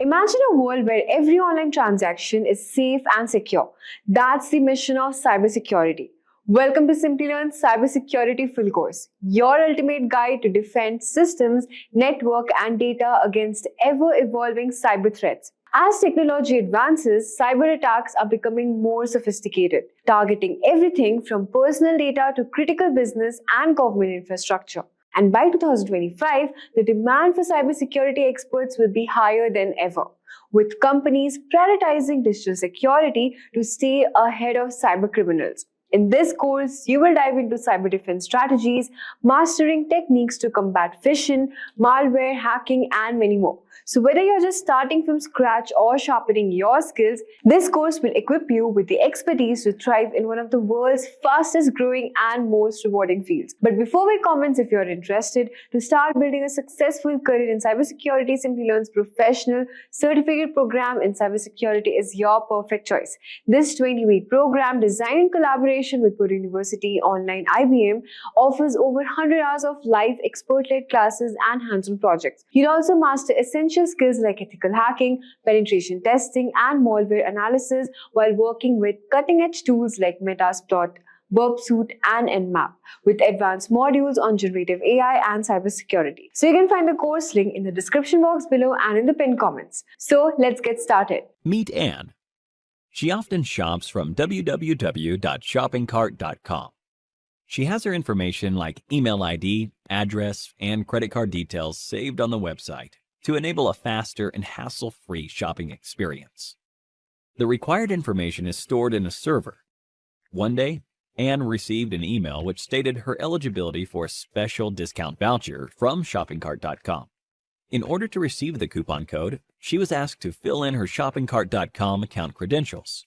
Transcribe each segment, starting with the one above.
Imagine a world where every online transaction is safe and secure. That's the mission of cybersecurity. Welcome to Simplilearn Cybersecurity Full Course, your ultimate guide to defend systems, network, and data against ever-evolving cyber threats. As technology advances, cyber attacks are becoming more sophisticated, targeting everything from personal data to critical business and government infrastructure. And by 2025, the demand for cybersecurity experts will be higher than ever, with companies prioritizing digital security to stay ahead of cyber criminals. In this course, you will dive into cyber defense strategies, mastering techniques to combat phishing, malware, hacking, and many more. So whether you're just starting from scratch or sharpening your skills, this course will equip you with the expertise to thrive in one of the world's fastest growing and most rewarding fields. But before we comment, if you're interested to start building a successful career in cybersecurity, Simplilearn's professional certificate program in cybersecurity is your perfect choice. This 20-week program, designed in collaboration with Purdue University Online IBM, offers over 100 hours of live expert-led classes and hands-on projects. You'll also master essential skills like ethical hacking, penetration testing, and malware analysis while working with cutting-edge tools like Metasploit, Burpsuit, and Nmap, with advanced modules on generative AI and cybersecurity. So you can find the course link in the description box below and in the pinned comments. So let's get started. Meet Anne. She often shops from www.shoppingcart.com. She has her information like email ID, address, and credit card details saved on the website to enable a faster and hassle-free shopping experience. The required information is stored in a server. One day, Anne received an email which stated her eligibility for a special discount voucher from shoppingcart.com. In order to receive the coupon code, she was asked to fill in her shoppingcart.com account credentials.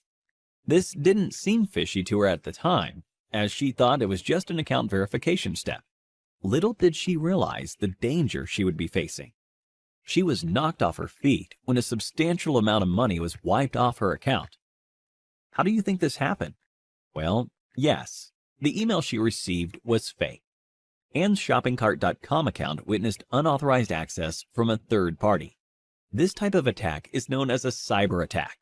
This didn't seem fishy to her at the time, as she thought it was just an account verification step. Little did she realize the danger she would be facing. She was knocked off her feet when a substantial amount of money was wiped off her account. How do you think this happened? Well, yes, the email she received was fake. Anne's shoppingcart.com account witnessed unauthorized access from a third party. This type of attack is known as a cyber attack,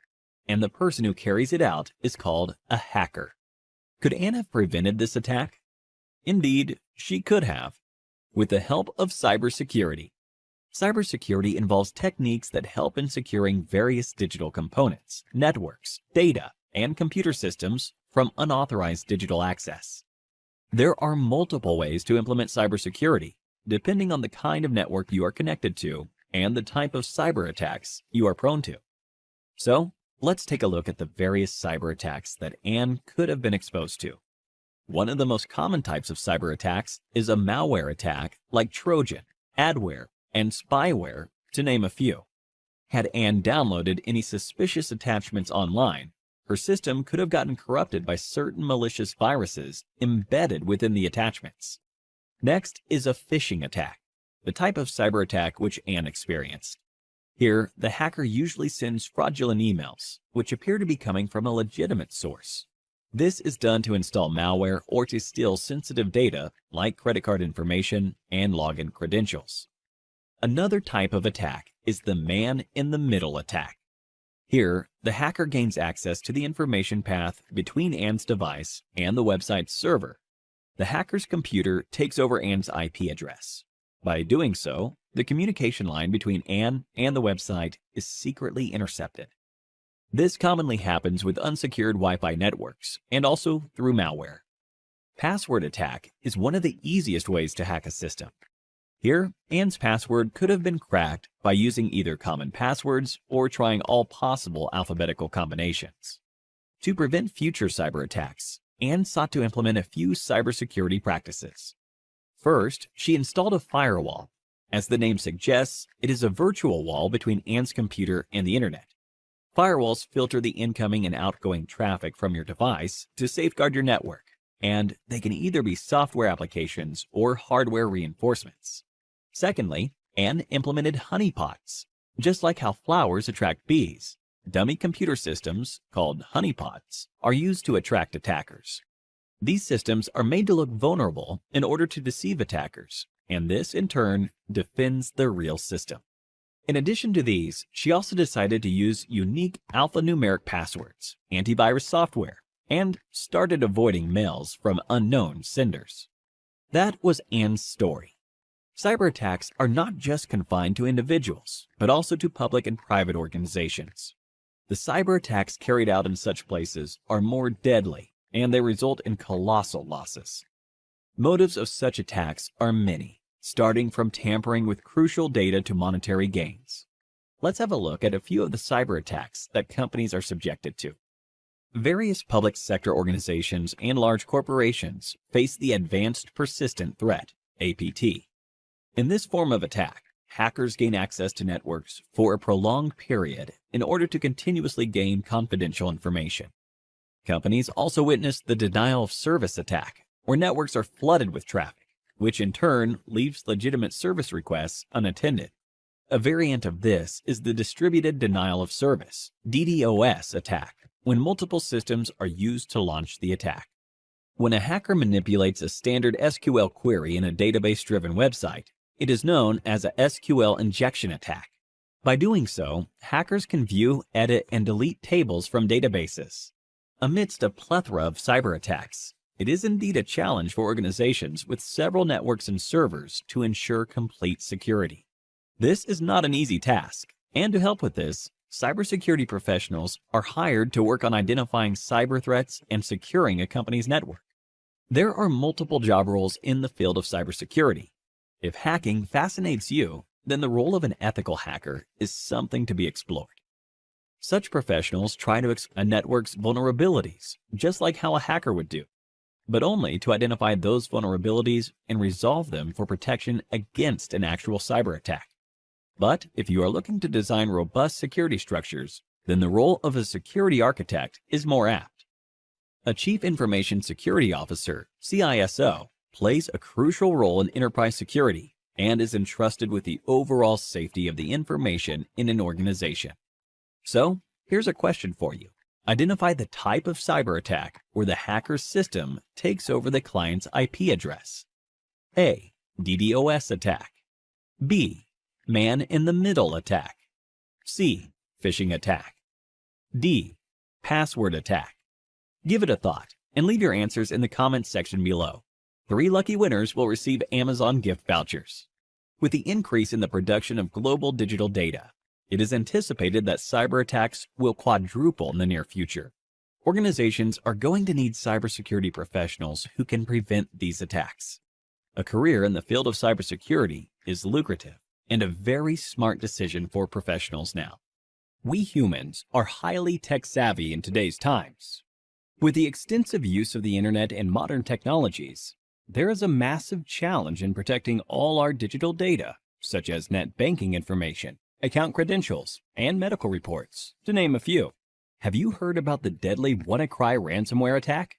and the person who carries it out is called a hacker. Could Anne have prevented this attack? Indeed, she could have, with the help of cybersecurity. Cybersecurity involves techniques that help in securing various digital components, networks, data, and computer systems from unauthorized digital access. There are multiple ways to implement cybersecurity, depending on the kind of network you are connected to and the type of cyber attacks you are prone to. So, let's take a look at the various cyber attacks that Anne could have been exposed to. One of the most common types of cyber attacks is a malware attack like Trojan, adware, and spyware, to name a few. Had Anne downloaded any suspicious attachments online, her system could have gotten corrupted by certain malicious viruses embedded within the attachments. Next is a phishing attack, the type of cyber attack which Anne experienced. Here, the hacker usually sends fraudulent emails, which appear to be coming from a legitimate source. This is done to install malware or to steal sensitive data like credit card information and login credentials. Another type of attack is the man-in-the-middle attack. Here, the hacker gains access to the information path between Anne's device and the website's server. The hacker's computer takes over Anne's IP address. By doing so, the communication line between Anne and the website is secretly intercepted. This commonly happens with unsecured Wi-Fi networks and also through malware. Password attack is one of the easiest ways to hack a system. Here, Anne's password could have been cracked by using either common passwords or trying all possible alphabetical combinations. To prevent future cyber attacks, Anne sought to implement a few cybersecurity practices. First, she installed a firewall. As the name suggests, it is a virtual wall between Anne's computer and the internet. Firewalls filter the incoming and outgoing traffic from your device to safeguard your network, and they can either be software applications or hardware reinforcements. Secondly, Anne implemented honeypots. Just like how flowers attract bees, dummy computer systems, called honeypots, are used to attract attackers. These systems are made to look vulnerable in order to deceive attackers, and this, in turn, defends the real system. In addition to these, she also decided to use unique alphanumeric passwords, antivirus software, and started avoiding mails from unknown senders. That was Anne's story. Cyber attacks are not just confined to individuals, but also to public and private organizations. The cyber attacks carried out in such places are more deadly, and they result in colossal losses. Motives of such attacks are many, starting from tampering with crucial data to monetary gains. Let's have a look at a few of the cyber attacks that companies are subjected to. Various public sector organizations and large corporations face the Advanced Persistent Threat, APT. In this form of attack, hackers gain access to networks for a prolonged period in order to continuously gain confidential information. Companies also witness the denial of service attack, where networks are flooded with traffic, which in turn leaves legitimate service requests unattended. A variant of this is the distributed denial of service, DDoS attack, when multiple systems are used to launch the attack. When a hacker manipulates a standard SQL query in a database-driven website, it is known as a SQL injection attack. By doing so, hackers can view, edit, and delete tables from databases. Amidst a plethora of cyber attacks, it is indeed a challenge for organizations with several networks and servers to ensure complete security. This is not an easy task, and to help with this, cybersecurity professionals are hired to work on identifying cyber threats and securing a company's network. There are multiple job roles in the field of cybersecurity. If hacking fascinates you, then the role of an ethical hacker is something to be explored. Such professionals try to exploit a network's vulnerabilities, just like how a hacker would do, but only to identify those vulnerabilities and resolve them for protection against an actual cyber attack. But if you are looking to design robust security structures, then the role of a security architect is more apt. A Chief Information Security Officer, CISO, plays a crucial role in enterprise security and is entrusted with the overall safety of the information in an organization. So, here's a question for you. Identify the type of cyber attack where the hacker's system takes over the client's IP address. A. DDoS attack. B. Man-in-the-middle attack. C. Phishing attack. D. Password attack. Give it a thought and leave your answers in the comments section below. 3 lucky winners will receive Amazon gift vouchers. With the increase in the production of global digital data, it is anticipated that cyber attacks will quadruple in the near future. Organizations are going to need cybersecurity professionals who can prevent these attacks. A career in the field of cybersecurity is lucrative and a very smart decision for professionals now. We humans are highly tech-savvy in today's times. With the extensive use of the internet and modern technologies, there is a massive challenge in protecting all our digital data, such as net banking information, account credentials, and medical reports, to name a few. Have you heard about the deadly WannaCry ransomware attack?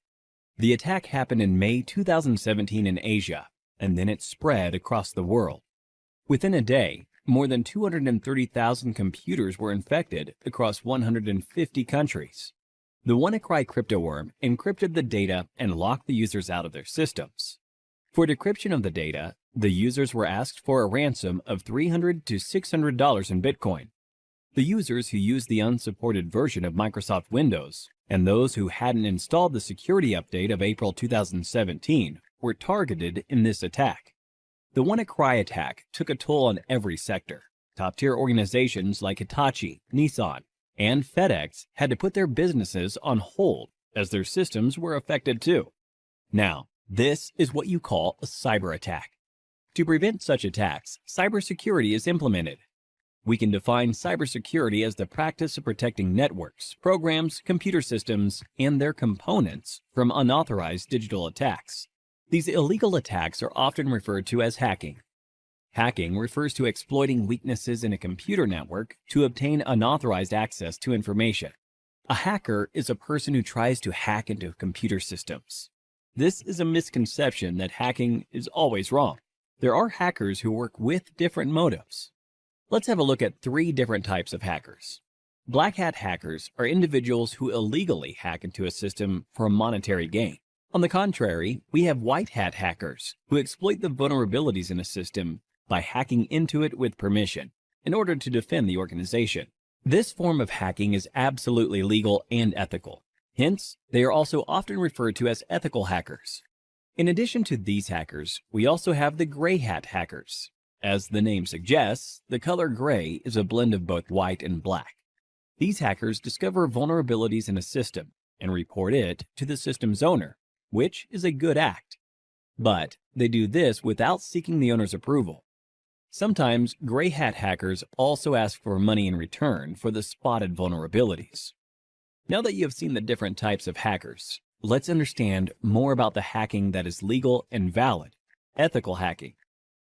The attack happened in May 2017 in Asia, and then it spread across the world. Within a day, more than 230,000 computers were infected across 150 countries. The WannaCry cryptoworm encrypted the data and locked the users out of their systems. For decryption of the data, the users were asked for a ransom of $300 to $600 in Bitcoin. The users who used the unsupported version of Microsoft Windows and those who hadn't installed the security update of April 2017 were targeted in this attack. The WannaCry attack took a toll on every sector. Top-tier organizations like Hitachi, Nissan, and FedEx had to put their businesses on hold as their systems were affected too. Now, this is what you call a cyber attack. To prevent such attacks, cybersecurity is implemented. We can define cybersecurity as the practice of protecting networks, programs, computer systems, and their components from unauthorized digital attacks. These illegal attacks are often referred to as hacking. Hacking refers to exploiting weaknesses in a computer network to obtain unauthorized access to information. A hacker is a person who tries to hack into computer systems. This is a misconception that hacking is always wrong. There are hackers who work with different motives. Let's have a look at 3 different types of hackers. Black hat hackers are individuals who illegally hack into a system for a monetary gain. On the contrary, we have white hat hackers who exploit the vulnerabilities in a system by hacking into it with permission in order to defend the organization. This form of hacking is absolutely legal and ethical. Hence, they are also often referred to as ethical hackers. In addition to these hackers, we also have the gray hat hackers. As the name suggests, the color gray is a blend of both white and black. These hackers discover vulnerabilities in a system and report it to the system's owner, which is a good act. But they do this without seeking the owner's approval. Sometimes gray hat hackers also ask for money in return for the spotted vulnerabilities. Now that you have seen the different types of hackers, let's understand more about the hacking that is legal and valid, ethical hacking,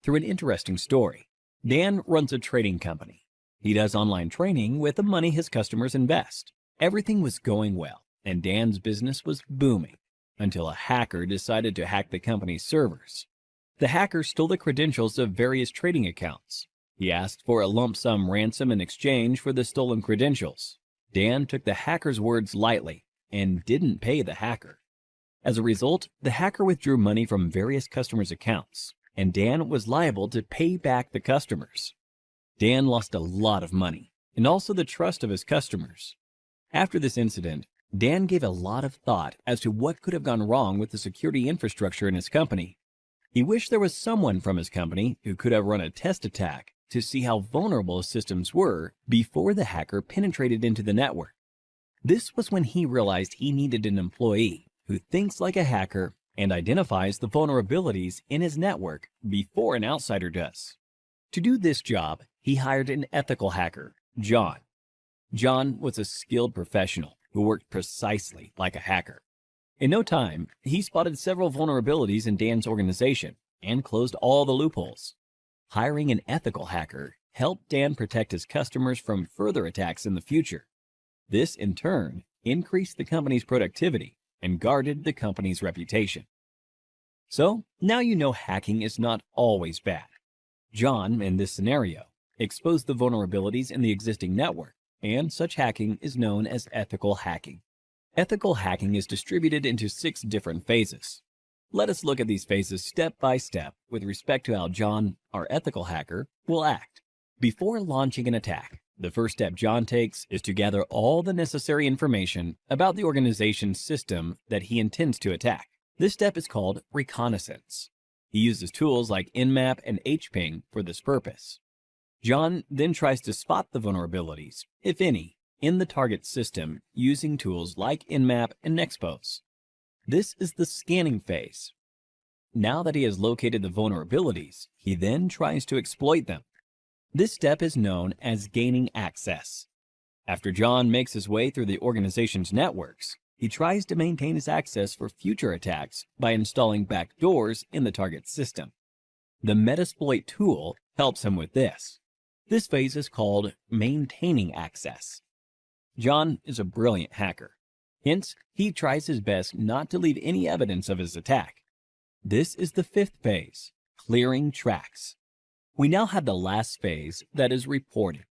through an interesting story. Dan runs a trading company. He does online training with the money his customers invest. Everything was going well, and Dan's business was booming, until a hacker decided to hack the company's servers. The hacker stole the credentials of various trading accounts. He asked for a lump sum ransom in exchange for the stolen credentials. Dan took the hacker's words lightly and didn't pay the hacker. As a result, the hacker withdrew money from various customers' accounts, and Dan was liable to pay back the customers. Dan lost a lot of money, and also the trust of his customers. After this incident, Dan gave a lot of thought as to what could have gone wrong with the security infrastructure in his company. He wished there was someone from his company who could have run a test attack to see how vulnerable his systems were before the hacker penetrated into the network. This was when he realized he needed an employee who thinks like a hacker and identifies the vulnerabilities in his network before an outsider does. To do this job, he hired an ethical hacker, John. John was a skilled professional who worked precisely like a hacker. In no time, he spotted several vulnerabilities in Dan's organization and closed all the loopholes. Hiring an ethical hacker helped Dan protect his customers from further attacks in the future. This, in turn, increased the company's productivity and guarded the company's reputation. So, now you know hacking is not always bad. John, in this scenario, exposed the vulnerabilities in the existing network, and such hacking is known as ethical hacking. Ethical hacking is distributed into 6 different phases. Let us look at these phases step by step with respect to how John, our ethical hacker, will act. Before launching an attack, the first step John takes is to gather all the necessary information about the organization's system that he intends to attack. This step is called reconnaissance. He uses tools like Nmap and hping for this purpose. John then tries to spot the vulnerabilities, if any, in the target system using tools like Nmap and Nexpose. This is the scanning phase. Now that he has located the vulnerabilities, he then tries to exploit them. This step is known as gaining access. After John makes his way through the organization's networks, he tries to maintain his access for future attacks by installing backdoors in the target system. The Metasploit tool helps him with this. This phase is called maintaining access. John is a brilliant hacker. Hence, he tries his best not to leave any evidence of his attack. This is the 5th phase, clearing tracks. We now have the last phase, that is reporting.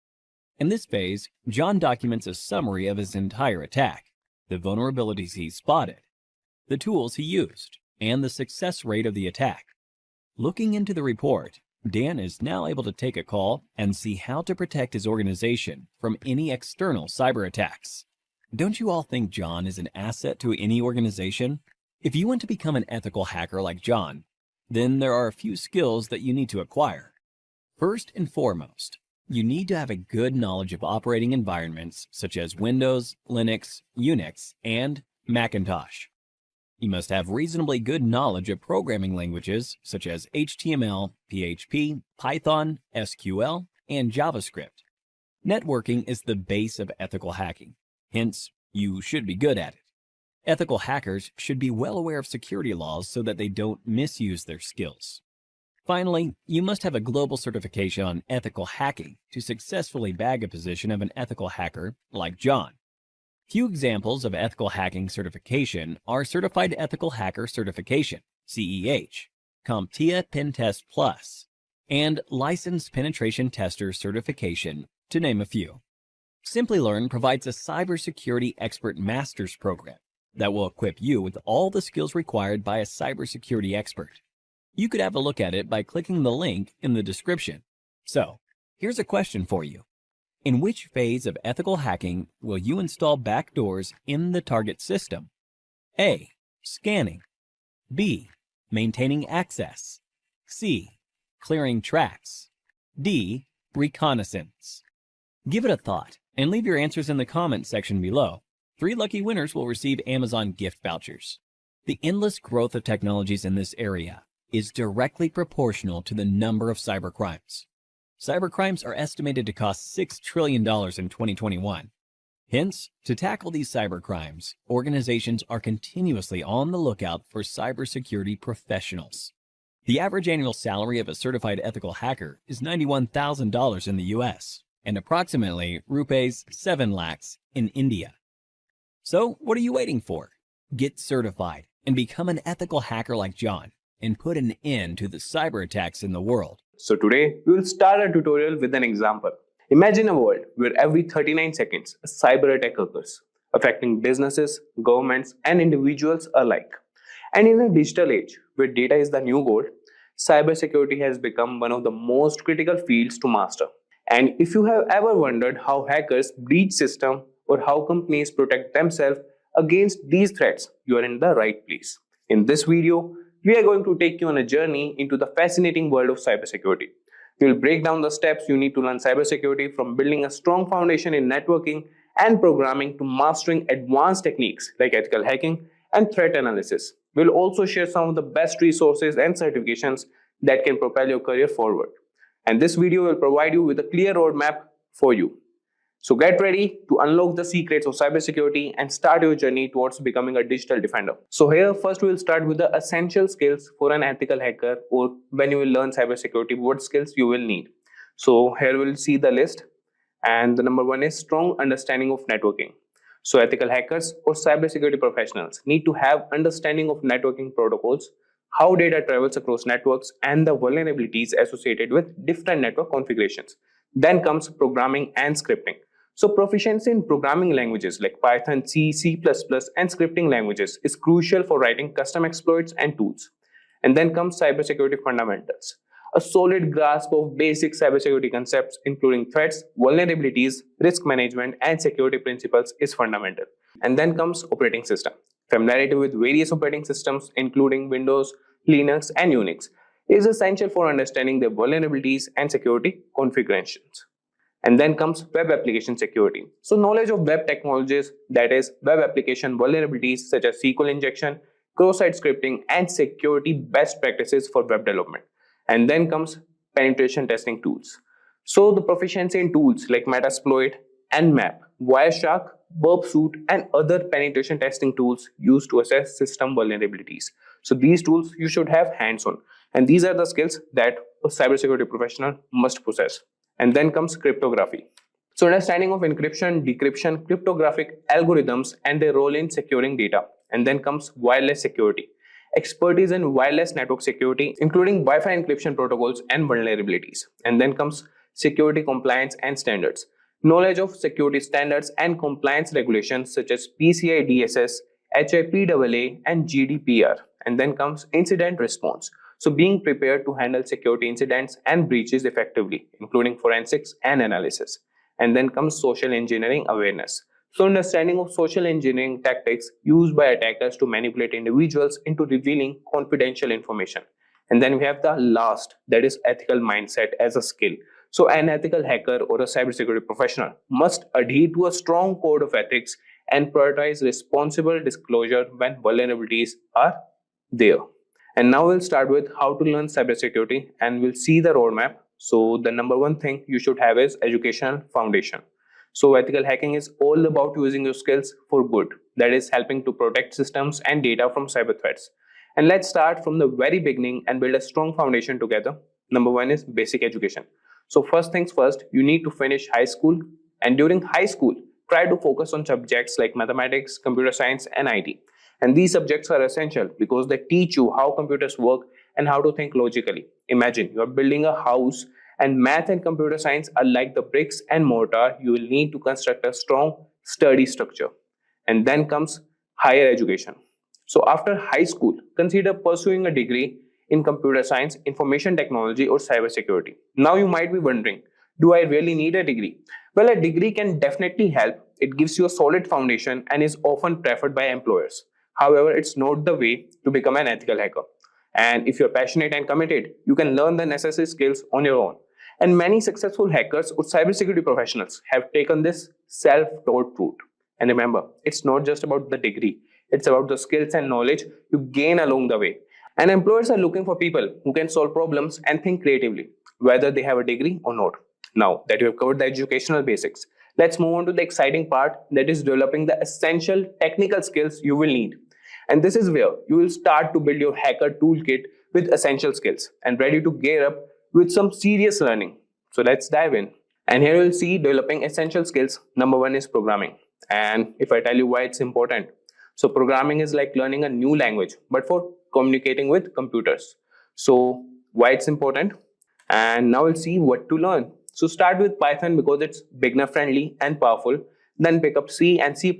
In this phase, John documents a summary of his entire attack, the vulnerabilities he spotted, the tools he used, and the success rate of the attack. Looking into the report, Dan is now able to take a call and see how to protect his organization from any external cyber attacks. Don't you all think John is an asset to any organization? If you want to become an ethical hacker like John, then there are a few skills that you need to acquire. First and foremost, you need to have a good knowledge of operating environments such as Windows, Linux, Unix, and Macintosh. You must have reasonably good knowledge of programming languages such as HTML, PHP, Python, SQL, and JavaScript. Networking is the base of ethical hacking. Hence, you should be good at it. Ethical hackers should be well aware of security laws so that they don't misuse their skills. Finally, you must have a global certification on ethical hacking to successfully bag a position of an ethical hacker like John. Few examples of ethical hacking certification are Certified Ethical Hacker Certification, CEH, CompTIA Pentest Plus, and Licensed Penetration Tester Certification, to name a few. Simplilearn provides a Cybersecurity Expert Master's program that will equip you with all the skills required by a cybersecurity expert. You could have a look at it by clicking the link in the description. So, Here's a question for you. In which phase of ethical hacking will you install backdoors in the target system? A. Scanning. B. Maintaining access. C. Clearing tracks. D. Reconnaissance. Give it a thought and leave your answers in the comments section below. 3 lucky winners will receive Amazon gift vouchers. The endless growth of technologies in this area is directly proportional to the number of cybercrimes. Cybercrimes are estimated to cost $6 trillion in 2021. Hence, to tackle these cybercrimes, organizations are continuously on the lookout for cybersecurity professionals. The average annual salary of a certified ethical hacker is $91,000 in the US and approximately rupees 7 lakhs in India. So, what are you waiting for? Get certified and become an ethical hacker like John and put an end to the cyber attacks in the world. So today, we will start our tutorial with an example. Imagine a world where every 39 seconds a cyber attack occurs, affecting businesses, governments, and individuals alike. And in a digital age where data is the new gold, cybersecurity has become one of the most critical fields to master. And if you have ever wondered how hackers breach systems or how companies protect themselves against these threats, you are in the right place. In this video, we are going to take you on a journey into the fascinating world of cybersecurity. We will break down the steps you need to learn cybersecurity, from building a strong foundation in networking and programming to mastering advanced techniques like ethical hacking and threat analysis. We'll also share some of the best resources and certifications that can propel your career forward. And this video will provide you with a clear roadmap for you. So get ready to unlock the secrets of cybersecurity and start your journey towards becoming a digital defender. So here, first we'll start with the essential skills for an ethical hacker, or when you will learn cybersecurity, what skills you will need. So here we'll see the list, and the number 1 is strong understanding of networking. So ethical hackers or cybersecurity professionals need to have understanding of networking protocols, how data travels across networks, and the vulnerabilities associated with different network configurations. Then comes programming and scripting. So proficiency in programming languages like Python, C, C++, and scripting languages is crucial for writing custom exploits and tools. And then comes cybersecurity fundamentals. A solid grasp of basic cybersecurity concepts, including threats, vulnerabilities, risk management, and security principles, is fundamental. And then comes operating system. Familiarity with various operating systems, including Windows, Linux, and Unix, is essential for understanding their vulnerabilities and security configurations. And then comes web application security. So knowledge of web technologies, that is web application vulnerabilities such as SQL injection, cross-site scripting, and security best practices for web development. And then comes penetration testing tools. So the proficiency in tools like Metasploit, Nmap, Wireshark, Burp-Suite, and other penetration testing tools used to assess system vulnerabilities. So these tools you should have hands-on, and these are the skills that a cybersecurity professional must possess. And then comes cryptography. So understanding of encryption, decryption, cryptographic algorithms, and their role in securing data. And then comes wireless security. Expertise in wireless network security, including Wi-Fi encryption protocols and vulnerabilities. And then comes security compliance and standards. Knowledge of security standards and compliance regulations such as PCI DSS, HIPAA, and GDPR. And then comes incident response. So being prepared to handle security incidents and breaches effectively, including forensics and analysis. And then comes social engineering awareness. So understanding of social engineering tactics used by attackers to manipulate individuals into revealing confidential information. And then we have the last, that is ethical mindset as a skill. So an ethical hacker or a cybersecurity professional must adhere to a strong code of ethics and prioritize responsible disclosure when vulnerabilities are there. And now we'll start with how to learn cybersecurity, and we'll see the roadmap. So the number 1 thing you should have is educational foundation. So ethical hacking is all about using your skills for good, that is helping to protect systems and data from cyber threats. And let's start from the very beginning and build a strong foundation together. Number 1 is basic education. So first things first, you need to finish high school, and during high school, try to focus on subjects like mathematics, computer science, and IT. And these subjects are essential because they teach you how computers work and how to think logically. Imagine you are building a house, and math and computer science are like the bricks and mortar you will need to construct a strong, sturdy structure. And then comes higher education. So after high school, consider pursuing a degree in computer science, information technology, or cybersecurity. Now you might be wondering, Do I really need a degree? Well, a degree can definitely help. It gives you a solid foundation and is often preferred by employers. However, it's not the way to become an ethical hacker. And if you're passionate and committed, you can learn the necessary skills on your own. And many successful hackers or cybersecurity professionals have taken this self-taught route. And remember, it's not just about the degree, it's about the skills and knowledge you gain along the way. And employers are looking for people who can solve problems and think creatively, whether they have a degree or not. Now that you have covered the educational basics, let's move on to the exciting part, that is developing the essential technical skills you will need. And this is where you will start to build your hacker toolkit with essential skills and ready to gear up with some serious learning. So let's dive in. And here you'll see developing essential skills. Number one is programming. And if I tell you why it's important, so programming is like learning a new language, but for communicating with computers. So why it's important? And now we'll see what to learn. So start with Python because it's beginner friendly and powerful. Then pick up C and C++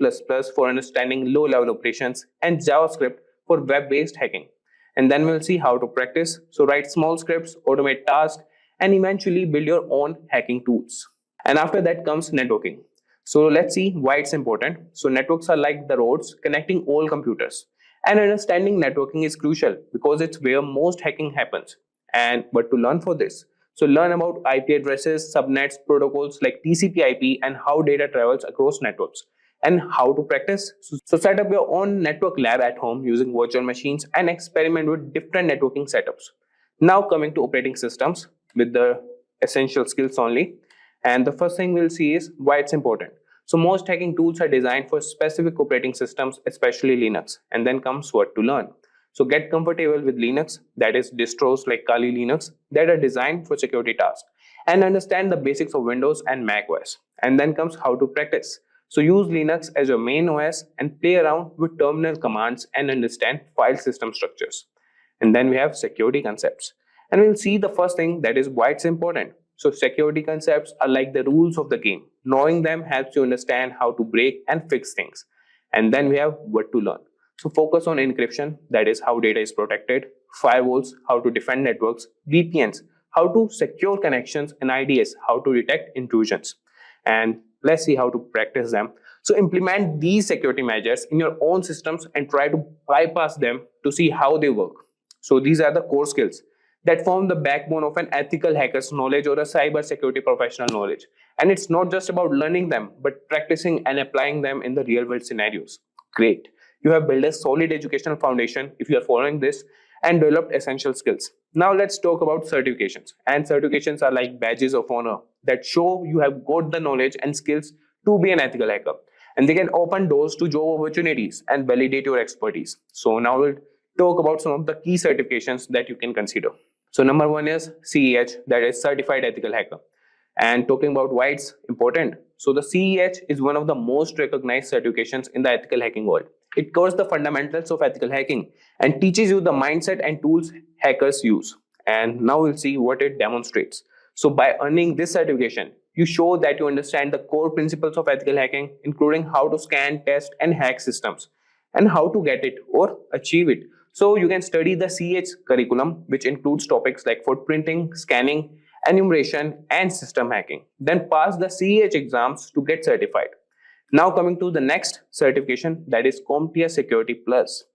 for understanding low level operations and JavaScript for web-based hacking. And then we'll see how to practice. So write small scripts, automate tasks, and eventually build your own hacking tools. And after that comes networking. So let's see why it's important. So networks are like the roads connecting all computers. And understanding networking is crucial because it's where most hacking happens. And what to learn for this? So learn about IP addresses, subnets, protocols like TCP/IP, and how data travels across networks, and how to practice. So set up your own network lab at home using virtual machines and experiment with different networking setups. Now coming to operating systems with the essential skills only. And the first thing we'll see is why it's important. So most hacking tools are designed for specific operating systems, especially Linux. And then comes what to learn. So get comfortable with Linux, that is distros like Kali Linux that are designed for security tasks, and understand the basics of Windows and Mac OS. And then comes how to practice. So use Linux as your main OS and play around with terminal commands and understand file system structures. And then we have security concepts. And we'll see the first thing, that is why it's important. So security concepts are like the rules of the game. Knowing them helps you understand how to break and fix things. And then we have what to learn. So focus on encryption, that is how data is protected, firewalls, how to defend networks, VPNs, how to secure connections, and IDS, how to detect intrusions. And let's see how to practice them. So implement these security measures in your own systems and try to bypass them to see how they work. So these are the core skills that form the backbone of an ethical hacker's knowledge or a cybersecurity professional knowledge. And it's not just about learning them, but practicing and applying them in the real world scenarios. Great. You have built a solid educational foundation if you are following this and developed essential skills. Now let's talk about certifications. And certifications are like badges of honor that show you have got the knowledge and skills to be an ethical hacker. And they can open doors to job opportunities and validate your expertise. So now we'll talk about some of the key certifications that you can consider. So number one is CEH, that is Certified Ethical Hacker. And talking about why it's important. So the CEH is one of the most recognized certifications in the ethical hacking world. It covers the fundamentals of ethical hacking and teaches you the mindset and tools hackers use. And now we'll see what it demonstrates. So by earning this certification, you show that you understand the core principles of ethical hacking, including how to scan, test, and hack systems, and how to get it or achieve it. So you can study the CEH curriculum, which includes topics like footprinting, scanning, enumeration, and system hacking. Then pass the CEH exams to get certified. Now coming to the next certification, that is CompTIA Security Plus.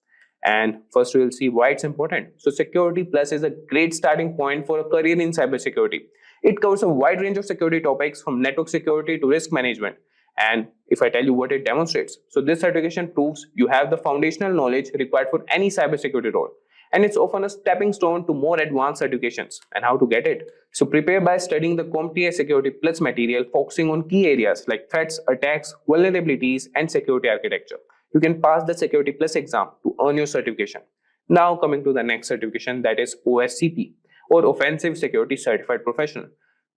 And first we will see why it's important. So Security Plus is a great starting point for a career in cybersecurity. It covers a wide range of security topics from network security to risk management. And if I tell you what it demonstrates, so this certification proves you have the foundational knowledge required for any cybersecurity role. And it's often a stepping stone to more advanced certifications. And how to get it? So prepare by studying the CompTIA Security Plus material, focusing on key areas like threats, attacks, vulnerabilities, and security architecture. You can pass the Security Plus exam to earn your certification. Now coming to the next certification, that is OSCP, or Offensive Security Certified Professional.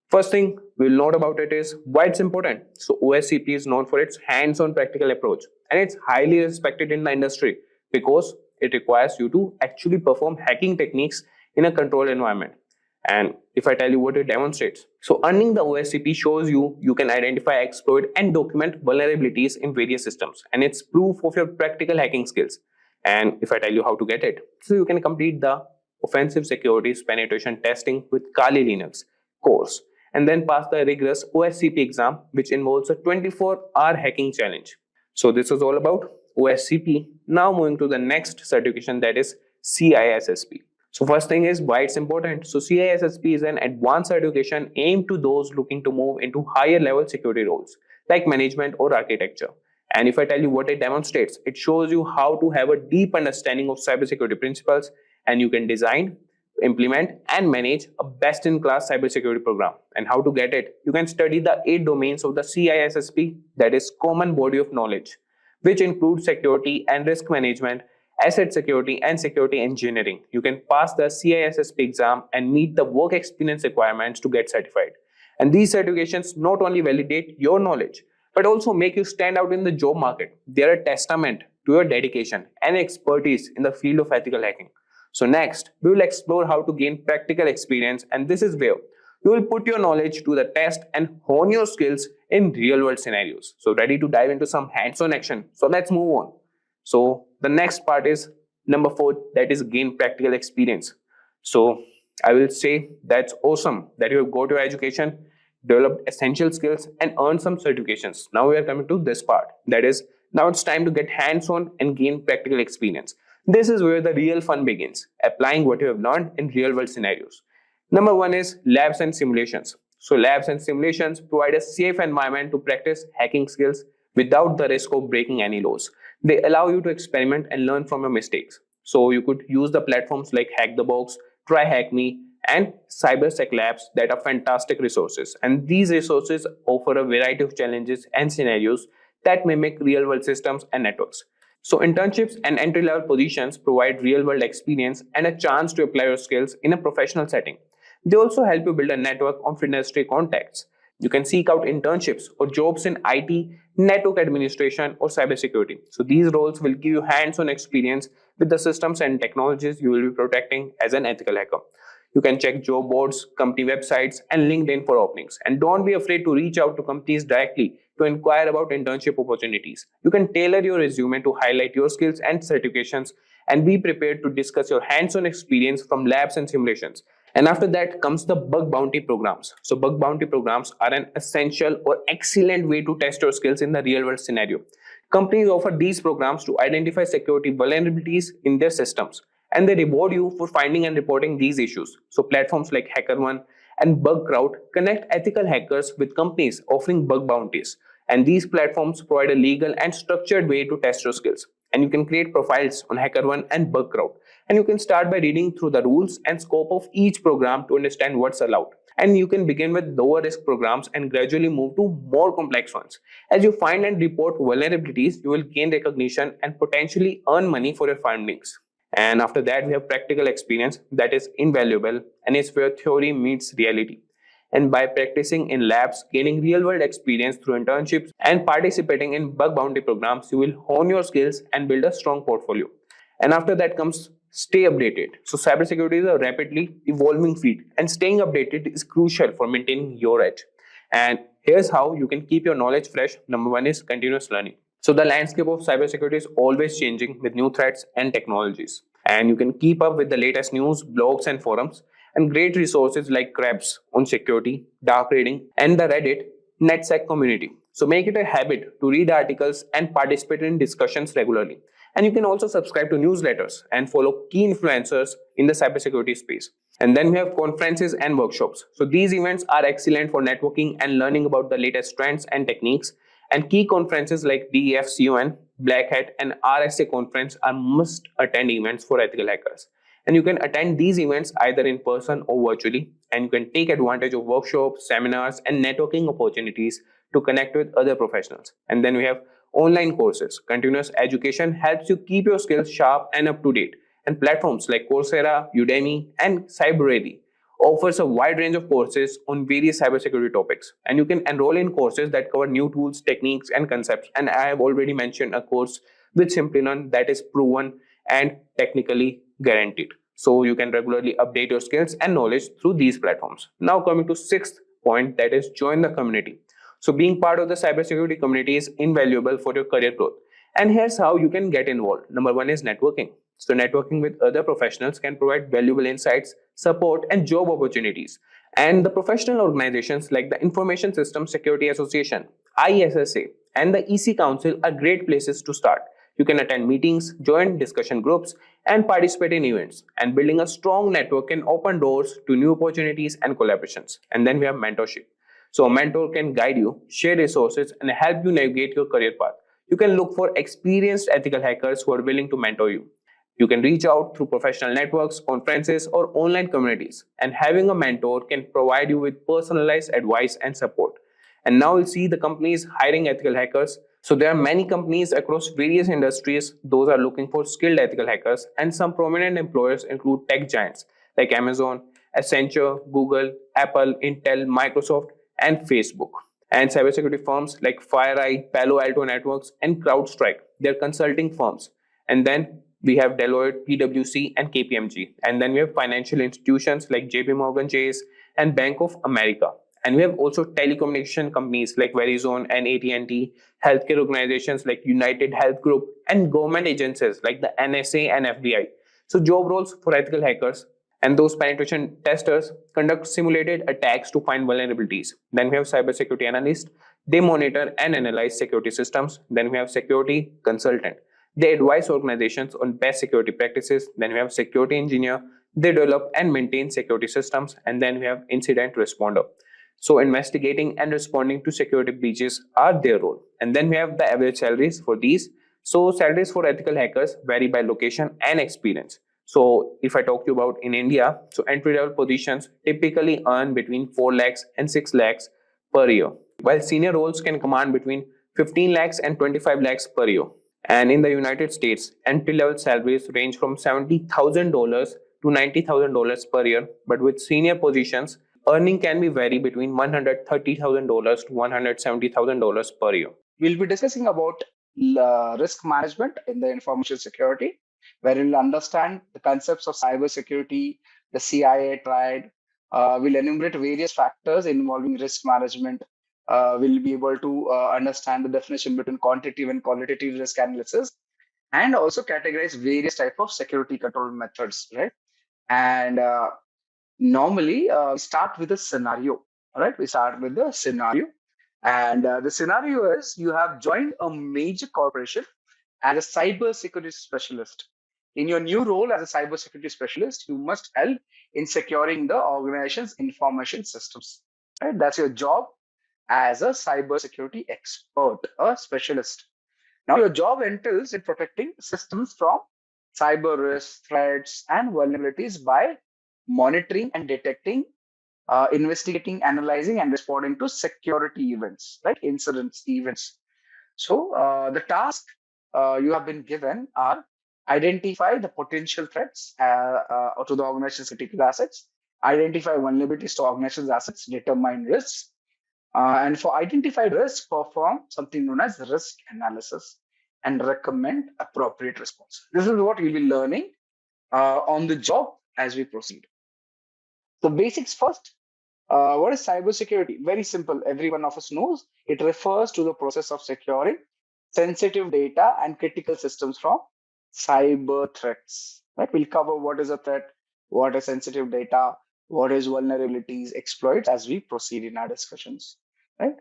First thing we'll note about it is why it's important. So OSCP is known for its hands-on practical approach, and it's highly respected in the industry because it requires you to actually perform hacking techniques in a controlled environment. And if I tell you what it demonstrates, so earning the OSCP shows you can identify, exploit, and document vulnerabilities in various systems, and it's proof of your practical hacking skills. And if I tell you how to get it, so you can complete the Offensive Securities Penetration Testing with Kali Linux course. and then pass the rigorous OSCP exam, which involves a 24-hour hacking challenge. So this is all about OSCP. Now moving to the next certification, that is CISSP. So first thing is why it's important. So CISSP is an advanced certification aimed to those looking to move into higher level security roles like management or architecture. And if I tell you what it demonstrates, it shows you how to have a deep understanding of cybersecurity principles, and you can design, implement and manage a best-in-class cybersecurity program. And how to get it? You can study the 8 domains of the CISSP, that is common body of knowledge, which includes security and risk management, asset security and security engineering. You can pass the CISSP exam and meet the work experience requirements to get certified. And these certifications not only validate your knowledge, but also make you stand out in the job market. They are a testament to your dedication and expertise in the field of ethical hacking. So next, we will explore how to gain practical experience, and this is where you will put your knowledge to the test and hone your skills in real-world scenarios. So ready to dive into some hands-on action? So let's move on. So the next part is number 4, that is gain practical experience. So I will say that's awesome that you have got your education, developed essential skills and earned some certifications. Now we are coming to this part, that is now it's time to get hands-on and gain practical experience. This is where the real fun begins, applying what you have learned in real-world scenarios. Number 1 is labs and simulations. So labs and simulations provide a safe environment to practice hacking skills without the risk of breaking any laws. They allow you to experiment and learn from your mistakes. So you could use the platforms like Hack the Box, Try Hack Me, and Cybersec Labs that are fantastic resources. And these resources offer a variety of challenges and scenarios that mimic real-world systems and networks. So internships and entry-level positions provide real-world experience and a chance to apply your skills in a professional setting. They also help you build a network of industry contacts. You can seek out internships or jobs in IT, network administration, or cybersecurity. So these roles will give you hands-on experience with the systems and technologies you will be protecting as an ethical hacker. You can check job boards, company websites, and LinkedIn for openings. And don't be afraid to reach out to companies directly to inquire about internship opportunities. You can tailor your resume to highlight your skills and certifications, and be prepared to discuss your hands-on experience from labs and simulations. And after that comes the bug bounty programs. So bug bounty programs are an essential or excellent way to test your skills in the real-world scenario. Companies offer these programs to identify security vulnerabilities in their systems, and they reward you for finding and reporting these issues. So platforms like HackerOne and BugCrowd connect ethical hackers with companies offering bug bounties. And these platforms provide a legal and structured way to test your skills. And you can create profiles on HackerOne and BugCrowd. And you can start by reading through the rules and scope of each program to understand what's allowed. And you can begin with lower risk programs and gradually move to more complex ones. As you find and report vulnerabilities, you will gain recognition and potentially earn money for your findings. And after that, we have practical experience that is invaluable and is where theory meets reality. And by practicing in labs, gaining real-world experience through internships, and participating in bug bounty programs, you will hone your skills and build a strong portfolio. And after that comes stay updated. So cybersecurity is a rapidly evolving field, and staying updated is crucial for maintaining your edge. And here's how you can keep your knowledge fresh. Number 1 is continuous learning. So the landscape of cybersecurity is always changing with new threats and technologies. And you can keep up with the latest news, blogs and forums, and great resources like Krebs on security, dark reading, and the Reddit NetSec community. So make it a habit to read articles and participate in discussions regularly. And you can also subscribe to newsletters and follow key influencers in the cybersecurity space. And then we have conferences and workshops. So these events are excellent for networking and learning about the latest trends and techniques. And key conferences like DEFCON, Black Hat, and RSA conference are must-attend events for ethical hackers. And you can attend these events either in person or virtually. And you can take advantage of workshops, seminars, and networking opportunities to connect with other professionals. And then we have online courses. Continuous education helps you keep your skills sharp and up to date. And platforms like Coursera, Udemy, and CyberReady offers a wide range of courses on various cybersecurity topics. And you can enroll in courses that cover new tools, techniques, and concepts. And I have already mentioned a course with Simplilearn that is proven and technically guaranteed. So you can regularly update your skills and knowledge through these platforms. Now coming to 6th point, that is join the community. So being part of the cybersecurity community is invaluable for your career growth. And here's how you can get involved. Number 1 is networking. So networking with other professionals can provide valuable insights, support, and job opportunities. And the professional organizations like the Information System Security Association, ISSA, and the EC Council are great places to start. You can attend meetings, join discussion groups, and participate in events. And building a strong network can open doors to new opportunities and collaborations. And then we have mentorship. So, a mentor can guide you, share resources, and help you navigate your career path. You can look for experienced ethical hackers who are willing to mentor you. You can reach out through professional networks, conferences, or online communities. And having a mentor can provide you with personalized advice and support. And now we'll see the companies hiring ethical hackers. So there are many companies across various industries. Those are looking for skilled ethical hackers. And some prominent employers include tech giants like Amazon, Accenture, Google, Apple, Intel, Microsoft, and Facebook. And cybersecurity firms like FireEye, Palo Alto Networks, and CrowdStrike. They're consulting firms. And then we have Deloitte, PwC, and KPMG. And then we have financial institutions like JP Morgan Chase and Bank of America. And we have also telecommunication companies like Verizon and AT&T, healthcare organizations like United Health Group, and government agencies like the NSA and FBI. So job roles for ethical hackers and those penetration testers conduct simulated attacks to find vulnerabilities. Then we have cybersecurity analysts. They monitor and analyze security systems. Then we have security consultant. They advise organizations on best security practices. Then we have security engineer. They develop and maintain security systems. And then we have incident responder. So investigating and responding to security breaches are their role. And then we have the average salaries for these. So salaries for ethical hackers vary by location and experience. So if I talk to you about in India, so entry level positions typically earn between 4 lakhs and 6 lakhs per year, while senior roles can command between 15 lakhs and 25 lakhs per year. And in the United States, entry level salaries range from $70,000 to $90,000 per year, but with senior positions, earning can be vary between $130,000 to $170,000 per year. We'll be discussing about risk management in the information security, where we'll understand the concepts of cybersecurity, the CIA triad. We'll enumerate various factors involving risk management. We'll be able to understand the definition between quantitative and qualitative risk analysis, and also categorize various types of security control methods, right? And normally, we start with a scenario, right? We start with the scenario. And the scenario is you have joined a major corporation as a cybersecurity specialist. In your new role as a cybersecurity specialist, you must help in securing the organization's information systems. Right? That's your job as a cybersecurity expert, a specialist. Now, your job entails in protecting systems from cyber risks, threats, and vulnerabilities by monitoring and detecting, investigating, analyzing, and responding to security events, right? Incidents, events. So the task you have been given are identify the potential threats to the organization's critical assets, identify vulnerabilities to organization's assets, determine risks, and for identified risks, perform something known as risk analysis and recommend appropriate response. This is what you'll be learning on the job as we proceed. So basics first. What is cybersecurity? Very simple. Every one of us knows it refers to the process of securing sensitive data and critical systems from cyber threats. Right? We'll cover what is a threat, what is sensitive data, what is vulnerabilities, exploits as we proceed in our discussions. Right?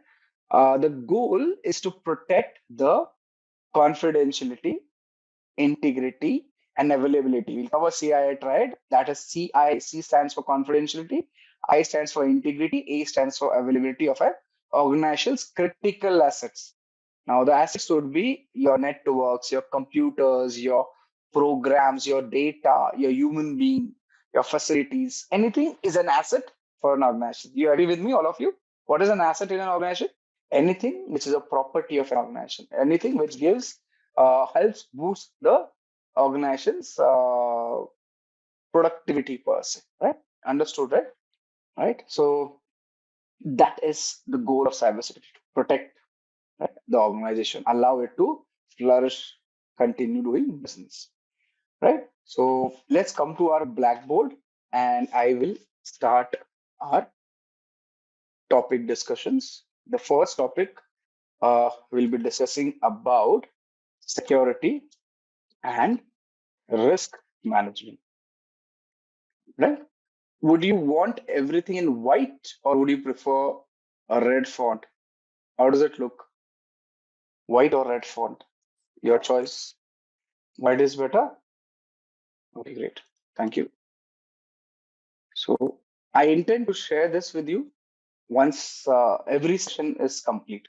The goal is to protect the confidentiality, integrity, and availability. We'll cover CIA triad. That is C stands for confidentiality, I stands for integrity, A stands for availability of an organization's critical assets. Now, the assets would be your networks, your computers, your programs, your data, your human being, your facilities. Anything is an asset for an organization. You agree with me, all of you? What is an asset in an organization? Anything which is a property of an organization. Anything which gives helps boost the organization's productivity per se, right? Understood, right? Right. So that is the goal of cybersecurity: to protect, right, the organization, allow it to flourish, continue doing business, right? So let's come to our blackboard, and I will start our topic discussions. The first topic we'll be discussing about security and risk management, right? Would you want everything in white or would you prefer a red font? How does it look? White or red font? Your choice. White is better? Okay, great. Thank you. So I intend to share this with you once every session is complete.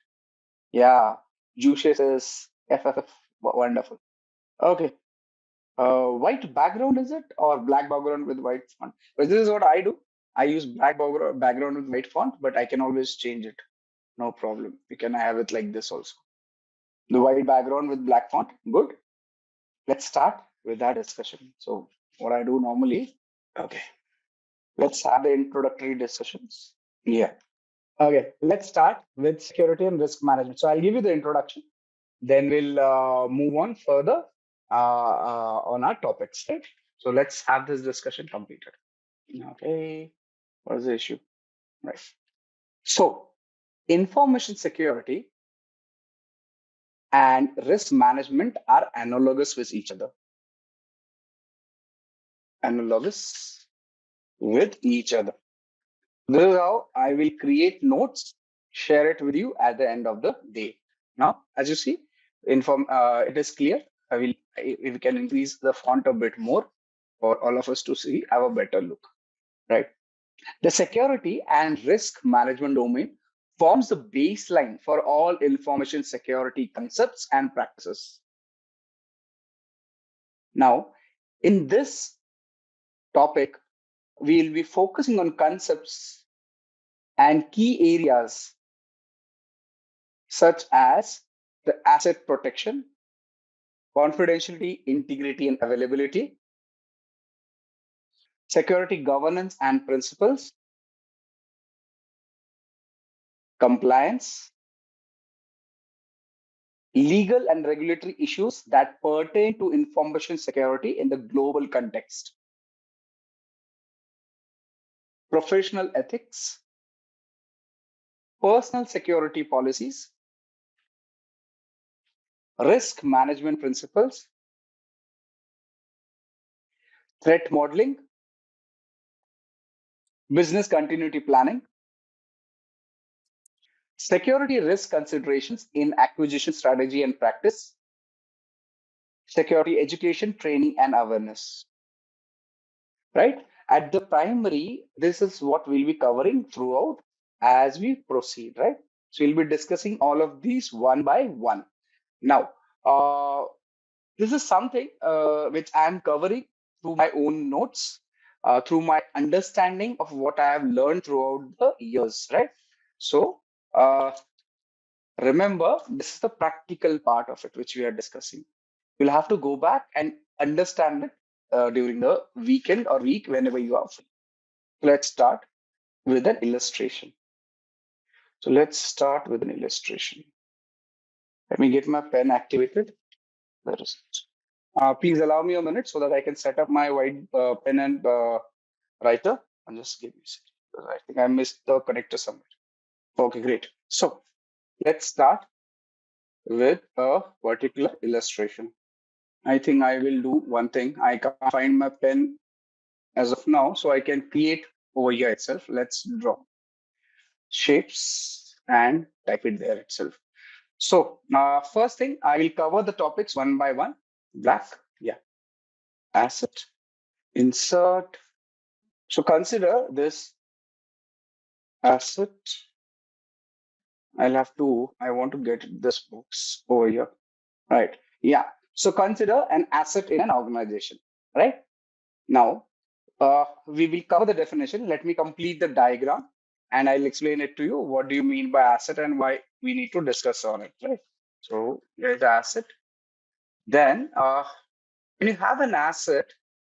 Yeah, Juice says FFF, wonderful. Okay, white background is it or black background with white font? But this is what I do. I use black background with white font, but I can always change it. No problem. You can have it like this also. The white background with black font. Good. Let's start with our discussion. So what I do normally, okay, let's have the introductory discussions. Yeah. Okay, let's start with security and risk management. So I'll give you the introduction. Then we'll move on further on our topics, right? So let's have this discussion completed. Okay, what is the issue? Right. So information security and risk management are analogous with each other. Analogous with each other. This is how I will create notes, share it with you at the end of the day. Now, as you see, it is clear. If we can increase the font a bit more for all of us to see, have a better look, right? The security and risk management domain forms the baseline for all information security concepts and practices. Now, in this topic, we'll be focusing on concepts and key areas such as the asset protection, confidentiality, integrity, and availability, security governance and principles, compliance, legal and regulatory issues that pertain to information security in the global context, professional ethics, personal security policies, risk management principles, threat modeling, business continuity planning, security risk considerations in acquisition strategy and practice, security education, training, and awareness. Right? At the primary, this is what we'll be covering throughout as we proceed, right? So we'll be discussing all of these one by one. Now, this is something which I'm covering through my own notes, through my understanding of what I have learned throughout the years, right? So remember, this is the practical part of it, which we are discussing. You'll have to go back and understand it during the weekend or week whenever you are free. Let's start with an illustration. So let's start with an illustration. Let me get my pen activated. There is it. Please allow me a minute so that I can set up my white pen and writer. And just give me a second, because I think I missed the connector somewhere. Okay, great. So let's start with a particular illustration. I think I will do one thing. I can't find my pen as of now, so I can create over here itself. Let's draw shapes and type it there itself. So first thing, I will cover the topics one by one. Black, yeah. Asset, insert. So consider this asset. I want to get this box over here. Right, yeah. So consider an asset in an organization, right? Now, we will cover the definition. Let me complete the diagram and I'll explain it to you. What do you mean by asset and why we need to discuss on it, right? So here's the asset. Then when you have an asset,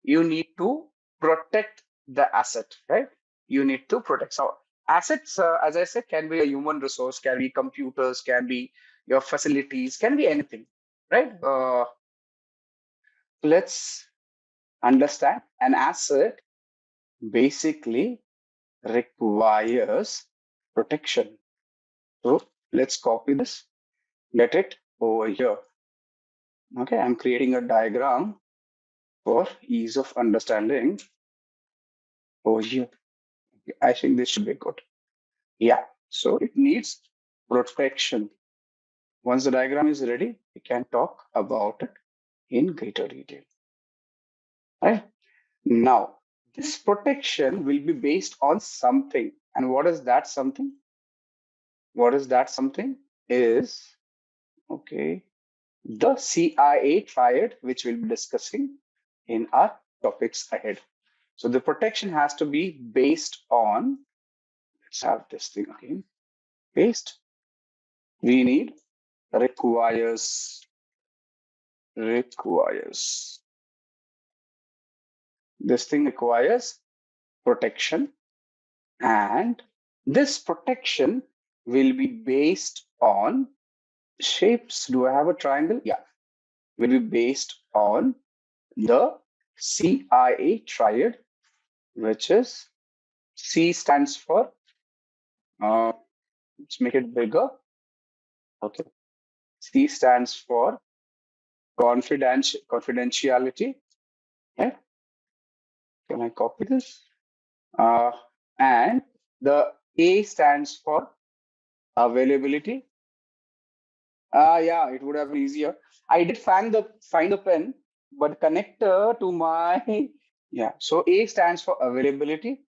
you need to protect the asset, right? You need to protect. So assets, as I said, can be a human resource, can be computers, can be your facilities, can be anything, right? Let's understand an asset basically requires protection. So let's copy this, get it over here. Okay, I'm creating a diagram for ease of understanding. Oh, yeah. I think this should be good. Yeah. So it needs protection. Once the diagram is ready, we can talk about it in greater detail. Right? Now, this protection will be based on something. And what is that something? What is that something? Is, okay, the CIA triad, which we'll be discussing in our topics ahead. So the protection has to be based on, let's have this thing again, based. We need requires. This thing requires protection, and this protection will be based on shapes. Do I have a triangle? Yeah, will be based on the CIA triad, which is C stands for, let's make it bigger. Okay. C stands for confidentiality. Okay. Can I copy this? And the A stands for availability. Yeah, it would have been easier. I did find the pen, but connector to my yeah. So A stands for availability.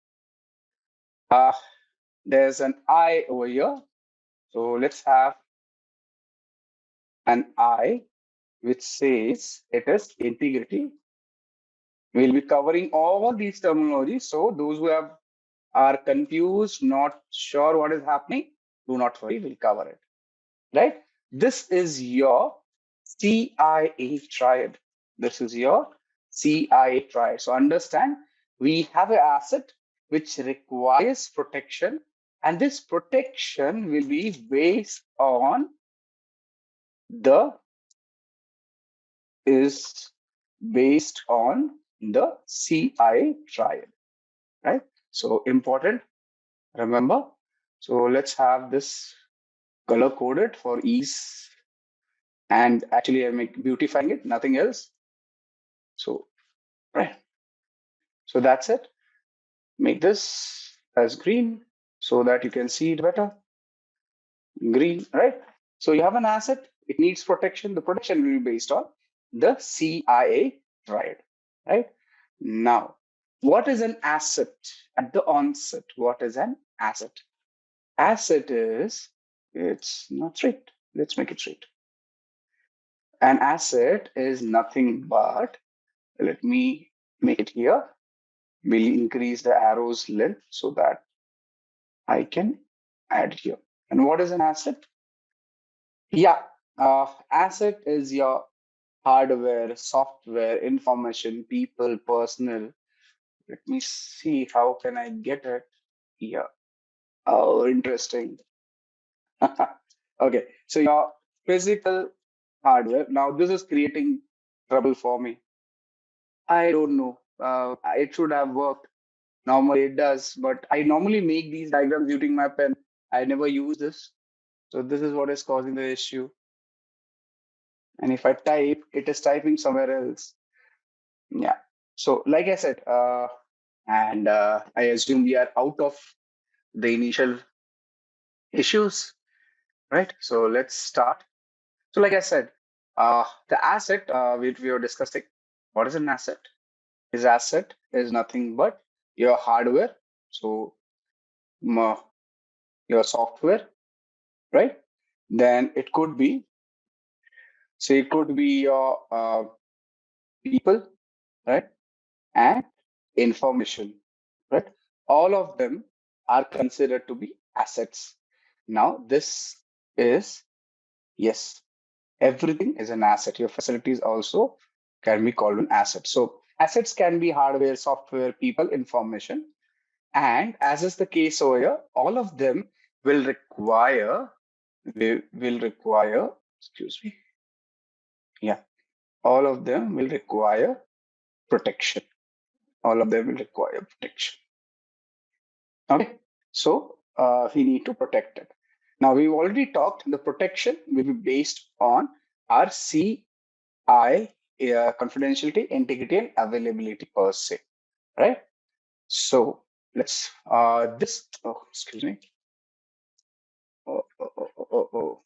Uh, there's an I over here. So let's have an I which says it is integrity. We'll be covering all these terminologies. So those who are confused, not sure what is happening, do not worry, we'll cover it. Right? This is your CIA triad. This is your CIA triad. So understand, we have an asset which requires protection, and this protection will be based on the CIA triad, right? So important, remember. So let's have this color coded for ease. And actually, I'm beautifying it, nothing else. So, right. So that's it. Make this as green so that you can see it better. Green, right? So you have an asset, it needs protection. The protection will be based on the CIA triad, right? Now, what is an asset at the onset? What is an asset? Asset is, it's not straight. Let's make it straight. An asset is nothing but, let me make it here. We'll increase the arrow's length so that I can add here. And what is an asset? Yeah, asset is your hardware, software, information, people, personal. Let me see how can I get it here. Oh, interesting. Okay, so your physical hardware. Now this is creating trouble for me. I don't know. It should have worked. Normally it does, but I normally make these diagrams using my pen. I never use this. So this is what is causing the issue. And if I type, it is typing somewhere else. Yeah. So like I said, and I assume we are out of the initial issues, right? So let's start. So like I said, the asset we were discussing, what is an asset? His asset is nothing but your hardware. So your software, right? Then it could be, say it could be your people, right? And information, right? All of them are considered to be assets. Now, this is, yes, everything is an asset. Your facilities also can be called an asset. So assets can be hardware, software, people, information. And as is the case over here, all of them will require, excuse me. Yeah, all of them will require protection. All of them will require protection. Okay, so we need to protect it. Now we've already talked. The protection will be based on our CI confidentiality, integrity, and availability per se, right? So let's excuse me.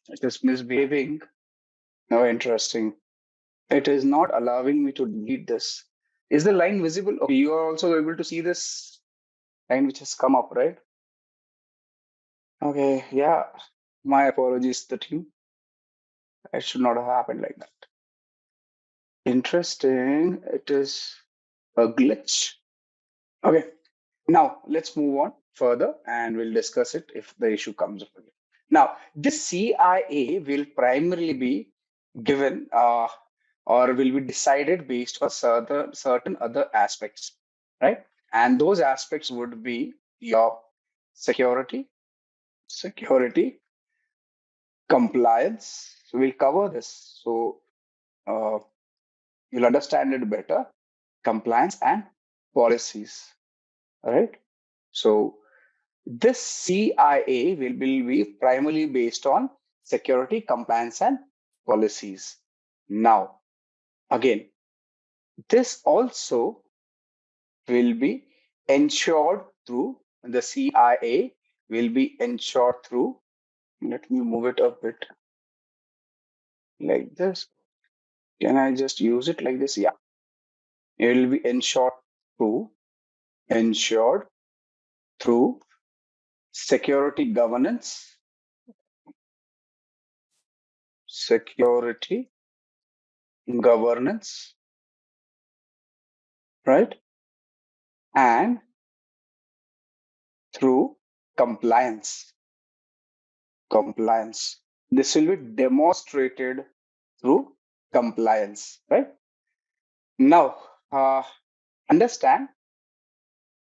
It is misbehaving. No, interesting. It is not allowing me to delete this. Is the line visible? Okay, you are also able to see this line which has come up, right? Okay, yeah. My apologies to the team. It should not have happened like that. Interesting. It is a glitch. Okay, now let's move on further and we'll discuss it if the issue comes up again. Now, this CIA will primarily be given or will be decided based on certain other aspects, right? And those aspects would be your security, compliance. So we'll cover this. So uh, you'll understand it better. Compliance and policies, all right? So this CIA will be primarily based on security, compliance, and policies. Now, again, this also will be ensured through the CIA will be ensured through. Let me move it a bit like this. Can I just use it like this? Yeah. It will be ensured through security governance, security governance, right? And through compliance. Compliance. This will be demonstrated through compliance, right? Now, understand.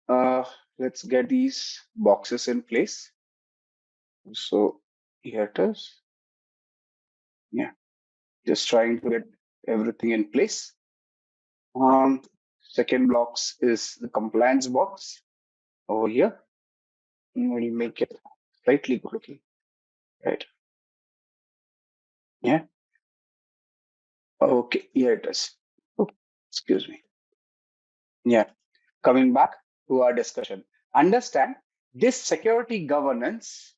Uh, let's get these boxes in place. So here it is. Yeah, just trying to get everything in place. Second box is the compliance box over here. We'll make it slightly good looking, right? Yeah. Okay, here it is. Oh, excuse me. Yeah. Coming back to our discussion, understand this security governance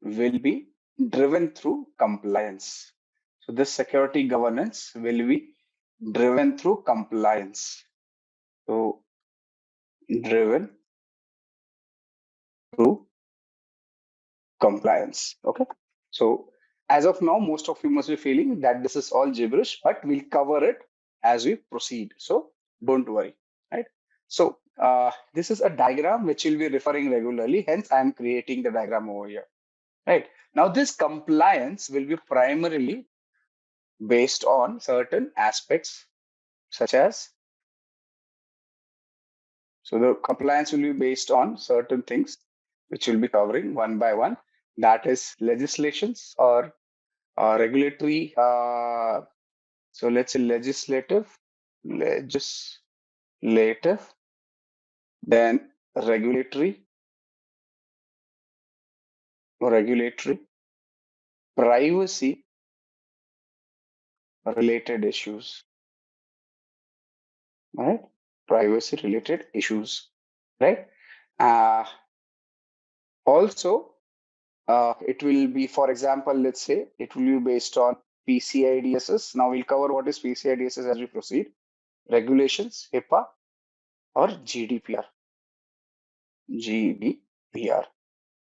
will be driven through compliance. So this security governance will be driven through compliance. So driven through compliance. Okay. So as of now, most of you must be feeling that this is all gibberish, but we'll cover it as we proceed. So don't worry, right? So this is a diagram which we'll be referring regularly. Hence, I am creating the diagram over here, right? Now, this compliance will be primarily based on certain aspects such as, so the compliance will be based on certain things which we'll be covering one by one. That is legislations or regulatory. So let's say legislative, then regulatory, privacy related issues, right? Privacy related issues, right? Also, it will be, for example, let's say it will be based on PCI DSS. Now we'll cover what is PCI DSS as we proceed. Regulations, HIPAA or GDPR,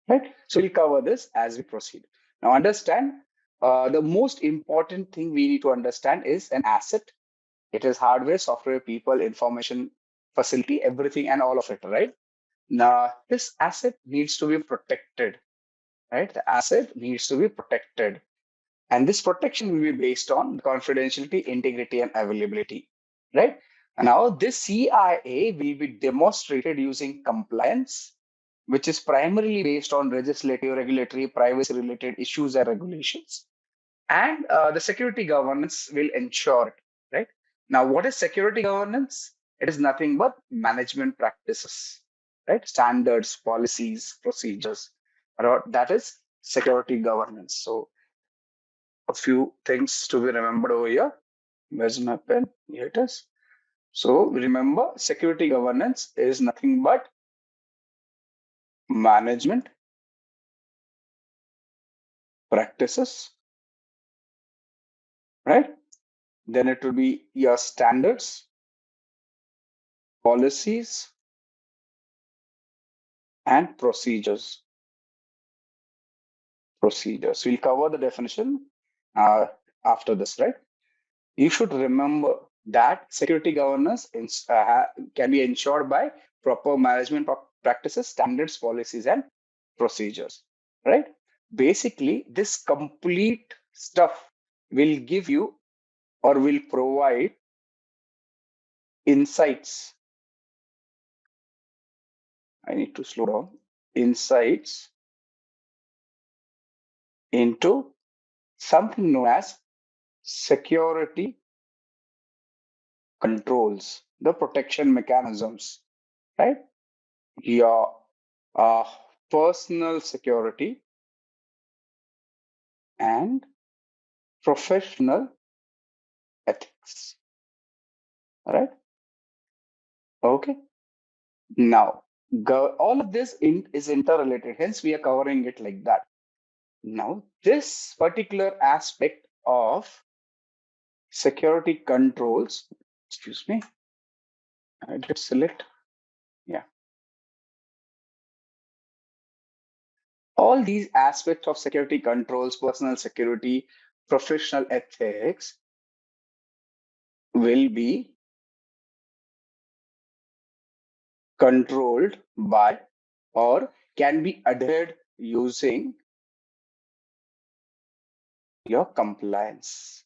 right? So we'll cover this as we proceed. Now understand, the most important thing we need to understand is an asset. It is hardware, software, people, information, facility, everything and all of it, right? Now this asset needs to be protected, right? The asset needs to be protected. And this protection will be based on confidentiality, integrity, and availability, right? And now this CIA will be demonstrated using compliance, which is primarily based on legislative, regulatory, privacy-related issues and regulations. And the security governance will ensure it, right? Now, what is security governance? It is nothing but management practices, right? Standards, policies, procedures. That is security governance. So a few things to be remembered over here. Where's my pen? Here it is. So remember, security governance is nothing but management practices, right? Then it will be your standards, policies, and procedures. We'll cover the definition after this, right? You should remember that security governance can be ensured by proper management practices, standards, policies, and procedures, right? Basically, this complete stuff will give you or will provide insights. I need to slow down. Insights into something known as security controls, the protection mechanisms, right? Your uh, personal security and professional ethics, right? Okay. Now, all of this is interrelated, hence we are covering it like that. Now, this particular aspect of security controls, excuse me, I did select, yeah. All these aspects of security controls, personal security, professional ethics will be controlled by or can be adhered using your compliance,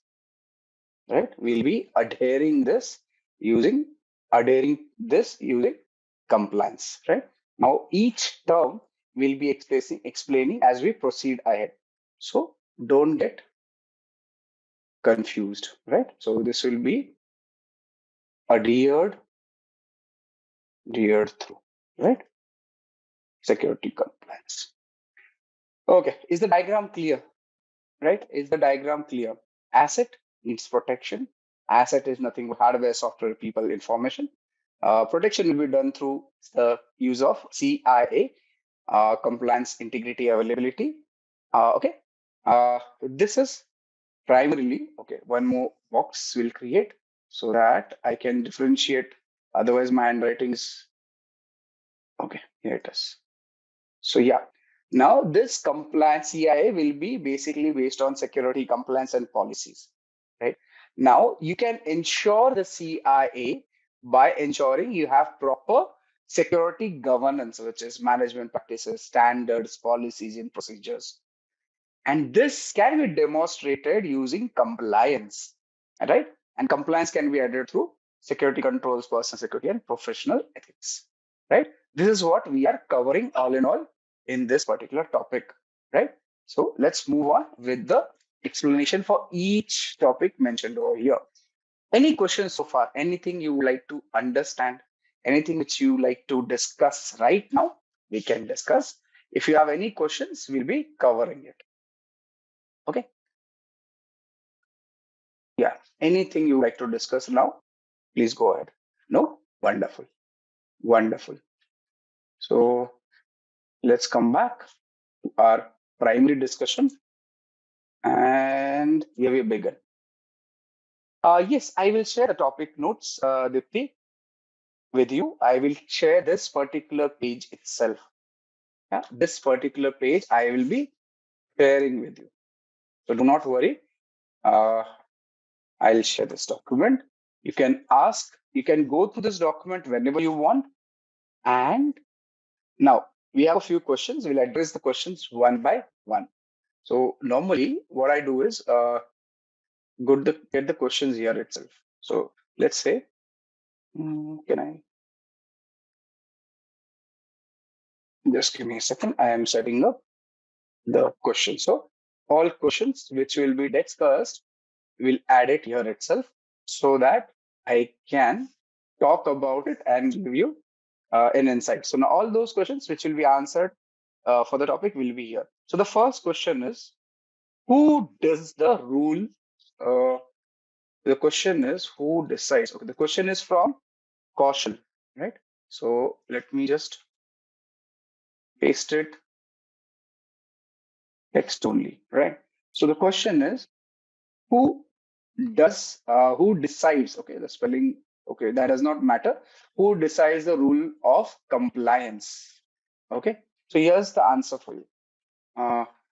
right? We'll be adhering using compliance, right? Now each term will be explaining as we proceed ahead. So don't get confused, right? So this will be adhered through, right? Security compliance. Okay, is the diagram clear? Right? Is the diagram clear? Asset needs protection. Asset is nothing but hardware, software, people, information. Protection will be done through the use of CIA, compliance, integrity, availability. Okay. This is primarily, okay, one more box will create so that I can differentiate. Otherwise, my handwriting is, okay, here it is. So yeah, now this compliance CIA will be basically based on security compliance and policies, right? Now you can ensure the CIA by ensuring you have proper security governance, which is management practices, standards, policies, and procedures. And this can be demonstrated using compliance, right? And compliance can be added through security controls, personal security, and professional ethics, right? This is what we are covering all in all in this particular topic, right? So let's move on with the explanation for each topic mentioned over here. Any questions so far? Anything you would like to understand? Anything which you like to discuss right now? We can discuss. If you have any questions, we'll be covering it. Okay. Yeah. Anything you like to discuss now? Please go ahead. No? Wonderful. Wonderful. So let's come back to our primary discussion and here we begin. Yes, I will share the topic notes, Dipti, with you. I will share this particular page itself. Yeah, this particular page I will be sharing with you. So do not worry. I'll share this document. You can go through this document whenever you want. And now we have a few questions. We'll address the questions one by one. So normally what I do is get the questions here itself. So let's say, can I just give me a second? I am setting up the question. So all questions which will be discussed, we'll add it here itself so that I can talk about it and give you an insight. So now all those questions which will be answered for the topic will be here. So the first question is, who does the rule? The question is, who decides? Okay, the question is from Kaushal, right? So let me just paste it, text only, right? So the question is, who decides, okay, the spelling, okay, that does not matter. Who decides the rule of compliance? Okay, so here's the answer for you.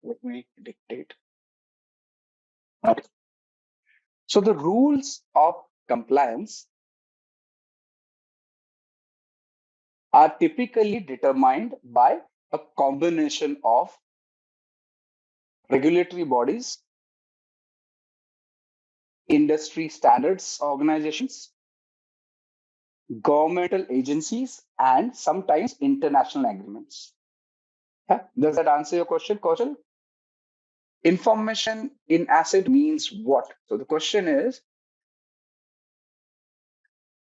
Let me dictate. Okay. So the rules of compliance are typically determined by a combination of regulatory bodies, industry standards organizations, governmental agencies, and sometimes international agreements. Yeah? Does that answer your question, Kaushal? Information in asset means what? So the question is,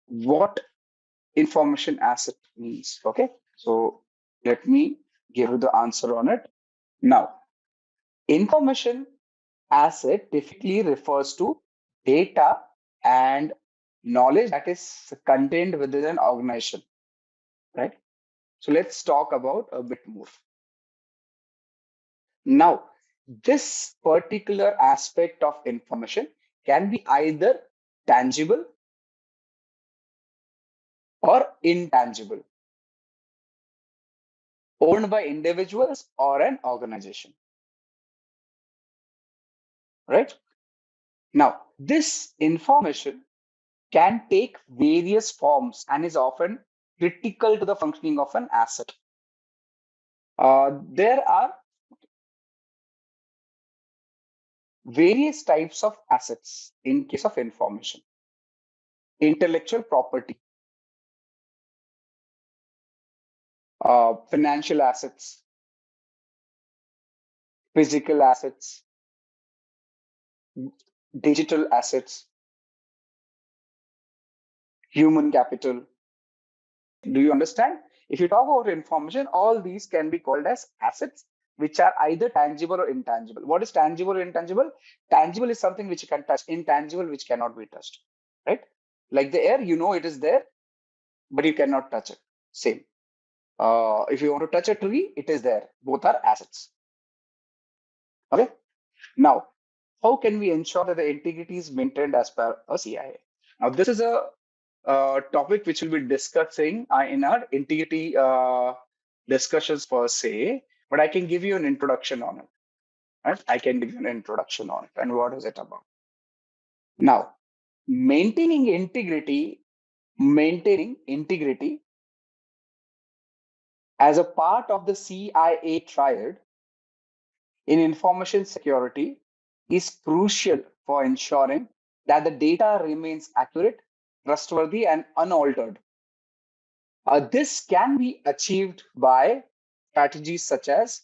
what information asset means? Okay, so let me give you the answer on it. Now, information asset typically refers to data and knowledge that is contained within an organization, right? So let's talk about a bit more. Now, this particular aspect of information can be either tangible or intangible, owned by individuals or an organization, right? Now, this information can take various forms and is often critical to the functioning of an asset. There are various types of assets in case of information. Intellectual property, financial assets, physical assets, digital assets, human capital. Do you understand? If you talk about information, all these can be called as assets, which are either tangible or intangible. What is tangible or intangible? Tangible is something which you can touch, intangible, which cannot be touched, right? Like the air, you know it is there, but you cannot touch it. Same. If you want to touch a tree, it is there. Both are assets. Okay. Now, how can we ensure that the integrity is maintained as per a CIA? Now, this is a topic which we'll be discussing in our integrity discussions per se, but I can give you an introduction on it. Right? I can give you an introduction on it and what is it about. Now, maintaining integrity as a part of the CIA triad in information security is crucial for ensuring that the data remains accurate, trustworthy, and unaltered. This can be achieved by strategies such as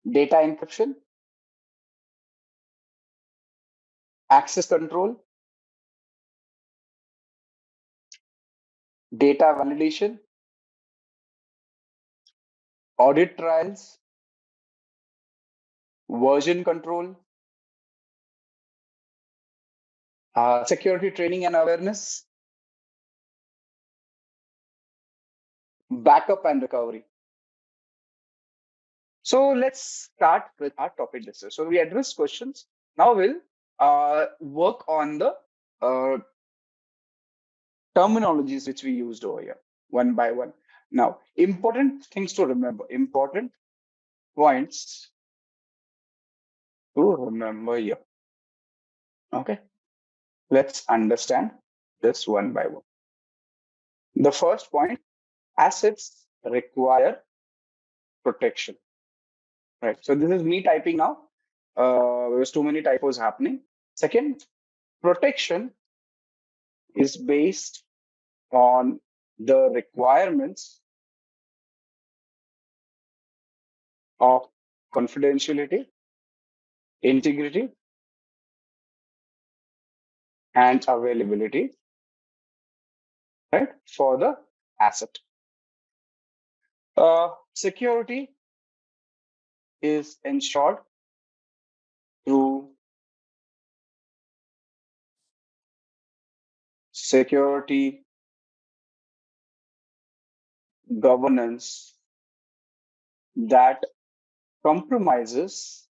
data encryption, access control, data validation, audit trials, version control, security training and awareness, backup and recovery. So let's start with our topic discussion. So we addressed questions. Now we'll work on the terminologies which we used over here, one by one. Now, important things to remember, important points to remember here. Okay, let's understand this one by one. The first point, assets require protection. Right. So this is me typing now. There's too many typos happening. Second, protection is based on the requirements of confidentiality, integrity, and availability, right, for the asset. Security is ensured through security governance that comprises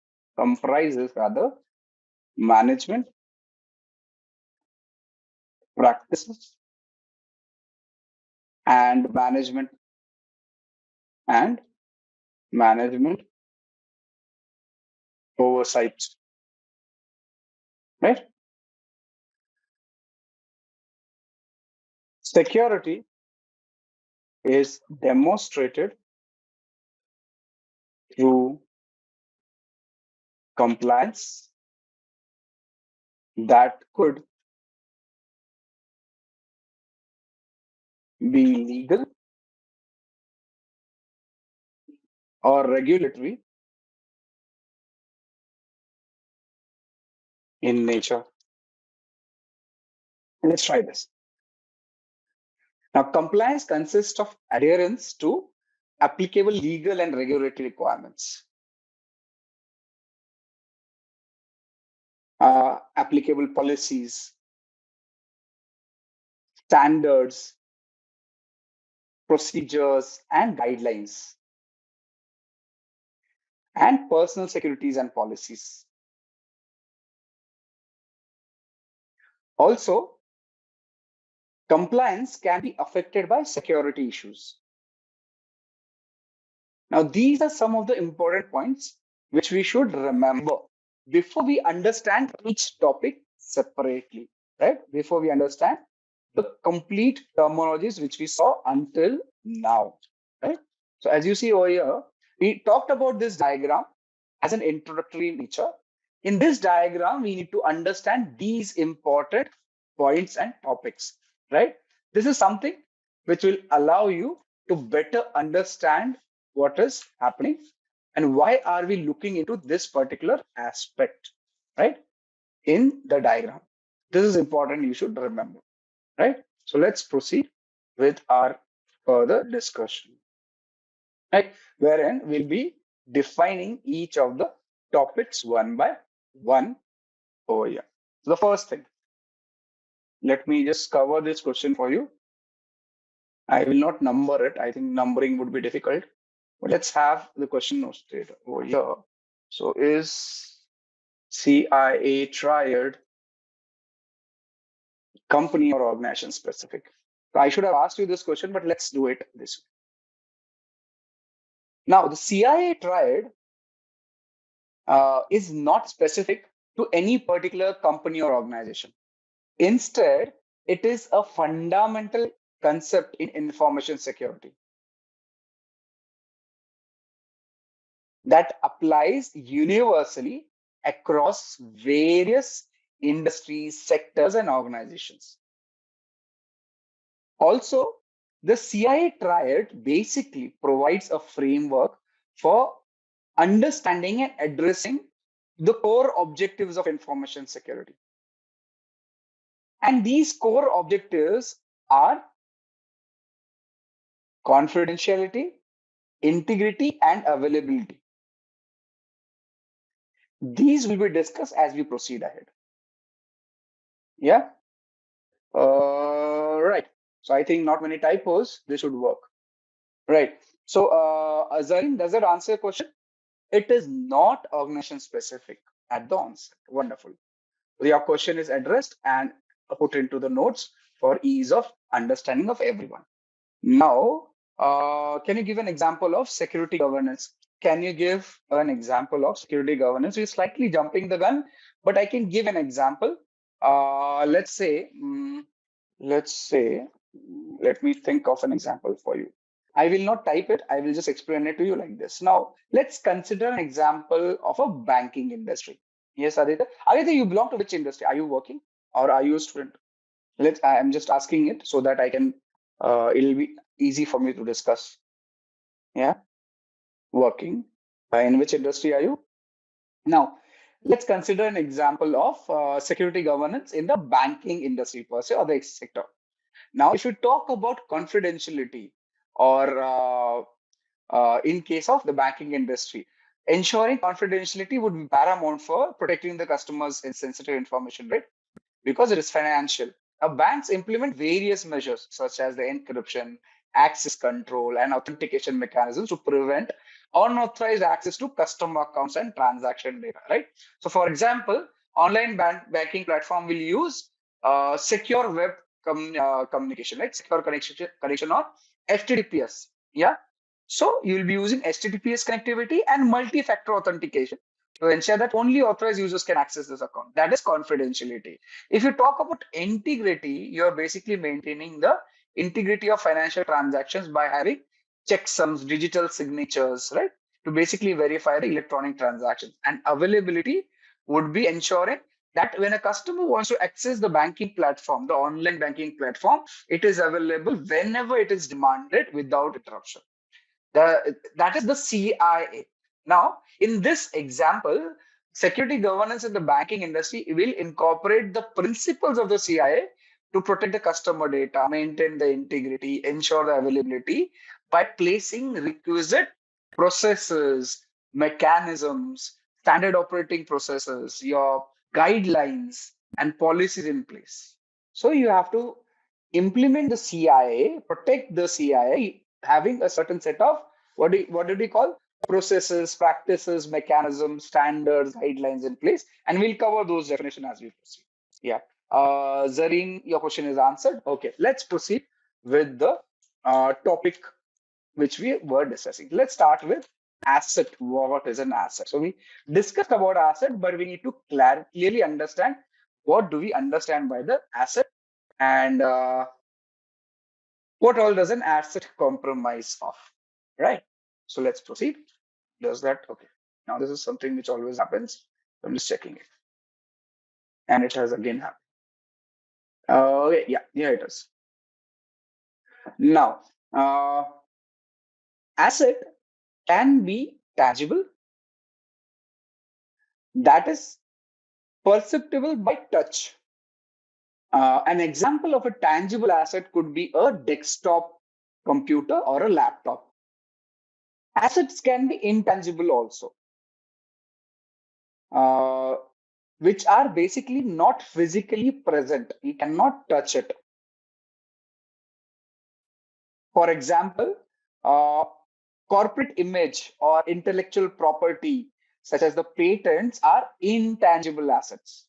management practices and and management oversight, right? Security is demonstrated through compliance that could be legal or regulatory in nature. Let's try this. Now, compliance consists of adherence to applicable legal and regulatory requirements, applicable policies, standards, procedures, and guidelines, and personal securities and policies. Also, compliance can be affected by security issues. Now, these are some of the important points which we should remember before we understand each topic separately, right? Before we understand the complete terminologies which we saw until now, right? So as you see over here, we talked about this diagram as an introductory nature. In this diagram, we need to understand these important points and topics, right? This is something which will allow you to better understand what is happening and why are we looking into this particular aspect, right, in the diagram. This is important, you should remember, right? So let's proceed with our further discussion, right, wherein we'll be defining each of the topics one by one over here. So the first thing, let me just cover this question for you. I will not number it. I think numbering would be difficult. But let's have the question noted over here. So is CIA triad company or organization specific? So I should have asked you this question, but let's do it this way. Now, the CIA triad is not specific to any particular company or organization. Instead, it is a fundamental concept in information security that applies universally across various industries, sectors, and organizations. Also, the CIA triad basically provides a framework for understanding and addressing the core objectives of information security. And these core objectives are confidentiality, integrity, and availability. These will be discussed as we proceed ahead. Yeah. Right. So I think not many typos. This should work. Right. So, Azareen, does that answer your question? It is not organization specific at the onset. Wonderful. Your question is addressed and put into the notes for ease of understanding of everyone. Now, can you give an example of security governance? Can you give an example of security governance? We're slightly jumping the gun, but I can give an example. Let's say, let me think of an example for you. I will not type it. I will just explain it to you like this. Now, let's consider an example of a banking industry. Yes, Aditya. Aditya, you belong to which industry? Are you working or are you a student? I am just asking it so that I can, it'll be easy for me to discuss. Yeah, working. In which industry are you? Now, let's consider an example of security governance in the banking industry per se or the sector. Now, if you talk about confidentiality or in case of the banking industry, ensuring confidentiality would be paramount for protecting the customers' sensitive information, right? Because it is financial. Now, banks implement various measures such as the encryption, access control, and authentication mechanisms to prevent unauthorized access to customer accounts and transaction data, right? So for example, online banking platform will use secure web communication, right? Secure connection or HTTPS. Yeah. So you will be using HTTPS connectivity and multi-factor authentication to ensure that only authorized users can access this account. That is confidentiality. If you talk about integrity, you're basically maintaining the integrity of financial transactions by having checksums, digital signatures, right? To basically verify the electronic transactions. And availability would be ensuring that when a customer wants to access the banking platform, the online banking platform, it is available whenever it is demanded without interruption. That is the CIA. Now, in this example, security governance in the banking industry will incorporate the principles of the CIA to protect the customer data, maintain the integrity, ensure the availability by placing requisite processes, mechanisms, standard operating processes, your guidelines, and policies in place. So you have to implement the CIA, protect the CIA, having a certain set of what did we call processes, practices, mechanisms, standards, guidelines in place, and we'll cover those definitions as we proceed. Yeah, Zareen, your question is answered. Okay, let's proceed with the topic which we were discussing. Let's start with asset. What is an asset? So we discussed about asset, but we need to clearly understand what do we understand by the asset, and what all does an asset compromise of, right? So let's proceed. Does that? Okay. Now this is something which always happens. I'm just checking it. And it has again happened. Okay, yeah, it is. Now, asset can be tangible, that is perceptible by touch. An example of a tangible asset could be a desktop computer or a laptop. Assets can be intangible also, which are basically not physically present. You cannot touch it. For example, corporate image or intellectual property, such as the patents, are intangible assets.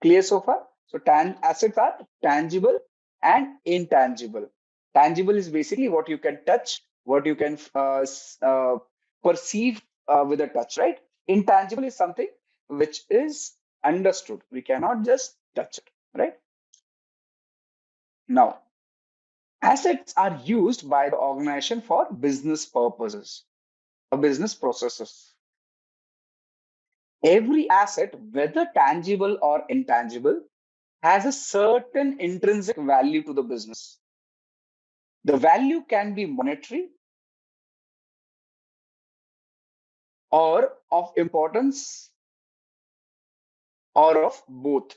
Clear so far? So assets are tangible and intangible. Tangible is basically what you can touch, what you can perceive with a touch, right? Intangible is something which is understood. We cannot just touch it, right? Now, assets are used by the organization for business purposes or business processes. Every asset, whether tangible or intangible, has a certain intrinsic value to the business. The value can be monetary or of importance or of both.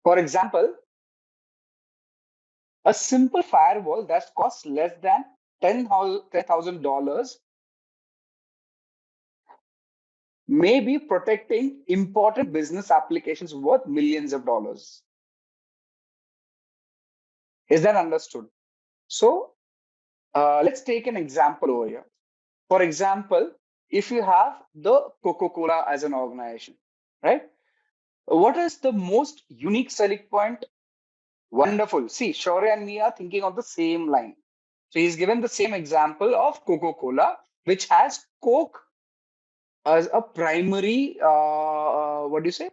For example, a simple firewall that costs less than $10,000 may be protecting important business applications worth millions of dollars. Is that understood? So let's take an example over here. For example, if you have the Coca-Cola as an organization, right? What is the most unique selling point? Wonderful. See, Shaurya and me are thinking of the same line. So he's given the same example of Coca-Cola, which has Coke as a primary, what do you say,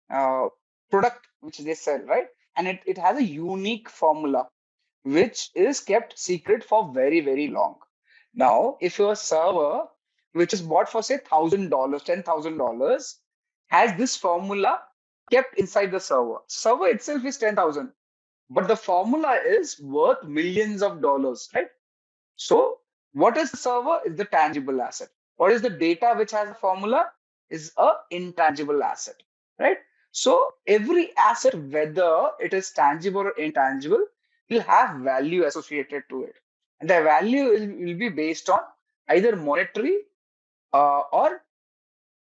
product which they sell, right? And it has a unique formula, which is kept secret for very, very long. Now, if your server, which is bought for say $1,000, $10,000, has this formula kept inside the server itself is 10,000, but the formula is worth millions of dollars, right? So what is the server is the tangible asset. What is the data which has a formula is a intangible asset, right? So every asset, whether it is tangible or intangible, will have value associated to it. And the value will be based on either monetary or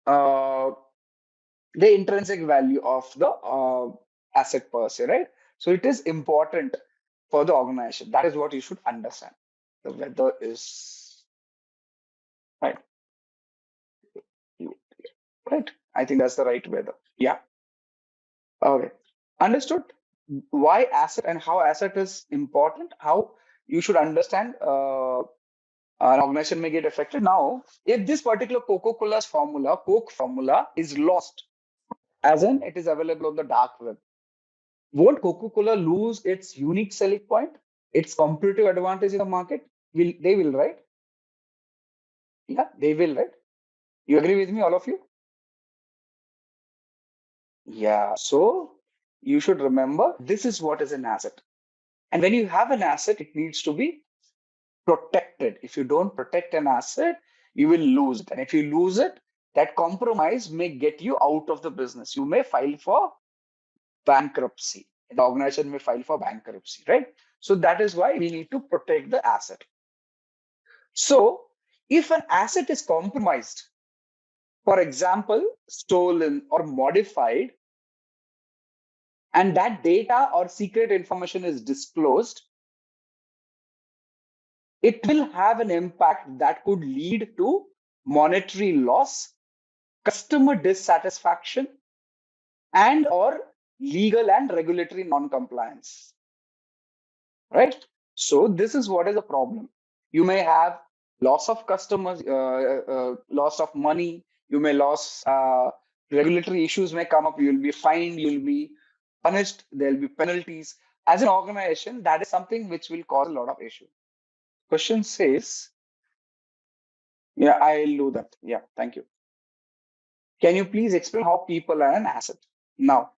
the intrinsic value of the asset per se, right? So it is important for the organization. That is what you should understand. The weather is right. Right. I think that's the right weather. Yeah. Okay. Understood why asset and how asset is important, how you should understand an organization may get affected. Now, if this particular Coca-Cola's formula, Coke formula is lost, as in it is available on the dark web, won't Coca-Cola lose its unique selling point, its competitive advantage in the market? They will, right? Yeah, they will, right? You agree with me, all of you? Yeah. So you should remember this is what is an asset. And when you have an asset, it needs to be protected. If you don't protect an asset, you will lose it. And if you lose it, that compromise may get you out of the business. You may file for bankruptcy. The organization may file for bankruptcy, right? So that is why we need to protect the asset. So if an asset is compromised, for example, stolen or modified, and that data or secret information is disclosed, it will have an impact that could lead to monetary loss, customer dissatisfaction, and or legal and regulatory non-compliance, right? So this is what is a problem. You may have loss of customers, loss of money, you may lose, regulatory issues may come up, you will be fined, you will be punished, there will be penalties. As an organization, that is something which will cause a lot of issue. Question says, yeah, I'll do that. Yeah, thank you. Can you please explain how people are an asset? Now,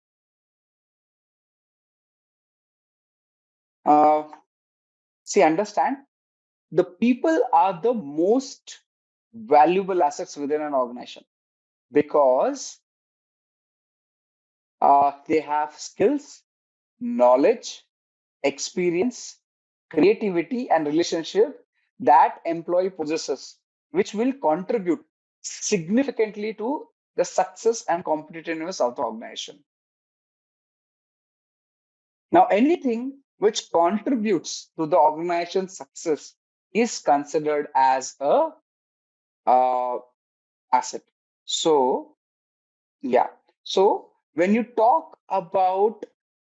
see, understand the people are the most valuable assets within an organization because they have skills, knowledge, experience, creativity, and relationship that employee possesses, which will contribute significantly to the success and competitiveness of the organization. Now, anything which contributes to the organization's success is considered as a asset. So, yeah. So, when you talk about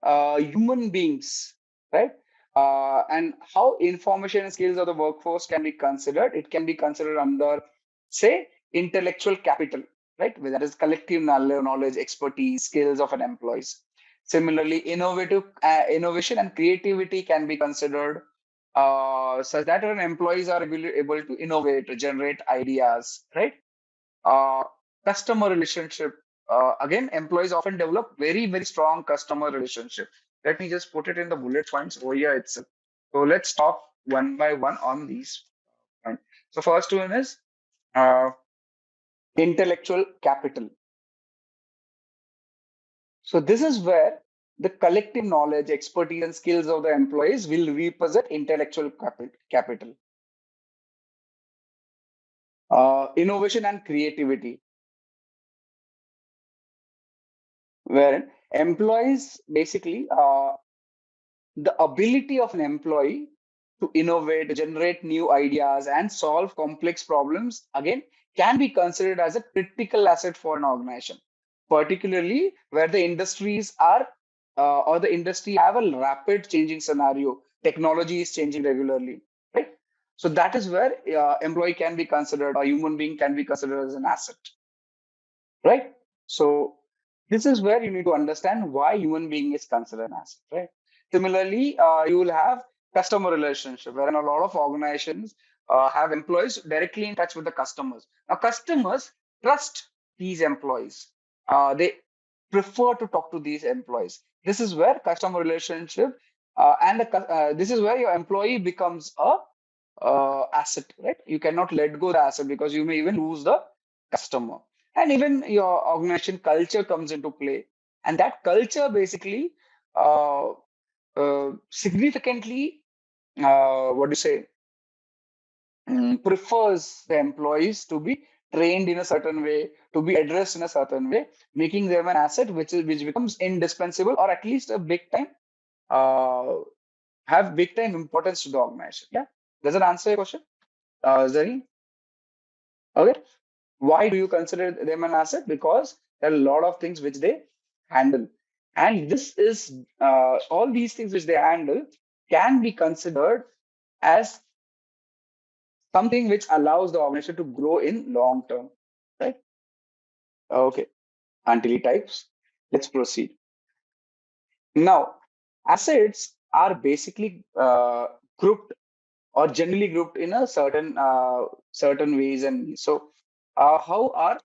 human beings, right, and how information and skills of the workforce can be considered, it can be considered under, say, intellectual capital, right? That is collective knowledge, expertise, skills of an employees. Similarly, innovation and creativity can be considered such that an employees are able to innovate, to generate ideas, right? Uh, Customer relationship. Again, employees often develop very, very strong customer relationship. Let me just put it in the bullet points over here itself. So let's talk one by one on these points. So first one is uh, intellectual capital. So this is where the collective knowledge, expertise, and skills of the employees will represent intellectual capital. Innovation and creativity, where employees basically the ability of an employee to innovate, generate new ideas, and solve complex problems, again, can be considered as a critical asset for an organization, particularly where the industries are or the industry have a rapid changing scenario. Technology is changing regularly, right? So that is where employee can be considered, or human being can be considered as an asset, right? So this is where you need to understand why human being is considered an asset, right? Similarly, you will have customer relationship, where a lot of organizations have employees directly in touch with the customers. Now, customers trust these employees. They prefer to talk to these employees. This is where customer relationship this is where your employee becomes a asset, right? You cannot let go the asset because you may even lose the customer. And even your organization culture comes into play. And that culture basically significantly, what do you say, prefers the employees to be trained in a certain way, to be addressed in a certain way, making them an asset which becomes indispensable, or at least a big time have big time importance to the organization. Yeah, does that answer your question, Zari? Okay. Why do you consider them an asset? Because there are a lot of things which they handle, and this is all these things which they handle can be considered as something which allows the organization to grow in long term, right? Okay. Until he types, let's proceed. Now, assets are basically grouped or generally grouped in a certain ways, and so how are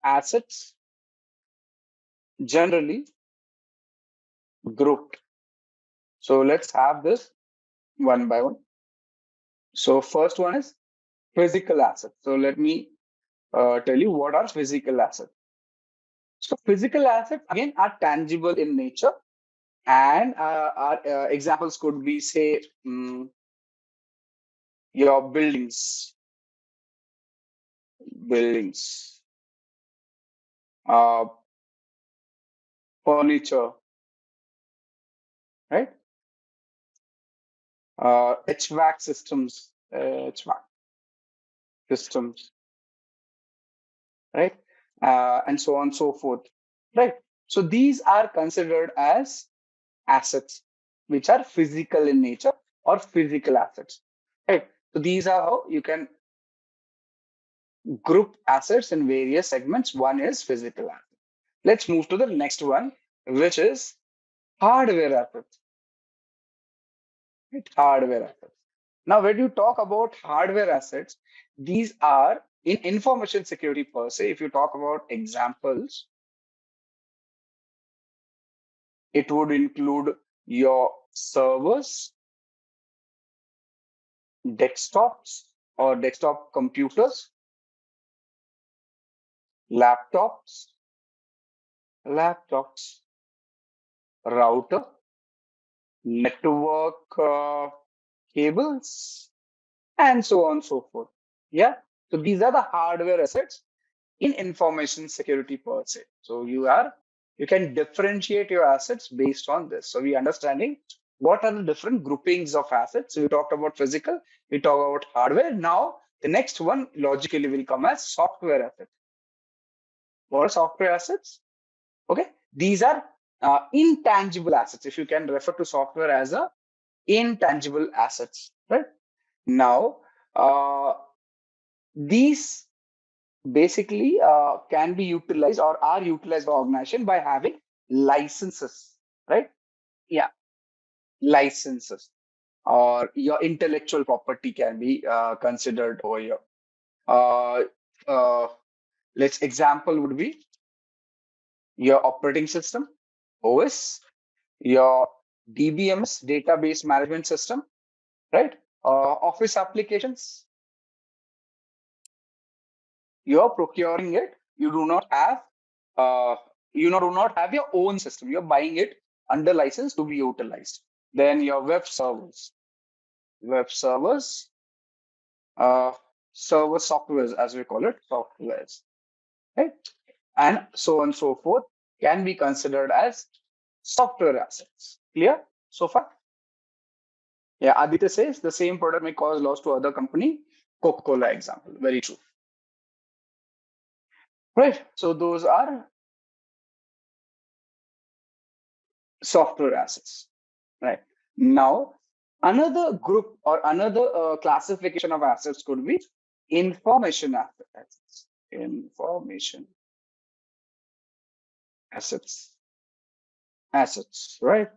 assets generally grouped? So let's have this one by one. So first one is physical assets. So let me tell you what are physical assets. So physical assets again are tangible in nature, and our examples could be, say, your buildings, uh, furniture, right? HVAC systems, right? And so on and so forth, right? So these are considered as assets, which are physical in nature or physical assets, right? So these are how you can group assets in various segments. One is physical assets. Let's move to the next one, which is hardware assets. Right? Hardware assets. Now, when you talk about hardware assets, these are in information security per se. If you talk about examples, it would include your servers, desktops or desktop computers, laptops, router, network cables, and so on and so forth. Yeah. So these are the hardware assets in information security per se. So you can differentiate your assets based on this. So we understanding what are the different groupings of assets. So we talked about physical, we talk about hardware. Now the next one logically will come as software assets. What are software assets? Okay, these are intangible assets. If you can refer to software as a intangible assets, right? Now these basically can be utilized or are utilized by organization by having licenses, right? Yeah, licenses, or your intellectual property can be considered over here. Uh, uh, let's example would be your operating system, OS, your DBMS, database management system, right? Office applications, you're procuring it, you do not have uh, do not have your own system, you're buying it under license to be utilized. Then your web servers, uh, server softwares, as we call it, softwares, right? And so on and so forth can be considered as software assets. Clear so far? Yeah, Aditya says the same product may cause loss to other company. Coca-Cola example, very true. Right. So those are software assets. Right. Now, another group or another classification of assets could be information assets. Information assets, right?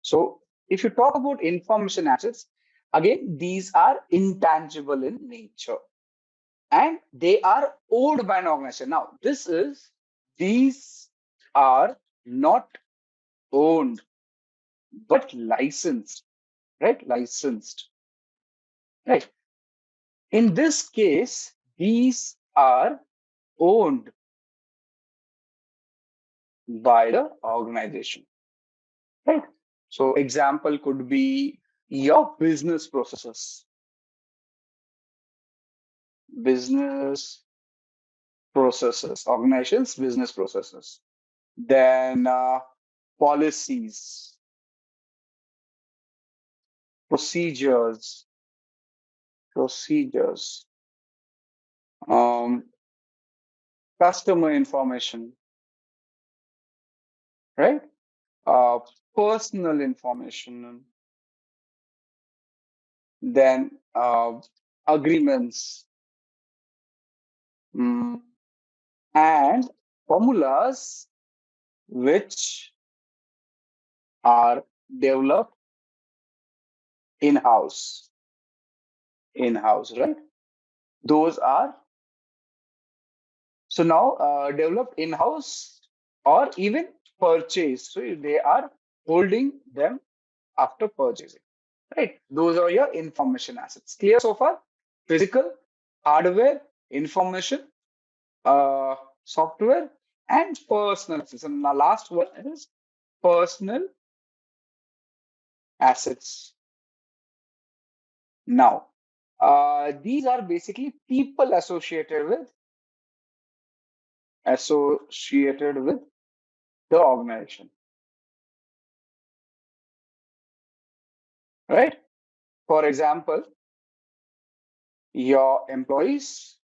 So if you talk about information assets, again, these are intangible in nature and they are owned by an organization. Now, these are not owned but licensed, right? Licensed, right? In this case, these are owned by the organization, right? So example could be your business processes, business processes, organizations, business processes. Then policies, procedures, um, customer information, right? Uh, Personal information, then agreements, mm, and formulas which are developed in-house, right? Those are so now developed in-house or even purchased. So they are holding them after purchasing, right? Those are your information assets. Clear so far? Physical, hardware, information, uh, software, and personal assets. And the last one is personal assets. Now, these are basically people associated with the organization, right? For example, your employees,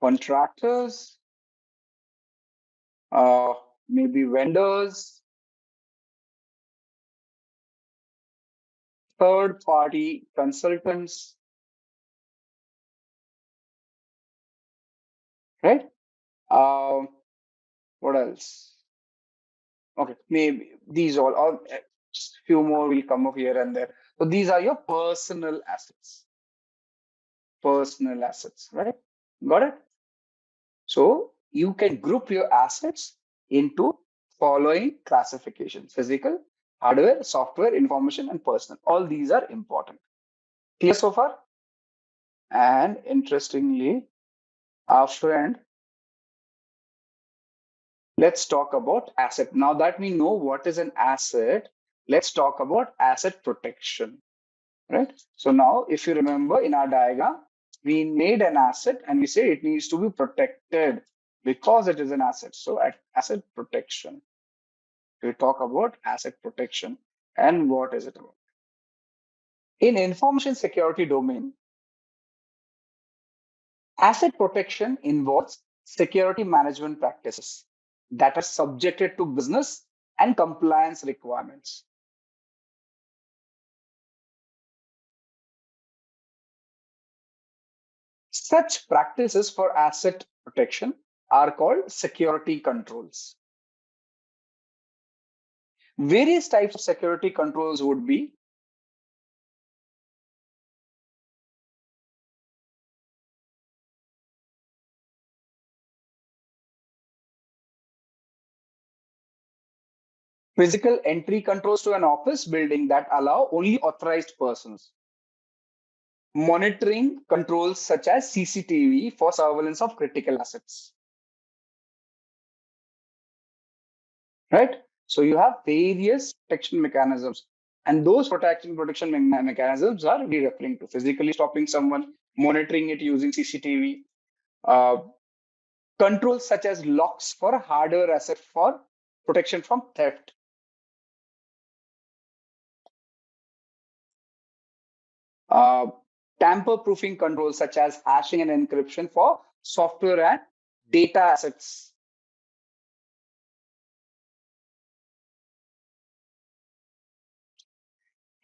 contractors, uh, maybe vendors, third party consultants, right? Um, what else? Okay, maybe these all, or few more will come up here and there. So these are your personal assets, right? Got it? So you can group your assets into following classifications: physical, hardware, software, information, and personal. All these are important. Clear so far? And interestingly, our friend, let's talk about asset. Now that we know what is an asset, let's talk about asset protection, right? So now, if you remember in our diagram, we made an asset and we say it needs to be protected because it is an asset. So at asset protection, we talk about asset protection. And what is it about? In information security domain, asset protection involves security management practices that are subjected to business and compliance requirements. Such practices for asset protection are called security controls. Various types of security controls would be physical entry controls to an office building that allow only authorized persons. Monitoring controls such as CCTV for surveillance of critical assets. Right? So you have various protection mechanisms, and those protection mechanisms are we referring to physically stopping someone, monitoring it using CCTV, controls such as locks for hardware asset for protection from theft. Uh, Tamper-proofing controls such as hashing and encryption for software and data assets.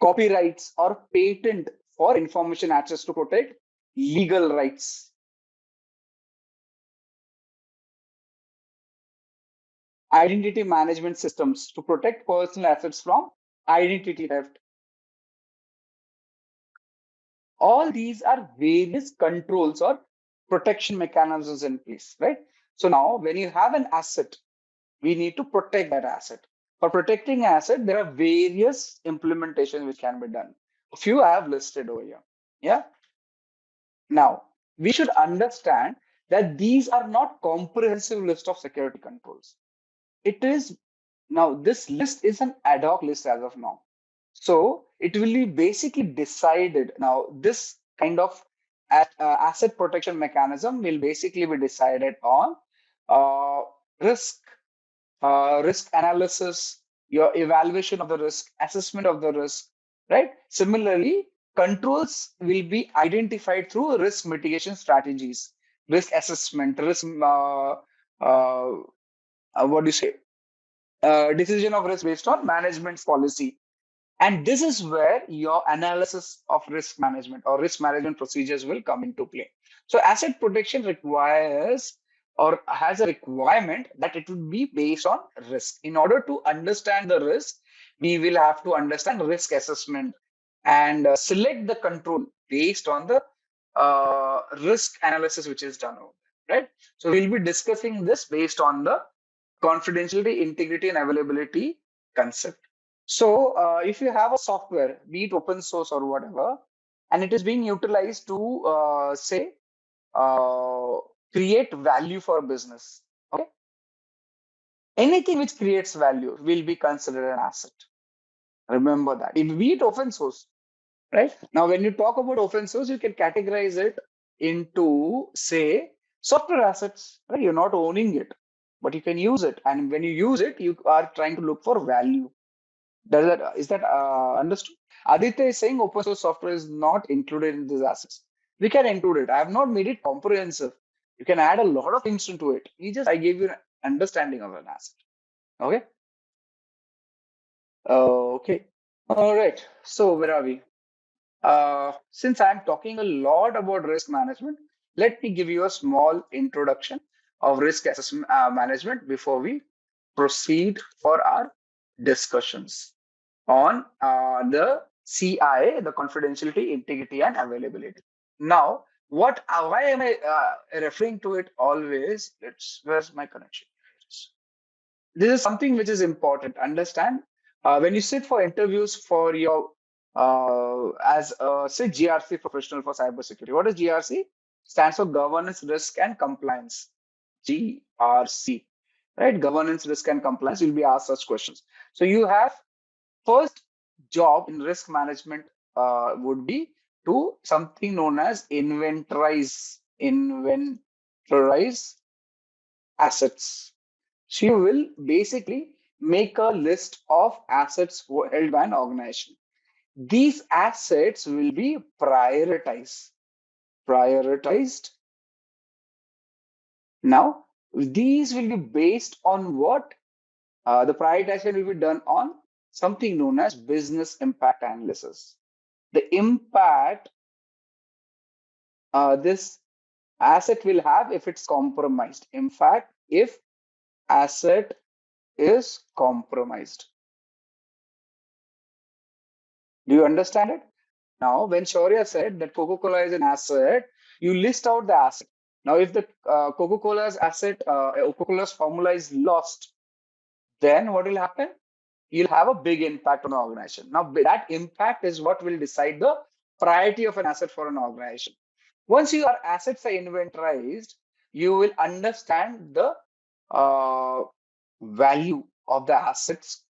Copyrights or patent for information access to protect legal rights. Identity management systems to protect personal assets from identity theft. All these are various controls or protection mechanisms in place, right? So now when you have an asset, we need to protect that asset. For protecting an asset, there are various implementations which can be done. A few I have listed over here. Yeah. Now, we should understand that these are not comprehensive list of security controls. It is now this list is an ad hoc list as of now. So it will be basically decided now. This kind of asset protection mechanism will basically be decided on risk analysis, your evaluation of the risk, assessment of the risk, right? Similarly, controls will be identified through risk mitigation strategies, risk assessment, risk, what do you say, decision of risk based on management's policy. And this is where your analysis of risk management or risk management procedures will come into play. So asset protection requires or has a requirement that it would be based on risk. In order to understand the risk, we will have to understand risk assessment and select the control based on the risk analysis which is done over there, right? So we'll be discussing this based on the confidentiality, integrity, and availability concept. So if you have a software, be it open source or whatever, and it is being utilized to say create value for a business, okay? Anything which creates value will be considered an asset. Remember that. It be it open source, right? Now, when you talk about open source, you can categorize it into, say, software assets, right? You're not owning it, but you can use it. And when you use it, you are trying to look for value. Is that understood? Aditya is saying open source software is not included in these assets. We can include it. I have not made it comprehensive. You can add a lot of things into it. I gave you an understanding of an asset. Okay. Okay. All right. So where are we? Since I'm talking a lot about risk management, let me give you a small introduction of risk assessment management before we proceed for our discussions on the CIA, the confidentiality, integrity, and availability. Now, why am I referring to it always? Where's my connection? This is something which is important. Understand when you sit for interviews for your as say GRC professional for cybersecurity. What is GRC? Stands for Governance, Risk, and Compliance. GRC, right? Governance, Risk, and Compliance. You'll be asked such questions. So you have first job in risk management would be to something known as inventorize assets. So you will basically make a list of assets held by an organization. These assets will be prioritized. Now, these will be based on what? The prioritization will be done on something known as business impact analysis. The impact this asset will have if it's compromised. In fact, if asset is compromised. Do you understand it? Now, when Shaurya said that Coca-Cola is an asset, you list out the asset. Now, if the Coca-Cola's asset, Coca-Cola's formula is lost, then what will happen? You'll have a big impact on the organization. Now, that impact is what will decide the priority of an asset for an organization. Once your assets are inventorized, you will understand the value of the assets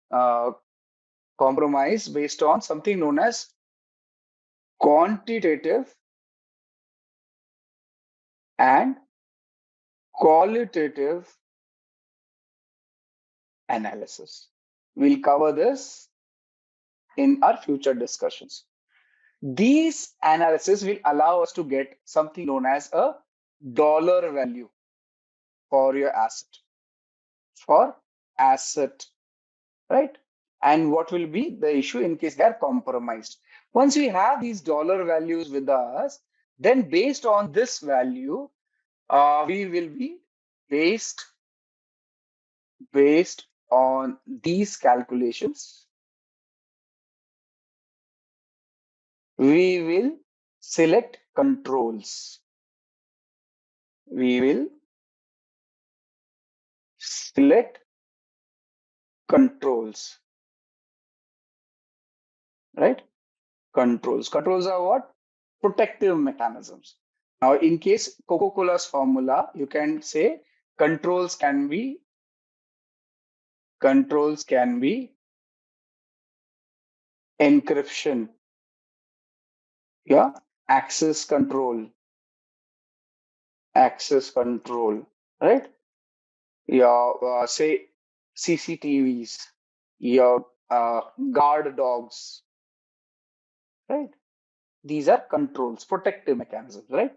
compromise based on something known as quantitative and qualitative analysis. We'll cover this in our future discussions. These analysis will allow us to get something known as a dollar value for your asset, right? And what will be the issue in case they are compromised. Once we have these dollar values with us, then based on this value, we will be based on these calculations, we will select controls. We will select controls, right? Controls are what? Protective mechanisms. Now, in case Coca-Cola's formula, you can say controls can be encryption, yeah, access control, access control, right? Your say CCTVs, your guard dogs, right? These are controls, protective mechanisms, right?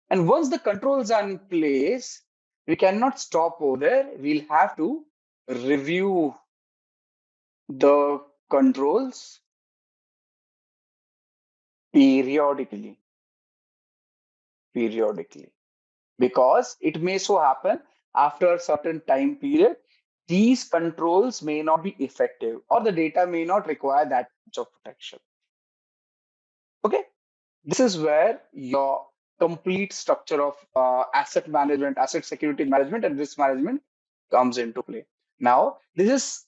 And once the controls are in place, we cannot stop over there. We'll have to review the controls periodically, because it may so happen after a certain time period, these controls may not be effective or the data may not require that much of protection. Okay, this is where your complete structure of asset management, asset security management, and risk management comes into play. Now, this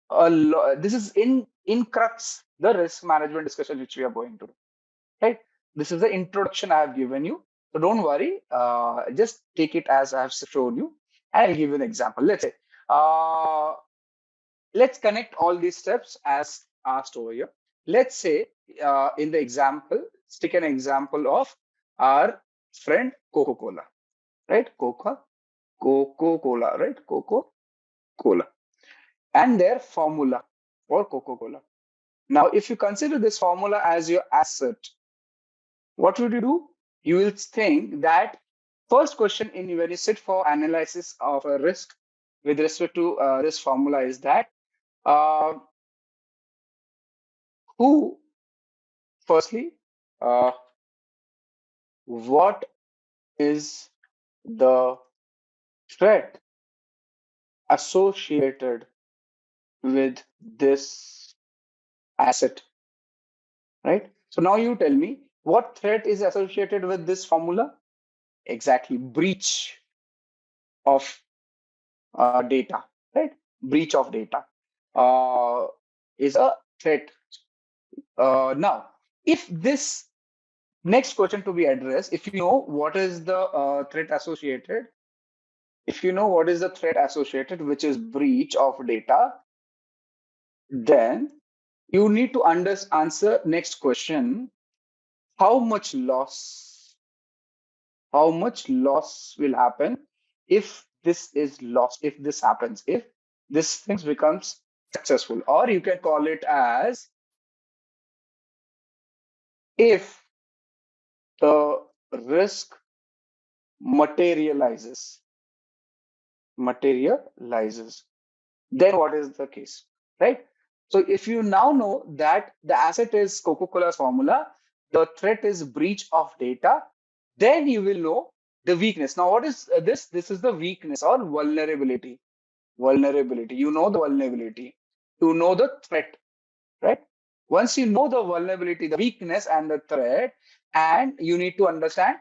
is in crux the risk management discussion which we are going to do, right? This is the introduction I have given you, so don't worry. Just take it as I have shown you, and I'll give you an example. Let's say, let's connect all these steps as asked over here. Let's say, in the example, stick an example of our friend Coca-Cola, right? Coca-Cola, right? Coca-Cola, and their formula for Coca-Cola. Now, if you consider this formula as your asset, what would you do? You will think that first question in when you sit for analysis of a risk with respect to this formula is that uh, who, firstly, uh, what is the threat associated with this asset, right? So now you tell me what threat is associated with this formula? Exactly, breach of data, right? Breach of data is a threat. Now, if this next question to be addressed, if you know what is the threat associated, which is breach of data, then you need to answer next question: how much loss will happen if this is lost, if this happens, if this thing becomes successful, or you can call it as if the risk materializes, then what is the case, right? So if you now know that the asset is Coca-Cola's formula, the threat is breach of data, then you will know the weakness. Now, what is this? This is the weakness or vulnerability. You know the vulnerability. You know the threat, right? Once you know the vulnerability, the weakness, and the threat, and you need to understand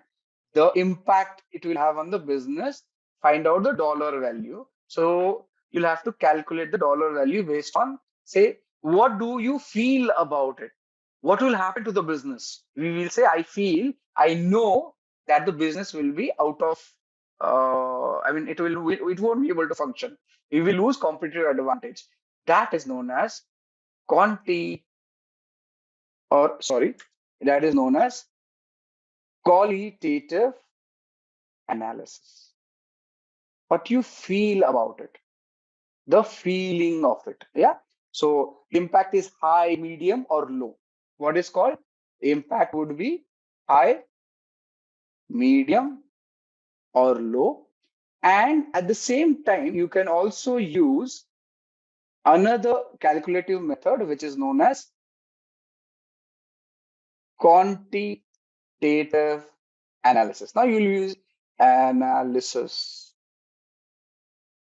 the impact it will have on the business, find out the dollar value. So you'll have to calculate the dollar value based on, say, what do you feel about it? What will happen to the business? We will say, I know that the business will be out of, it won't be able to function. We will lose competitive advantage. That is known as quanti, or sorry, that is known as qualitative analysis. What you feel about it, the feeling of it. Yeah. So impact is high, medium, or low. What is called? Impact would be high, medium, or low. And at the same time, you can also use another calculative method, which is known as quantitative analysis. Now you'll use analysis.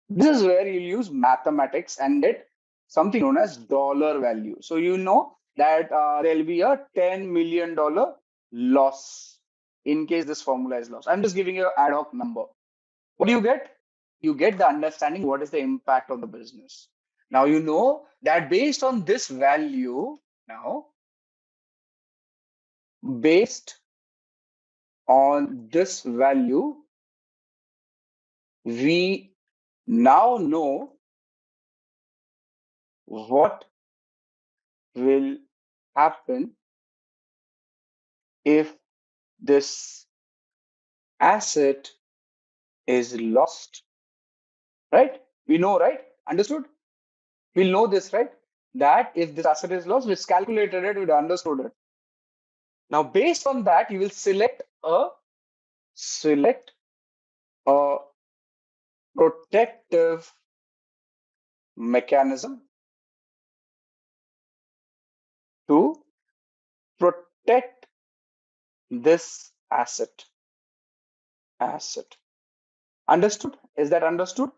This is where you use mathematics and get something known as dollar value. So you know that there'll be a $10 million loss in case this formula is lost. I'm just giving you an ad hoc number. What do you get? You get the understanding what is the impact on the business. Now you know that based on this value, we now know what will happen if this asset is lost, right? We know, right? Understood? We'll know this, right? That if this asset is lost, we've calculated it, we've understood it. Now, based on that, you will select a protective mechanism to protect this asset. Understood? Is that understood?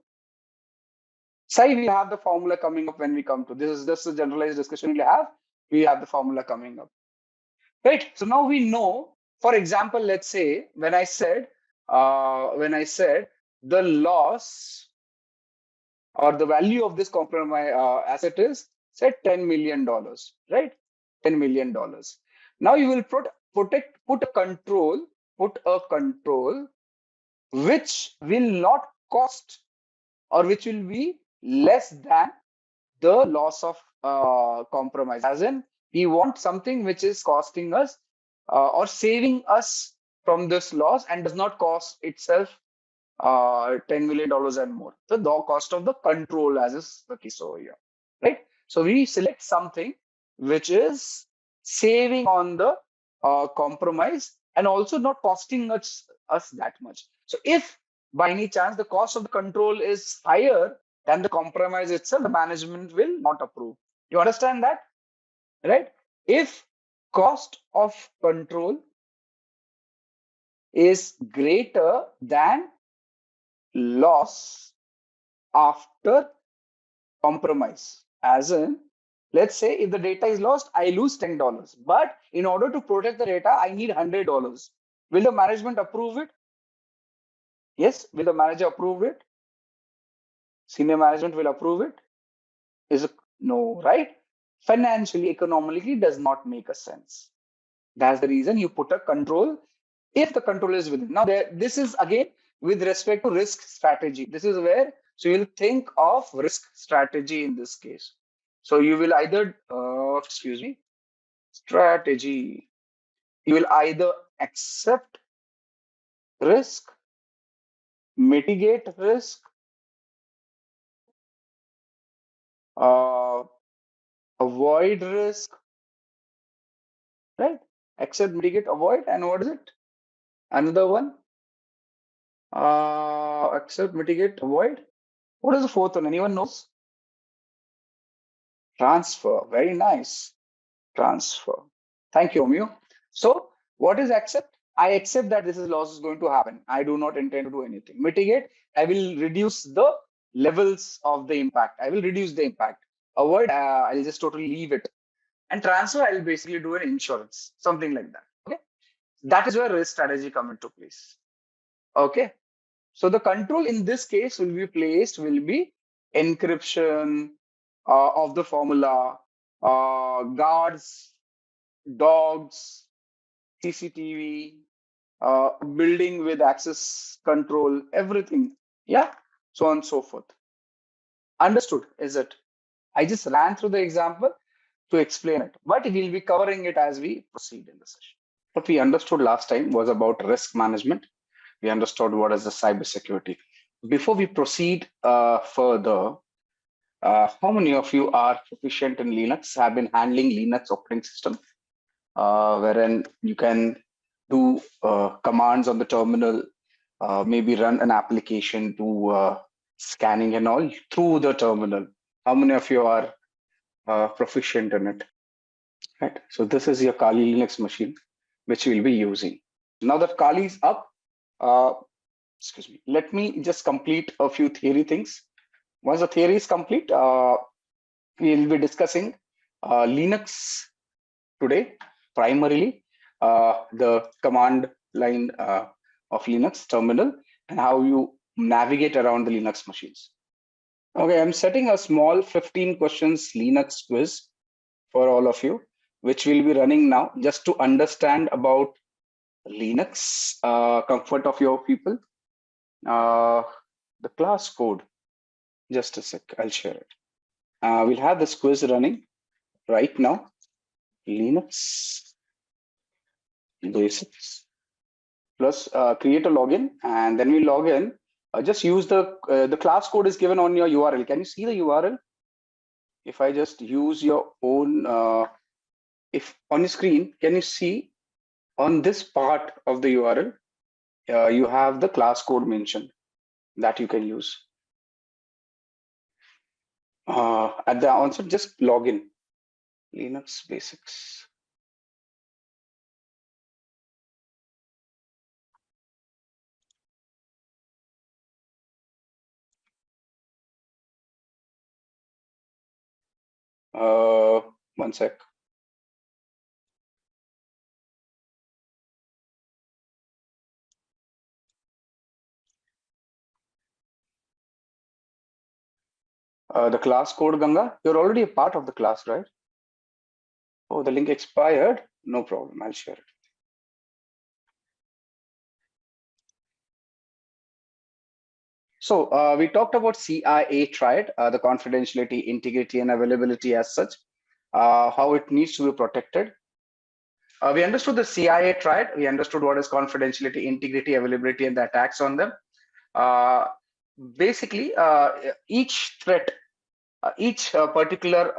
Sai, we'll have the formula coming up when we come to this. Is just a generalized discussion we'll have. We have the formula coming up. Right. So now we know, for example, let's say when I said the loss or the value of this compromise asset is say $10 million, right? $10 million. Now you will put a control which will not cost or which will be less than the loss of compromise. As in, we want something which is costing us or saving us from this loss and does not cost itself $10 million and more. So the cost of the control, as is the case over here, right? So we select something which is saving on the compromise and also not costing us that much. So if by any chance the cost of the control is higher than the compromise itself, the management will not approve. You understand that, right? If cost of control is greater than loss after compromise, as in, let's say if the data is lost, I lose $10, but in order to protect the data, I need $100. Will the management approve it? Yes. Will the manager approve it? Senior management will approve it? Is it no, right? Financially, economically does not make a sense. That's the reason you put a control if the control is within. Now, this is again with respect to risk strategy. This is where, so you'll think of risk strategy in this case. So you will either, strategy. You will either accept risk, mitigate risk, avoid risk, right? Accept, mitigate, avoid, and what is it? Another one. Accept, mitigate, avoid. What is the fourth one? Anyone knows? Transfer. Very nice. Transfer. Thank you, Romeo. So what is accept? I accept that this is loss is going to happen. I do not intend to do anything. Mitigate. I will reduce the levels of the impact. I will reduce the impact. Avoid. I'll just totally leave it. And transfer, I will basically do an insurance, something like that. Okay. That is where risk strategy come into place. Okay. So the control in this case will be encryption of the formula, guards, dogs, CCTV, building with access control, everything. Yeah. So on and so forth. Understood, is it? I just ran through the example to explain it, but we'll be covering it as we proceed in the session. What we understood last time was about risk management. We understood what is the cybersecurity. Before we proceed further, how many of you are proficient in Linux, have been handling Linux operating system, wherein you can do commands on the terminal, maybe run an application to scanning and all through the terminal? How many of you are proficient in it? Right. So this is your Kali Linux machine, which we'll be using. Now that Kali is up, let me just complete a few theory things. Once the theory is complete, we'll be discussing Linux today, primarily the command line of Linux terminal and how you navigate around the Linux machines. Okay, I'm setting a small 15 questions Linux quiz for all of you, which will be running now just to understand about Linux, comfort of your people. The class code, just a sec, I'll share it. We'll have this quiz running right now. Linux basics. plus create a login, and then we log in. Just use the class code is given on your URL. Can you see the URL? If I just use your own, if on your screen, can you see on this part of the URL, you have the class code mentioned that you can use. At the onset, just log in. Linux basics. One sec. The class code, Ganga, you're already a part of the class, right? Oh, the link expired. No problem. I'll share it. So we talked about CIA triad, the confidentiality, integrity, and availability as such, how it needs to be protected. We understood the CIA triad. We understood what is confidentiality, integrity, availability, and the attacks on them. Basically, each threat, each particular,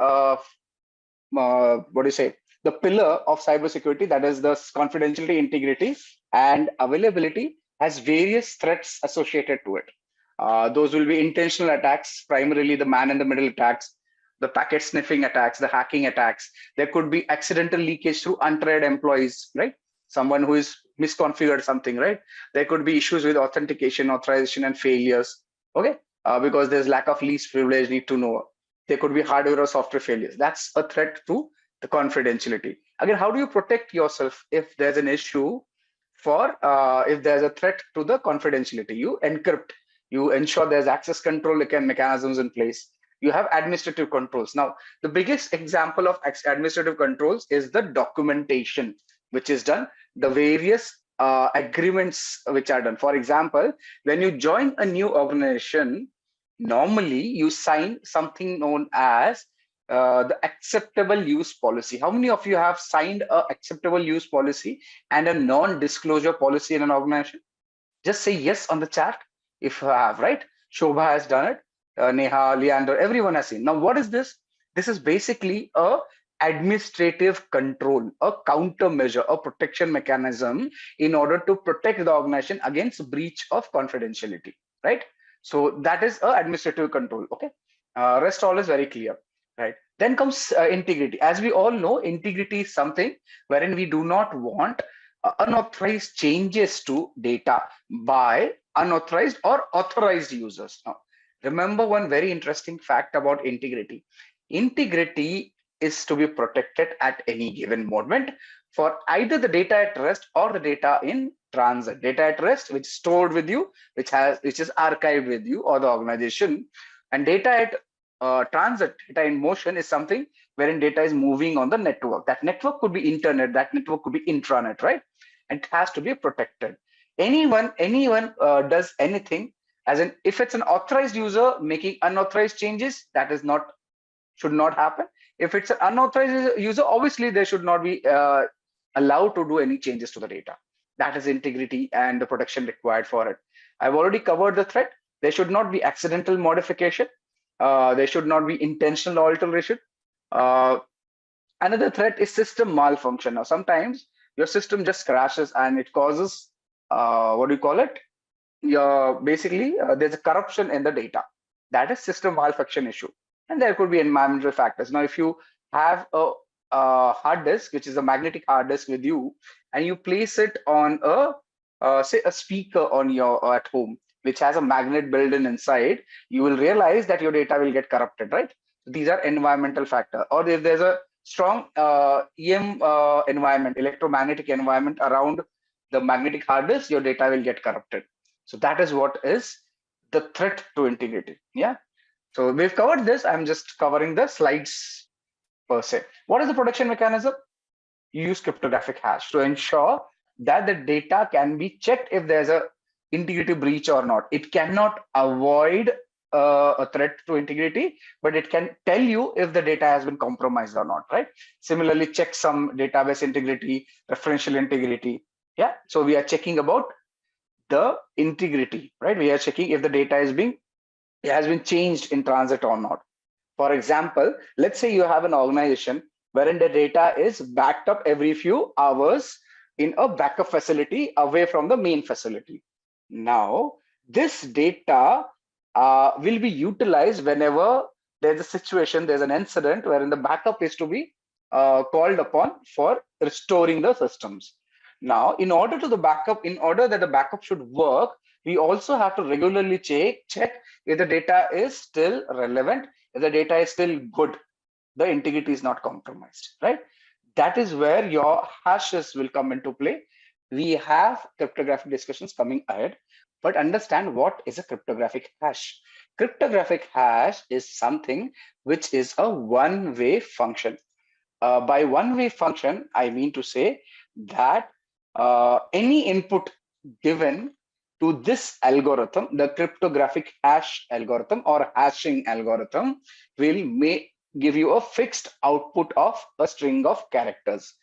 what do you say, the pillar of cybersecurity, that is the confidentiality, integrity, and availability, has various threats associated to it. Those will be intentional attacks, primarily the man-in-the-middle attacks, the packet sniffing attacks, the hacking attacks. There could be accidental leakage through untrained employees, right? Someone who is misconfigured something, right? There could be issues with authentication, authorization, and failures, okay? Because there's lack of least privilege, need to know. There could be hardware or software failures. That's a threat to the confidentiality. Again, how do you protect yourself if there's an issue for, if there's a threat to the confidentiality? You encrypt, you ensure there's access control mechanisms in place. You have administrative controls. Now, the biggest example of administrative controls is the documentation, which is done, the various agreements which are done. For example, when you join a new organization, normally you sign something known as the acceptable use policy. How many of you have signed a acceptable use policy and a non-disclosure policy in an organization? Just say yes on the chat if you have, right? Shobha has done it. Neha, Leander, everyone has seen. Now, what is this? This is basically a administrative control, a countermeasure, a protection mechanism in order to protect the organization against breach of confidentiality, right? So that is a administrative control, okay? Rest all is very clear, right? Then comes integrity. As we all know, integrity is something wherein we do not want unauthorized changes to data by unauthorized or authorized users. Now, remember one very interesting fact about integrity. Integrity is to be protected at any given moment for either the data at rest or the data in transit. Data at rest, which is stored with you, which is archived with you or the organization, and data at transit, data in motion, is something wherein data is moving on the network. That network could be internet, that network could be intranet, right? And it has to be protected. Anyone does anything, as in if it's an authorized user making unauthorized changes, that is not, should not happen. If it's an unauthorized user, obviously they should not be allowed to do any changes to the data. That is integrity and the protection required for it. I've already covered the threat. There should not be accidental modification. There should not be intentional alteration. Another threat is system malfunction. Now, sometimes your system just crashes and it causes, what do you call it? Basically, there's a corruption in the data. That is system malfunction issue. And there could be environmental factors. Now, if you have a hard disk, which is a magnetic hard disk with you, and you place it on say a speaker on your at home, which has a magnet built in inside, you will realize that your data will get corrupted, right? These are environmental factors. Or if there's a strong EM environment, electromagnetic environment around the magnetic hard disk, your data will get corrupted. So that is what is the threat to integrity. Yeah. So we've covered this. I'm just covering the slides per se. What is the protection mechanism? You use cryptographic hash to ensure that the data can be checked if there's a integrity breach or not. It cannot avoid a threat to integrity, but it can tell you if the data has been compromised or not, right? Similarly, check some database integrity, referential integrity. Yeah, so we are checking about the integrity, right? We are checking if the data has been changed in transit or not. For example, let's say you have an organization wherein the data is backed up every few hours in a backup facility away from the main facility. Now, this data will be utilized whenever there's a situation, there's an incident wherein the backup is to be called upon for restoring the systems. Now, in order that the backup should work, we also have to regularly check if the data is still relevant, if the data is still good, the integrity is not compromised, right? That is where your hashes will come into play. We have cryptographic discussions coming ahead, but understand what is a cryptographic hash. Cryptographic hash is something which is a one-way function. By one-way function, I mean to say that any input given to this algorithm, the cryptographic hash algorithm or hashing algorithm, will give you a fixed output of a string of characters.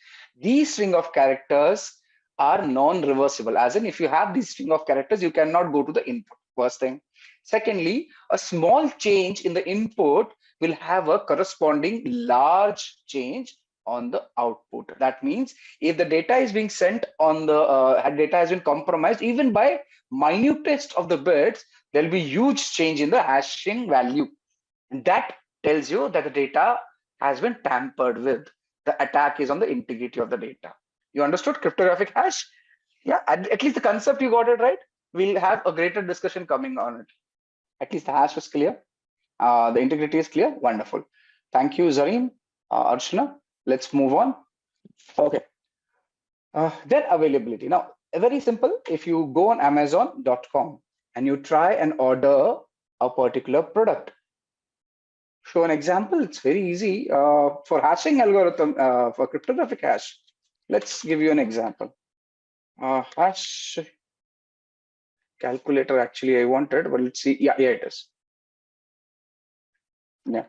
These string of characters are non-reversible, as in if you have this string of characters, you cannot go to the input, first thing. Secondly, a small change in the input will have a corresponding large change on the output. That means if the data is being sent on the data has been compromised, even by minutest of the bits, there'll be huge change in the hashing value. And that tells you that the data has been tampered with. The attack is on the integrity of the data. You understood cryptographic hash? Yeah, at least the concept you got it right. We'll have a greater discussion coming on it. At least the hash was clear. The integrity is clear. Wonderful. Thank you, Zareem, Archana. Let's move on. Okay. Then availability. Now, very simple. If you go on Amazon.com and you try and order a particular product, show an example. It's very easy for hashing algorithm for cryptographic hash. Let's give you an example. Hash calculator. Actually, I wanted, but let's see. Yeah, it is. Yeah,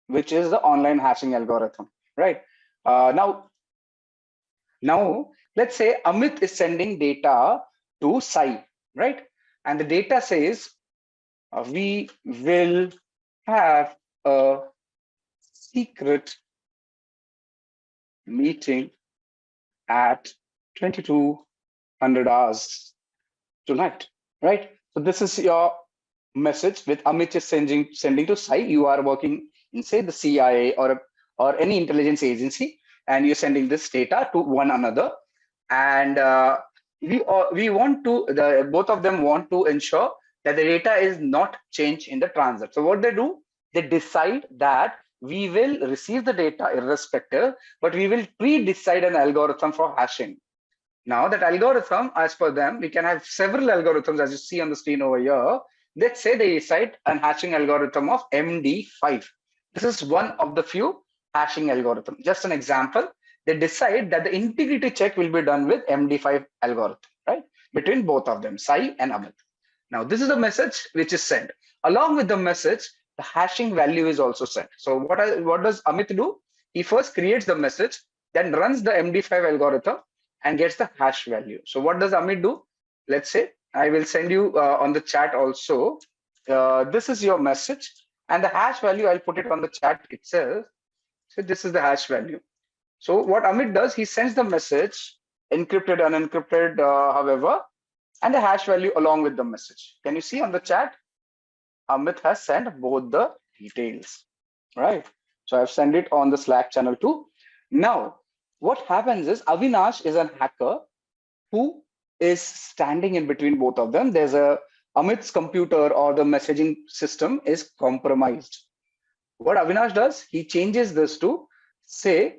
which is the online hashing algorithm, right? Now, let's say Amit is sending data to Sai, right? And the data says we will have a secret meeting at 2200 hours tonight, right? So this is your message with Amit is sending to Sai. You are working in, say, the CIA or any intelligence agency, and you're sending this data to one another. And we want to, both of them want to ensure that the data is not changed in the transit. So what they do, they decide that we will receive the data irrespective, but we will pre-decide an algorithm for hashing. Now that algorithm, as per them, we can have several algorithms as you see on the screen over here. Let's say they decide an hashing algorithm of MD5. This is one of the few hashing algorithms. Just an example, they decide that the integrity check will be done with MD5 algorithm, right? Between both of them, Sai and Amit. Now, this is the message which is sent. Along with the message, the hashing value is also sent. So what does Amit do? He first creates the message, then runs the MD5 algorithm and gets the hash value. So what does Amit do? Let's say I will send you on the chat also. This is your message, and the hash value, I'll put it on the chat itself. So this is the hash value. So what Amit does, he sends the message, encrypted, unencrypted, however, and the hash value along with the message. Can you see on the chat? Amit has sent both the details, right? So I've sent it on the Slack channel too. Now, what happens is Avinash is a hacker who is standing in between both of them. There's Amit's computer or the messaging system is compromised. What Avinash does, he changes this to, say,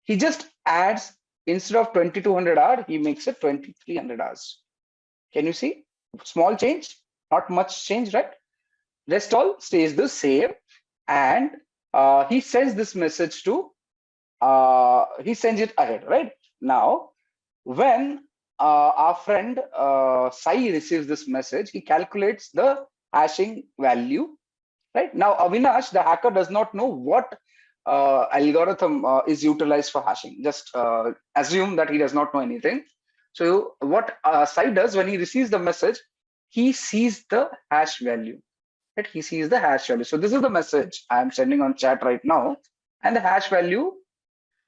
he just adds, instead of 2200 hours, he makes it 2300 hours. Can you see? Small change, not much change, right? Rest all stays the same. And he sends this message to, he sends it ahead, right? Now, when our friend Sai receives this message, he calculates the hashing value, right? Now, Avinash, the hacker, does not know what algorithm is utilized for hashing. Just assume that he does not know anything. So what Sai does when he receives the message, he sees the hash value. Right? He sees the hash value. So this is the message I am sending on chat right now, and the hash value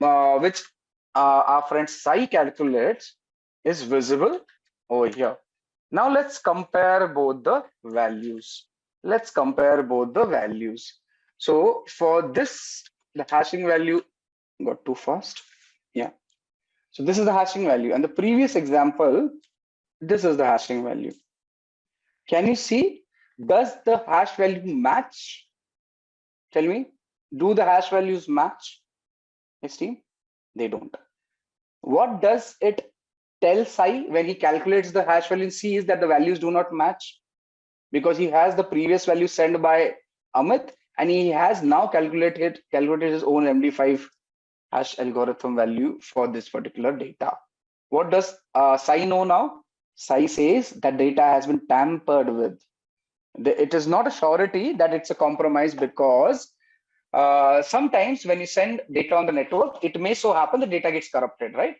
which our friend Sai calculates is visible over here. Now let's compare both the values. Let's compare both the values. So for this, the hashing value got too fast. Yeah. So this is the hashing value. And the previous example, this is the hashing value. Can you see? Does the hash value match? Tell me, do the hash values match? Yes, team? They don't. What does it tell Sai when he calculates the hash value and sees that the values do not match? Because he has the previous value sent by Amit and he has now calculated his own MD5 hash algorithm value for this particular data. What does Sai know now? Sai says that data has been tampered with. It is not a surety that it's a compromise, because sometimes when you send data on the network, it may so happen the data gets corrupted, right?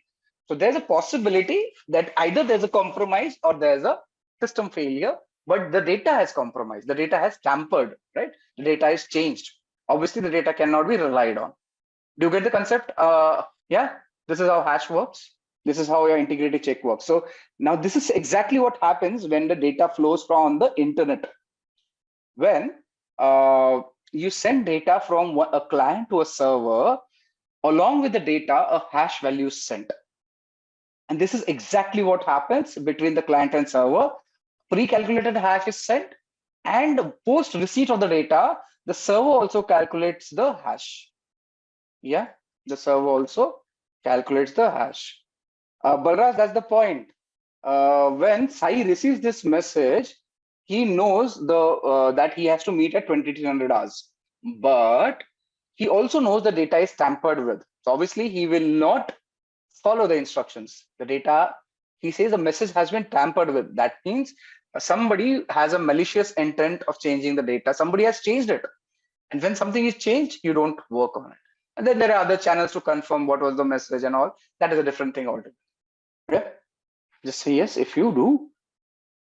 So there's a possibility that either there's a compromise or there's a system failure, but the data has compromised, the data has tampered, right? The data is changed. Obviously, the data cannot be relied on. Do you get the concept? Yeah, this is how hash works. This is how your integrity check works. So now this is exactly what happens when the data flows from the internet. When you send data from a client to a server, along with the data, a hash value is sent. And this is exactly what happens between the client and server. Pre-calculated hash is sent, and post receipt of the data, the server also calculates the hash. Yeah, the server also calculates the hash. Balraj, that's the point. When Sai receives this message, he knows that he has to meet at 2300 hours, but he also knows the data is tampered with. So obviously he will not follow the instructions. The data, he says the message has been tampered with. That means somebody has a malicious intent of changing the data. Somebody has changed it. And when something is changed, you don't work on it. And then there are other channels to confirm what was the message and all. That is a different thing altogether. Yeah? Just say yes if you do.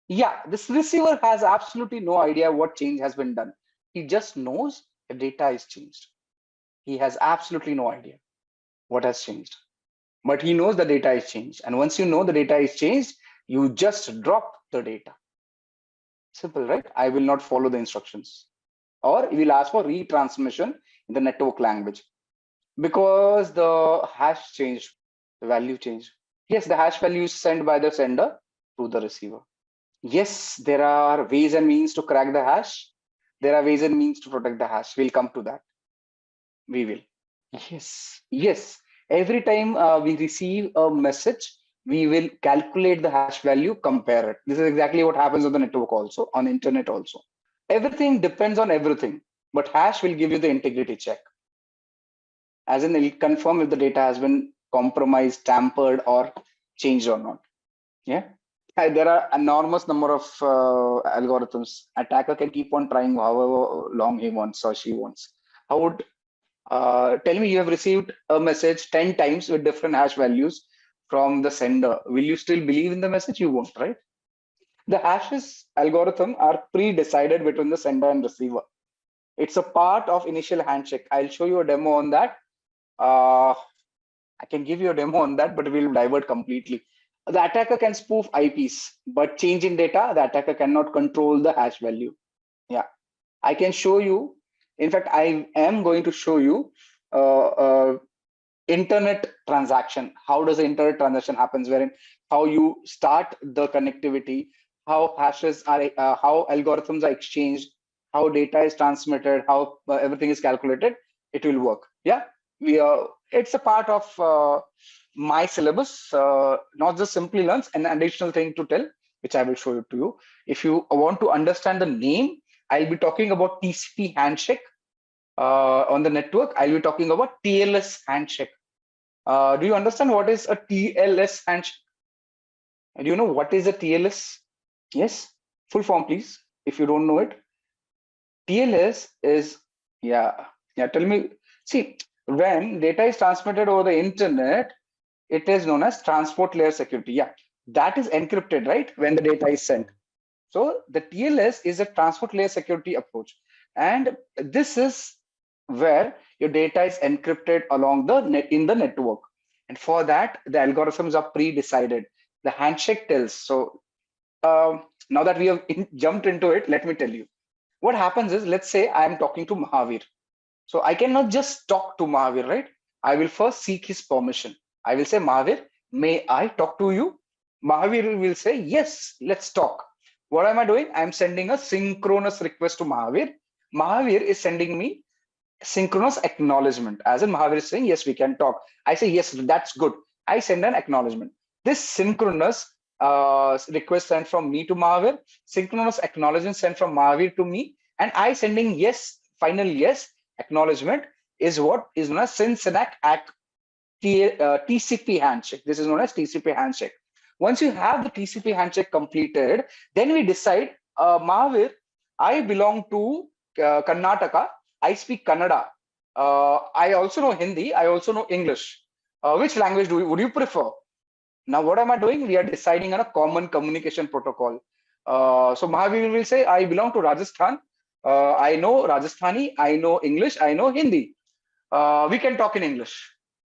Yeah, this receiver has absolutely no idea what change has been done. He just knows the data is changed. He has absolutely no idea what has changed. But he knows the data is changed. And once you know the data is changed, you just drop the data. Simple, right? I will not follow the instructions. Or we will ask for retransmission in the network language. Because the hash changed, the value changed. Yes, the hash value is sent by the sender to the receiver. Yes, there are ways and means to crack the hash. There are ways and means to protect the hash. We'll come to that. We will. Yes. Every time we receive a message, we will calculate the hash value, compare it. This is exactly what happens on the network also, on the internet also. Everything depends on everything, but hash will give you the integrity check. As in, it will confirm if the data has been compromised, tampered, or changed or not. Yeah. There are enormous number of algorithms. Attacker can keep on trying however long he wants or she wants. How would tell me you have received a message 10 times with different hash values from the sender. Will you still believe in the message? You won't, right? The hashes algorithm are pre-decided between the sender and receiver. It's a part of initial handshake. I'll show you a demo on that. I can give you a demo on that, but we'll divert completely. The attacker can spoof IPs, but change in data, the attacker cannot control the hash value. Yeah, I can show you. In fact, I am going to show you internet transaction. How does the internet transaction happens? Wherein how you start the connectivity, how hashes are, how algorithms are exchanged, how data is transmitted, how everything is calculated. It will work. Yeah, it's a part of my syllabus, not just Simplilearn. An additional thing to tell, which I will show it to you. If you want to understand the name, I'll be talking about TCP handshake on the network. I'll be talking about TLS handshake. Do you understand what is a TLS handshake? Do you know what is a TLS? Yes, full form, please. If you don't know it, TLS is Tell me. See, when data is transmitted over the internet, it is known as transport layer security. Yeah, that is encrypted, right? When the data is sent. So the TLS is a transport layer security approach. And this is where your data is encrypted along the in the network. And for that, the algorithms are pre-decided. The handshake tells. So now that we have jumped into it, let me tell you. What happens is, let's say I am talking to Mahavir. So I cannot just talk to Mahavir, right? I will first seek his permission. I will say, Mahavir, may I talk to you? Mahavir will say, yes, let's talk. What am I doing? I'm sending a synchronous request to Mahavir. Mahavir is sending me synchronous acknowledgement. As in Mahavir is saying, yes, we can talk. I say, yes, that's good. I send an acknowledgement. This synchronous request sent from me to Mahavir, synchronous acknowledgement sent from Mahavir to me, and I sending yes, final yes acknowledgement is what is known as Sync-Sync TCP handshake. This is known as TCP handshake. Once you have the TCP handshake completed, then we decide, Mahavir, I belong to Karnataka. I speak Kannada. I also know Hindi. I also know English. Which language would you prefer? Now, what am I doing? We are deciding on a common communication protocol. So Mahavir will say, I belong to Rajasthan. I know Rajasthani. I know English. I know Hindi. We can talk in English.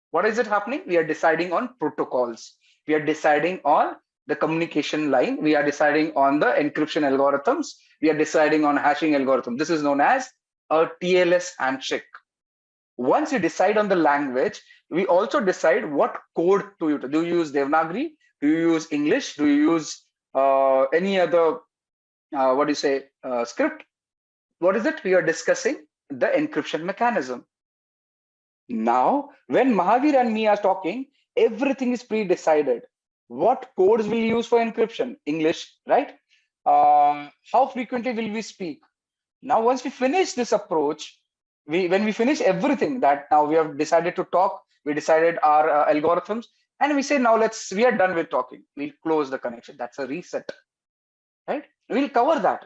What is it happening? We are deciding on protocols. We are deciding on the communication line. We are deciding on the encryption algorithms. We are deciding on hashing algorithm. This is known as a TLS handshake. Once you decide on the language, we also decide what code to use. Do you use Devanagari? Do you use English? Do you use any other, script? What is it? We are discussing the encryption mechanism. Now, when Mahavir and me are talking, everything is pre-decided. What codes will use for encryption? English, right? How frequently will we speak? Now, once we finish this approach, when we finish everything that now we have decided to talk, we decided our algorithms, and we say, now we are done with talking. We'll close the connection. That's a reset, right? We'll cover that.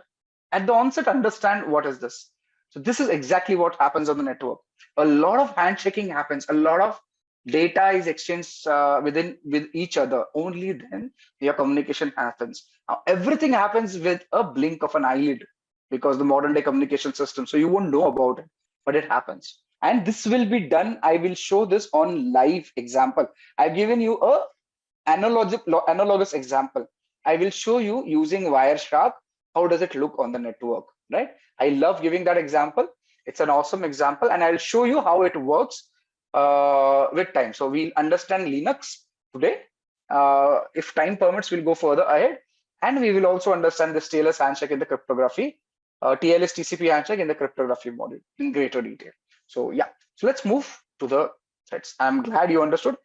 At the onset, understand what is this. So this is exactly what happens on the network. A lot of handshaking happens. A lot of data is exchanged with each other. Only then your communication happens. Now, everything happens with a blink of an eyelid because the modern day communication system. So you won't know about it, but it happens. And this will be done. I will show this on live example. I've given you a analogous example. I will show you using Wireshark. How does it look on the network, right? I love giving that example. It's an awesome example, and I'll show you how it works with time. So we'll understand Linux today. If time permits, we'll go further ahead, and we will also understand this TLS handshake in the cryptography, TLS TCP handshake in the cryptography module in greater detail. So yeah, so let's move to the threats. I'm glad you understood.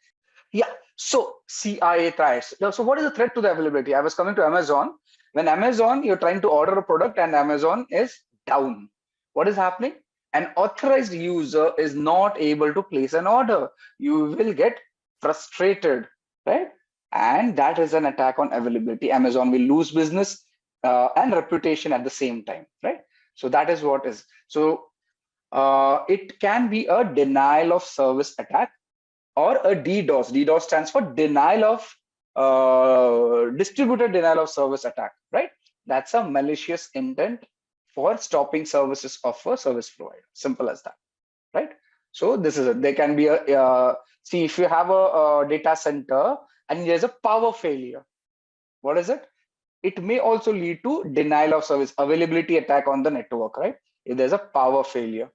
Yeah, so CIA threats. So what is the threat to the availability? I was coming to Amazon. When Amazon, you're trying to order a product and Amazon is down. What is happening? An authorized user is not able to place an order. You will get frustrated, right? And that is an attack on availability. Amazon will lose business and reputation at the same time, right? So that is what is. So it can be a denial of service attack or a DDoS. DDoS stands for denial of distributed denial of service attack, right? That's a malicious intent for stopping services of a service provider. Simple as that, right? So this is it. There can be a see, if you have a data center and there's a power failure, what is it? It may also lead to denial of service, availability attack on the network, right? If there's a power failure.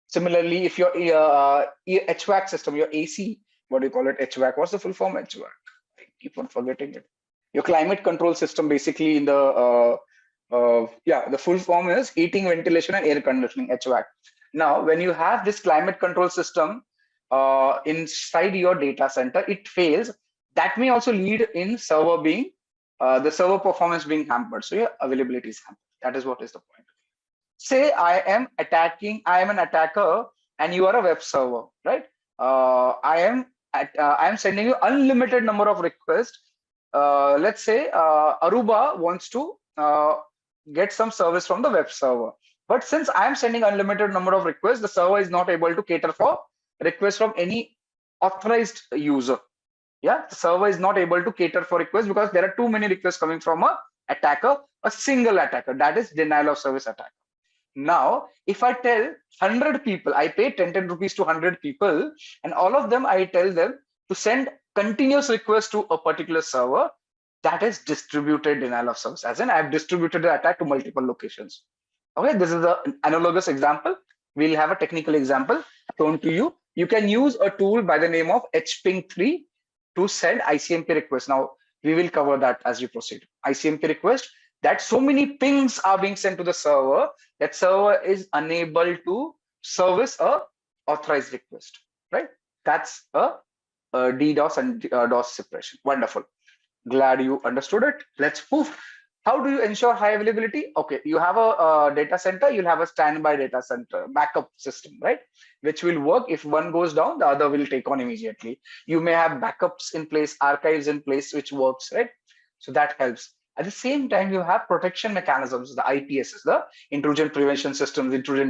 Similarly, if your HVAC system, your AC, what do you call it? HVAC. What's the full form? HVAC. I keep on forgetting it. Your climate control system, basically, in the the full form is heating, ventilation, and air conditioning, HVAC. Now, when you have this climate control system inside your data center, it fails. That may also lead in server being the server performance being hampered. So your availability is hampered. That is what is the point. Say I am an attacker, and you are a web server, right? I am sending you unlimited number of requests. Let's say Aruba wants to get some service from the web server. But since I am sending unlimited number of requests, the server is not able to cater for requests from any authorized user. Yeah, the server is not able to cater for requests because there are too many requests coming from a attacker, a single attacker. That is denial of service attack. Now, if I tell 100 people, I pay 10 rupees to 100 people, and all of them, I tell them to send continuous requests to a particular server, that is distributed denial of service. As in, I've distributed the attack to multiple locations. Okay, this is an analogous example. We'll have a technical example shown to you. You can use a tool by the name of hping3 to send ICMP requests. Now, we will cover that as we proceed. ICMP request, that so many pings are being sent to the server that server is unable to service a authorized request, right? That's a DDoS and DOS suppression. Wonderful. Glad you understood it. Let's move. How do you ensure high availability? Okay, you have a data center, you'll have a standby data center backup system, right? Which will work. If one goes down, the other will take on immediately. You may have backups in place, archives in place, which works, right? So that helps. At the same time, you have protection mechanisms, the IPSs, the intrusion prevention systems, intrusion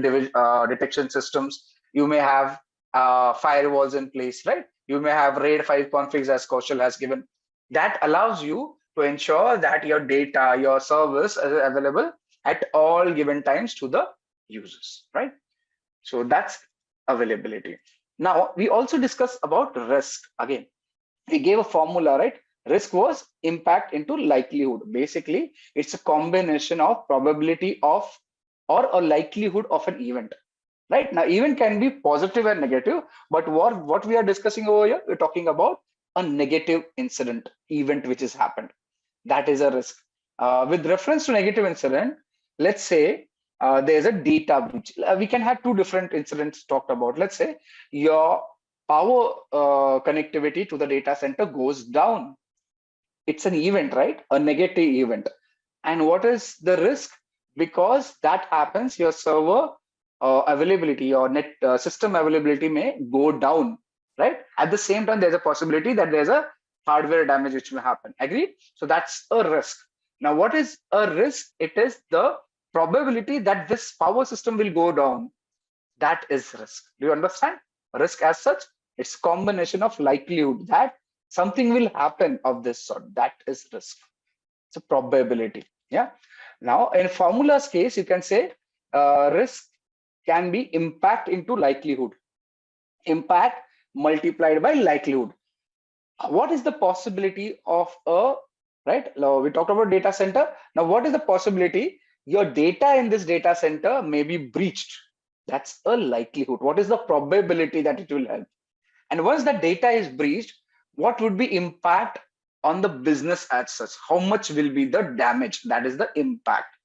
detection systems. You may have firewalls in place, right? You may have RAID 5 configs as Kaushal has given. That allows you to ensure that your data, your service is available at all given times to the users, right? So that's availability. Now, we also discussed about risk. Again, we gave a formula, right? Risk was impact into likelihood. Basically, it's a combination of probability of or a likelihood of an event. Right now, event can be positive and negative, but what we are discussing over here, we're talking about a negative incident event which has happened. That is a risk. With reference to negative incident, let's say there's a data breach. We can have two different incidents talked about. Let's say your power connectivity to the data center goes down. It's an event, right? A negative event. And what is the risk? Because that happens, your server availability or net system availability may go down, right? At the same time, there's a possibility that there's a hardware damage which will happen. Agreed? So that's a risk. Now, what is a risk? It is the probability that this power system will go down. That is risk. Do you understand? Risk as such, it's combination of likelihood that something will happen of this sort. That is risk. It's a probability. Yeah. Now, in formula's case, you can say risk can be impact into likelihood. Impact multiplied by likelihood. What is the possibility of a, right? Now, we talked about data center. Now, what is the possibility your data in this data center may be breached? That's a likelihood. What is the probability that it will help? And once the data is breached, what would be impact on the business as such? How much will be the damage? That is the impact,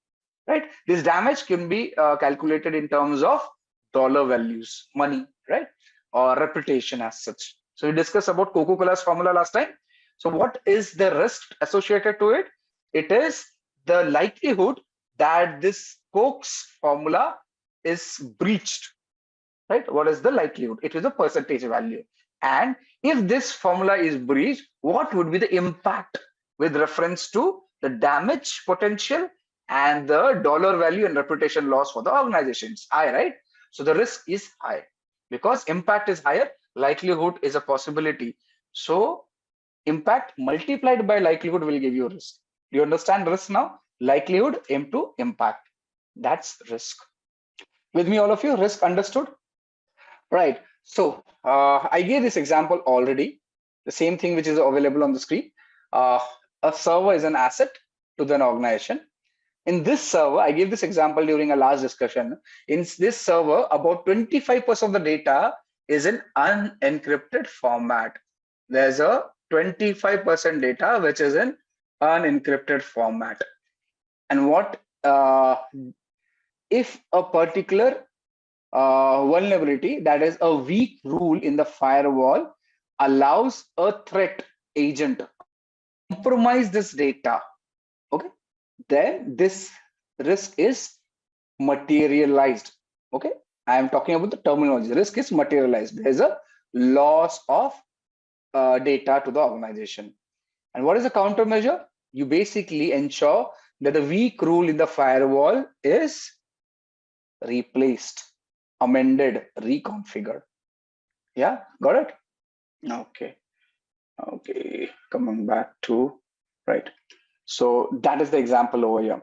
right? This damage can be calculated in terms of dollar values, money, right? Or reputation as such. So we discussed about Coca-Cola's formula last time. So what is the risk associated to it? It is the likelihood that this Coke's formula is breached, right? What is the likelihood? It is a percentage value. And if this formula is breached, what would be the impact with reference to the damage potential and the dollar value and reputation loss for the organization? It's high, right? So the risk is high because impact is higher, likelihood is a possibility. So impact multiplied by likelihood will give you risk. Do you understand risk now? Likelihood into impact. That's risk. With me, all of you, risk understood? Right. So I gave this example already, the same thing which is available on the screen. A server is an asset to an organization. In this server, I gave this example during a last discussion. In this server, about 25% of the data is in unencrypted format. There's a 25% data which is in unencrypted format. And what if a particular vulnerability, that is a weak rule in the firewall, allows a threat agent to compromise this data, okay, then this risk is materialized. Okay, I am talking about the terminology. Risk is materialized. There is a loss of data to the organization. And what is the countermeasure? You basically ensure that the weak rule in the firewall is replaced, amended, reconfigured. Yeah, got it? Okay. Okay, coming back to, right. So that is the example over here.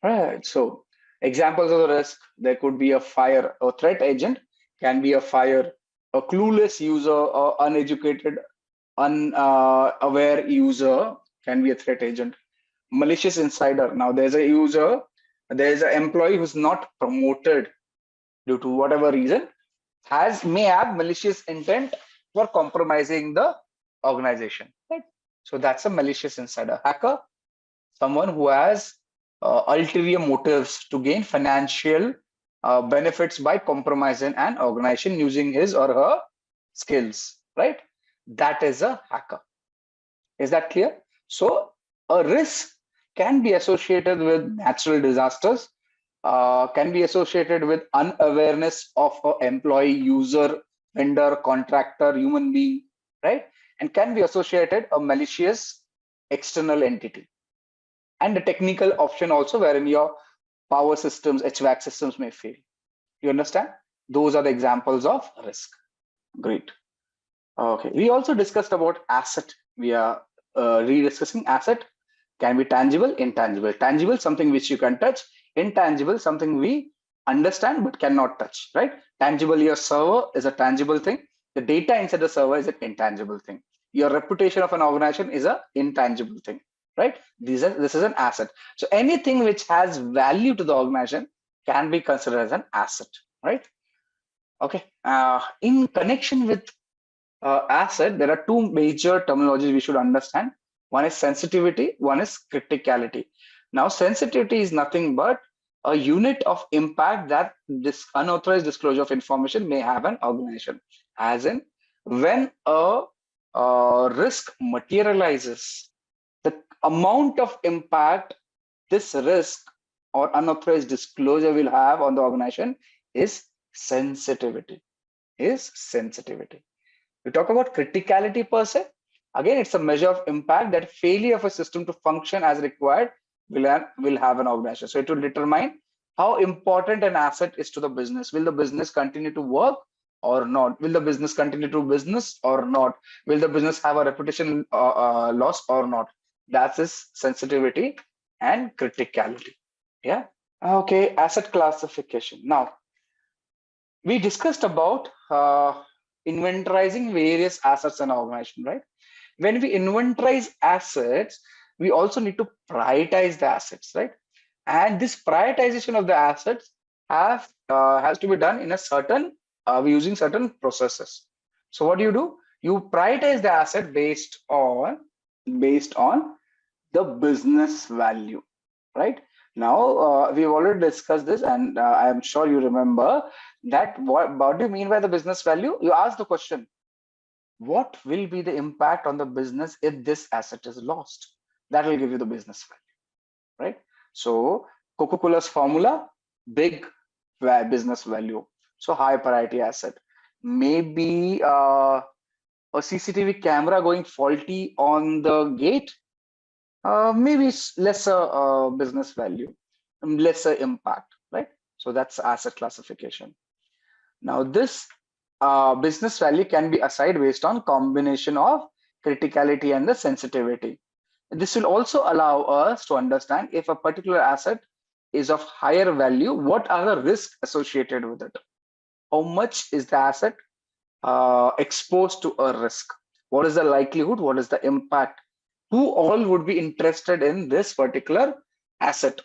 Right. So examples of the risk, there could be a fire, a threat agent can be a fire, a clueless user, or uneducated, unaware user can be a threat agent. Malicious insider. Now there's a user, there's an employee who's not promoted due to whatever reason, may have malicious intent for compromising the organization. Right. So that's a malicious insider. Hacker, someone who has ulterior motives to gain financial benefits by compromising an organization using his or her skills, right? That is a hacker. Is that clear? So a risk can be associated with natural disasters, can be associated with unawareness of an employee, user, vendor, contractor, human being, right? And can be associated a malicious external entity. And the technical option also, wherein your power systems, HVAC systems may fail. You understand? Those are the examples of risk. Great. Okay. We also discussed about asset. We are rediscussing asset. Can be tangible, intangible. Tangible, something which you can touch. Intangible, something we understand but cannot touch, right? Tangible, your server is a tangible thing. The data inside the server is an intangible thing. Your reputation of an organization is an intangible thing, right? This is an asset. So anything which has value to the organization can be considered as an asset, right? Okay. In connection with asset, there are two major terminologies we should understand. One is sensitivity, one is criticality. Now, sensitivity is nothing but a unit of impact that this unauthorized disclosure of information may have an organization. As in, when a risk materializes, the amount of impact this risk or unauthorized disclosure will have on the organization is sensitivity. We talk about criticality per se. Again, it's a measure of impact that failure of a system to function as required will have an organization. So it will determine how important an asset is to the business. Will the business continue to work or not? Will the business continue to do business or not? Will the business have a reputation loss or not? That is sensitivity and criticality. Yeah. Okay. Asset classification. Now, we discussed about inventorizing various assets in an organization, right? When we inventorize assets, we also need to prioritize the assets, right? And this prioritization of the assets has to be done in a certain using certain processes. So what do? You prioritize the asset based on the business value, right? Now we've already discussed this, and I am sure you remember that. What do you mean by the business value? You ask the question, what will be the impact on the business if this asset is lost? That will give you the business value, right? So Coca-Cola's formula, big business value. So high priority asset. Maybe a CCTV camera going faulty on the gate, maybe lesser business value, lesser impact, right? So that's asset classification. Now this business value can be assigned based on combination of criticality and the sensitivity. This will also allow us to understand if a particular asset is of higher value, what are the risks associated with it? How much is the asset exposed to a risk? What is the likelihood? What is the impact? Who all would be interested in this particular asset?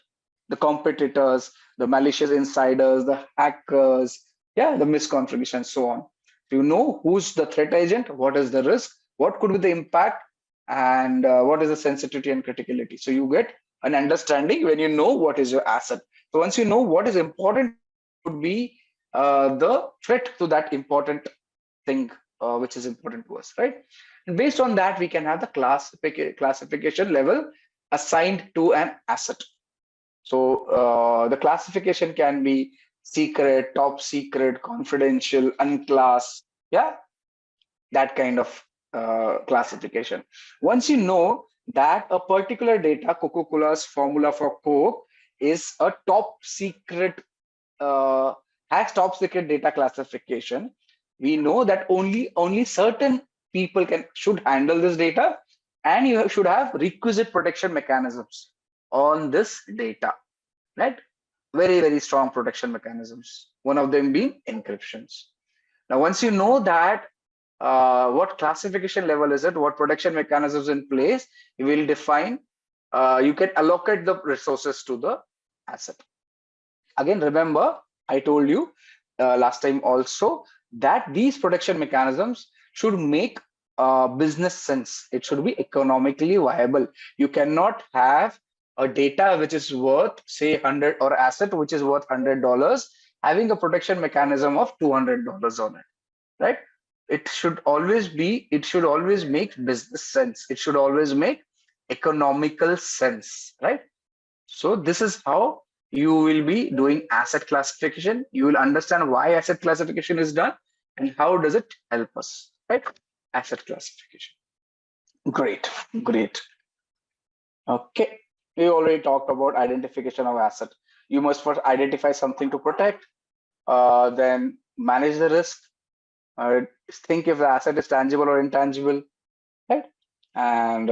The competitors, the malicious insiders, the hackers, yeah, the misconfiguration, so on. You know who's the threat agent, what is the risk, what could be the impact, and what is the sensitivity and criticality. So you get an understanding when you know what is your asset. So once you know what is important, would be the threat to that important thing, which is important to us, right? And based on that, we can have the classification level assigned to an asset. So the classification can be secret, top secret, confidential, unclass, yeah, that kind of classification. Once you know that a particular data, Coca-Cola's formula for Coke, is a top secret, has top secret data classification, we know that only certain people should handle this data, and you should have requisite protection mechanisms on this data, right? Very, very strong protection mechanisms. One of them being encryptions. Now, once you know that, what classification level is it, what protection mechanisms in place, you will define, you can allocate the resources to the asset. Again, remember, I told you last time also that these protection mechanisms should make business sense. It should be economically viable. You cannot have a data which is worth, say, 100, or asset which is worth $100, having a protection mechanism of $200 on it, right? It should always make business sense. It should always make economical sense, right? So this is how you will be doing asset classification. You will understand why asset classification is done and how does it help us, right? Asset classification. Great, great. Okay, we already talked about identification of asset. You must first identify something to protect, then manage the risk, think if the asset is tangible or intangible, right? And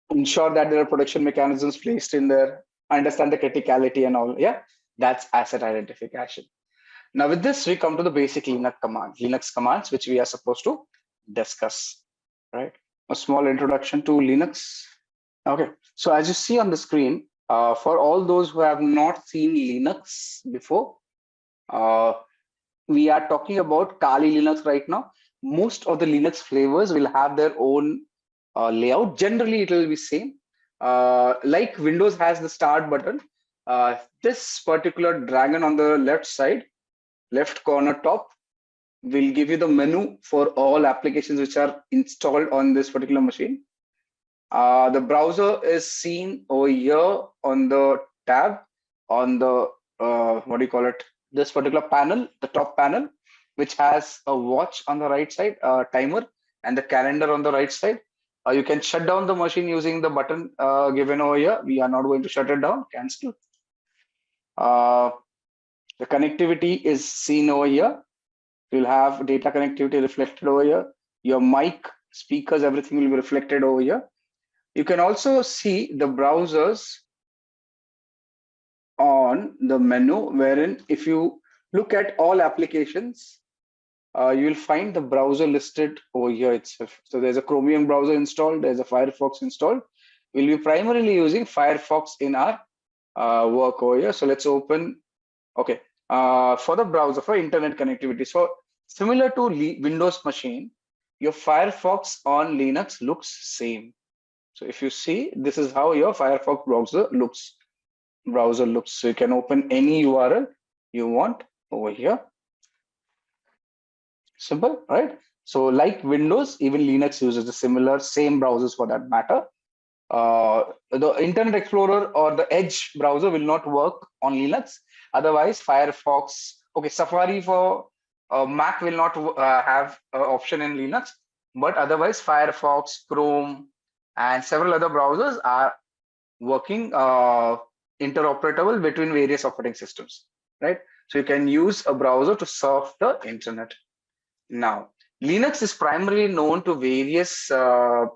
ensure that there are protection mechanisms placed in there, understand the criticality and all. Yeah, that's asset identification. Now with this, we come to the basic Linux commands, which we are supposed to discuss, right? A small introduction to Linux. Okay, so as you see on the screen, for all those who have not seen Linux before, we are talking about Kali Linux right now. Most of the Linux flavors will have their own layout. Generally, it will be same. Like Windows has the start button. This particular dragon on the left side, left corner top, will give you the menu for all applications which are installed on this particular machine. The browser is seen over here on the tab on the what do you call it? This particular panel, the top panel, which has a watch on the right side, a timer, and the calendar on the right side. You can shut down the machine using the button given over here. We are not going to shut it down. Cancel. The connectivity is seen over here. You'll have data connectivity reflected over here. Your mic, speakers, everything will be reflected over here. You can also see the browsers on the menu, wherein if you look at all applications, you will find the browser listed over here itself. So there's a Chromium browser installed, there's a Firefox installed. We'll be primarily using Firefox in our work over here. So let's open, okay, for the browser, for internet connectivity. So similar to Windows machine, your Firefox on Linux looks same. So if you see, this is how your Firefox browser looks. So you can open any URL you want over here. Simple, right? So like Windows, even Linux uses the same browsers for that matter. The Internet Explorer or the Edge browser will not work on Linux. Otherwise, Firefox, okay, Safari for Mac will not have an option in Linux, but otherwise Firefox, Chrome, and several other browsers are working interoperable between various operating systems, right? So you can use a browser to surf the internet. Now, Linux is primarily known to various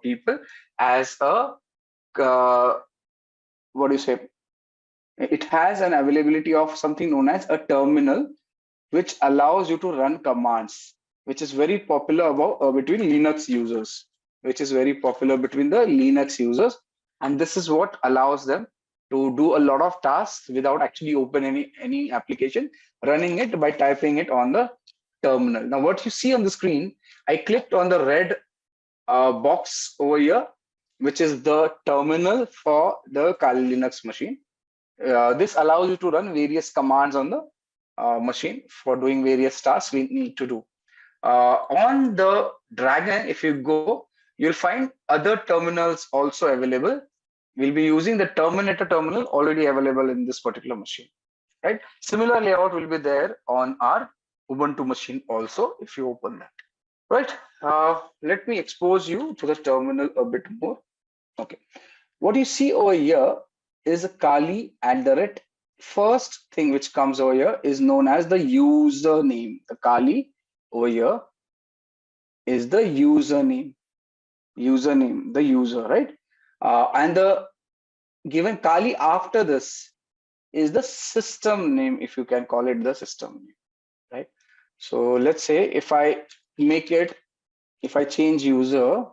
people as a, what do you say? It has an availability of something known as a terminal, which allows you to run commands, which is very popular between Linux users, And this is what allows them to do a lot of tasks without actually opening any application, running it by typing it on the terminal. Now, what you see on the screen, I clicked on the red box over here, which is the terminal for the Kali Linux machine. This allows you to run various commands on the machine for doing various tasks we need to do. On the Dragon, if you go, you'll find other terminals also available. We'll be using the Terminator terminal already available in this particular machine, right? Similar layout will be there on our Ubuntu machine also, if you open that, right? Let me expose you to the terminal a bit more. Okay, what you see over here is a Kali @ first thing which comes over here is known as the username. The Kali over here is the username, the user, right? And the given Kali after this is the system name, if you can call it the system name, right? So let's say if I change user,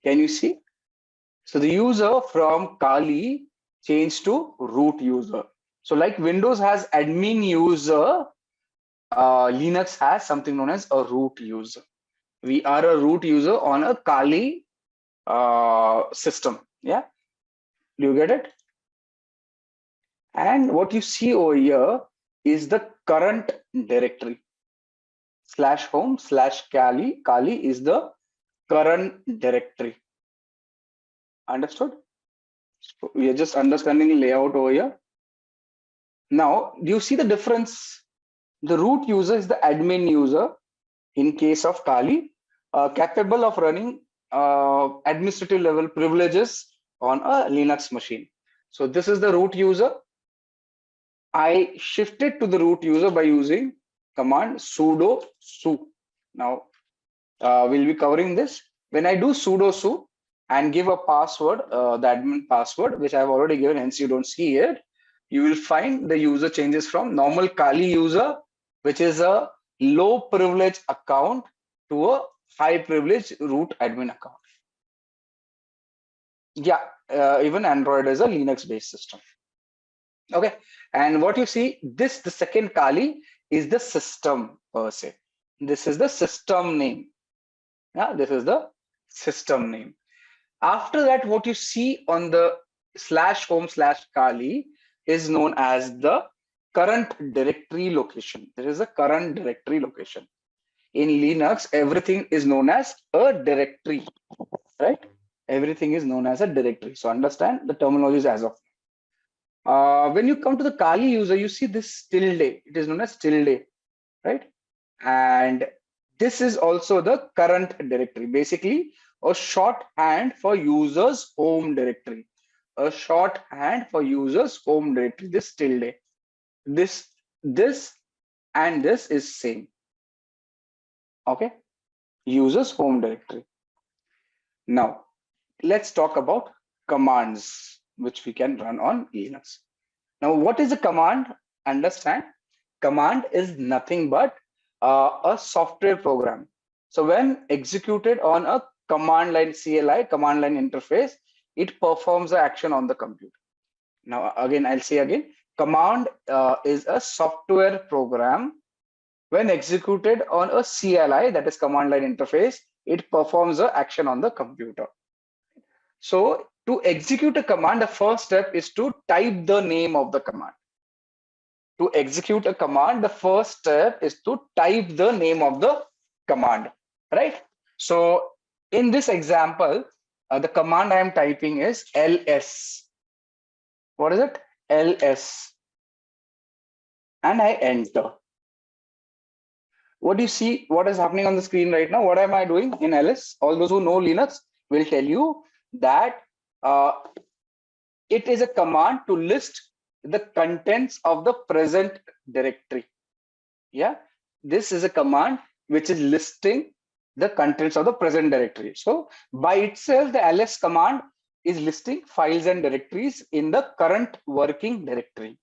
can you see? So the user from Kali changed to root user. So like Windows has admin user, Linux has something known as a root user. We are a root user on a Kali system. Yeah, do you get it? And what you see over here is the current directory. /home/Kali. Kali is the current directory. Understood? So we are just understanding layout over here. Now, do you see the difference? The root user is the admin user in case of Kali, capable of running administrative level privileges on a Linux machine. So this is the root user. I shifted to the root user by using command sudo su. Now, we'll be covering this. When I do sudo su and give a password, the admin password, which I've already given, hence you don't see it, you will find the user changes from normal Kali user, which is a low privilege account, to a high privilege root admin account. Yeah, even Android is a Linux based system. Okay, and what you see, the second Kali is the system per se. This is the system name. Yeah, this is the system name. After that, what you see on the /home/Kali is known as the current directory location. There is a current directory location. In Linux, everything is known as a directory, right? Everything is known as a directory. So understand the terminologies as of when you come to the Kali user, you see this tilde. It is known as tilde, right? And this is also the current directory. Basically, a shorthand for users home directory. A shorthand for users home directory. This tilde. This and this is same. Okay. Users home directory. Now, let's talk about commands which we can run on Linux. Now, what is a command? Understand, command is nothing but a software program. So when executed on a command line CLI, command line interface, it performs the action on the computer. Now, again, I'll say again, command is a software program. When executed on a CLI, that is command line interface, it performs the action on the computer. So to execute a command, the first step is to type the name of the command. To execute a command, the first step is to type the name of the command, right? So in this example, the command I am typing is ls. What is it? ls. And I enter. What do you see? What is happening on the screen right now? What am I doing in ls? All those who know Linux will tell you that it is a command to list the contents of the present directory. Yeah, this is a command which is listing the contents of the present directory. So by itself, the ls command is listing files and directories in the current working directory.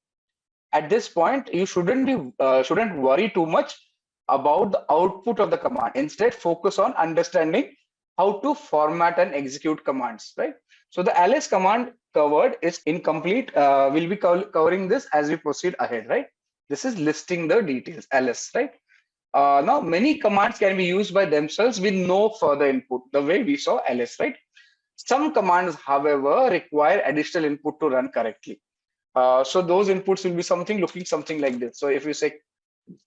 At this point, you shouldn't worry too much about the output of the command. Instead, focus on understanding how to format and execute commands, right? So the ls command covered is incomplete. We'll be covering this as we proceed ahead, right? This is listing the details, ls, right? Now, many commands can be used by themselves with no further input, the way we saw ls, right? Some commands, however, require additional input to run correctly. So those inputs will be looking something like this. So if you say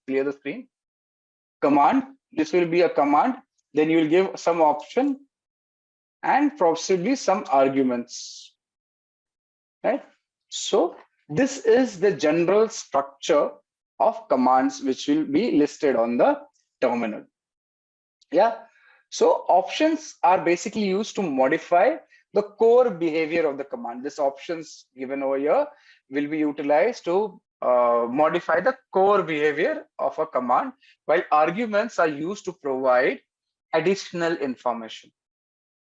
clear the screen, command, this will be a command, then you will give some option and possibly some arguments, right? So this is the general structure of commands which will be listed on the terminal. Yeah, so options are basically used to modify the core behavior of the command. This options given over here will be utilized to modify the core behavior of a command, while arguments are used to provide additional information.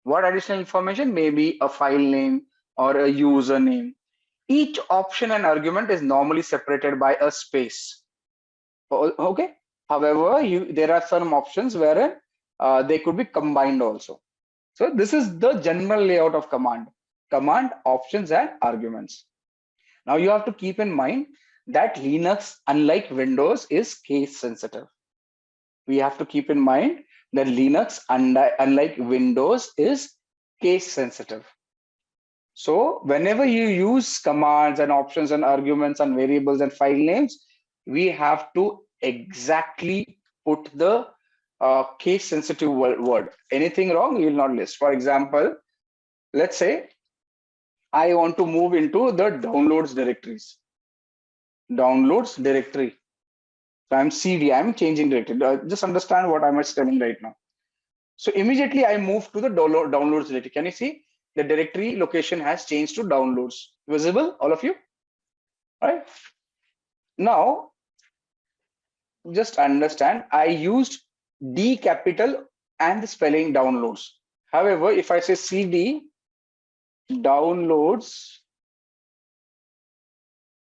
What additional information? Maybe a file name or a username. Each option and argument is normally separated by a space. Okay. However, there are some options wherein they could be combined also. So this is the general layout of command. Command, options, and arguments. Now you have to keep in mind that Linux, unlike Windows, is case sensitive. We have to keep in mind that Linux, unlike Windows, is case sensitive. So whenever you use commands and options and arguments and variables and file names, we have to exactly put the case sensitive word. Anything wrong, you will not list. For example, let's say I want to move into the downloads directories. Downloads directory. So I'm CD, I'm changing directory. Just understand what I'm telling right now. So immediately I move to the downloads directory. Can you see the directory location has changed to downloads? Visible, all of you? All right. Now, just understand, I used D capital and the spelling downloads. However, if I say CD downloads,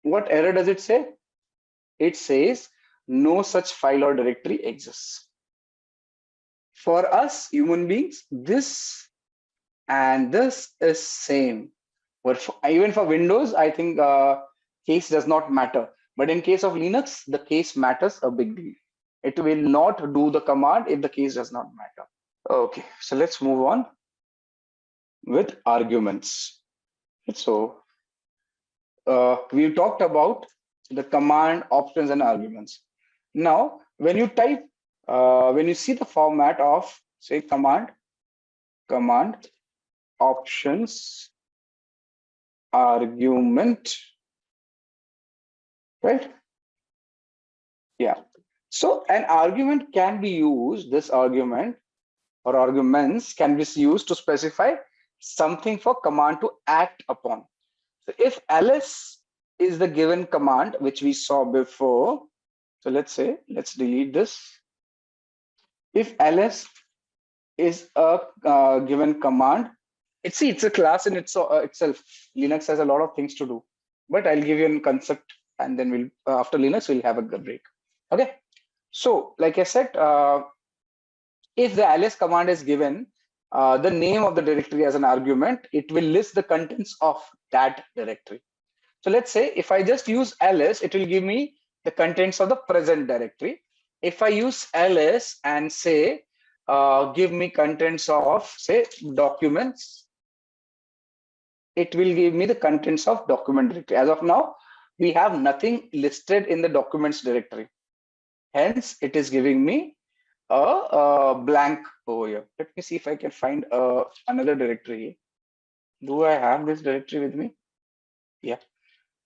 what error does it say? It says no such file or directory exists. For us human beings, this and this is same. But even for Windows, I think case does not matter. But in case of Linux, the case matters a big deal. It will not do the command if the case does not matter. Okay, so let's move on with arguments. So we talked about the command, options, and arguments. Now, when you type, when you see the format of, say, command, options, argument, right? Yeah. So an argument can be used, this argument or arguments can be used to specify something for command to act upon. So if ls is the given command, which we saw before, so let's say, let's delete this. If ls is a given command, it's a class in itself. Linux has a lot of things to do, but I'll give you a concept, and then we'll after Linux we'll have a break. Okay. So like I said, if the ls command is given the name of the directory as an argument, it will list the contents of that directory. So let's say if I just use ls, it will give me the contents of the present directory. If I use ls and say give me contents of, say, documents, it will give me the contents of document directory. As of now, we have nothing listed in the documents directory. Hence, it is giving me a blank over here. Let me see if I can find another directory. Do I have this directory with me? Yeah.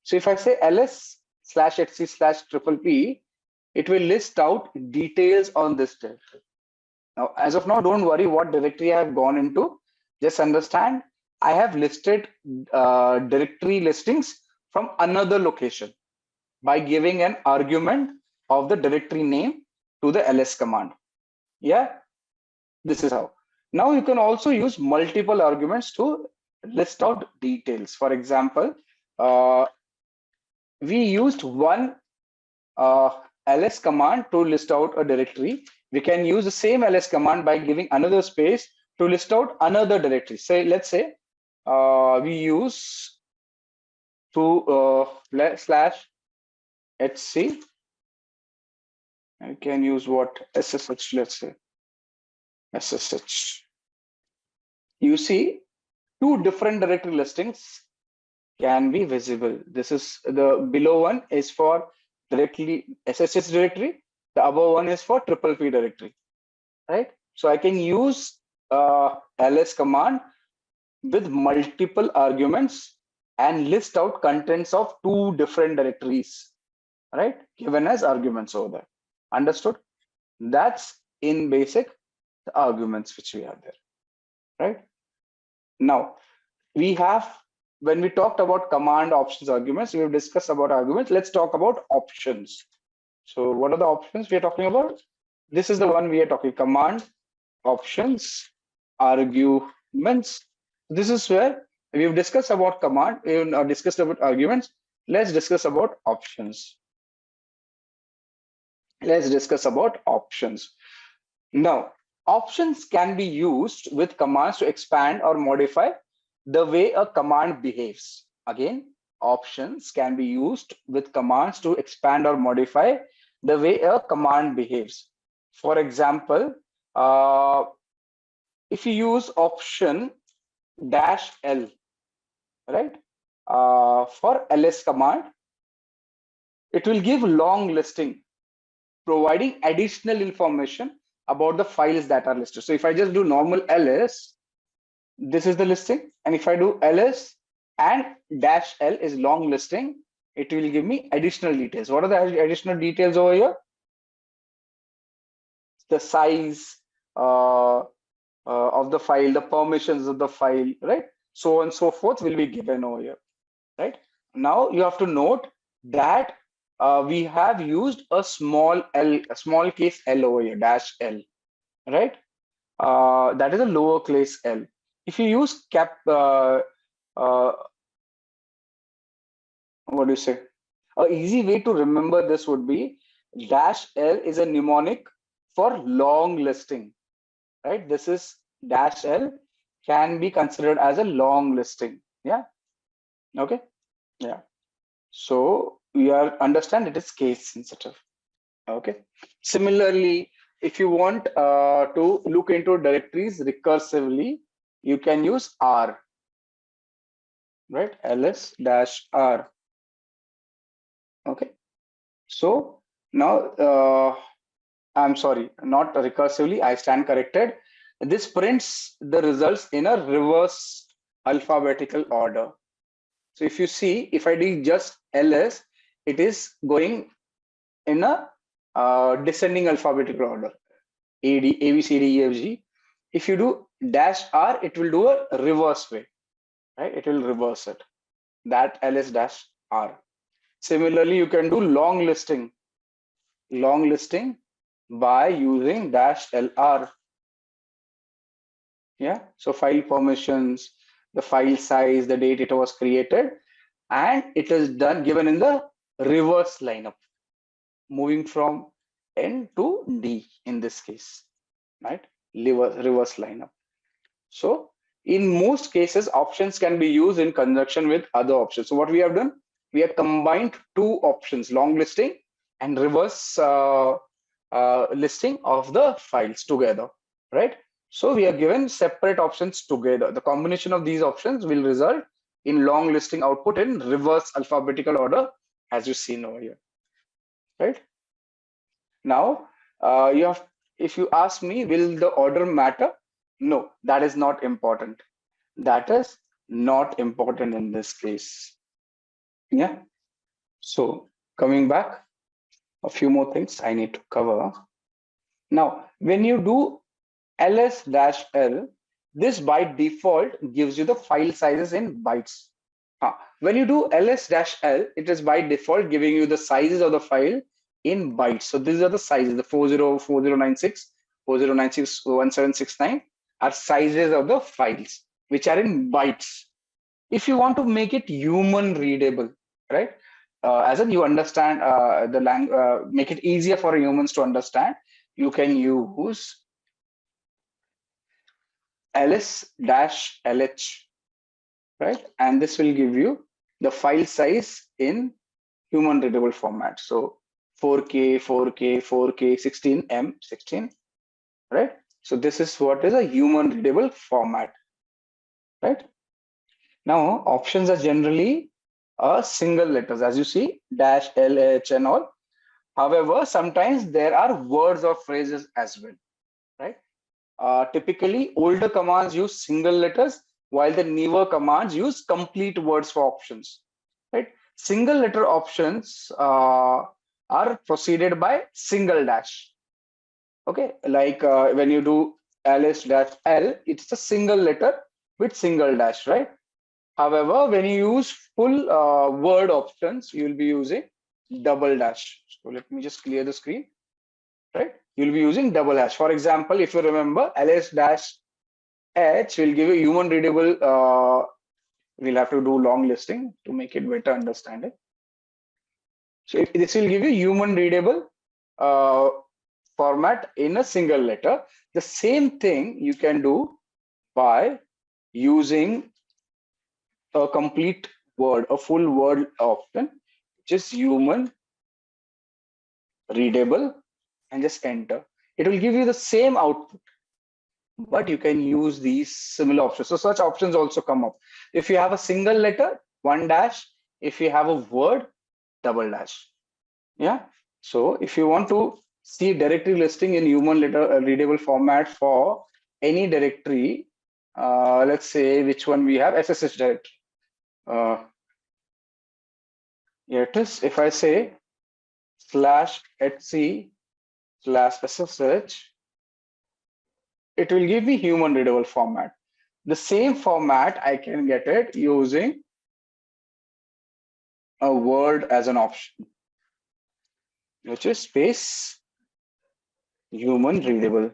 So if I say ls/etc/pp, it will list out details on this directory. Now, as of now, don't worry what directory I have gone into. Just understand, I have listed directory listings from another location by giving an argument of the directory name to the ls command. Yeah, this is how. Now you can also use multiple arguments to list out details. For example, we used one ls command to list out a directory. We can use the same ls command by giving another space to list out another directory. Say, let's say we use to /etc. I can use what? SSH, let's say. SSH. You see, two different directory listings can be visible. This is the below one is for directly SSH directory. The above one is for PPP directory, right? So I can use ls command with multiple arguments and list out contents of two different directories, right? Given as arguments over there. Understood? That's in basic the arguments which we have there, right? Now we have, when we talked about command, options, arguments, we have discussed about arguments. Let's talk about options. So what are the options we are talking about? This is the one we are talking: command, options, arguments. This is where we've discussed about command, we've discussed about arguments. Let's discuss about options. Let's discuss about options. Now, options can be used with commands to expand or modify the way a command behaves. Again, options can be used with commands to expand or modify the way a command behaves. For example, if you use option -L, right, for ls command, it will give long listing, providing additional information about the files that are listed. So if I just do normal ls, this is the listing. And if I do ls and -L is long listing, it will give me additional details. What are the additional details over here? The size of the file, the permissions of the file, right? So on and so forth will be given over here, right? Now you have to note that we have used a small case L over here, -L, right? That is a lowercase L. If you use what do you say? A easy way to remember this would be -L is a mnemonic for long listing, right? This is -L can be considered as a long listing. Yeah. Okay. Yeah. So we are understand it is case sensitive. Okay. Similarly, if you want to look into directories recursively, you can use R, right? ls-r. Okay. So now I'm sorry, not recursively, I stand corrected. This prints the results in a reverse alphabetical order. So if you see, if I do just ls, it is going in a descending alphabetical order, A, B, C, D, E, F, G. If you do -R, it will do a reverse way, right? It will reverse it, that ls-r. Similarly, you can do long listing by using -LR. Yeah, so file permissions, the file size, the date it was created, and it is done given in the reverse lineup, moving from N to D in this case, right? Reverse lineup. So in most cases, options can be used in conjunction with other options. So what we have done, we have combined two options, long listing and reverse listing of the files together, right? So we are given separate options together. The combination of these options will result in long listing output in reverse alphabetical order, as you see over here, right? Now, if you ask me, will the order matter? No, that is not important. That is not important in this case. Yeah. So coming back, a few more things I need to cover. Now, when you do ls-l, this by default gives you the file sizes in bytes. When you do ls-l, it is by default giving you the sizes of the file in bytes. So these are the sizes, the 404096, 40961769 are sizes of the files, which are in bytes. If you want to make it human readable, right? As in you understand the language, make it easier for humans to understand, you can use ls-lh, right? And this will give you the file size in human readable format. So 4K, 4K, 4K, 16M, 16, right? So this is what is a human readable format, right? Now options are generally single letters, as you see, -LH and all. However, sometimes there are words or phrases as well, right? Typically, older commands use single letters, while the newer commands use complete words for options, right? Single letter options are preceded by single dash. Okay, like when you do ls-l, it's a single letter with single dash, right? However, when you use full word options, you will be using double dash. So let me just clear the screen, right? you'll be using double hash. For example, if you remember, ls-h will give you human readable. We'll have to do long listing to make it better understanding. So if this will give you human readable format in a single letter. The same thing you can do by using a complete word, a full word option, just human readable, and just enter. It will give you the same output, but you can use these similar options. So such options also come up. If you have a single letter, one dash. If you have a word, double dash. Yeah. So if you want to see directory listing in human letter readable format for any directory, let's say which one we have, SSH directory. Here it is. If I say /etc/SSH, it will give me human readable format. The same format I can get it using a word as an option, which is space human readable.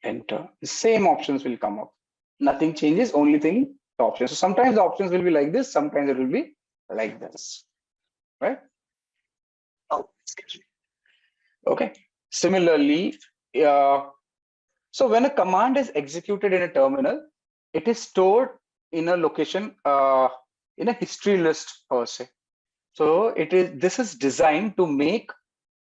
Enter. The same options will come up. Nothing changes, only thing the options. So sometimes the options will be like this, sometimes it will be like this, right? Oh, excuse me. Okay. Similarly, so when a command is executed in a terminal, it is stored in a location, in a history list per se. So this is designed to make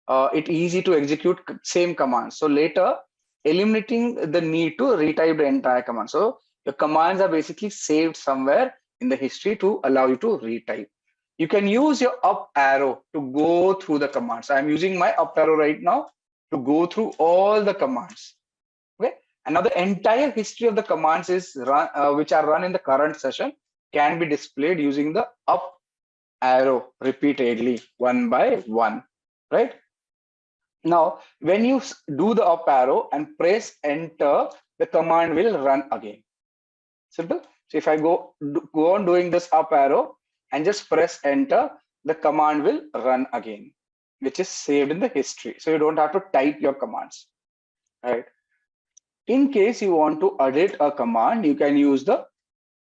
it easy to execute same command. So later, eliminating the need to retype the entire command. So your commands are basically saved somewhere in the history to allow you to retype. You can use your up arrow to go through the commands. I'm using my up arrow right now to go through all the commands. Okay, and now the entire history of the commands is which are run in the current session can be displayed using the up arrow repeatedly, one by one, right? Now, when you do the up arrow and press enter, the command will run again. Simple. So if I go on doing this up arrow and just press enter, the command will run again, which is saved in the history. So you don't have to type your commands, right? In case you want to edit a command, you can use the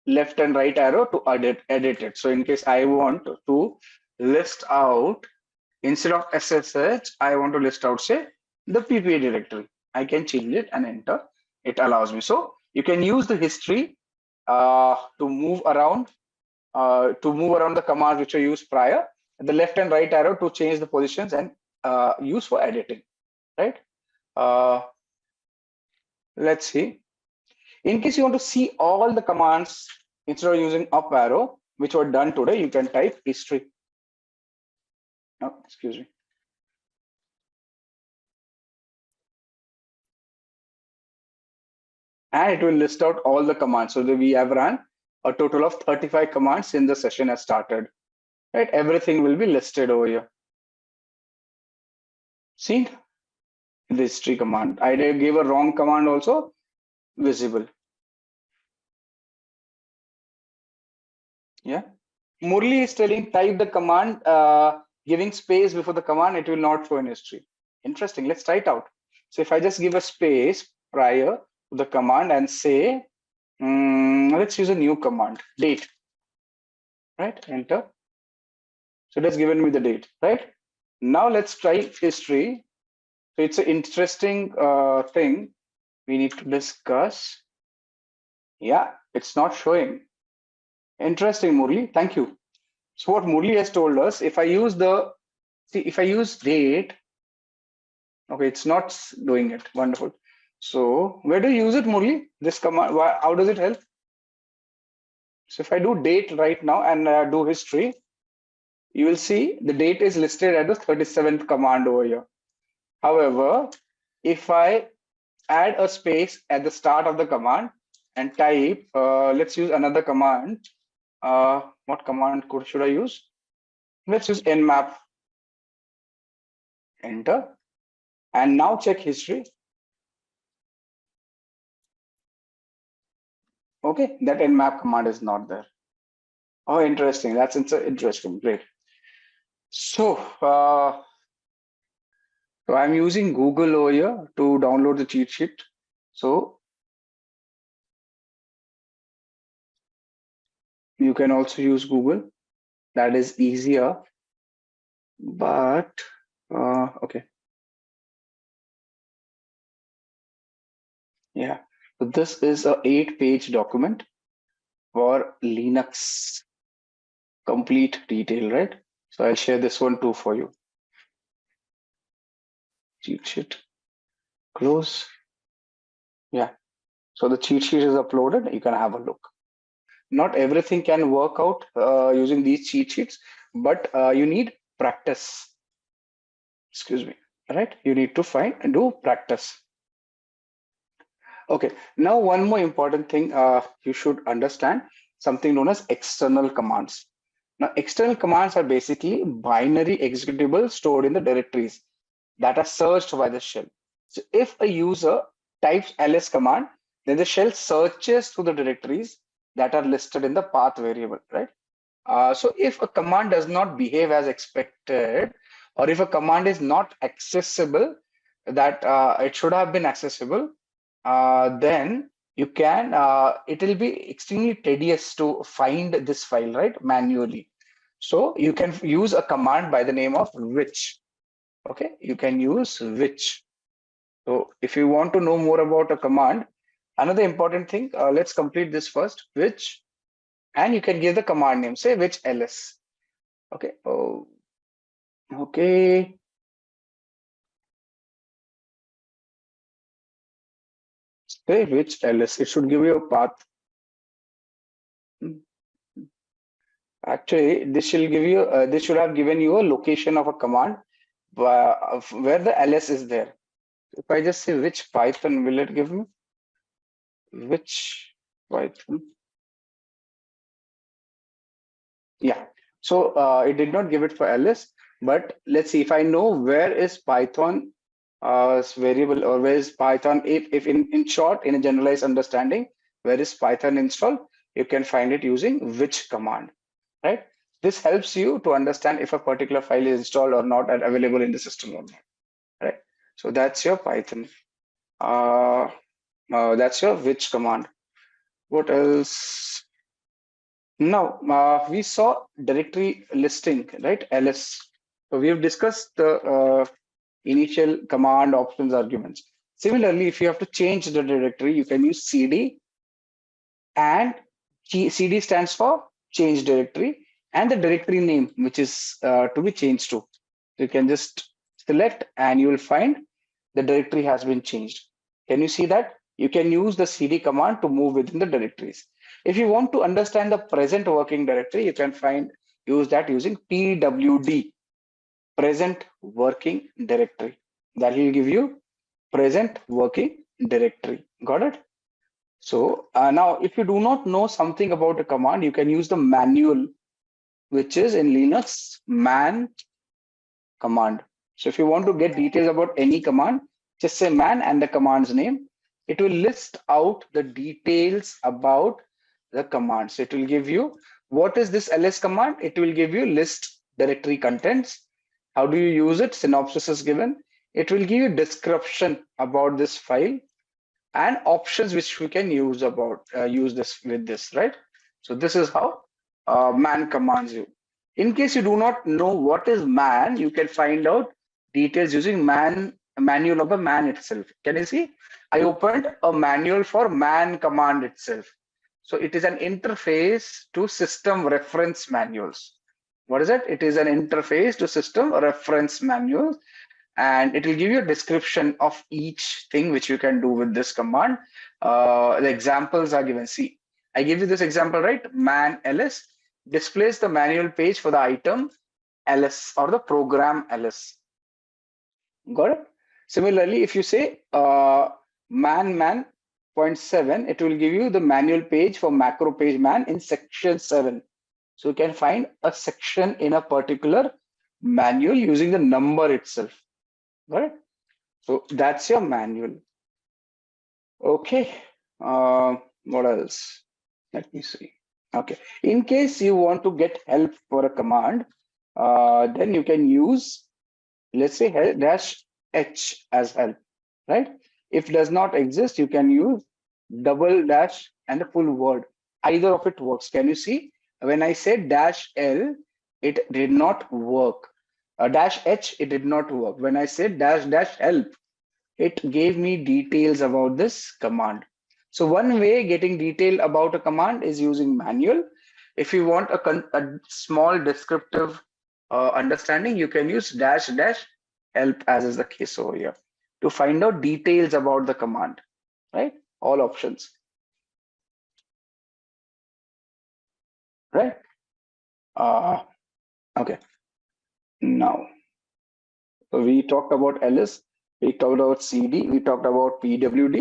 left and right arrow to edit it. So in case I want to list out, instead of SSH, I want to list out, say, the PPA directory. I can change it and enter. It allows me. So you can use the history to move around the commands which are used prior. The left and right arrow to change the positions and use for editing, right? Let's see. In case you want to see all the commands instead of using up arrow, which were done today, you can type history. No, excuse me. And it will list out all the commands. So we have run a total of 35 commands since the session has started. Right? Everything will be listed over here. See? The history command. I gave a wrong command also visible. Yeah. Murli is telling type the command, giving space before the command, it will not show in history. Interesting. Let's try it out. So if I just give a space prior to the command and say, let's use a new command, date. Right? Enter. So it has given me the date. Right? Now let's try history. So it's an interesting thing we need to discuss. Yeah, it's not showing. Interesting, Murli. Thank you. So what Murli has told us, if I use date, okay, it's not doing it. Wonderful. So where do you use it, Murli? This command, how does it help? So if I do date right now and do history, you will see the date is listed at the 37th command over here. However, if I add a space at the start of the command and type, let's use another command. What command should I use? Let's use nmap. Enter. And now check history. Okay, that nmap command is not there. Oh, interesting. That's interesting. Great. So So I'm using Google over here to download the cheat sheet. So you can also use Google. That is easier. But okay. Yeah. So this is a 8-page document for Linux complete detail, right? So I'll share this one too for you. Cheat sheet. Close. Yeah. So the cheat sheet is uploaded. You can have a look. Not everything can work out using these cheat sheets, but you need practice. Excuse me. Right? You need to find and do practice. Okay. Now, one more important thing you should understand, something known as external commands. Now, external commands are basically binary executables stored in the directories that are searched by the shell. So if a user types ls command, then the shell searches through the directories that are listed in the path variable, right? So if a command does not behave as expected, or if a command is not accessible, that it should have been accessible, then you can, it will be extremely tedious to find this file, right, manually. So you can use a command by the name of which. Okay, you can use which. So if you want to know more about a command, another important thing, let's complete this first, which, and you can give the command name, say which ls. Okay. Oh, okay. Say which ls. It should give you a path. Actually, this should give you. This should have given you a location of a command where the ls is there. If I just say which Python, will it give me? Which Python? Yeah. So it did not give it for ls, but let's see if I know where is Python variable, or where is Python, if in short, in a generalized understanding, where is Python installed, you can find it using which command, right? This helps you to understand if a particular file is installed or not and available in the system or not, right? So that's your Python. That's your which command. What else? Now, we saw directory listing, right? ls. So we have discussed the initial command options arguments. Similarly, if you have to change the directory, you can use cd, and cd stands for change directory, and the directory name, which is to be changed to. You can just select and you will find the directory has been changed. Can you see that? You can use the cd command to move within the directories. If you want to understand the present working directory, you can use that using pwd, present working directory. That will give you present working directory. Got it? So now if you do not know something about a command, you can use the manual, which is in Linux man command. So if you want to get details about any command, just say man and the command's name. It will list out the details about the command. So it will give you, what is this ls command? It will give you list directory contents. How do you use it? Synopsis is given. It will give you description about this file and options which we can use use this with this, right? So this is how man commands you. In case you do not know what is man, you can find out details using manual of the man itself. Can you see? I opened a manual for man command itself. So it is an interface to system reference manuals. What is it? It is an interface to system reference manuals, and it will give you a description of each thing which you can do with this command. The examples are given. See, I give you this example, right? Man ls displays the manual page for the item ls or the program ls. Got it? Similarly, if you say man 0.7, it will give you the manual page for macro page man in section 7. So you can find a section in a particular manual using the number itself. Got it? So that's your manual. Okay. What else? Let me see. Okay. In case you want to get help for a command, then you can use, let's say, -h as help, right? If does not exist, you can use double dash and the full word. Either of it works. Can you see? When I said -l, it did not work. -h, it did not work. When I said -help, it gave me details about this command. So one way getting detail about a command is using manual. If you want a small descriptive understanding, you can use -help, as is the case over here, to find out details about the command, right? All options, right? Okay, now so we talked about ls, we talked about cd, we talked about pwd,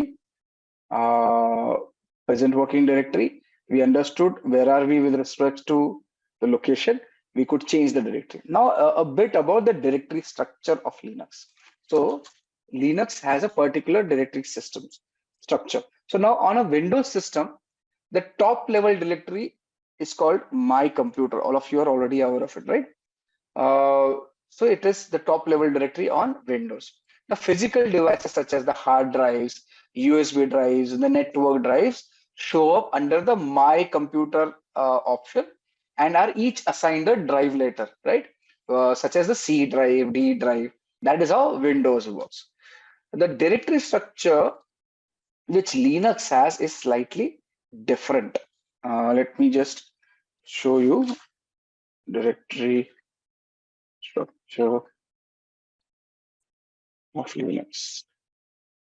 present working directory. We understood where are we with respect to the location. We could change the directory. Now a bit about the directory structure of Linux. So Linux has a particular directory system structure. So now on a Windows system, the top level directory is called my computer. All of you are already aware of it, right? So it is the top level directory on Windows. The physical devices such as the hard drives, USB drives, the network drives show up under the my computer option and are each assigned a drive letter, right? Such as the C drive, D drive. That is how Windows works. The directory structure which Linux has is slightly different. Let me just show you directory structure of Linux.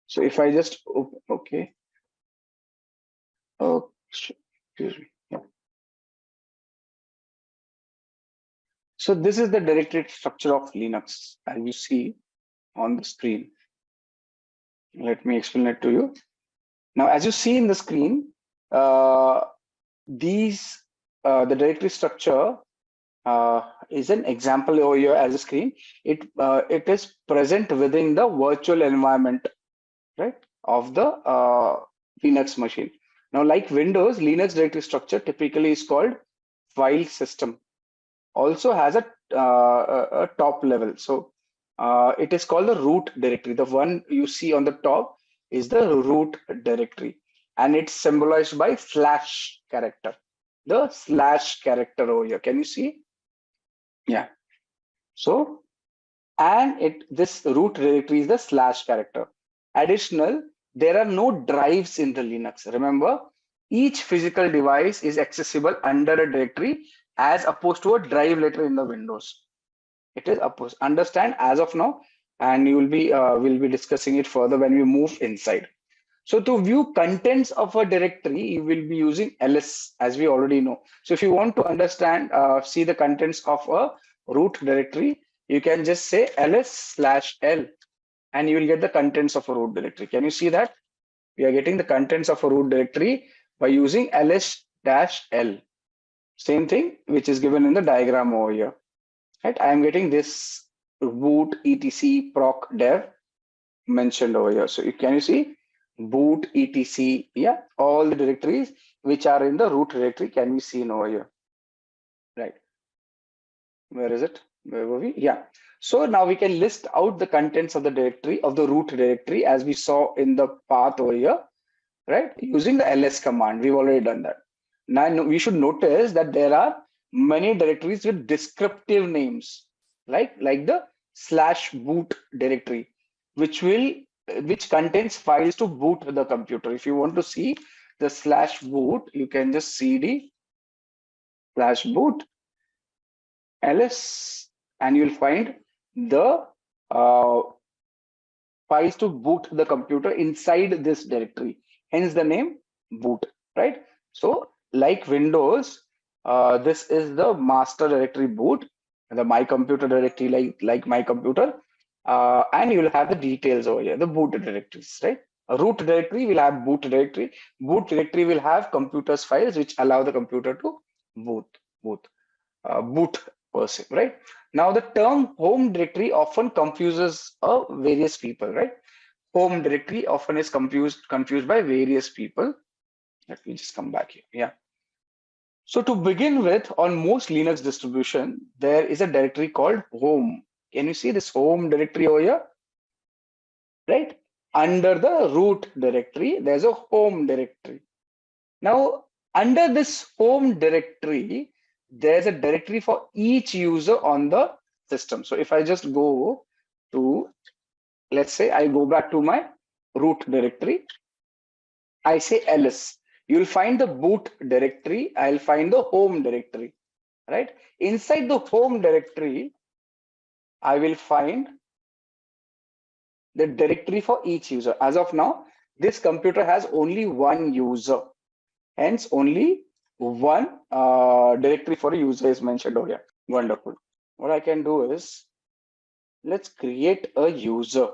So if I just okay, excuse me. Yeah. So this is the directory structure of Linux, as you see on the screen. Let me explain it to you. Now, as you see in the screen, the directory structure is an example over here as a screen. It is present within the virtual environment, right, of the Linux machine. Now, like Windows, Linux directory structure typically is called file system. Also has a top level. So it is called the root directory. The one you see on the top is the root directory, and it's symbolized by slash character. The slash character over here. Can you see? Yeah. So, and this root directory is the slash character. Additional, there are no drives in the Linux. Remember, each physical device is accessible under a directory as opposed to a drive letter in the Windows. It is opposed. Understand as of now, and you will be we'll be discussing it further when we move inside. So to view contents of a directory, you will be using ls, as we already know. So if you want to understand, see the contents of a root directory, you can just say ls/l, and you will get the contents of a root directory. Can you see that? We are getting the contents of a root directory by using ls-l. Same thing, which is given in the diagram over here. Right? I am getting this boot etc proc dev mentioned over here. So can you see boot etc? Yeah, all the directories which are in the root directory can be seen over here. Right? Where is it? Where were we? Yeah. So now we can list out the contents of the directory, of the root directory, as we saw in the path over here, right? Using the ls command. We've already done that. Now we should notice that there are many directories with descriptive names, like the /boot directory, which contains files to boot the computer. If you want to see the /boot, you can just cd /boot ls, and you'll find the files to boot the computer inside this directory. Hence the name boot, right? So like Windows, this is the master directory boot, the my computer directory, like my computer, and you'll have the details over here, the boot directories, right? A root directory will have boot directory. Boot directory will have computers files which allow the computer to boot per se, right? Now the term home directory often confuses various people, right? Home directory often is confused by various people. Let me just come back here. Yeah. So to begin with, on most Linux distribution, there is a directory called home. Can you see this home directory over here? right? Under the root directory, there's a home directory. Now, under this home directory, there's a directory for each user on the system. So if I just go to, let's say I go back to my root directory, I say ls, you'll find the boot directory, I'll find the home directory, right? Inside the home directory, I will find the directory for each user. As of now, this computer has only one user. Hence, only one directory for a user is mentioned over here. Wonderful. What I can do is, let's create a user.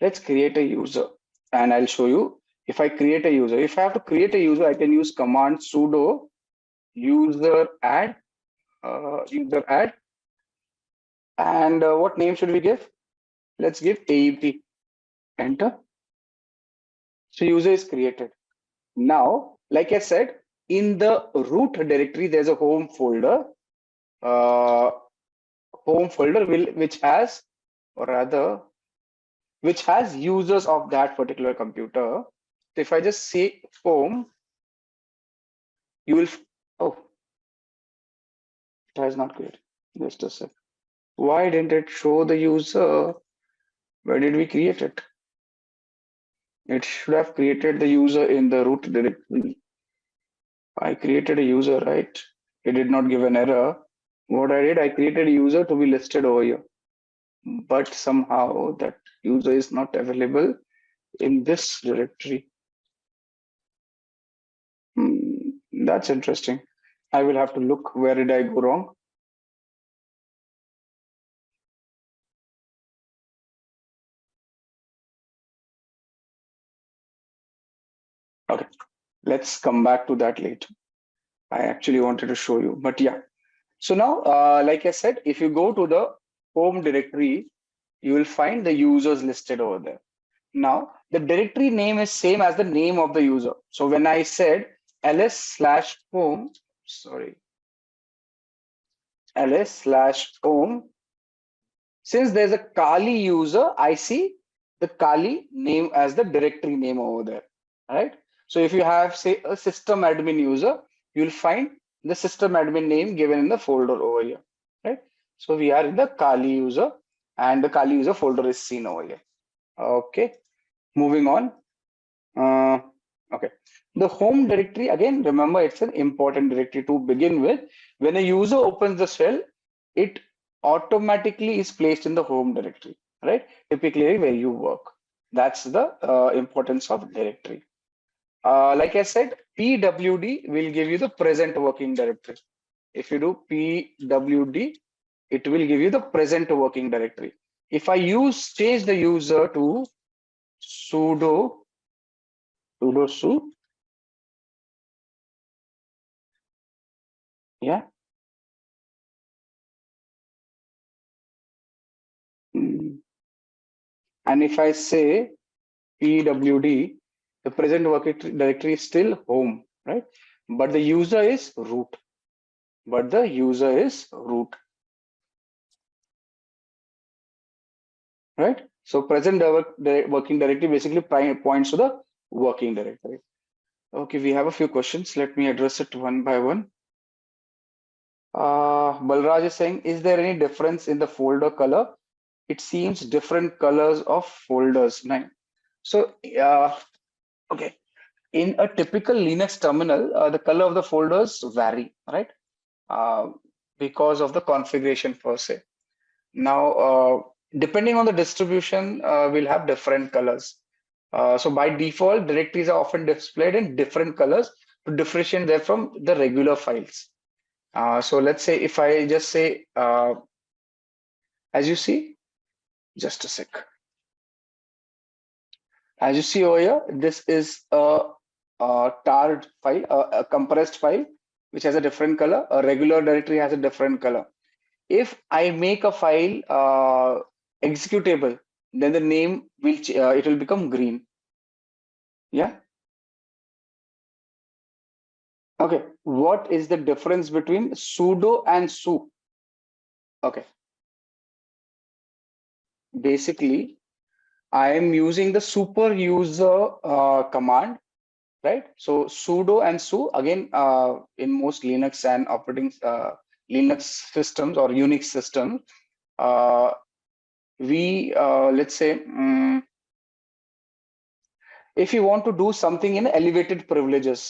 Let's create a user. And I'll show you if I create a user. If I have to create a user, I can use command sudo user add, And what name should we give? Let's give AUT. Enter. So user is created. Now, like I said, in the root directory, there's a home folder. Which has, or rather, which has users of that particular computer. So if I just say home, you will, oh, it has not created. Just a sec. Why didn't it show the user? Where did we create it? It should have created the user in the root directory. I created a user, right? It did not give an error. What I did, I created a user to be listed over here. But somehow that user is not available in this directory. That's interesting. I will have to look where did I go wrong. Okay, let's come back to that later. I actually wanted to show you, but yeah. So now, like I said, if you go to the home directory, you will find the users listed over there. Now, the directory name is same as the name of the user. So when I said ls/home, ls/home, since there's a Kali user, I see the Kali name as the directory name over there, right? So if you have, say, a system admin user, you'll find the system admin name given in the folder over here, right? So we are in the Kali user, and the Kali user folder is seen over here. Okay, moving on. Okay, the home directory, again, remember it's an important directory to begin with. When a user opens the shell, it automatically is placed in the home directory, right? Typically where you work. That's the importance of directory. Like I said, PWD will give you the present working directory. If you do PWD, it will give you the present working directory. If I change the user to sudo su, yeah. And if I say PWD, the present working directory is still home, right? But the user is root. Right? So present working directory basically points to the working directory. Okay, we have a few questions. Let me address it one by one. Balraj is saying, is there any difference in the folder color? It seems different colors of folders. Nine. So, okay. In a typical Linux terminal, the color of the folders vary, right? Because of the configuration per se. Now, depending on the distribution, we'll have different colors. So by default, directories are often displayed in different colors to differentiate them from the regular files. So let's say if I just say, as you see, just a sec. As you see over here, this is a tarred file, a compressed file, which has a different color. A regular directory has a different color. If I make a file executable, then the name will it will become green. Yeah. Okay. What is the difference between sudo and su? Okay. Basically, I am using the super user command, right? So sudo and su, again, in most Linux and operating Linux systems or Unix systems, we let's say if you want to do something in elevated privileges,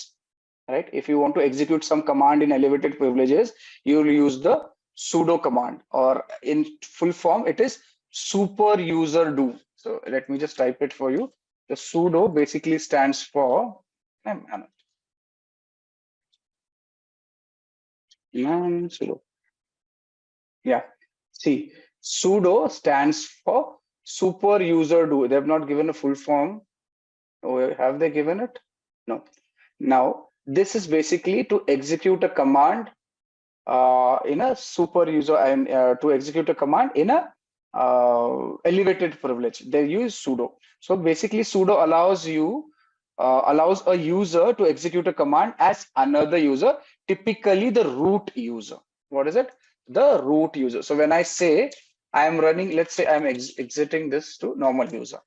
right? If you want to execute some command in elevated privileges, you will use the sudo command, or in full form, it is super user do. So let me just type it for you. The sudo basically stands for, sudo. Yeah. See, sudo stands for super user do. They have not given a full form. Or have they given it? No. Now, this is basically to execute a command in a super user, and to execute a command in a elevated privilege. They use sudo. So basically, sudo allows allows a user to execute a command as another user, typically the root user. What is it? The root user. So when I say I am running, let's say I'm exiting this to normal user.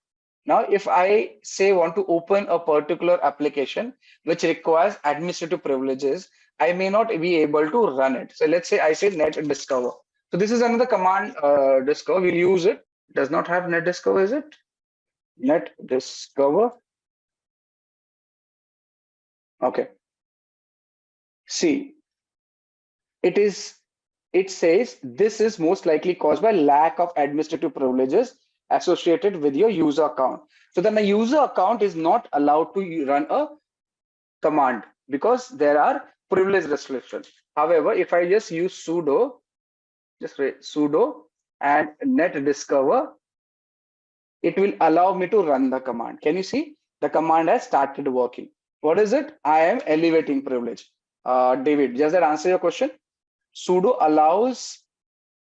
Now, if I say want to open a particular application which requires administrative privileges, I may not be able to run it. So let's say I say net discover. So this is another command, discover. We'll use it. Does not have net discover, is it? Net discover. Okay. See, it says this is most likely caused by lack of administrative privileges associated with your user account. So then a user account is not allowed to run a command because there are privilege restrictions. However, if I just use sudo, sudo and net discover, it will allow me to run the command. Can you see? The command has started working. What is it? I am elevating privilege. David, does that answer your question? Sudo allows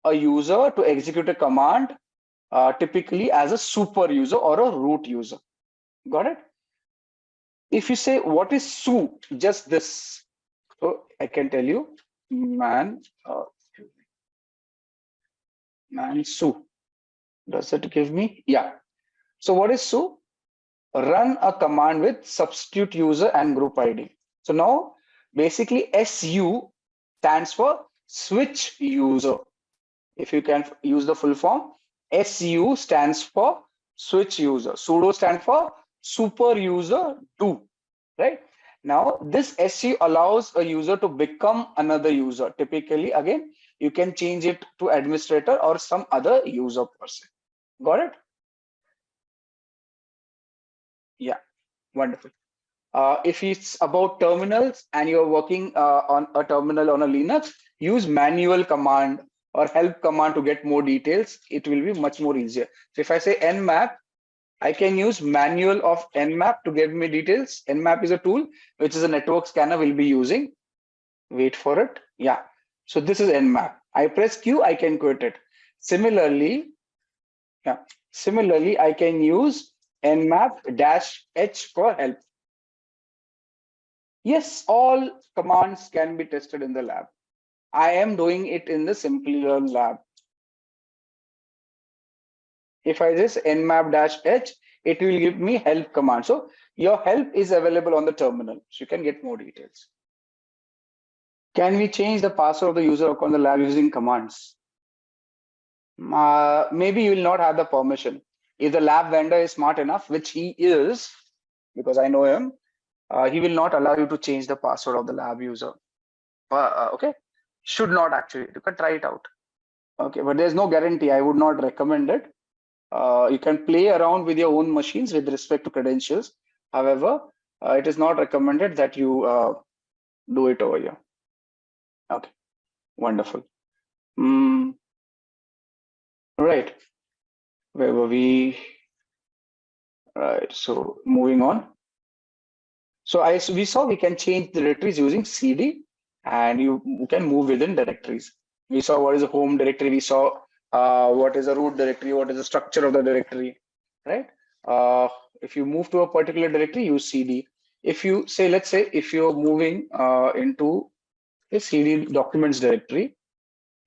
a user to execute a command typically as a super user or a root user. Got it? If you say, what is su? Just this. So I can tell you, man su. Does it give me? Yeah. So what is su? Run a command with substitute user and group ID. So now basically SU stands for switch user. If you can use the full form, SU stands for switch user. Sudo stands for super user do, right? Now this SU allows a user to become another user. Typically, again, you can change it to administrator or some other user person. Got it? Yeah, wonderful. If it's about terminals and you're working on a terminal on a Linux, use manual command or help command to get more details. It will be much more easier. So if I say nmap, I can use manual of nmap to get me details. Nmap is a tool which is a network scanner we'll be using. Wait for it. Yeah. So this is nmap. I press Q, I can quit it. Similarly, I can use nmap-h for help. Yes, all commands can be tested in the lab. I am doing it in the Simplilearn lab. If I just nmap-h, it will give me help command. So your help is available on the terminal. So you can get more details. Can we change the password of the user account in the lab using commands? Maybe you will not have the permission. If the lab vendor is smart enough, which he is, because I know him, he will not allow you to change the password of the lab user. Okay, should not actually. You can try it out. Okay, but there's no guarantee. I would not recommend it. You can play around with your own machines with respect to credentials. However, it is not recommended that you do it over here. Okay, wonderful. Right, where were we? Right, so moving on. So we saw we can change the directories using CD, and you can move within directories. We saw what is a home directory. We saw what is a root directory, what is the structure of the directory, right? If you move to a particular directory, use CD. If you say, let's say, if you're moving into a CD documents directory,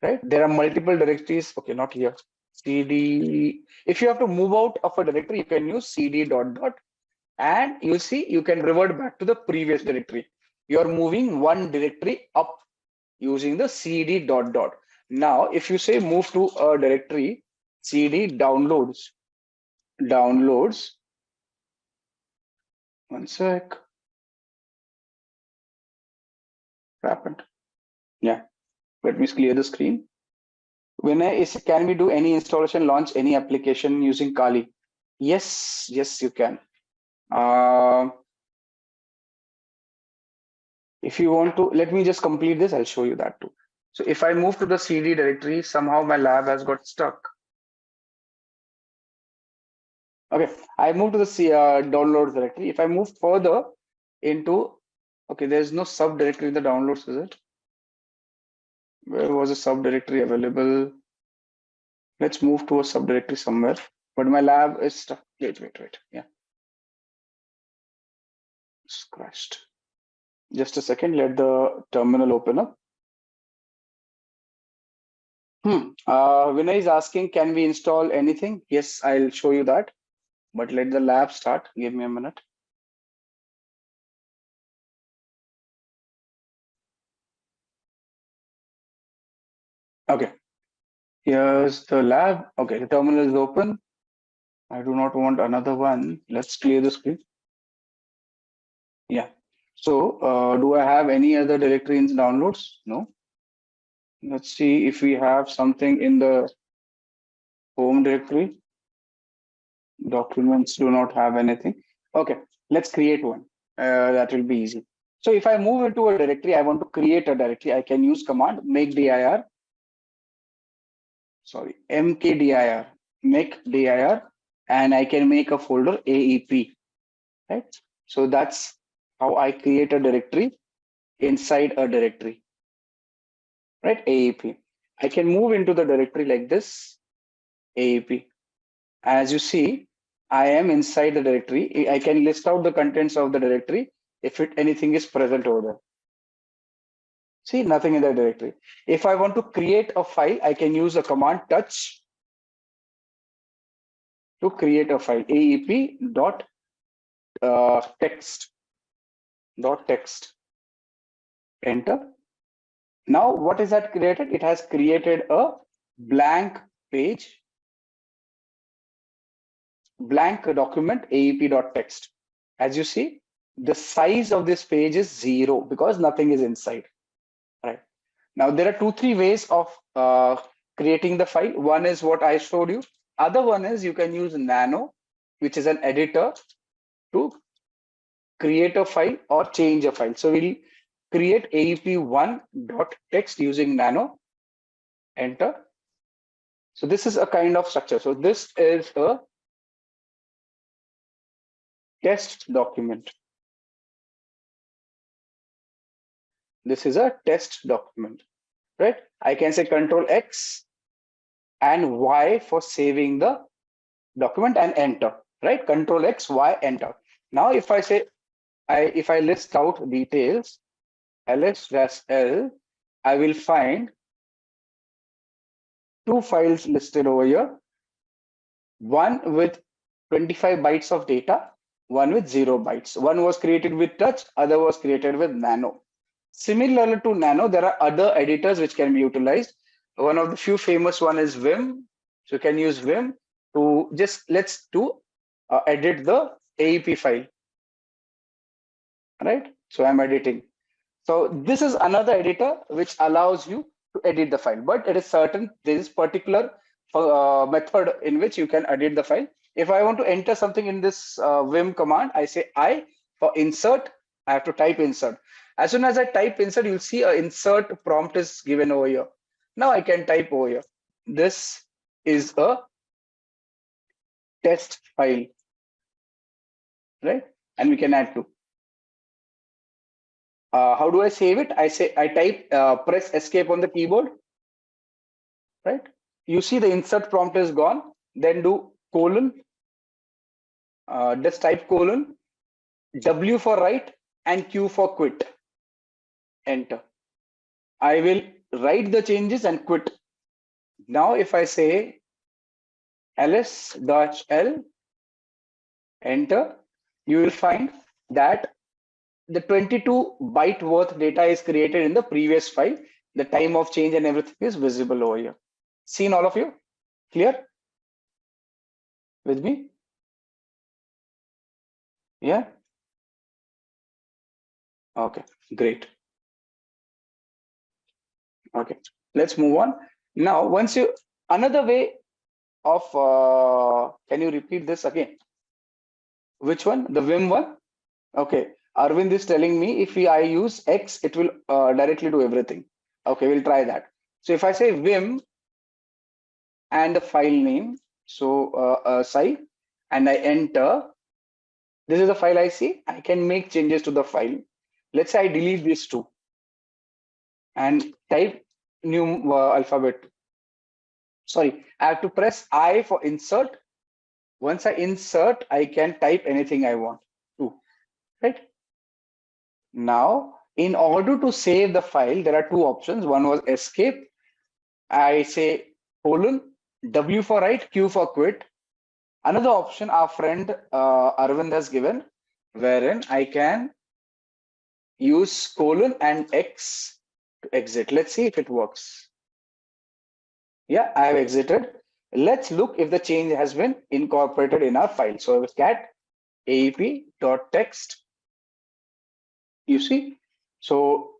right? There are multiple directories. Okay, not here. cd. If you have to move out of a directory, you can use cd dot dot, and you see you can revert back to the previous directory. You are moving one directory up using the cd dot dot. Now, if you say move to a directory, cd downloads, one sec, what happened? Yeah, let me clear the screen. Can we do any installation, launch any application using Kali? Yes, you can. If you want to, let me just complete this. I'll show you that too. So if I move to the CD directory, somehow my lab has got stuck. Okay, I moved to the downloads directory. If I move further into, okay, there's no subdirectory in the downloads, is it? Where was a subdirectory available? Let's move to a subdirectory somewhere. But my lab is stuck. Wait. Yeah. It's crashed. Just a second, let the terminal open up. Vinay is asking, can we install anything? Yes, I'll show you that. But let the lab start. Give me a minute. Okay. Here's the lab. Okay, the terminal is open. I do not want another one. Let's clear the screen. Yeah. So do I have any other directory in downloads? No. Let's see if we have something in the home directory. Documents do not have anything. Okay, let's create one. That will be easy. So if I move into a directory, I want to create a directory. I can use command mkdir, make dir, and I can make a folder AEP, right? So that's how I create a directory inside a directory, right? AEP. I can move into the directory like this, AEP. As you see, I am inside the directory. I can list out the contents of the directory if anything is present over there. See, nothing in the directory. If I want to create a file, I can use a command touch to create a file, aep dot text. Enter. Now, what is that created? It has created a blank page, blank document, aep.text. As you see, the size of this page is 0 because nothing is inside. Right. Now, there are 2-3 ways of creating the file. One is what I showed you. Other one is you can use Nano, which is an editor, to create a file or change a file. So we'll create aep1.text using Nano. Enter. So this is a kind of structure. So this is a test document. This is a test document, right? I can say Control X and Y for saving the document and enter, right? Control X, Y, enter. Now, if I say, if I list out details, ls-l, I will find 2 files listed over here. One with 25 bytes of data, one with 0 bytes. One was created with touch, other was created with Nano. Similar to Nano, there are other editors which can be utilized. One of the few famous one is Vim. So you can use Vim to just edit the AEP file, right? So I'm editing. So this is another editor which allows you to edit the file, but it is certain there is particular method in which you can edit the file. If I want to enter something in this Vim command, I say I for insert. I have to type insert. As soon as I type insert, you'll see an insert prompt is given over here. Now I can type over here. This is a test file, right? And we can add to. How do I save it? I type, press escape on the keyboard, right? You see the insert prompt is gone. Then do colon, just type colon, W for write and Q for quit. Enter. I will write the changes and quit. Now, if I say ls-l, enter, you will find that the 22 byte worth data is created in the previous file. The time of change and everything is visible over here. Seen all of you? Clear? With me? Yeah? Okay, great. Okay, let's move on. Now, another way of, can you repeat this again? Which one? The Vim one? Okay, Arvind is telling me if I use X, it will directly do everything. Okay, we'll try that. So if I say Vim and the file name, so Sai, and I enter, this is the file I see. I can make changes to the file. Let's say I delete these two and type new alphabet. Sorry, I have to press I for insert. Once I insert, I can type anything I want to, right? Now, in order to save the file, there are two options. One was escape. I say colon, W for write, Q for quit. Another option our friend Arvind has given, wherein I can use colon and X to exit. Let's see if it works. Yeah, I have exited. Let's look if the change has been incorporated in our file. So cat aep.text. You see, so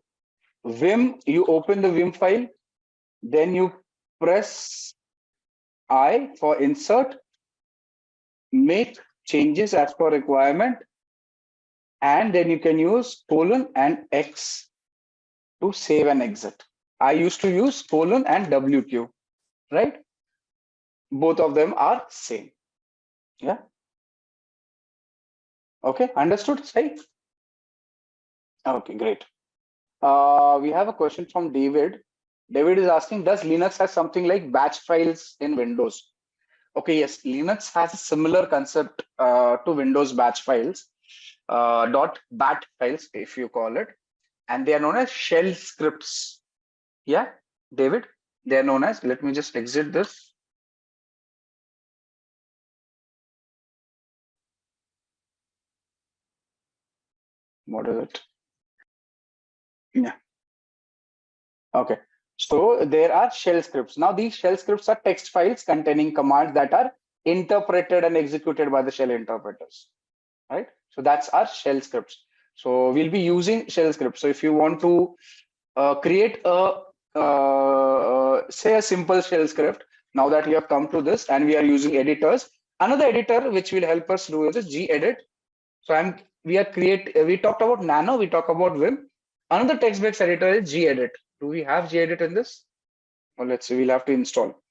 Vim, you open the Vim file, then you press I for insert, make changes as per requirement, and then you can use colon and X to save and exit. I used to use colon and WQ, right? Both of them are same. Yeah. Okay, understood, Sai? Okay, great. We have a question from David. David is asking, does Linux have something like batch files in Windows? Okay, yes, Linux has a similar concept to Windows batch files, .bat files, if you call it, and they are known as shell scripts. Yeah, David, they are known as, let me just exit this. What is it? Yeah. Okay. So there are shell scripts. Now these shell scripts are text files containing commands that are interpreted and executed by the shell interpreters, right? So that's our shell scripts. So we'll be using shell scripts. So if you want to create a, say a simple shell script, now that we have come to this and we are using editors, another editor which will help us do is gedit. So we talked about Nano, we talk about Vim. Another text-based editor is gedit. Do we have gedit in this? Well, let's see, we'll have to install.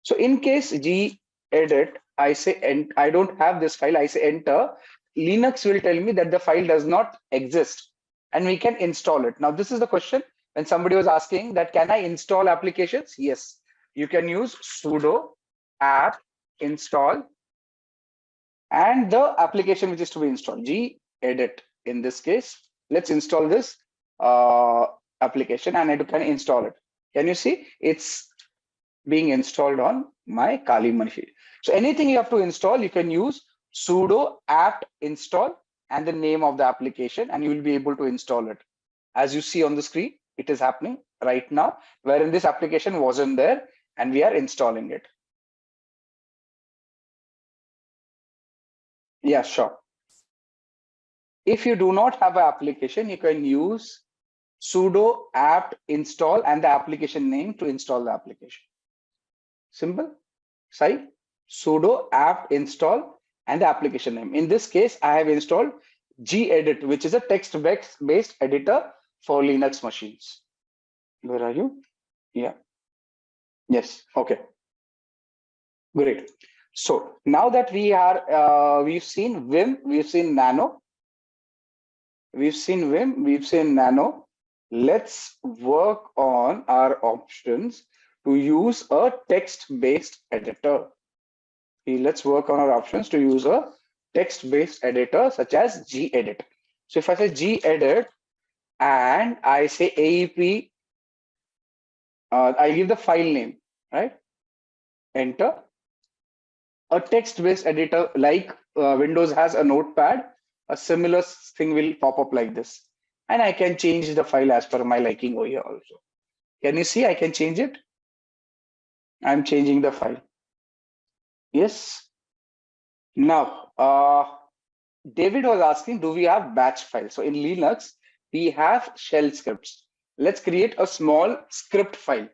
So in case gedit, I say, and I don't have this file, I say enter, Linux will tell me that the file does not exist and we can install it. Now, this is the question when somebody was asking that, can I install applications? Yes, you can use sudo apt install and the application which is to be installed, gedit. In this case, let's install this application and I can install it. Can you see it's being installed on my Kali machine? So anything you have to install, you can use sudo apt install and the name of the application, and you will be able to install it. As you see on the screen, it is happening right now, wherein this application wasn't there and we are installing it. Yeah, sure. If you do not have an application, you can use sudo apt install and the application name to install the application. Simple. Sai, sudo apt install and the application name. In this case, I have installed gedit, which is a text-based editor for Linux machines. Where are you? Yeah. Yes. Okay. Great. So now that we are, we've seen Vim, we've seen Nano, we've seen Vim, we've seen Nano. Let's work on our options to use a text-based editor. Let's work on our options to use a text-based editor such as gedit. So if I say gedit and I say aep, I give the file name, right? Enter. a text-based editor like Windows has a notepad, a similar thing will pop up like this. And I can change the file as per my liking over here also. Can you see I can change it? I'm changing the file. Yes. Now, David was asking, do we have batch files? So in Linux, we have shell scripts. Let's create a small script file.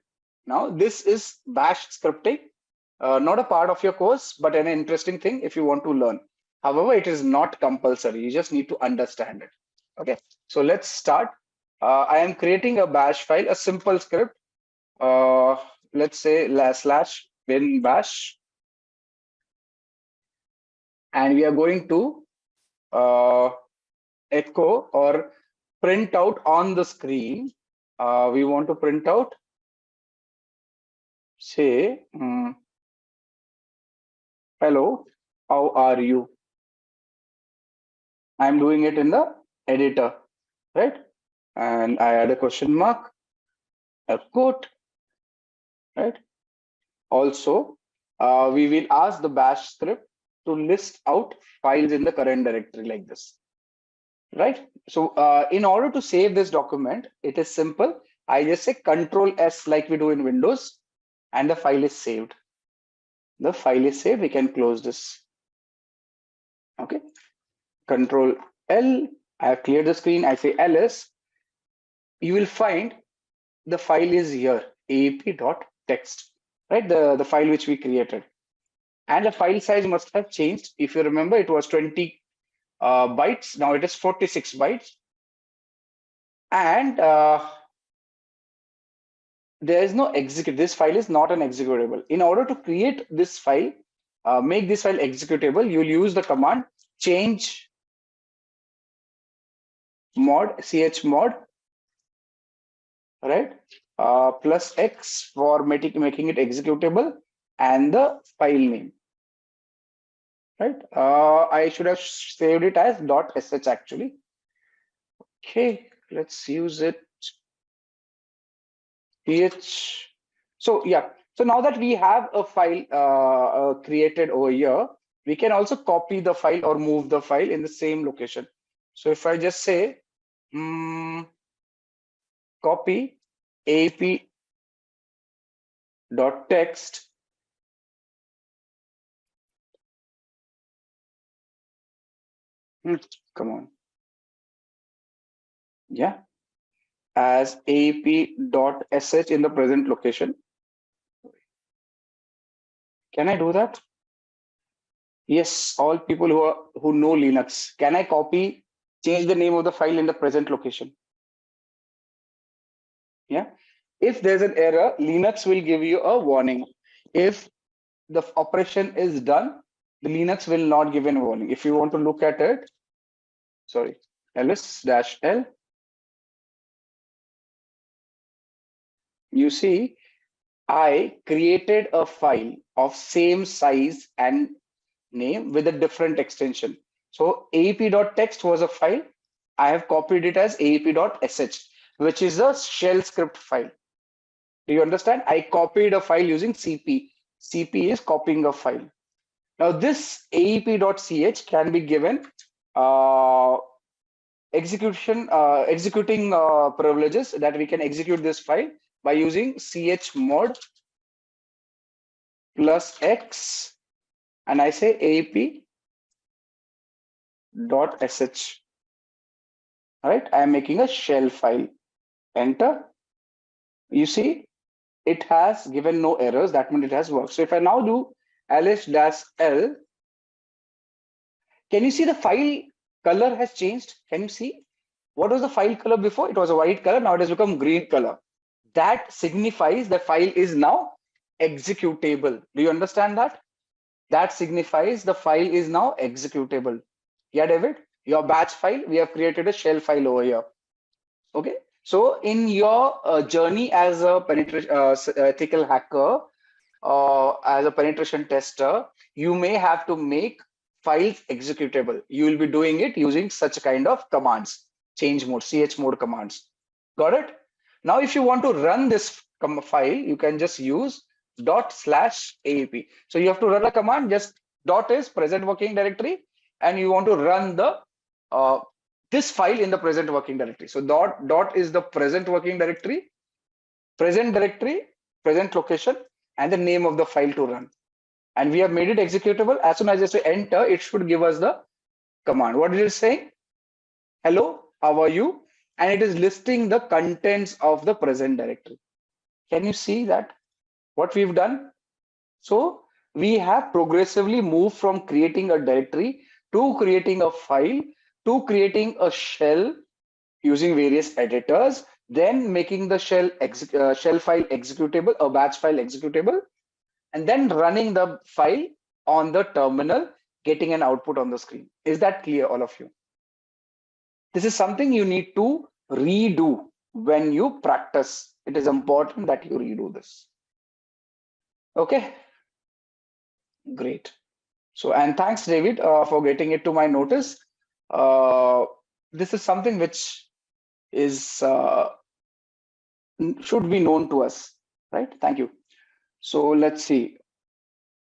Now, this is bash scripting, not a part of your course, but an interesting thing if you want to learn. However, it is not compulsory. You just need to understand it. Okay, so let's start. I am creating a bash file, a simple script. Let's say /bin bash. And we are going to echo or print out on the screen. We want to print out, say, hello, how are you? I'm doing it in the editor, right? And I add a question mark, a quote, right? Also, we will ask the bash script to list out files in the current directory like this, right? So in order to save this document, it is simple. I just say Control S like we do in Windows, and the file is saved. The file is saved. We can close this. Okay. Control L. I have cleared the screen. I say ls. You will find the file is here, aap.txt, right? The file which we created. And the file size must have changed. If you remember, it was 20 bytes. Now it is 46 bytes. And there is no execute. This file is not an executable. In order to create this file, make this file executable, you will use the command change mod, chmod, right? Plus X for making it executable and the file name, right? I should have saved it as .sh actually. Okay, let's use it. So yeah, so now that we have a file created over here, we can also copy the file or move the file in the same location. So if I just say copy ap.text, come on, yeah, as ap.sh in the present location. Can I do that? Yes, all people who know Linux. Can I change the name of the file in the present location? Yeah. If there's an error, Linux will give you a warning. If the operation is done, the Linux will not give a warning. If you want to look at it, sorry, ls-l, you see, I created a file of same size and name with a different extension. So aap.text was a file. I have copied it as aap.sh, which is a shell script file. Do you understand? I copied a file using CP. CP is copying a file. Now this aap.ch can be given executing privileges that we can execute this file by using chmod plus X, and I say aap.sh. Right? I am making a shell file. Enter. You see, it has given no errors. That means it has worked. So if I now do ls-l, can you see the file color has changed? Can you see? What was the file color before? It was a white color. Now it has become green color. That signifies the file is now executable. Do you understand that? That signifies the file is now executable. Yeah, David, your batch file, we have created a shell file over here. Okay. So in your journey as a ethical hacker, as a penetration tester, you may have to make files executable. You will be doing it using such kind of commands, change mode, chmod commands. Got it? Now, if you want to run this file, you can just use ./aap. So you have to run a command, just Dot is present working directory, and you want to run the this file in the present working directory. So dot is the present working directory, present directory, present location, and the name of the file to run. And we have made it executable. As soon as I say enter, it should give us the command. What it is saying? Hello, how are you? And it is listing the contents of the present directory. Can you see that? What we've done? So we have progressively moved from creating a directory to creating a file to creating a shell using various editors, then making the shell file executable, a batch file executable, and then running the file on the terminal, getting an output on the screen. Is that clear, all of you? This is something you need to redo when you practice. It is important that you redo this. Okay, great. So, and thanks, David, for getting it to my notice. This is something which is should be known to us, right? Thank you. So let's see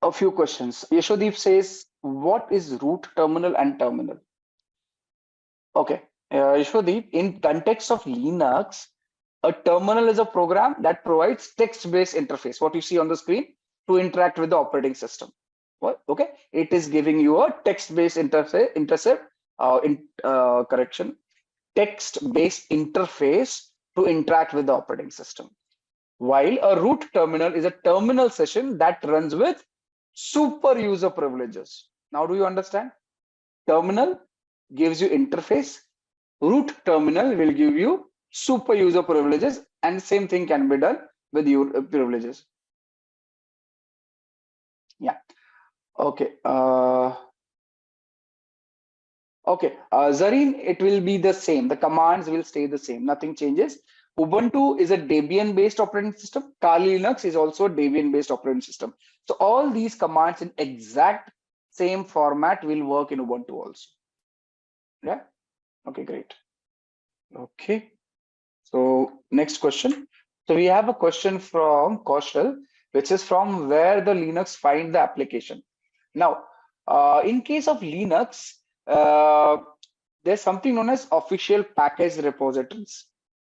a few questions. Yashodeep says, what is root terminal and terminal? Okay, Yashodeep, in context of Linux, a terminal is a program that provides text-based interface, what you see on the screen, to interact with the operating system. What? Okay, it is giving you a text-based text-based interface to interact with the operating system. While a root terminal is a terminal session that runs with super user privileges. Now, do you understand? Terminal gives you interface. Root terminal will give you super user privileges, and the same thing can be done with your privileges. Yeah. Okay. Okay. Zareen, it will be the same. The commands will stay the same. Nothing changes. Ubuntu is a Debian-based operating system. Kali Linux is also a Debian-based operating system. So all these commands in exact same format will work in Ubuntu also. Yeah. Okay, great. Okay. So next question. So we have a question from Kaushal, which is from where the Linux find the application. Now, in case of Linux, there's something known as official package repositories,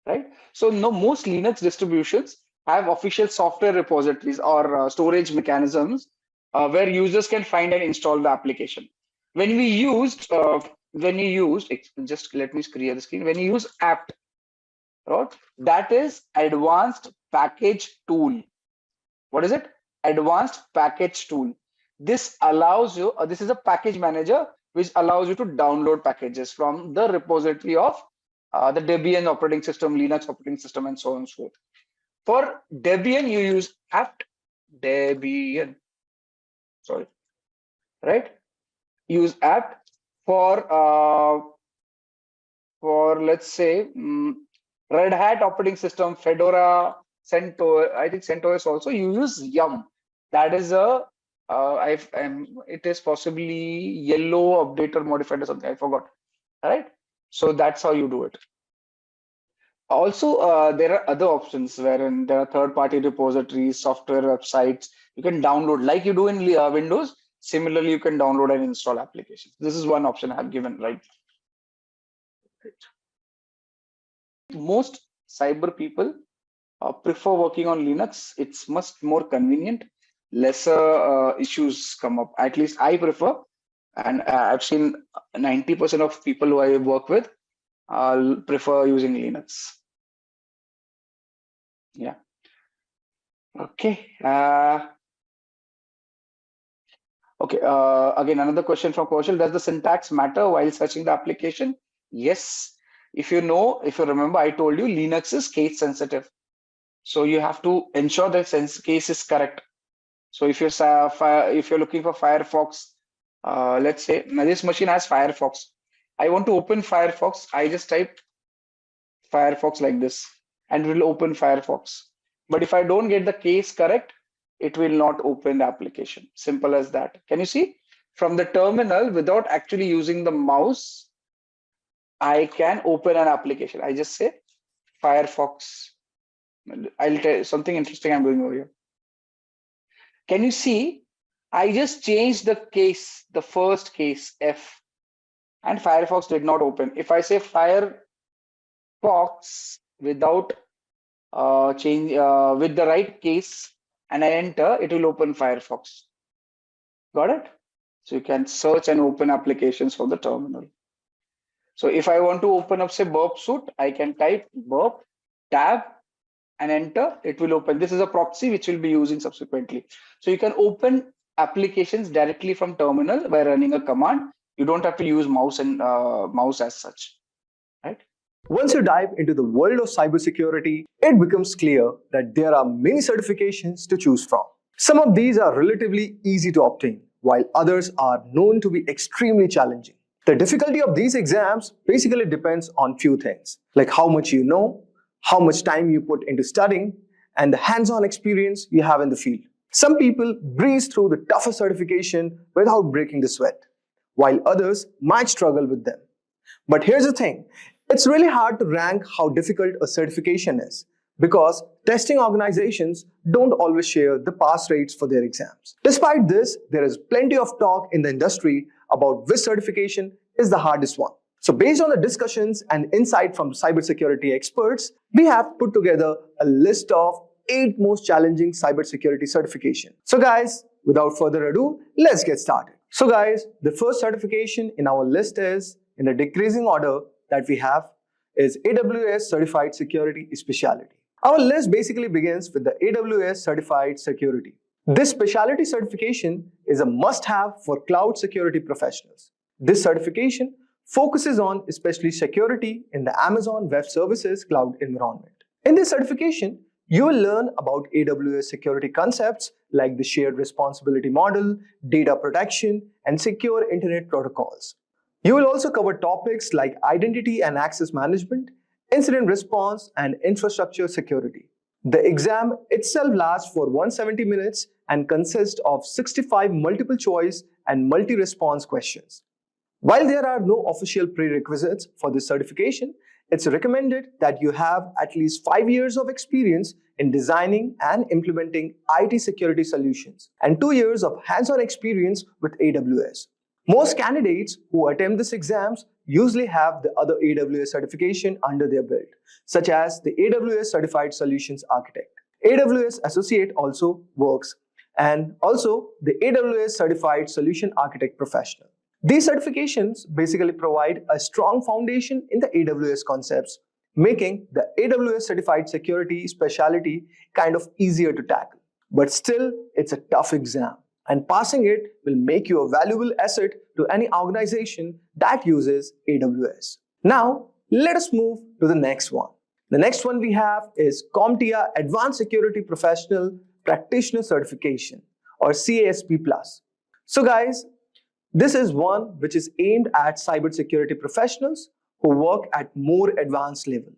right? So no, most Linux distributions have official software repositories or storage mechanisms where users can find and install the application. When you used, just let me clear the screen. When you use apt, right? That is advanced package tool. What is it? Advanced package tool. This allows you, this is a package manager which allows you to download packages from the repository of the Debian operating system, Linux operating system, and so on and so forth. For Debian, you use apt Debian. Sorry, right? Use apt for let's say Red Hat operating system, Fedora, CentOS. I think CentOS also. You use yum. That is a it is possibly yellow updated modified or something. I forgot. All right. So that's how you do it. Also, there are other options wherein there are third-party repositories, software websites. You can download like you do in Windows. Similarly, you can download and install applications. This is one option I have given, right? Most cyber people prefer working on Linux. It's much more convenient. Lesser issues come up. At least I prefer, and I've seen 90% of people who I work with prefer using Linux. Yeah. Okay. Okay. Again, another question from Kaushal. Does the syntax matter while searching the application? Yes. If you remember, I told you Linux is case sensitive. So you have to ensure that case is correct. So if you're looking for Firefox, let's say now this machine has Firefox. I want to open Firefox. I just type Firefox like this, and it will open Firefox. But if I don't get the case correct, it will not open the application. Simple as that. Can you see? From the terminal, without actually using the mouse, I can open an application. I just say Firefox. I'll tell you something interesting I'm doing over here. Can you see I just changed the case, the first case F, and Firefox did not open. If I say Firefox without change with the right case and I enter, it will open Firefox. Got it? So you can search and open applications from the terminal. So if I want to open up, say, burp suite, I can type burp tab and enter. It will open. This is a proxy which we'll be using subsequently. So you can open applications directly from terminal by running a command. You don't have to use mouse and mouse as such, right? Once you dive into the world of cybersecurity, it becomes clear that there are many certifications to choose from. Some of these are relatively easy to obtain, while others are known to be extremely challenging. The difficulty of these exams basically depends on few things, like how much you know, how much time you put into studying, and the hands-on experience you have in the field. Some people breeze through the toughest certification without breaking the sweat, while others might struggle with them. But here's the thing, it's really hard to rank how difficult a certification is because testing organizations don't always share the pass rates for their exams. Despite this, there is plenty of talk in the industry about which certification is the hardest one. So based on the discussions and insight from cybersecurity experts, we have put together a list of 8 most challenging cybersecurity certification. So guys, without further ado, let's get started. So guys, the first certification in our list is, in the decreasing order that we have, is AWS Certified Security Specialty. Our list basically begins with the AWS Certified Security. This specialty certification is a must-have for cloud security professionals. This certification focuses on especially security in the Amazon Web Services cloud environment. In this certification, you will learn about AWS security concepts like the shared responsibility model, data protection, and secure internet protocols. You will also cover topics like identity and access management, incident response, and infrastructure security. The exam itself lasts for 170 minutes and consists of 65 multiple choice and multi-response questions. While there are no official prerequisites for this certification, it's recommended that you have at least 5 years of experience in designing and implementing IT security solutions and 2 years of hands-on experience with AWS. Most candidates who attempt these exams usually have the other AWS certification under their belt, such as the AWS Certified Solutions Architect. AWS Associate also works, and also the AWS Certified Solution Architect Professional. These certifications basically provide a strong foundation in the AWS concepts, making the AWS Certified Security Specialty kind of easier to tackle. But still, it's a tough exam, and passing it will make you a valuable asset to any organization that uses AWS. Now, let us move to the next one. The next one we have is CompTIA Advanced Security Professional Practitioner Certification, or CASP+. So guys, this is one which is aimed at cybersecurity professionals who work at more advanced level.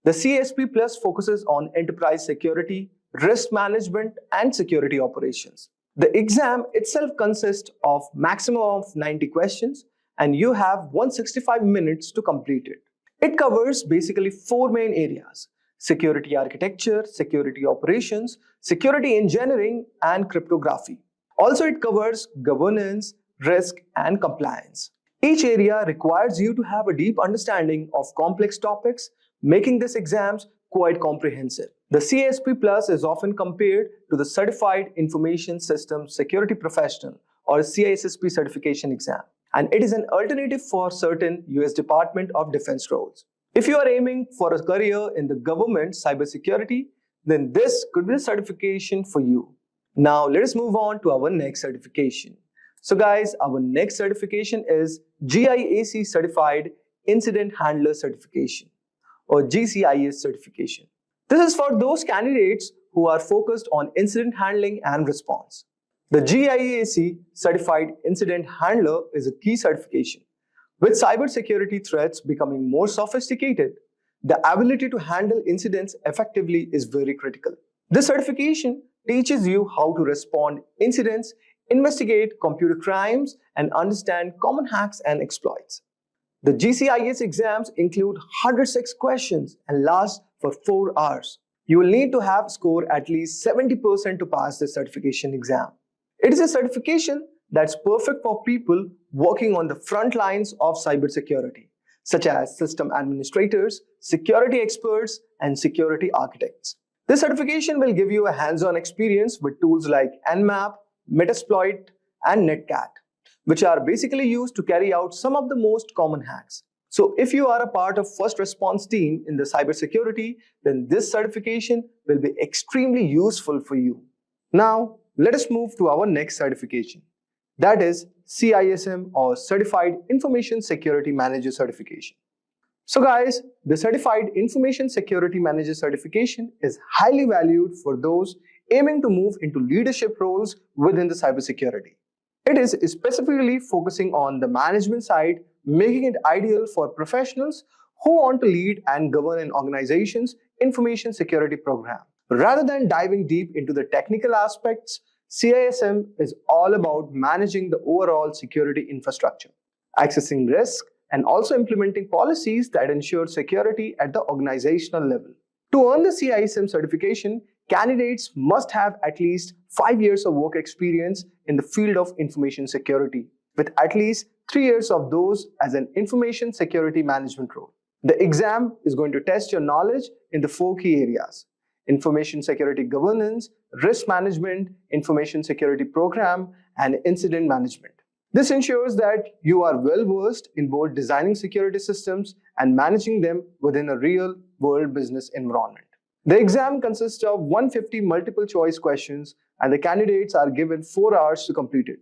The CASP Plus focuses on enterprise security, risk management, and security operations. The exam itself consists of maximum of 90 questions and you have 165 minutes to complete it. It covers basically 4 main areas: security architecture, security operations, security engineering, and cryptography. Also, it covers governance, risk, and compliance. Each area requires you to have a deep understanding of complex topics, making these exams quite comprehensive. The CASP Plus is often compared to the Certified Information Systems Security Professional, or CISSP certification exam, and it is an alternative for certain US Department of Defense roles. If you are aiming for a career in the government cybersecurity, then this could be a certification for you. Now let us move on to our next certification. So guys, our next certification is GIAC Certified Incident Handler Certification, or GCIS certification. This is for those candidates who are focused on incident handling and response. The GIAC Certified Incident Handler is a key certification. With cybersecurity threats becoming more sophisticated, the ability to handle incidents effectively is very critical. This certification teaches you how to respond incidents, investigate computer crimes, and understand common hacks and exploits. The GCIS exams include 106 questions and last for 4 hours. You will need to have scored at least 70% to pass this certification exam. It is a certification that's perfect for people working on the front lines of cybersecurity, such as system administrators, security experts, and security architects. This certification will give you a hands-on experience with tools like Nmap, Metasploit, and Netcat, which are basically used to carry out some of the most common hacks. So if you are a part of first response team in the cybersecurity, then this certification will be extremely useful for you. Now, let us move to our next certification. That is CISM, or Certified Information Security Manager certification. So guys, the Certified Information Security Manager certification is highly valued for those aiming to move into leadership roles within the cybersecurity. It is specifically focusing on the management side, making it ideal for professionals who want to lead and govern an organization's information security program. Rather than diving deep into the technical aspects, CISM is all about managing the overall security infrastructure, accessing risk, and also implementing policies that ensure security at the organizational level. To earn the CISM certification, candidates must have at least 5 years of work experience in the field of information security, with at least 3 years of those as an information security management role. The exam is going to test your knowledge in the 4 key areas: information security governance, risk management, information security program, and incident management. This ensures that you are well versed in both designing security systems and managing them within a real-world business environment. The exam consists of 150 multiple choice questions, and the candidates are given 4 hours to complete it.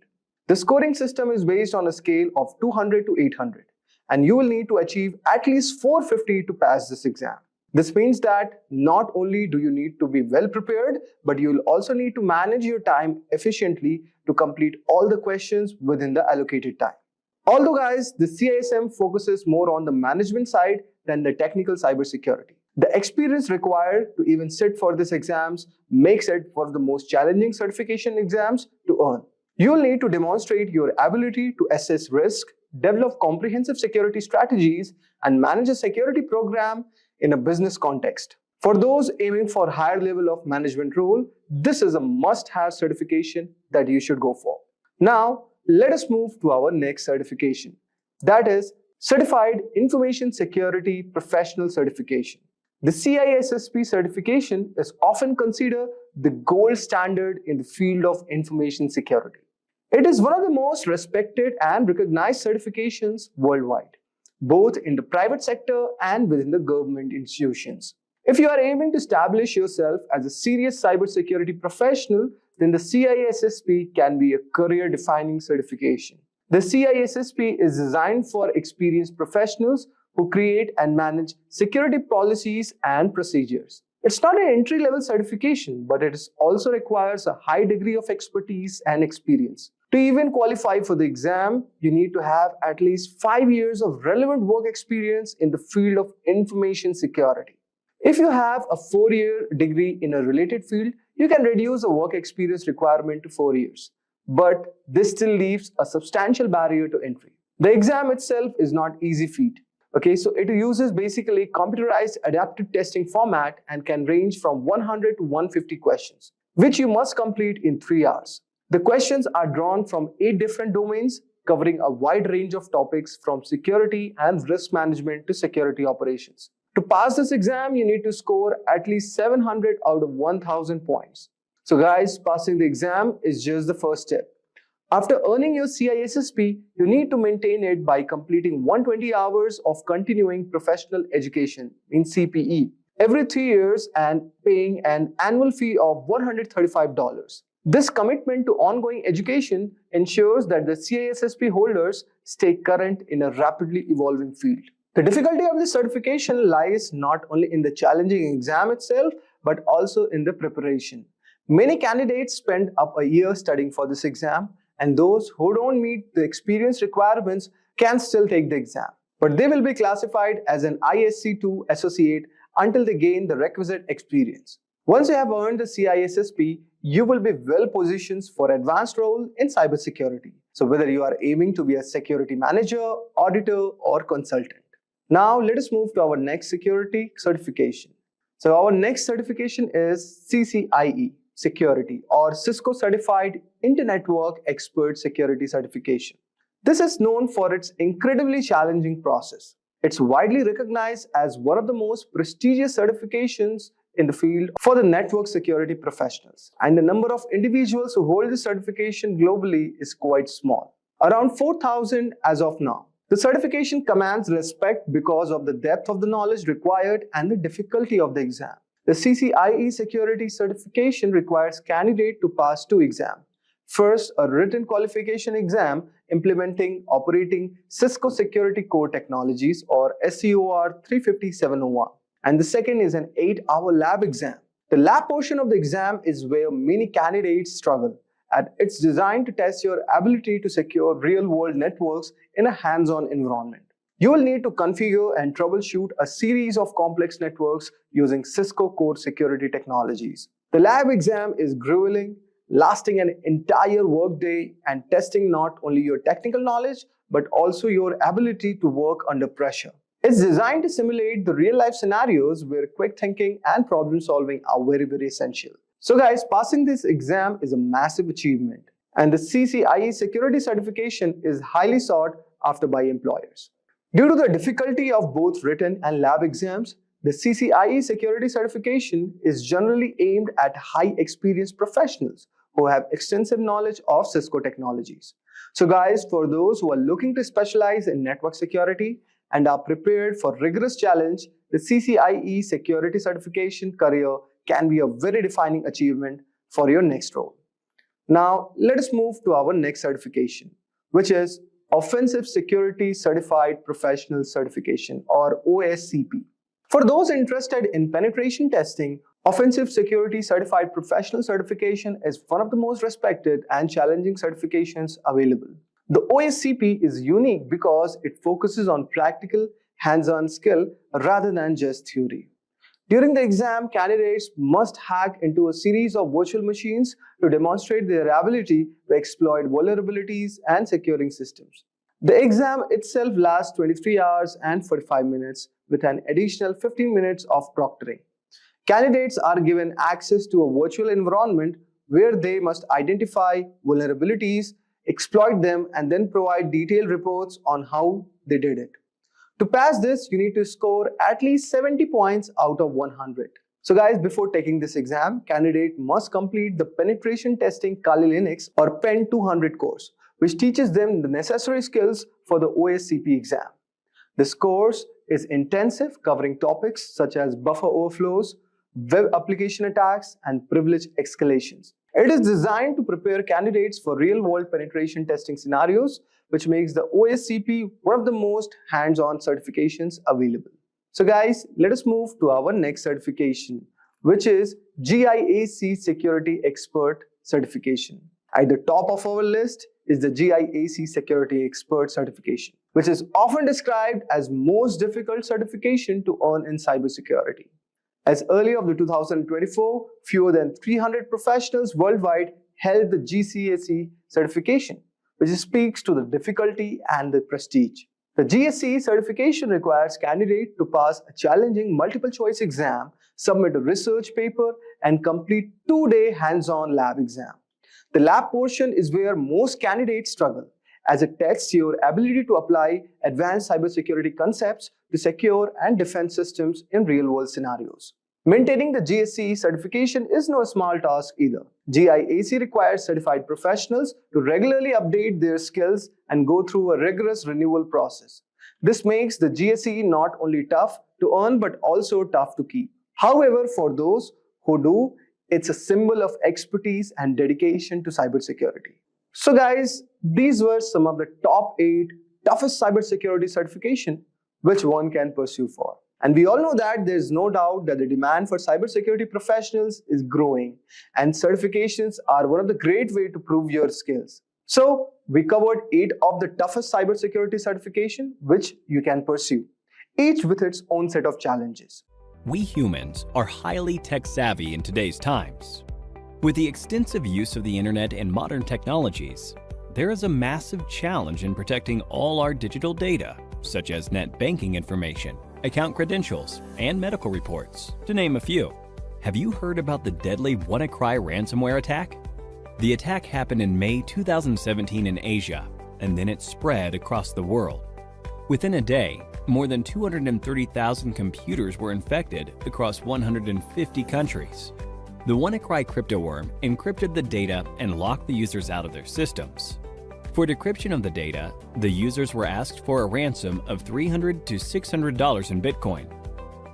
The scoring system is based on a scale of 200 to 800, and you will need to achieve at least 450 to pass this exam. This means that not only do you need to be well prepared, but you will also need to manage your time efficiently to complete all the questions within the allocated time. Although guys, the CISM focuses more on the management side than the technical cybersecurity. The experience required to even sit for these exams makes it one of the most challenging certification exams to earn. You will need to demonstrate your ability to assess risk, develop comprehensive security strategies, and manage a security program in a business context. For those aiming for higher level of management role, this is a must-have certification that you should go for. Now, let us move to our next certification. That is Certified Information Security Professional Certification. The CISSP certification is often considered the gold standard in the field of information security. It is one of the most respected and recognized certifications worldwide, both in the private sector and within the government institutions. If you are aiming to establish yourself as a serious cybersecurity professional, then the CISSP can be a career-defining certification. The CISSP is designed for experienced professionals who create and manage security policies and procedures. It's not an entry-level certification, but it also requires a high degree of expertise and experience. To even qualify for the exam, you need to have at least 5 years of relevant work experience in the field of information security. If you have a 4-year degree in a related field, you can reduce the work experience requirement to 4 years. But this still leaves a substantial barrier to entry. The exam itself is not easy feat. Okay, so it uses basically computerized adaptive testing format and can range from 100 to 150 questions, which you must complete in 3 hours. The questions are drawn from 8 different domains, covering a wide range of topics from security and risk management to security operations. To pass this exam, you need to score at least 700 out of 1000 points. So guys, passing the exam is just the first step. After earning your CISSP, you need to maintain it by completing 120 hours of continuing professional education, in CPE, every 3 years and paying an annual fee of $135. This commitment to ongoing education ensures that the CISSP holders stay current in a rapidly evolving field. The difficulty of this certification lies not only in the challenging exam itself, but also in the preparation. Many candidates spend up a year studying for this exam, and those who don't meet the experience requirements can still take the exam. But they will be classified as an ISC2 associate until they gain the requisite experience. Once you have earned the CISSP, you will be well positioned for advanced role in cybersecurity. So whether you are aiming to be a security manager, auditor, or consultant. Now let us move to our next security certification. So our next certification is CCIE, Security or Cisco Certified Inter-Network Expert Security certification. This is known for its incredibly challenging process. It's widely recognized as one of the most prestigious certifications in the field for the network security professionals, and the number of individuals who hold this certification globally is quite small, around 4,000 as of now. The certification commands respect because of the depth of the knowledge required and the difficulty of the exam. The CCIE Security certification requires candidate to pass two exams. First, a written qualification exam implementing operating Cisco Security Core Technologies or SCOR 35701. And the second is an 8-hour lab exam. The lab portion of the exam is where many candidates struggle, and it's designed to test your ability to secure real-world networks in a hands-on environment. You will need to configure and troubleshoot a series of complex networks using Cisco Core Security technologies. The lab exam is grueling, lasting an entire workday and testing not only your technical knowledge but also your ability to work under pressure. It's designed to simulate the real-life scenarios where quick thinking and problem solving are very essential. So guys, passing this exam is a massive achievement, and the CCIE Security certification is highly sought after by employers. Due to the difficulty of both written and lab exams, the CCIE Security certification is generally aimed at high experienced professionals who have extensive knowledge of Cisco technologies. So guys, for those who are looking to specialize in network security and are prepared for rigorous challenge, the CCIE Security certification career can be a very defining achievement for your next role. Now, let us move to our next certification, which is Offensive Security Certified Professional Certification or OSCP. For those interested in penetration testing, Offensive Security Certified Professional Certification is one of the most respected and challenging certifications available. The OSCP is unique because it focuses on practical, hands-on skill rather than just theory. During the exam, candidates must hack into a series of virtual machines to demonstrate their ability to exploit vulnerabilities and securing systems. The exam itself lasts 23 hours and 45 minutes with an additional 15 minutes of proctoring. Candidates are given access to a virtual environment where they must identify vulnerabilities, exploit them, and then provide detailed reports on how they did it. To pass this, you need to score at least 70 points out of 100. So guys, before taking this exam, candidate must complete the Penetration Testing Kali Linux or PEN 200 course, which teaches them the necessary skills for the OSCP exam. This course is intensive, covering topics such as buffer overflows, web application attacks, and privilege escalations. It is designed to prepare candidates for real-world penetration testing scenarios, which makes the OSCP one of the most hands-on certifications available. So guys, let us move to our next certification, which is GIAC Security Expert Certification. At the top of our list is the GIAC Security Expert Certification, which is often described as most difficult certification to earn in cybersecurity. As early of the 2024, fewer than 300 professionals worldwide held the GCAC certification, which speaks to the difficulty and the prestige. The GSC certification requires candidates to pass a challenging multiple choice exam, submit a research paper, and complete 2-day hands-on lab exam. The lab portion is where most candidates struggle, as it tests your ability to apply advanced cybersecurity concepts to secure and defend systems in real-world scenarios. Maintaining the GSC certification is no small task either. GIAC requires certified professionals to regularly update their skills and go through a rigorous renewal process. This makes the GSC not only tough to earn but also tough to keep. However, for those who do, it's a symbol of expertise and dedication to cybersecurity. So guys, these were some of the top 8 toughest cybersecurity certification which one can pursue for. And we all know that there's no doubt that the demand for cybersecurity professionals is growing, and certifications are one of the great ways to prove your skills. So we covered 8 of the toughest cybersecurity certification which you can pursue, each with its own set of challenges. We humans are highly tech savvy in today's times. With the extensive use of the internet and modern technologies, there is a massive challenge in protecting all our digital data, such as net banking information, account credentials, and medical reports, to name a few. Have you heard about the deadly WannaCry ransomware attack? The attack happened in May 2017 in Asia, and then it spread across the world. Within a day, more than 230,000 computers were infected across 150 countries. The WannaCry cryptoworm encrypted the data and locked the users out of their systems. For decryption of the data, the users were asked for a ransom of $300 to $600 in Bitcoin.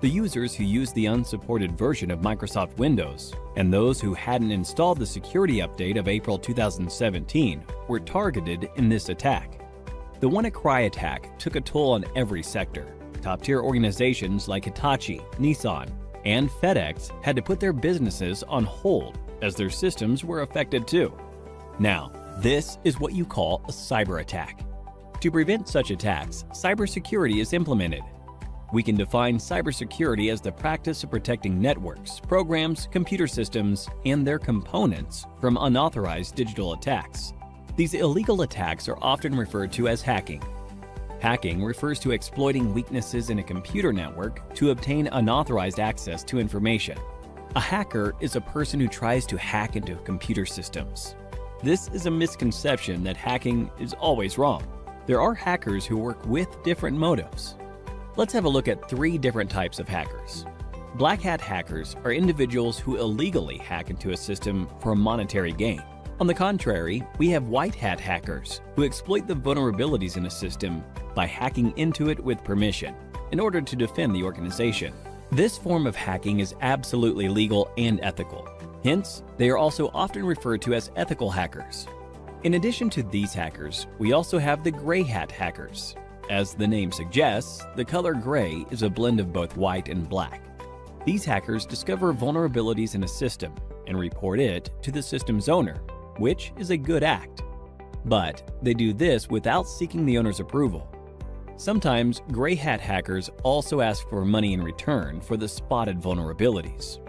The users who used the unsupported version of Microsoft Windows and those who hadn't installed the security update of April 2017 were targeted in this attack. The WannaCry attack took a toll on every sector. Top-tier organizations like Hitachi, Nissan, and FedEx had to put their businesses on hold as their systems were affected too. Now, this is what you call a cyber attack. To prevent such attacks, cybersecurity is implemented. We can define cybersecurity as the practice of protecting networks, programs, computer systems, and their components from unauthorized digital attacks. These illegal attacks are often referred to as hacking. Hacking refers to exploiting weaknesses in a computer network to obtain unauthorized access to information. A hacker is a person who tries to hack into computer systems. This is a misconception that hacking is always wrong. There are hackers who work with different motives. Let's have a look at 3 different types of hackers. Black hat hackers are individuals who illegally hack into a system for monetary gain. On the contrary, we have white hat hackers who exploit the vulnerabilities in a system by hacking into it with permission in order to defend the organization. This form of hacking is absolutely legal and ethical. Hence, they are also often referred to as ethical hackers. In addition to these hackers, we also have the gray hat hackers. As the name suggests, the color gray is a blend of both white and black. These hackers discover vulnerabilities in a system and report it to the system's owner, which is a good act. But they do this without seeking the owner's approval. Sometimes gray hat hackers also ask for money in return for the spotted vulnerabilities.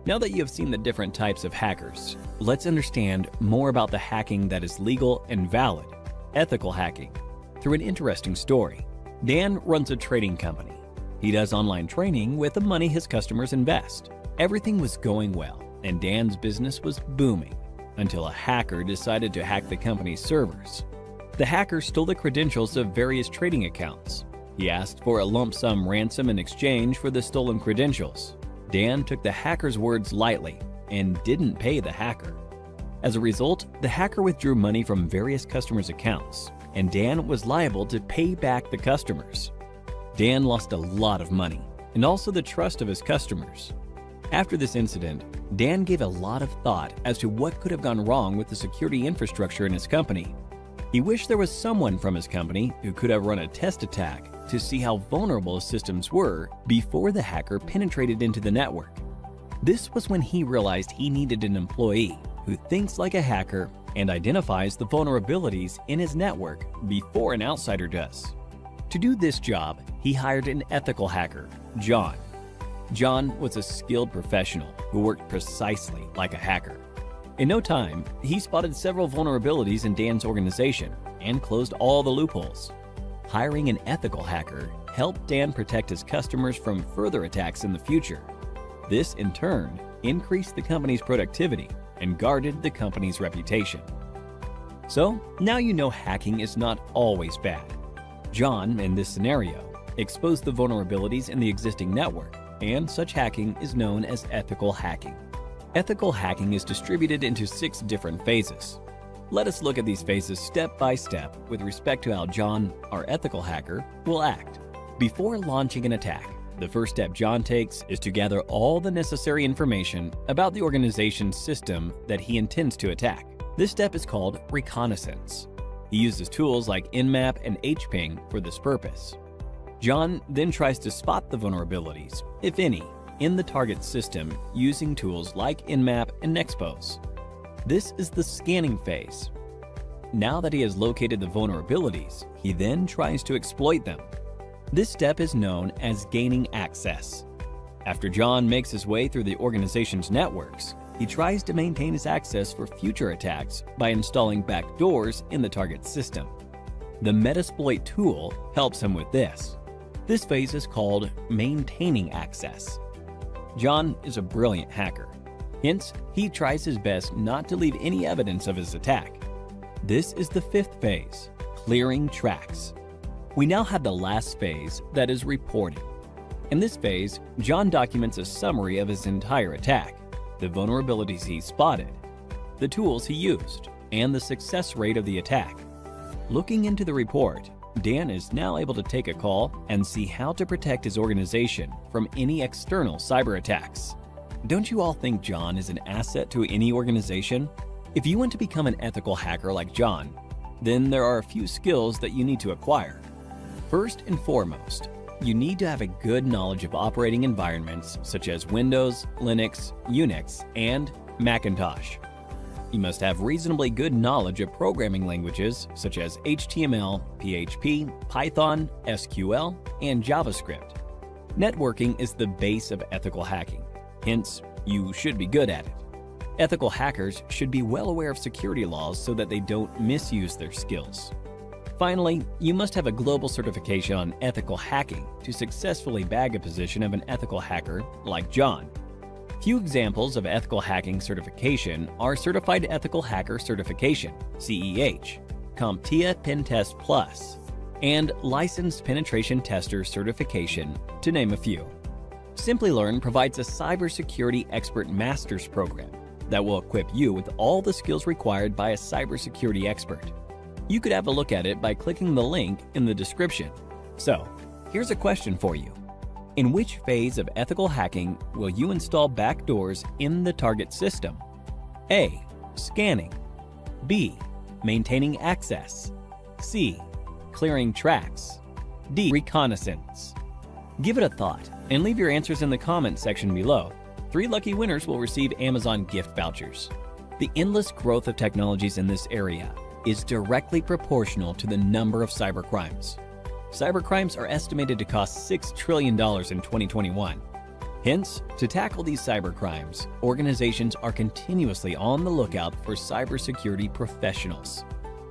Now that you have seen the different types of hackers, let's understand more about the hacking that is legal and valid, ethical hacking, through an interesting story. Dan runs a trading company. He does online training with the money his customers invest. Everything was going well, and Dan's business was booming until a hacker decided to hack the company's servers. The hacker stole the credentials of various trading accounts. He asked for a lump sum ransom in exchange for the stolen credentials. Dan took the hacker's words lightly and didn't pay the hacker. As a result, the hacker withdrew money from various customers' accounts, and Dan was liable to pay back the customers. Dan lost a lot of money and also the trust of his customers. After this incident, Dan gave a lot of thought as to what could have gone wrong with the security infrastructure in his company. He wished there was someone from his company who could have run a test attack to see how vulnerable his systems were before the hacker penetrated into the network. This was when he realized he needed an employee who thinks like a hacker and identifies the vulnerabilities in his network before an outsider does. To do this job, he hired an ethical hacker, John. John was a skilled professional who worked precisely like a hacker. In no time, he spotted several vulnerabilities in Dan's organization and closed all the loopholes. Hiring an ethical hacker helped Dan protect his customers from further attacks in the future. This, in turn, increased the company's productivity and guarded the company's reputation. So, now you know hacking is not always bad. John, in this scenario, exposed the vulnerabilities in the existing network, and such hacking is known as ethical hacking. Ethical hacking is distributed into 6 different phases. Let us look at these phases step by step with respect to how John, our ethical hacker, will act. Before launching an attack, the first step John takes is to gather all the necessary information about the organization's system that he intends to attack. This step is called reconnaissance. He uses tools like Nmap and hping for this purpose. John then tries to spot the vulnerabilities, if any, in the target system using tools like Nmap and Nexpose. This is the scanning phase. Now that he has located the vulnerabilities, he then tries to exploit them. This step is known as gaining access. After John makes his way through the organization's networks, he tries to maintain his access for future attacks by installing backdoors in the target system. The Metasploit tool helps him with this. This phase is called maintaining access. John is a brilliant hacker. Hence, he tries his best not to leave any evidence of his attack. This is the fifth phase, clearing tracks. We now have the last phase, that is reporting. In this phase, John documents a summary of his entire attack, the vulnerabilities he spotted, the tools he used, and the success rate of the attack. Looking into the report, Dan is now able to take a call and see how to protect his organization from any external cyber attacks. Don't you all think John is an asset to any organization? If you want to become an ethical hacker like John, then there are a few skills that you need to acquire. First and foremost, you need to have a good knowledge of operating environments such as Windows, Linux, Unix, and Macintosh. You must have reasonably good knowledge of programming languages such as HTML, PHP, Python, SQL, and JavaScript. Networking is the base of ethical hacking, hence, you should be good at it. Ethical hackers should be well aware of security laws so that they don't misuse their skills. Finally, you must have a global certification on ethical hacking to successfully bag a position of an ethical hacker like John. Few examples of ethical hacking certification are Certified Ethical Hacker Certification, CEH, CompTIA Pentest Plus, and Licensed Penetration Tester Certification, to name a few. Simplilearn provides a cybersecurity expert master's program that will equip you with all the skills required by a cybersecurity expert. You could have a look at it by clicking the link in the description. So, here's a question for you. In which phase of ethical hacking will you install backdoors in the target system? A. Scanning. B. Maintaining access. C. Clearing tracks. D. Reconnaissance. Give it a thought and leave your answers in the comments section below. 3 lucky winners will receive Amazon gift vouchers. The endless growth of technologies in this area is directly proportional to the number of cybercrimes. Cybercrimes are estimated to cost $6 trillion in 2021. Hence, to tackle these cybercrimes, organizations are continuously on the lookout for cybersecurity professionals.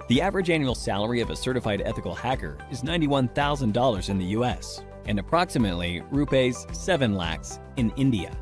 The average annual salary of a certified ethical hacker is $91,000 in the US and approximately rupees 7 lakhs in India.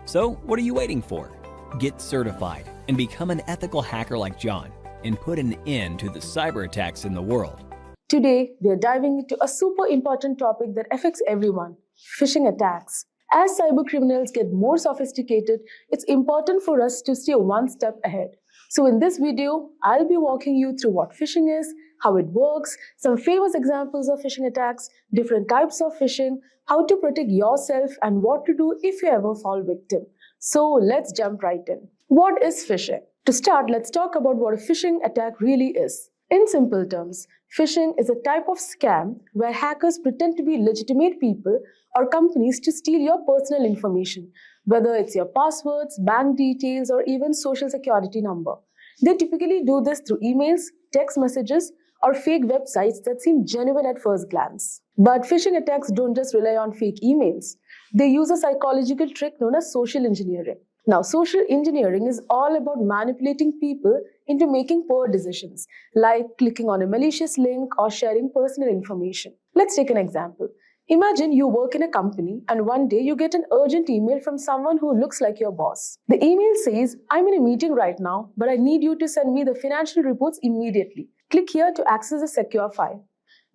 So, what are you waiting for? Get certified and become an ethical hacker like John and put an end to the cyber attacks in the world. Today, we are diving into a super important topic that affects everyone: phishing attacks. As cyber criminals get more sophisticated, it's important for us to stay one step ahead. So in this video, I'll be walking you through what phishing is, how it works, some famous examples of phishing attacks, different types of phishing, how to protect yourself, and what to do if you ever fall victim. So let's jump right in. What is phishing? To start, let's talk about what a phishing attack really is. In simple terms, phishing is a type of scam where hackers pretend to be legitimate people or companies to steal your personal information, whether it's your passwords, bank details, or even social security number. They typically do this through emails, text messages, or fake websites that seem genuine at first glance. But phishing attacks don't just rely on fake emails. They use a psychological trick known as social engineering. Now, social engineering is all about manipulating people into making poor decisions, like clicking on a malicious link or sharing personal information. Let's take an example. Imagine you work in a company and one day you get an urgent email from someone who looks like your boss. The email says, "I'm in a meeting right now, but I need you to send me the financial reports immediately. Click here to access a secure file."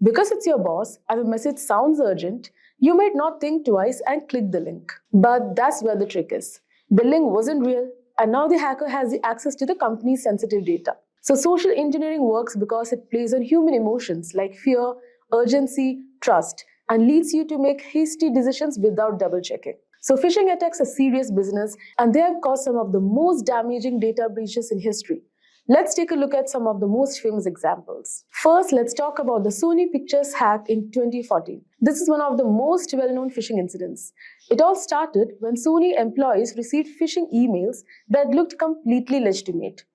Because it's your boss and the message sounds urgent, you might not think twice and click the link. But that's where the trick is. The link wasn't real, and now the hacker has the access to the company's sensitive data. So social engineering works because it plays on human emotions like fear, urgency, trust, and leads you to make hasty decisions without double checking. So phishing attacks are serious business, and they have caused some of the most damaging data breaches in history. Let's take a look at some of the most famous examples. First, let's talk about the Sony Pictures hack in 2014. This is one of the most well-known phishing incidents. It all started when Sony employees received phishing emails that looked completely legitimate.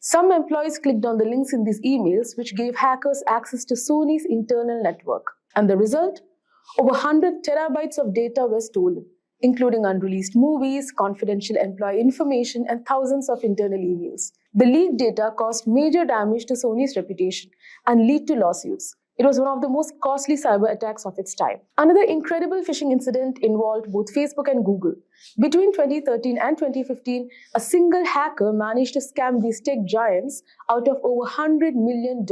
Some employees clicked on the links in these emails, which gave hackers access to Sony's internal network. And the result? Over 100 terabytes of data were stolen, including unreleased movies, confidential employee information, and thousands of internal emails. The leaked data caused major damage to Sony's reputation and led to lawsuits. It was one of the most costly cyber attacks of its time. Another incredible phishing incident involved both Facebook and Google. Between 2013 and 2015, a single hacker managed to scam these tech giants out of over $100 million.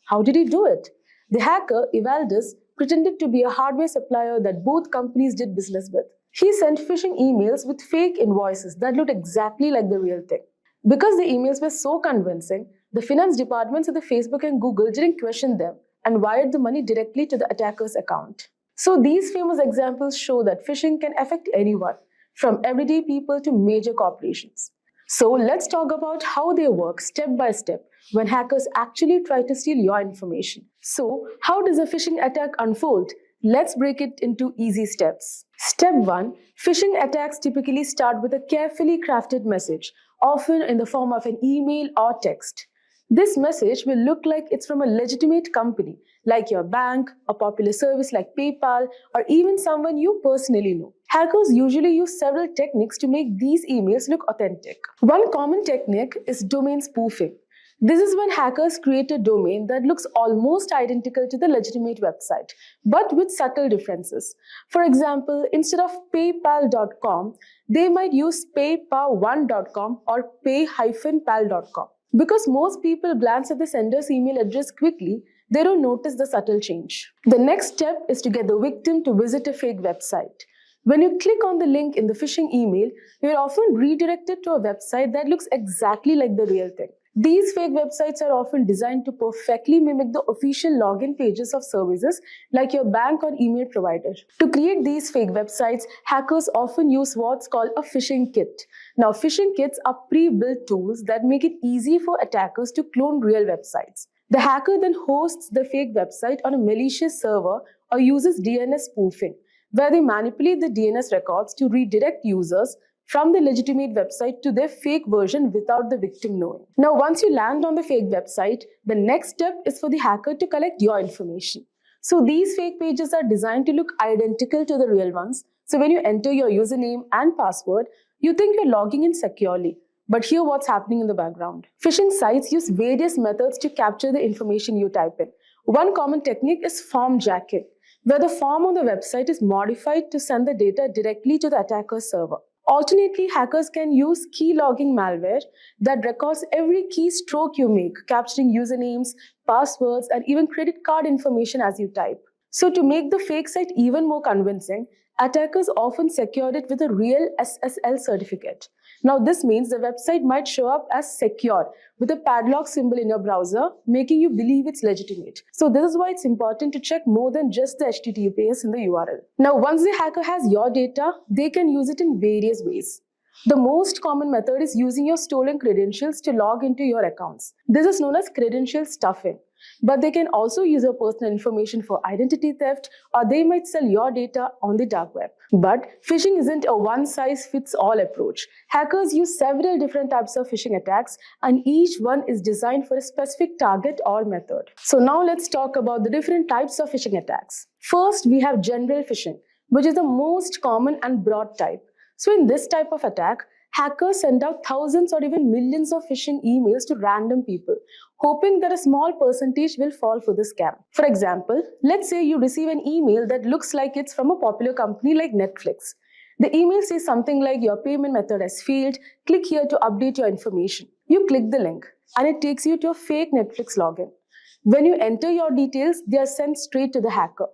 How did he do it? The hacker, Evaldus, pretended to be a hardware supplier that both companies did business with. He sent phishing emails with fake invoices that looked exactly like the real thing. Because the emails were so convincing, the finance departments of the Facebook and Google didn't question them and wired the money directly to the attacker's account. So these famous examples show that phishing can affect anyone, from everyday people to major corporations. So let's talk about how they work step by step when hackers actually try to steal your information. So how does a phishing attack unfold? Let's break it into easy steps. Step 1. Phishing attacks typically start with a carefully crafted message, often in the form of an email or text. This message will look like it's from a legitimate company, like your bank, a popular service like PayPal, or even someone you personally know. Hackers usually use several techniques to make these emails look authentic. One common technique is domain spoofing. This is when hackers create a domain that looks almost identical to the legitimate website, but with subtle differences. For example, instead of paypal.com, they might use paypal1.com or pay-pal.com. Because most people glance at the sender's email address quickly, they don't notice the subtle change. The next step is to get the victim to visit a fake website. When you click on the link in the phishing email, you're often redirected to a website that looks exactly like the real thing. These fake websites are often designed to perfectly mimic the official login pages of services like your bank or email provider. To create these fake websites, hackers often use what's called a phishing kit. Now, phishing kits are pre-built tools that make it easy for attackers to clone real websites. The hacker then hosts the fake website on a malicious server or uses DNS spoofing, where they manipulate the DNS records to redirect users from the legitimate website to their fake version without the victim knowing. Now, once you land on the fake website, the next step is for the hacker to collect your information. So these fake pages are designed to look identical to the real ones. So when you enter your username and password, you think you're logging in securely. But hear what's happening in the background. Phishing sites use various methods to capture the information you type in. One common technique is form jacking, where the form on the website is modified to send the data directly to the attacker's server. Alternately, hackers can use key logging malware that records every keystroke you make, capturing usernames, passwords, and even credit card information as you type. So to make the fake site even more convincing, attackers often secure it with a real SSL certificate. Now, this means the website might show up as secure with a padlock symbol in your browser, making you believe it's legitimate. So this is why it's important to check more than just the HTTPS in the URL. Now, once the hacker has your data, they can use it in various ways. The most common method is using your stolen credentials to log into your accounts. This is known as credential stuffing. But they can also use your personal information for identity theft, or they might sell your data on the dark web. But phishing isn't a one-size-fits-all approach. Hackers use several different types of phishing attacks, and each one is designed for a specific target or method. So now let's talk about the different types of phishing attacks. First, we have general phishing, which is the most common and broad type. So in this type of attack, hackers send out thousands or even millions of phishing emails to random people, hoping that a small percentage will fall for the scam. For example, let's say you receive an email that looks like it's from a popular company like Netflix. The email says something like, your payment method has failed, click here to update your information. You click the link and it takes you to a fake Netflix login. When you enter your details, they are sent straight to the hacker.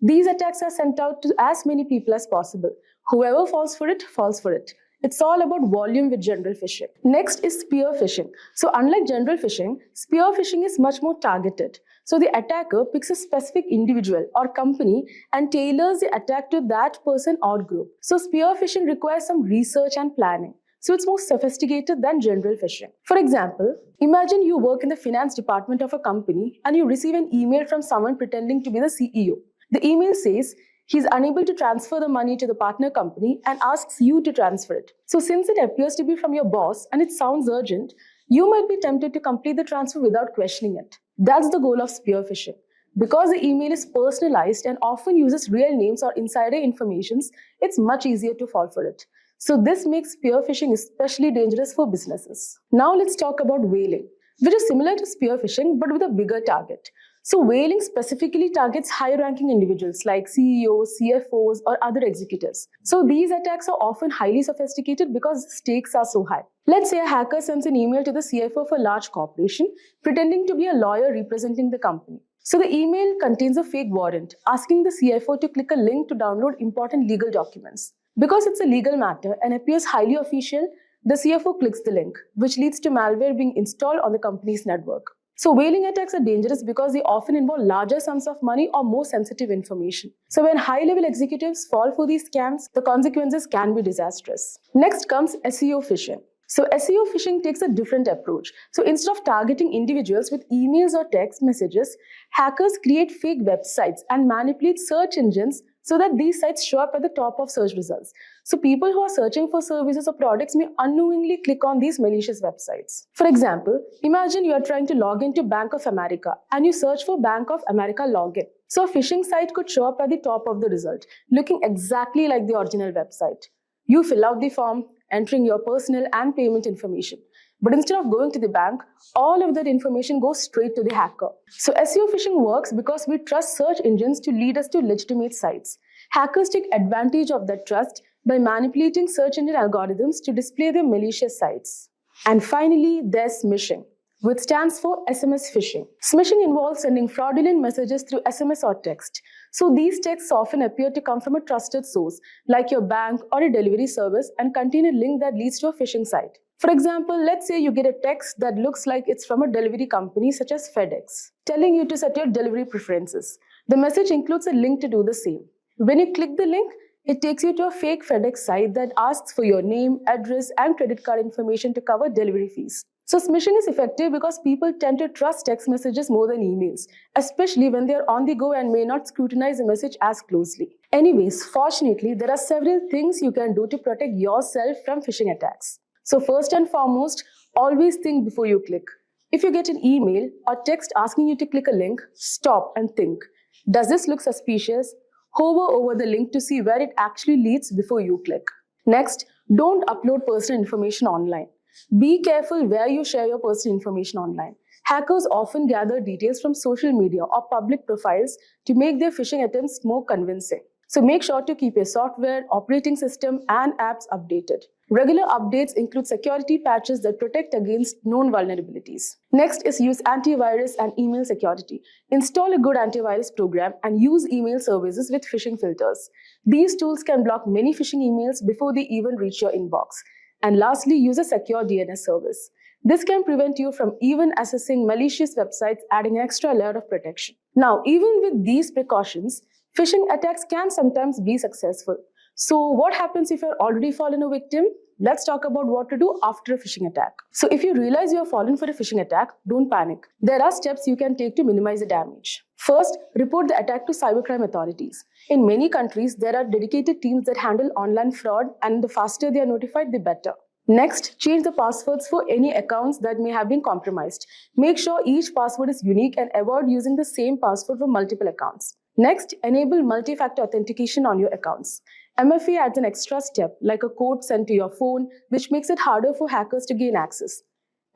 These attacks are sent out to as many people as possible. Whoever falls for it, falls for it. It's all about volume with general phishing. Next is spear phishing. So unlike general phishing, spear phishing is much more targeted. So the attacker picks a specific individual or company and tailors the attack to that person or group. So spear phishing requires some research and planning. So it's more sophisticated than general phishing. For example, imagine you work in the finance department of a company and you receive an email from someone pretending to be the CEO. The email says, he's unable to transfer the money to the partner company and asks you to transfer it. So since it appears to be from your boss and it sounds urgent, you might be tempted to complete the transfer without questioning it. That's the goal of spear phishing. Because the email is personalized and often uses real names or insider informations, it's much easier to fall for it. So this makes spear phishing especially dangerous for businesses. Now let's talk about whaling, which is similar to spear phishing but with a bigger target. So whaling specifically targets high-ranking individuals like CEOs, CFOs, or other executives. So these attacks are often highly sophisticated because stakes are so high. Let's say a hacker sends an email to the CFO of a large corporation, pretending to be a lawyer representing the company. So the email contains a fake warrant, asking the CFO to click a link to download important legal documents. Because it's a legal matter and appears highly official, the CFO clicks the link, which leads to malware being installed on the company's network. So whaling attacks are dangerous because they often involve larger sums of money or more sensitive information. So when high-level executives fall for these scams, the consequences can be disastrous. Next comes SEO phishing. So SEO phishing takes a different approach. So instead of targeting individuals with emails or text messages, hackers create fake websites and manipulate search engines so that these sites show up at the top of search results. So people who are searching for services or products may unknowingly click on these malicious websites. For example, imagine you are trying to log into Bank of America and you search for Bank of America login. So a phishing site could show up at the top of the result, looking exactly like the original website. You fill out the form, entering your personal and payment information. But instead of going to the bank, all of that information goes straight to the hacker. So SEO phishing works because we trust search engines to lead us to legitimate sites. Hackers take advantage of that trust by manipulating search engine algorithms to display their malicious sites. And finally, there's smishing, which stands for SMS phishing. Smishing involves sending fraudulent messages through SMS or text. So these texts often appear to come from a trusted source, like your bank or a delivery service, and contain a link that leads to a phishing site. For example, let's say you get a text that looks like it's from a delivery company such as FedEx, telling you to set your delivery preferences. The message includes a link to do the same. When you click the link, it takes you to a fake FedEx site that asks for your name, address, and credit card information to cover delivery fees. So smishing is effective because people tend to trust text messages more than emails, especially when they are on the go and may not scrutinize the message as closely. Anyways, fortunately, there are several things you can do to protect yourself from phishing attacks. So first and foremost, always think before you click. If you get an email or text asking you to click a link, stop and think. Does this look suspicious? Hover over the link to see where it actually leads before you click. Next, don't upload personal information online. Be careful where you share your personal information online. Hackers often gather details from social media or public profiles to make their phishing attempts more convincing. So make sure to keep your software, operating system, and apps updated. Regular updates include security patches that protect against known vulnerabilities. Next is use antivirus and email security. Install a good antivirus program and use email services with phishing filters. These tools can block many phishing emails before they even reach your inbox. And lastly, use a secure DNS service. This can prevent you from even accessing malicious websites, adding an extra layer of protection. Now, even with these precautions, phishing attacks can sometimes be successful. So what happens if you're already fallen a victim? Let's talk about what to do after a phishing attack. So if you realize you have fallen for a phishing attack, don't panic. There are steps you can take to minimize the damage. First, report the attack to cybercrime authorities. In many countries, there are dedicated teams that handle online fraud, and the faster they are notified, the better. Next, change the passwords for any accounts that may have been compromised. Make sure each password is unique and avoid using the same password for multiple accounts. Next, enable multi-factor authentication on your accounts. MFA adds an extra step, like a code sent to your phone, which makes it harder for hackers to gain access.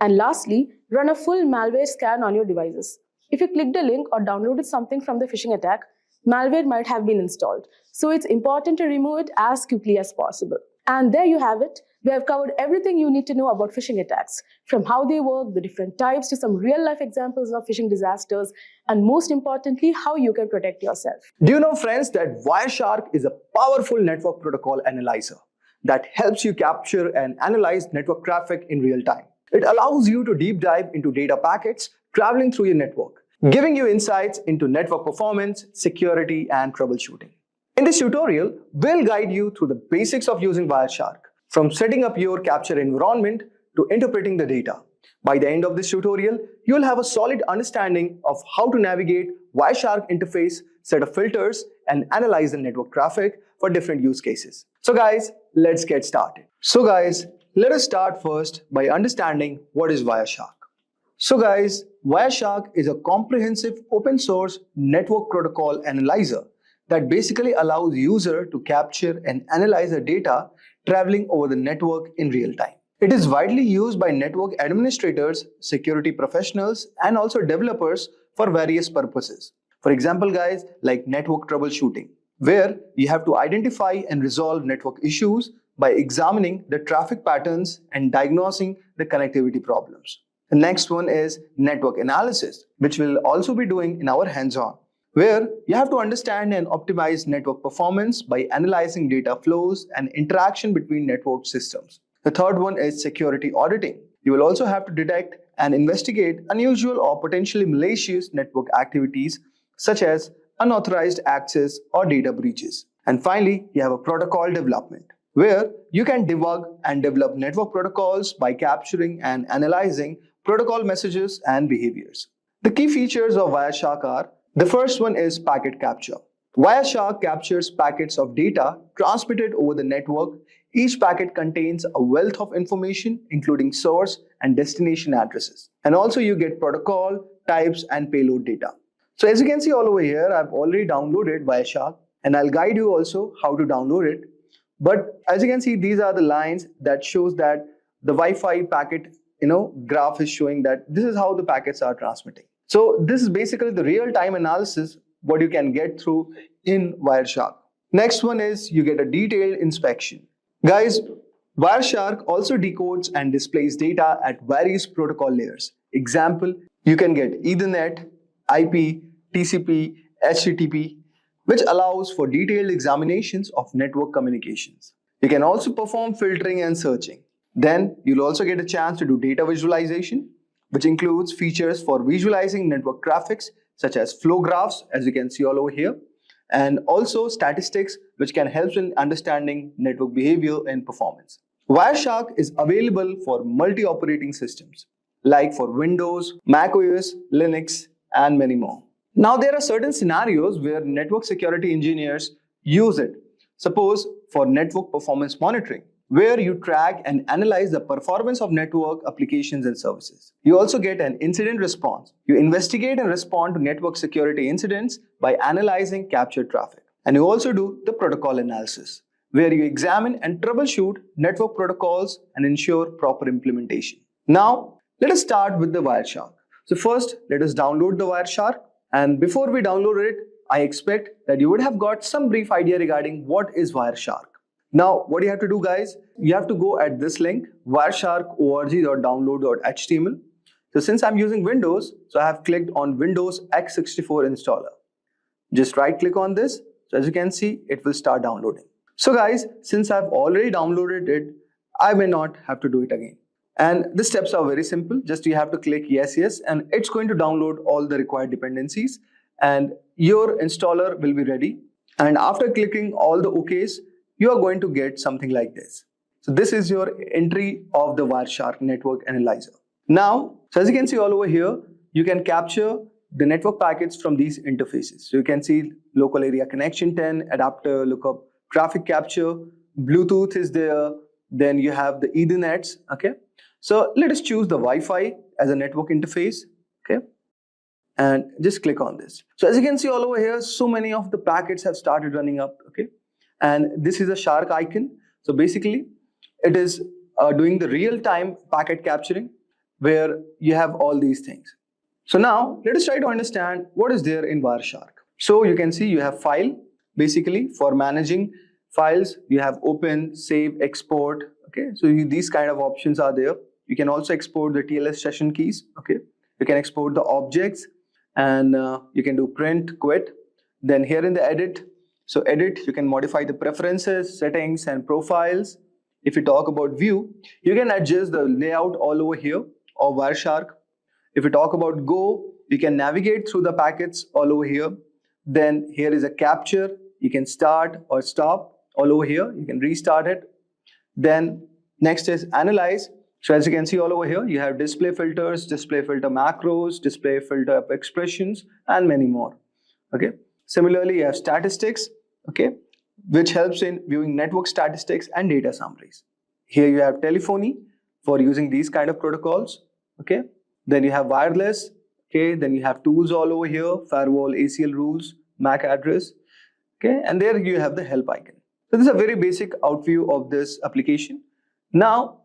And lastly, run a full malware scan on your devices. If you clicked a link or downloaded something from the phishing attack, malware might have been installed. So it's important to remove it as quickly as possible. And there you have it. We have covered everything you need to know about phishing attacks, from how they work, the different types, to some real-life examples of phishing disasters, and most importantly, how you can protect yourself. Do you know, friends, that Wireshark is a powerful network protocol analyzer that helps you capture and analyze network traffic in real time? It allows you to deep dive into data packets traveling through your network, giving you insights into network performance, security, and troubleshooting. In this tutorial, we'll guide you through the basics of using Wireshark, from setting up your capture environment to interpreting the data. By the end of this tutorial, you'll have a solid understanding of how to navigate Wireshark interface, set of filters, and analyze the network traffic for different use cases. So guys, let's get started. Let us start first by understanding what is Wireshark. So guys, Wireshark is a comprehensive open source network protocol analyzer that basically allows user to capture and analyze the data traveling over the network in real time. It is widely used by network administrators, security professionals, and also developers for various purposes. For example, guys, like network troubleshooting, where you have to identify and resolve network issues by examining the traffic patterns and diagnosing the connectivity problems. The next one is network analysis, which we'll also be doing in our hands-on, where you have to understand and optimize network performance by analyzing data flows and interaction between network systems. The third one is security auditing. You will also have to detect and investigate unusual or potentially malicious network activities such as unauthorized access or data breaches. And finally, you have a protocol development, where you can debug and develop network protocols by capturing and analyzing protocol messages and behaviors. The key features of Wireshark are: the first one is packet capture. Wireshark captures packets of data transmitted over the network. Each packet contains a wealth of information, including source and destination addresses. And also you get protocol, types, and payload data. So as you can see all over here, I've already downloaded Wireshark, and I'll guide you also how to download it. But as you can see, these are the lines that shows that the Wi-Fi packet graph is showing that this is how the packets are transmitting. So this is basically the real-time analysis what you can get through in Wireshark. Next one is you get a detailed inspection. Guys, Wireshark also decodes and displays data at various protocol layers. Example, you can get Ethernet, IP, TCP, HTTP, which allows for detailed examinations of network communications. You can also perform filtering and searching. Then you'll also get a chance to do data visualization, which includes features for visualizing network traffics such as flow graphs, as you can see all over here, and also statistics, which can help in understanding network behavior and performance. Wireshark is available for multi-operating systems, like for Windows, Mac OS, Linux, and many more. Now, there are certain scenarios where network security engineers use it. Suppose for network performance monitoring, where you track and analyze the performance of network applications and services. You also get an incident response. You investigate and respond to network security incidents by analyzing captured traffic. And you also do the protocol analysis, where you examine and troubleshoot network protocols and ensure proper implementation. Now, let us start with the Wireshark. So first, let us download the Wireshark. And before we download it, I expect that you would have got some brief idea regarding what is Wireshark. Now, what you have to do, guys, you have to go at this link, wireshark.org.download.html. So since I'm using Windows, so I have clicked on Windows x64 installer. Just right click on this. So as you can see, it will start downloading. So guys, since I've already downloaded it, I may not have to do it again. And the steps are very simple. Just you have to click yes, and it's going to download all the required dependencies, and your installer will be ready. And after clicking all the OKs, you are going to get something like this. So this is your entry of the Wireshark network analyzer. Now, so as you can see all over here, you can capture the network packets from these interfaces. So you can see local area connection 10, adapter lookup, traffic capture, Bluetooth is there, then you have the Ethernets, okay? So let us choose the Wi-Fi as a network interface, okay? And just click on this. So as you can see all over here, so many of the packets have started running up, okay? And this is a shark icon. So basically, it is doing the real-time packet capturing where you have all these things. So now, let us try to understand what is there in Wireshark. So you can see you have file. Basically, for managing files, you have open, save, export. Okay, so these kind of options are there. You can also export the TLS session keys. Okay, you can export the objects, and you can do print, quit. Then here in the edit, so edit, you can modify the preferences, settings, and profiles. If you talk about view, you can adjust the layout all over here of Wireshark. If you talk about go, you can navigate through the packets all over here. Then here is a capture. You can start or stop all over here. You can restart it. Then next is analyze. So as you can see all over here, you have display filters, display filter macros, display filter expressions, and many more. Okay. Similarly, you have statistics, okay, which helps in viewing network statistics and data summaries. Here you have telephony for using these kind of protocols, okay. Then you have wireless, okay. Then you have tools all over here, firewall, ACL rules, MAC address, okay. And there you have the help icon. So this is a very basic outview of this application. Now,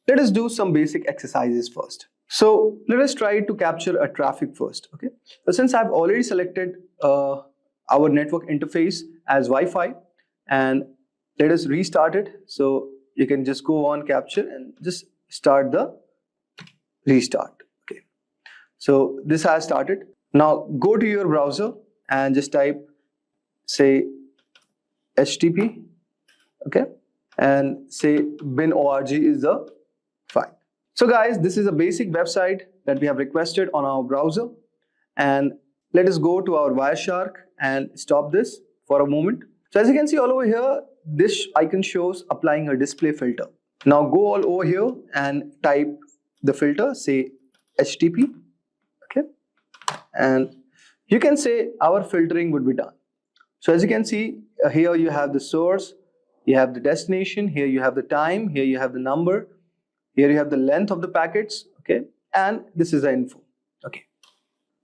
let us do some basic exercises first. So let us try to capture a traffic first. Okay. So since I've already selected our network interface as Wi-Fi, and let us restart it. So you can just go on capture and just start the restart. Okay. So this has started. Now go to your browser and just type, say, HTTP. Okay. And say bin.org is the file. So guys, this is a basic website that we have requested on our browser. And let us go to our Wireshark and stop this for a moment. So as you can see all over here, this icon shows applying a display filter. Now go all over here and type the filter, say HTTP. Okay. And you can say our filtering would be done. So as you can see, here you have the source, you have the destination, here you have the time, here you have the number, here you have the length of the packets, okay, and this is the info, okay.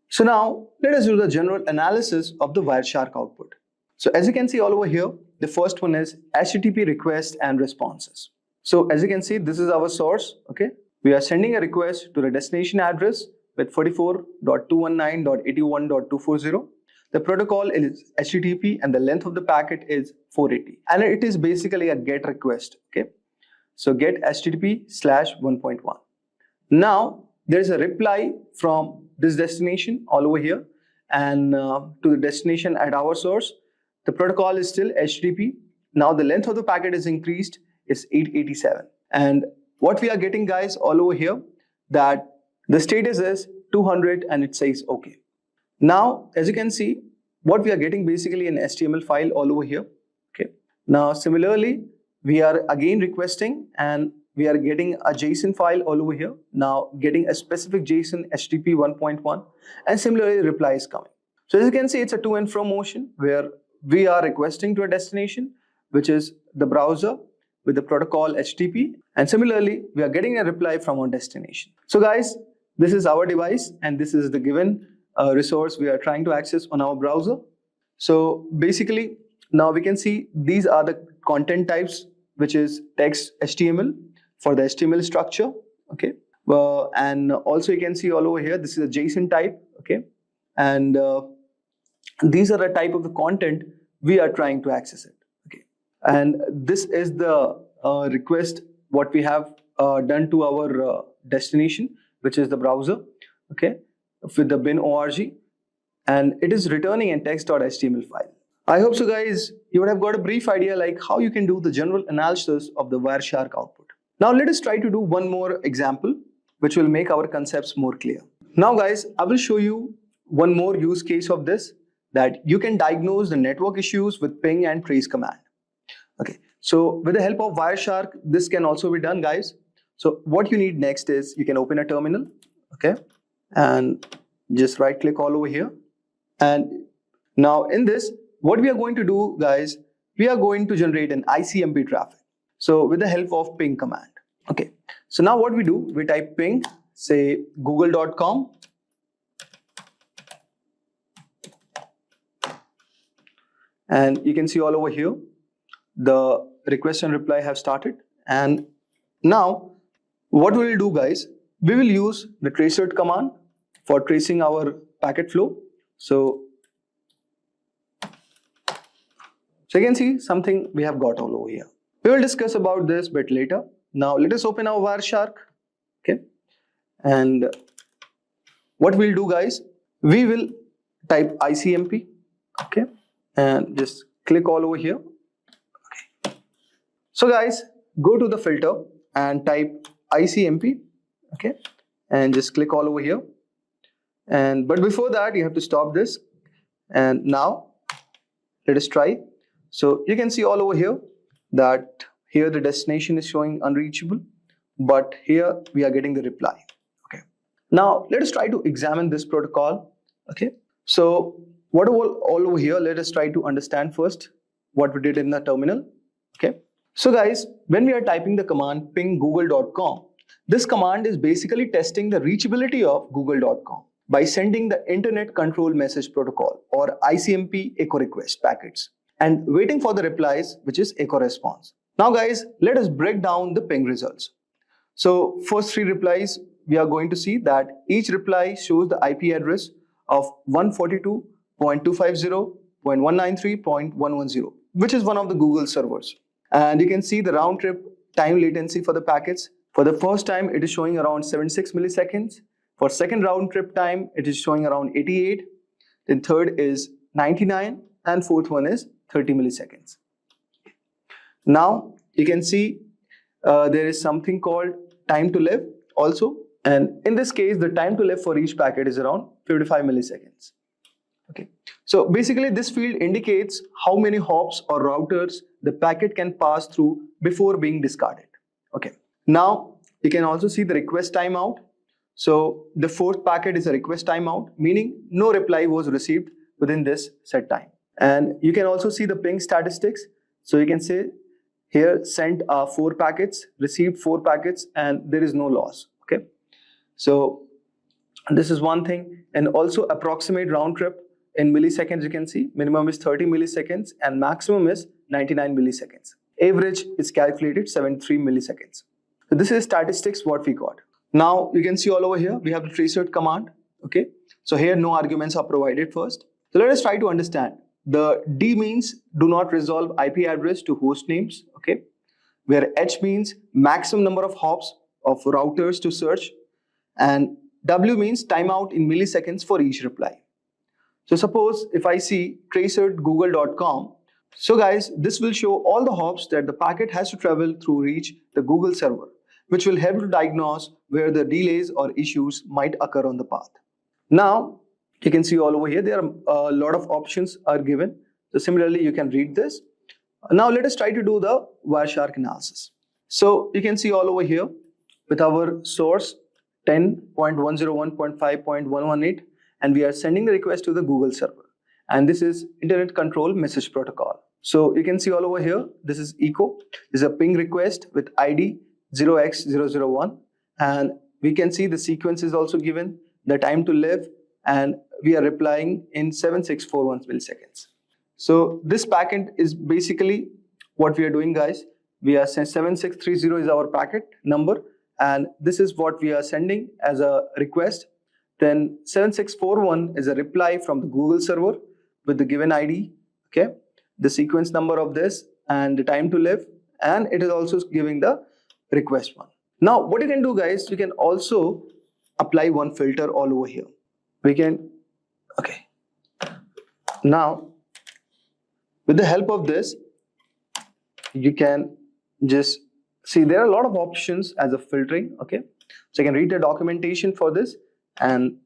So now let us do the general analysis of the Wireshark output. So as you can see all over here, the first one is HTTP request and responses. So as you can see, this is our source, okay. We are sending a request to the destination address with 44.219.81.240. The protocol is HTTP and the length of the packet is 480. And it is basically a GET request, okay. So get HTTP/1.1. Now there is a reply from this destination all over here and to the destination at our source. The protocol is still HTTP. Now the length of the packet is increased, is 887. And what we are getting, guys, all over here, that the status is 200 and it says okay. Now, as you can see, what we are getting basically an HTML file all over here. Okay. Now, similarly, we are again requesting and we are getting a JSON file all over here. Now, getting a specific JSON HTTP 1.1 and similarly reply is coming. So as you can see, it's a to and from motion where we are requesting to a destination, which is the browser with the protocol HTTP. And similarly, we are getting a reply from our destination. So guys, this is our device and this is the given resource we are trying to access on our browser. So basically, now we can see these are the content types, which is text HTML for the HTML structure, okay. And also you can see all over here, this is a JSON type, okay. And these are the type of the content we are trying to access it, okay. And this is the request what we have done to our destination, which is the browser, okay, with the bin.org, and it is returning a text.html file. I hope so guys, you would have got a brief idea like how you can do the general analysis of the Wireshark output. Now let us try to do one more example which will make our concepts more clear. Now guys, I will show you one more use case of this, that you can diagnose the network issues with ping and trace command. Okay, so with the help of Wireshark, this can also be done, guys. So what you need next is you can open a terminal, okay, and just right click all over here. And now in this, what we are going to do, guys, we are going to generate an ICMP traffic. So with the help of ping command. Okay. So now what we do, we type ping, say google.com. And you can see all over here, the request and reply have started. And now what we will do, guys, we will use the tracer command for tracing our packet flow. So you can see something we have got all over here. We will discuss about this bit later. Now let us open our Wireshark, okay. And what we'll do, guys, we will type ICMP, okay, and just click all over here. Okay. So guys, go to the filter and type ICMP, okay, and just click all over here. And but before that, you have to stop this. And now let us try. So you can see all over here that here the destination is showing unreachable, but here we are getting the reply. Okay. Now let us try to examine this protocol. Okay. So what all over here, let us try to understand first what we did in the terminal. Okay. So guys, when we are typing the command ping google.com, this command is basically testing the reachability of google.com by sending the Internet Control Message Protocol or ICMP echo request packets and waiting for the replies, which is echo response. Now guys, let us break down the ping results. So first three replies we are going to see that each reply shows the IP address of 142.250.193.110, which is one of the Google servers. And you can see the round trip time latency for the packets. For the first time, it is showing around 76 milliseconds. For second round trip time, it is showing around 88. Then third is 99, and fourth one is 30 milliseconds. Now you can see there is something called time to live also, and in this case the time to live for each packet is around 55 milliseconds. Okay, so basically this field indicates how many hops or routers the packet can pass through before being discarded. Okay, now you can also see the request timeout. So the fourth packet is a request timeout, meaning no reply was received within this set time. And you can also see the ping statistics. So you can say here sent 4 packets, received 4 packets, and there is no loss. Okay, so this is one thing. And also approximate round trip in milliseconds, you can see minimum is 30 milliseconds and maximum is 99 milliseconds. Average is calculated 73 milliseconds. So this is statistics what we got. Now you can see all over here we have the traceroute command. Okay, so here no arguments are provided first. So let us try to understand. The D means do not resolve IP address to host names. Okay, where H means maximum number of hops of routers to search, and W means timeout in milliseconds for each reply. So suppose if I see traceroute.google.com, so guys, this will show all the hops that the packet has to travel through reach the Google server, which will help to diagnose where the delays or issues might occur on the path. Now you can see all over here there are a lot of options are given. So similarly you can read this. Now let us try to do the Wireshark analysis. So you can see all over here with our source 10.101.5.118, and we are sending the request to the Google server, and this is Internet Control Message Protocol. So you can see all over here this is echo, this is a ping request with ID 0x001, and we can see the sequence is also given, the time to live, and we are replying in 7641 milliseconds. So this packet is basically what we are doing, guys. We are 7630 is our packet number, and this is what we are sending as a request. Then 7641 is a reply from the Google server with the given ID, okay, the sequence number of this and the time to live, and it is also giving the request one. Now what you can do, guys, you can also apply one filter all over here. We can, okay, now with the help of this you can just see there are a lot of options as a filtering. Okay, so you can read the documentation for this, and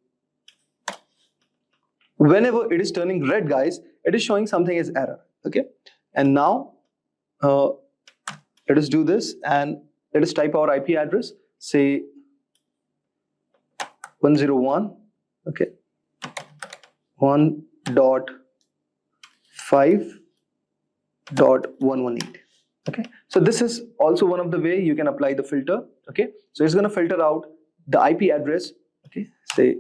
whenever it is turning red, guys, it is showing something as error. Okay, and now let us do this and let us type our IP address, say 101, okay, 1.5.118. Okay, so this is also one of the way you can apply the filter. Okay, so it's going to filter out the IP address. Okay, say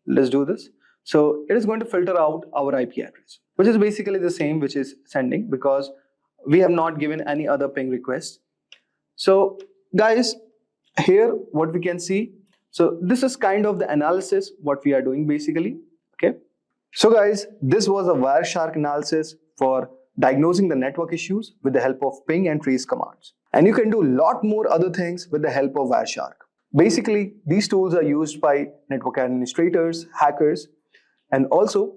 let's do this. So it is going to filter out our IP address, which is basically the same which is sending, because we have not given any other ping request. So guys, here what we can see, so this is kind of the analysis what we are doing basically. Okay, so guys, this was a Wireshark analysis for diagnosing the network issues with the help of ping and trace commands. And you can do a lot more other things with the help of Wireshark. Basically, these tools are used by network administrators, hackers, and also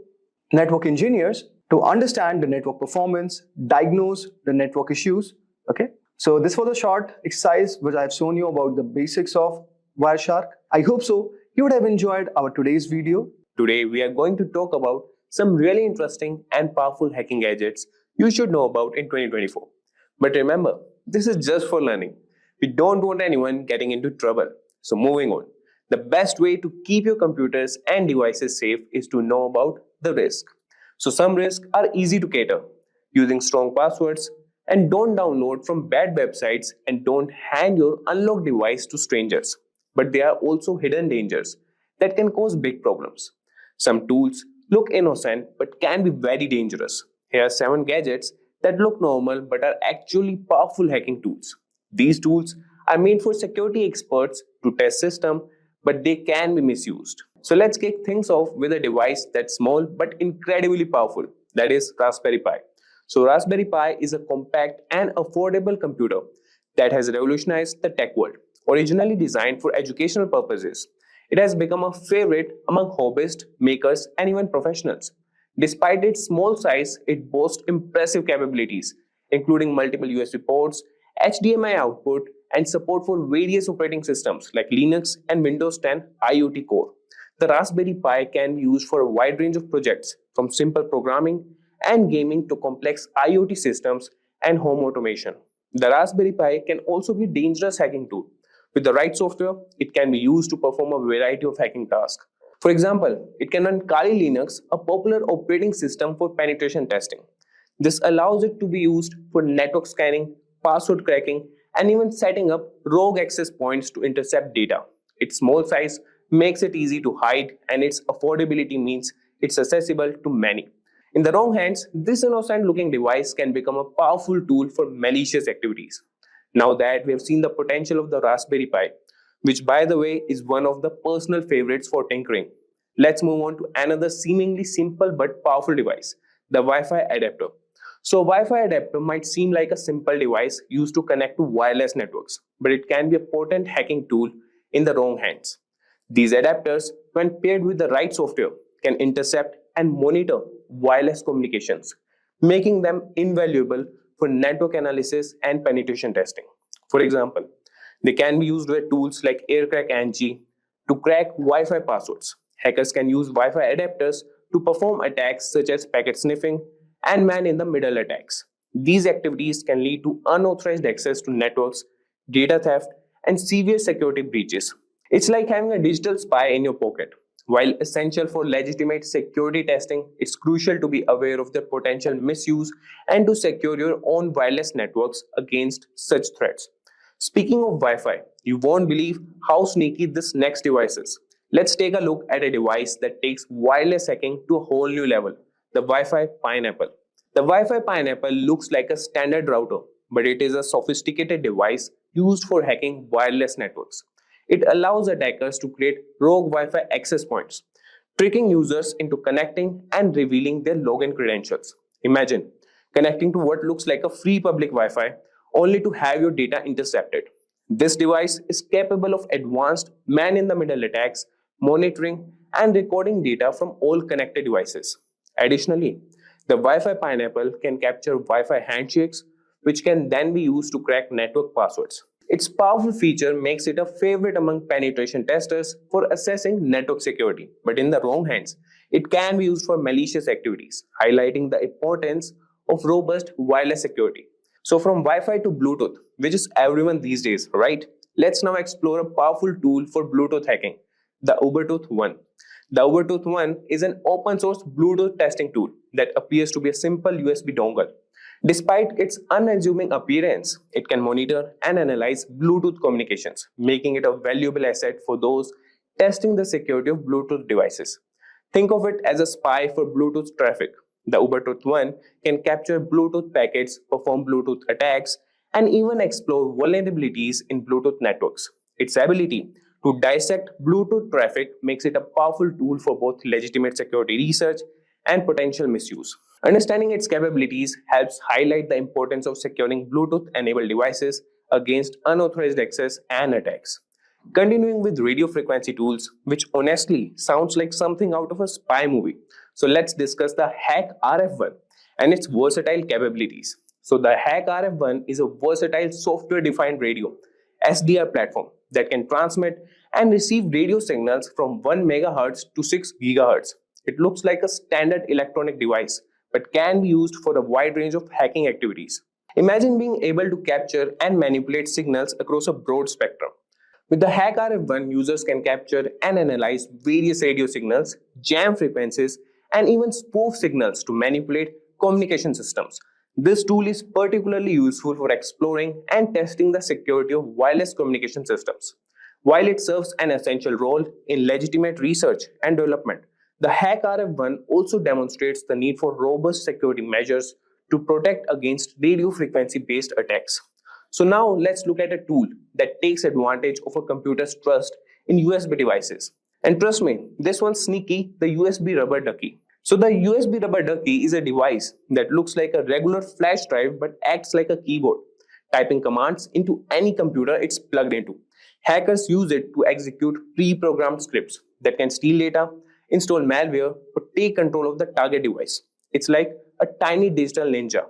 network engineers to understand the network performance, diagnose the network issues. Okay, so this was a short exercise which I have shown you about the basics of Wireshark. I hope so you would have enjoyed our today's video. Today we are going to talk about some really interesting and powerful hacking gadgets you should know about in 2024. But remember, this is just for learning. We don't want anyone getting into trouble. So moving on. The best way to keep your computers and devices safe is to know about the risk. So some risks are easy to cater using strong passwords, and don't download from bad websites, and don't hand your unlocked device to strangers. But there are also hidden dangers that can cause big problems. Some tools look innocent but can be very dangerous. Here are 7 gadgets that look normal but are actually powerful hacking tools. These tools are made for security experts to test systems but they can be misused. So let's kick things off with a device that's small but incredibly powerful, that is Raspberry Pi. So Raspberry Pi is a compact and affordable computer that has revolutionized the tech world. Originally designed for educational purposes, it has become a favorite among hobbyists, makers, and even professionals. Despite its small size, it boasts impressive capabilities, including multiple USB ports, HDMI output, and support for various operating systems like Linux and Windows 10 IoT Core. The Raspberry Pi can be used for a wide range of projects, from simple programming and gaming to complex IoT systems and home automation. The Raspberry Pi can also be a dangerous hacking tool. With the right software, it can be used to perform a variety of hacking tasks. For example, it can run Kali Linux, a popular operating system for penetration testing. This allows it to be used for network scanning, password cracking, and even setting up rogue access points to intercept data. Its small size makes it easy to hide, and its affordability means it's accessible to many. In the wrong hands, this innocent looking device can become a powerful tool for malicious activities. Now that we have seen the potential of the Raspberry Pi, which by the way is one of the personal favorites for tinkering, let's move on to another seemingly simple but powerful device, the Wi-Fi adapter. So a Wi-Fi adapter might seem like a simple device used to connect to wireless networks, but it can be a potent hacking tool in the wrong hands. These adapters, when paired with the right software, can intercept and monitor wireless communications, making them invaluable for network analysis and penetration testing. For example, they can be used with tools like AirCrack-NG to crack Wi-Fi passwords. Hackers can use Wi-Fi adapters to perform attacks such as packet sniffing and man-in-the-middle attacks. These activities can lead to unauthorized access to networks, data theft, and severe security breaches. It's like having a digital spy in your pocket. While essential for legitimate security testing, it's crucial to be aware of their potential misuse and to secure your own wireless networks against such threats. Speaking of Wi-Fi, you won't believe how sneaky this next device is. Let's take a look at a device that takes wireless hacking to a whole new level, the Wi-Fi Pineapple. The Wi-Fi Pineapple looks like a standard router, but it is a sophisticated device used for hacking wireless networks. It allows attackers to create rogue Wi-Fi access points, tricking users into connecting and revealing their login credentials. Imagine connecting to what looks like a free public Wi-Fi only to have your data intercepted. This device is capable of advanced man-in-the-middle attacks, monitoring and recording data from all connected devices. Additionally, the Wi-Fi Pineapple can capture Wi-Fi handshakes, which can then be used to crack network passwords. Its powerful feature makes it a favorite among penetration testers for assessing network security, but in the wrong hands, it can be used for malicious activities, highlighting the importance of robust wireless security. So from Wi-Fi to Bluetooth, which is everyone these days, right? Let's now explore a powerful tool for Bluetooth hacking, the Ubertooth One. The Ubertooth One is an open source Bluetooth testing tool that appears to be a simple USB dongle. Despite its unassuming appearance, it can monitor and analyze Bluetooth communications, making it a valuable asset for those testing the security of Bluetooth devices. Think of it as a spy for Bluetooth traffic. The Ubertooth One can capture Bluetooth packets, perform Bluetooth attacks, and even explore vulnerabilities in Bluetooth networks. Its ability to dissect Bluetooth traffic makes it a powerful tool for both legitimate security research and potential misuse. Understanding its capabilities helps highlight the importance of securing Bluetooth-enabled devices against unauthorized access and attacks. Continuing with radio frequency tools, which honestly sounds like something out of a spy movie. So let's discuss the Hack RF1 and its versatile capabilities. So the Hack RF1 is a versatile software-defined radio SDR platform that can transmit and receive radio signals from 1 MHz to 6 GHz. It looks like a standard electronic device, but can be used for a wide range of hacking activities. Imagine being able to capture and manipulate signals across a broad spectrum. With the Hack RF1, users can capture and analyze various radio signals, jam frequencies, and even spoof signals to manipulate communication systems. This tool is particularly useful for exploring and testing the security of wireless communication systems. While it serves an essential role in legitimate research and development, the Hack RF1 also demonstrates the need for robust security measures to protect against radio frequency-based attacks. So now let's look at a tool that takes advantage of a computer's trust in USB devices. And trust me, this one's sneaky, the USB rubber ducky. So the USB rubber ducky is a device that looks like a regular flash drive but acts like a keyboard, typing commands into any computer it's plugged into. Hackers use it to execute pre-programmed scripts that can steal data, install malware, or take control of the target device. It's like a tiny digital ninja.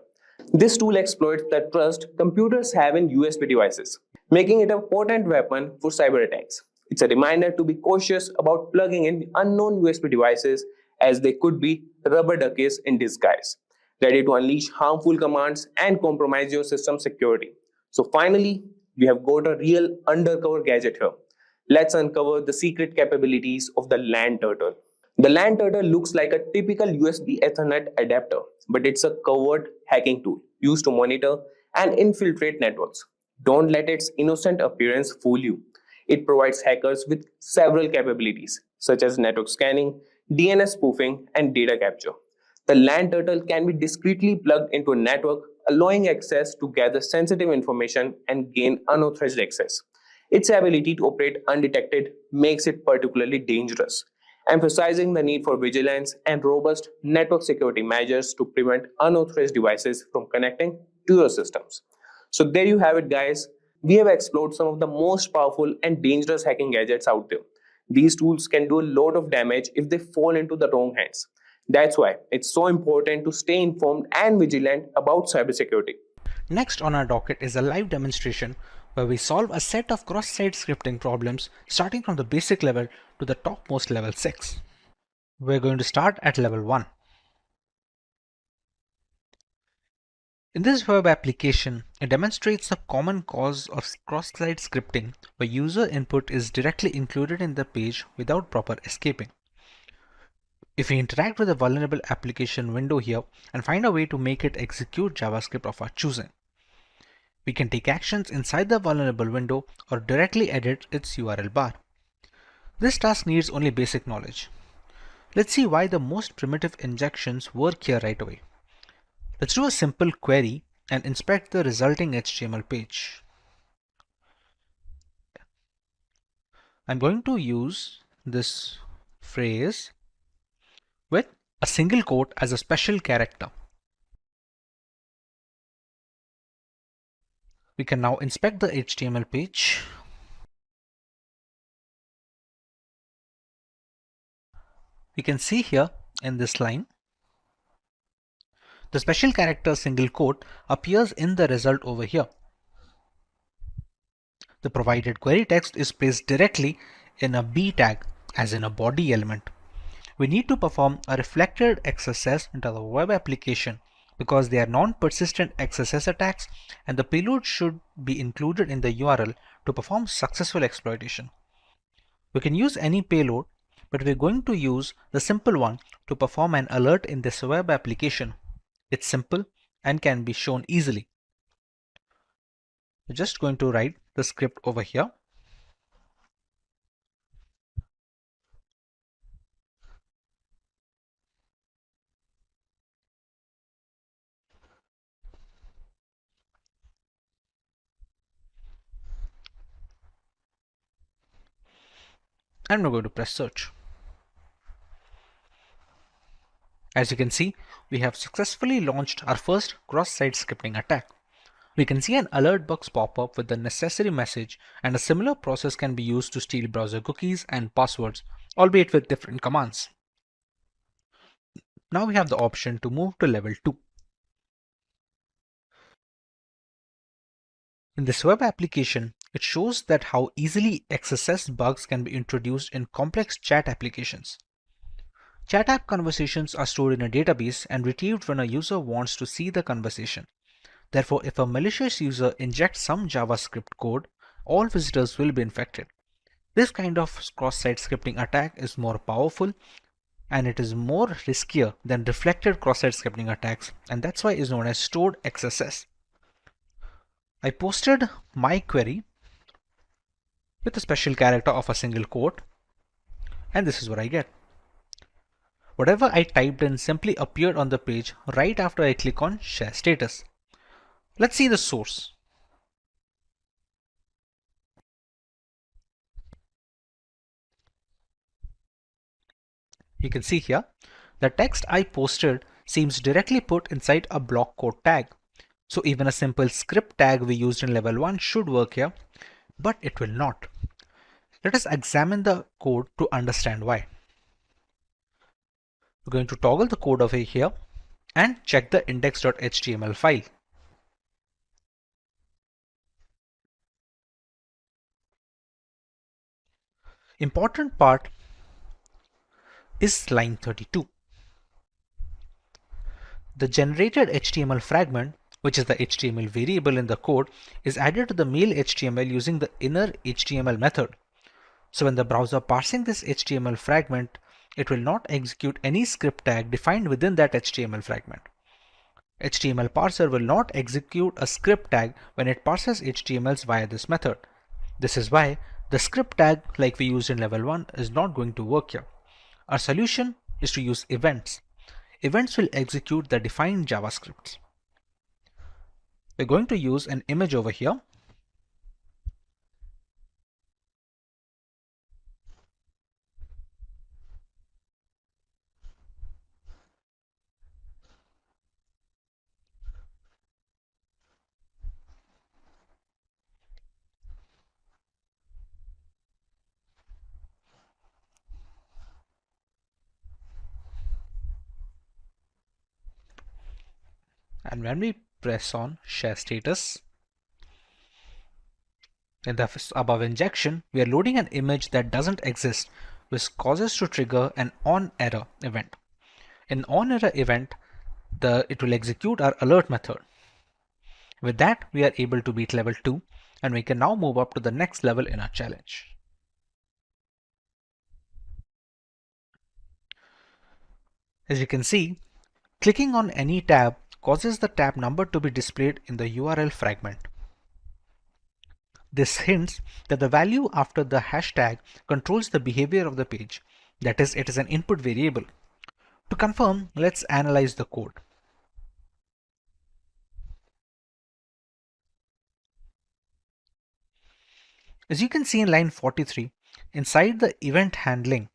This tool exploits the trust computers have in USB devices, making it a potent weapon for cyber attacks. It's a reminder to be cautious about plugging in unknown USB devices, as they could be rubber duckies in disguise, ready to unleash harmful commands and compromise your system security. So finally, we have got a real undercover gadget here. Let's uncover the secret capabilities of the LAN turtle. The LAN turtle looks like a typical USB Ethernet adapter, but it's a covert hacking tool used to monitor and infiltrate networks. Don't let its innocent appearance fool you. It provides hackers with several capabilities, such as network scanning, DNS spoofing, and data capture. The LAN turtle can be discreetly plugged into a network, allowing access to gather sensitive information and gain unauthorized access. Its ability to operate undetected makes it particularly dangerous, emphasizing the need for vigilance and robust network security measures to prevent unauthorized devices from connecting to your systems. So there you have it, guys. We have explored some of the most powerful and dangerous hacking gadgets out there. These tools can do a lot of damage if they fall into the wrong hands. That's why it's so important to stay informed and vigilant about cybersecurity. Next on our docket is a live demonstration where we solve a set of cross-site scripting problems starting from the basic level to the topmost level 6. We're going to start at level 1. In this web application, it demonstrates the common cause of cross-site scripting where user input is directly included in the page without proper escaping. If we interact with a vulnerable application window here and find a way to make it execute JavaScript of our choosing, we can take actions inside the vulnerable window or directly edit its URL bar. This task needs only basic knowledge. Let's see why the most primitive injections work here right away. Let's do a simple query and inspect the resulting HTML page. I'm going to use this phrase with a single quote as a special character. We can now inspect the HTML page. We can see here in this line, the special character single quote appears in the result over here. The provided query text is placed directly in a B tag, as in a body element. We need to perform a reflected XSS into the web application because they are non-persistent XSS attacks, and the payload should be included in the URL to perform successful exploitation. We can use any payload, but we're going to use the simple one to perform an alert in this web application. It's simple and can be shown easily. We're just going to write the script over here. And we're going to press search. As you can see, we have successfully launched our first cross-site scripting attack. We can see an alert box pop up with the necessary message, and a similar process can be used to steal browser cookies and passwords, albeit with different commands. Now we have the option to move to level 2. In this web application, it shows that how easily XSS bugs can be introduced in complex chat applications. Chat app conversations are stored in a database and retrieved when a user wants to see the conversation. Therefore, if a malicious user injects some JavaScript code, all visitors will be infected. This kind of cross-site scripting attack is more powerful and it is more riskier than reflected cross-site scripting attacks, and that's why it is known as stored XSS. I posted my query with a special character of a single quote, and this is what I get. Whatever I typed in simply appeared on the page right after I click on Share Status. Let's see the source. You can see here, the text I posted seems directly put inside a block code tag. So even a simple script tag we used in level 1 should work here, but it will not. Let us examine the code to understand why. We're going to toggle the code over here and check the index.html file. Important part is line 32. The generated HTML fragment, which is the HTML variable in the code, is added to the mail HTML using the inner HTML method. So when the browser parsing this HTML fragment, it will not execute any script tag defined within that HTML fragment. HTML parser will not execute a script tag when it parses HTMLs via this method. This is why the script tag like we used in level 1 is not going to work here. Our solution is to use events. Events will execute the defined JavaScripts. We're going to use an image over here. And when we press on share status, in the above injection, we are loading an image that doesn't exist, which causes to trigger an onError event. In onError event, it will execute our alert method. With that, we are able to beat level 2, and we can now move up to the next level in our challenge. As you can see, clicking on any tab causes the tab number to be displayed in the URL fragment. This hints that the value after the hashtag controls the behavior of the page. That is, it is an input variable. To confirm, let's analyze the code. As you can see in line 43, inside the event handling,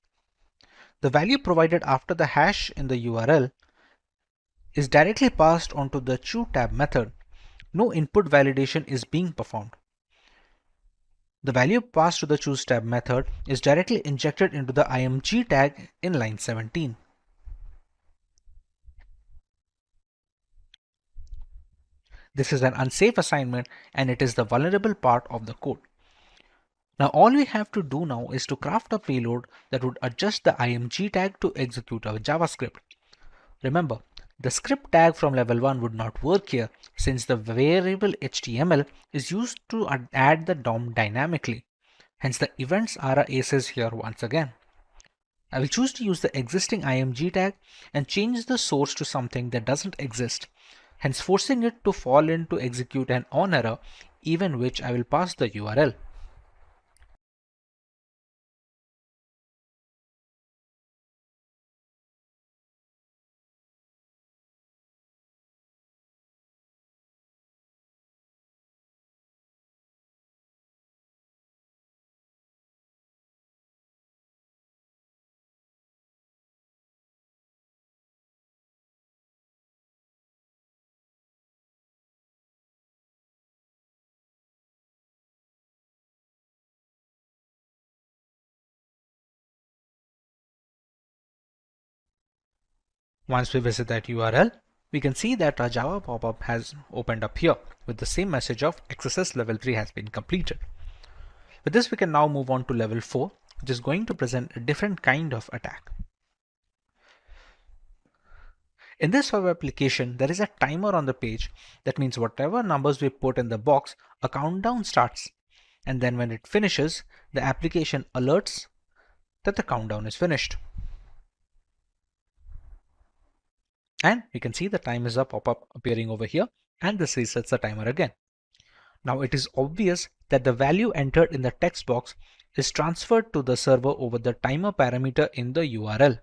the value provided after the hash in the URL is directly passed onto the choTab method. No input validation is being performed. The value passed to the choseTab method is directly injected into the img tag in line 17. This is an unsafe assignment and it is the vulnerable part of the code. Now all we have to do now is to craft a payload that would adjust the img tag to execute our JavaScript. Remember, the script tag from level 1 would not work here since the variable HTML is used to add the DOM dynamically. Hence the events are our aces here once again. I will choose to use the existing img tag and change the source to something that doesn't exist, hence forcing it to fall in to execute an onError, even which I will pass the URL. Once we visit that URL, we can see that our Java pop-up has opened up here with the same message of XSS level 3 has been completed. With this, we can now move on to level 4, which is going to present a different kind of attack. In this web application, there is a timer on the page. That means whatever numbers we put in the box, a countdown starts. And then when it finishes, the application alerts that the countdown is finished. And you can see the time is up pop-up appearing over here, and this resets the timer again. Now it is obvious that the value entered in the text box is transferred to the server over the timer parameter in the URL.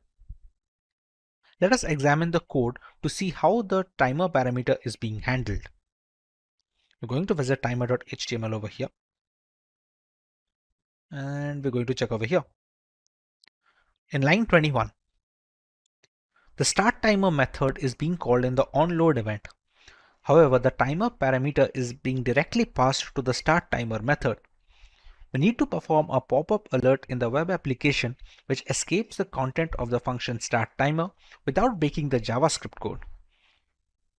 Let us examine the code to see how the timer parameter is being handled. We're going to visit timer.html over here. And we're going to check over here. In line 21, The start timer method is being called in the onload event. However, the timer parameter is being directly passed to the start timer method. We need to perform a pop-up alert in the web application which escapes the content of the function start timer without breaking the JavaScript code.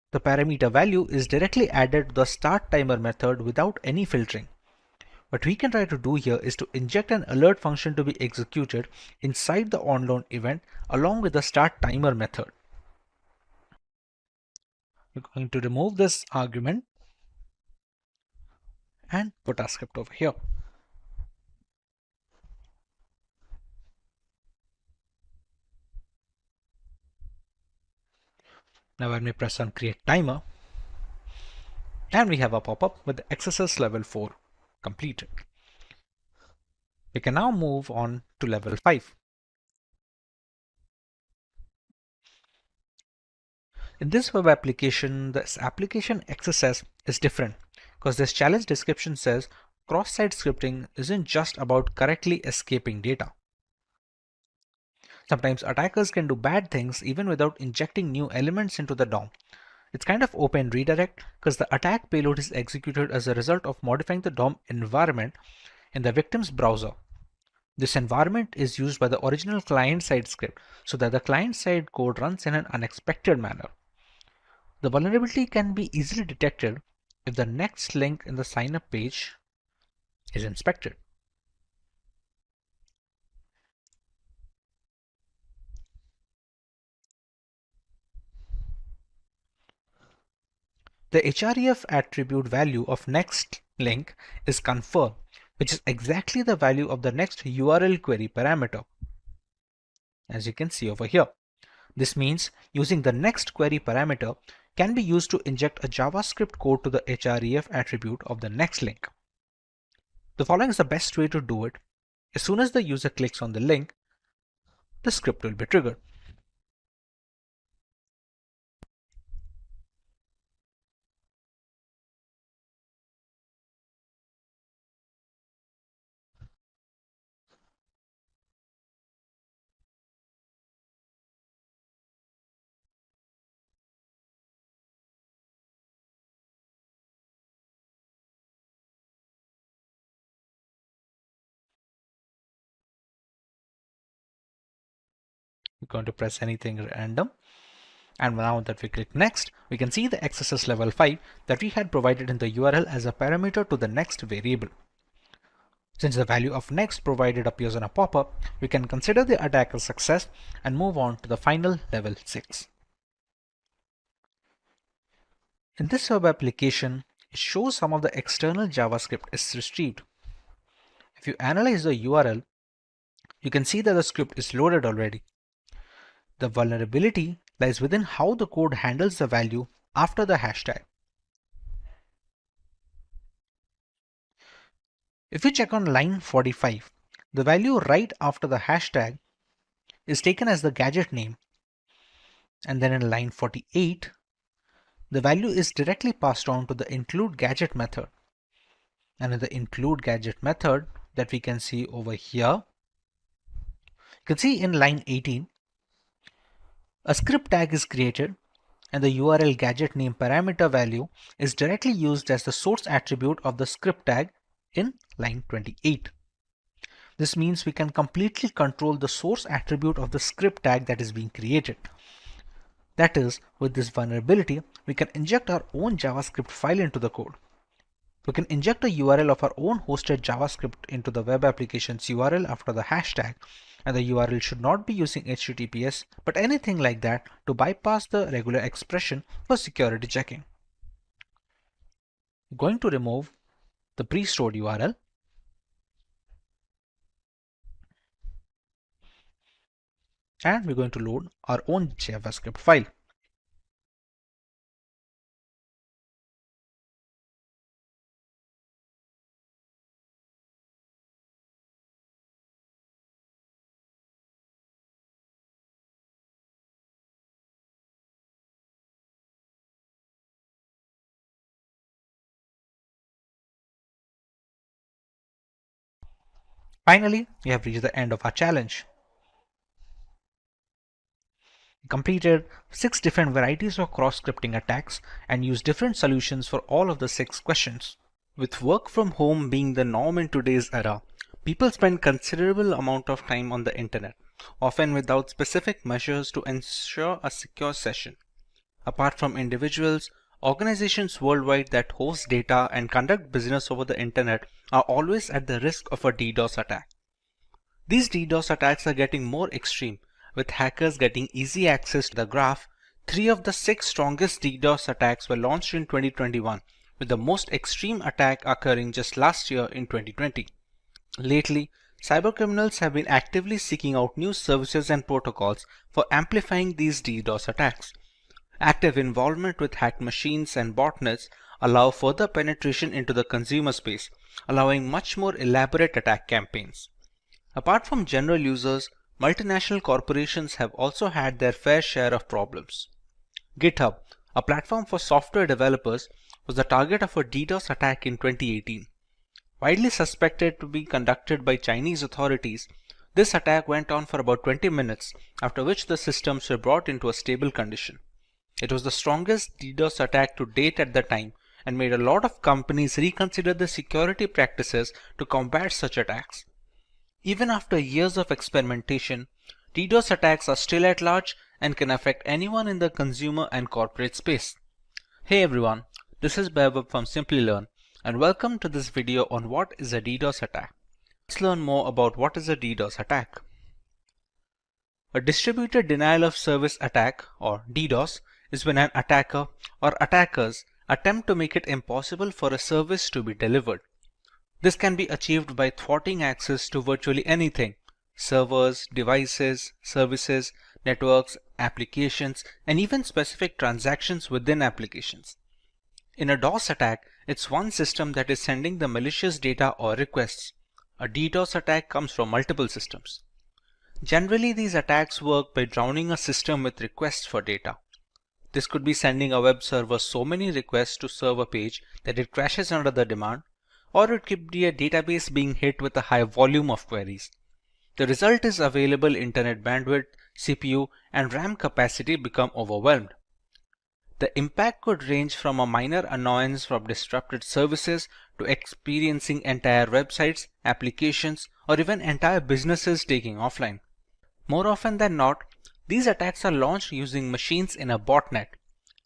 The parameter value is directly added to the start timer method without any filtering. What we can try to do here is to inject an alert function to be executed inside the onload event along with the start timer method. We're going to remove this argument and put our script over here. Now when we press on create timer, and we have a pop-up with the XSS level 4 completed. We can now move on to level 5. In this web application, this application XSS is different because this challenge description says cross-site scripting isn't just about correctly escaping data. Sometimes attackers can do bad things even without injecting new elements into the DOM. It's kind of open redirect because the attack payload is executed as a result of modifying the DOM environment in the victim's browser. This environment is used by the original client-side script so that the client-side code runs in an unexpected manner. The vulnerability can be easily detected if the next link in the sign-up page is inspected. The href attribute value of next link is confirm, which is exactly the value of the next URL query parameter. As you can see over here. This means using the next query parameter can be used to inject a JavaScript code to the href attribute of the next link. The following is the best way to do it. As soon as the user clicks on the link, the script will be triggered. We're going to press anything random. And now that we click next, we can see the XSS level 5 that we had provided in the URL as a parameter to the next variable. Since the value of next provided appears on a pop-up, we can consider the attack a success and move on to the final level 6. In this web application, it shows some of the external JavaScript is retrieved. If you analyze the URL, you can see that the script is loaded already. The vulnerability lies within how the code handles the value after the hashtag. If you check on line 45, the value right after the hashtag is taken as the gadget name. And then in line 48, the value is directly passed on to the include gadget method. And in the include gadget method that we can see over here, you can see in line 18, a script tag is created and the URL gadget name parameter value is directly used as the source attribute of the script tag in line 28. This means we can completely control the source attribute of the script tag that is being created. That is, with this vulnerability, we can inject our own JavaScript file into the code. We can inject a URL of our own hosted JavaScript into the web application's URL after the hashtag, and the URL should not be using HTTPS but anything like that to bypass the regular expression for security checking. We're going to remove the pre-stored URL and we're going to load our own JavaScript file. Finally, we have reached the end of our challenge. completed 6 different varieties of cross-scripting attacks and used different solutions for all of the 6 questions. With work from home being the norm in today's era, people spend considerable amount of time on the internet, often without specific measures to ensure a secure session. Apart from individuals, organizations worldwide that host data and conduct business over the internet are always at the risk of a DDoS attack. These DDoS attacks are getting more extreme, with hackers getting easy access to the graph. 3 of the 6 strongest DDoS attacks were launched in 2021, with the most extreme attack occurring just last year in 2020. Lately, cybercriminals have been actively seeking out new services and protocols for amplifying these DDoS attacks. Active involvement with hacked machines and botnets allow further penetration into the consumer space, allowing much more elaborate attack campaigns. Apart from general users, multinational corporations have also had their fair share of problems. GitHub, a platform for software developers, was the target of a DDoS attack in 2018. Widely suspected to be conducted by Chinese authorities, this attack went on for about 20 minutes, after which the systems were brought into a stable condition. It was the strongest DDoS attack to date at the time and made a lot of companies reconsider the security practices to combat such attacks. Even after years of experimentation, DDoS attacks are still at large and can affect anyone in the consumer and corporate space. Hey everyone, this is Vaibhav from Simplilearn and welcome to this video on what is a DDoS attack. Let's learn more about what is a DDoS attack. A distributed denial of service attack, or DDoS, is when an attacker or attackers attempt to make it impossible for a service to be delivered. This can be achieved by thwarting access to virtually anything: servers, devices, services, networks, applications, and even specific transactions within applications. In a DOS attack, it's one system that is sending the malicious data or requests. A DDoS attack comes from multiple systems. Generally, these attacks work by drowning a system with requests for data. This could be sending a web server so many requests to serve a page that it crashes under the demand, or it could be a database being hit with a high volume of queries. The result is available internet bandwidth, CPU, and RAM capacity become overwhelmed. The impact could range from a minor annoyance from disrupted services to experiencing entire websites, applications, or even entire businesses taking offline. More often than not, these attacks are launched using machines in a botnet.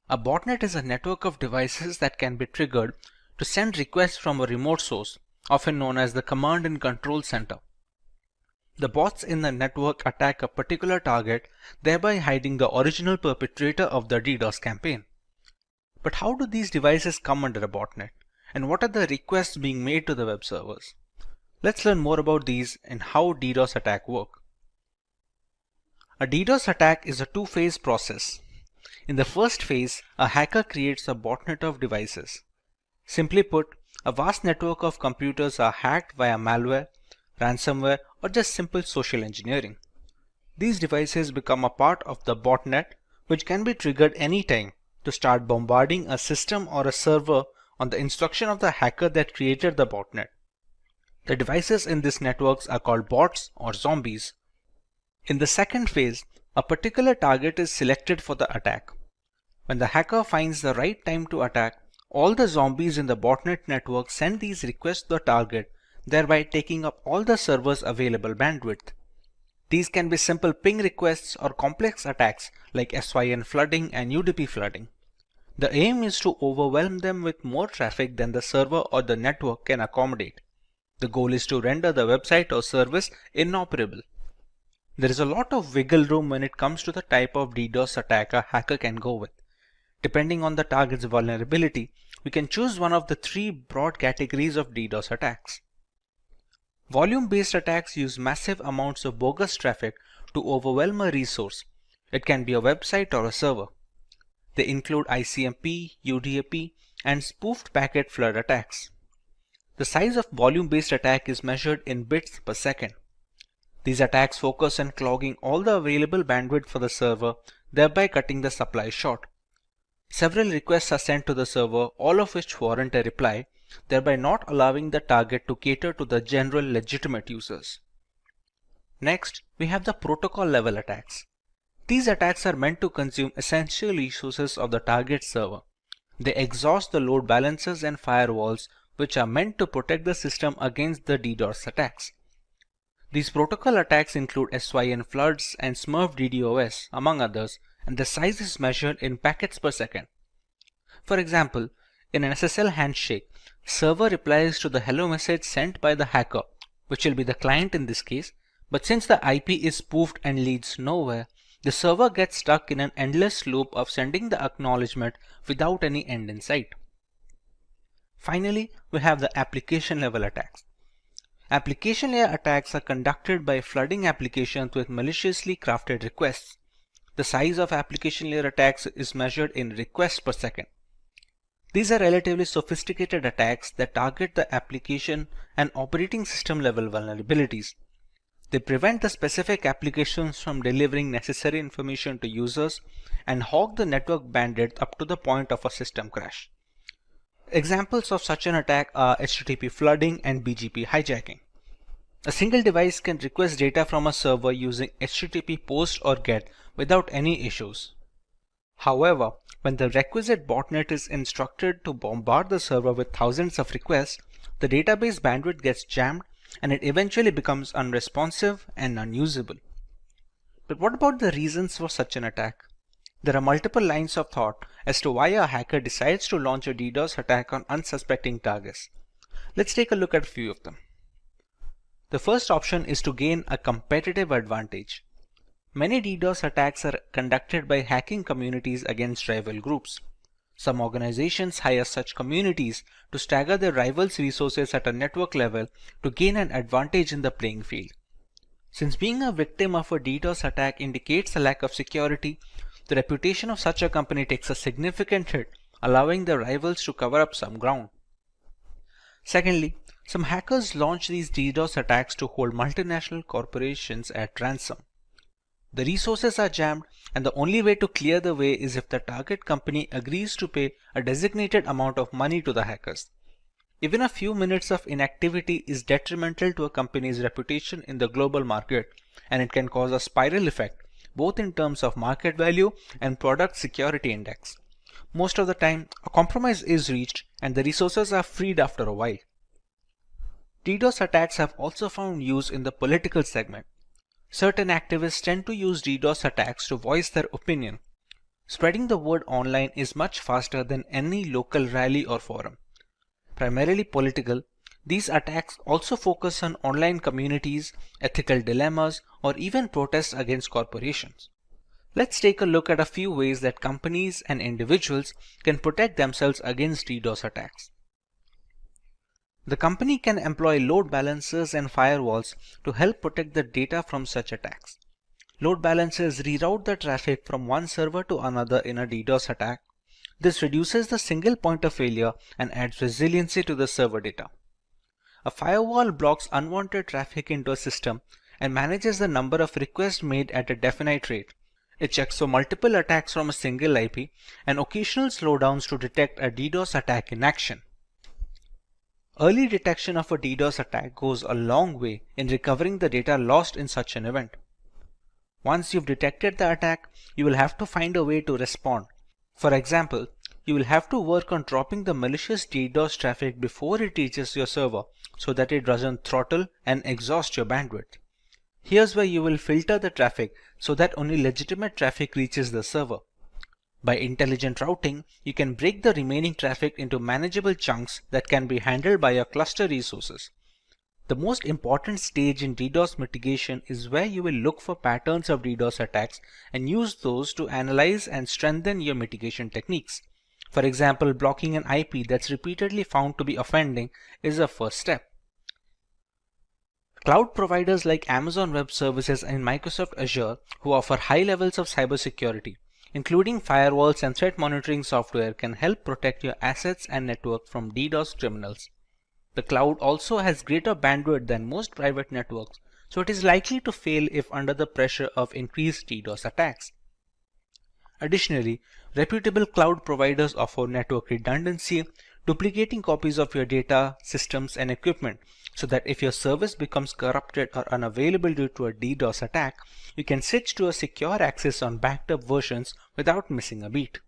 A botnet is a network of devices that can be triggered to send requests from a remote source, often known as the command and control center. The bots in the network attack a particular target, thereby hiding the original perpetrator of the DDoS campaign. But how do these devices come under a botnet? And what are the requests being made to the web servers? Let's learn more about these and how DDoS attacks work. A DDoS attack is a two-phase process. In the first phase, a hacker creates a botnet of devices. Simply put, a vast network of computers are hacked via malware, ransomware, or just simple social engineering. These devices become a part of the botnet, which can be triggered anytime to start bombarding a system or a server on the instruction of the hacker that created the botnet. The devices in these networks are called bots or zombies. In the second phase, a particular target is selected for the attack. When the hacker finds the right time to attack, all the zombies in the botnet network send these requests to the target, thereby taking up all the server's available bandwidth. These can be simple ping requests or complex attacks like SYN flooding and UDP flooding. The aim is to overwhelm them with more traffic than the server or the network can accommodate. The goal is to render the website or service inoperable. There is a lot of wiggle room when it comes to the type of DDoS attack a hacker can go with. Depending on the target's vulnerability, we can choose one of the 3 broad categories of DDoS attacks. Volume-based attacks use massive amounts of bogus traffic to overwhelm a resource. It can be a website or a server. They include ICMP, UDP, and spoofed packet flood attacks. The size of volume-based attack is measured in bits per second. These attacks focus on clogging all the available bandwidth for the server, thereby cutting the supply short. Several requests are sent to the server, all of which warrant a reply, thereby not allowing the target to cater to the general legitimate users. Next, we have the protocol level attacks. These attacks are meant to consume essential resources of the target server. They exhaust the load balancers and firewalls, which are meant to protect the system against the DDoS attacks. These protocol attacks include SYN floods and Smurf DDoS, among others, and the size is measured in packets per second. For example, in an SSL handshake, server replies to the hello message sent by the hacker, which will be the client in this case, but since the IP is spoofed and leads nowhere, the server gets stuck in an endless loop of sending the acknowledgement without any end in sight. Finally, we have the application level attacks. Application layer attacks are conducted by flooding applications with maliciously crafted requests. The size of application layer attacks is measured in requests per second. These are relatively sophisticated attacks that target the application and operating system level vulnerabilities. They prevent the specific applications from delivering necessary information to users and hog the network bandwidth up to the point of a system crash. Examples of such an attack are HTTP flooding and BGP hijacking. A single device can request data from a server using HTTP post or GET without any issues. However, when the requisite botnet is instructed to bombard the server with thousands of requests, the database bandwidth gets jammed and it eventually becomes unresponsive and unusable. But what about the reasons for such an attack? There are multiple lines of thought as to why a hacker decides to launch a DDoS attack on unsuspecting targets. Let's take a look at a few of them. The first option is to gain a competitive advantage. Many DDoS attacks are conducted by hacking communities against rival groups. Some organizations hire such communities to stagger their rivals' resources at a network level to gain an advantage in the playing field. Since being a victim of a DDoS attack indicates a lack of security, the reputation of such a company takes a significant hit, allowing the rivals to cover up some ground. Secondly, some hackers launch these DDoS attacks to hold multinational corporations at ransom. The resources are jammed, and the only way to clear the way is if the target company agrees to pay a designated amount of money to the hackers. Even a few minutes of inactivity is detrimental to a company's reputation in the global market, and it can cause a spiral effect, both in terms of market value and product security index. Most of the time, a compromise is reached and the resources are freed after a while. DDoS attacks have also found use in the political segment. Certain activists tend to use DDoS attacks to voice their opinion. Spreading the word online is much faster than any local rally or forum. Primarily political, these attacks also focus on online communities, ethical dilemmas, or even protests against corporations. Let's take a look at a few ways that companies and individuals can protect themselves against DDoS attacks. The company can employ load balancers and firewalls to help protect the data from such attacks. Load balancers reroute the traffic from one server to another in a DDoS attack. This reduces the single point of failure and adds resiliency to the server data. A firewall blocks unwanted traffic into a system and manages the number of requests made at a definite rate. It checks for multiple attacks from a single IP and occasional slowdowns to detect a DDoS attack in action. Early detection of a DDoS attack goes a long way in recovering the data lost in such an event. Once you've detected the attack, you will have to find a way to respond. For example, you will have to work on dropping the malicious DDoS traffic before it reaches your server so that it doesn't throttle and exhaust your bandwidth. Here's where you will filter the traffic so that only legitimate traffic reaches the server. By intelligent routing, you can break the remaining traffic into manageable chunks that can be handled by your cluster resources. The most important stage in DDoS mitigation is where you will look for patterns of DDoS attacks and use those to analyze and strengthen your mitigation techniques. For example, blocking an IP that's repeatedly found to be offending is a first step. Cloud providers like Amazon Web Services and Microsoft Azure, who offer high levels of cybersecurity, including firewalls and threat monitoring software, can help protect your assets and network from DDoS criminals. The cloud also has greater bandwidth than most private networks, so it is likely to fail if under the pressure of increased DDoS attacks. Additionally, reputable cloud providers offer network redundancy, duplicating copies of your data, systems, and equipment, so that if your service becomes corrupted or unavailable due to a DDoS attack, you can switch to a secure access on backed up versions without missing a beat.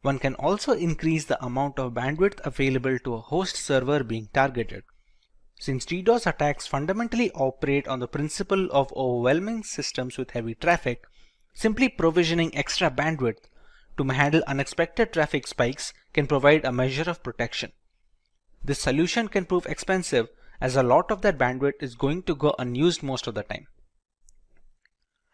One can also increase the amount of bandwidth available to a host server being targeted. Since DDoS attacks fundamentally operate on the principle of overwhelming systems with heavy traffic, simply provisioning extra bandwidth to handle unexpected traffic spikes can provide a measure of protection. This solution can prove expensive as a lot of that bandwidth is going to go unused most of the time.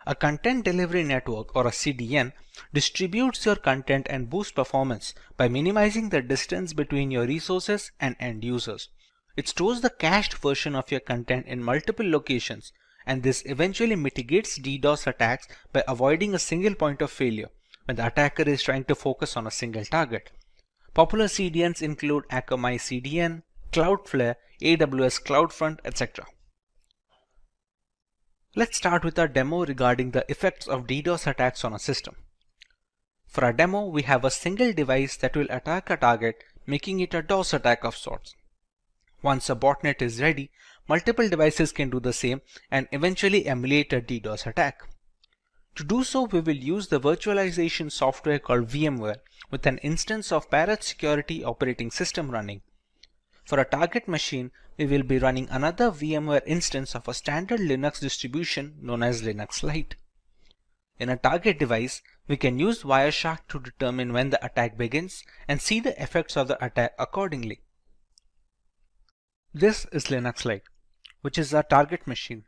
A content delivery network, or a CDN, distributes your content and boosts performance by minimizing the distance between your resources and end users. It stores the cached version of your content in multiple locations, and this eventually mitigates DDoS attacks by avoiding a single point of failure when the attacker is trying to focus on a single target. Popular CDNs include Akamai CDN, Cloudflare, AWS CloudFront, etc. Let's start with our demo regarding the effects of DDoS attacks on a system. For our demo, we have a single device that will attack a target, making it a DOS attack of sorts. Once a botnet is ready, multiple devices can do the same and eventually emulate a DDoS attack. To do so, we will use the virtualization software called VMware with an instance of Parrot Security operating system running. For a target machine, we will be running another VMware instance of a standard Linux distribution known as Linux Lite. In a target device, we can use Wireshark to determine when the attack begins and see the effects of the attack accordingly. This is Linux Lite, which is our target machine,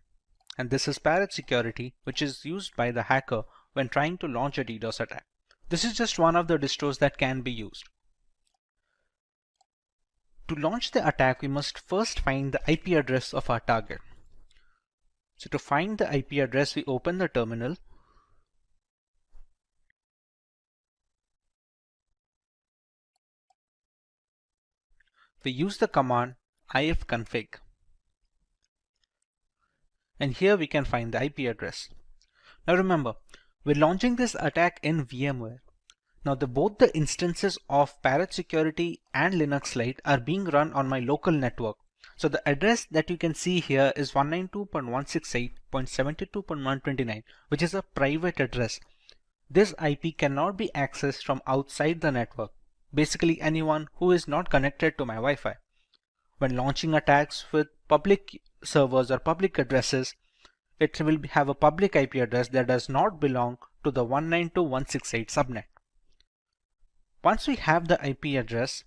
and this is Parrot Security, which is used by the hacker when trying to launch a DDoS attack. This is just one of the distros that can be used. To launch the attack, we must first find the IP address of our target. So to find the IP address, we open the terminal. We use the command ifconfig. And here we can find the IP address. Now remember, we're launching this attack in VMware. Now both the instances of Parrot Security and Linux Lite are being run on my local network. So the address that you can see here is 192.168.72.129, which is a private address. This IP cannot be accessed from outside the network, basically anyone who is not connected to my Wi-Fi. When launching attacks with public servers or public addresses, it will have a public IP address that does not belong to the 192.168 subnet. Once we have the IP address,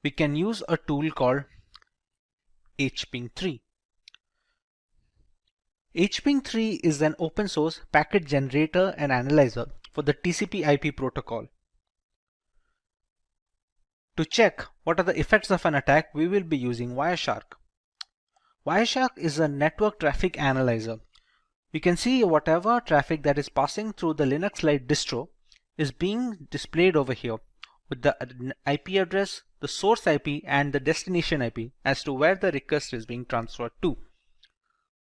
we can use a tool called hping3. hping3 is an open source packet generator and analyzer for the TCP/IP protocol. To check what are the effects of an attack, we will be using Wireshark. Wireshark is a network traffic analyzer. We can see whatever traffic that is passing through the Linux Lite distro is being displayed over here with the IP address, the source IP, and the destination IP as to where the request is being transferred to.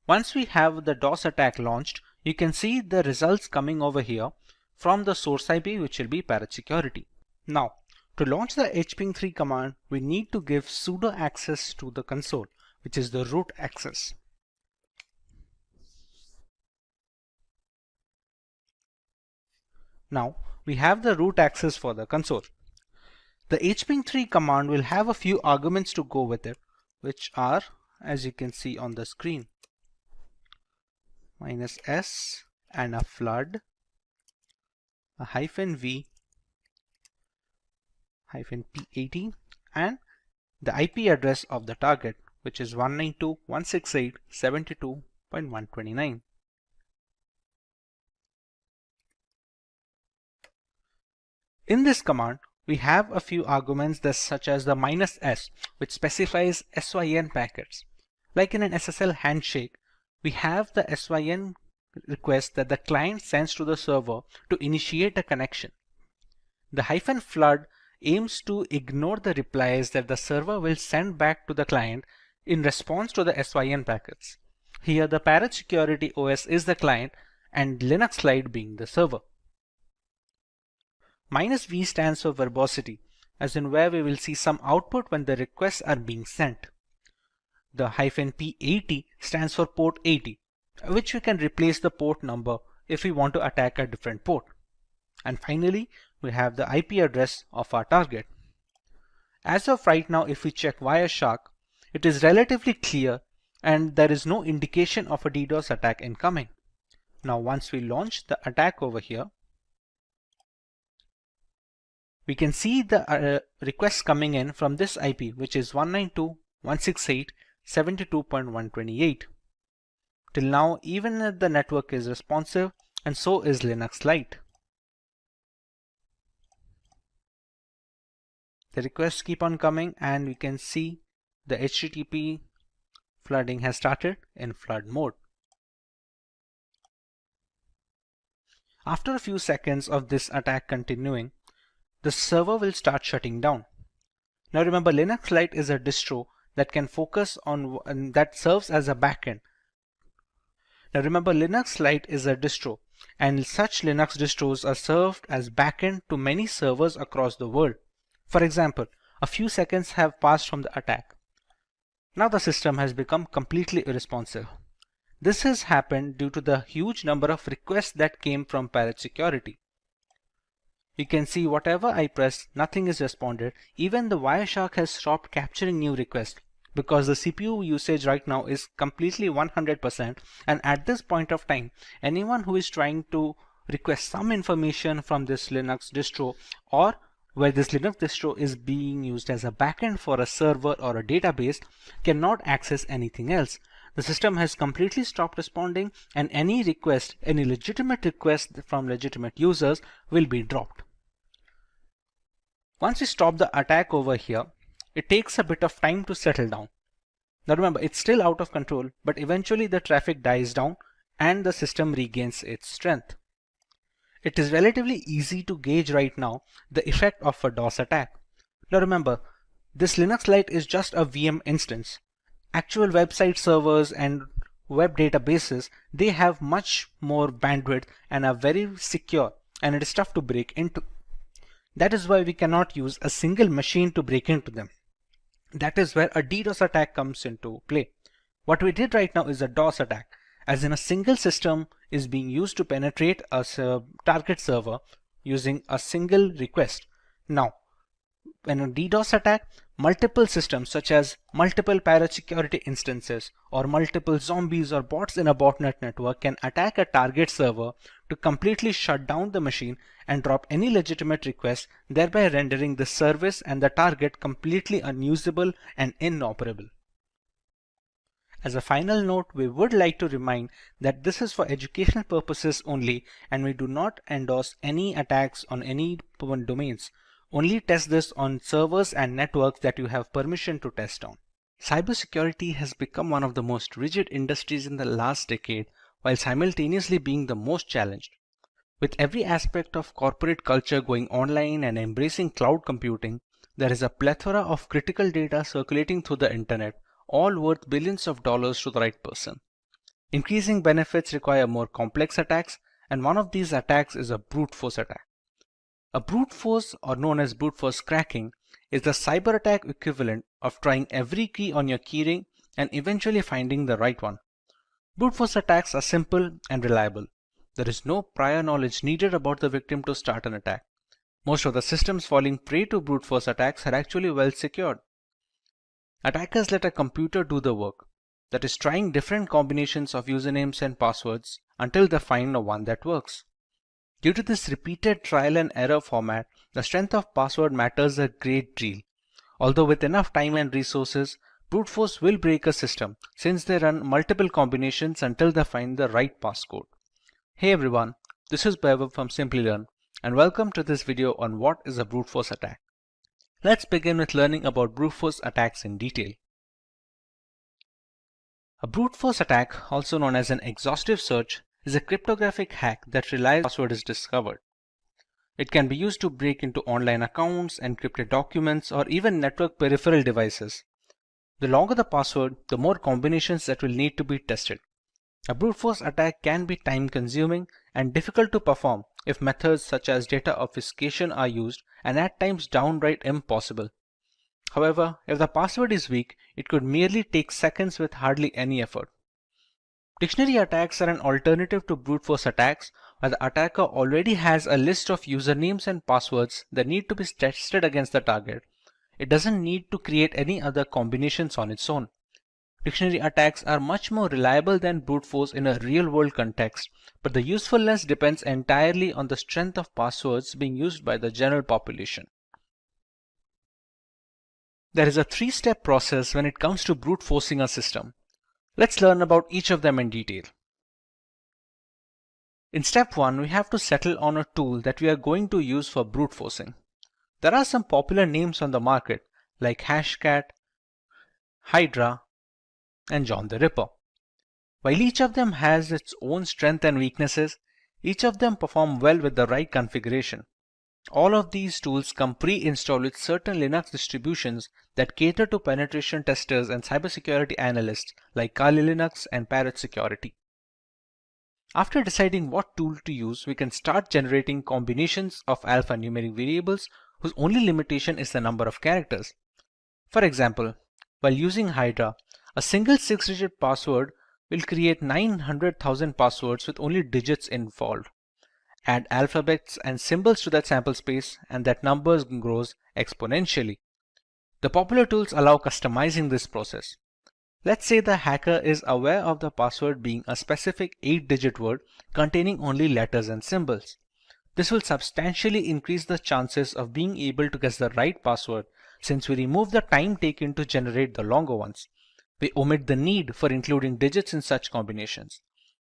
Once we have the DOS attack launched, you can see the results coming over here from the source IP, which will be Parrot Security. Now, to launch the hping3 command, we need to give sudo access to the console, which is the root access. Now, we have the root access for the console. The hping3 command will have a few arguments to go with it, which are, as you can see on the screen, -s and a flood, a -v, -p80, and the IP address of the target, which is 192.168.72.129. In this command, we have a few arguments such as the -s, which specifies SYN packets. Like in an SSL handshake, we have the SYN request that the client sends to the server to initiate a connection. The -flood aims to ignore the replies that the server will send back to the client in response to the SYN packets. Here the Parrot Security OS is the client and Linux Lite being the server. -v stands for verbosity, as in where we will see some output when the requests are being sent. The -P80 stands for port 80, which we can replace the port number if we want to attack a different port. And finally, we have the IP address of our target. As of right now, if we check Wireshark, it is relatively clear and there is no indication of a DDoS attack incoming. Now once we launch the attack over here, we can see the requests coming in from this IP, which is 192.168.72.128. Till now, even the network is responsive, and so is Linux Lite. The requests keep on coming, and we can see the HTTP flooding has started in flood mode. After a few seconds of this attack continuing, the server will start shutting down. Now remember, Linux Lite is a distro that can focus on that serves as a backend. And such Linux distros are served as backend to many servers across the world. For example, a few seconds have passed from the attack. Now the system has become completely irresponsive. This has happened due to the huge number of requests that came from Parrot Security. You can see whatever I press, nothing is responded. Even the Wireshark has stopped capturing new requests because the CPU usage right now is completely 100%, and at this point of time, anyone who is trying to request some information from this Linux distro, or where this Linux distro is being used as a backend for a server or a database, cannot access anything else. The system has completely stopped responding, and any legitimate request from legitimate users will be dropped. Once we stop the attack over here, it takes a bit of time to settle down. Now remember, it's still out of control, but eventually the traffic dies down and the system regains its strength. It is relatively easy to gauge right now the effect of a DOS attack. Now remember, this Linux Lite is just a VM instance. Actual website servers and web databases, they have much more bandwidth and are very secure, and it is tough to break into. That is why we cannot use a single machine to break into them. That is where a DDoS attack comes into play. What we did right now is a DOS attack, as in a single system is being used to penetrate a target server using a single request. Now, when a DDoS attack, multiple systems such as multiple Parrot Security instances or multiple zombies or bots in a botnet network can attack a target server to completely shut down the machine and drop any legitimate request, thereby rendering the service and the target completely unusable and inoperable. As a final note, we would like to remind that this is for educational purposes only, and we do not endorse any attacks on any domains. Only test this on servers and networks that you have permission to test on. Cybersecurity has become one of the most rigid industries in the last decade, while simultaneously being the most challenged. With every aspect of corporate culture going online and embracing cloud computing, there is a plethora of critical data circulating through the internet, all worth billions of dollars to the right person. Increasing benefits require more complex attacks, and one of these attacks is a brute force attack. A brute force, or known as brute force cracking, is the cyber attack equivalent of trying every key on your keyring and eventually finding the right one. Brute force attacks are simple and reliable. There is no prior knowledge needed about the victim to start an attack. Most of the systems falling prey to brute force attacks are actually well secured. Attackers let a computer do the work, that is, trying different combinations of usernames and passwords until they find one that works. Due to this repeated trial and error format, the strength of password matters a great deal. Although with enough time and resources, brute force will break a system since they run multiple combinations until they find the right passcode. Hey everyone, this is Vaibhav from Simplilearn, and welcome to this video on what is a brute force attack. Let's begin with learning about brute force attacks in detail. A brute force attack, also known as an exhaustive search, is a cryptographic hack that relies on password is discovered. It can be used to break into online accounts, encrypted documents, or even network peripheral devices. The longer the password, the more combinations that will need to be tested. A brute force attack can be time consuming and difficult to perform if methods such as data obfuscation are used, and at times downright impossible. However, if the password is weak, it could merely take seconds with hardly any effort. Dictionary attacks are an alternative to brute force attacks, where the attacker already has a list of usernames and passwords that need to be tested against the target. It doesn't need to create any other combinations on its own. Dictionary attacks are much more reliable than brute force in a real-world context, but the usefulness depends entirely on the strength of passwords being used by the general population. There is a three-step process when it comes to brute forcing a system. Let's learn about each of them in detail. In step 1, we have to settle on a tool that we are going to use for brute forcing. There are some popular names on the market like Hashcat, Hydra, and John the Ripper. While each of them has its own strengths and weaknesses, each of them perform well with the right configuration. All of these tools come pre-installed with certain Linux distributions that cater to penetration testers and cybersecurity analysts like Kali Linux and Parrot Security. After deciding what tool to use, we can start generating combinations of alphanumeric variables whose only limitation is the number of characters. For example, while using Hydra, a single 6-digit password will create 900,000 passwords with only digits involved. Add alphabets and symbols to that sample space and that number grows exponentially. The popular tools allow customizing this process. Let's say the hacker is aware of the password being a specific 8-digit word containing only letters and symbols. This will substantially increase the chances of being able to guess the right password since we remove the time taken to generate the longer ones. We omit the need for including digits in such combinations.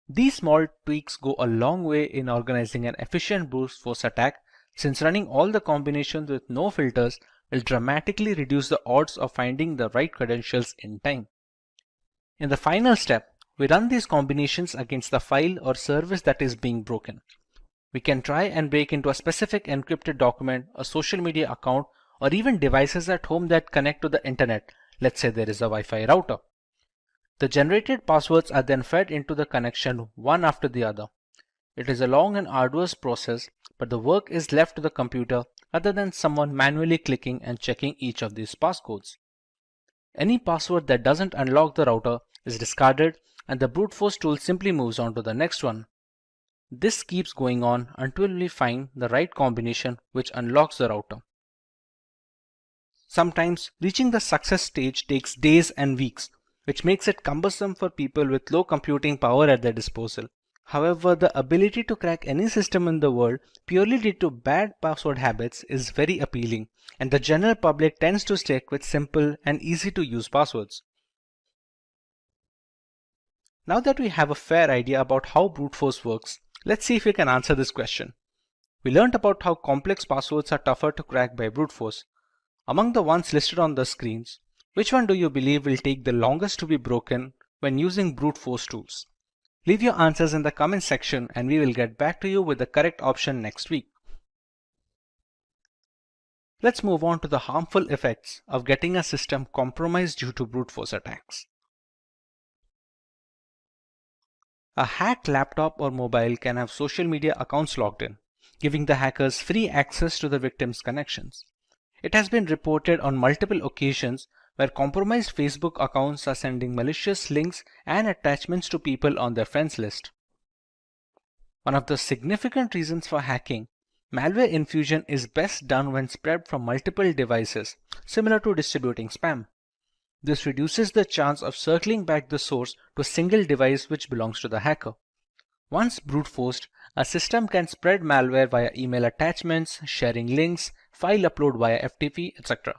These small tweaks go a long way in organizing an efficient brute force attack since running all the combinations with no filters will dramatically reduce the odds of finding the right credentials in time. In the final step, we run these combinations against the file or service that is being broken. We can try and break into a specific encrypted document, a social media account, or even devices at home that connect to the internet. Let's say there is a Wi-Fi router. The generated passwords are then fed into the connection one after the other. It is a long and arduous process, but the work is left to the computer rather than someone manually clicking and checking each of these passcodes. Any password that doesn't unlock the router is discarded and the brute force tool simply moves on to the next one. This keeps going on until we find the right combination which unlocks the router. Sometimes reaching the success stage takes days and weeks, which makes it cumbersome for people with low computing power at their disposal. However, the ability to crack any system in the world purely due to bad password habits is very appealing, and the general public tends to stick with simple and easy to use passwords. Now that we have a fair idea about how brute force works, let's see if we can answer this question. We learned about how complex passwords are tougher to crack by brute force. Among the ones listed on the screens, which one do you believe will take the longest to be broken when using brute force tools? Leave your answers in the comment section and we will get back to you with the correct option next week. Let's move on to the harmful effects of getting a system compromised due to brute force attacks. A hacked laptop or mobile can have social media accounts logged in, giving the hackers free access to the victim's connections. It has been reported on multiple occasions where compromised Facebook accounts are sending malicious links and attachments to people on their friends list. One of the significant reasons for hacking, malware infusion is best done when spread from multiple devices, similar to distributing spam. This reduces the chance of circling back the source to a single device which belongs to the hacker. Once brute forced, a system can spread malware via email attachments, sharing links, file upload via FTP, etc.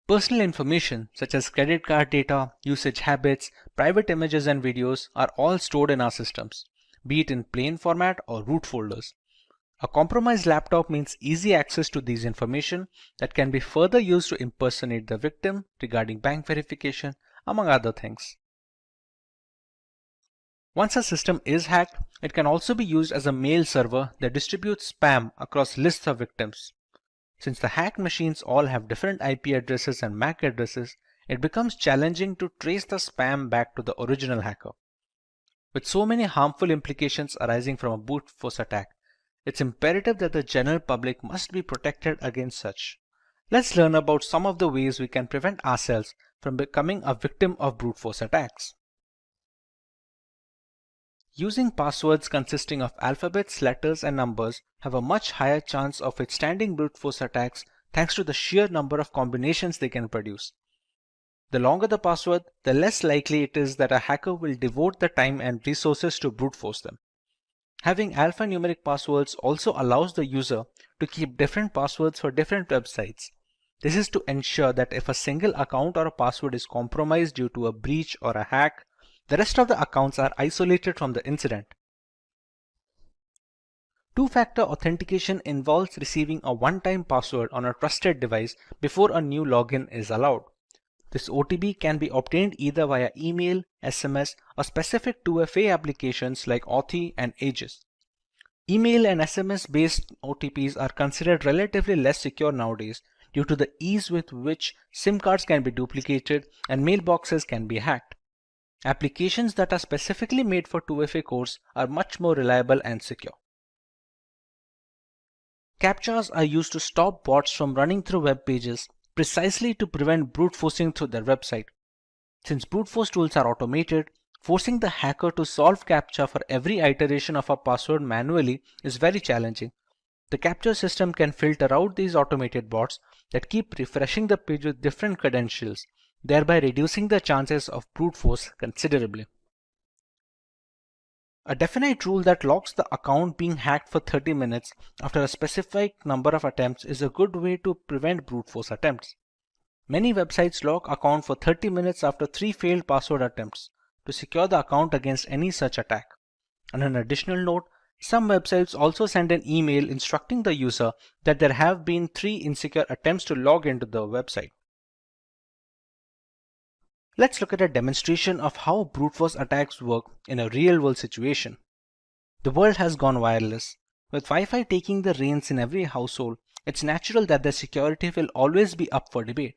Personal information such as credit card data, usage habits, private images and videos are all stored in our systems, be it in plain format or root folders. A compromised laptop means easy access to these information that can be further used to impersonate the victim regarding bank verification, among other things. Once a system is hacked, it can also be used as a mail server that distributes spam across lists of victims. Since the hacked machines all have different IP addresses and MAC addresses, it becomes challenging to trace the spam back to the original hacker. With so many harmful implications arising from a brute force attack, it's imperative that the general public must be protected against such. Let's learn about some of the ways we can prevent ourselves from becoming a victim of brute force attacks. Using passwords consisting of alphabets, letters, and numbers have a much higher chance of withstanding brute force attacks thanks to the sheer number of combinations they can produce. The longer the password, the less likely it is that a hacker will devote the time and resources to brute force them. Having alphanumeric passwords also allows the user to keep different passwords for different websites. This is to ensure that if a single account or a password is compromised due to a breach or a hack, the rest of the accounts are isolated from the incident. Two-factor authentication involves receiving a one-time password on a trusted device before a new login is allowed. This OTP can be obtained either via email, SMS, or specific 2FA applications like Authy and Aegis. Email and SMS based OTPs are considered relatively less secure nowadays due to the ease with which SIM cards can be duplicated and mailboxes can be hacked. Applications that are specifically made for 2FA cores are much more reliable and secure. CAPTCHAs are used to stop bots from running through web pages precisely to prevent brute forcing through their website. Since brute force tools are automated, forcing the hacker to solve CAPTCHA for every iteration of a password manually is very challenging. The CAPTCHA system can filter out these automated bots that keep refreshing the page with different credentials, thereby reducing the chances of brute force considerably. A definite rule that locks the account being hacked for 30 minutes after a specific number of attempts is a good way to prevent brute force attempts. Many websites lock account for 30 minutes after 3 failed password attempts to secure the account against any such attack. On an additional note, some websites also send an email instructing the user that there have been 3 insecure attempts to log into the website. Let's look at a demonstration of how brute force attacks work in a real-world situation. The world has gone wireless. With Wi-Fi taking the reins in every household, it's natural that their security will always be up for debate.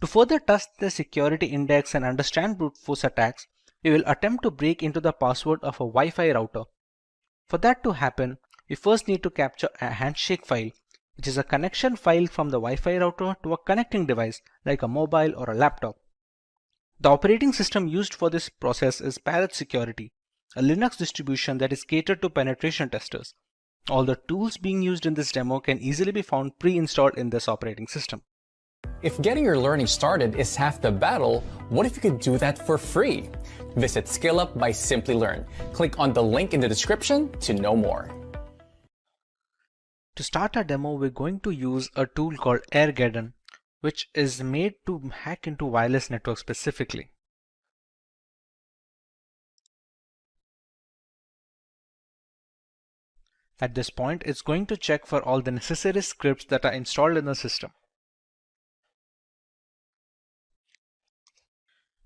To further test the security index and understand brute force attacks, we will attempt to break into the password of a Wi-Fi router. For that to happen, we first need to capture a handshake file, which is a connection file from the Wi-Fi router to a connecting device like a mobile or a laptop. The operating system used for this process is Parrot Security, a Linux distribution that is catered to penetration testers. All the tools being used in this demo can easily be found pre-installed in this operating system. If getting your learning started is half the battle, what if you could do that for free? Visit SkillUp by Simplilearn. Click on the link in the description to know more. To start our demo, we're going to use a tool called Airgeddon, which is made to hack into wireless networks specifically. At this point, it's going to check for all the necessary scripts that are installed in the system.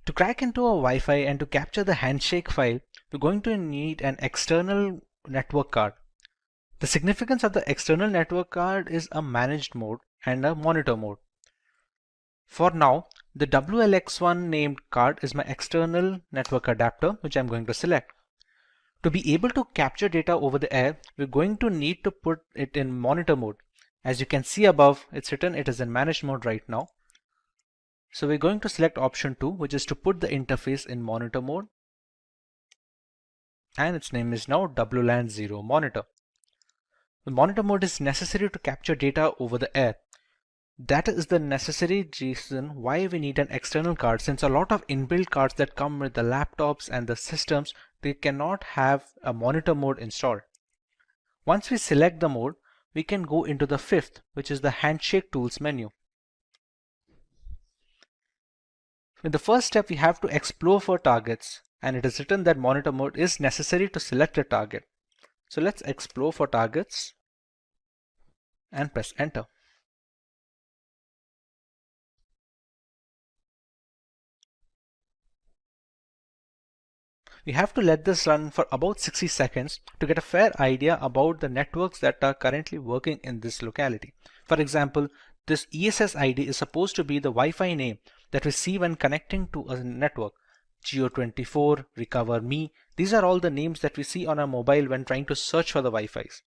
To crack into a Wi-Fi and to capture the handshake file, we're going to need an external network card. The significance of the external network card is a managed mode and a monitor mode. For now, the WLX1 named card is my external network adapter, which I'm going to select. To be able to capture data over the air, we're going to need to put it in monitor mode. As you can see above, it's written it is in managed mode right now. So we're going to select option 2, which is to put the interface in monitor mode. And its name is now WLAN 0 monitor. The monitor mode is necessary to capture data over the air. That is the necessary reason why we need an external card, since a lot of inbuilt cards that come with the laptops and the systems, they cannot have a monitor mode installed. Once we select the mode, we can go into the 5th, which is the handshake tools menu. In the first step, we have to explore for targets, and it is written that monitor mode is necessary to select a target. So let's explore for targets and press enter. We have to let this run for about 60 seconds to get a fair idea about the networks that are currently working in this locality. For example, this ESS ID is supposed to be the Wi-Fi name that we see when connecting to a network. Geo24, Recover Me, these are all the names that we see on our mobile when trying to search for the Wi-Fis.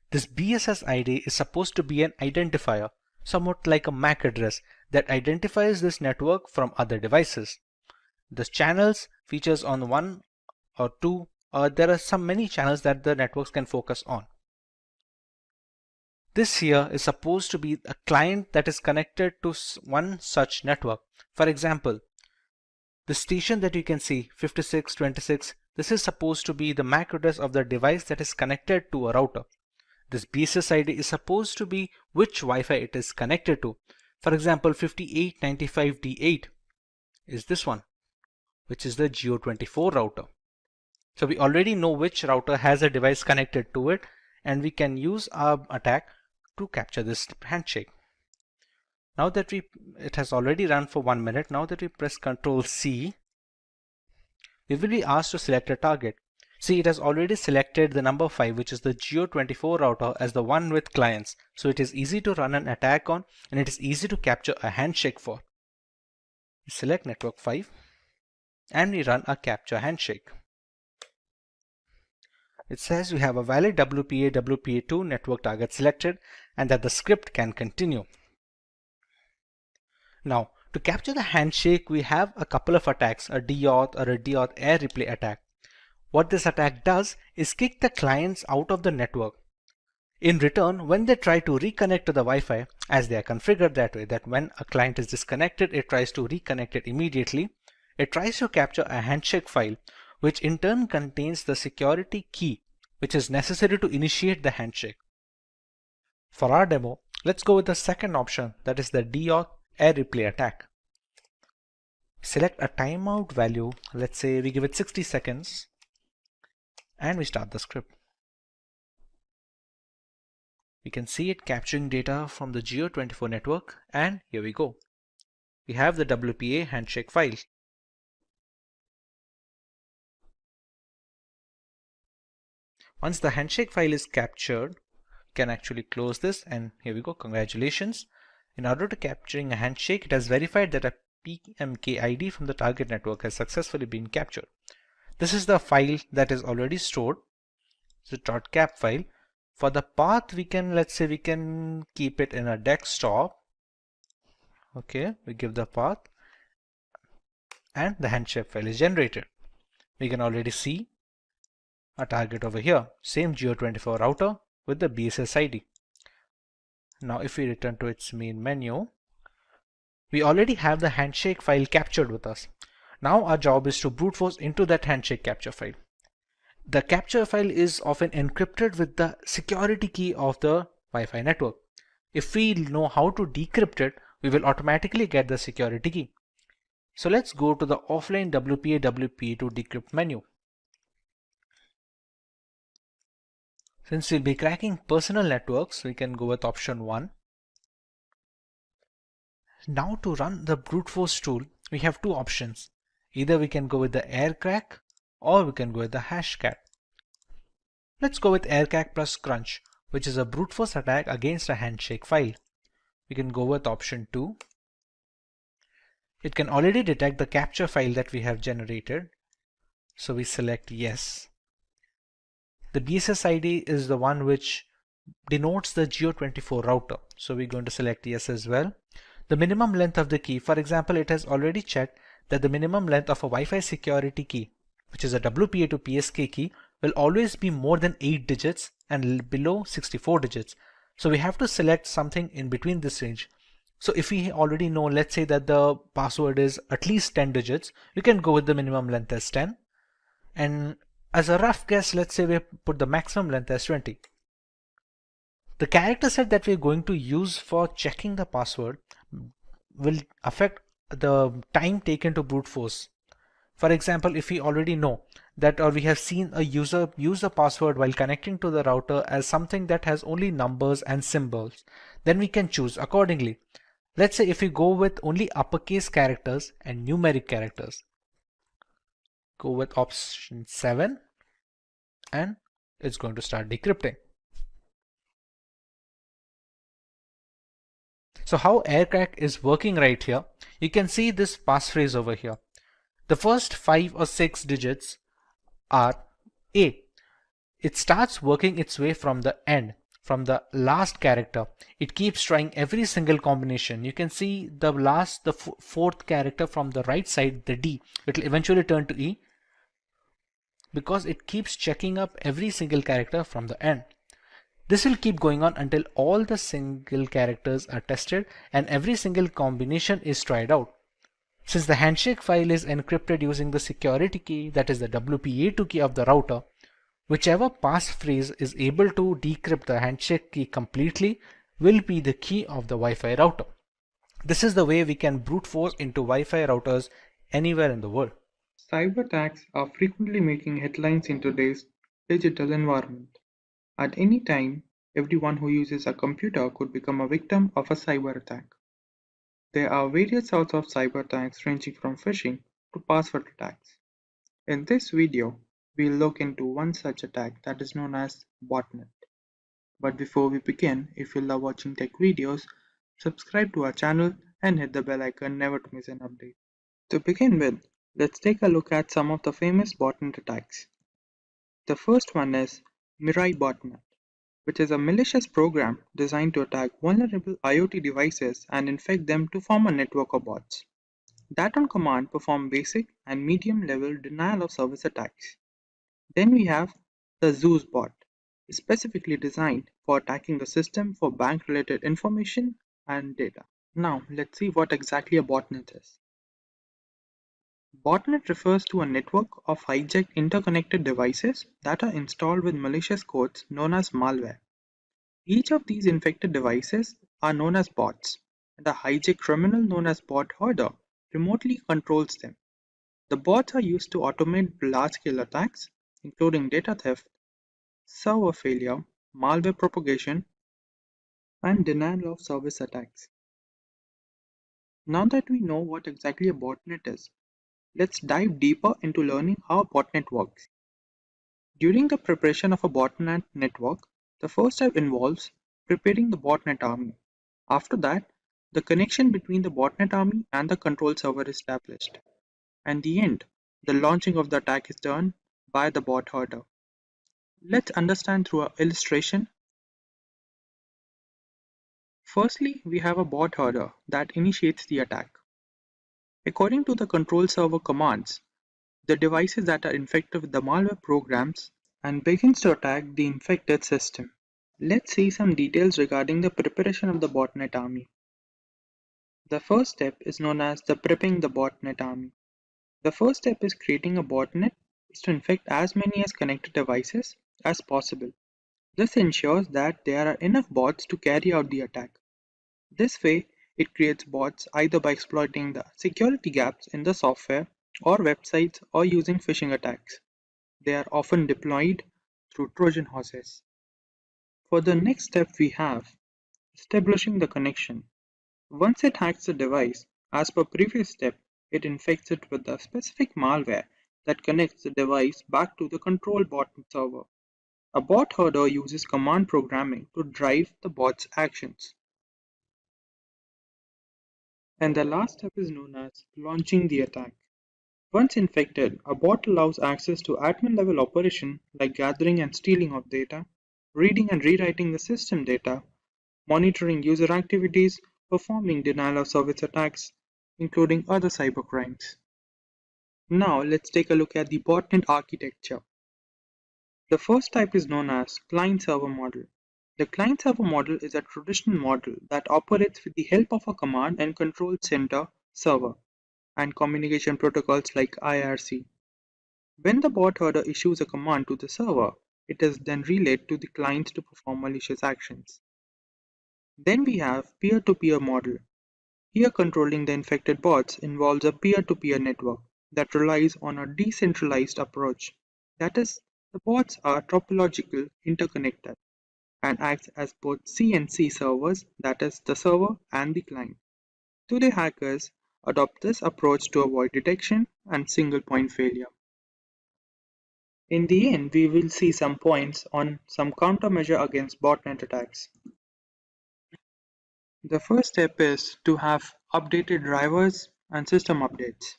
This BSS ID is supposed to be an identifier, somewhat like a MAC address that identifies this network from other devices. The channels features on one or two, there are many channels that the networks can focus on. This here is supposed to be a client that is connected to one such network. For example, the station that you can see 5626, this is supposed to be the MAC address of the device that is connected to a router. This BSS ID is supposed to be which Wi-Fi it is connected to. For example, 5895D8 is this one, which is the Geo24 router. So we already know which router has a device connected to it, and we can use our attack to capture this handshake. Now that it has already run for 1 minute, now that we press Ctrl C, we will be asked to select a target. See, it has already selected the number 5, which is the Geo24 router, as the one with clients. So it is easy to run an attack on, and it is easy to capture a handshake for. We select network 5 and we run a capture handshake. It says we have a valid WPA2 network target selected and that the script can continue. Now, to capture the handshake, we have a couple of attacks, a deauth or a deauth air replay attack. What this attack does is kick the clients out of the network. In return, when they try to reconnect to the Wi-Fi, as they are configured that way, that when a client is disconnected, it tries to reconnect it immediately, it tries to capture a handshake file, which in turn contains the security key, which is necessary to initiate the handshake. For our demo, let's go with the second option, that is the deauth air replay attack. Select a timeout value, let's say we give it 60 seconds, and we start the script. We can see it capturing data from the Geo24 network, and here we go. We have the WPA handshake file. Once the handshake file is captured, you can actually close this, and here we go. Congratulations. In order to capturing a handshake, it has verified that a PMK ID from the target network has successfully been captured. This is the file that is already stored. It's a .cap file. For the path, we can, let's say we can keep it in a desktop. Okay, we give the path and the handshake file is generated. We can already see a target over here, same Geo24 router with the BSS ID. Now if we return to its main menu, we already have the handshake file captured with us. Now our job is to brute force into that handshake capture file. The capture file is often encrypted with the security key of the Wi-Fi network. If we know how to decrypt it, we will automatically get the security key. So let's go to the offline WPA2 decrypt menu. Since we'll be cracking personal networks, we can go with option 1. Now to run the brute force tool, we have two options. Either we can go with the aircrack or we can go with the hashcat. Let's go with aircrack plus crunch, which is a brute force attack against a handshake file. We can go with option 2. It can already detect the capture file that we have generated. So we select yes. The BSS ID is the one which denotes the Geo24 router. So we're going to select yes as well. The minimum length of the key, for example, it has already checked that the minimum length of a Wi-Fi security key, which is a WPA to PSK key, will always be more than 8 digits and below 64 digits. So we have to select something in between this range. So if we already know, let's say that the password is at least 10 digits, we can go with the minimum length as 10. And as a rough guess, let's say we put the maximum length as 20. The character set that we're going to use for checking the password will affect the time taken to brute force. For example, if we already know that, or we have seen a user use the password while connecting to the router as something that has only numbers and symbols, then we can choose accordingly. Let's say if we go with only uppercase characters and numeric characters, go with option 7 and it's going to start decrypting. So how aircrack is working right here, you can see this passphrase over here. The first 5 or 6 digits are A. It starts working its way from the end. from the last character. It keeps trying every single combination. You can see the fourth character from the right side, the D. It will eventually turn to E because it keeps checking up every single character from the end. This will keep going on until all the single characters are tested and every single combination is tried out. Since the handshake file is encrypted using the security key, that is the WPA2 key of the router, whichever passphrase is able to decrypt the handshake key completely will be the key of the Wi-Fi router. This is the way we can brute force into Wi-Fi routers anywhere in the world. Cyber attacks are frequently making headlines in today's digital environment. At any time, everyone who uses a computer could become a victim of a cyber attack. There are various sorts of cyber attacks ranging from phishing to password attacks. In this video, we'll look into one such attack that is known as botnet. But before we begin, if you love watching tech videos, subscribe to our channel and hit the bell icon never to miss an update. To begin with, let's take a look at some of the famous botnet attacks. The first one is Mirai botnet, which is a malicious program designed to attack vulnerable IoT devices and infect them to form a network of bots that on command perform basic and medium level denial of service attacks. Then we have the Zeus bot, specifically designed for attacking the system for bank related information and data. Now let's see what exactly a botnet is. Botnet refers to a network of hijacked interconnected devices that are installed with malicious codes known as malware. Each of these infected devices are known as bots, and a hijacked criminal known as bot hoarder remotely controls them. The bots are used to automate large-scale attacks, including data theft, server failure, malware propagation, and denial of service attacks. Now that we know what exactly a botnet is, let's dive deeper into learning how a botnet works. During the preparation of a botnet network, the first step involves preparing the botnet army. After that, the connection between the botnet army and the control server is established. And the end, the launching of the attack is done by the bot hoarder. Let's understand through an illustration. Firstly, we have a bot hoarder that initiates the attack. According to the control server commands, the devices that are infected with the malware programs and begins to attack the infected system. Let's see some details regarding the preparation of the botnet army. The first step is known as the prepping the botnet army. The first step is creating a botnet is to infect as many as connected devices as possible. This ensures that there are enough bots to carry out the attack. This way, it creates bots either by exploiting the security gaps in the software or websites or using phishing attacks. They are often deployed through Trojan horses. For the next step we have establishing the connection. Once it hacks the device, as per previous step, it infects it with a specific malware that connects the device back to the control bot server. A bot hoarder uses command programming to drive the bot's actions. And the last step is known as launching the attack. Once infected, a bot allows access to admin level operation like gathering and stealing of data, reading and rewriting the system data, monitoring user activities, performing denial of service attacks, including other cybercrimes. Now let's take a look at the botnet architecture. The first type is known as client-server model. The client-server model is a traditional model that operates with the help of a command and control center server and communication protocols like IRC. When the bot hoarder issues a command to the server, it is then relayed to the client to perform malicious actions. Then we have peer-to-peer model. Here controlling the infected bots involves a peer-to-peer network that relies on a decentralized approach. That is, the bots are topological interconnected and acts as both C and C servers, that is, the server and the client. Today hackers adopt this approach to avoid detection and single point failure. In the end, we will see some points on some countermeasure against botnet attacks. The first step is to have updated drivers and system updates.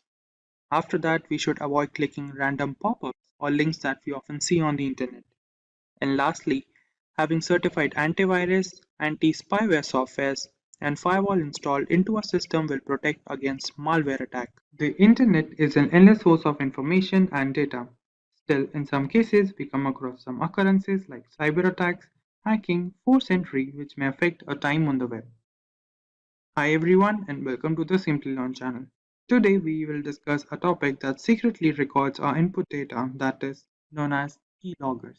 After that, we should avoid clicking random pop-ups or links that we often see on the internet. And lastly, having certified antivirus, anti-spyware softwares, and firewall installed into a system will protect against malware attack. The internet is an endless source of information and data. Still, in some cases, we come across some occurrences like cyber attacks, hacking, forced entry, which may affect our time on the web. Hi everyone and welcome to the Simplilearn channel. Today we will discuss a topic that secretly records our input data, that is known as keyloggers.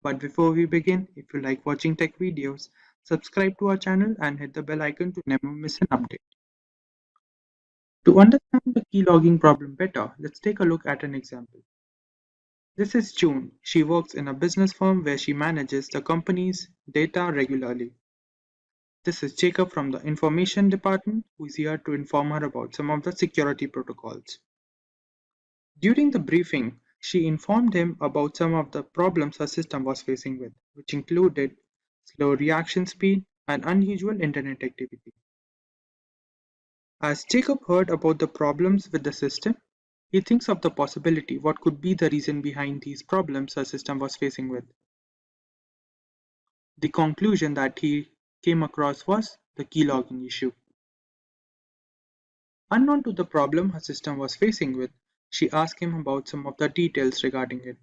But before we begin, if you like watching tech videos, subscribe to our channel and hit the bell icon to never miss an update. To understand the keylogging problem better, let's take a look at an example. This is June. She works in a business firm where she manages the company's data regularly. This is Jacob from the information department who is here to inform her about some of the security protocols. During the briefing, she informed him about some of the problems her system was facing with, which included slow reaction speed and unusual internet activity. As Jacob heard about the problems with the system, he thinks of the possibility what could be the reason behind these problems her system was facing with. The conclusion that he came across was the keylogging issue. Unknown to the problem her system was facing with, she asked him about some of the details regarding it.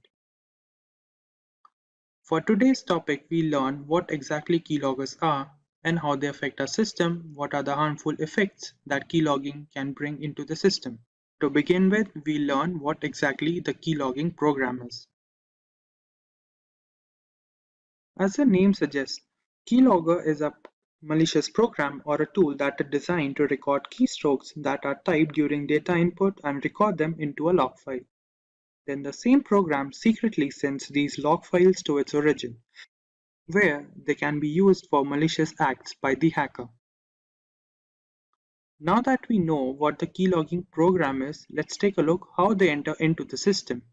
For today's topic, we learn what exactly keyloggers are and how they affect our system, what are the harmful effects that keylogging can bring into the system. To begin with, we learn what exactly the keylogging program is. As the name suggests, keylogger is a malicious program or a tool that is designed to record keystrokes that are typed during data input and record them into a log file. Then the same program secretly sends these log files to its origin, where they can be used for malicious acts by the hacker. Now that we know what the keylogging program is, let's take a look how they enter into the system.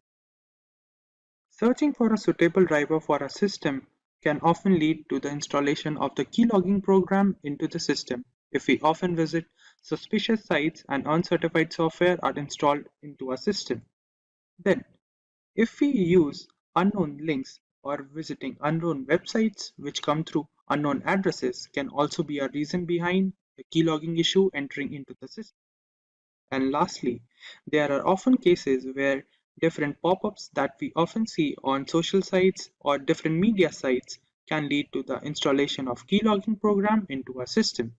Searching for a suitable driver for a system can often lead to the installation of the keylogging program into the system if we often visit suspicious sites and uncertified software are installed into our system. Then, if we use unknown links or visiting unknown websites which come through unknown addresses can also be a reason behind the keylogging issue entering into the system. And lastly, there are often cases where different pop-ups that we often see on social sites or different media sites can lead to the installation of keylogging program into our system.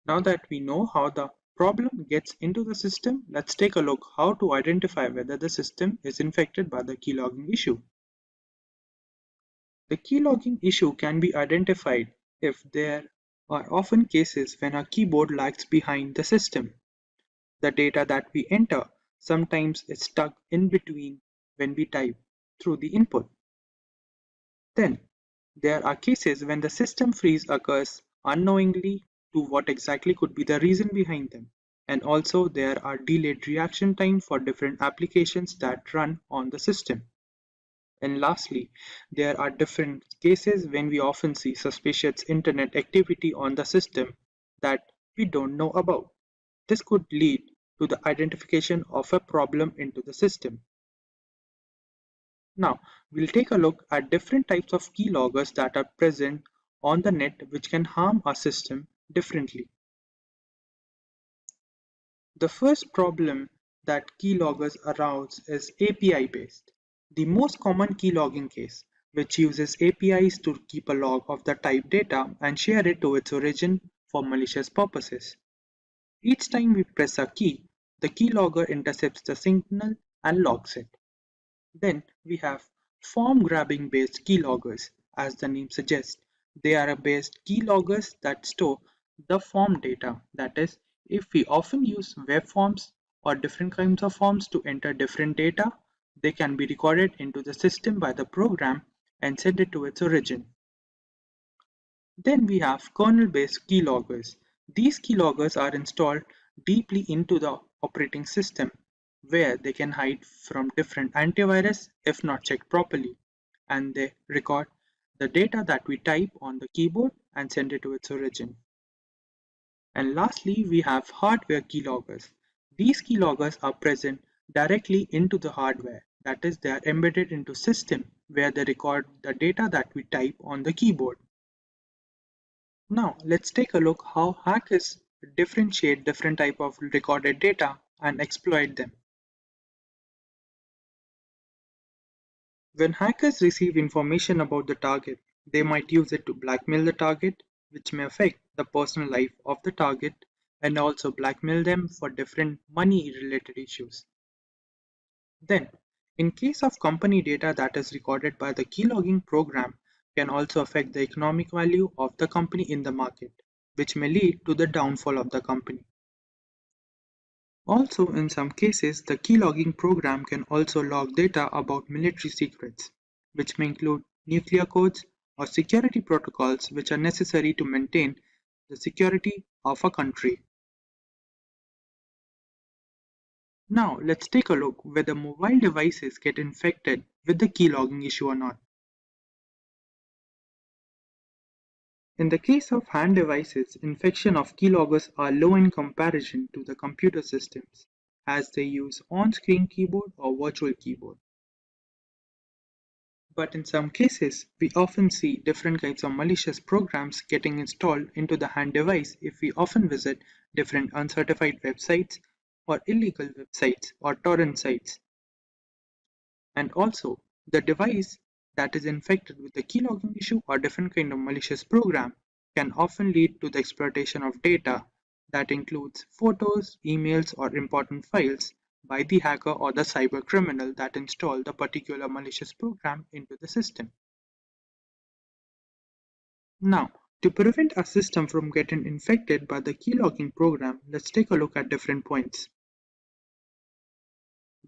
Now that we know how the problem gets into the system, let's take a look how to identify whether the system is infected by the keylogging issue. The keylogging issue can be identified if there are often cases when our keyboard lags behind the system. The data that we enter sometimes is stuck in between when we type through the input. Then, there are cases when the system freeze occurs unknowingly to what exactly could be the reason behind them. And also there are delayed reaction time for different applications that run on the system. And lastly, there are different cases when we often see suspicious internet activity on the system that we don't know about. This could lead to the identification of a problem into the system. Now, we'll take a look at different types of keyloggers that are present on the net which can harm our system differently. The first problem that keyloggers arouse is API based. The most common keylogging case, which uses APIs to keep a log of the type data and share it to its origin for malicious purposes. Each time we press a key, the keylogger intercepts the signal and logs it. Then we have form grabbing based keyloggers. As the name suggests, they are based keyloggers that store the form data. That is, if we often use web forms or different kinds of forms to enter different data, they can be recorded into the system by the program and sent it to its origin. Then we have kernel-based keyloggers. These keyloggers are installed deeply into the operating system, where they can hide from different antivirus if not checked properly, and they record the data that we type on the keyboard and send it to its origin. And lastly, we have hardware keyloggers. These keyloggers are present directly into the hardware, that is, they are embedded into system where they record the data that we type on the keyboard. Now let's take a look how hackers differentiate different type of recorded data and exploit them. When hackers receive information about the target, they might use it to blackmail the target, which may affect the personal life of the target and also blackmail them for different money related issues. Then, in case of company data that is recorded by the keylogging program can also affect the economic value of the company in the market, which may lead to the downfall of the company. Also, in some cases, the keylogging program can also log data about military secrets, which may include nuclear codes or security protocols which are necessary to maintain the security of a country. Now, let's take a look whether mobile devices get infected with the keylogging issue or not. In the case of hand devices, infection of keyloggers are low in comparison to the computer systems, as they use on-screen keyboard or virtual keyboard. But in some cases, we often see different kinds of malicious programs getting installed into the hand device if we often visit different uncertified websites or illegal websites or torrent sites. And also, the device that is infected with the keylogging issue or different kind of malicious program can often lead to the exploitation of data that includes photos, emails, or important files by the hacker or the cyber criminal that installed the particular malicious program into the system. Now, to prevent a system from getting infected by the keylogging program, let's take a look at different points.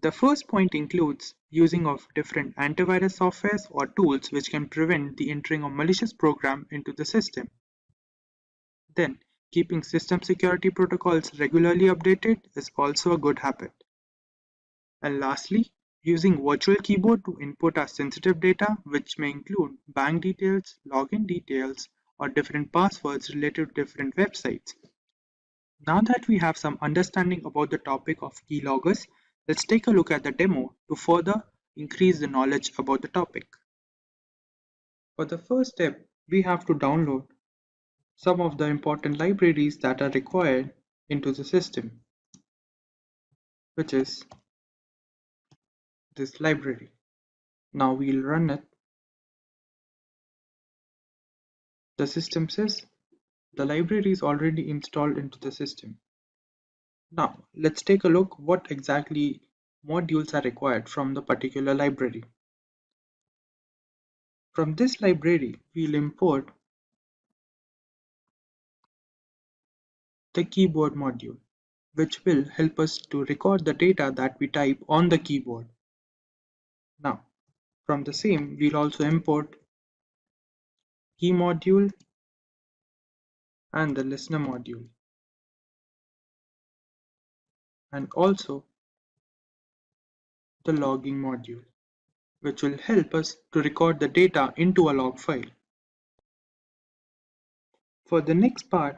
The first point includes using of different antivirus softwares or tools which can prevent the entering of malicious program into the system. Then, keeping system security protocols regularly updated is also a good habit. And lastly, using virtual keyboard to input our sensitive data, which may include bank details, login details, or different passwords related to different websites. Now that we have some understanding about the topic of keyloggers, let's take a look at the demo to further increase the knowledge about the topic. For the first step, we have to download some of the important libraries that are required into the system, which is this library. Now we'll run it. The system says the library is already installed into the system. Now let's take a look what exactly modules are required from the particular library. From this library, we'll import the keyboard module, which will help us to record the data that we type on the keyboard. Now, from the same, we'll also import key module and the listener module, and also the logging module, which will help us to record the data into a log file. For the next part,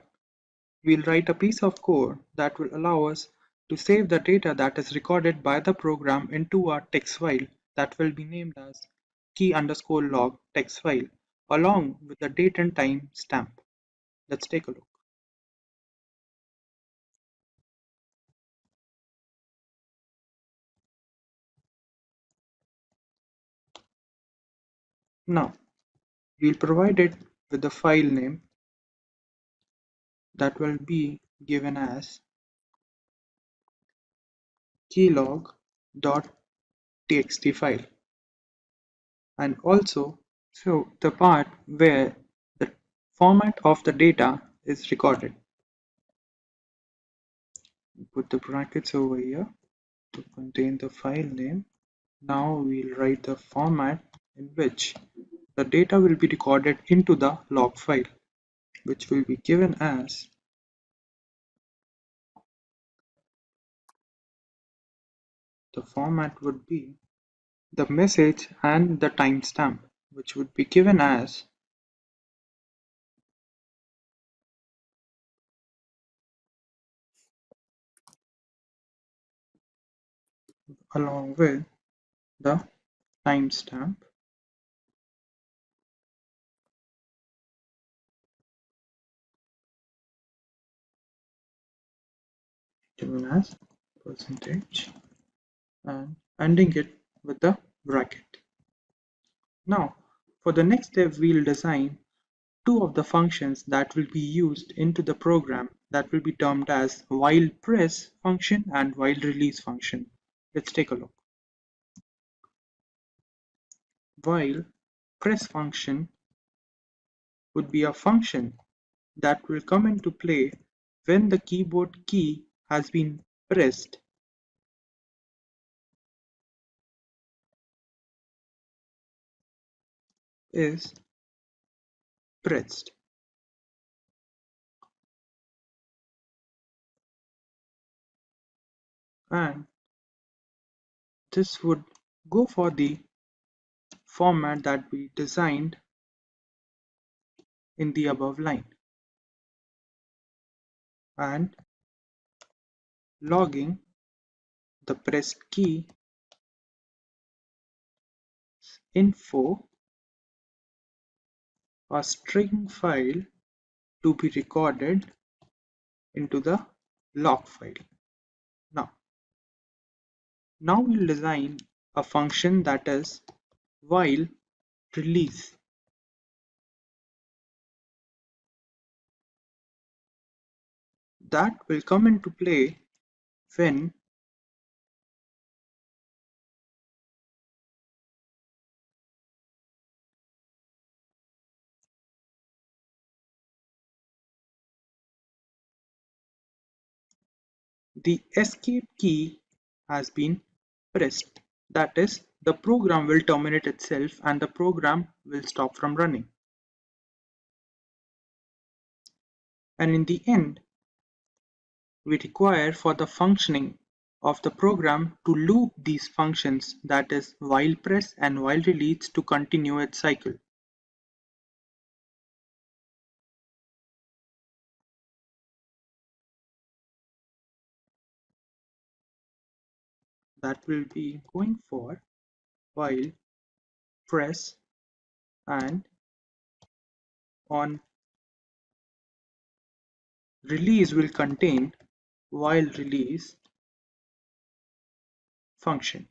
we'll write a piece of code that will allow us to save the data that is recorded by the program into a text file that will be named as key_log text file along with the date and time stamp. Let's take a look. Now, we'll provide it with the file name that will be given as keylog.txt file, and also show the part where the format of the data is recorded. Put the brackets over here to contain the file name. Now we'll write the format in which the data will be recorded into the log file, which will be given as the format would be the message and the timestamp, which would be given as along with the timestamp, given as percentage and ending it with the bracket. Now, for the next step, we'll design two of the functions that will be used into the program that will be termed as while press function and while release function. Let's take a look. While press function would be a function that will come into play when the keyboard key has been pressed is pressed. And this would go for the format that we designed in the above line, and logging the pressed key info, a string file to be recorded into the log file. Now we'll design a function that is while release. That will come into play when the escape key has been pressed. That is, the program will terminate itself and the program will stop from running. And in the end, we require for the functioning of the program to loop these functions, that is while press and while release, to continue its cycle. That will be going for while press and on release will contain while release function.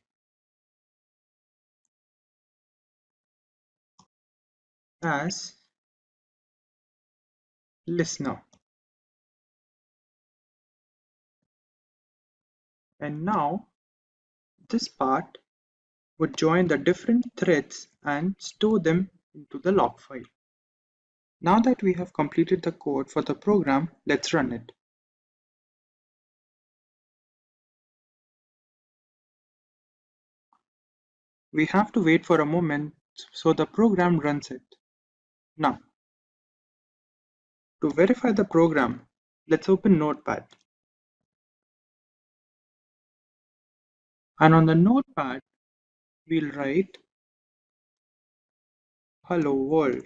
As listener. And now this part would join the different threads and store them into the log file. Now that we have completed the code for the program, let's run it. We have to wait for a moment so the program runs it. Now, to verify the program, let's open Notepad. And on the Notepad, we'll write hello world,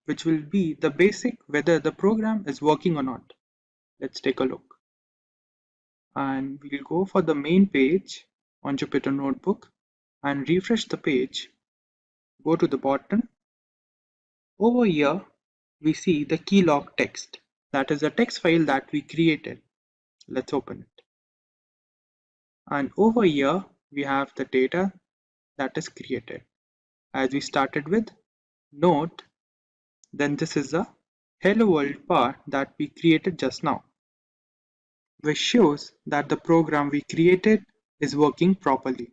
which will be the basic whether the program is working or not. Let's take a look. And we'll go for the main page on Jupyter Notebook and refresh the page. Go to the bottom. Over here, we see the keylog text. That is a text file that we created. Let's open it. And over here, we have the data that is created. As we started with note, then this is the hello world part that we created just now, which shows that the program we created is working properly.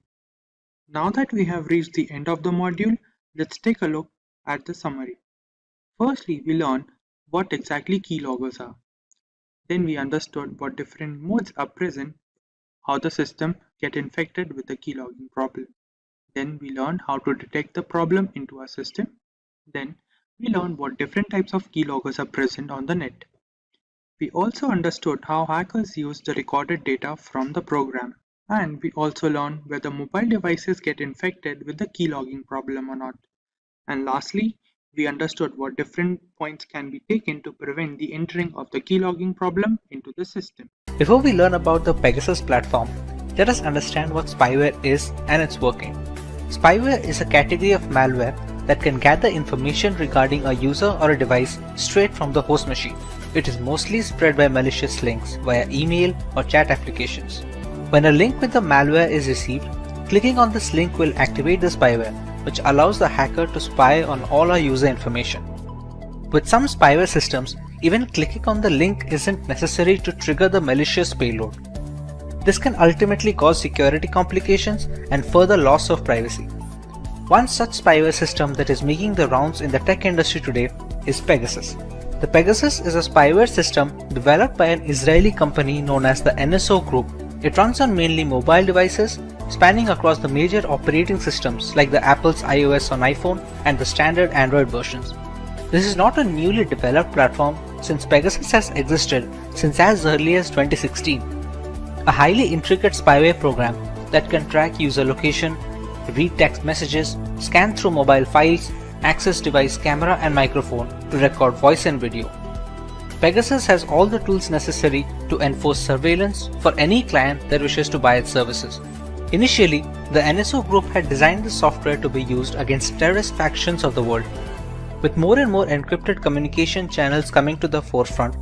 Now that we have reached the end of the module, let's take a look at the summary. Firstly, we learned what exactly keyloggers are. Then we understood what different modes are present, how the system get infected with the keylogging problem. Then we learned how to detect the problem into our system. Then we learned what different types of keyloggers are present on the net. We also understood how hackers use the recorded data from the program. And we also learned whether mobile devices get infected with the keylogging problem or not. And lastly, we understood what different points can be taken to prevent the entering of the keylogging problem into the system. Before we learn about the Pegasus platform, let us understand what spyware is and its working. Spyware is a category of malware that can gather information regarding a user or a device straight from the host machine. it is mostly spread by malicious links via email or chat applications. When a link with the malware is received, clicking on this link will activate the spyware, which allows the hacker to spy on all our user information. With some spyware systems, even clicking on the link isn't necessary to trigger the malicious payload. This can ultimately cause security complications and further loss of privacy. One such spyware system that is making the rounds in the tech industry today is Pegasus. The Pegasus is a spyware system developed by an Israeli company known as the NSO Group. It runs on mainly mobile devices, spanning across the major operating systems like the Apple's iOS on iPhone and the standard Android versions. This is not a newly developed platform since Pegasus has existed since as early as 2016. A highly intricate spyware program that can track user location, read text messages, scan through mobile files, access device camera and microphone to record voice and video. Pegasus has all the tools necessary to enforce surveillance for any client that wishes to buy its services. Initially, the NSO Group had designed the software to be used against terrorist factions of the world. With more and more encrypted communication channels coming to the forefront,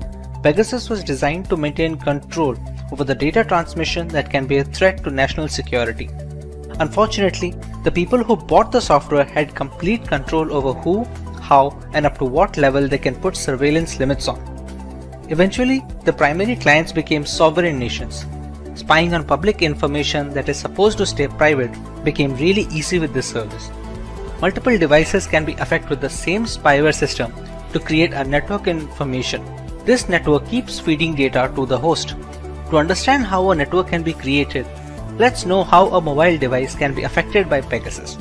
Pegasus was designed to maintain control over the data transmission that can be a threat to national security. Unfortunately, the people who bought the software had complete control over who, how, and up to what level they can put surveillance limits on. Eventually, the primary clients became sovereign nations. Spying on public information that is supposed to stay private became really easy with this service. Multiple devices can be affected with the same spyware system to create a network information. This network keeps feeding data to the host. To understand how a network can be created, let's know how a mobile device can be affected by Pegasus.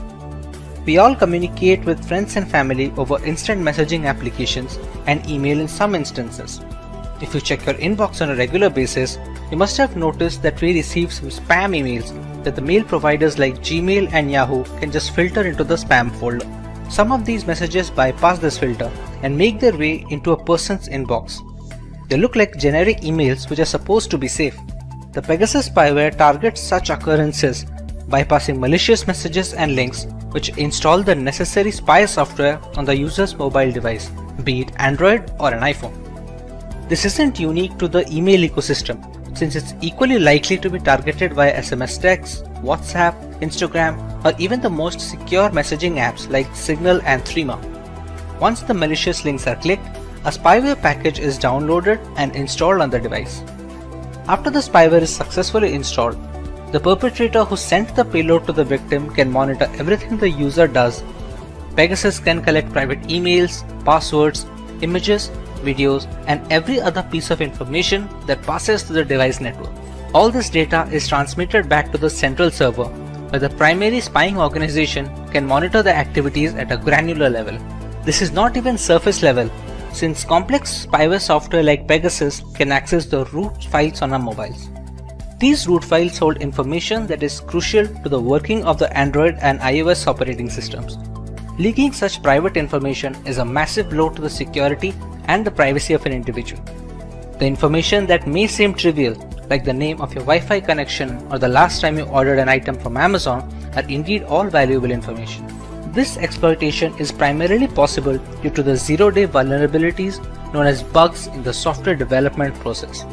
We all communicate with friends and family over instant messaging applications and email in some instances. If you check your inbox on a regular basis, you must have noticed that we receive some spam emails that the mail providers like Gmail and Yahoo can just filter into the spam folder. Some of these messages bypass this filter and make their way into a person's inbox. They look like generic emails which are supposed to be safe. The Pegasus spyware targets such occurrences, bypassing malicious messages and links which install the necessary spy software on the user's mobile device, be it Android or an iPhone. This isn't unique to the email ecosystem, since it's equally likely to be targeted via SMS text, WhatsApp, Instagram, or even the most secure messaging apps like Signal and Threema. Once the malicious links are clicked, a spyware package is downloaded and installed on the device. After the spyware is successfully installed, the perpetrator who sent the payload to the victim can monitor everything the user does. Pegasus can collect private emails, passwords, images, videos, and every other piece of information that passes through the device network. All this data is transmitted back to the central server, where the primary spying organization can monitor the activities at a granular level. This is not even surface level, since complex spyware software like Pegasus can access the root files on our mobiles. These root files hold information that is crucial to the working of the Android and iOS operating systems. Leaking such private information is a massive blow to the security and the privacy of an individual. The information that may seem trivial, like the name of your Wi-Fi connection or the last time you ordered an item from Amazon, are indeed all valuable information. This exploitation is primarily possible due to the zero-day vulnerabilities known as bugs in the software development process.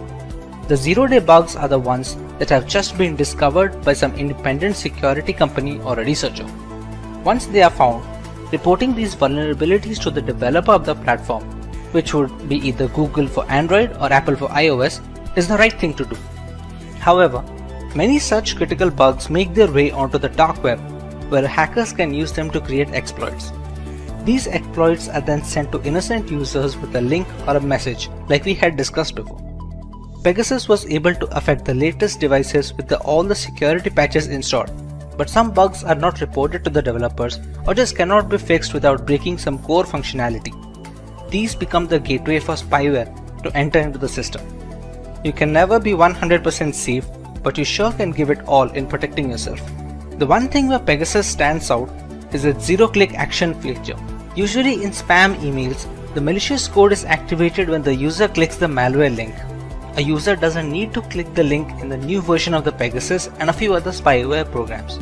The zero-day bugs are the ones that have just been discovered by some independent security company or a researcher. Once they are found, reporting these vulnerabilities to the developer of the platform, which would be either Google for Android or Apple for iOS, is the right thing to do. However, many such critical bugs make their way onto the dark web, where hackers can use them to create exploits. These exploits are then sent to innocent users with a link or a message, like we had discussed before. Pegasus was able to affect the latest devices with all the security patches installed, but some bugs are not reported to the developers or just cannot be fixed without breaking some core functionality. These become the gateway for spyware to enter into the system. You can never be 100% safe, but you sure can give it all in protecting yourself. The one thing where Pegasus stands out is its zero-click action feature. Usually in spam emails, the malicious code is activated when the user clicks the malware link. A user doesn't need to click the link in the new version of the Pegasus and a few other spyware programs.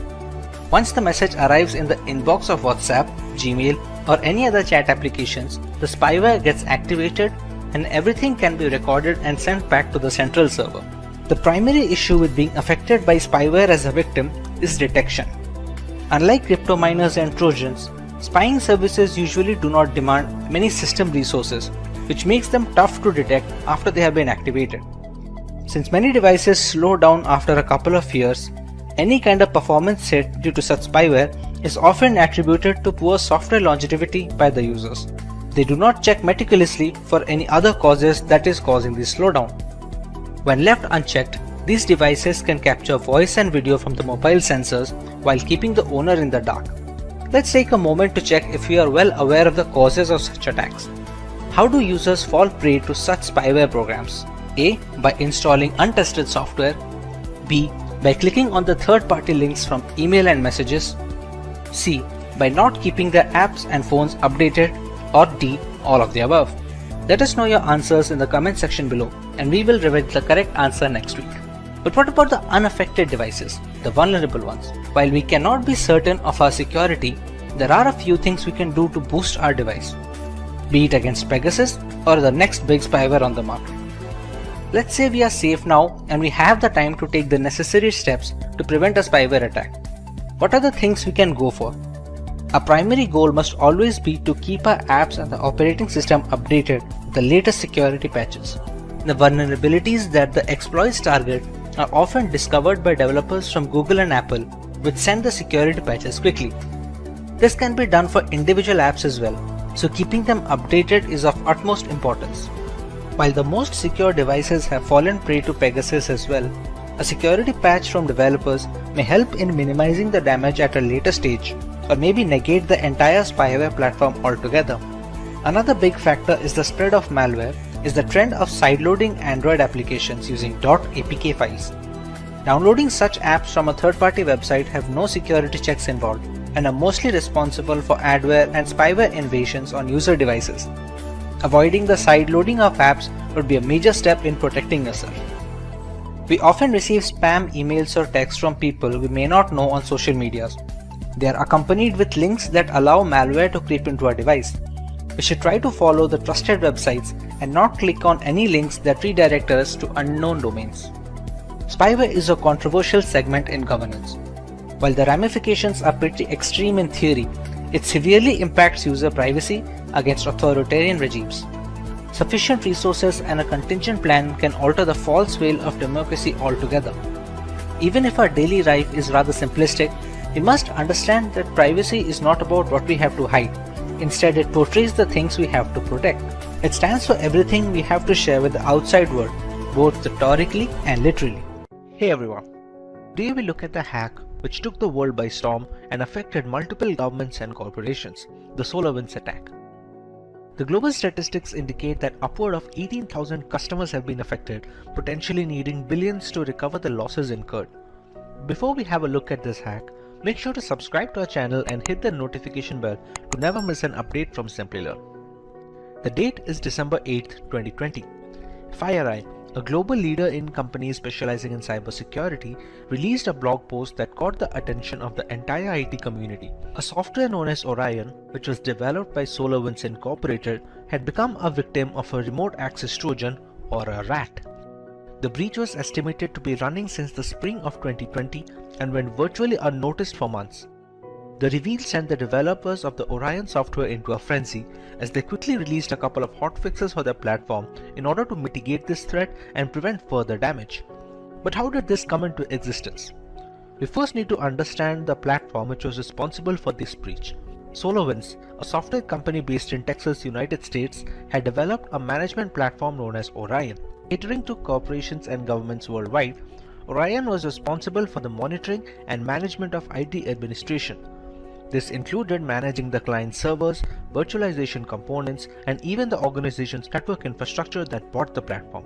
Once the message arrives in the inbox of WhatsApp, Gmail, or any other chat applications, the spyware gets activated and everything can be recorded and sent back to the central server. The primary issue with being affected by spyware as a victim is detection. Unlike crypto miners and Trojans, spying services usually do not demand many system resources, which makes them tough to detect after they have been activated. Since many devices slow down after a couple of years, any kind of performance hit due to such spyware is often attributed to poor software longevity by the users. They do not check meticulously for any other causes that is causing the slowdown. When left unchecked, these devices can capture voice and video from the mobile sensors while keeping the owner in the dark. Let's take a moment to check if we are well aware of the causes of such attacks. How do users fall prey to such spyware programs? A. By installing untested software. B. By clicking on the third-party links from email and messages. C. By not keeping their apps and phones updated. Or D. All of the above. Let us know your answers in the comment section below, and we will reveal the correct answer next week. But what about the unaffected devices, the vulnerable ones? While we cannot be certain of our security, there are a few things we can do to boost our device, be it against Pegasus or the next big spyware on the market. Let's say we are safe now and we have the time to take the necessary steps to prevent a spyware attack. What are the things we can go for? Our primary goal must always be to keep our apps and the operating system updated with the latest security patches. The vulnerabilities that the exploits target are often discovered by developers from Google and Apple, which send the security patches quickly. This can be done for individual apps as well, so keeping them updated is of utmost importance. While the most secure devices have fallen prey to Pegasus as well, a security patch from developers may help in minimizing the damage at a later stage, or maybe negate the entire spyware platform altogether. Another big factor is the spread of malware is the trend of sideloading Android applications using .apk files. Downloading such apps from a third-party website have no security checks involved and are mostly responsible for adware and spyware invasions on user devices. Avoiding the sideloading of apps would be a major step in protecting yourself. We often receive spam emails or texts from people we may not know on social medias. They are accompanied with links that allow malware to creep into our device. We should try to follow the trusted websites and not click on any links that redirect us to unknown domains. Spyware is a controversial segment in governance. While the ramifications are pretty extreme in theory, it severely impacts user privacy against authoritarian regimes. Sufficient resources and a contingent plan can alter the false veil of democracy altogether. Even if our daily life is rather simplistic, we must understand that privacy is not about what we have to hide. Instead, it portrays the things we have to protect. It stands for everything we have to share with the outside world, both rhetorically and literally. Hey everyone, today we look at the hack which took the world by storm and affected multiple governments and corporations, the SolarWinds attack. The global statistics indicate that upward of 18,000 customers have been affected, potentially needing billions to recover the losses incurred. Before we have a look at this hack, make sure to subscribe to our channel and hit the notification bell to never miss an update from Simplilearn. The date is December 8th, 2020. FireEye, a global leader in companies specializing in cybersecurity, released a blog post that caught the attention of the entire IT community. A software known as Orion, which was developed by SolarWinds Incorporated, had become a victim of a remote access Trojan, or a RAT. The breach was estimated to be running since the spring of 2020 and went virtually unnoticed for months. The reveal sent the developers of the Orion software into a frenzy as they quickly released a couple of hotfixes for their platform in order to mitigate this threat and prevent further damage. But how did this come into existence? We first need to understand the platform which was responsible for this breach. SolarWinds, a software company based in Texas, United States, had developed a management platform known as Orion. Catering to corporations and governments worldwide, Orion was responsible for the monitoring and management of IT administration. This included managing the client's servers, virtualization components, and even the organization's network infrastructure that bought the platform.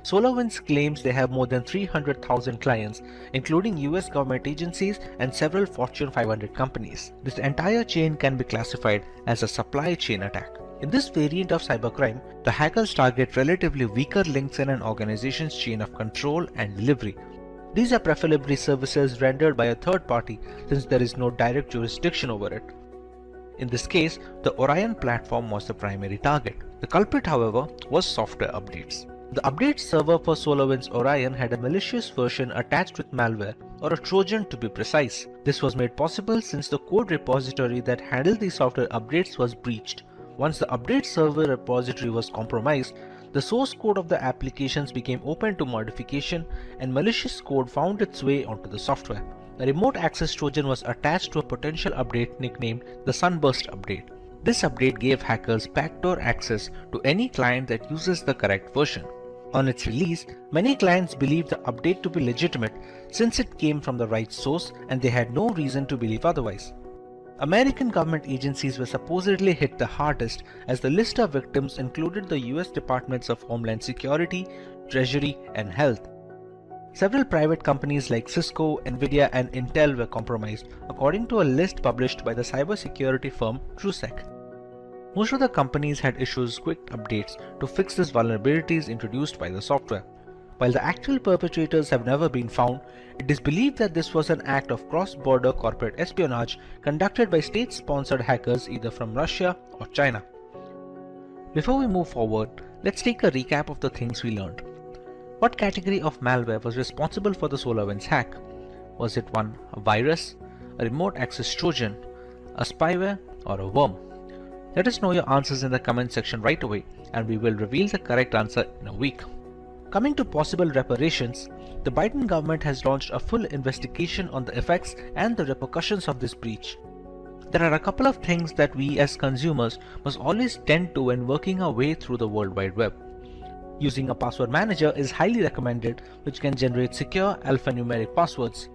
SolarWinds claims they have more than 300,000 clients, including US government agencies and several Fortune 500 companies. This entire chain can be classified as a supply chain attack. In this variant of cybercrime, the hackers target relatively weaker links in an organization's chain of control and delivery. These are preferably services rendered by a third party since there is no direct jurisdiction over it. In this case, the Orion platform was the primary target. The culprit, however, was software updates. The update server for SolarWinds Orion had a malicious version attached with malware, or a Trojan to be precise. This was made possible since the code repository that handled the software updates was breached. Once the update server repository was compromised, the source code of the applications became open to modification and malicious code found its way onto the software. A remote access Trojan was attached to a potential update nicknamed the Sunburst update. This update gave hackers backdoor access to any client that uses the correct version. On its release, many clients believed the update to be legitimate since it came from the right source and they had no reason to believe otherwise. American government agencies were supposedly hit the hardest, as the list of victims included the US Departments of Homeland Security, Treasury, and Health. Several private companies like Cisco, Nvidia, and Intel were compromised, according to a list published by the cybersecurity firm TrueSec. Most of the companies had issued quick updates to fix these vulnerabilities introduced by the software. While the actual perpetrators have never been found, it is believed that this was an act of cross-border corporate espionage conducted by state-sponsored hackers either from Russia or China. Before we move forward, let's take a recap of the things we learned. What category of malware was responsible for the SolarWinds hack? Was it one, a virus, a remote access Trojan, a spyware, or a worm? Let us know your answers in the comment section right away, and we will reveal the correct answer in a week. Coming to possible reparations, the Biden government has launched a full investigation on the effects and the repercussions of this breach. There are a couple of things that we as consumers must always tend to when working our way through the World Wide Web. Using a password manager is highly recommended, which can generate secure alphanumeric passwords.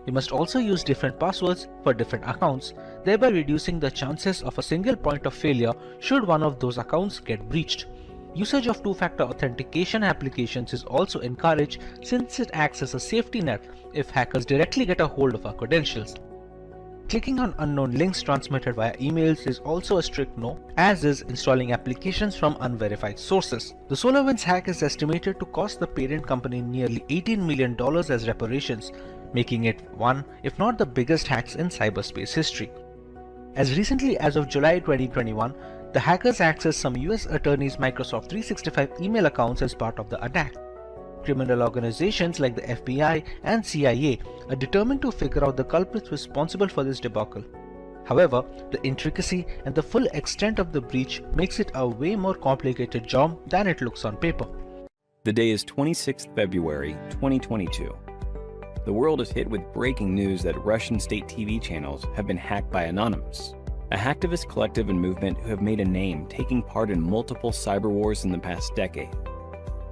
You must also use different passwords for different accounts, thereby reducing the chances of a single point of failure should one of those accounts get breached. Usage of two-factor authentication applications is also encouraged since it acts as a safety net if hackers directly get a hold of our credentials. Clicking on unknown links transmitted via emails is also a strict no, as is installing applications from unverified sources. The SolarWinds hack is estimated to cost the parent company nearly $18 million as reparations, making it one, if not the biggest hacks in cyberspace history. As recently as of July 2021, the hackers accessed some US attorneys' Microsoft 365 email accounts as part of the attack. Criminal organizations like the FBI and CIA are determined to figure out the culprits responsible for this debacle. However, the intricacy and the full extent of the breach makes it a way more complicated job than it looks on paper. The day is 26th February 2022. The world is hit with breaking news that Russian state TV channels have been hacked by Anonymous, a hacktivist collective and movement who have made a name taking part in multiple cyber wars in the past decade.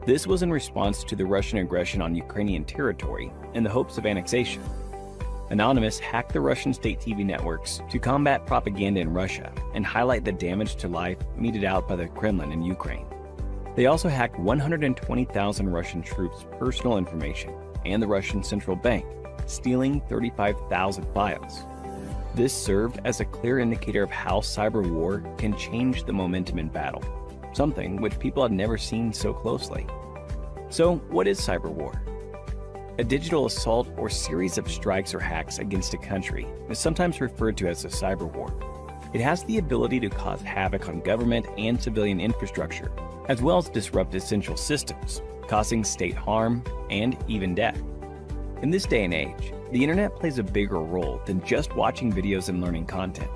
This was in response to the Russian aggression on Ukrainian territory in the hopes of annexation. Anonymous hacked the Russian state TV networks to combat propaganda in Russia and highlight the damage to life meted out by the Kremlin in Ukraine. They also hacked 120,000 Russian troops' personal information and the Russian central bank, stealing 35,000 files. This served as a clear indicator of how cyber war can change the momentum in battle, something which people had never seen so closely. So, what is cyber war? A digital assault or series of strikes or hacks against a country is sometimes referred to as a cyber war. It has the ability to cause havoc on government and civilian infrastructure, as well as disrupt essential systems, causing state harm and even death. In this day and age, the internet plays a bigger role than just watching videos and learning content.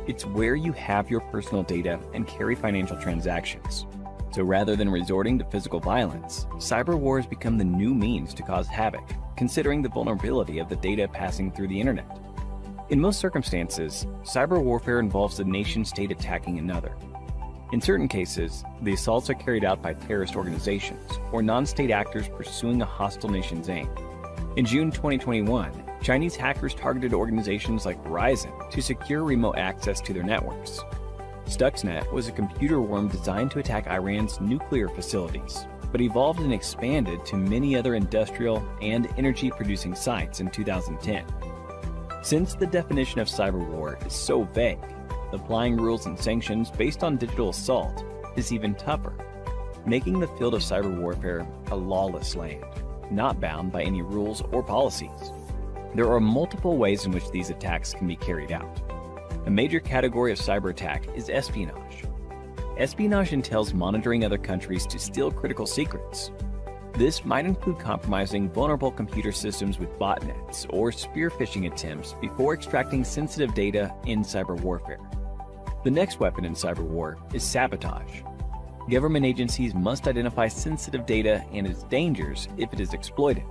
It's where you have your personal data and carry financial transactions. So rather than resorting to physical violence, cyber wars become the new means to cause havoc, considering the vulnerability of the data passing through the internet. In most circumstances, cyber warfare involves a nation-state attacking another. In certain cases, the assaults are carried out by terrorist organizations or non-state actors pursuing a hostile nation's aim. In June 2021, Chinese hackers targeted organizations like Verizon to secure remote access to their networks. Stuxnet was a computer worm designed to attack Iran's nuclear facilities, but evolved and expanded to many other industrial and energy-producing sites in 2010. Since the definition of cyber war is so vague, applying rules and sanctions based on digital assault is even tougher, making the field of cyber warfare a lawless land, not bound by any rules or policies. There are multiple ways in which these attacks can be carried out. A major category of cyber attack is espionage. Espionage entails monitoring other countries to steal critical secrets. This might include compromising vulnerable computer systems with botnets or spear phishing attempts before extracting sensitive data in cyber warfare. The next weapon in cyber war is sabotage. Government agencies must identify sensitive data and its dangers if it is exploited.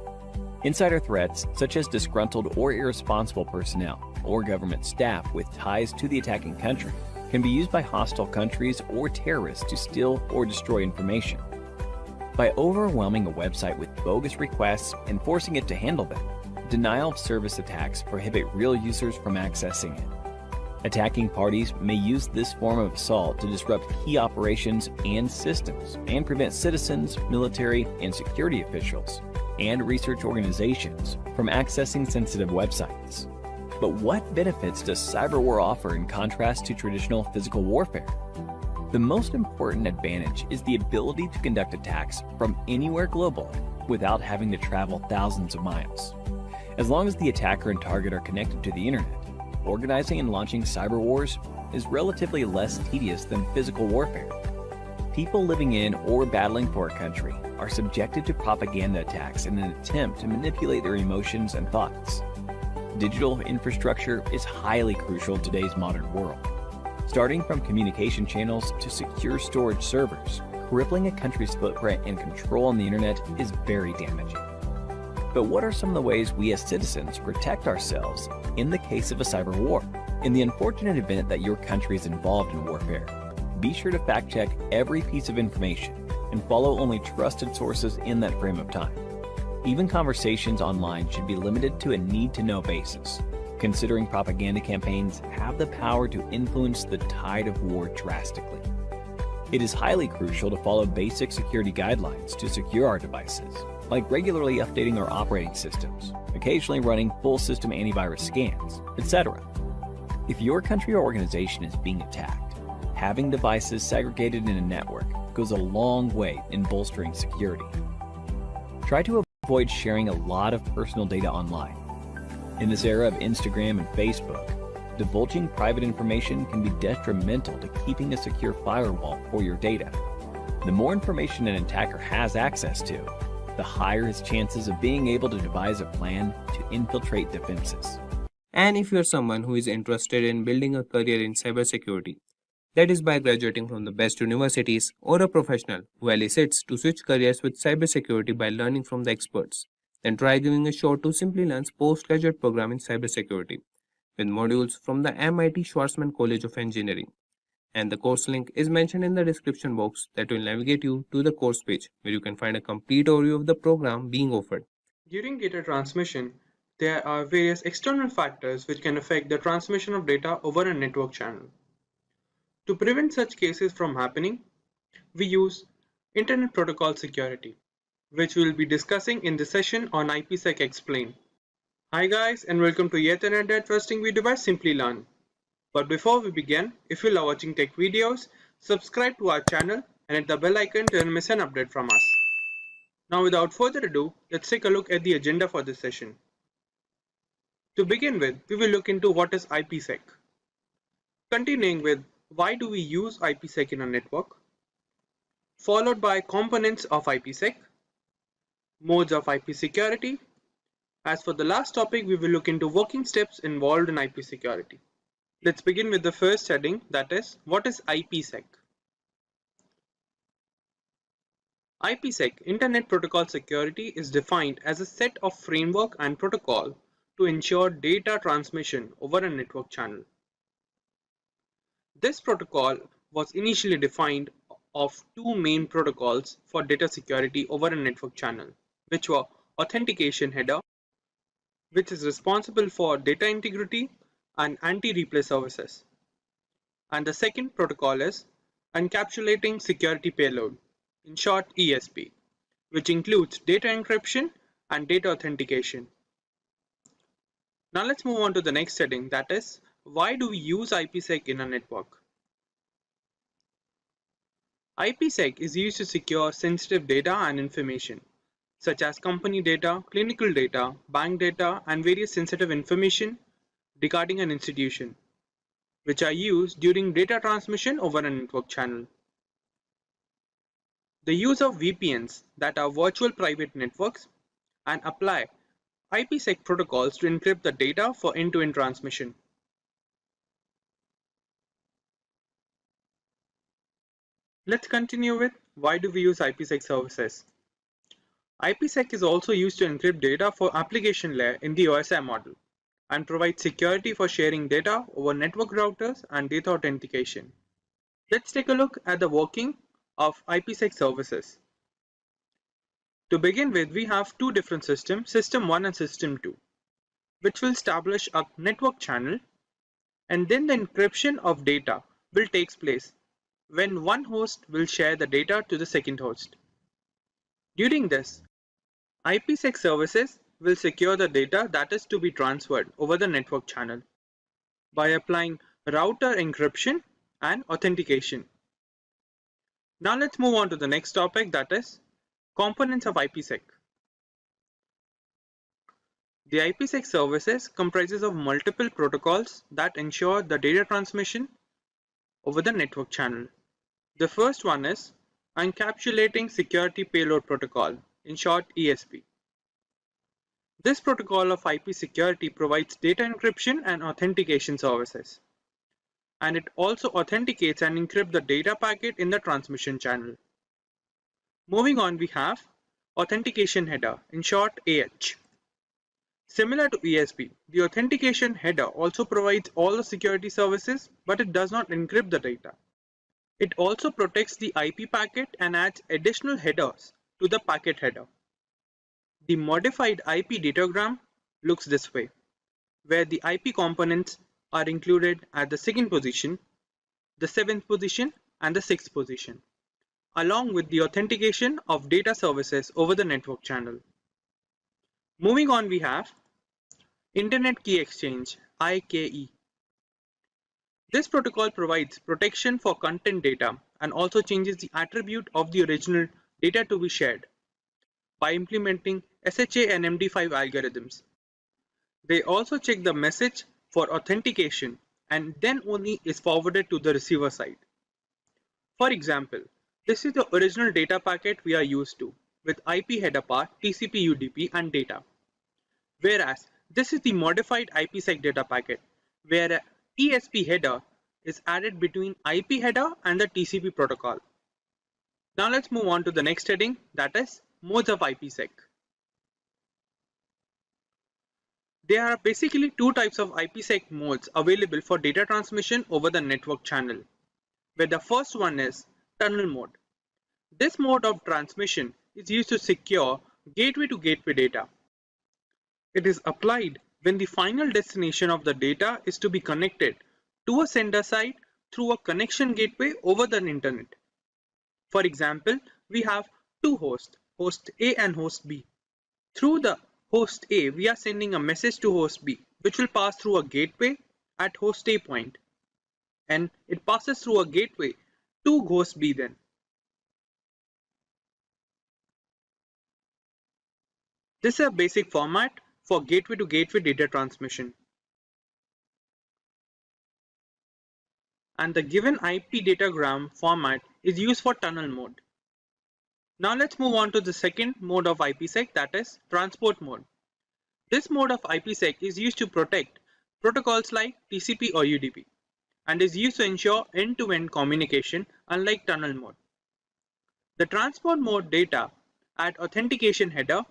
Insider threats, such as disgruntled or irresponsible personnel or government staff with ties to the attacking country, can be used by hostile countries or terrorists to steal or destroy information. By overwhelming a website with bogus requests and forcing it to handle them, denial of service attacks prohibit real users from accessing it. Attacking parties may use this form of assault to disrupt key operations and systems and prevent citizens, military, and security officials and research organizations from accessing sensitive websites. But what benefits does cyber war offer in contrast to traditional physical warfare? The most important advantage is the ability to conduct attacks from anywhere globally without having to travel thousands of miles. As long as the attacker and target are connected to the internet, organizing and launching cyber wars is relatively less tedious than physical warfare. People living in or battling for a country are subjected to propaganda attacks in an attempt to manipulate their emotions and thoughts. Digital infrastructure is highly crucial in today's modern world. Starting from communication channels to secure storage servers, crippling a country's footprint and control on the internet is very damaging. But what are some of the ways we as citizens protect ourselves in the case of a cyber war? In the unfortunate event that your country is involved in warfare, be sure to fact-check every piece of information and follow only trusted sources in that frame of time. Even conversations online should be limited to a need-to-know basis, considering propaganda campaigns have the power to influence the tide of war drastically. It is highly crucial to follow basic security guidelines to secure our devices, like regularly updating our operating systems, occasionally running full system antivirus scans, etc. If your country or organization is being attacked, having devices segregated in a network goes a long way in bolstering security. Try to avoid sharing a lot of personal data online. In this era of Instagram and Facebook, divulging private information can be detrimental to keeping a secure firewall for your data. The more information an attacker has access to, the higher his chances of being able to devise a plan to infiltrate defenses. And if you're someone who is interested in building a career in cybersecurity, that is by graduating from the best universities, or a professional who elicits to switch careers with cybersecurity by learning from the experts, then try giving a shot to Simplilearn's postgraduate program in cybersecurity with modules from the MIT Schwarzman College of Engineering. And the course link is mentioned in the description box that will navigate you to the course page where you can find a complete overview of the program being offered. During data transmission, there are various external factors which can affect the transmission of data over a network channel. To prevent such cases from happening, we use Internet Protocol Security, which we will be discussing in this session on IPsec Explained. Hi guys, and welcome to yet another interesting video by Simplilearn. But before we begin, if you love watching tech videos, subscribe to our channel and hit the bell icon to never miss an update from us. Now without further ado, let's take a look at the agenda for this session. To begin with, we will look into what is IPsec. Continuing with why do we use IPsec in a network, followed by components of IPsec, modes of IP security. As for the last topic, we will look into working steps involved in IP security. Let's begin with the first heading, that is, what is IPsec? IPsec, Internet Protocol Security, is defined as a set of framework and protocol to ensure data transmission over a network channel. This protocol was initially defined of two main protocols for data security over a network channel, which were authentication header, which is responsible for data integrity and anti-replay services. And the second protocol is encapsulating security payload, in short ESP, which includes data encryption and data authentication. Now let's move on to the next heading, that is, why do we use IPsec in a network? IPsec is used to secure sensitive data and information, such as company data, clinical data, bank data, and various sensitive information regarding an institution, which are used during data transmission over a network channel. the use of VPNs, that are virtual private networks, and apply IPsec protocols to encrypt the data for end-to-end transmission. Let's continue with why do we use IPsec services. IPsec is also used to encrypt data for application layer in the OSI model and provide security for sharing data over network routers and data authentication. Let's take a look at the working of IPsec services. To begin with, we have two different systems, System 1 and System 2, which will establish a network channel, and then the encryption of data will take place when one host will share the data to the second host. During this, IPsec services will secure the data that is to be transferred over the network channel by applying router encryption and authentication. Now let's move on to the next topic, that is components of IPsec. The IPsec services comprises of multiple protocols that ensure the data transmission over the network channel. The first one is Encapsulating Security Payload Protocol, in short ESP. This protocol of IP security provides data encryption and authentication services, and it also authenticates and encrypts the data packet in the transmission channel. Moving on, we have Authentication Header, in short AH. Similar to ESP, the authentication header also provides all the security services, but it does not encrypt the data. It also protects the IP packet and adds additional headers to the packet header. The modified IP datagram looks this way, where the IP components are included at the second position, the seventh position, and the sixth position, along with the authentication of data services over the network channel. Moving on, we have Internet Key Exchange, IKE. This protocol provides protection for content data and also changes the attribute of the original data to be shared by implementing SHA and MD5 algorithms. They also check the message for authentication and then only is forwarded to the receiver side. For example, this is the original data packet we are used to with IP header path, TCP UDP and data. Whereas this is the modified IPsec data packet where a ESP header is added between IP header and the TCP protocol. Now let's move on to the next heading, that is modes of IPsec. There are basically two types of IPsec modes available for data transmission over the network channel, where the first one is tunnel mode. This mode of transmission is used to secure gateway-to-gateway data. It is applied when the final destination of the data is to be connected to a sender side through a connection gateway over the internet. For example, we have two hosts, host A and host B. Through the host A, we are sending a message to host B, which will pass through a gateway at host A point, and it passes through a gateway to host B then. This is a basic format for gateway-to-gateway data transmission. And the given IP datagram format is used for tunnel mode. Now let's move on to the second mode of IPsec, that is transport mode. This mode of IPsec is used to protect protocols like TCP or UDP and is used to ensure end-to-end communication unlike tunnel mode. The transport mode data add authentication header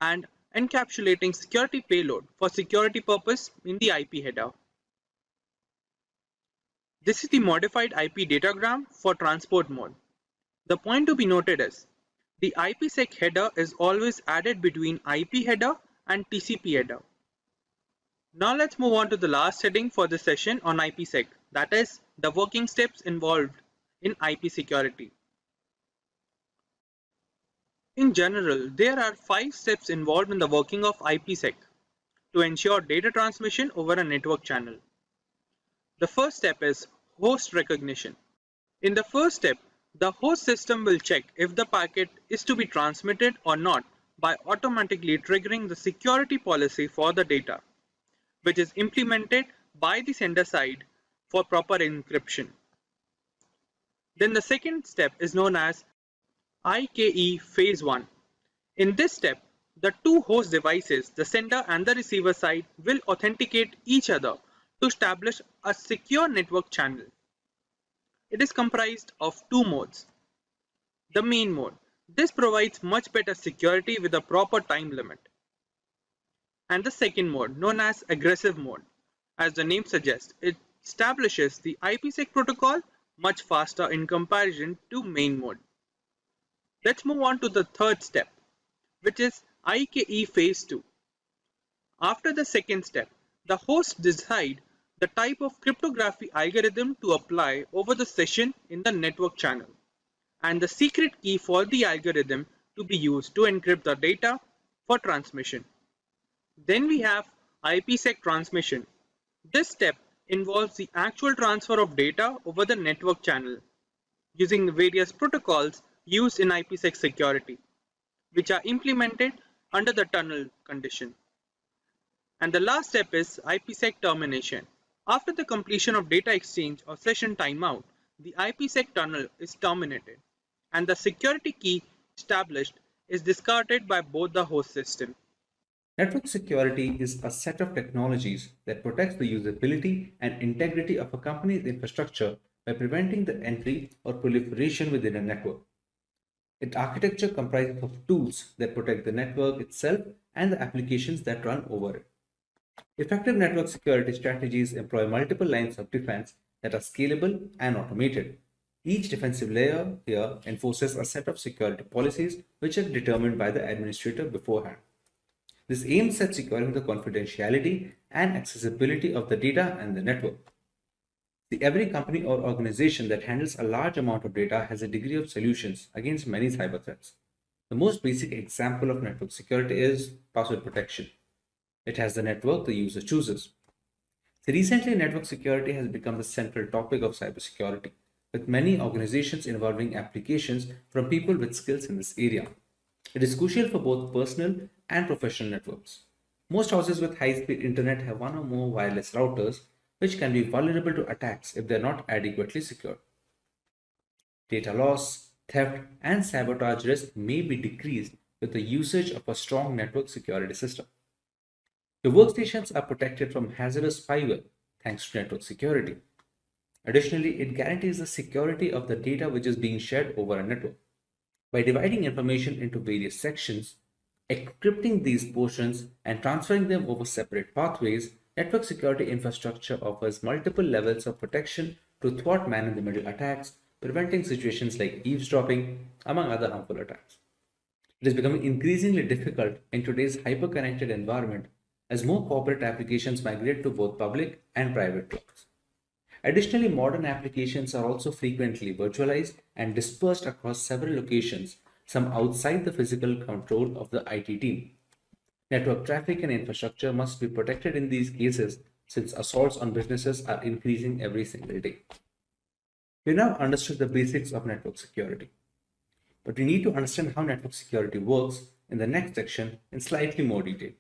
and encapsulating security payload for security purpose in the IP header. This is the modified IP datagram for transport mode. The point to be noted is the IPsec header is always added between IP header and TCP header. Now let's move on to the last heading for this session on IPsec, that is the working steps involved in IP security. In general, there are 5 steps involved in the working of IPsec to ensure data transmission over a network channel. The first step is host recognition. In the first step, the host system will check if the packet is to be transmitted or not by automatically triggering the security policy for the data, which is implemented by the sender side for proper encryption. Then the second step is known as IKE Phase 1. In this step, the two host devices, the sender and the receiver side, will authenticate each other to establish a secure network channel. It is comprised of two modes. The main mode. This provides much better security with a proper time limit. And the second mode, known as aggressive mode. As the name suggests, it establishes the IPsec protocol much faster in comparison to main mode. Let's move on to the third step, which is IKE Phase 2. After the second step, the hosts decide the type of cryptography algorithm to apply over the session in the network channel, and the secret key for the algorithm to be used to encrypt the data for transmission. Then we have IPsec transmission. This step involves the actual transfer of data over the network channel using the various protocols used in IPsec security, which are implemented under the tunnel condition. And the last step is IPsec termination. After the completion of data exchange or session timeout, the IPsec tunnel is terminated, and the security key established is discarded by both the host system. Network security is a set of technologies that protects the usability and integrity of a company's infrastructure by preventing the entry or proliferation within a network. Its architecture comprises of tools that protect the network itself and the applications that run over it. Effective network security strategies employ multiple lines of defense that are scalable and automated. Each defensive layer here enforces a set of security policies which are determined by the administrator beforehand. This aims at securing the confidentiality and accessibility of the data and the network. See, every company or organization that handles a large amount of data has a degree of solutions against many cyber threats. The most basic example of network security is password protection. It has the network the user chooses. So recently, network security has become the central topic of cybersecurity, with many organizations involving applications from people with skills in this area. It is crucial for both personal and professional networks. Most houses with high-speed internet have one or more wireless routers, which can be vulnerable to attacks if they are not adequately secured. Data loss, theft, and sabotage risk may be decreased with the usage of a strong network security system. Your workstations are protected from hazardous spyware thanks to network security. Additionally, it guarantees the security of the data which is being shared over a network. By dividing information into various sections, encrypting these portions, and transferring them over separate pathways, network security infrastructure offers multiple levels of protection to thwart man-in-the-middle attacks, preventing situations like eavesdropping, among other harmful attacks. It is becoming increasingly difficult in today's hyper-connected environment as more corporate applications migrate to both public and private clouds. Additionally, modern applications are also frequently virtualized and dispersed across several locations, some outside the physical control of the IT team. Network traffic and infrastructure must be protected in these cases since assaults on businesses are increasing every single day. We now understood the basics of network security, but we need to understand how network security works in the next section in slightly more detail.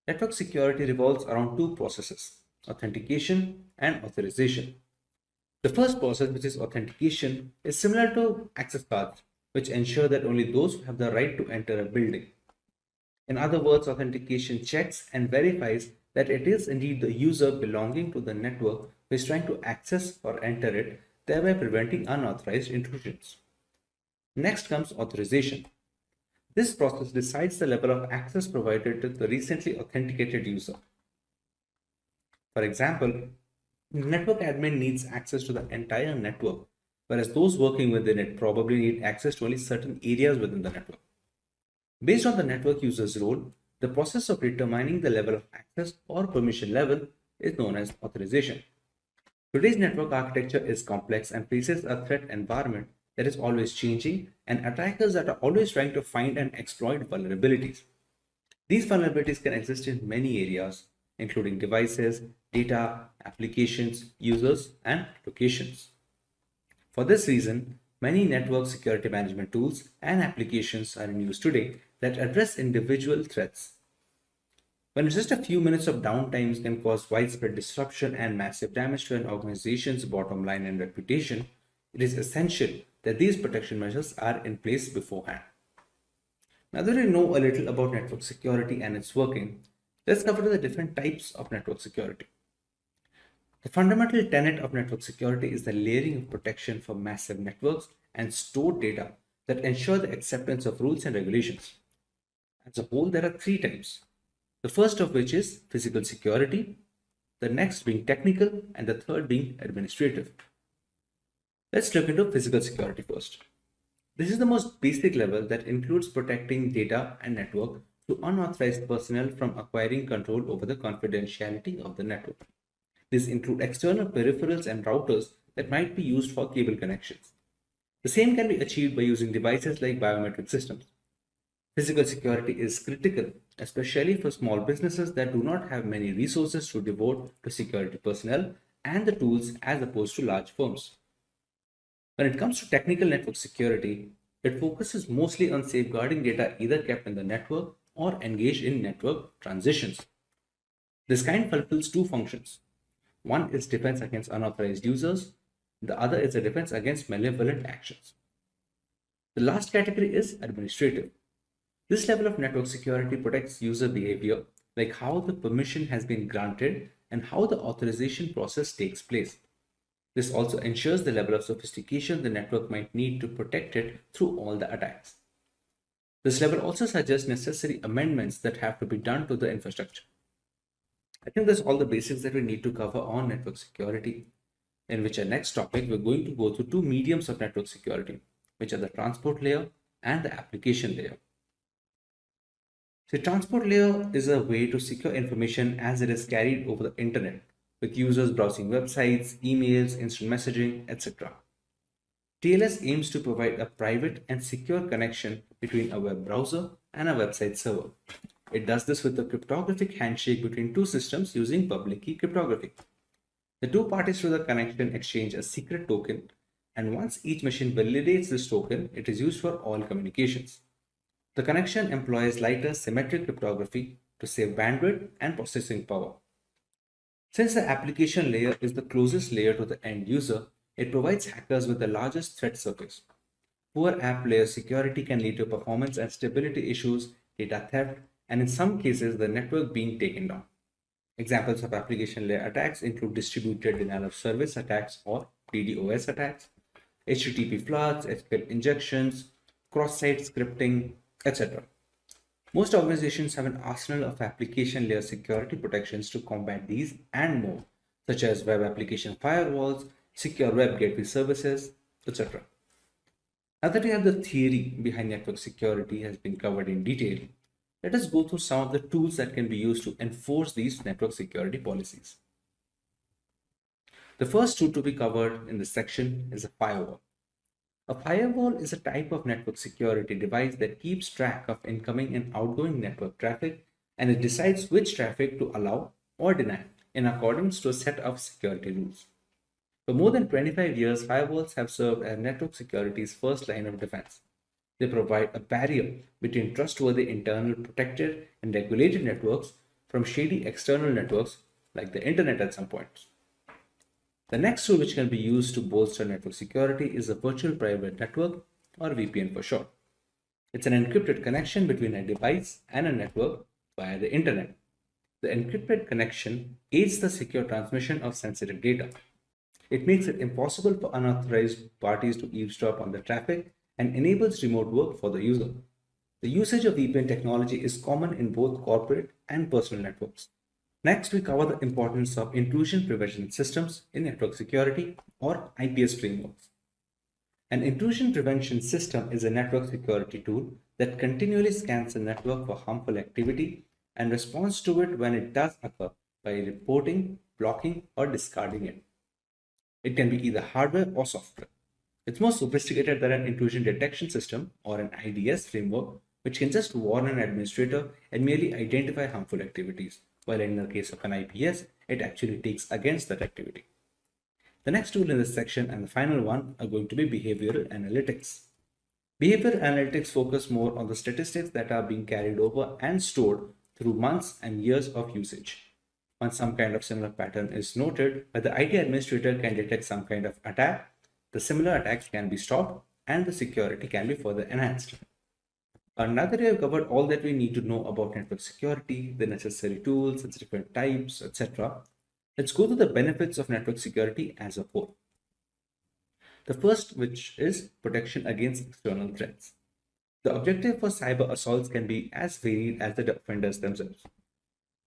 Network security revolves around two processes: authentication and authorization. The first process, which is authentication, is similar to access cards, which ensure that only those who have the right to enter a building. In other words, authentication checks and verifies that it is indeed the user belonging to the network who is trying to access or enter it, thereby preventing unauthorized intrusions. Next comes authorization. This process decides the level of access provided to the recently authenticated user. For example, network admin needs access to the entire network, whereas those working within it probably need access to only certain areas within the network. Based on the network user's role, the process of determining the level of access or permission level is known as authorization. Today's network architecture is complex and faces a threat environment that is always changing and attackers that are always trying to find and exploit vulnerabilities. These vulnerabilities can exist in many areas, including devices, data, applications, users, and locations. For this reason, many network security management tools and applications are in use today that address individual threats. When just a few minutes of downtime can cause widespread disruption and massive damage to an organization's bottom line and reputation, It is essential that these protection measures are in place beforehand. Now that we know a little about network security and its working, let's cover the different types of network security. The fundamental tenet of network security is the layering of protection for massive networks and stored data that ensure the acceptance of rules and regulations. As a whole, there are three types. The first of which is physical security, the next being technical, and the third being administrative. Let's look into physical security first. This is the most basic level that includes protecting data and network to unauthorized personnel from acquiring control over the confidentiality of the network. These include external peripherals and routers that might be used for cable connections. The same can be achieved by using devices like biometric systems. Physical security is critical, especially for small businesses that do not have many resources to devote to security personnel and the tools as opposed to large firms. When it comes to technical network security, it focuses mostly on safeguarding data either kept in the network or engaged in network transitions. This kind fulfills two functions. One is defense against unauthorized users, the other is a defense against malevolent actions. The last category is administrative. This level of network security protects user behavior, like how the permission has been granted and how the authorization process takes place. This also ensures the level of sophistication the network might need to protect it through all the attacks. This level also suggests necessary amendments that have to be done to the infrastructure. I think that's all the basics that we need to cover on network security, in which our next topic we're going to go through two mediums of network security, which are the transport layer and the application layer. The transport layer is a way to secure information as it is carried over the internet, with users browsing websites, emails, instant messaging, etc. TLS aims to provide a private and secure connection between a web browser and a website server. It does this with a cryptographic handshake between two systems using public key cryptography. The two parties to the connection exchange a secret token, and once each machine validates this token, it is used for all communications. The connection employs lighter symmetric cryptography to save bandwidth and processing power. Since the application layer is the closest layer to the end user, it provides hackers with the largest threat surface. Poor app layer security can lead to performance and stability issues, data theft, and in some cases, the network being taken down. Examples of application layer attacks include distributed denial of service attacks or DDoS attacks, HTTP floods, SQL injections, cross-site scripting, etc. Most organizations have an arsenal of application layer security protections to combat these and more, such as web application firewalls, secure web gateway services, etc. Now that we have the theory behind network security has been covered in detail, let us go through some of the tools that can be used to enforce these network security policies. The first tool to be covered in this section is a firewall. A firewall is a type of network security device that keeps track of incoming and outgoing network traffic, and it decides which traffic to allow or deny in accordance to a set of security rules. For more than 25 years, firewalls have served as network security's first line of defense. They provide a barrier between trustworthy internal protected and regulated networks from shady external networks like the internet at some point. The next tool which can be used to bolster network security is a virtual private network, or VPN for short. It's an encrypted connection between a device and a network via the internet. The encrypted connection aids the secure transmission of sensitive data. It makes it impossible for unauthorized parties to eavesdrop on the traffic and enables remote work for the user. The usage of VPN technology is common in both corporate and personal networks. Next, we cover the importance of intrusion prevention systems in network security, or IPS frameworks. An intrusion prevention system is a network security tool that continually scans the network for harmful activity and responds to it when it does occur by reporting, blocking, or discarding it. It can be either hardware or software. It's more sophisticated than an intrusion detection system or an IDS framework, which can just warn an administrator and merely identify harmful activities, while in the case of an IPS, it actually takes against that activity. The next tool in this section and the final one are going to be behavioral analytics. Behavioral analytics focus more on the statistics that are being carried over and stored through months and years of usage. Once some kind of similar pattern is noted, where the IT administrator can detect some kind of attack, the similar attacks can be stopped and the security can be further enhanced. Now that we have covered all that we need to know about network security, the necessary tools, its different types, etc., let's go to the benefits of network security as a whole. The first, which is protection against external threats. The objective for cyber assaults can be as varied as the offenders themselves.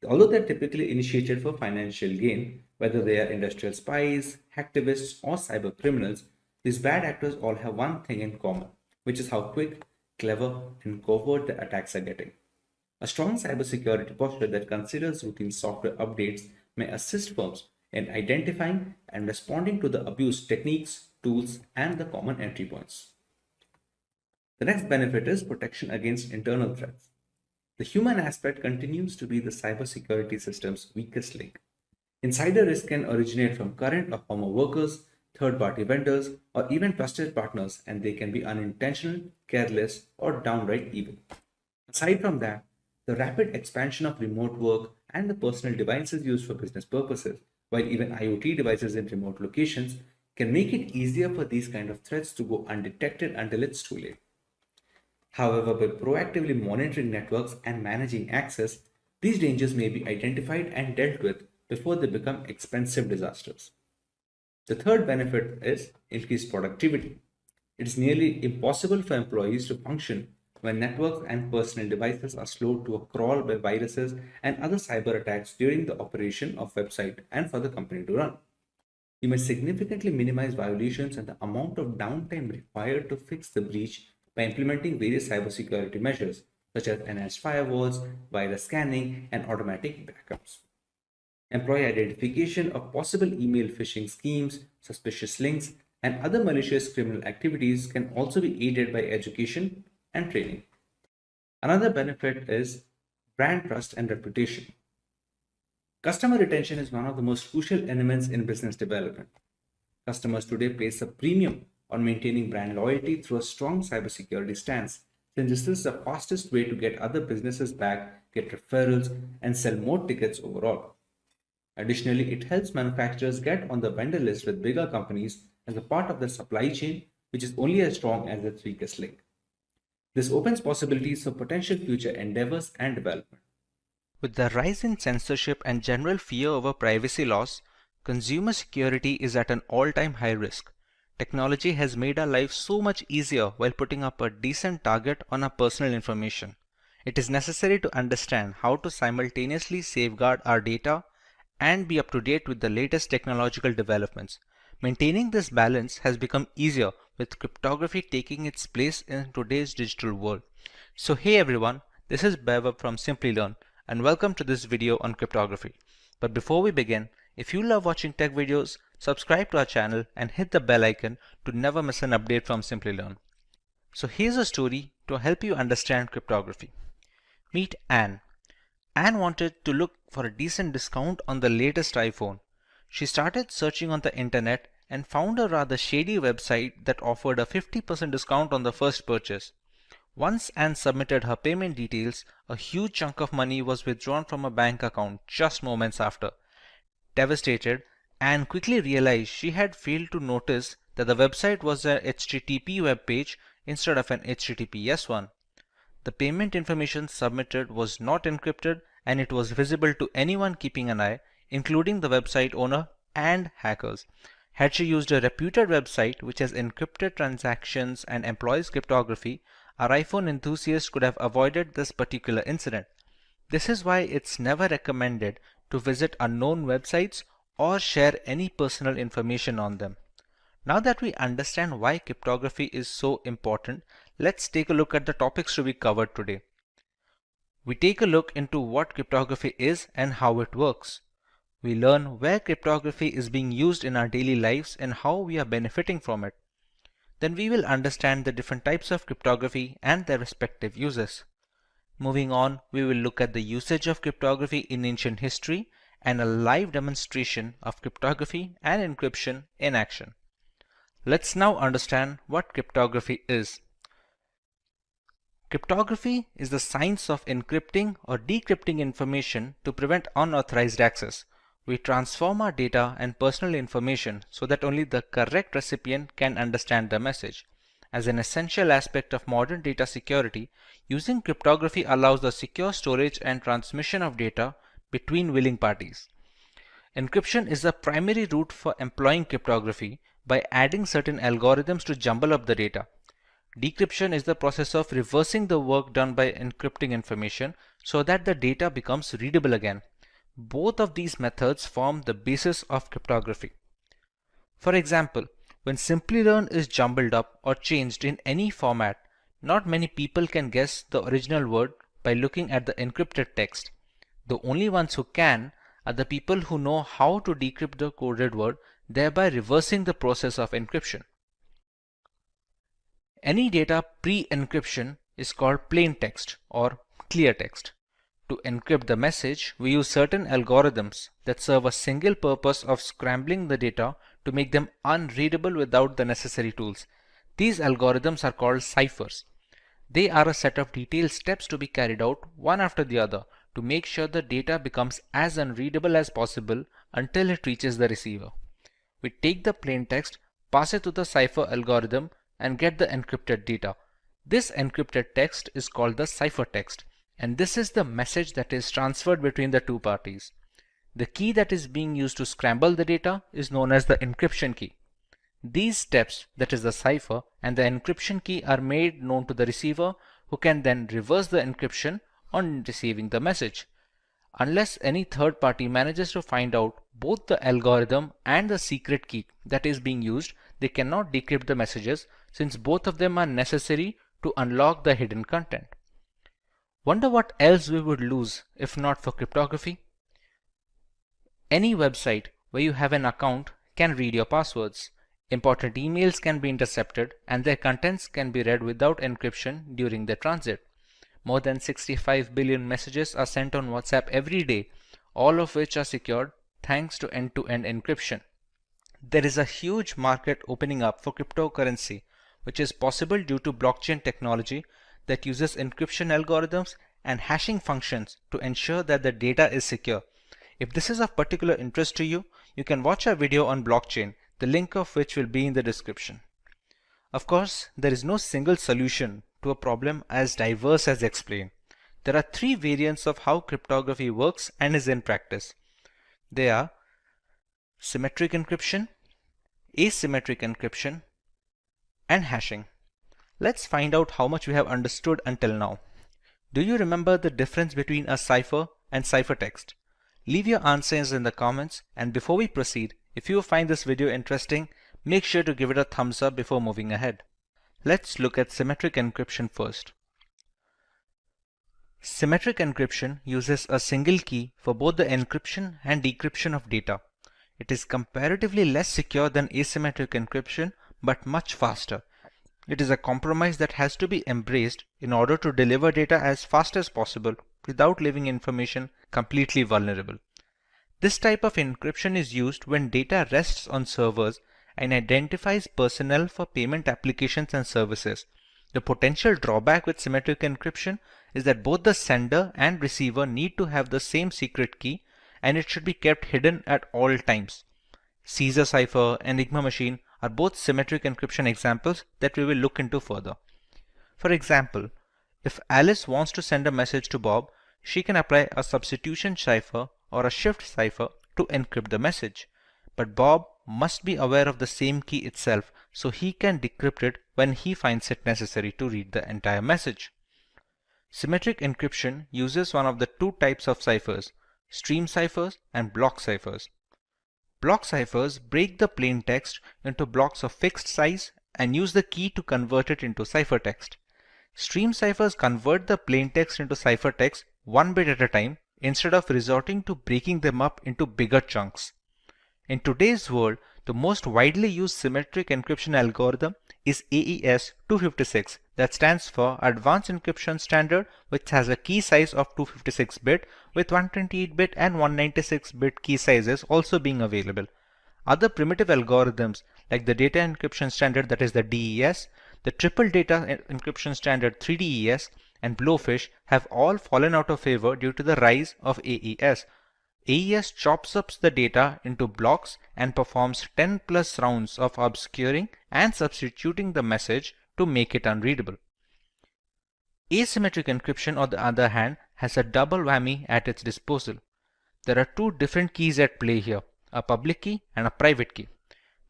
Although they're typically initiated for financial gain, whether they are industrial spies, hacktivists, or cyber criminals, these bad actors all have one thing in common, which is how quick, clever, and covert the attacks are getting. A strong cybersecurity posture that considers routine software updates may assist firms in identifying and responding to the abuse techniques, tools, and the common entry points. The next benefit is protection against internal threats. The human aspect continues to be the cybersecurity system's weakest link. Insider risk can originate from current or former workers, third-party vendors, or even trusted partners, and they can be unintentional, careless, or downright evil. Aside from that, the rapid expansion of remote work and the personal devices used for business purposes, while even IoT devices in remote locations, can make it easier for these kind of threats to go undetected until it's too late. However, by proactively monitoring networks and managing access, these dangers may be identified and dealt with before they become expensive disasters. The third benefit is increased productivity. It is nearly impossible for employees to function when networks and personal devices are slowed to a crawl by viruses and other cyber attacks during the operation of website and for the company to run. You may significantly minimize violations and the amount of downtime required to fix the breach by implementing various cybersecurity measures such as enhanced firewalls, virus scanning, and automatic backups. Employee identification of possible email phishing schemes, suspicious links, and other malicious criminal activities can also be aided by education and training. Another benefit is brand trust and reputation. Customer retention is one of the most crucial elements in business development. Customers today place a premium on maintaining brand loyalty through a strong cybersecurity stance, since this is the fastest way to get other businesses back, get referrals, and sell more tickets overall. Additionally, it helps manufacturers get on the vendor list with bigger companies as a part of their supply chain, which is only as strong as its weakest link. This opens possibilities for potential future endeavors and development. With the rise in censorship and general fear over privacy laws, consumer security is at an all-time high risk. Technology has made our lives so much easier while putting up a decent target on our personal information. It is necessary to understand how to simultaneously safeguard our data and be up to date with the latest technological developments. Maintaining this balance has become easier with cryptography taking its place in today's digital world. So hey everyone, this is Bev from Simplilearn and welcome to this video on cryptography. But before we begin, if you love watching tech videos, subscribe to our channel and hit the bell icon to never miss an update from Simplilearn. So here's a story to help you understand cryptography. Meet Anne. Anne wanted to look for a decent discount on the latest iPhone. She started searching on the internet and found a rather shady website that offered a 50% discount on the first purchase. Once Anne submitted her payment details, a huge chunk of money was withdrawn from her bank account just moments after. Devastated, Anne quickly realized she had failed to notice that the website was a HTTP web page instead of an HTTPS one. The payment information submitted was not encrypted and it was visible to anyone keeping an eye, including the website owner and hackers. Had she used a reputed website which has encrypted transactions and employs cryptography, our iPhone enthusiast could have avoided this particular incident. This is why it's never recommended to visit unknown websites or share any personal information on them. Now that we understand why cryptography is so important, let's take a look at the topics to be covered today. We take a look into what cryptography is and how it works. We learn where cryptography is being used in our daily lives and how we are benefiting from it. Then we will understand the different types of cryptography and their respective uses. Moving on, we will look at the usage of cryptography in ancient history and a live demonstration of cryptography and encryption in action. Let's now understand what cryptography is. Cryptography is the science of encrypting or decrypting information to prevent unauthorized access. We transform our data and personal information so that only the correct recipient can understand the message. As an essential aspect of modern data security, using cryptography allows the secure storage and transmission of data between willing parties. Encryption is the primary route for employing cryptography by adding certain algorithms to jumble up the data. Decryption is the process of reversing the work done by encrypting information so that the data becomes readable again. Both of these methods form the basis of cryptography. For example, when Simplilearn is jumbled up or changed in any format, not many people can guess the original word by looking at the encrypted text. The only ones who can are the people who know how to decrypt the coded word, thereby reversing the process of encryption. Any data pre-encryption is called plain text or clear text. To encrypt the message, we use certain algorithms that serve a single purpose of scrambling the data to make them unreadable without the necessary tools. These algorithms are called ciphers. They are a set of detailed steps to be carried out one after the other to make sure the data becomes as unreadable as possible until it reaches the receiver. We take the plain text, pass it to the cipher algorithm, and get the encrypted data. This encrypted text is called the ciphertext, and this is the message that is transferred between the two parties. The key that is being used to scramble the data is known as the encryption key. These steps, that is the cipher, and the encryption key are made known to the receiver, who can then reverse the encryption on receiving the message. Unless any third party manages to find out both the algorithm and the secret key that is being used, they cannot decrypt the messages, since both of them are necessary to unlock the hidden content. Wonder what else we would lose if not for cryptography? Any website where you have an account can read your passwords. Important emails can be intercepted and their contents can be read without encryption during their transit. More than 65 billion messages are sent on WhatsApp every day, all of which are secured thanks to end-to-end encryption. There is a huge market opening up for cryptocurrency, which is possible due to blockchain technology that uses encryption algorithms and hashing functions to ensure that the data is secure. If this is of particular interest to you, you can watch our video on blockchain, the link of which will be in the description. Of course, there is no single solution to a problem as diverse as explained. There are three variants of how cryptography works and is in practice. They are symmetric encryption, asymmetric encryption, and hashing. Let's find out how much we have understood until now. Do you remember the difference between a cipher and ciphertext? Leave your answers in the comments, and before we proceed, if you find this video interesting, make sure to give it a thumbs up before moving ahead. Let's look at symmetric encryption first. Symmetric encryption uses a single key for both the encryption and decryption of data. It is comparatively less secure than asymmetric encryption, but much faster. It is a compromise that has to be embraced in order to deliver data as fast as possible without leaving information completely vulnerable. This type of encryption is used when data rests on servers and identifies personnel for payment applications and services. The potential drawback with symmetric encryption is that both the sender and receiver need to have the same secret key, and it should be kept hidden at all times. Caesar cipher and Enigma machine are both symmetric encryption examples that we will look into further. For example, if Alice wants to send a message to Bob, she can apply a substitution cipher or a shift cipher to encrypt the message. But Bob must be aware of the same key itself, so he can decrypt it when he finds it necessary to read the entire message. Symmetric encryption uses one of the two types of ciphers, stream ciphers and block ciphers. Block ciphers break the plain text into blocks of fixed size and use the key to convert it into ciphertext. Stream ciphers convert the plain text into ciphertext one bit at a time instead of resorting to breaking them up into bigger chunks. In today's world, the most widely used symmetric encryption algorithm is AES 256, that stands for Advanced Encryption Standard, which has a key size of 256-bit with 128-bit and 196-bit key sizes also being available. Other primitive algorithms like the Data Encryption Standard, that is the DES, the Triple Data Encryption Standard 3DES, and Blowfish have all fallen out of favor due to the rise of AES. AES chops up the data into blocks and performs 10 plus rounds of obscuring and substituting the message to make it unreadable. Asymmetric encryption, on the other hand, has a double whammy at its disposal. There are two different keys at play here, a public key and a private key.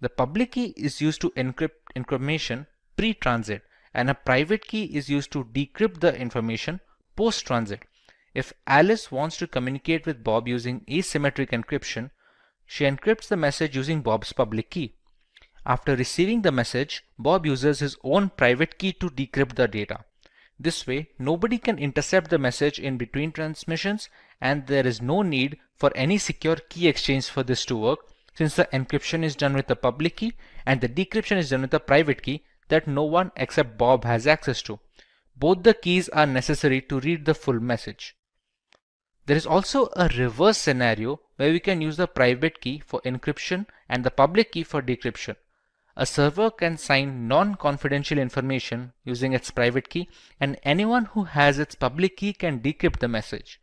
The public key is used to encrypt information pre-transit, and a private key is used to decrypt the information post-transit. If Alice wants to communicate with Bob using asymmetric encryption, she encrypts the message using Bob's public key. After receiving the message, Bob uses his own private key to decrypt the data. This way, nobody can intercept the message in between transmissions, and there is no need for any secure key exchange for this to work, since the encryption is done with the public key and the decryption is done with the private key that no one except Bob has access to. Both the keys are necessary to read the full message. There is also a reverse scenario where we can use the private key for encryption and the public key for decryption. A server can sign non-confidential information using its private key, and anyone who has its public key can decrypt the message.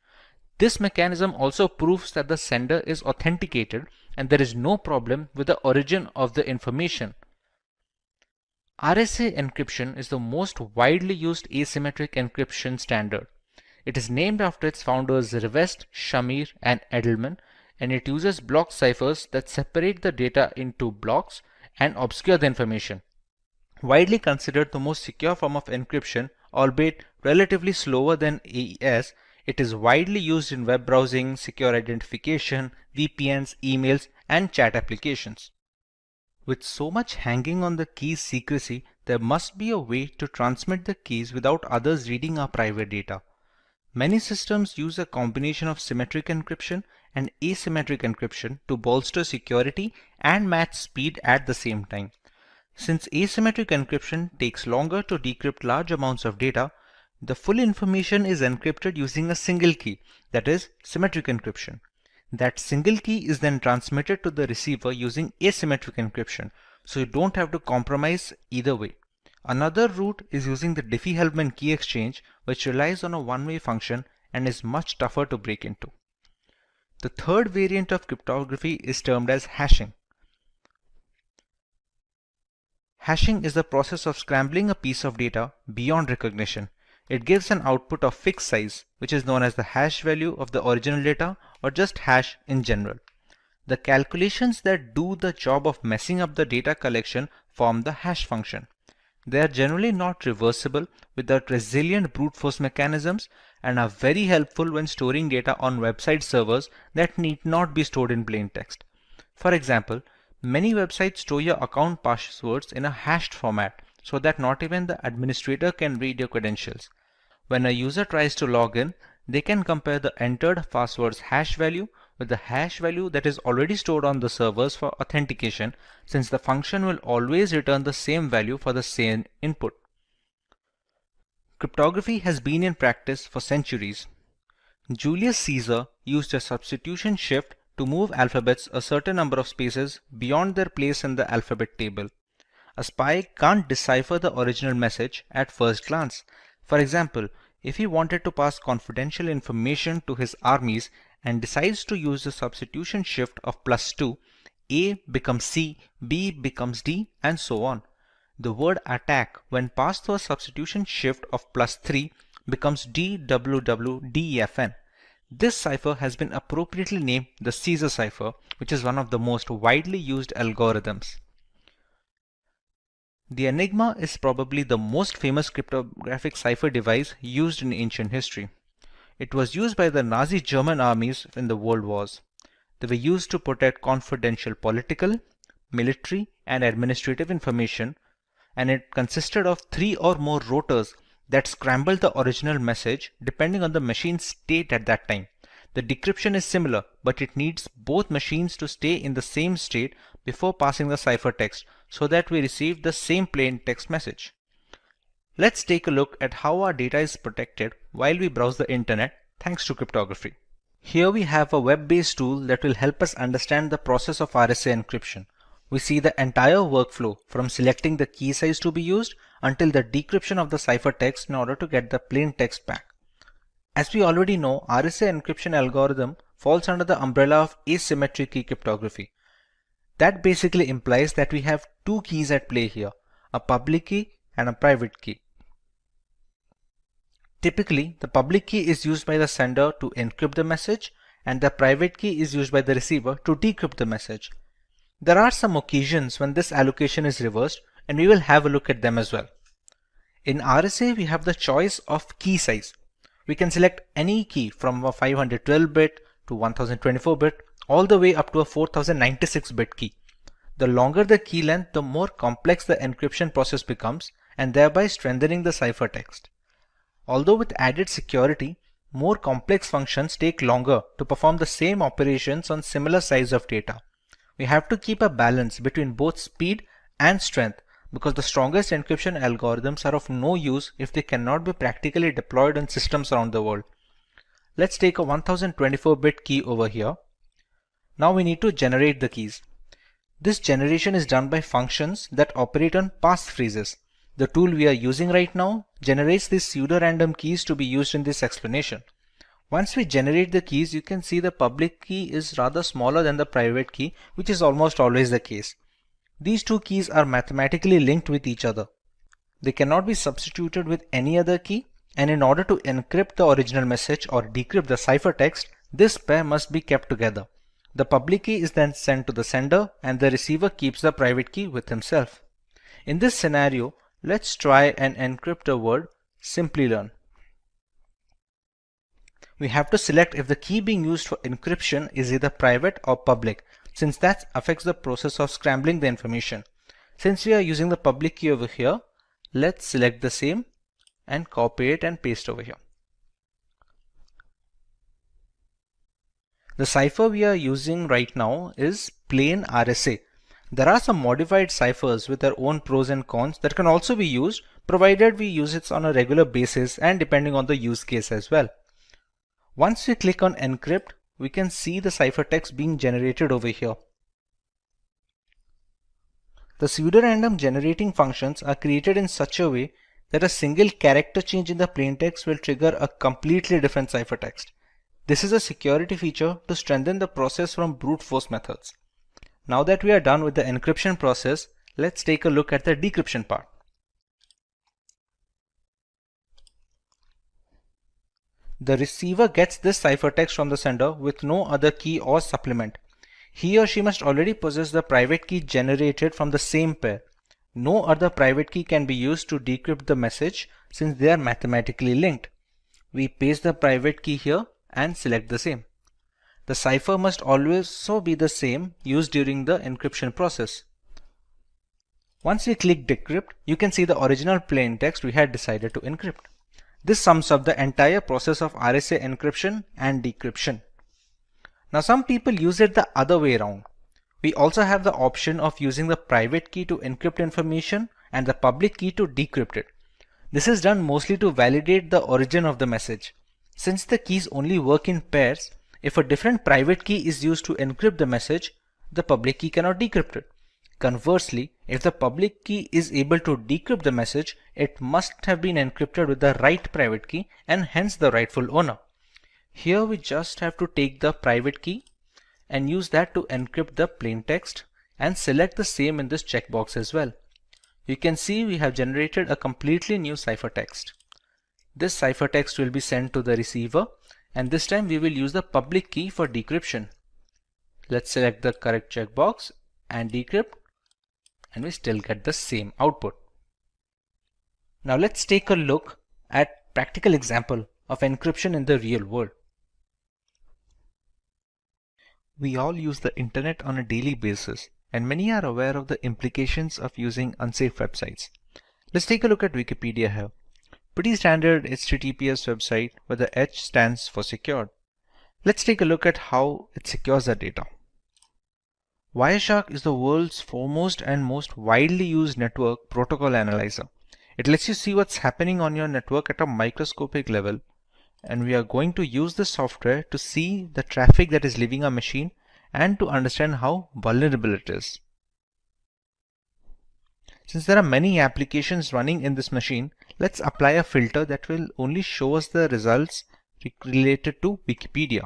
This mechanism also proves that the sender is authenticated and there is no problem with the origin of the information. RSA encryption is the most widely used asymmetric encryption standard. It is named after its founders Rivest, Shamir, and Edelman, and it uses block ciphers that separate the data into blocks and obscure the information. Widely considered the most secure form of encryption, albeit relatively slower than AES, it is widely used in web browsing, secure identification, VPNs, emails, and chat applications. With so much hanging on the key's secrecy, there must be a way to transmit the keys without others reading our private data. Many systems use a combination of symmetric encryption and asymmetric encryption to bolster security and match speed at the same time. Since asymmetric encryption takes longer to decrypt large amounts of data, the full information is encrypted using a single key, that is, symmetric encryption. That single key is then transmitted to the receiver using asymmetric encryption, so you don't have to compromise either way. Another route is using the Diffie-Hellman key exchange, which relies on a one-way function and is much tougher to break into. The third variant of cryptography is termed as hashing. Hashing is the process of scrambling a piece of data beyond recognition. It gives an output of fixed size, which is known as the hash value of the original data, or just hash in general. The calculations that do the job of messing up the data collection form the hash function. They are generally not reversible without resilient brute force mechanisms and are very helpful when storing data on website servers that need not be stored in plain text. For example, many websites store your account passwords in a hashed format so that not even the administrator can read your credentials. When a user tries to log in, they can compare the entered password's hash value with the hash value that is already stored on the servers for authentication, since the function will always return the same value for the same input. Cryptography has been in practice for centuries. Julius Caesar used a substitution shift to move alphabets a certain number of spaces beyond their place in the alphabet table. A spy can't decipher the original message at first glance. For example, if he wanted to pass confidential information to his armies and decides to use the substitution shift of +2, A becomes C, B becomes D, and so on. The word attack, when passed through a substitution shift of +3, becomes DWWDEFN. This cipher has been appropriately named the Caesar cipher, which is one of the most widely used algorithms. The Enigma is probably the most famous cryptographic cipher device used in ancient history. It was used by the Nazi German armies in the World Wars. They were used to protect confidential political, military, and administrative information, and it consisted of 3 or more rotors that scrambled the original message depending on the machine's state at that time. The decryption is similar, but it needs both machines to stay in the same state before passing the ciphertext so that we receive the same plain text message. Let's take a look at how our data is protected while we browse the internet thanks to cryptography. Here we have a web-based tool that will help us understand the process of RSA encryption. We see the entire workflow from selecting the key size to be used until the decryption of the ciphertext in order to get the plain text back. As we already know, RSA encryption algorithm falls under the umbrella of asymmetric key cryptography. That basically implies that we have two keys at play here, a public key and a private key. Typically, the public key is used by the sender to encrypt the message, and the private key is used by the receiver to decrypt the message. There are some occasions when this allocation is reversed, and we will have a look at them as well. In RSA, we have the choice of key size. We can select any key from a 512-bit to 1024-bit all the way up to a 4096-bit key. The longer the key length, the more complex the encryption process becomes, and thereby strengthening the ciphertext. Although with added security, more complex functions take longer to perform the same operations on similar size of data. We have to keep a balance between both speed and strength, because the strongest encryption algorithms are of no use if they cannot be practically deployed on systems around the world. Let's take a 1024-bit key over here. Now we need to generate the keys. This generation is done by functions that operate on passphrases. The tool we are using right now generates these pseudo-random keys to be used in this explanation. Once we generate the keys, you can see the public key is rather smaller than the private key, which is almost always the case. These two keys are mathematically linked with each other. They cannot be substituted with any other key, and in order to encrypt the original message or decrypt the ciphertext, this pair must be kept together. The public key is then sent to the sender, and the receiver keeps the private key with himself. In this scenario, let's try and encrypt the word Simplilearn. We have to select if the key being used for encryption is either private or public, since that affects the process of scrambling the information. Since we are using the public key over here, let's select the same and copy it and paste over here. The cipher we are using right now is plain RSA. There are some modified ciphers with their own pros and cons that can also be used, provided we use it on a regular basis and depending on the use case as well. Once we click on encrypt, we can see the ciphertext being generated over here. The pseudorandom generating functions are created in such a way that a single character change in the plaintext will trigger a completely different ciphertext. This is a security feature to strengthen the process from brute force methods. Now that we are done with the encryption process, let's take a look at the decryption part. The receiver gets this ciphertext from the sender with no other key or supplement. He or she must already possess the private key generated from the same pair. No other private key can be used to decrypt the message since they are mathematically linked. We paste the private key here and select the same. The cipher must also be the same used during the encryption process. Once we click decrypt, you can see the original plaintext we had decided to encrypt. This sums up the entire process of RSA encryption and decryption. Now some people use it the other way around. We also have the option of using the private key to encrypt information and the public key to decrypt it. This is done mostly to validate the origin of the message. Since the keys only work in pairs, if a different private key is used to encrypt the message, the public key cannot decrypt it. Conversely, if the public key is able to decrypt the message, it must have been encrypted with the right private key and hence the rightful owner. Here we just have to take the private key and use that to encrypt the plaintext and select the same in this checkbox as well. You can see we have generated a completely new ciphertext. This ciphertext will be sent to the receiver, and this time we will use the public key for decryption. Let's select the correct checkbox and decrypt, and we still get the same output. Now let's take a look at practical example of encryption in the real world. We all use the internet on a daily basis, and many are aware of the implications of using unsafe websites. Let's take a look at Wikipedia here. Pretty standard HTTPS website where the H stands for secured. Let's take a look at how it secures the data. Wireshark is the world's foremost and most widely used network protocol analyzer. It lets you see what's happening on your network at a microscopic level, and we are going to use this software to see the traffic that is leaving our machine and to understand how vulnerable it is. Since there are many applications running in this machine, let's apply a filter that will only show us the results related to Wikipedia.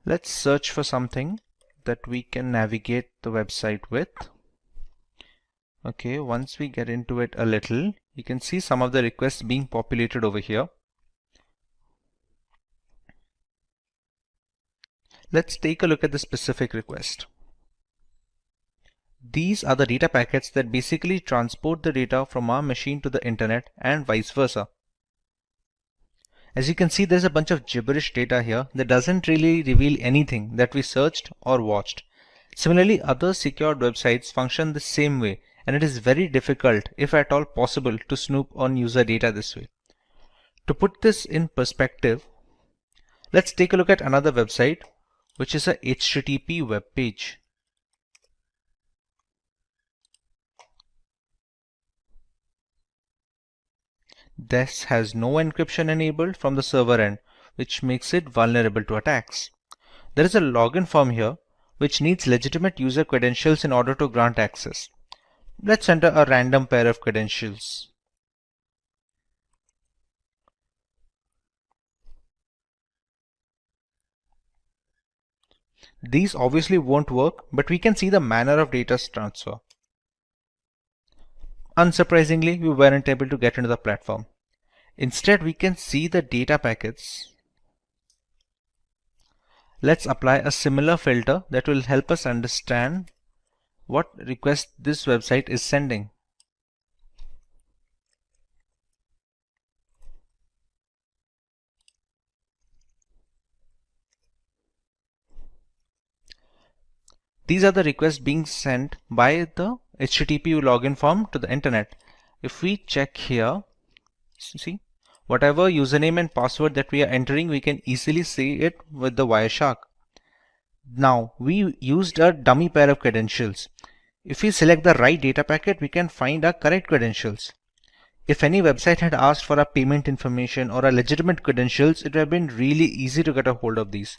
Let's search for something that we can navigate the website with. Okay, once we get into it a little, you can see some of the requests being populated over here. Let's take a look at the specific request. These are the data packets that basically transport the data from our machine to the internet and vice versa. As you can see, there's a bunch of gibberish data here that doesn't really reveal anything that we searched or watched. Similarly, other secured websites function the same way, and it is very difficult, if at all possible, to snoop on user data this way. To put this in perspective, let's take a look at another website, which is a HTTP web page. This has no encryption enabled from the server end, which makes it vulnerable to attacks. There is a login form here, which needs legitimate user credentials in order to grant access. Let's enter a random pair of credentials. These obviously won't work, but we can see the manner of data transfer. Unsurprisingly, we weren't able to get into the platform. Instead, we can see the data packets. Let's apply a similar filter that will help us understand what request this website is sending. These are the requests being sent by the HTTP login form to the internet. If we check here, see, whatever username and password that we are entering, we can easily see it with the Wireshark. Now, we used a dummy pair of credentials. If we select the right data packet, we can find our correct credentials. If any website had asked for our payment information or our legitimate credentials, it would have been really easy to get a hold of these.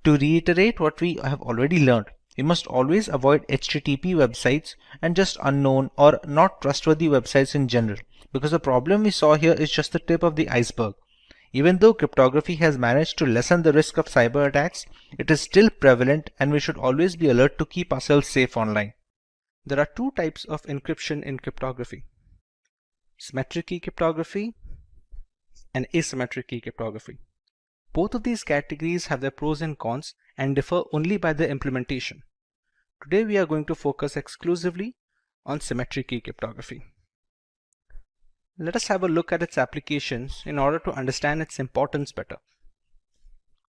To reiterate what we have already learned, we must always avoid HTTP websites and just unknown or not trustworthy websites in general, because the problem we saw here is just the tip of the iceberg. Even though cryptography has managed to lessen the risk of cyber attacks, it is still prevalent and we should always be alert to keep ourselves safe online. There are two types of encryption in cryptography: symmetric key cryptography and asymmetric key cryptography. Both of these categories have their pros and cons and differ only by their implementation. Today we are going to focus exclusively on symmetric key cryptography. Let us have a look at its applications in order to understand its importance better.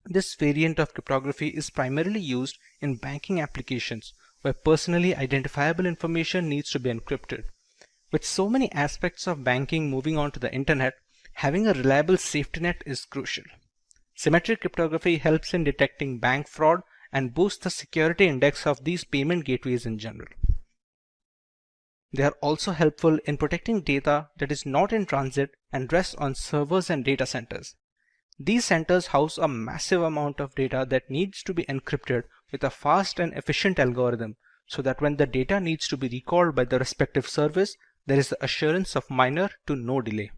This variant of cryptography is primarily used in banking applications where personally identifiable information needs to be encrypted. With so many aspects of banking moving on to the internet, having a reliable safety net is crucial. Symmetric cryptography helps in detecting bank fraud and boosts the security index of these payment gateways in general. They are also helpful in protecting data that is not in transit and rests on servers and data centers. These centers house a massive amount of data that needs to be encrypted with a fast and efficient algorithm so that when the data needs to be recalled by the respective service, there is the assurance of minor to no delay.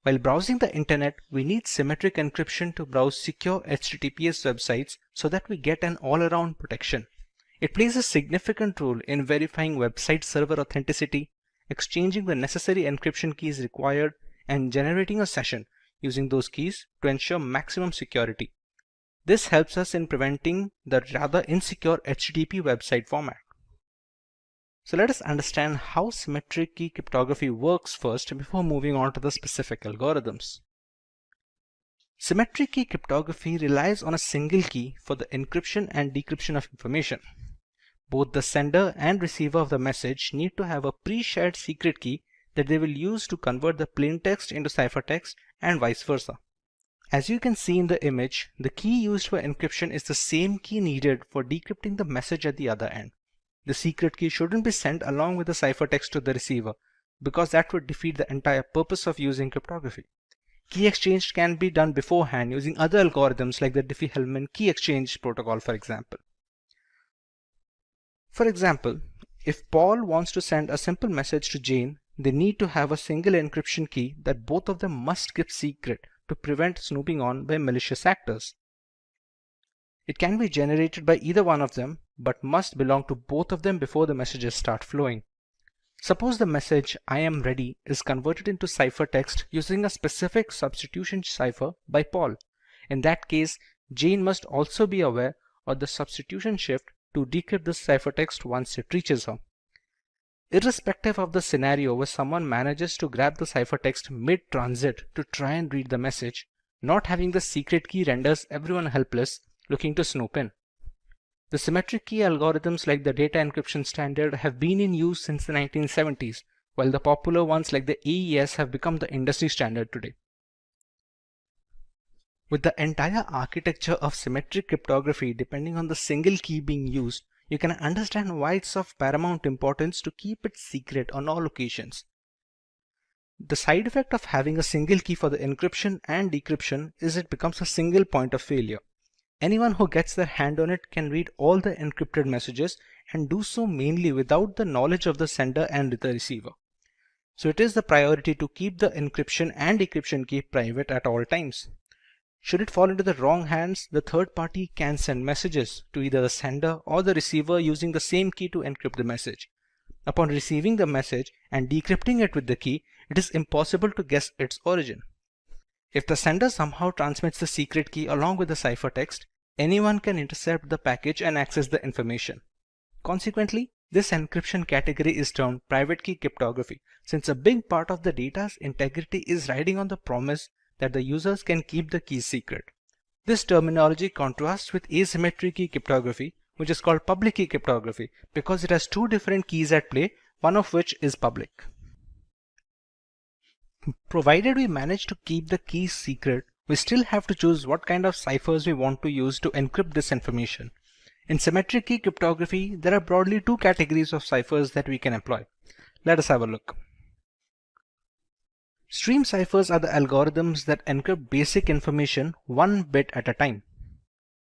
While browsing the internet, we need symmetric encryption to browse secure HTTPS websites so that we get an all-around protection. It plays a significant role in verifying website server authenticity, exchanging the necessary encryption keys required, and generating a session using those keys to ensure maximum security. This helps us in preventing the rather insecure HTTP website format. So let us understand how symmetric key cryptography works first before moving on to the specific algorithms. Symmetric key cryptography relies on a single key for the encryption and decryption of information. Both the sender and receiver of the message need to have a pre-shared secret key that they will use to convert the plain text into ciphertext and vice versa. As you can see in the image, the key used for encryption is the same key needed for decrypting the message at the other end. The secret key shouldn't be sent along with the ciphertext to the receiver, because that would defeat the entire purpose of using cryptography. Key exchange can be done beforehand using other algorithms like the Diffie-Hellman key exchange protocol, for example. For example, if Paul wants to send a simple message to Jane, they need to have a single encryption key that both of them must keep secret to prevent snooping on by malicious actors. It can be generated by either one of them, but must belong to both of them before the messages start flowing. Suppose the message "I am ready" is converted into ciphertext using a specific substitution cipher by Paul. In that case, Jane must also be aware of the substitution shift to decrypt this ciphertext once it reaches her. Irrespective of the scenario where someone manages to grab the ciphertext mid-transit to try and read the message, not having the secret key renders everyone helpless looking to snoop in. The symmetric key algorithms like the data encryption standard have been in use since the 1970s, while the popular ones like the AES have become the industry standard today. With the entire architecture of symmetric cryptography depending on the single key being used, you can understand why it's of paramount importance to keep it secret on all occasions. The side effect of having a single key for the encryption and decryption is it becomes a single point of failure. Anyone who gets their hand on it can read all the encrypted messages and do so mainly without the knowledge of the sender and the receiver. So it is the priority to keep the encryption and decryption key private at all times. Should it fall into the wrong hands, the third party can send messages to either the sender or the receiver using the same key to encrypt the message. Upon receiving the message and decrypting it with the key, it is impossible to guess its origin. If the sender somehow transmits the secret key along with the ciphertext, anyone can intercept the package and access the information. Consequently, this encryption category is termed private key cryptography, since a big part of the data's integrity is riding on the promise that the users can keep the keys secret. This terminology contrasts with asymmetric key cryptography, which is called public key cryptography, because it has two different keys at play, one of which is public. Provided we manage to keep the keys secret, we still have to choose what kind of ciphers we want to use to encrypt this information. In symmetric key cryptography, there are broadly two categories of ciphers that we can employ. Let us have a look. Stream ciphers are the algorithms that encrypt basic information one bit at a time.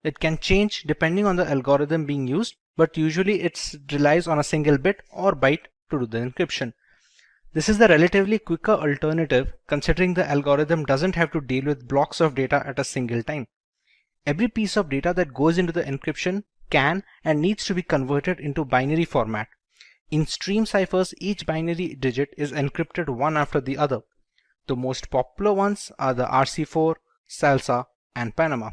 It can change depending on the algorithm being used, but usually it relies on a single bit or byte to do the encryption. This is the relatively quicker alternative considering the algorithm doesn't have to deal with blocks of data at a single time. Every piece of data that goes into the encryption can and needs to be converted into binary format. In stream ciphers, each binary digit is encrypted one after the other. The most popular ones are the RC4, Salsa, and Panama.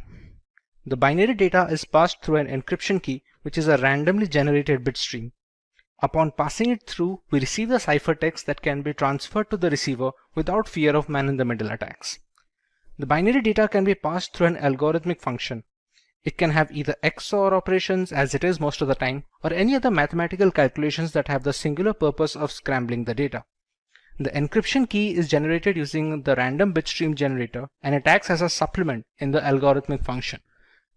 The binary data is passed through an encryption key, which is a randomly generated bit stream. Upon passing it through, we receive the ciphertext that can be transferred to the receiver without fear of man-in-the-middle attacks. The binary data can be passed through an algorithmic function. It can have either XOR operations, as it is most of the time, or any other mathematical calculations that have the singular purpose of scrambling the data. The encryption key is generated using the random bitstream generator, and it acts as a supplement in the algorithmic function.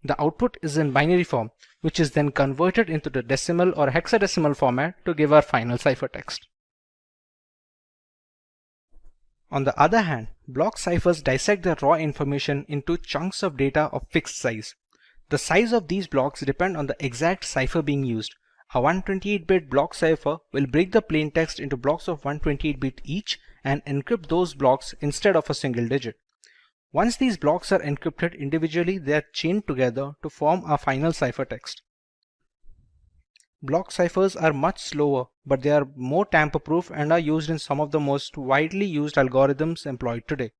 The output is in binary form, which is then converted into the decimal or hexadecimal format to give our final ciphertext. On the other hand, block ciphers dissect the raw information into chunks of data of fixed size. The size of these blocks depend on the exact cipher being used. A 128-bit block cipher will break the plaintext into blocks of 128-bit each and encrypt those blocks instead of a single digit. Once these blocks are encrypted individually, they are chained together to form a final ciphertext. Block ciphers are much slower, but they are more tamper-proof and are used in some of the most widely used algorithms employed today.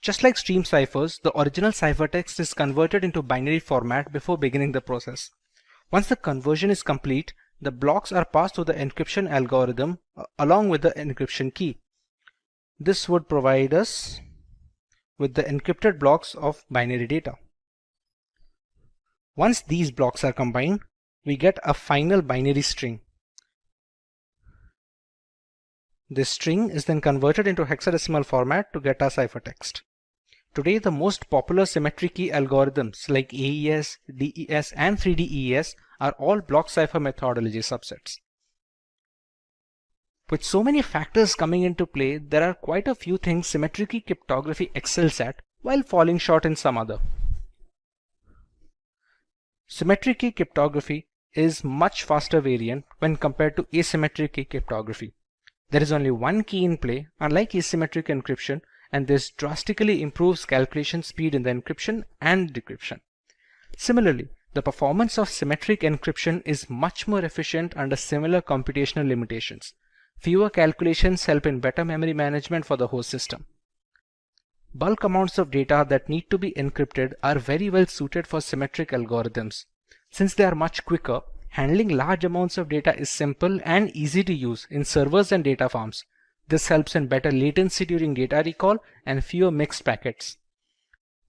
Just like stream ciphers, the original ciphertext is converted into binary format before beginning the process. Once the conversion is complete, the blocks are passed through the encryption algorithm along with the encryption key. This would provide us with the encrypted blocks of binary data. Once these blocks are combined, we get a final binary string. This string is then converted into hexadecimal format to get our ciphertext. Today, the most popular symmetric key algorithms like AES, DES, and 3DES are all block cipher methodology subsets. With so many factors coming into play, there are quite a few things symmetric key cryptography excels at while falling short in some other. Symmetric key cryptography is much faster variant when compared to asymmetric key cryptography. There is only one key in play, unlike asymmetric encryption, and this drastically improves calculation speed in the encryption and decryption. Similarly, the performance of symmetric encryption is much more efficient under similar computational limitations. Fewer calculations help in better memory management for the host system. Bulk amounts of data that need to be encrypted are very well suited for symmetric algorithms. Since they are much quicker, handling large amounts of data is simple and easy to use in servers and data farms. This helps in better latency during data recall and fewer mixed packets.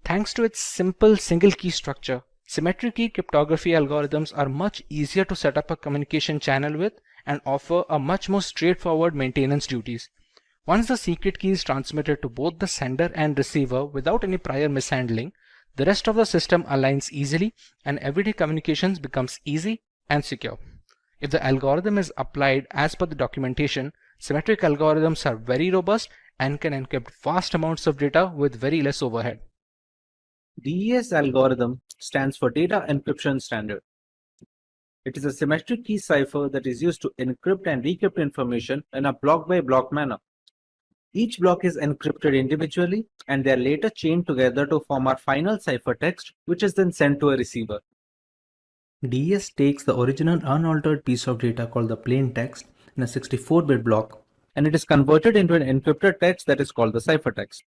Thanks to its simple single key structure, symmetric key cryptography algorithms are much easier to set up a communication channel with and offer a much more straightforward maintenance duties. Once the secret key is transmitted to both the sender and receiver without any prior mishandling, the rest of the system aligns easily and everyday communications becomes easy and secure. If the algorithm is applied as per the documentation, symmetric algorithms are very robust and can encrypt vast amounts of data with very less overhead. DES algorithm stands for Data Encryption Standard. It is a symmetric key cipher that is used to encrypt and decrypt information in a block-by-block manner. Each block is encrypted individually and they are later chained together to form our final ciphertext, which is then sent to a receiver. DES takes the original unaltered piece of data called the plain text in a 64-bit block and it is converted into an encrypted text that is called the ciphertext.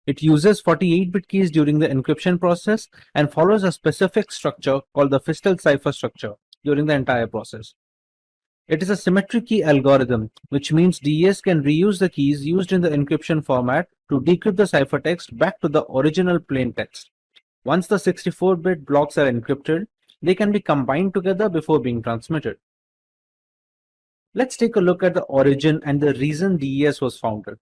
It uses 48-bit keys during the encryption process and follows a specific structure called the Fistel cipher structure during the entire process. It is a symmetric key algorithm, which means DES can reuse the keys used in the encryption format to decrypt the ciphertext back to the original plain text. Once the 64-bit blocks are encrypted, they can be combined together before being transmitted. Let's take a look at the origin and the reason DES was founded.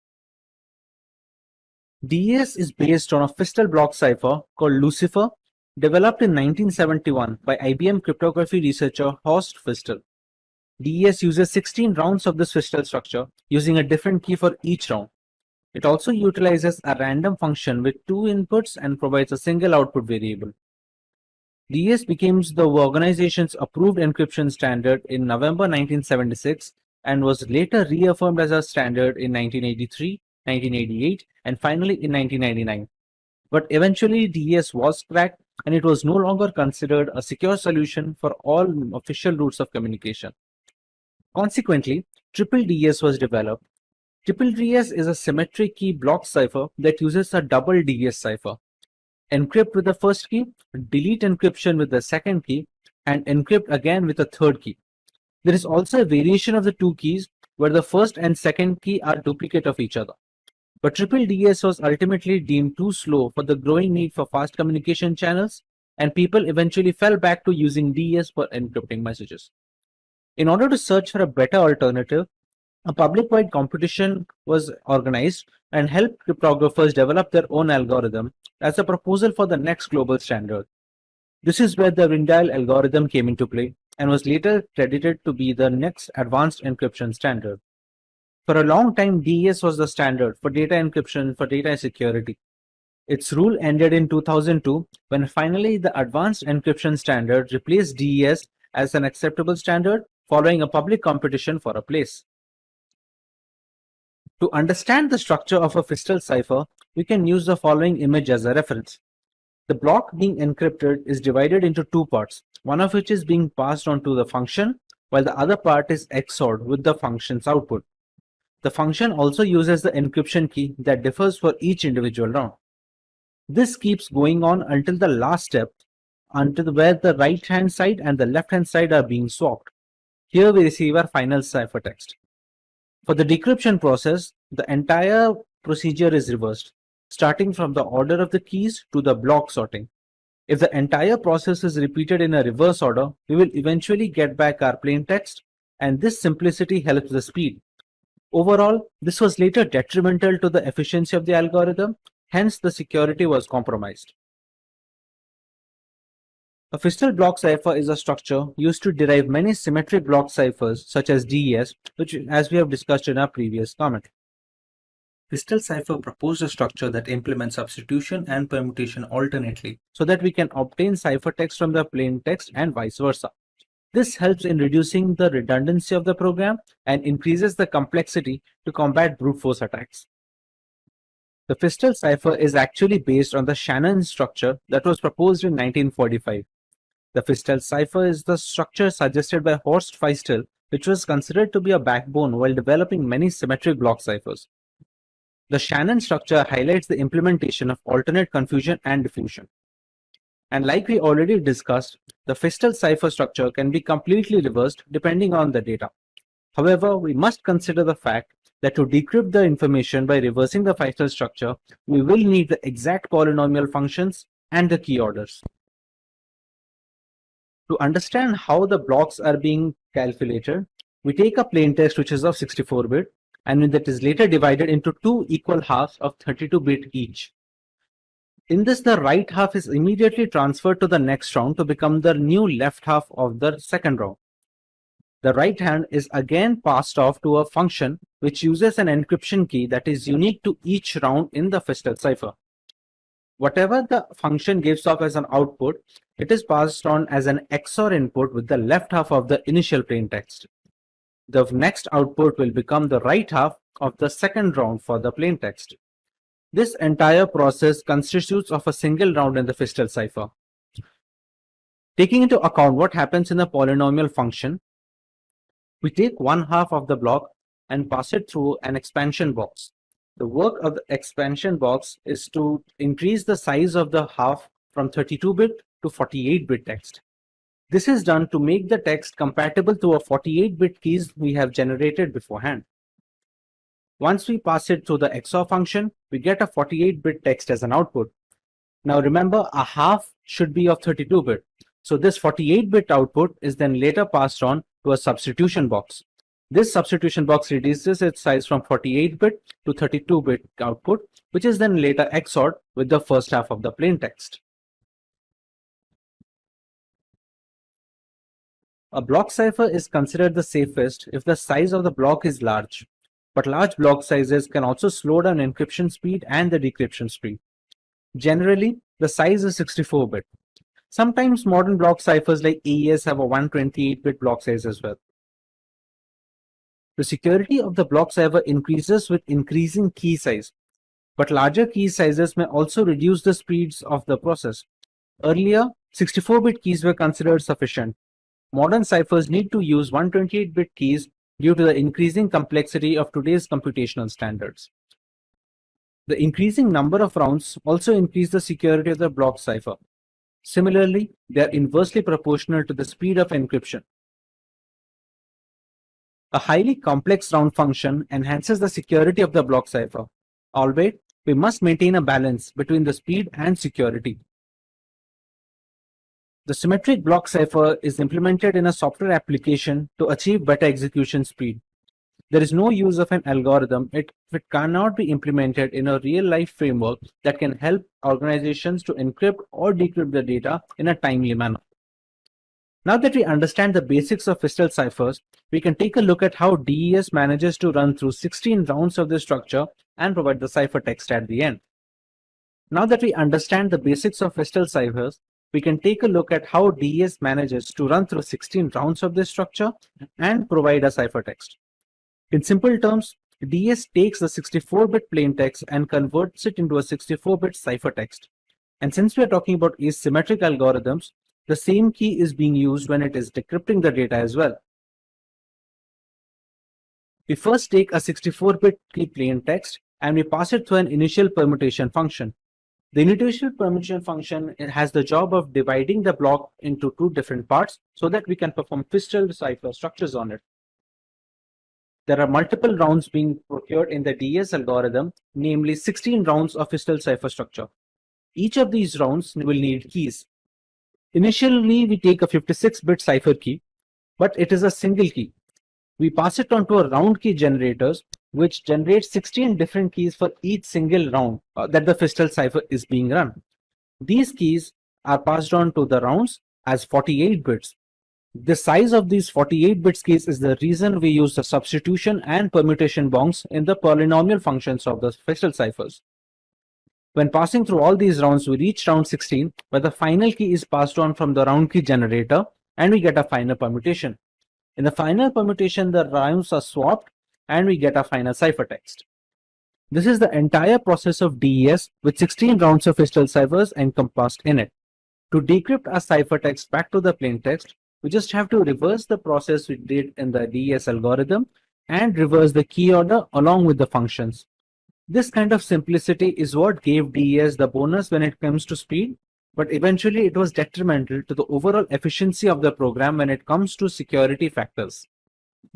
DES is based on a Fistel block cipher called Lucifer, developed in 1971 by IBM cryptography researcher Horst Fistel. DES uses 16 rounds of this Fistel structure, using a different key for each round. It also utilizes a random function with 2 inputs and provides a single output variable. DES became the organization's approved encryption standard in November 1976 and was later reaffirmed as a standard in 1983, 1988, and finally in 1999. But eventually DES was cracked and it was no longer considered a secure solution for all official routes of communication. Consequently, Triple DES was developed. Triple DES is a symmetric key block cipher that uses a double DES cipher. Encrypt with the first key, delete encryption with the second key, and encrypt again with the third key. There is also a variation of the two keys where the first and second key are duplicate of each other. But Triple DES was ultimately deemed too slow for the growing need for fast communication channels, and people eventually fell back to using DES for encrypting messages. In order to search for a better alternative, a public-wide competition was organized and helped cryptographers develop their own algorithm as a proposal for the next global standard. This is where the Ringdial algorithm came into play and was later credited to be the next advanced encryption standard. For a long time, DES was the standard for data encryption for data security. Its rule ended in 2002 when finally the advanced encryption standard replaced DES as an acceptable standard following a public competition for a place. To understand the structure of a Fistel cipher, we can use the following image as a reference. The block being encrypted is divided into two parts, one of which is being passed on to the function, while the other part is XORed with the function's output. The function also uses the encryption key that differs for each individual round. This keeps going on until the last step, until where the right-hand side and the left-hand side are being swapped. Here we receive our final ciphertext. For the decryption process, the entire procedure is reversed, starting from the order of the keys to the block sorting. If the entire process is repeated in a reverse order, we will eventually get back our plain text, and this simplicity helps the speed. Overall, this was later detrimental to the efficiency of the algorithm, hence the security was compromised. A Fistel block cipher is a structure used to derive many symmetric block ciphers such as DES, which as we have discussed in our previous comment. Fistel cipher proposed a structure that implements substitution and permutation alternately so that we can obtain ciphertext from the plain text and vice versa. This helps in reducing the redundancy of the program and increases the complexity to combat brute force attacks. The Fistel cipher is actually based on the Shannon structure that was proposed in 1945. The Fistel cipher is the structure suggested by Horst Feistel, which was considered to be a backbone while developing many symmetric block ciphers. The Shannon structure highlights the implementation of alternate confusion and diffusion. And like we already discussed, the Fistel cipher structure can be completely reversed depending on the data. However, we must consider the fact that to decrypt the information by reversing the Fistel structure, we will need the exact polynomial functions and the key orders. To understand how the blocks are being calculated, we take a plain text which is of 64-bit and that is later divided into two equal halves of 32-bit each. In this, the right half is immediately transferred to the next round to become the new left half of the second round. The right hand is again passed off to a function which uses an encryption key that is unique to each round in the Fistel cipher. Whatever the function gives off as an output, it is passed on as an XOR input with the left half of the initial plain text. The next output will become the right half of the second round for the plain text. This entire process constitutes of a single round in the Fistel cipher. Taking into account what happens in the polynomial function, we take one half of the block and pass it through an expansion box. The work of the expansion box is to increase the size of the half from 32-bit to 48-bit text. This is done to make the text compatible to a 48-bit keys we have generated beforehand. Once we pass it through the XOR function, we get a 48-bit text as an output. Now remember, a half should be of 32-bit. So this 48-bit output is then later passed on to a substitution box. This substitution box reduces its size from 48-bit to 32-bit output, which is then later XORed with the first half of the plain text. A block cipher is considered the safest if the size of the block is large, but large block sizes can also slow down encryption speed and the decryption speed. Generally, the size is 64-bit. Sometimes modern block ciphers like AES have a 128-bit block size as well. The security of the block cipher increases with increasing key size, but larger key sizes may also reduce the speeds of the process. Earlier, 64-bit keys were considered sufficient. Modern ciphers need to use 128-bit keys due to the increasing complexity of today's computational standards. The increasing number of rounds also increase the security of the block cipher. Similarly, they are inversely proportional to the speed of encryption. A highly complex round function enhances the security of the block cipher. Albeit, we must maintain a balance between the speed and security. The symmetric block cipher is implemented in a software application to achieve better execution speed. There is no use of an algorithm if it cannot be implemented in a real-life framework that can help organizations to encrypt or decrypt the data in a timely manner. Now that we understand the basics of Fistel ciphers, we can take a look at how DES manages to run through 16 rounds of this structure and provide the cipher text at the end. Now that we understand the basics of Fistel ciphers, we can take a look at how DES manages to run through 16 rounds of this structure and provide a cipher text. In simple terms, DES takes the 64-bit plain text and converts it into a 64-bit cipher text. And since we are talking about asymmetric algorithms, the same key is being used when it is decrypting the data as well. We first take a 64-bit key plain text and we pass it through an initial permutation function. The initial permutation function has the job of dividing the block into two different parts so that we can perform Fistel cipher structures on it. There are multiple rounds being procured in the DES algorithm, namely 16 rounds of Fistel cipher structure. Each of these rounds will need keys. Initially, we take a 56-bit cipher key, but it is a single key. We pass it on to a round key generators, which generates 16 different keys for each single round that the Fistel cipher is being run. These keys are passed on to the rounds as 48 bits. The size of these 48 bits keys is the reason we use the substitution and permutation bonds in the polynomial functions of the Fistel ciphers. When passing through all these rounds, we reach round 16, where the final key is passed on from the round key generator, and we get a final permutation. In the final permutation, the rounds are swapped, and we get a final cipher text. This is the entire process of DES with 16 rounds of physical ciphers encompassed in it. To decrypt a ciphertext back to the plaintext, we just have to reverse the process we did in the DES algorithm and reverse the key order along with the functions. This kind of simplicity is what gave DES the bonus when it comes to speed, but eventually it was detrimental to the overall efficiency of the program when it comes to security factors.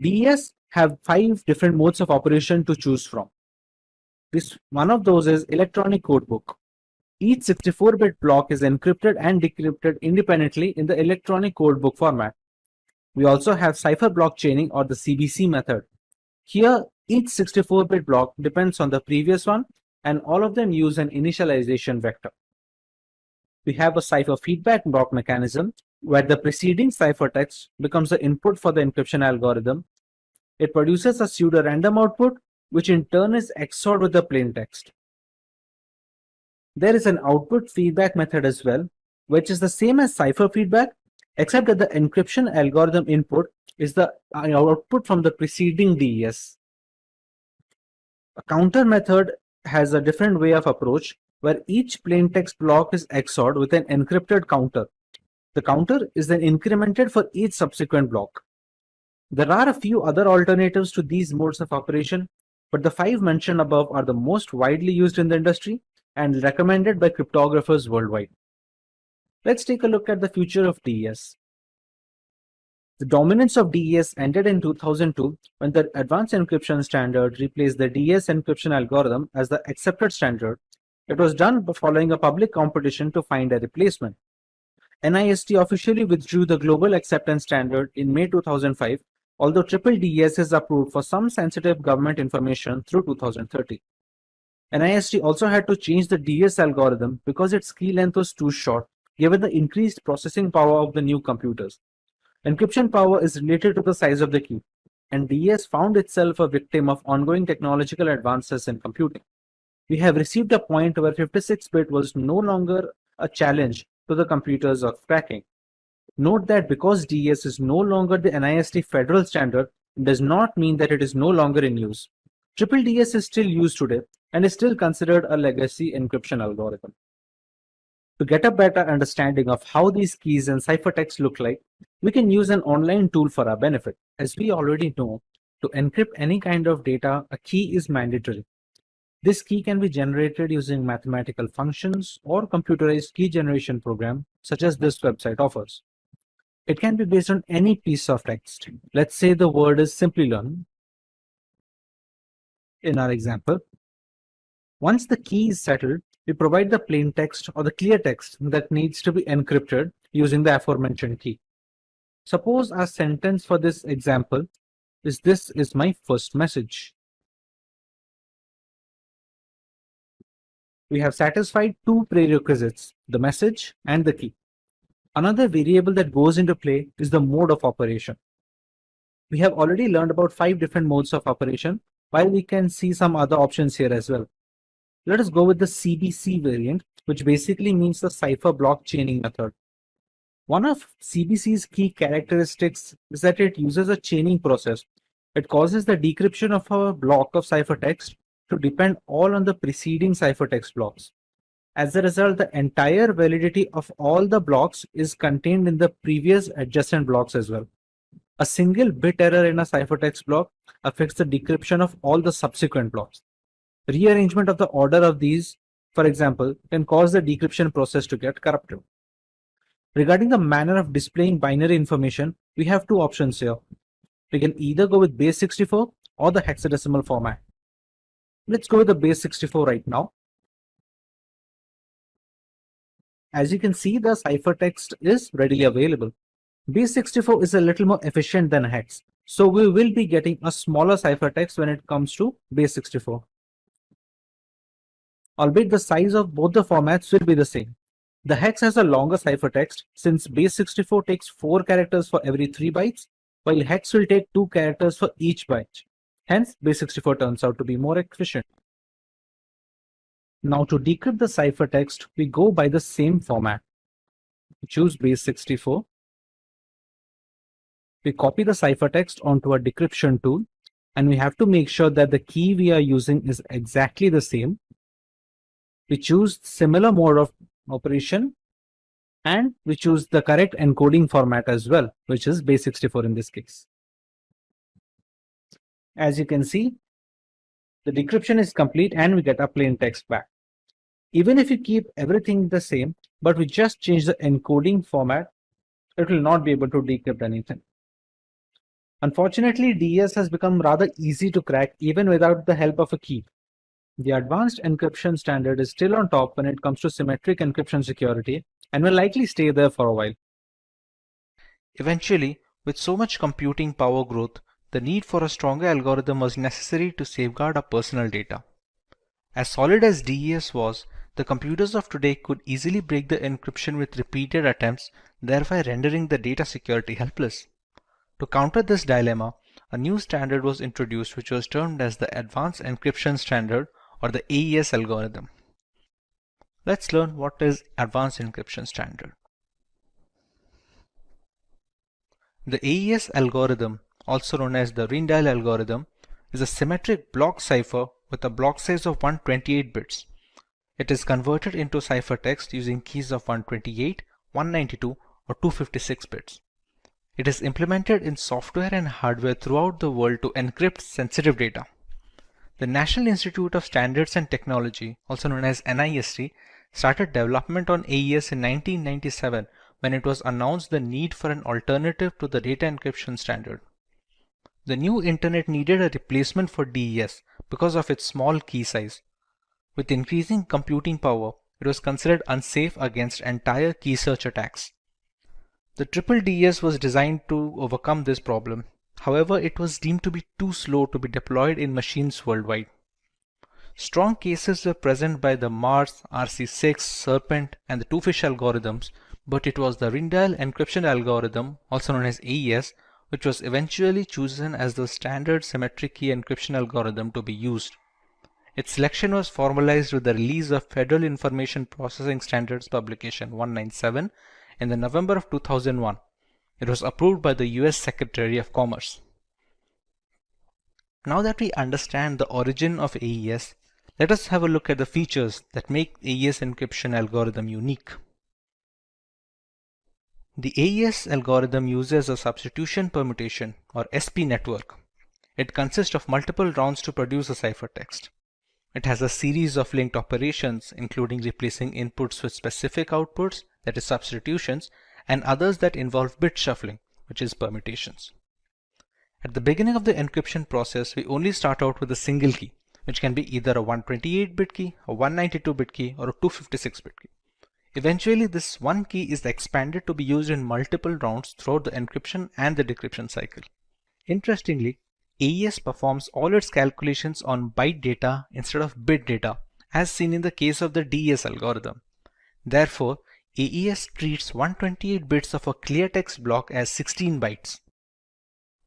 DES have 5 different modes of operation to choose from. One of those is electronic codebook. Each 64-bit block is encrypted and decrypted independently in the electronic codebook format. We also have cipher block chaining, or the CBC method. Here, each 64-bit block depends on the previous one, and all of them use an initialization vector. We have a cipher feedback block mechanism, where the preceding ciphertext becomes the input for the encryption algorithm. It produces a pseudo-random output, which in turn is XORed with the plaintext. There is an output feedback method as well, which is the same as cipher feedback, except that the encryption algorithm input is the output from the preceding DES. A counter method has a different way of approach, where each plaintext block is XORed with an encrypted counter. The counter is then incremented for each subsequent block. There are a few other alternatives to these modes of operation, but the 5 mentioned above are the most widely used in the industry and recommended by cryptographers worldwide. Let's take a look at the future of DES. The dominance of DES ended in 2002 when the Advanced Encryption Standard replaced the DES encryption algorithm as the accepted standard. It was done following a public competition to find a replacement. NIST officially withdrew the global acceptance standard in May 2005, although triple DES is approved for some sensitive government information through 2030. NIST also had to change the DES algorithm because its key length was too short, given the increased processing power of the new computers. Encryption power is related to the size of the key, and DES found itself a victim of ongoing technological advances in computing. We have received a point where 56-bit was no longer a challenge to the computers of cracking. Note that because DES is no longer the NIST federal standard, it does not mean that it is no longer in use. Triple DES is still used today and is still considered a legacy encryption algorithm. To get a better understanding of how these keys and ciphertext look like, we can use an online tool for our benefit. As we already know, to encrypt any kind of data, a key is mandatory. This key can be generated using mathematical functions or computerized key generation program, such as this website offers. It can be based on any piece of text. Let's say the word is Simplilearn in our example. Once the key is settled, we provide the plain text or the clear text that needs to be encrypted using the aforementioned key. Suppose our sentence for this example is "This is my first message." We have satisfied 2 prerequisites, the message and the key. Another variable that goes into play is the mode of operation. We have already learned about 5 different modes of operation, while we can see some other options here as well. Let us go with the CBC variant, which basically means the cipher block chaining method. One of CBC's key characteristics is that it uses a chaining process. It causes the decryption of a block of ciphertext to depend all on the preceding ciphertext blocks. As a result, the entire validity of all the blocks is contained in the previous adjacent blocks as well. A single bit error in a ciphertext block affects the decryption of all the subsequent blocks. Rearrangement of the order of these, for example, can cause the decryption process to get corrupted. Regarding the manner of displaying binary information, we have 2 options here. We can either go with base 64 or the hexadecimal format. Let's go with the base 64 right now. As you can see, the ciphertext is readily available. Base 64 is a little more efficient than hex, so we will be getting a smaller ciphertext when it comes to base 64. Albeit the size of both the formats will be the same. The hex has a longer ciphertext since base 64 takes 4 characters for every 3 bytes, while hex will take 2 characters for each byte. Hence, base 64 turns out to be more efficient. Now to decrypt the ciphertext, we go by the same format. We choose base 64. We copy the ciphertext onto a decryption tool and we have to make sure that the key we are using is exactly the same. We choose similar mode of operation, and we choose the correct encoding format as well, which is base64 in this case. As you can see, the decryption is complete and we get a plain text back. Even if you keep everything the same, but we just change the encoding format, it will not be able to decrypt anything. Unfortunately, DES has become rather easy to crack even without the help of a key. The advanced encryption standard is still on top when it comes to symmetric encryption security and will likely stay there for a while. Eventually, with so much computing power growth, the need for a stronger algorithm was necessary to safeguard our personal data. As solid as DES was, the computers of today could easily break the encryption with repeated attempts, thereby rendering the data security helpless. To counter this dilemma, a new standard was introduced which was termed as the Advanced Encryption Standard, or the AES algorithm. Let's learn what is Advanced Encryption Standard. The AES algorithm, also known as the Rijndael algorithm, is a symmetric block cipher with a block size of 128 bits. It is converted into ciphertext using keys of 128, 192, or 256 bits. It is implemented in software and hardware throughout the world to encrypt sensitive data. The National Institute of Standards and Technology, also known as NIST, started development on AES in 1997 when it was announced the need for an alternative to the data encryption standard. The new internet needed a replacement for DES because of its small key size. With increasing computing power, it was considered unsafe against entire key search attacks. The triple DES was designed to overcome this problem. However, it was deemed to be too slow to be deployed in machines worldwide. Strong cases were present by the Mars, RC6, Serpent, and the Twofish algorithms, but it was the Rijndael encryption algorithm, also known as AES, which was eventually chosen as the standard symmetric key encryption algorithm to be used. Its selection was formalized with the release of Federal Information Processing Standards Publication 197 in the November of 2001. It was approved by the US Secretary of Commerce. Now that we understand the origin of AES, let us have a look at the features that make AES encryption algorithm unique. The AES algorithm uses a substitution permutation, or SP network. It consists of multiple rounds to produce a ciphertext. It has a series of linked operations, including replacing inputs with specific outputs, that is substitutions, and others that involve bit shuffling, which is permutations. At the beginning of the encryption process, we only start out with a single key, which can be either a 128-bit key, a 192-bit key, or a 256-bit key. Eventually, this one key is expanded to be used in multiple rounds throughout the encryption and the decryption cycle. Interestingly, AES performs all its calculations on byte data instead of bit data, as seen in the case of the DES algorithm. Therefore, AES treats 128 bits of a clear text block as 16 bytes.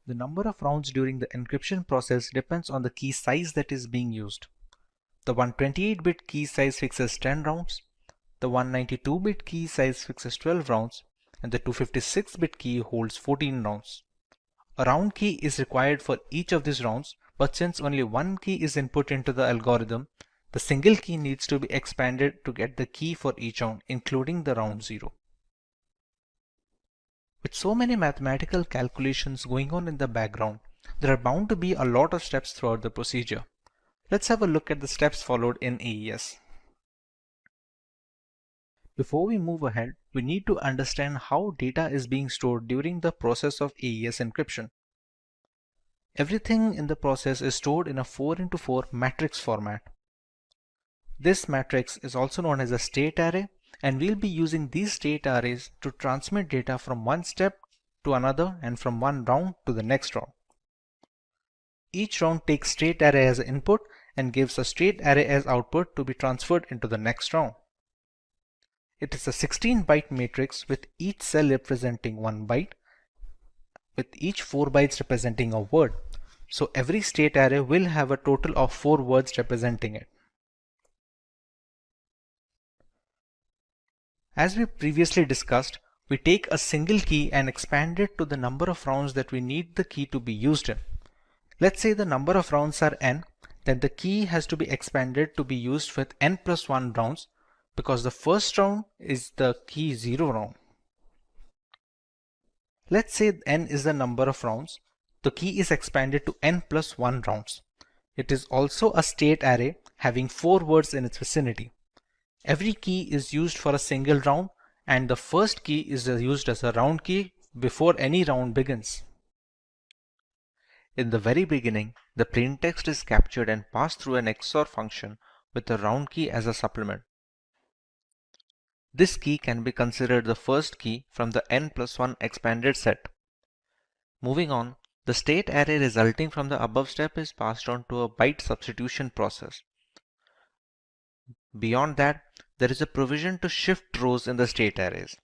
The number of rounds during the encryption process depends on the key size that is being used. The 128-bit key size fixes 10 rounds, the 192-bit key size fixes 12 rounds, and the 256-bit key holds 14 rounds. A round key is required for each of these rounds, but since only one key is input into the algorithm, the single key needs to be expanded to get the key for each round, including the round 0. With so many mathematical calculations going on in the background, there are bound to be a lot of steps throughout the procedure. Let's have a look at the steps followed in AES. Before we move ahead, we need to understand how data is being stored during the process of AES encryption. Everything in the process is stored in a 4x4 matrix format. This matrix is also known as a state array, and we'll be using these state arrays to transmit data from one step to another and from one round to the next round. Each round takes state array as input and gives a state array as output to be transferred into the next round. It is a 16-byte matrix with each cell representing 1 byte, with each 4 bytes representing a word. So every state array will have a total of 4 words representing it. As we previously discussed, we take a single key and expand it to the number of rounds that we need the key to be used in. Let's say the number of rounds are n, then the key has to be expanded to be used with n plus 1 rounds because the first round is the key 0 round. Let's say n is the number of rounds. The key is expanded to n plus 1 rounds. It is also a state array having 4 words in its vicinity. Every key is used for a single round, and the first key is used as a round key before any round begins. In the very beginning, the plaintext is captured and passed through an XOR function with the round key as a supplement. This key can be considered the first key from the n plus 1 expanded set. Moving on, the state array resulting from the above step is passed on to a byte substitution process. Beyond that, there is a provision to shift rows in the state arrays.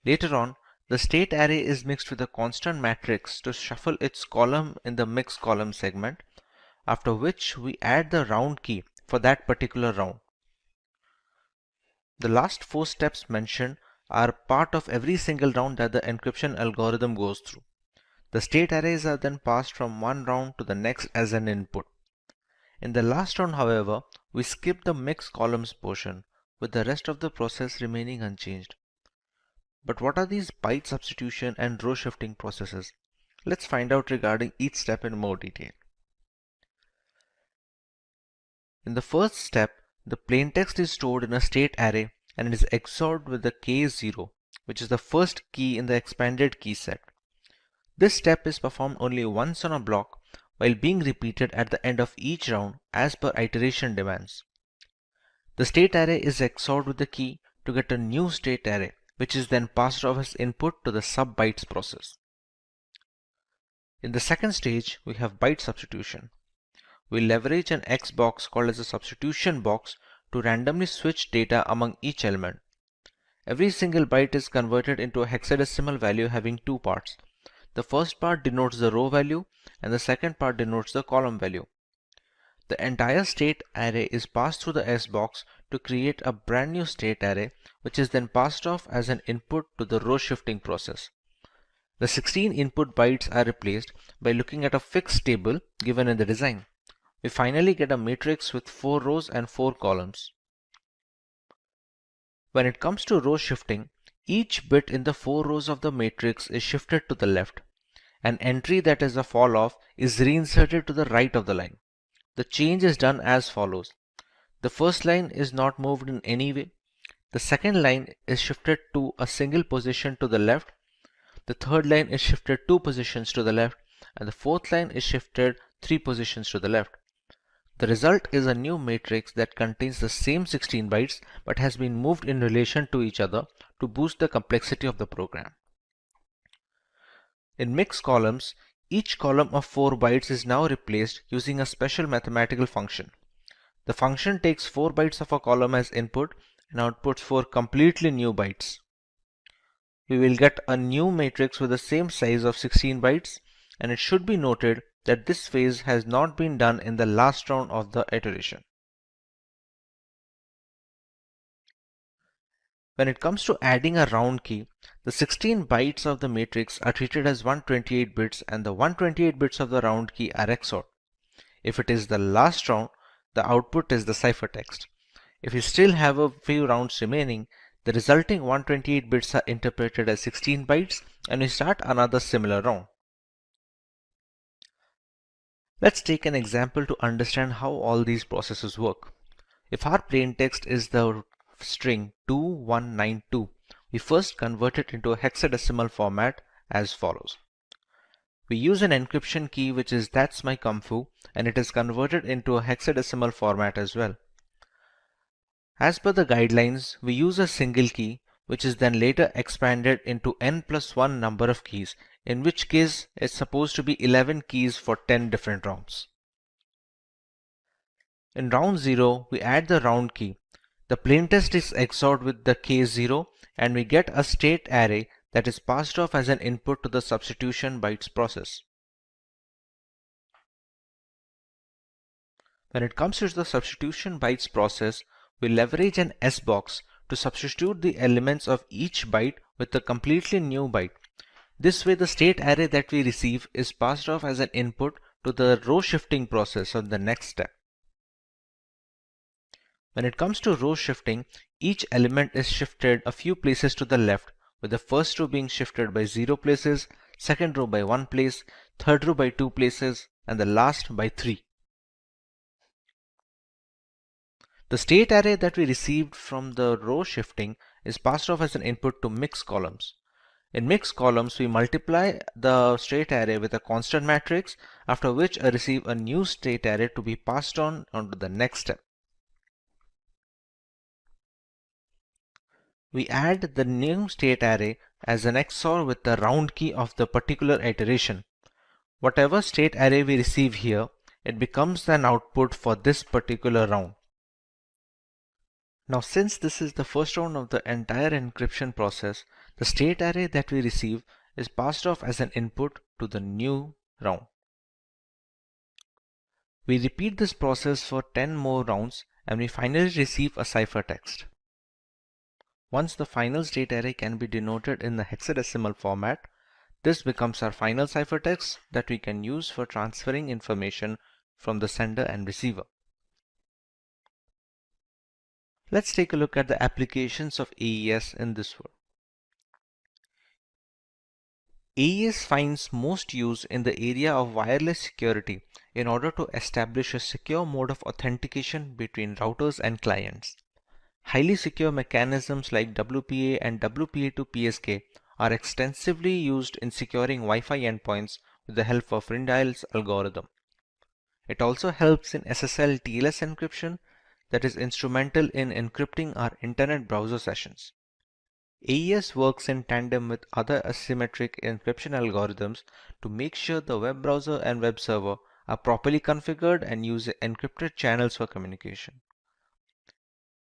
Later on, the state array is mixed with a constant matrix to shuffle its column in the mix column segment, after which we add the round key for that particular round. The last 4 steps mentioned are part of every single round that the encryption algorithm goes through. The state arrays are then passed from one round to the next as an input. In the last round, however, we skip the mix columns portion, with the rest of the process remaining unchanged. But what are these byte substitution and row shifting processes? Let's find out regarding each step in more detail. In the first step, the plaintext is stored in a state array and it is XORed with the K0, which is the first key in the expanded key set. This step is performed only once on a block while being repeated at the end of each round as per iteration demands. The state array is XORed with the key to get a new state array, which is then passed off as input to the sub-bytes process. In the second stage, we have byte substitution. We leverage an X box called as a substitution box to randomly switch data among each element. Every single byte is converted into a hexadecimal value having 2 parts. The first part denotes the row value and the second part denotes the column value. The entire state array is passed through the S box to create a brand new state array, which is then passed off as an input to the row shifting process. The 16 input bytes are replaced by looking at a fixed table given in the design. We finally get a matrix with 4 rows and 4 columns. When it comes to row shifting, each bit in the 4 rows of the matrix is shifted to the left. An entry that is a fall off is reinserted to the right of the line. The change is done as follows. The first line is not moved in any way. The second line is shifted to a single position to the left. The third line is shifted 2 positions to the left, and the fourth line is shifted 3 positions to the left. The result is a new matrix that contains the same 16 bytes but has been moved in relation to each other to boost the complexity of the program. In mix columns, each column of 4 bytes is now replaced using a special mathematical function. The function takes 4 bytes of a column as input and outputs 4 completely new bytes. We will get a new matrix with the same size of 16 bytes, and it should be noted that this phase has not been done in the last round of the iteration. When it comes to adding a round key, the 16 bytes of the matrix are treated as 128 bits and the 128 bits of the round key are XORed. If it is the last round, the output is the ciphertext. If you still have a few rounds remaining, the resulting 128 bits are interpreted as 16 bytes and we start another similar round. Let's take an example to understand how all these processes work. If our plaintext is the string 2192, we first convert it into a hexadecimal format as follows. We use an encryption key which is "that's my kung fu" and it is converted into a hexadecimal format as well. As per the guidelines, we use a single key which is then later expanded into n plus 1 number of keys, in which case it's supposed to be 11 keys for 10 different rounds. In round 0, we add the round key. The plaintext is XORed with the K0 and we get a state array that is passed off as an input to the substitution bytes process. When it comes to the substitution bytes process, we leverage an S box to substitute the elements of each byte with a completely new byte. This way the state array that we receive is passed off as an input to the row shifting process on the next step. When it comes to row shifting, each element is shifted a few places to the left, with the first row being shifted by 0 places, second row by 1 place, third row by 2 places, and the last by 3. The state array that we received from the row shifting is passed off as an input to mix columns. In mix columns, we multiply the state array with a constant matrix, after which I receive a new state array to be passed on to the next step. We add the new state array as an XOR with the round key of the particular iteration. Whatever state array we receive here, it becomes an output for this particular round. Now, since this is the first round of the entire encryption process, the state array that we receive is passed off as an input to the new round. We repeat this process for 10 more rounds and we finally receive a ciphertext. Once the final state array can be denoted in the hexadecimal format, this becomes our final ciphertext that we can use for transferring information from the sender and receiver. Let's take a look at the applications of AES in this world. AES finds most use in the area of wireless security in order to establish a secure mode of authentication between routers and clients. Highly secure mechanisms like WPA and WPA2 PSK are extensively used in securing Wi-Fi endpoints with the help of Rindial's algorithm. It also helps in SSL TLS encryption that is instrumental in encrypting our internet browser sessions. AES works in tandem with other asymmetric encryption algorithms to make sure the web browser and web server are properly configured and use encrypted channels for communication.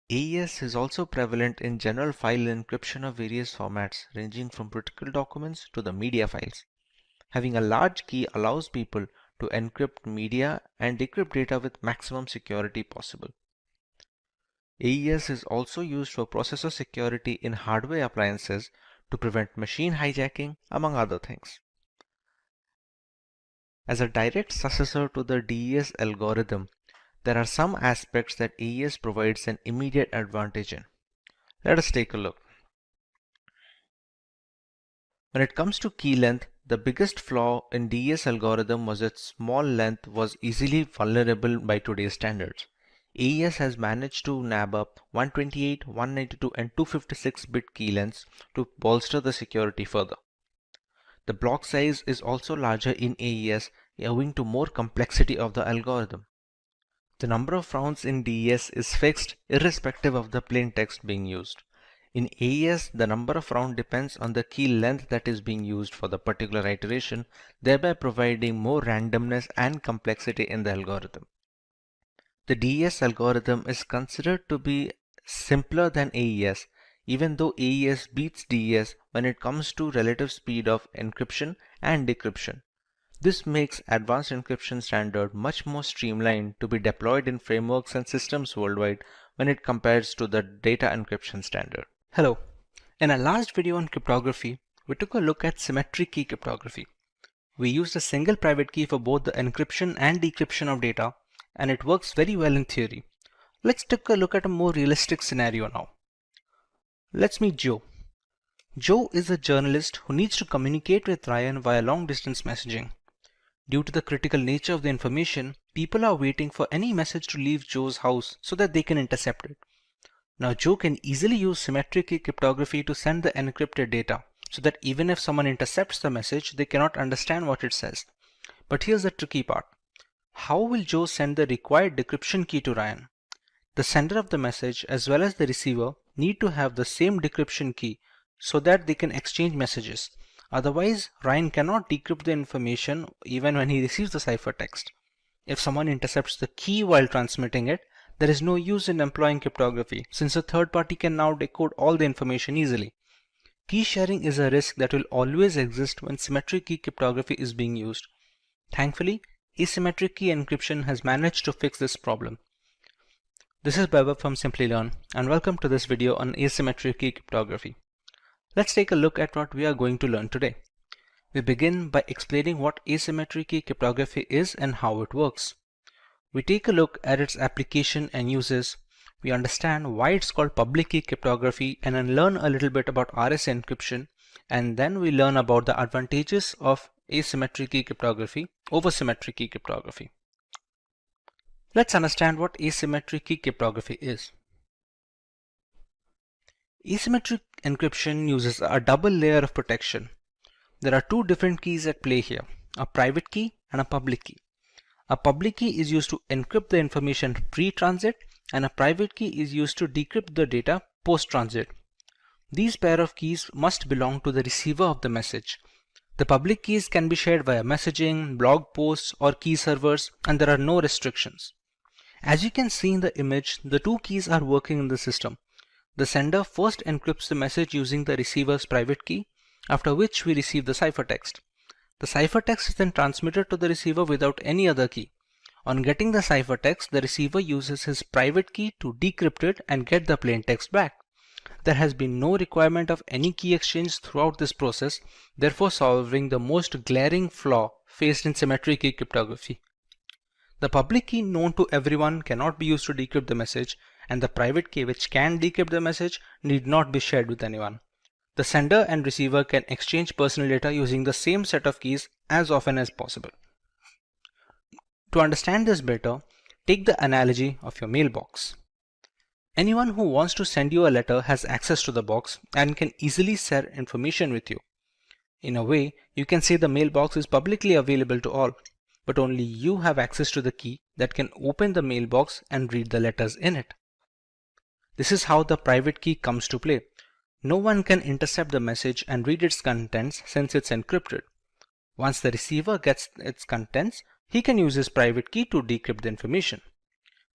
AES is also prevalent in general file encryption of various formats, ranging from critical documents to the media files. Having a large key allows people to encrypt media and decrypt data with maximum security possible. AES is also used for processor security in hardware appliances to prevent machine hijacking, among other things. As a direct successor to the DES algorithm, there are some aspects that AES provides an immediate advantage in. Let us take a look. When it comes to key length, the biggest flaw in DES algorithm was its small length was easily vulnerable by today's standards. AES has managed to nab up 128, 192 and 256-bit key lengths to bolster the security further. The block size is also larger in AES owing to more complexity of the algorithm. The number of rounds in DES is fixed irrespective of the plain text being used. In AES, the number of rounds depends on the key length that is being used for the particular iteration, thereby providing more randomness and complexity in the algorithm. The DES algorithm is considered to be simpler than AES, even though AES beats DES when it comes to relative speed of encryption and decryption. This makes advanced encryption standard much more streamlined to be deployed in frameworks and systems worldwide when it compares to the data encryption standard. Hello. In our last video on cryptography, we took a look at symmetric key cryptography. We used a single private key for both the encryption and decryption of data, and it works very well in theory. Let's take a look at a more realistic scenario now. Let's meet Joe. Joe is a journalist who needs to communicate with Ryan via long-distance messaging. Due to the critical nature of the information, people are waiting for any message to leave Joe's house so that they can intercept it. Now Joe can easily use symmetric key cryptography to send the encrypted data so that even if someone intercepts the message, they cannot understand what it says. But here's the tricky part. How will Joe send the required decryption key to Ryan? The sender of the message as well as the receiver need to have the same decryption key so that they can exchange messages. Otherwise, Ryan cannot decrypt the information even when he receives the ciphertext. If someone intercepts the key while transmitting it, there is no use in employing cryptography since a third party can now decode all the information easily. Key sharing is a risk that will always exist when symmetric key cryptography is being used. Thankfully, asymmetric key encryption has managed to fix this problem. This is Vaibhav from Simplilearn and welcome to this video on asymmetric key cryptography. Let's take a look at what we are going to learn today. We begin by explaining what asymmetric key cryptography is and how it works. We take a look at its application and uses. We understand why it's called public key cryptography and then learn a little bit about RSA encryption, and then we learn about the advantages of asymmetric key cryptography over symmetric key cryptography. Let's understand what asymmetric key cryptography is. Asymmetric encryption uses a double layer of protection. There are two different keys at play here, a private key and a public key. A public key is used to encrypt the information pre-transit, and a private key is used to decrypt the data post-transit. These pair of keys must belong to the receiver of the message. The public keys can be shared via messaging, blog posts, or key servers, and there are no restrictions. As you can see in the image, the two keys are working in the system. The sender first encrypts the message using the receiver's private key, after which we receive the ciphertext. The ciphertext is then transmitted to the receiver without any other key. On getting the ciphertext, the receiver uses his private key to decrypt it and get the plain text back. There has been no requirement of any key exchange throughout this process, therefore solving the most glaring flaw faced in symmetric key cryptography. The public key known to everyone cannot be used to decrypt the message, and the private key which can decrypt the message need not be shared with anyone. The sender and receiver can exchange personal data using the same set of keys as often as possible. To understand this better, take the analogy of your mailbox. Anyone who wants to send you a letter has access to the box and can easily share information with you. In a way, you can say the mailbox is publicly available to all, but only you have access to the key that can open the mailbox and read the letters in it. This is how the private key comes to play. No one can intercept the message and read its contents since it's encrypted. Once the receiver gets its contents, he can use his private key to decrypt the information.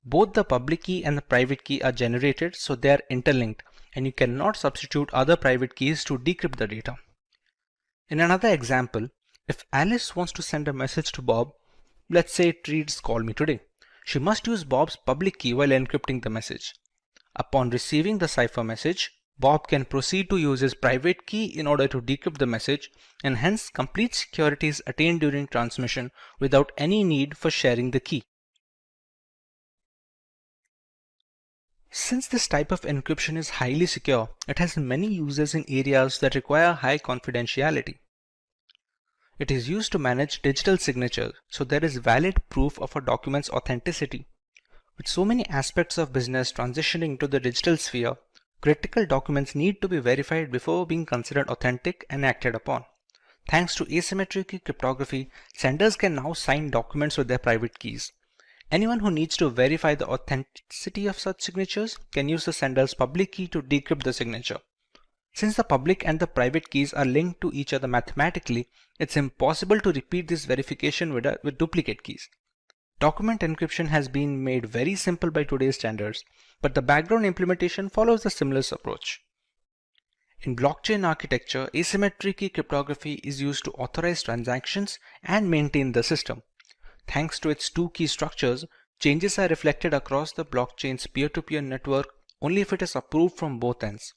Both the public key and the private key are generated, so they are interlinked, and you cannot substitute other private keys to decrypt the data. In another example, if Alice wants to send a message to Bob, let's say it reads "Call me today," she must use Bob's public key while encrypting the message. Upon receiving the cipher message, Bob can proceed to use his private key in order to decrypt the message, and hence complete security is attained during transmission without any need for sharing the key. Since this type of encryption is highly secure, it has many uses in areas that require high confidentiality. It is used to manage digital signatures, so there is valid proof of a document's authenticity. With so many aspects of business transitioning to the digital sphere, critical documents need to be verified before being considered authentic and acted upon. Thanks to asymmetric cryptography, senders can now sign documents with their private keys. Anyone who needs to verify the authenticity of such signatures can use the sender's public key to decrypt the signature. Since the public and the private keys are linked to each other mathematically, it's impossible to repeat this verification with duplicate keys. Document encryption has been made very simple by today's standards, but the background implementation follows a similar approach. In blockchain architecture, asymmetric key cryptography is used to authorize transactions and maintain the system. Thanks to its two key structures, changes are reflected across the blockchain's peer-to-peer network only if it is approved from both ends.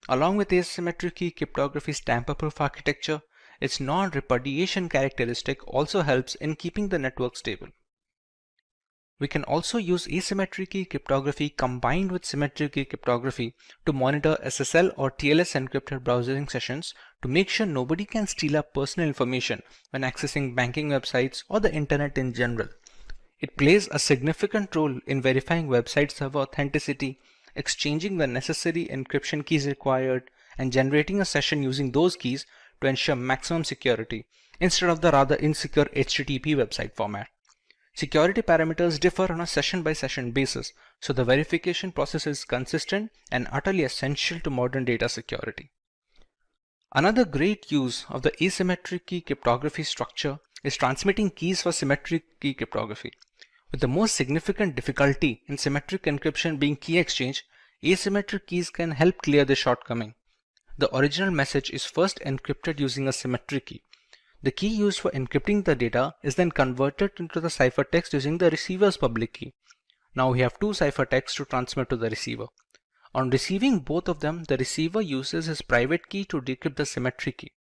Along with asymmetric key cryptography's tamper-proof architecture, its non-repudiation characteristic also helps in keeping the network stable. We can also use asymmetric key cryptography combined with symmetric key cryptography to monitor SSL or TLS encrypted browsing sessions to make sure nobody can steal our personal information when accessing banking websites or the internet in general. It plays a significant role in verifying website server authenticity, exchanging the necessary encryption keys required, and generating a session using those keys to ensure maximum security instead of the rather insecure HTTP website format. Security parameters differ on a session-by-session basis, so the verification process is consistent and utterly essential to modern data security. Another great use of the asymmetric key cryptography structure is transmitting keys for symmetric key cryptography. With the most significant difficulty in symmetric encryption being key exchange, asymmetric keys can help clear this shortcoming. The original message is first encrypted using a symmetric key. The key used for encrypting the data is then converted into the ciphertext using the receiver's public key. Now we have two ciphertexts to transmit to the receiver. On receiving both of them, the receiver uses his private key to decrypt the symmetric key.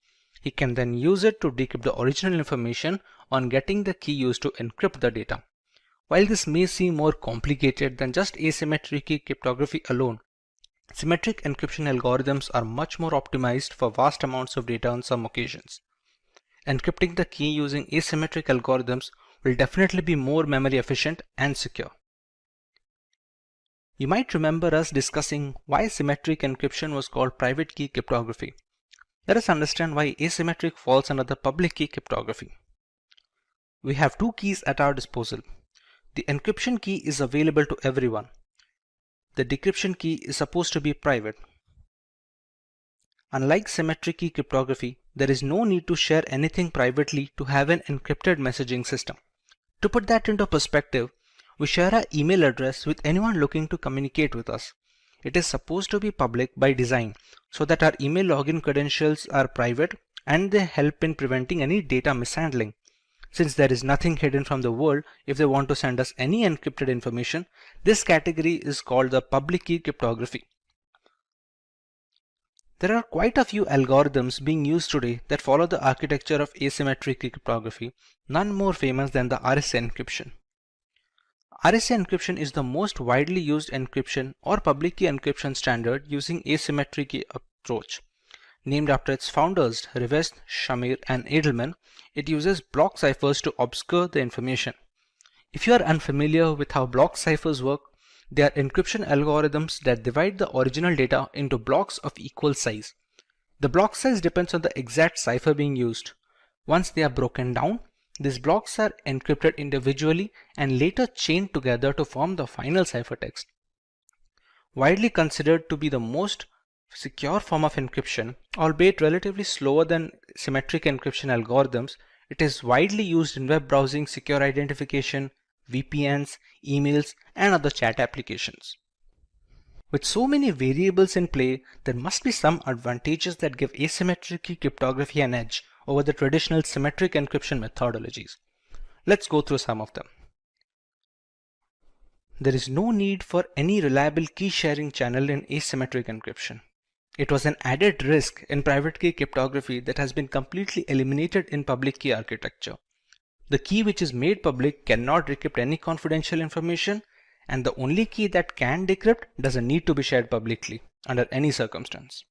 He can then use it to decrypt the original information on getting the key used to encrypt the data. While this may seem more complicated than just asymmetric key cryptography alone, symmetric encryption algorithms are much more optimized for vast amounts of data on some occasions. Encrypting the key using asymmetric algorithms will definitely be more memory efficient and secure. You might remember us discussing why symmetric encryption was called private key cryptography. Let us understand why asymmetric falls under the public key cryptography. We have two keys at our disposal. The encryption key is available to everyone. The decryption key is supposed to be private. Unlike symmetric key cryptography, there is no need to share anything privately to have an encrypted messaging system. To put that into perspective, we share our email address with anyone looking to communicate with us. It is supposed to be public by design so that our email login credentials are private and they help in preventing any data mishandling. Since there is nothing hidden from the world, if they want to send us any encrypted information, this category is called the public key cryptography. There are quite a few algorithms being used today that follow the architecture of asymmetric cryptography, none more famous than the RSA encryption. RSA encryption is the most widely used encryption or public key encryption standard using asymmetric key approach. Named after its founders, Rivest, Shamir, and Edelman, it uses block ciphers to obscure the information. If you are unfamiliar with how block ciphers work, they are encryption algorithms that divide the original data into blocks of equal size. The block size depends on the exact cipher being used. Once they are broken down, these blocks are encrypted individually and later chained together to form the final ciphertext. Widely considered to be the most secure form of encryption, albeit relatively slower than symmetric encryption algorithms, it is widely used in web browsing, secure identification, VPNs, emails, and other chat applications. With so many variables in play, there must be some advantages that give asymmetric cryptography an edge over the traditional symmetric encryption methodologies. Let's go through some of them. There is no need for any reliable key sharing channel in asymmetric encryption. It was an added risk in private key cryptography that has been completely eliminated in public key architecture. The key which is made public cannot decrypt any confidential information, and the only key that can decrypt doesn't need to be shared publicly under any circumstance.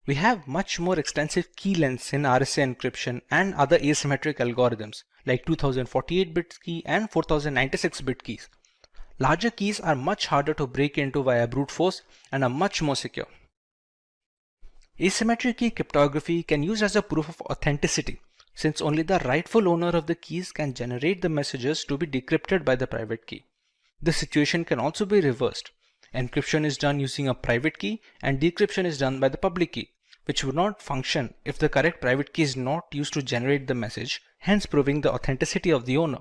We have much more extensive key lengths in RSA encryption and other asymmetric algorithms like 2048-bit key and 4096-bit keys. Larger keys are much harder to break into via brute force and are much more secure. Asymmetric key cryptography can use as a proof of authenticity, since only the rightful owner of the keys can generate the messages to be decrypted by the private key. This situation can also be reversed. Encryption is done using a private key and decryption is done by the public key, which would not function if the correct private key is not used to generate the message, hence proving the authenticity of the owner.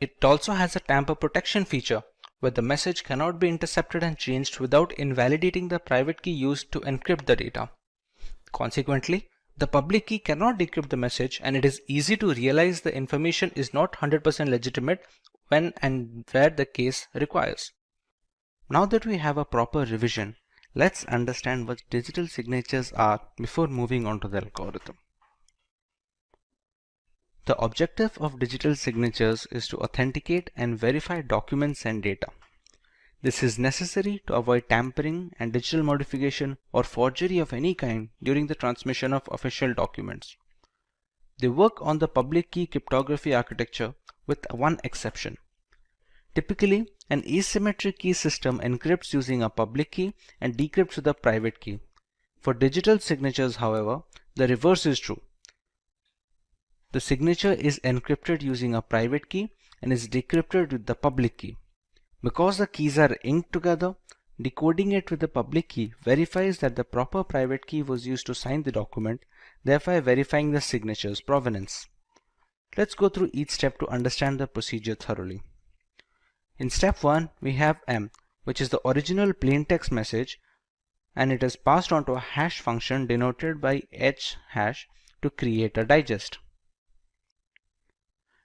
It also has a tamper protection feature, where the message cannot be intercepted and changed without invalidating the private key used to encrypt the data. Consequently, the public key cannot decrypt the message, and it is easy to realize the information is not 100% legitimate when and where the case requires. Now that we have a proper revision, let's understand what digital signatures are before moving on to the algorithm. The objective of digital signatures is to authenticate and verify documents and data. This is necessary to avoid tampering and digital modification or forgery of any kind during the transmission of official documents. They work on the public key cryptography architecture with one exception. Typically, an asymmetric key system encrypts using a public key and decrypts with a private key. For digital signatures, however, the reverse is true. The signature is encrypted using a private key and is decrypted with the public key. Because the keys are inked together, decoding it with the public key verifies that the proper private key was used to sign the document, thereby verifying the signature's provenance. Let's go through each step to understand the procedure thoroughly. In step 1, we have M, which is the original plaintext message, and it is passed on to a hash function denoted by h hash to create a digest.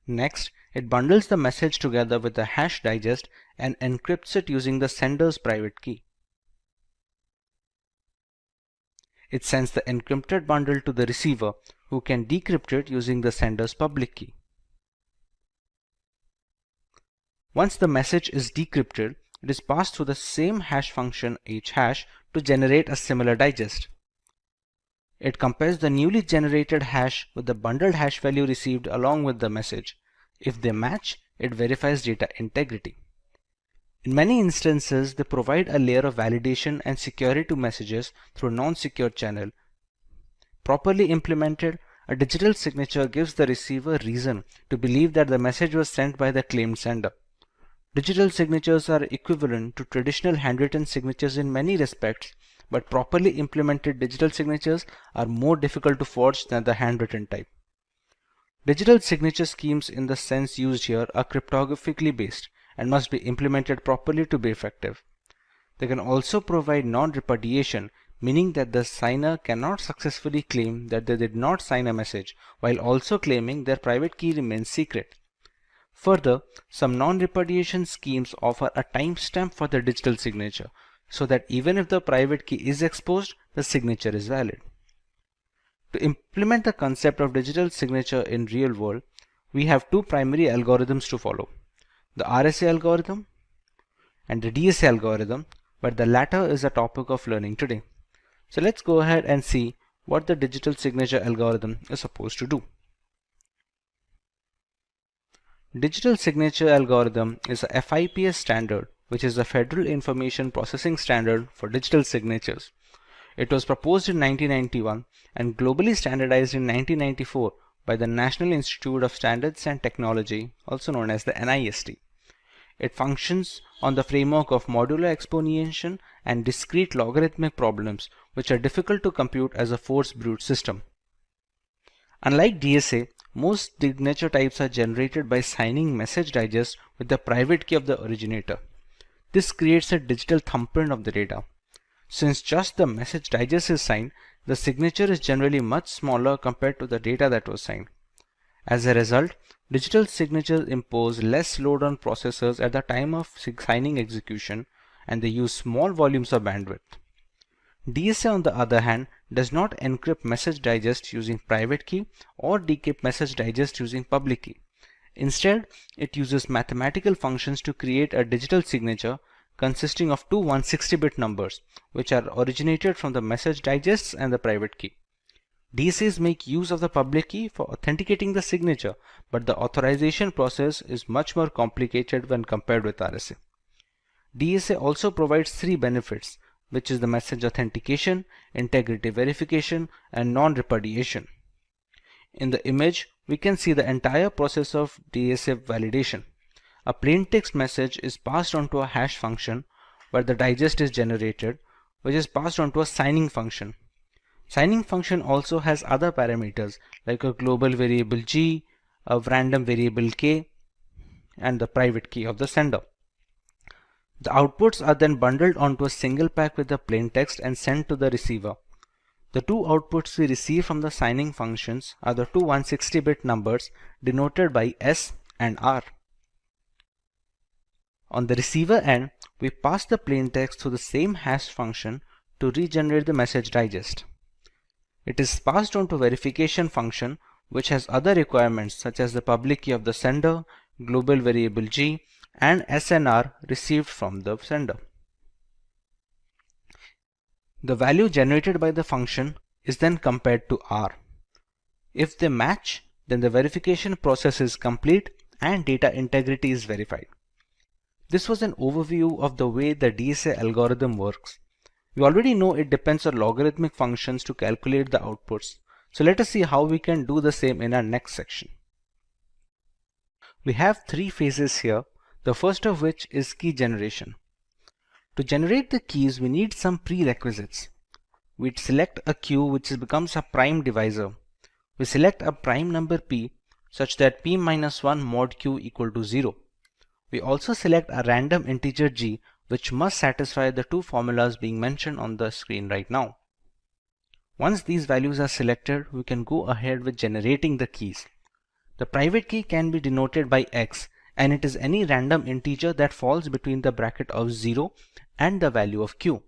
Next, it bundles the message together with the hash digest and encrypts it using the sender's private key. It sends the encrypted bundle to the receiver, who can decrypt it using the sender's public key. Once the message is decrypted, it is passed through the same hash function hhash to generate a similar digest. It compares the newly generated hash with the bundled hash value received along with the message. If they match, it verifies data integrity. In many instances, they provide a layer of validation and security to messages through a non-secure channel. Properly implemented, a digital signature gives the receiver reason to believe that the message was sent by the claimed sender. Digital signatures are equivalent to traditional handwritten signatures in many respects, but properly implemented digital signatures are more difficult to forge than the handwritten type. Digital signature schemes in the sense used here are cryptographically based and must be implemented properly to be effective. They can also provide non-repudiation, meaning that the signer cannot successfully claim that they did not sign a message while also claiming their private key remains secret. Further, some non-repudiation schemes offer a timestamp for the digital signature, so that even if the private key is exposed, the signature is valid. To implement the concept of digital signature in real world, we have two primary algorithms to follow: the RSA algorithm and the DSA algorithm, but the latter is a topic of learning today. So let's go ahead and see what the digital signature algorithm is supposed to do. Digital signature algorithm is a FIPS standard, which is the Federal Information Processing Standard for digital signatures. It was proposed in 1991 and globally standardized in 1994 by the National Institute of Standards and Technology, also known as the NIST. It functions on the framework of modular exponentiation and discrete logarithmic problems, which are difficult to compute as a force brute system. Unlike DSA, most signature types are generated by signing message digest with the private key of the originator. This creates a digital thumbprint of the data. Since just the message digest is signed, the signature is generally much smaller compared to the data that was signed. As a result, digital signatures impose less load on processors at the time of signing execution, and they use small volumes of bandwidth. DSA, on the other hand, does not encrypt message digest using private key or decrypt message digest using public key. Instead, it uses mathematical functions to create a digital signature consisting of two 160-bit numbers, which are originated from the message digests and the private key. DSAs make use of the public key for authenticating the signature, but the authorization process is much more complicated when compared with RSA. DSA also provides three benefits, which is the message authentication, integrity verification, and non-repudiation. In the image, we can see the entire process of DSA validation. A plain text message is passed on to a hash function where the digest is generated, which is passed on to a signing function. Signing function also has other parameters like a global variable G, a random variable K, and the private key of the sender. The outputs are then bundled onto a single pack with the plain text and sent to the receiver. The two outputs we receive from the signing functions are the two 160-bit numbers denoted by S and R. On the receiver end, we pass the plain text through the same hash function to regenerate the message digest. It is passed on to verification function, which has other requirements such as the public key of the sender, global variable G, and SNR received from the sender. The value generated by the function is then compared to R. If they match, then the verification process is complete and data integrity is verified. This was an overview of the way the DSA algorithm works. We already know it depends on logarithmic functions to calculate the outputs, so let us see how we can do the same in our next section. We have three phases here, the first of which is key generation. To generate the keys, we need some prerequisites. We select a queue which becomes a prime divisor. We select a prime number p such that p-1 mod q equal to 0. We also select a random integer g which must satisfy the two formulas being mentioned on the screen right now. Once these values are selected, we can go ahead with generating the keys. The private key can be denoted by x, and it is any random integer that falls between the bracket of 0 and the value of q.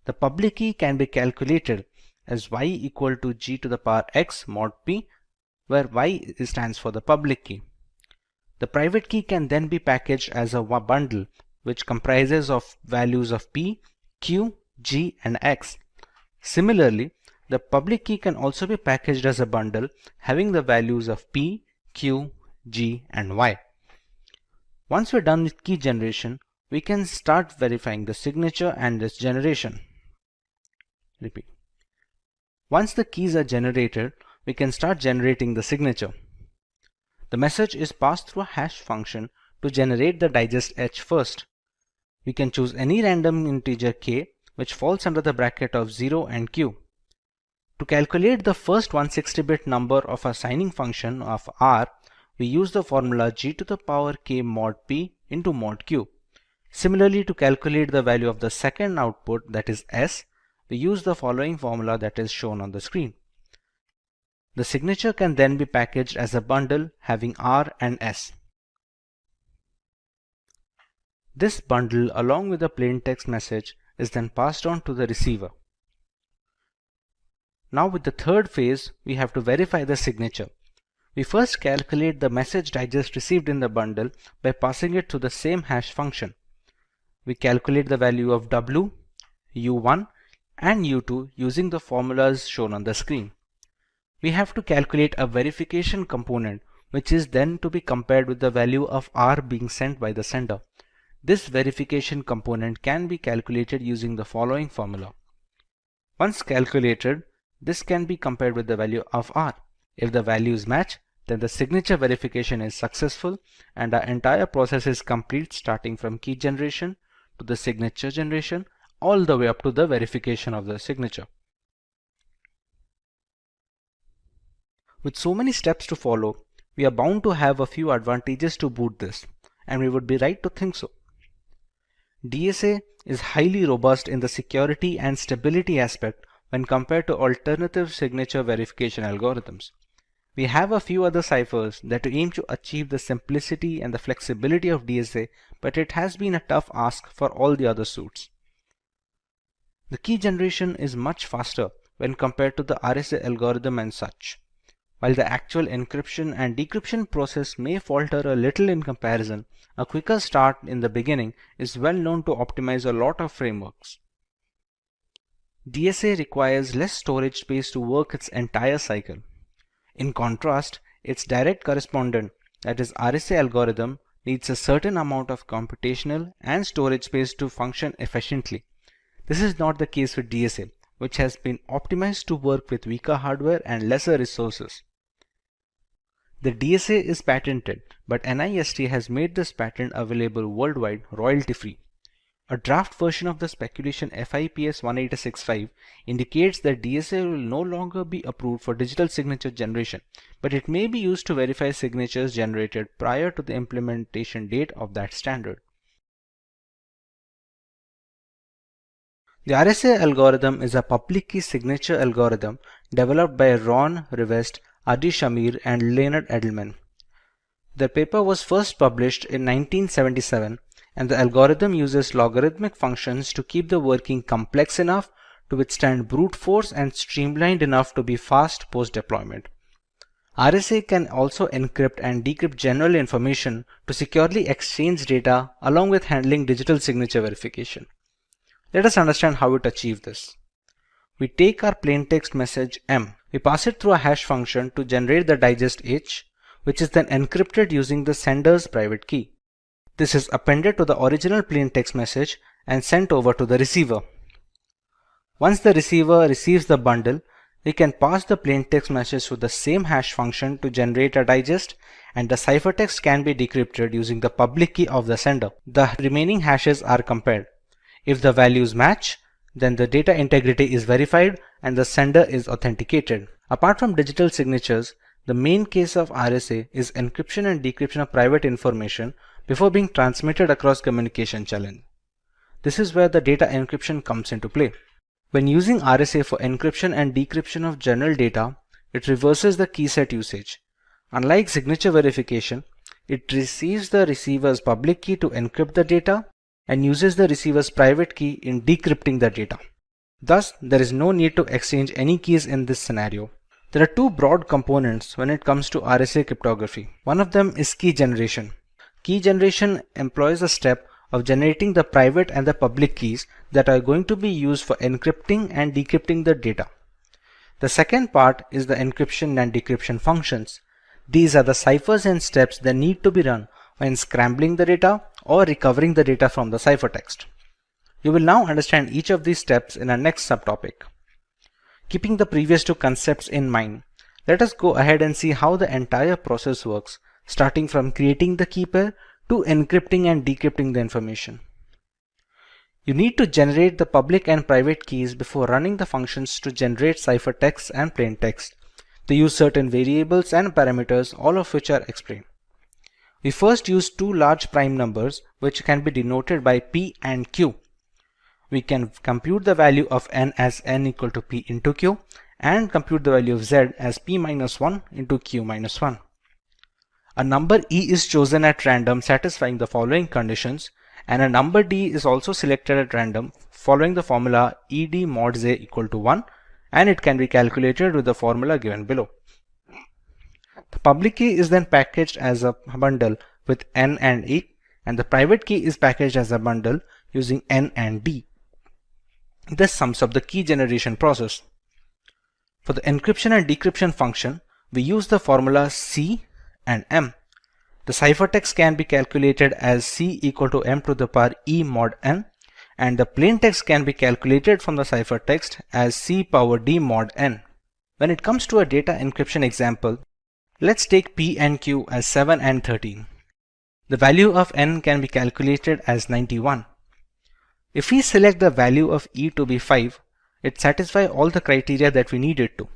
The public key can be calculated, as y equal to g to the power x mod p, where y stands for the public key. The private key can then be packaged as a bundle which comprises of values of p, q, g and x. Similarly, the public key can also be packaged as a bundle having the values of p, q, g and y. Once we're done with key generation, we can start verifying the signature and its generation. Repeat. Once the keys are generated, we can start generating the signature. The message is passed through a hash function to generate the digest h first. We can choose any random integer k which falls under the bracket of 0 and q. To calculate the first 160-bit number of a signing function of r, we use the formula g to the power k mod p into mod q. Similarly, to calculate the value of the second output, that is s, we use the following formula that is shown on the screen. The signature can then be packaged as a bundle having r and s. This bundle along with the plain text message is then passed on to the receiver. Now with the third phase, we have to verify the signature. We first calculate the message digest received in the bundle by passing it to the same hash function. We calculate the value of w, u1 and u2 using the formulas shown on the screen. We have to calculate a verification component which is then to be compared with the value of r being sent by the sender. This verification component can be calculated using the following formula. Once calculated, this can be compared with the value of r. If the values match, then the signature verification is successful and our entire process is complete, starting from key generation to the signature generation all the way up to the verification of the signature. With so many steps to follow, we are bound to have a few advantages to boot this, and we would be right to think so. DSA is highly robust in the security and stability aspect when compared to alternative signature verification algorithms. We have a few other ciphers that aim to achieve the simplicity and the flexibility of DSA, but it has been a tough ask for all the other suits. The key generation is much faster when compared to the RSA algorithm and such. While the actual encryption and decryption process may falter a little in comparison, a quicker start in the beginning is well known to optimize a lot of frameworks. DSA requires less storage space to work its entire cycle. In contrast, its direct correspondent, that is RSA algorithm, needs a certain amount of computational and storage space to function efficiently. This is not the case with DSA, which has been optimized to work with weaker hardware and lesser resources. The DSA is patented, but NIST has made this patent available worldwide royalty-free. A draft version of the speculation FIPS 1865 indicates that DSA will no longer be approved for digital signature generation, but it may be used to verify signatures generated prior to the implementation date of that standard. The RSA algorithm is a public key signature algorithm developed by Ron Rivest, Adi Shamir, and Leonard Edelman. The paper was first published in 1977, and the algorithm uses logarithmic functions to keep the working complex enough to withstand brute force and streamlined enough to be fast post-deployment. RSA can also encrypt and decrypt general information to securely exchange data along with handling digital signature verification. Let us understand how it achieves this. We take our plaintext message M. We pass it through a hash function to generate the digest H, which is then encrypted using the sender's private key. This is appended to the original plaintext message and sent over to the receiver. Once the receiver receives the bundle, we can pass the plaintext message through the same hash function to generate a digest, and the ciphertext can be decrypted using the public key of the sender. The remaining hashes are compared. If the values match, then the data integrity is verified and the sender is authenticated. Apart from digital signatures, the main case of RSA is encryption and decryption of private information before being transmitted across communication channels. This is where the data encryption comes into play. When using RSA for encryption and decryption of general data, it reverses the key set usage. Unlike signature verification, it receives the receiver's public key to encrypt the data and uses the receiver's private key in decrypting the data. Thus, there is no need to exchange any keys in this scenario. There are two broad components when it comes to RSA cryptography. One of them is key generation. Key generation employs a step of generating the private and the public keys that are going to be used for encrypting and decrypting the data. The second part is the encryption and decryption functions. These are the ciphers and steps that need to be run when scrambling the data or recovering the data from the ciphertext. You will now understand each of these steps in our next subtopic. Keeping the previous two concepts in mind, let us go ahead and see how the entire process works, starting from creating the key pair to encrypting and decrypting the information. You need to generate the public and private keys before running the functions to generate ciphertext and plaintext. They use certain variables and parameters, all of which are explained. We first use two large prime numbers which can be denoted by P and Q. We can compute the value of n as n equal to P into Q and compute the value of z as P minus 1 into Q minus 1. A number E is chosen at random satisfying the following conditions, and a number D is also selected at random following the formula ED mod Z equal to 1, and it can be calculated with the formula given below. The public key is then packaged as a bundle with N and E, and the private key is packaged as a bundle using N and D. This sums up the key generation process. For the encryption and decryption function, we use the formula C and M. The ciphertext can be calculated as C equal to M to the power E mod N, and the plaintext can be calculated from the ciphertext as C power D mod N. When it comes to a data encryption example, let's take P and Q as 7 and 13. The value of N can be calculated as 91. If we select the value of E to be 5, it satisfies all the criteria that we need it to.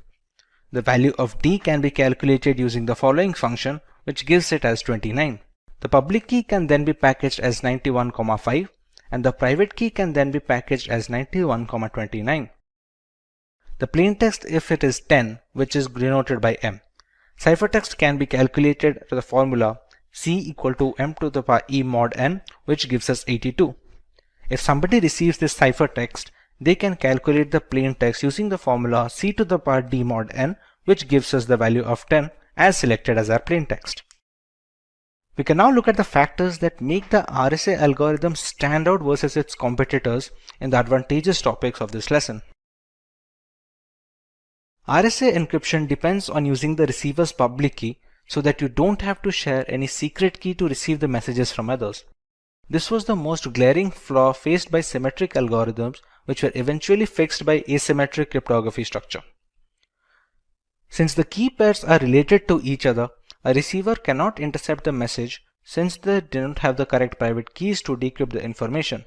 The value of D can be calculated using the following function, which gives it as 29. The public key can then be packaged as 91,5 and the private key can then be packaged as 91,29. The plaintext, if it is 10, which is denoted by M. Ciphertext can be calculated to the formula C equal to M to the power E mod N, which gives us 82. If somebody receives this ciphertext, they can calculate the plaintext using the formula C to the power D mod N, which gives us the value of 10 as selected as our plaintext. We can now look at the factors that make the RSA algorithm stand out versus its competitors in the advantageous topics of this lesson. RSA encryption depends on using the receiver's public key so that you don't have to share any secret key to receive the messages from others. This was the most glaring flaw faced by symmetric algorithms, which were eventually fixed by asymmetric cryptography structure. Since the key pairs are related to each other, a receiver cannot intercept the message since they don't have the correct private keys to decrypt the information.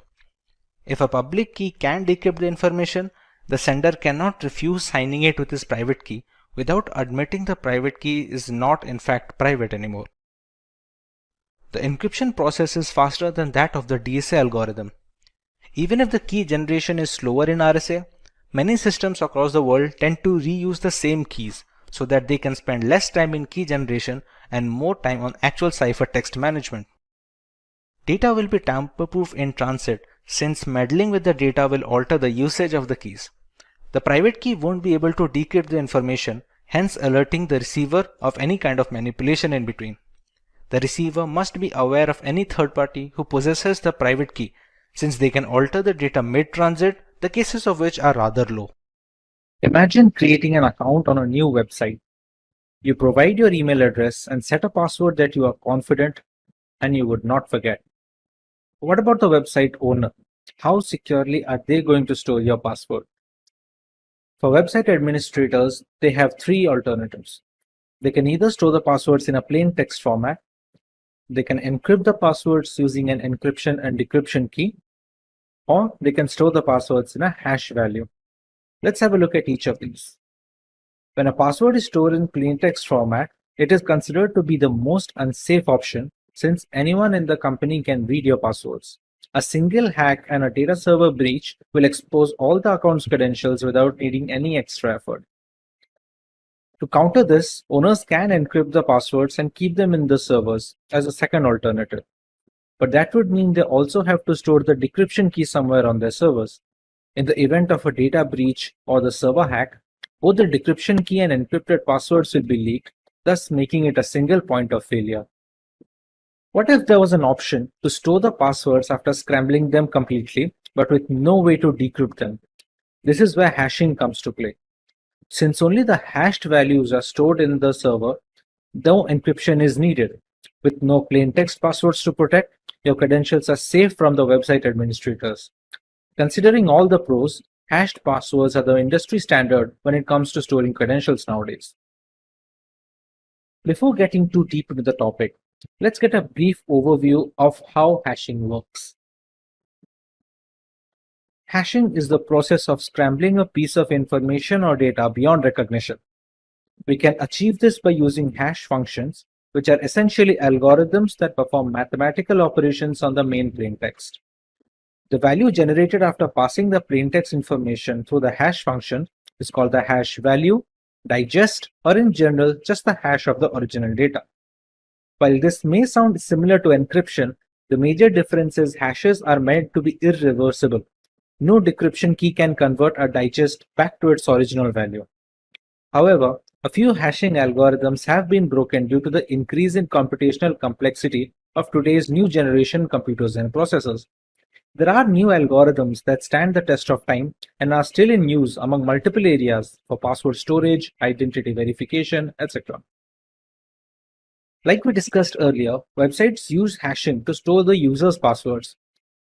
If a public key can decrypt the information, the sender cannot refuse signing it with his private key without admitting the private key is not in fact private anymore. The encryption process is faster than that of the DSA algorithm. Even if the key generation is slower in RSA, many systems across the world tend to reuse the same keys so that they can spend less time in key generation and more time on actual ciphertext management. Data will be tamper-proof in transit since meddling with the data will alter the usage of the keys. The private key won't be able to decrypt the information, hence alerting the receiver of any kind of manipulation in between. The receiver must be aware of any third party who possesses the private key, since they can alter the data mid-transit, the cases of which are rather low. Imagine creating an account on a new website. You provide your email address and set a password that you are confident and you would not forget. What about the website owner? How securely are they going to store your password? For website administrators, they have three alternatives. They can either store the passwords in a plain text format, they can encrypt the passwords using an encryption and decryption key, or they can store the passwords in a hash value. Let's have a look at each of these. When a password is stored in plain text format, it is considered to be the most unsafe option since anyone in the company can read your passwords. A single hack and a data server breach will expose all the account's credentials without needing any extra effort. To counter this, owners can encrypt the passwords and keep them in the servers as a second alternative. But that would mean they also have to store the decryption key somewhere on their servers. In the event of a data breach or the server hack, both the decryption key and encrypted passwords will be leaked, thus making it a single point of failure. What if there was an option to store the passwords after scrambling them completely, but with no way to decrypt them? This is where hashing comes to play. Since only the hashed values are stored in the server, no encryption is needed. With no plain text passwords to protect, your credentials are safe from the website administrators. Considering all the pros, hashed passwords are the industry standard when it comes to storing credentials nowadays. Before getting too deep into the topic, let's get a brief overview of how hashing works. Hashing is the process of scrambling a piece of information or data beyond recognition. We can achieve this by using hash functions, which are essentially algorithms that perform mathematical operations on the main plaintext. The value generated after passing the plaintext information through the hash function is called the hash value, digest, or in general, just the hash of the original data. While this may sound similar to encryption, the major difference is hashes are meant to be irreversible. No decryption key can convert a digest back to its original value. However, a few hashing algorithms have been broken due to the increase in computational complexity of today's new generation computers and processors. There are new algorithms that stand the test of time and are still in use among multiple areas for password storage, identity verification, etc. Like we discussed earlier, websites use hashing to store the user's passwords.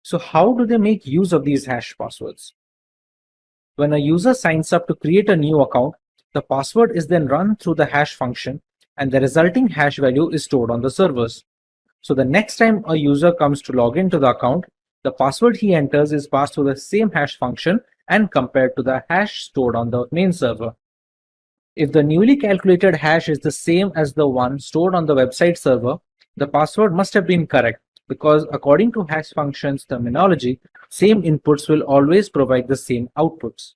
So how do they make use of these hash passwords? When a user signs up to create a new account, the password is then run through the hash function and the resulting hash value is stored on the servers. So the next time a user comes to log into the account, the password he enters is passed through the same hash function and compared to the hash stored on the main server. If the newly calculated hash is the same as the one stored on the website server, the password must have been correct because according to hash functions terminology, same inputs will always provide the same outputs.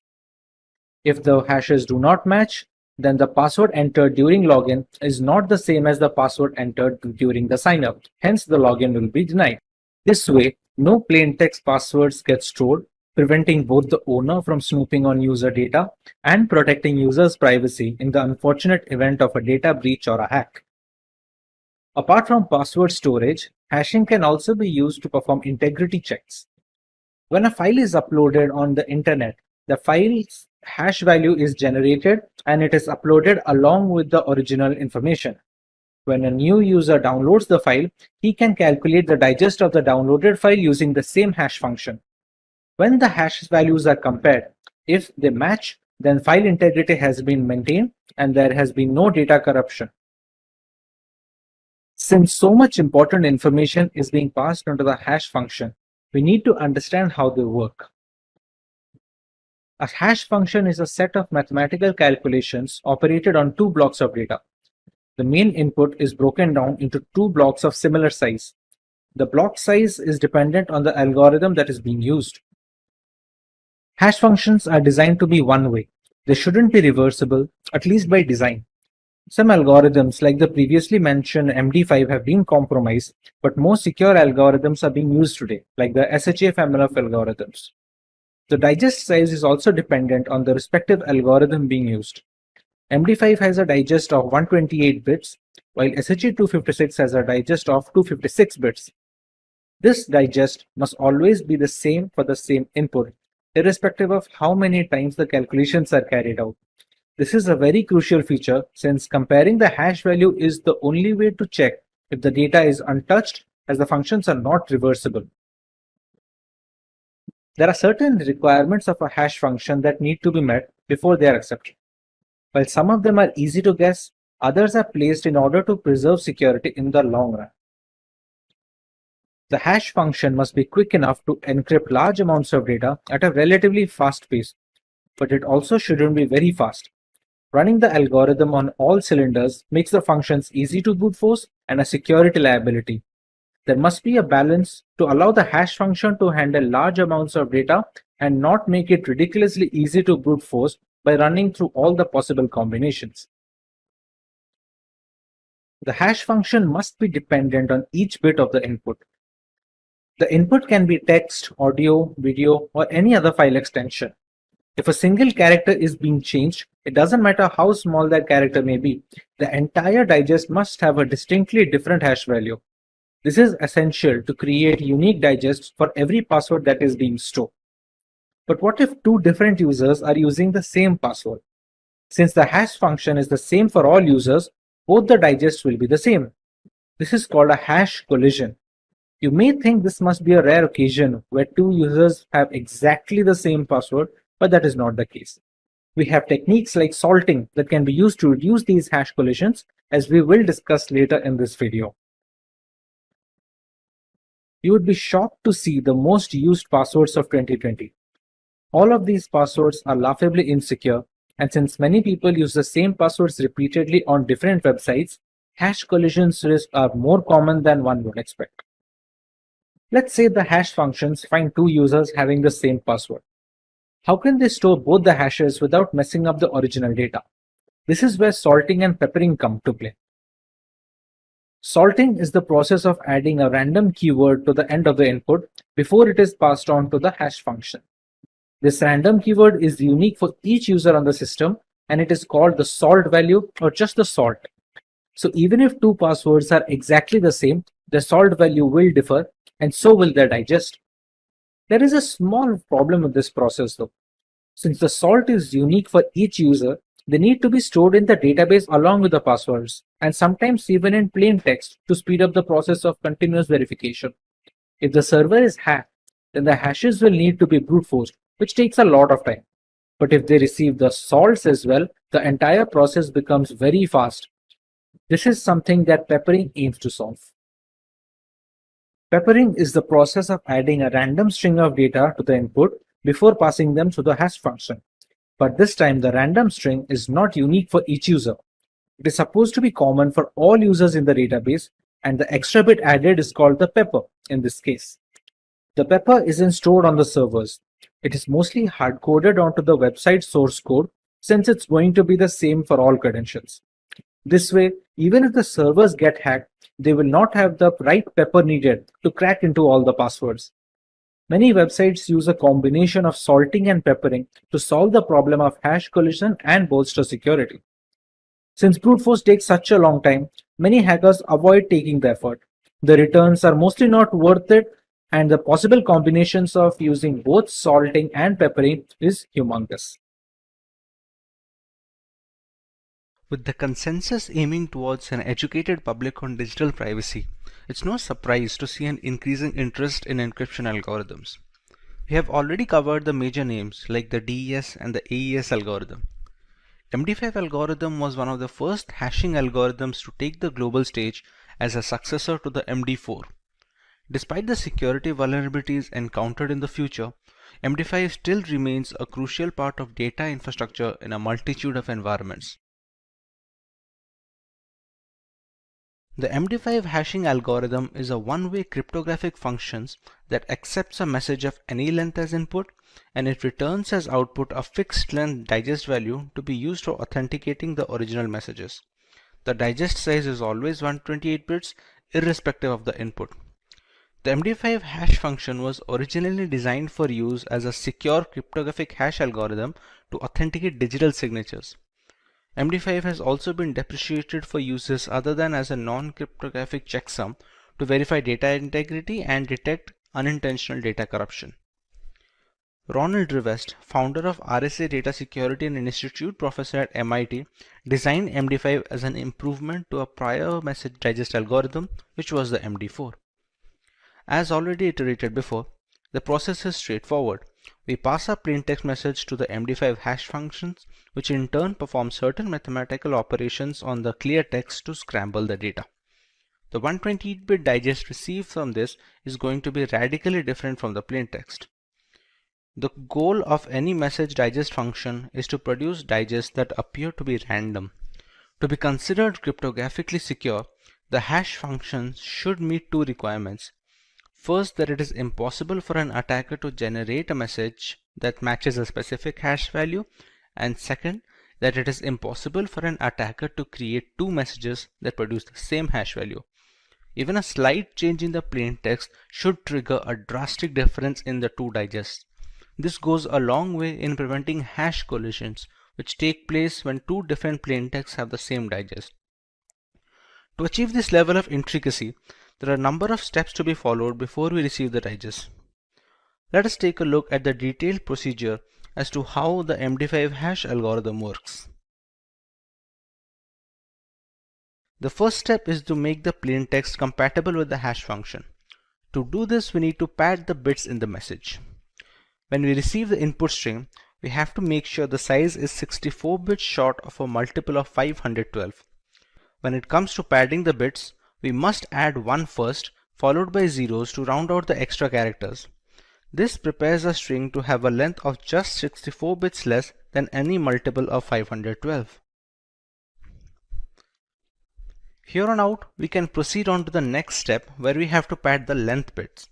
If the hashes do not match, then the password entered during login is not the same as the password entered during the sign-up. Hence, the login will be denied. This way, no plain text passwords get stored, preventing both the owner from snooping on user data and protecting users' privacy in the unfortunate event of a data breach or a hack. Apart from password storage, hashing can also be used to perform integrity checks. When a file is uploaded on the internet, the file's hash value is generated and it is uploaded along with the original information. When a new user downloads the file, he can calculate the digest of the downloaded file using the same hash function. When the hash values are compared, if they match, then file integrity has been maintained and there has been no data corruption. Since so much important information is being passed onto the hash function, we need to understand how they work. A hash function is a set of mathematical calculations operated on two blocks of data. The main input is broken down into two blocks of similar size. The block size is dependent on the algorithm that is being used. Hash functions are designed to be one-way. They shouldn't be reversible, at least by design. Some algorithms like the previously mentioned MD5 have been compromised, but more secure algorithms are being used today, like the SHA family of algorithms. The digest size is also dependent on the respective algorithm being used. MD5 has a digest of 128 bits, while SHA-256 has a digest of 256 bits. This digest must always be the same for the same input, irrespective of how many times the calculations are carried out. This is a very crucial feature since comparing the hash value is the only way to check if the data is untouched, as the functions are not reversible. There are certain requirements of a hash function that need to be met before they are accepted. While some of them are easy to guess, others are placed in order to preserve security in the long run. The hash function must be quick enough to encrypt large amounts of data at a relatively fast pace, but it also shouldn't be very fast. Running the algorithm on all cylinders makes the functions easy to brute force and a security liability. There must be a balance to allow the hash function to handle large amounts of data and not make it ridiculously easy to brute force by running through all the possible combinations. The hash function must be dependent on each bit of the input. The input can be text, audio, video, or any other file extension. If a single character is being changed, it doesn't matter how small that character may be, the entire digest must have a distinctly different hash value. This is essential to create unique digests for every password that is being stored. But what if two different users are using the same password? Since the hash function is the same for all users, both the digests will be the same. This is called a hash collision. You may think this must be a rare occasion where two users have exactly the same password, but that is not the case. We have techniques like salting that can be used to reduce these hash collisions, as we will discuss later in this video. You would be shocked to see the most used passwords of 2020. All of these passwords are laughably insecure, and since many people use the same passwords repeatedly on different websites, hash collisions risks are more common than one would expect. Let's say the hash functions find two users having the same password. How can they store both the hashes without messing up the original data? This is where salting and peppering come to play. Salting is the process of adding a random keyword to the end of the input before it is passed on to the hash function. This random keyword is unique for each user on the system, and it is called the salt value or just the salt. So even if two passwords are exactly the same, the salt value will differ, and so will their digest. There is a small problem with this process though. Since the salt is unique for each user, they need to be stored in the database along with the passwords, and sometimes even in plain text to speed up the process of continuous verification. If the server is hacked, then the hashes will need to be brute forced, which takes a lot of time. But if they receive the salts as well, the entire process becomes very fast. This is something that peppering aims to solve. Peppering is the process of adding a random string of data to the input before passing them to the hash function. But this time the random string is not unique for each user. It is supposed to be common for all users in the database, and the extra bit added is called the pepper in this case. The pepper isn't stored on the servers. It is mostly hard-coded onto the website source code, since it's going to be the same for all credentials. This way, even if the servers get hacked, they will not have the right pepper needed to crack into all the passwords. Many websites use a combination of salting and peppering to solve the problem of hash collision and bolster security. Since brute force takes such a long time, many hackers avoid taking the effort. The returns are mostly not worth it, and the possible combinations of using both salting and peppering is humongous. With the consensus aiming towards an educated public on digital privacy, it's no surprise to see an increasing interest in encryption algorithms. We have already covered the major names like the DES and the AES algorithm. MD5 algorithm was one of the first hashing algorithms to take the global stage as a successor to the MD4. Despite the security vulnerabilities encountered in the future, MD5 still remains a crucial part of data infrastructure in a multitude of environments. The MD5 hashing algorithm is a one-way cryptographic function that accepts a message of any length as input, and it returns as output a fixed length digest value to be used for authenticating the original messages. The digest size is always 128 bits irrespective of the input. The MD5 hash function was originally designed for use as a secure cryptographic hash algorithm to authenticate digital signatures. MD5 has also been deprecated for uses other than as a non-cryptographic checksum to verify data integrity and detect unintentional data corruption. Ronald Rivest, founder of RSA Data Security and Institute professor at MIT, designed MD5 as an improvement to a prior message digest algorithm, which was the MD4. As already iterated before, the process is straightforward. We pass a plaintext message to the MD5 hash functions, which in turn perform certain mathematical operations on the clear text to scramble the data. The 128-bit digest received from this is going to be radically different from the plaintext. The goal of any message digest function is to produce digests that appear to be random. To be considered cryptographically secure, the hash function should meet two requirements. First, that it is impossible for an attacker to generate a message that matches a specific hash value, and second, that it is impossible for an attacker to create two messages that produce the same hash value. Even a slight change in the plain text should trigger a drastic difference in the two digests. This goes a long way in preventing hash collisions, which take place when two different plain texts have the same digest. To achieve this level of intricacy, there are a number of steps to be followed before we receive the digest. Let us take a look at the detailed procedure as to how the MD5 hash algorithm works. The first step is to make the plain text compatible with the hash function. To do this, we need to pad the bits in the message. When we receive the input string, we have to make sure the size is 64 bits short of a multiple of 512. When it comes to padding the bits, we must add 1 first, followed by zeros to round out the extra characters. This prepares a string to have a length of just 64 bits less than any multiple of 512. Here on out, we can proceed on to the next step where we have to pad the length bits.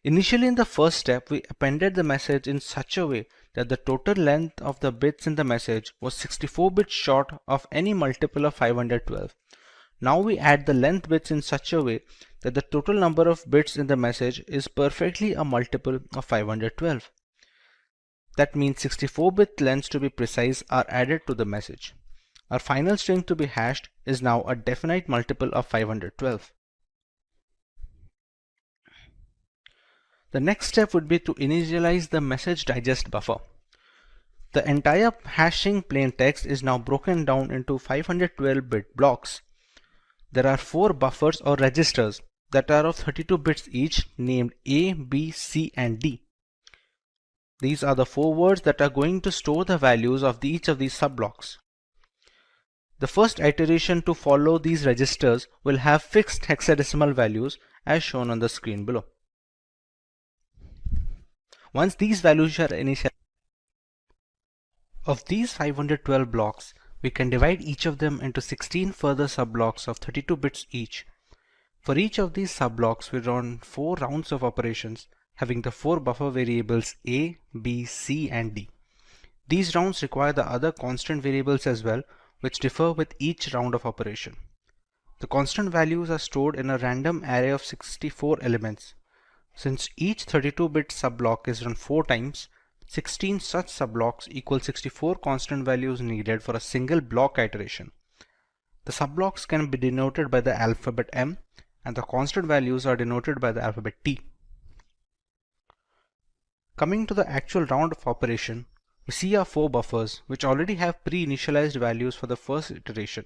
Initially in the first step, we appended the message in such a way that the total length of the bits in the message was 64 bits short of any multiple of 512. Now we add the length bits in such a way that the total number of bits in the message is perfectly a multiple of 512. That means 64-bit lengths, to be precise, are added to the message. Our final string to be hashed is now a definite multiple of 512. The next step would be to initialize the message digest buffer. The entire hashing plain text is now broken down into 512-bit blocks. There are 4 buffers or registers that are of 32 bits each, named A, B, C, and D. These are the 4 words that are going to store the values of each of these subblocks. The first iteration to follow these registers will have fixed hexadecimal values as shown on the screen below. Once these values are initialized, of these 512 blocks, we can divide each of them into 16 further subblocks of 32 bits each. For each of these subblocks, we run 4 rounds of operations having the 4 buffer variables A, B, C, and D. These rounds require the other constant variables as well, which differ with each round of operation. The constant values are stored in a random array of 64 elements. Since each 32-bit subblock is run 4 times, 16 such subblocks equal 64 constant values needed for a single block iteration. The subblocks can be denoted by the alphabet M, and the constant values are denoted by the alphabet T. Coming to the actual round of operation, we see our 4 buffers which already have pre-initialized values for the first iteration.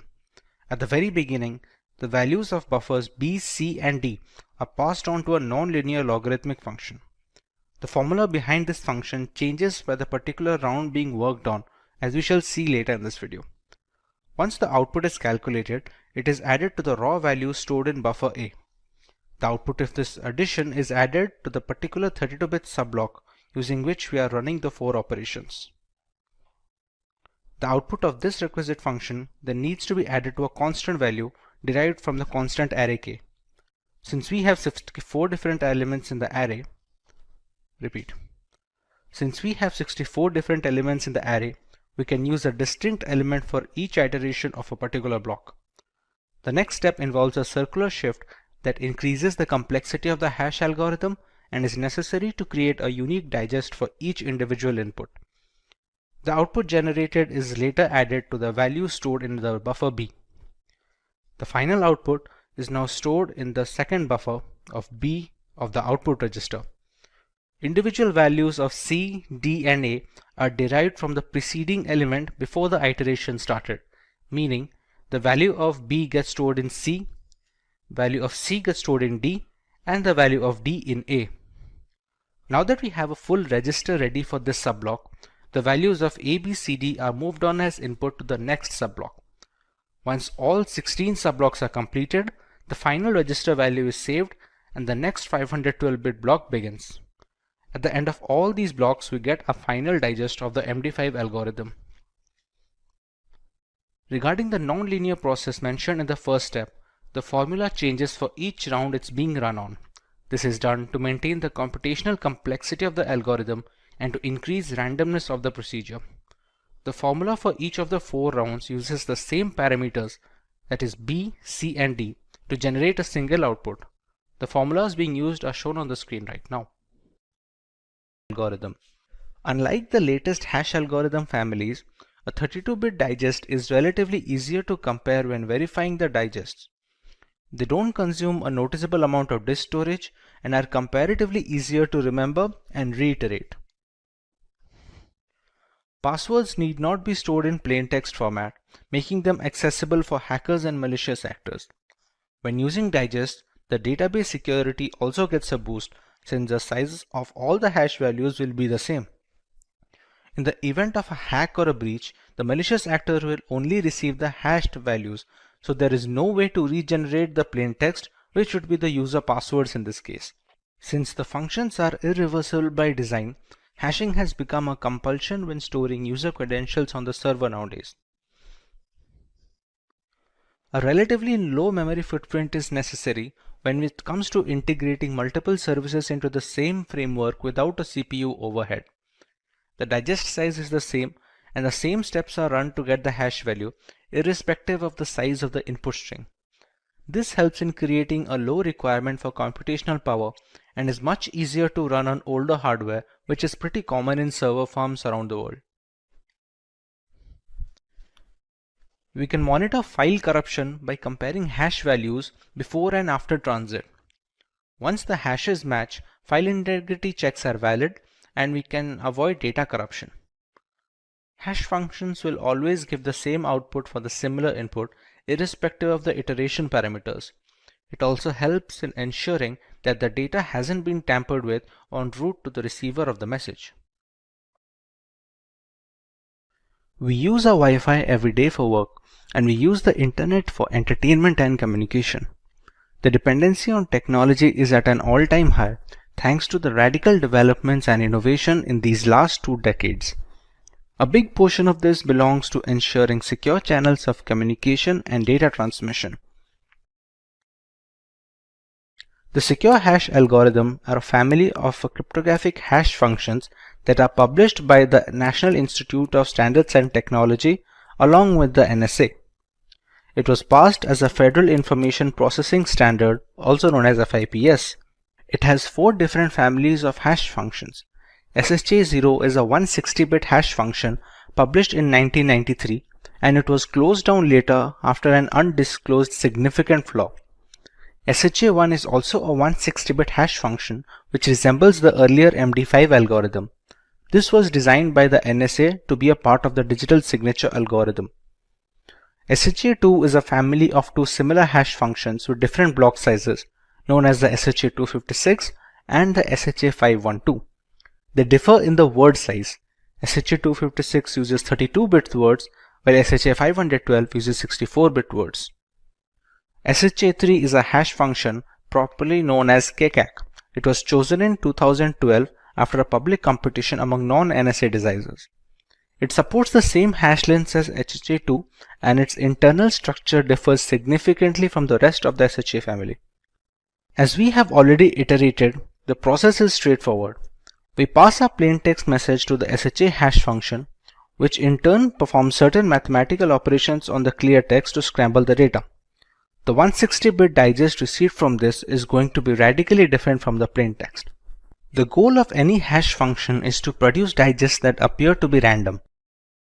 At the very beginning, the values of buffers B, C, and D are passed on to a non-linear logarithmic function. The formula behind this function changes by the particular round being worked on, as we shall see later in this video. Once the output is calculated, it is added to the raw value stored in buffer A. The output of this addition is added to the particular 32-bit subblock using which we are running the 4 operations. The output of this requisite function then needs to be added to a constant value derived from the constant array k. Since we have 64 different elements in the array, Since we have 64 different elements in the array, we can use a distinct element for each iteration of a particular block. The next step involves a circular shift that increases the complexity of the hash algorithm and is necessary to create a unique digest for each individual input. The output generated is later added to the value stored in the buffer B. The final output is now stored in the second buffer of B of the output register. Individual values of C, D, and A are derived from the preceding element before the iteration started, meaning the value of B gets stored in C, value of C gets stored in D, and the value of D in A. Now that we have a full register ready for this subblock, the values of A, B, C, D are moved on as input to the next subblock. Once all 16 subblocks are completed, the final register value is saved and the next 512-bit block begins. At the end of all these blocks, we get a final digest of the MD5 algorithm. Regarding the nonlinear process mentioned in the first step, the formula changes for each round it's being run on. This is done to maintain the computational complexity of the algorithm and to increase randomness of the procedure. The formula for each of the 4 rounds uses the same parameters, that is B, C, and D, to generate a single output. The formulas being used are shown on the screen right now. Algorithm. Unlike the latest hash algorithm families, a 32-bit digest is relatively easier to compare when verifying the digests. They don't consume a noticeable amount of disk storage and are comparatively easier to remember and reiterate. Passwords need not be stored in plain text format, making them accessible for hackers and malicious actors. When using digests, the database security also gets a boost since the size of all the hash values will be the same. In the event of a hack or a breach, the malicious actor will only receive the hashed values, so there is no way to regenerate the plain text, which would be the user passwords in this case. Since the functions are irreversible by design, hashing has become a compulsion when storing user credentials on the server nowadays. A relatively low memory footprint is necessary when it comes to integrating multiple services into the same framework without a CPU overhead. The digest size is the same and the same steps are run to get the hash value, irrespective of the size of the input string. This helps in creating a low requirement for computational power and is much easier to run on older hardware, which is pretty common in server farms around the world. We can monitor file corruption by comparing hash values before and after transit. Once the hashes match, file integrity checks are valid and we can avoid data corruption. Hash functions will always give the same output for the similar input, irrespective of the iteration parameters. It also helps in ensuring that the data hasn't been tampered with en route to the receiver of the message. We use our Wi-Fi every day for work, and we use the internet for entertainment and communication. The dependency on technology is at an all-time high, thanks to the radical developments and innovation in these last 2 decades. A big portion of this belongs to ensuring secure channels of communication and data transmission. The secure hash algorithm are a family of cryptographic hash functions that are published by the National Institute of Standards and Technology along with the NSA. It was passed as a Federal Information Processing Standard, also known as FIPS. It has 4 different families of hash functions. SHA-0 is a 160-bit hash function published in 1993, and it was closed down later after an undisclosed significant flaw. SHA-1 is also a 160-bit hash function which resembles the earlier MD5 algorithm. This was designed by the NSA to be a part of the digital signature algorithm. SHA-2 is a family of 2 similar hash functions with different block sizes, known as the SHA-256 and the SHA-512. They differ in the word size. SHA-256 uses 32-bit words, while SHA-512 uses 64-bit words. SHA-3 is a hash function properly known as KCAC. It was chosen in 2012 after a public competition among non-NSA designers. It supports the same hash length as SHA-2, and its internal structure differs significantly from the rest of the SHA family. As we have already iterated, the process is straightforward. We pass a plain text message to the SHA hash function, which in turn performs certain mathematical operations on the clear text to scramble the data. The 160-bit digest received from this is going to be radically different from the plain text. The goal of any hash function is to produce digests that appear to be random.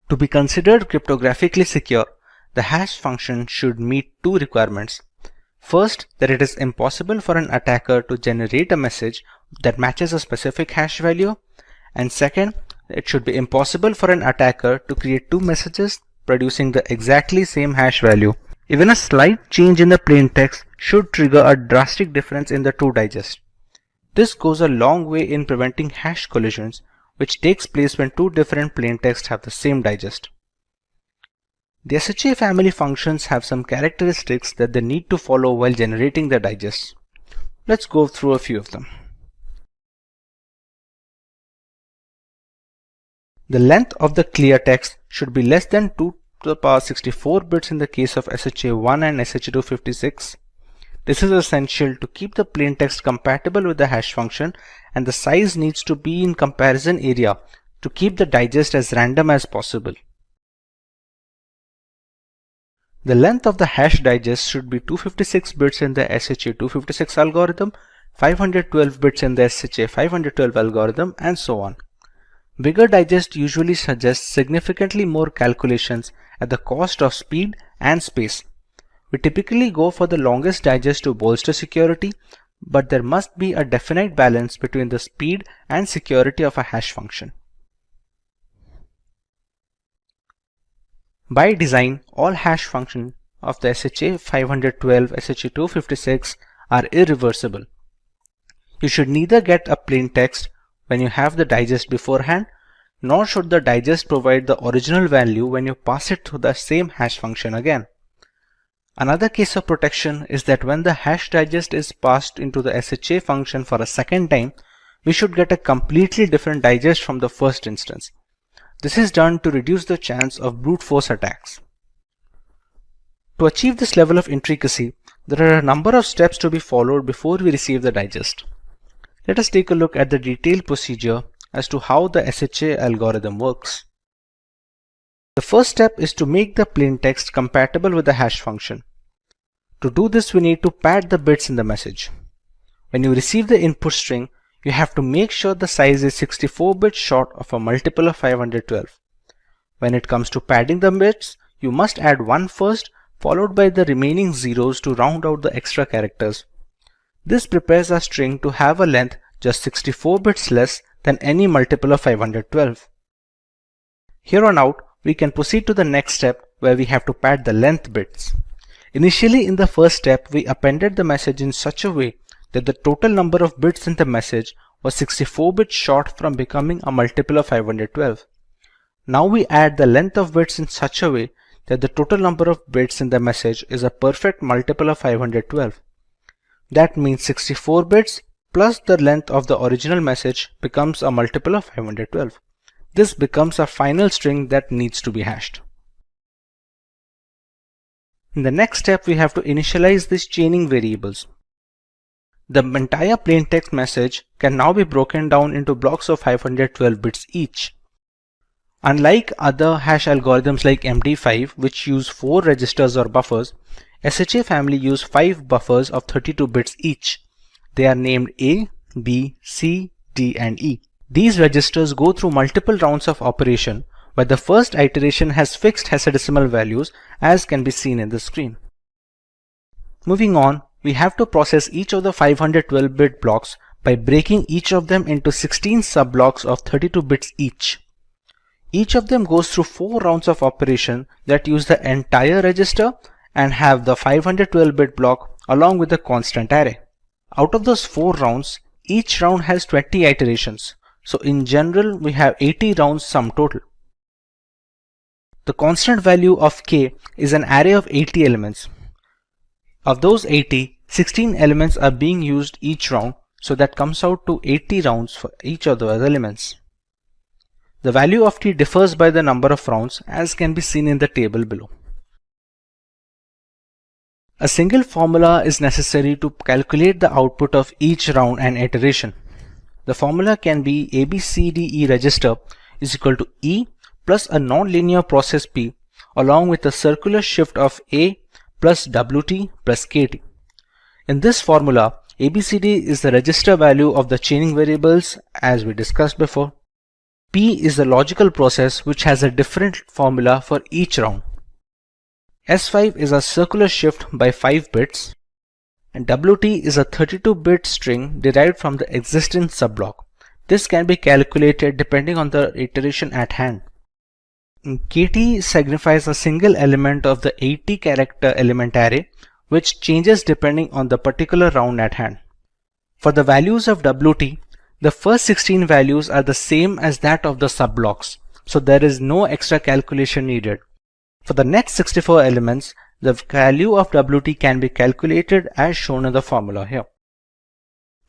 To be considered cryptographically secure, the hash function should meet 2 requirements. First, that it is impossible for an attacker to generate a message that matches a specific hash value, and second, it should be impossible for an attacker to create 2 messages producing the exactly same hash value. Even a slight change in the plain text should trigger a drastic difference in the 2 digests. This goes a long way in preventing hash collisions, which takes place when 2 different plain texts have the same digest. The SHA family functions have some characteristics that they need to follow while generating the digests. Let's go through a few of them. The length of the clear text should be less than 2 to the power 64 bits in the case of SHA-1 and SHA-256. This is essential to keep the plain text compatible with the hash function, and the size needs to be in comparison area to keep the digest as random as possible. The length of the hash digest should be 256 bits in the SHA-256 algorithm, 512 bits in the SHA-512 algorithm, and so on. Bigger digest usually suggests significantly more calculations at the cost of speed and space. We typically go for the longest digest to bolster security, but there must be a definite balance between the speed and security of a hash function. By design, all hash functions of the SHA-512, SHA-256 are irreversible. You should neither get a plain text when you have the digest beforehand, nor should the digest provide the original value when you pass it through the same hash function again. Another case of protection is that when the hash digest is passed into the SHA function for a second time, we should get a completely different digest from the first instance. This is done to reduce the chance of brute force attacks. To achieve this level of intricacy, there are a number of steps to be followed before we receive the digest. Let us take a look at the detailed procedure as to how the SHA algorithm works. The first step is to make the plaintext compatible with the hash function. To do this, we need to pad the bits in the message. When you receive the input string, you have to make sure the size is 64 bits short of a multiple of 512. When it comes to padding the bits, you must add 1 first, followed by the remaining zeros to round out the extra characters. This prepares our string to have a length just 64 bits less than any multiple of 512. Here on out, we can proceed to the next step where we have to pad the length bits. Initially, in the first step, we appended the message in such a way that the total number of bits in the message was 64 bits short from becoming a multiple of 512. Now we add the length of bits in such a way that the total number of bits in the message is a perfect multiple of 512. That means 64 bits plus the length of the original message becomes a multiple of 512. This becomes a final string that needs to be hashed. In the next step, we have to initialize these chaining variables. The entire plaintext message can now be broken down into blocks of 512 bits each. Unlike other hash algorithms like MD5, which use 4 registers or buffers, SHA family use 5 buffers of 32 bits each. They are named A, B, C, D, and E. These registers go through multiple rounds of operation, where the first iteration has fixed hexadecimal values, as can be seen in the screen. Moving on, we have to process each of the 512-bit blocks by breaking each of them into 16 sub-blocks of 32 bits each. Each of them goes through 4 rounds of operation that use the entire register and have the 512-bit block along with the constant array. Out of those 4 rounds, each round has 20 iterations. So in general, we have 80 rounds sum total. The constant value of k is an array of 80 elements. Of those 80, 16 elements are being used each round, so that comes out to 80 rounds for each of those elements. The value of t differs by the number of rounds, as can be seen in the table below. A single formula is necessary to calculate the output of each round and iteration. The formula can be ABCDE register is equal to E plus a nonlinear process P along with a circular shift of A plus WT plus KT. In this formula, ABCD is the register value of the chaining variables as we discussed before. P is the logical process which has a different formula for each round. S5 is a circular shift by 5 bits. And WT is a 32-bit string derived from the existing subblock. This can be calculated depending on the iteration at hand. KT signifies a single element of the 80-character element array, which changes depending on the particular round at hand. For the values of WT, the first 16 values are the same as that of the subblocks, so there is no extra calculation needed. For the next 64 elements, the value of WT can be calculated as shown in the formula here.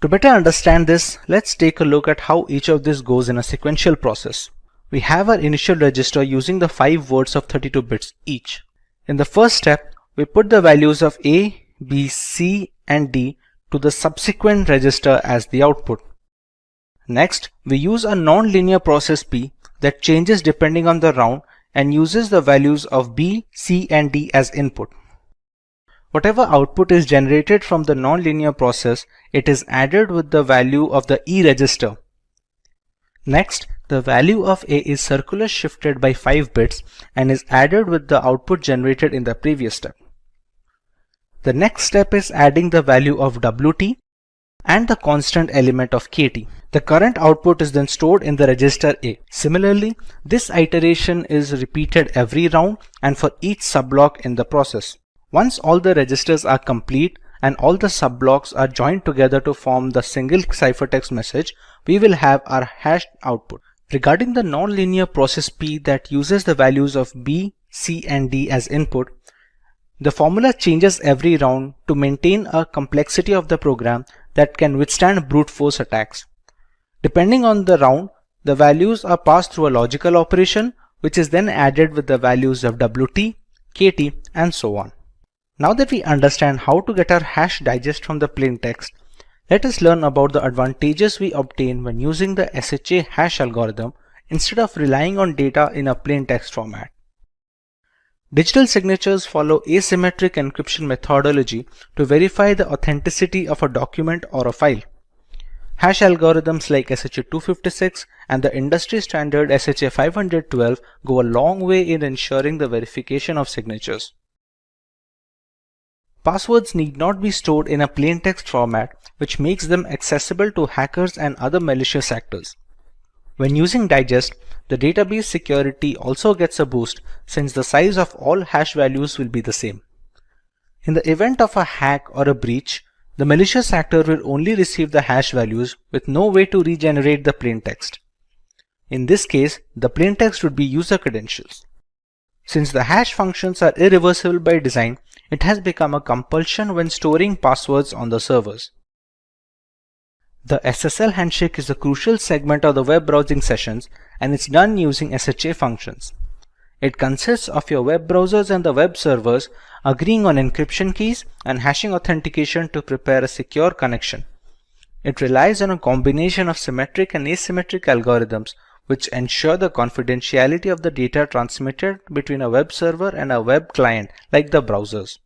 To better understand this, let's take a look at how each of this goes in a sequential process. We have our initial register using the 5 words of 32 bits each. In the first step, we put the values of A, B, C, and D to the subsequent register as the output. Next, we use a non-linear process P that changes depending on the round and uses the values of B, C, and D as input. Whatever output is generated from the nonlinear process, it is added with the value of the E register. Next, the value of A is circular shifted by 5 bits and is added with the output generated in the previous step. The next step is adding the value of WT and the constant element of KT. The current output is then stored in the register A. Similarly, this iteration is repeated every round and for each subblock in the process. Once all the registers are complete and all the subblocks are joined together to form the single ciphertext message, we will have our hashed output. Regarding the nonlinear process P that uses the values of B, C, and D as input, the formula changes every round to maintain a complexity of the program that can withstand brute force attacks. Depending on the round, the values are passed through a logical operation which is then added with the values of WT, KT, and so on. Now that we understand how to get our hash digest from the plain text, let us learn about the advantages we obtain when using the SHA hash algorithm instead of relying on data in a plain text format. Digital signatures follow asymmetric encryption methodology to verify the authenticity of a document or a file. Hash algorithms like SHA-256 and the industry standard SHA-512 go a long way in ensuring the verification of signatures. Passwords need not be stored in a plain text format, which makes them accessible to hackers and other malicious actors. When using Digest, the database security also gets a boost since the size of all hash values will be the same. In the event of a hack or a breach, the malicious actor will only receive the hash values with no way to regenerate the plain text. In this case, the plain text would be user credentials. Since the hash functions are irreversible by design, it has become a compulsion when storing passwords on the servers. The SSL handshake is a crucial segment of the web browsing sessions, and it's done using SHA functions. It consists of your web browsers and the web servers agreeing on encryption keys and hashing authentication to prepare a secure connection. It relies on a combination of symmetric and asymmetric algorithms which ensure the confidentiality of the data transmitted between a web server and a web client like the browsers.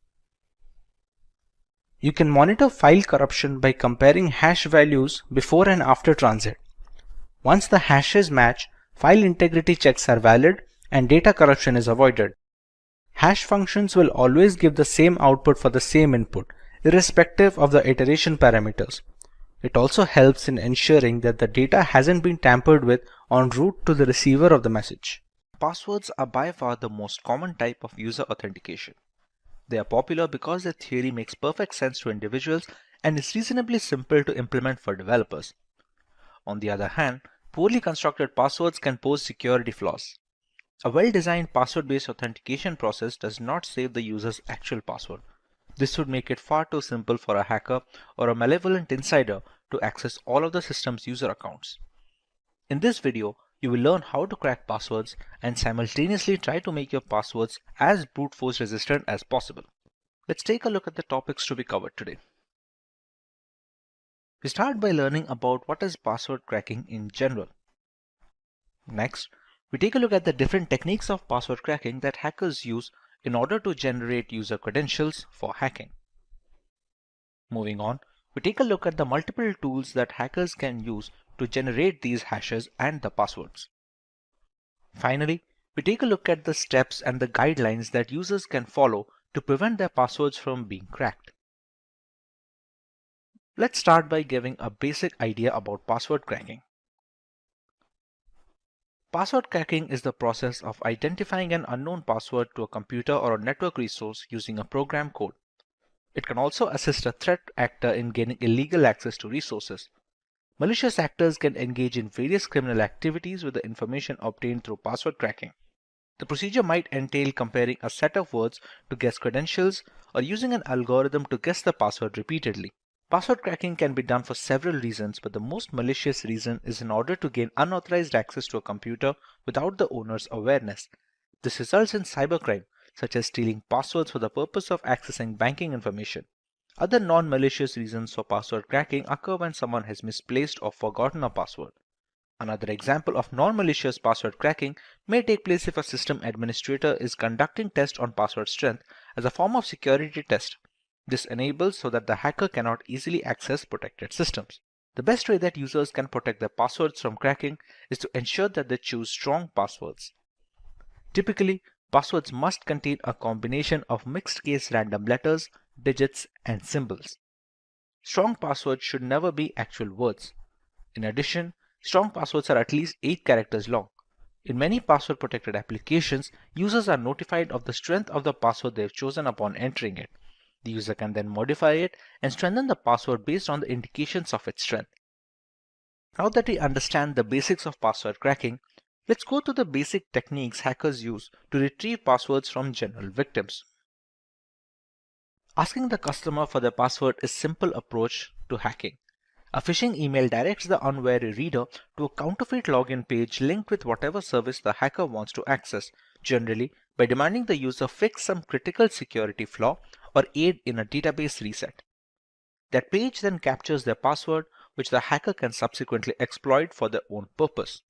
You can monitor file corruption by comparing hash values before and after transit. Once the hashes match, file integrity checks are valid and data corruption is avoided. Hash functions will always give the same output for the same input, irrespective of the iteration parameters. It also helps in ensuring that the data hasn't been tampered with en route to the receiver of the message. Passwords are by far the most common type of user authentication. They are popular because their theory makes perfect sense to individuals and is reasonably simple to implement for developers. On the other hand, poorly constructed passwords can pose security flaws. A well-designed password-based authentication process does not save the user's actual password. This would make it far too simple for a hacker or a malevolent insider to access all of the system's user accounts. In this video, you will learn how to crack passwords and simultaneously try to make your passwords as brute force resistant as possible. Let's take a look at the topics to be covered today. We start by learning about what is password cracking in general. Next, we take a look at the different techniques of password cracking that hackers use in order to generate user credentials for hacking. Moving on, we take a look at the multiple tools that hackers can use to generate these hashes and the passwords. Finally, we take a look at the steps and the guidelines that users can follow to prevent their passwords from being cracked. Let's start by giving a basic idea about password cracking. Password cracking is the process of identifying an unknown password to a computer or a network resource using a program code. It can also assist a threat actor in gaining illegal access to resources. Malicious actors can engage in various criminal activities with the information obtained through password cracking. The procedure might entail comparing a set of words to guess credentials or using an algorithm to guess the password repeatedly. Password cracking can be done for several reasons, but the most malicious reason is in order to gain unauthorized access to a computer without the owner's awareness. This results in cybercrime, such as stealing passwords for the purpose of accessing banking information. Other non-malicious reasons for password cracking occur when someone has misplaced or forgotten a password. Another example of non-malicious password cracking may take place if a system administrator is conducting tests on password strength as a form of security test. This enables so that the hacker cannot easily access protected systems. The best way that users can protect their passwords from cracking is to ensure that they choose strong passwords. Typically, passwords must contain a combination of mixed-case random letters, digits, and symbols. Strong passwords should never be actual words. In addition, strong passwords are at least 8 characters long. In many password-protected applications, users are notified of the strength of the password they have chosen upon entering it. The user can then modify it and strengthen the password based on the indications of its strength. Now that we understand the basics of password cracking, let's go to the basic techniques hackers use to retrieve passwords from general victims. Asking the customer for their password is a simple approach to hacking. A phishing email directs the unwary reader to a counterfeit login page linked with whatever service the hacker wants to access, generally by demanding the user fix some critical security flaw or aid in a database reset. That page then captures their password, which the hacker can subsequently exploit for their own purpose.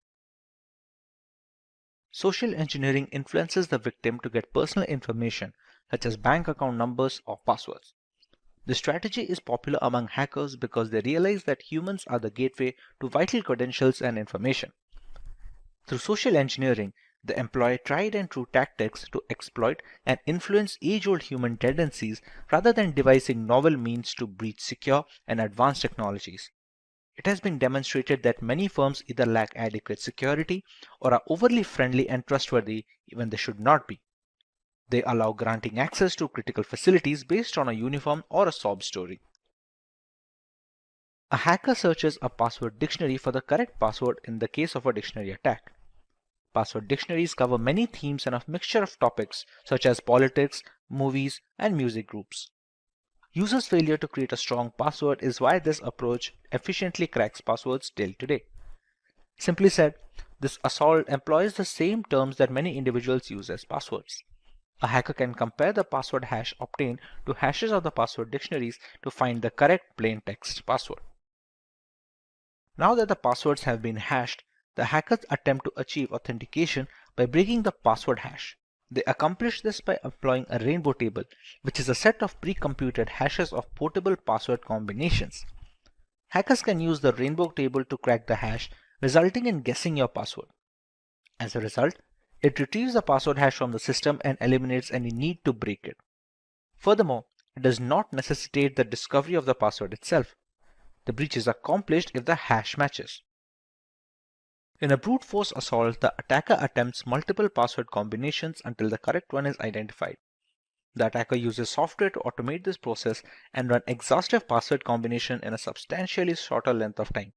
Social engineering influences the victim to get personal information such as bank account numbers or passwords. This strategy is popular among hackers because they realize that humans are the gateway to vital credentials and information. Through social engineering, they employ tried and true tactics to exploit and influence age-old human tendencies rather than devising novel means to breach secure and advanced technologies. It has been demonstrated that many firms either lack adequate security or are overly friendly and trustworthy when they should not be. They allow granting access to critical facilities based on a uniform or a sob story. A hacker searches a password dictionary for the correct password in the case of a dictionary attack. Password dictionaries cover many themes and a mixture of topics such as politics, movies, and music groups. Users' failure to create a strong password is why this approach efficiently cracks passwords till today. Simply said, this assault employs the same terms that many individuals use as passwords. A hacker can compare the password hash obtained to hashes of the password dictionaries to find the correct plain text password. Now that the passwords have been hashed, the hackers attempt to achieve authentication by breaking the password hash. They accomplish this by employing a rainbow table, which is a set of pre-computed hashes of portable password combinations. Hackers can use the rainbow table to crack the hash, resulting in guessing your password. As a result, it retrieves the password hash from the system and eliminates any need to break it. Furthermore, it does not necessitate the discovery of the password itself. The breach is accomplished if the hash matches. In a brute force assault, the attacker attempts multiple password combinations until the correct one is identified. The attacker uses software to automate this process and run exhaustive password combination in a substantially shorter length of time.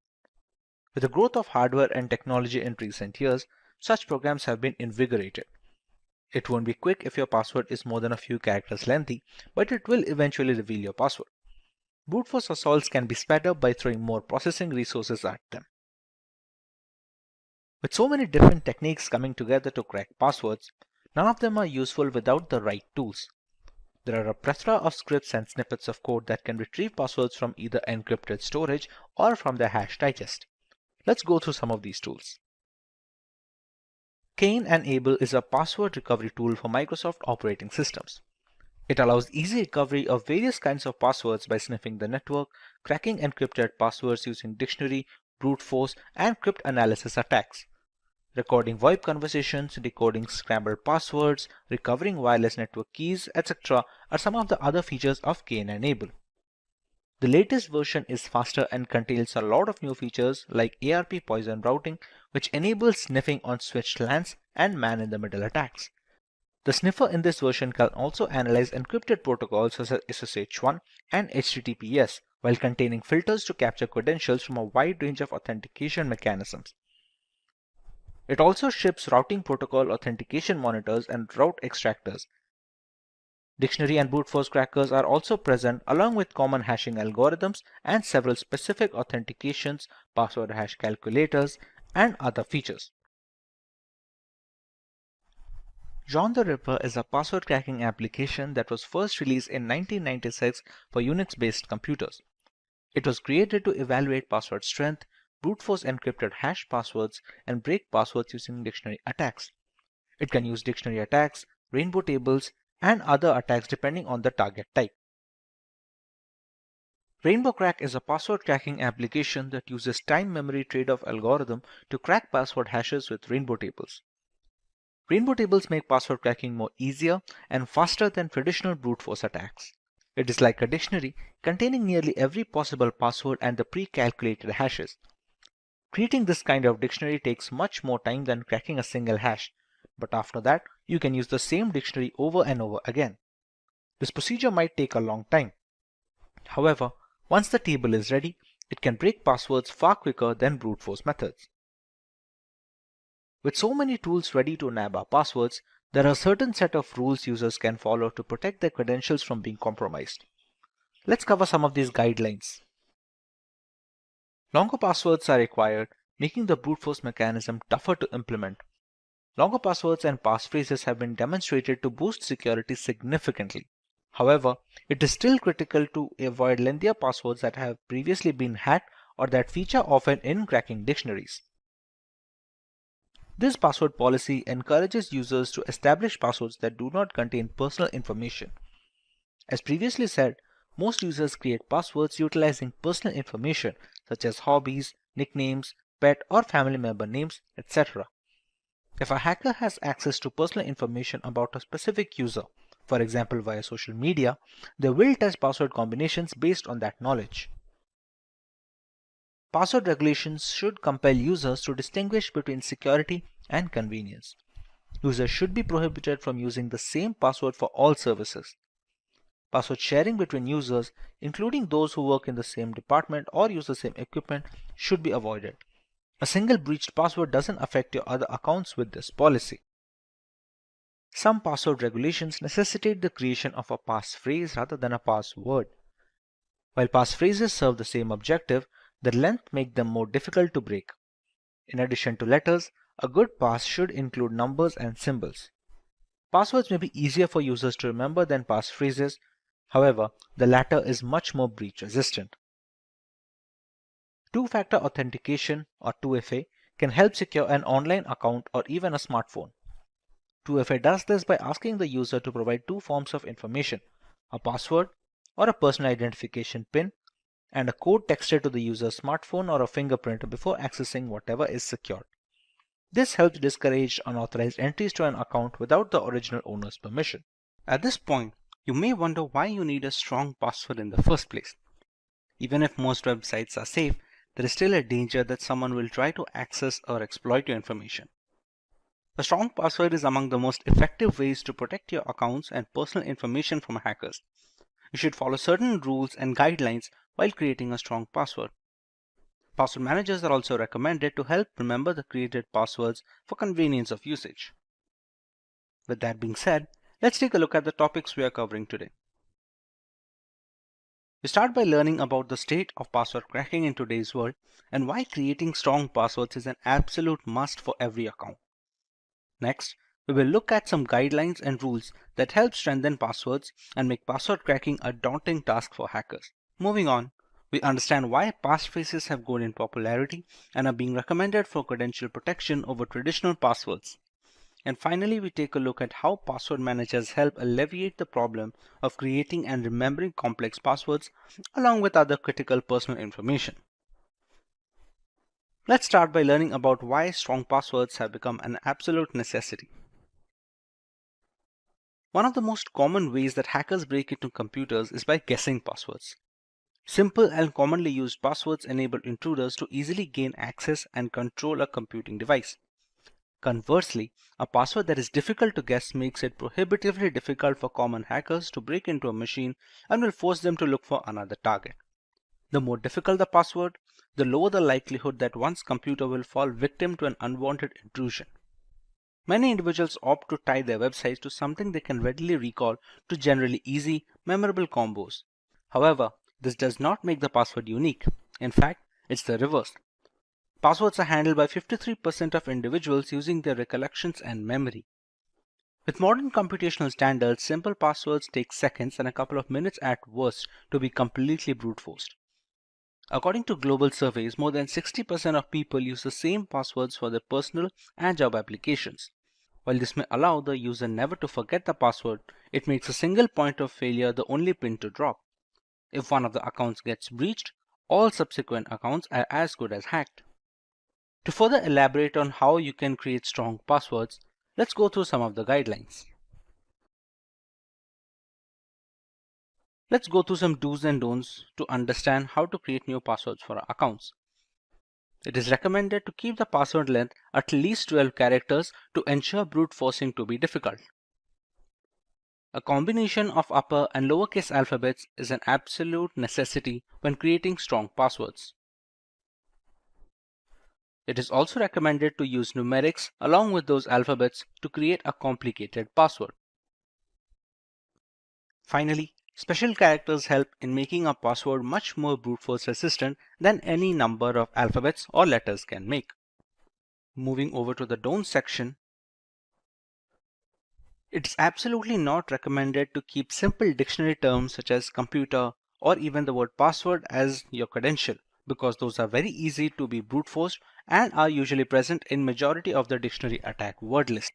With the growth of hardware and technology in recent years, such programs have been invigorated. It won't be quick if your password is more than a few characters lengthy, but it will eventually reveal your password. Brute force assaults can be sped up by throwing more processing resources at them. With so many different techniques coming together to crack passwords, none of them are useful without the right tools. There are a plethora of scripts and snippets of code that can retrieve passwords from either encrypted storage or from their hash digest. Let's go through some of these tools. Cain and Abel is a password recovery tool for Microsoft operating systems. It allows easy recovery of various kinds of passwords by sniffing the network, cracking encrypted passwords using dictionary, brute force, and cryptanalysis attacks. Recording VoIP conversations, decoding scrambled passwords, recovering wireless network keys, etc. are some of the other features of Cain and Abel. The latest version is faster and contains a lot of new features like ARP poison routing, which enables sniffing on switched LANs and man-in-the-middle attacks. The sniffer in this version can also analyze encrypted protocols such as SSH1 and HTTPS, while containing filters to capture credentials from a wide range of authentication mechanisms. It also ships routing protocol authentication monitors and route extractors. Dictionary and brute force crackers are also present along with common hashing algorithms and several specific authentications, password hash calculators, and other features. John the Ripper is a password cracking application that was first released in 1996 for Unix-based computers. It was created to evaluate password strength, brute force encrypted hash passwords and break passwords using dictionary attacks. It can use dictionary attacks, rainbow tables, and other attacks depending on the target type. Rainbow Crack is a password cracking application that uses time memory trade-off algorithm to crack password hashes with rainbow tables. Rainbow tables make password cracking more easier and faster than traditional brute force attacks. It is like a dictionary containing nearly every possible password and the pre-calculated hashes. Creating this kind of dictionary takes much more time than cracking a single hash, but after that, you can use the same dictionary over and over again. This procedure might take a long time. However, once the table is ready, it can break passwords far quicker than brute force methods. With so many tools ready to nab our passwords, there are a certain set of rules users can follow to protect their credentials from being compromised. Let's cover some of these guidelines. Longer passwords are required, making the brute force mechanism tougher to implement. Longer passwords and passphrases have been demonstrated to boost security significantly. However, it is still critical to avoid lengthier passwords that have previously been hacked or that feature often in cracking dictionaries. This password policy encourages users to establish passwords that do not contain personal information. As previously said, most users create passwords utilizing personal information such as hobbies, nicknames, pet or family member names, etc. If a hacker has access to personal information about a specific user, for example via social media, they will test password combinations based on that knowledge. Password regulations should compel users to distinguish between security and convenience. Users should be prohibited from using the same password for all services. Password sharing between users, including those who work in the same department or use the same equipment, should be avoided. A single breached password doesn't affect your other accounts with this policy. Some password regulations necessitate the creation of a passphrase rather than a password. While passphrases serve the same objective, their length makes them more difficult to break. In addition to letters, a good pass should include numbers and symbols. Passwords may be easier for users to remember than passphrases. However, the latter is much more breach resistant. Two-factor authentication, or 2FA, can help secure an online account or even a smartphone. 2FA does this by asking the user to provide two forms of information, a password or a personal identification PIN, and a code texted to the user's smartphone or a fingerprint before accessing whatever is secured. This helps discourage unauthorized entries to an account without the original owner's permission. At this point, you may wonder why you need a strong password in the first place. Even if most websites are safe, there is still a danger that someone will try to access or exploit your information. A strong password is among the most effective ways to protect your accounts and personal information from hackers. You should follow certain rules and guidelines while creating a strong password. Password managers are also recommended to help remember the created passwords for convenience of usage. With that being said, let's take a look at the topics we are covering today. We start by learning about the state of password cracking in today's world and why creating strong passwords is an absolute must for every account. Next, we will look at some guidelines and rules that help strengthen passwords and make password cracking a daunting task for hackers. Moving on, we understand why passphrases have grown in popularity and are being recommended for credential protection over traditional passwords. And finally, we take a look at how password managers help alleviate the problem of creating and remembering complex passwords along with other critical personal information. Let's start by learning about why strong passwords have become an absolute necessity. One of the most common ways that hackers break into computers is by guessing passwords. Simple and commonly used passwords enable intruders to easily gain access and control a computing device. Conversely, a password that is difficult to guess makes it prohibitively difficult for common hackers to break into a machine and will force them to look for another target. The more difficult the password, the lower the likelihood that one's computer will fall victim to an unwanted intrusion. Many individuals opt to tie their websites to something they can readily recall to generally easy, memorable combos. However, this does not make the password unique. In fact, it's the reverse. Passwords are handled by 53% of individuals using their recollections and memory. With modern computational standards, simple passwords take seconds and a couple of minutes at worst to be completely brute forced. According to global surveys, more than 60% of people use the same passwords for their personal and job applications. While this may allow the user never to forget the password, it makes a single point of failure the only pin to drop. If one of the accounts gets breached, all subsequent accounts are as good as hacked. To further elaborate on how you can create strong passwords, let's go through some of the guidelines. Let's go through some do's and don'ts to understand how to create new passwords for our accounts. It is recommended to keep the password length at least 12 characters to ensure brute forcing to be difficult. A combination of upper and lowercase alphabets is an absolute necessity when creating strong passwords. It is also recommended to use numerics along with those alphabets to create a complicated password. Finally, special characters help in making a password much more brute force resistant than any number of alphabets or letters can make. Moving over to the don't section, it's absolutely not recommended to keep simple dictionary terms such as computer or even the word password as your credential, because those are very easy to be brute forced and are usually present in majority of the dictionary attack word list.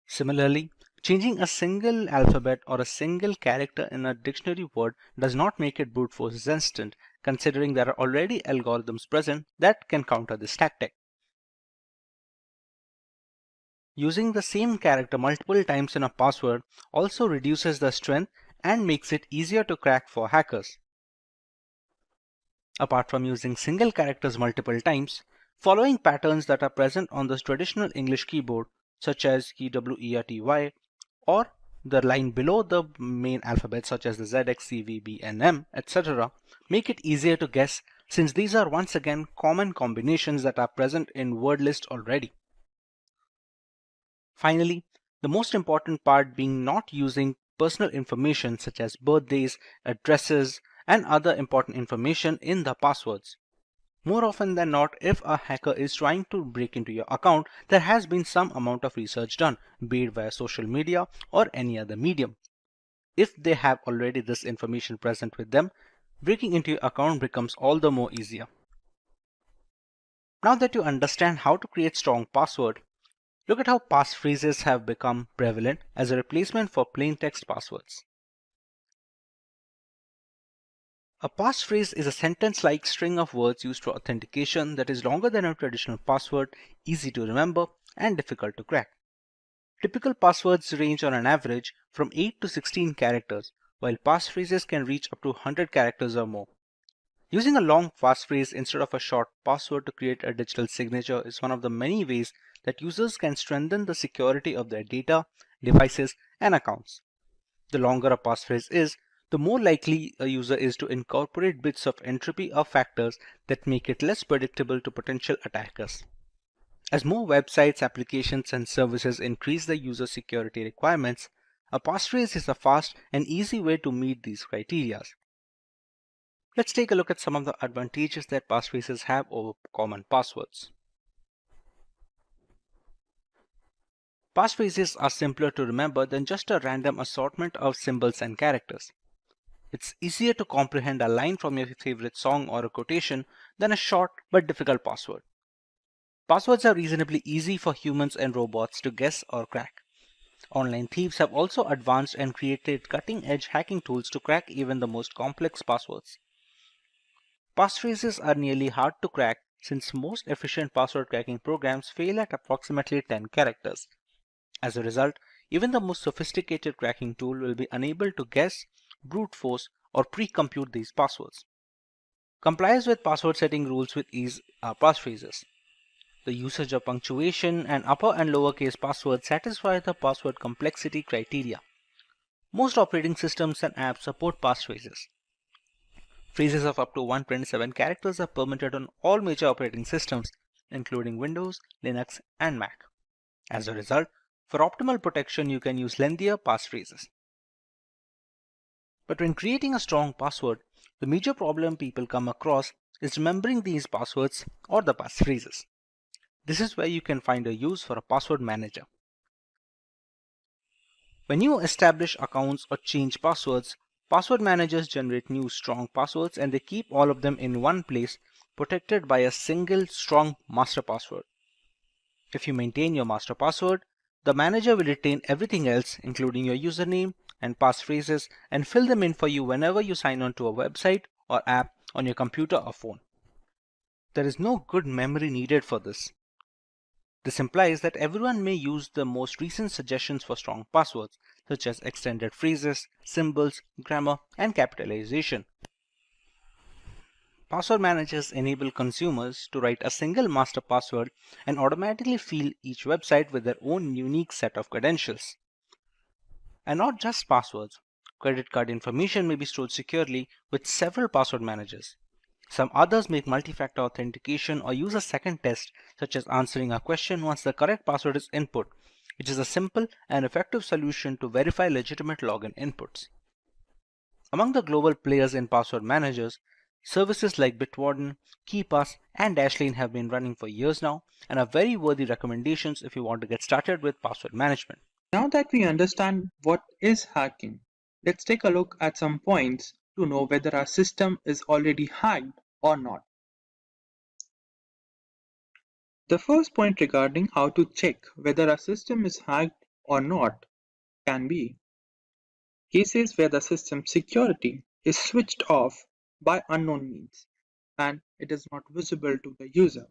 Similarly, changing a single alphabet or a single character in a dictionary word does not make it brute force resistant, considering there are already algorithms present that can counter this tactic. Using the same character multiple times in a password also reduces the strength and makes it easier to crack for hackers. Apart from using single characters multiple times, following patterns that are present on the traditional English keyboard, such as KWERTY, or the line below the main alphabet such as the ZX, CV, B, and M, etc., make it easier to guess, since these are once again common combinations that are present in word list already. Finally, the most important part being not using personal information such as birthdays, addresses, and other important information in the passwords. More often than not, if a hacker is trying to break into your account, there has been some amount of research done, be it via social media or any other medium. If they have already this information present with them, breaking into your account becomes all the more easier. Now that you understand how to create strong password, look at how passphrases have become prevalent as a replacement for plain text passwords. A passphrase is a sentence-like string of words used for authentication that is longer than a traditional password, easy to remember, and difficult to crack. Typical passwords range on an average from 8 to 16 characters, while passphrases can reach up to 100 characters or more. Using a long passphrase instead of a short password to create a digital signature is one of the many ways that users can strengthen the security of their data, devices, and accounts. The longer a passphrase is, the more likely a user is to incorporate bits of entropy or factors that make it less predictable to potential attackers. As more websites, applications, and services increase the user security requirements, a passphrase is a fast and easy way to meet these criteria. Let's take a look at some of the advantages that passphrases have over common passwords. Passphrases are simpler to remember than just a random assortment of symbols and characters. It's easier to comprehend a line from your favorite song or a quotation than a short but difficult password. Passwords are reasonably easy for humans and robots to guess or crack. Online thieves have also advanced and created cutting-edge hacking tools to crack even the most complex passwords. Passphrases are nearly hard to crack since most efficient password cracking programs fail at approximately 10 characters. As a result, even the most sophisticated cracking tool will be unable to guess, brute force, or pre-compute these passwords. Complies with password setting rules with ease are passphrases. The usage of punctuation and upper and lowercase passwords satisfy the password complexity criteria. Most operating systems and apps support passphrases. Phrases of up to 127 characters are permitted on all major operating systems, including Windows, Linux, and Mac. As a result, for optimal protection, you can use lengthier passphrases. But when creating a strong password, the major problem people come across is remembering these passwords or the passphrases. This is where you can find a use for a password manager. When you establish accounts or change passwords, Password managers generate new strong passwords and they keep all of them in one place, protected by a single strong master password. If you maintain your master password, the manager will retain everything else, including your username and passphrases, and fill them in for you whenever you sign on to a website or app on your computer or phone. There is no good memory needed for this. This implies that everyone may use the most recent suggestions for strong passwords, such as extended phrases, symbols, grammar, and capitalization. Password managers enable consumers to write a single master password and automatically fill each website with their own unique set of credentials. And not just passwords. Credit card information may be stored securely with several password managers. Some others make multi-factor authentication or use a second test, such as answering a question once the correct password is input, which is a simple and effective solution to verify legitimate login inputs. Among the global players in password managers, services like Bitwarden, KeePass, and Dashlane have been running for years now and are very worthy recommendations if you want to get started with password management. Now that we understand what is hacking, let's take a look at some points to know whether our system is already hacked or not. The first point regarding how to check whether a system is hacked or not can be cases where the system security is switched off by unknown means and it is not visible to the user.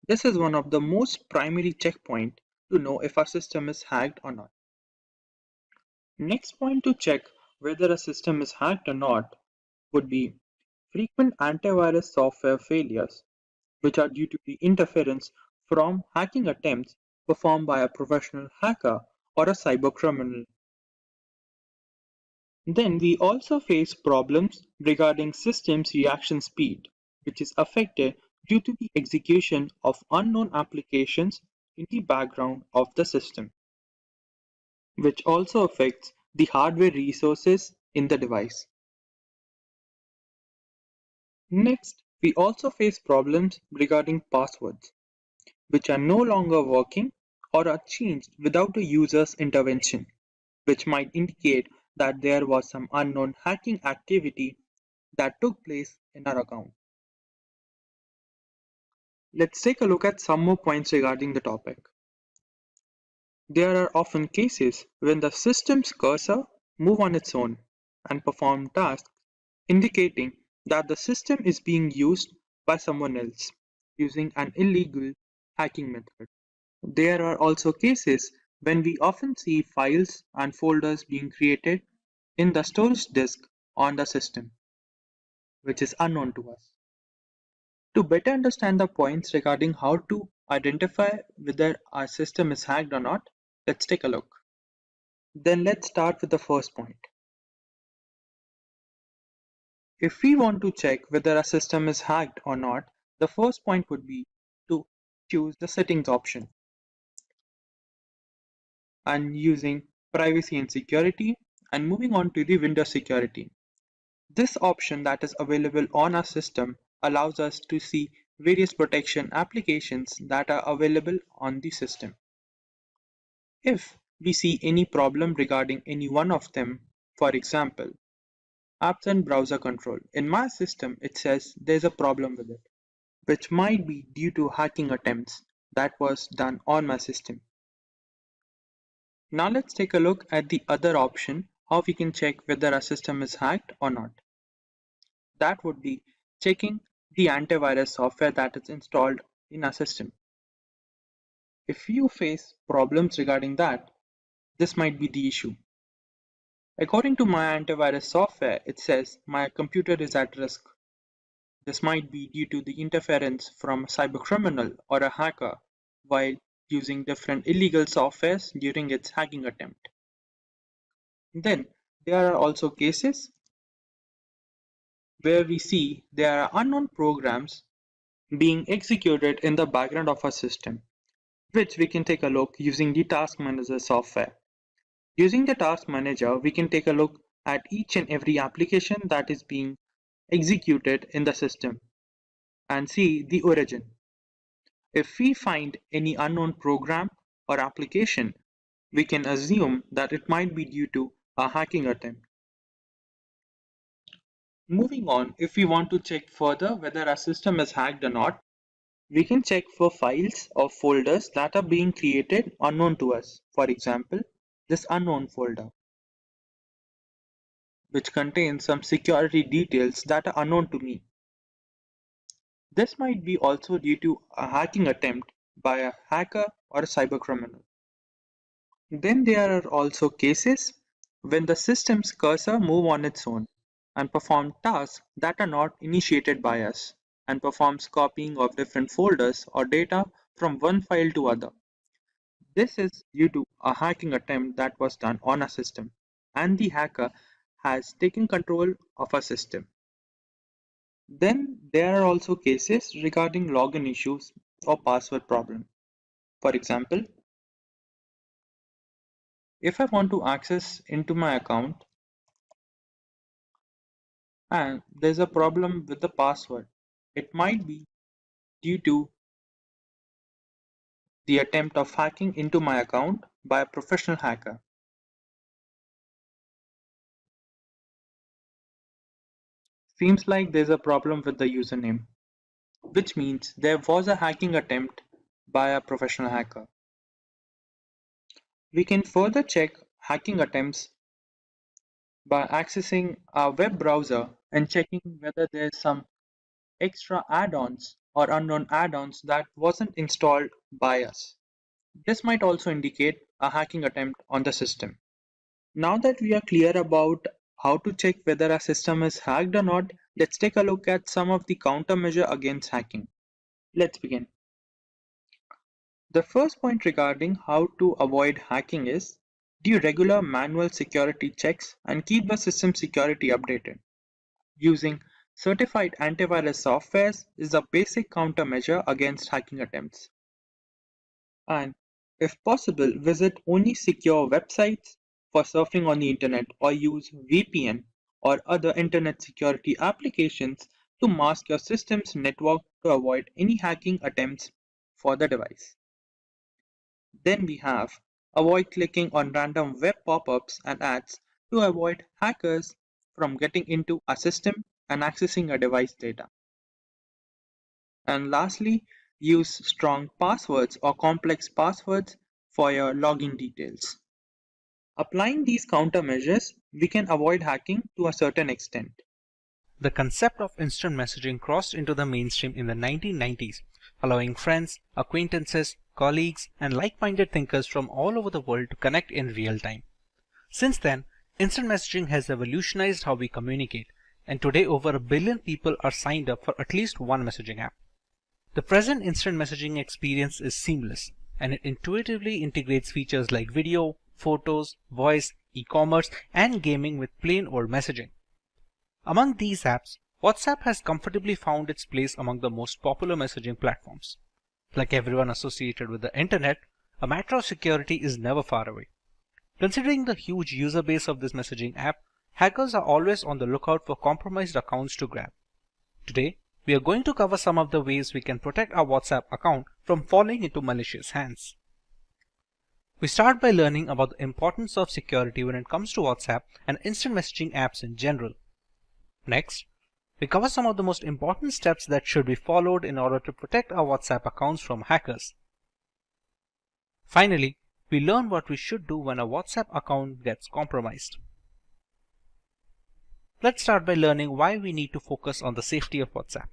This is one of the most primary checkpoints to know if our system is hacked or not. Next point to check whether a system is hacked or not would be frequent antivirus software failures, which are due to the interference from hacking attempts performed by a professional hacker or a cybercriminal. Then we also face problems regarding systems reaction speed, which is affected due to the execution of unknown applications in the background of the system, which also affects the hardware resources in the device. Next, we also face problems regarding passwords, which are no longer working or are changed without the user's intervention, which might indicate that there was some unknown hacking activity that took place in our account. Let's take a look at some more points regarding the topic. There are often cases when the system's cursor moves on its own and perform tasks, indicating that the system is being used by someone else using an illegal hacking method. There are also cases when we often see files and folders being created in the storage disk on the system, which is unknown to us. To better understand the points regarding how to identify whether our system is hacked or not, let's take a look. Then let's start with the first point. If we want to check whether a system is hacked or not, the first point would be to choose the settings option and using privacy and security and moving on to the Windows security. This option that is available on our system allows us to see various protection applications that are available on the system. If we see any problem regarding any one of them, for example, apps and browser control, in my system it says there's a problem with it, which might be due to hacking attempts that was done on my system. Now let's take a look at the other option, how we can check whether our system is hacked or not. That would be checking the antivirus software that is installed in our system. If you face problems regarding that, this might be the issue. According to my antivirus software, it says my computer is at risk. This might be due to the interference from a cybercriminal or a hacker while using different illegal softwares during its hacking attempt. Then there are also cases where we see there are unknown programs being executed in the background of our system, which we can take a look using the Task Manager software. Using the Task Manager, we can take a look at each and every application that is being executed in the system and see the origin. If we find any unknown program or application, we can assume that it might be due to a hacking attempt. Moving on, if we want to check further whether our system is hacked or not, we can check for files or folders that are being created unknown to us. For example, this unknown folder, which contains some security details that are unknown to me. This might be also due to a hacking attempt by a hacker or a cybercriminal. Then there are also cases when the system's cursor moves on its own and performs tasks that are not initiated by us and performs copying of different folders or data from one file to other. This is due to a hacking attempt that was done on a system and the hacker has taken control of a system. Then there are also cases regarding login issues or password problem. For example, if I want to access into my account and there's a problem with the password, it might be due to the attempt of hacking into my account by a professional hacker. Seems like there's a problem with the username, which means there was a hacking attempt by a professional hacker. We can further check hacking attempts by accessing our web browser and checking whether there's some extra add-ons or unknown add-ons that wasn't installed by us. This might also indicate a hacking attempt on the system. Now that we are clear about how to check whether our system is hacked or not, let's take a look at some of the countermeasure against hacking. Let's begin. The first point regarding how to avoid hacking is do regular manual security checks and keep the system security updated. Using certified antivirus softwares is a basic countermeasure against hacking attempts. And if possible, visit only secure websites for surfing on the internet or use VPN or other internet security applications to mask your system's network to avoid any hacking attempts for the device. Then we have avoid clicking on random web pop-ups and ads to avoid hackers from getting into a system and accessing a device data. And lastly, use strong passwords or complex passwords for your login details. Applying these countermeasures, we can avoid hacking to a certain extent. The concept of instant messaging crossed into the mainstream in the 1990s, allowing friends, acquaintances, colleagues, and like-minded thinkers from all over the world to connect in real time. Since then, instant messaging has revolutionized how we communicate, and today over 1 billion people are signed up for at least one messaging app. The present instant messaging experience is seamless, and it intuitively integrates features like video, photos, voice, e-commerce, and gaming with plain old messaging. Among these apps, WhatsApp has comfortably found its place among the most popular messaging platforms. Like everyone associated with the internet, a matter of security is never far away. Considering the huge user base of this messaging app, hackers are always on the lookout for compromised accounts to grab. Today, we are going to cover some of the ways we can protect our WhatsApp account from falling into malicious hands. We start by learning about the importance of security when it comes to WhatsApp and instant messaging apps in general. Next, we cover some of the most important steps that should be followed in order to protect our WhatsApp accounts from hackers. Finally, we learn what we should do when a WhatsApp account gets compromised. Let's start by learning why we need to focus on the safety of WhatsApp.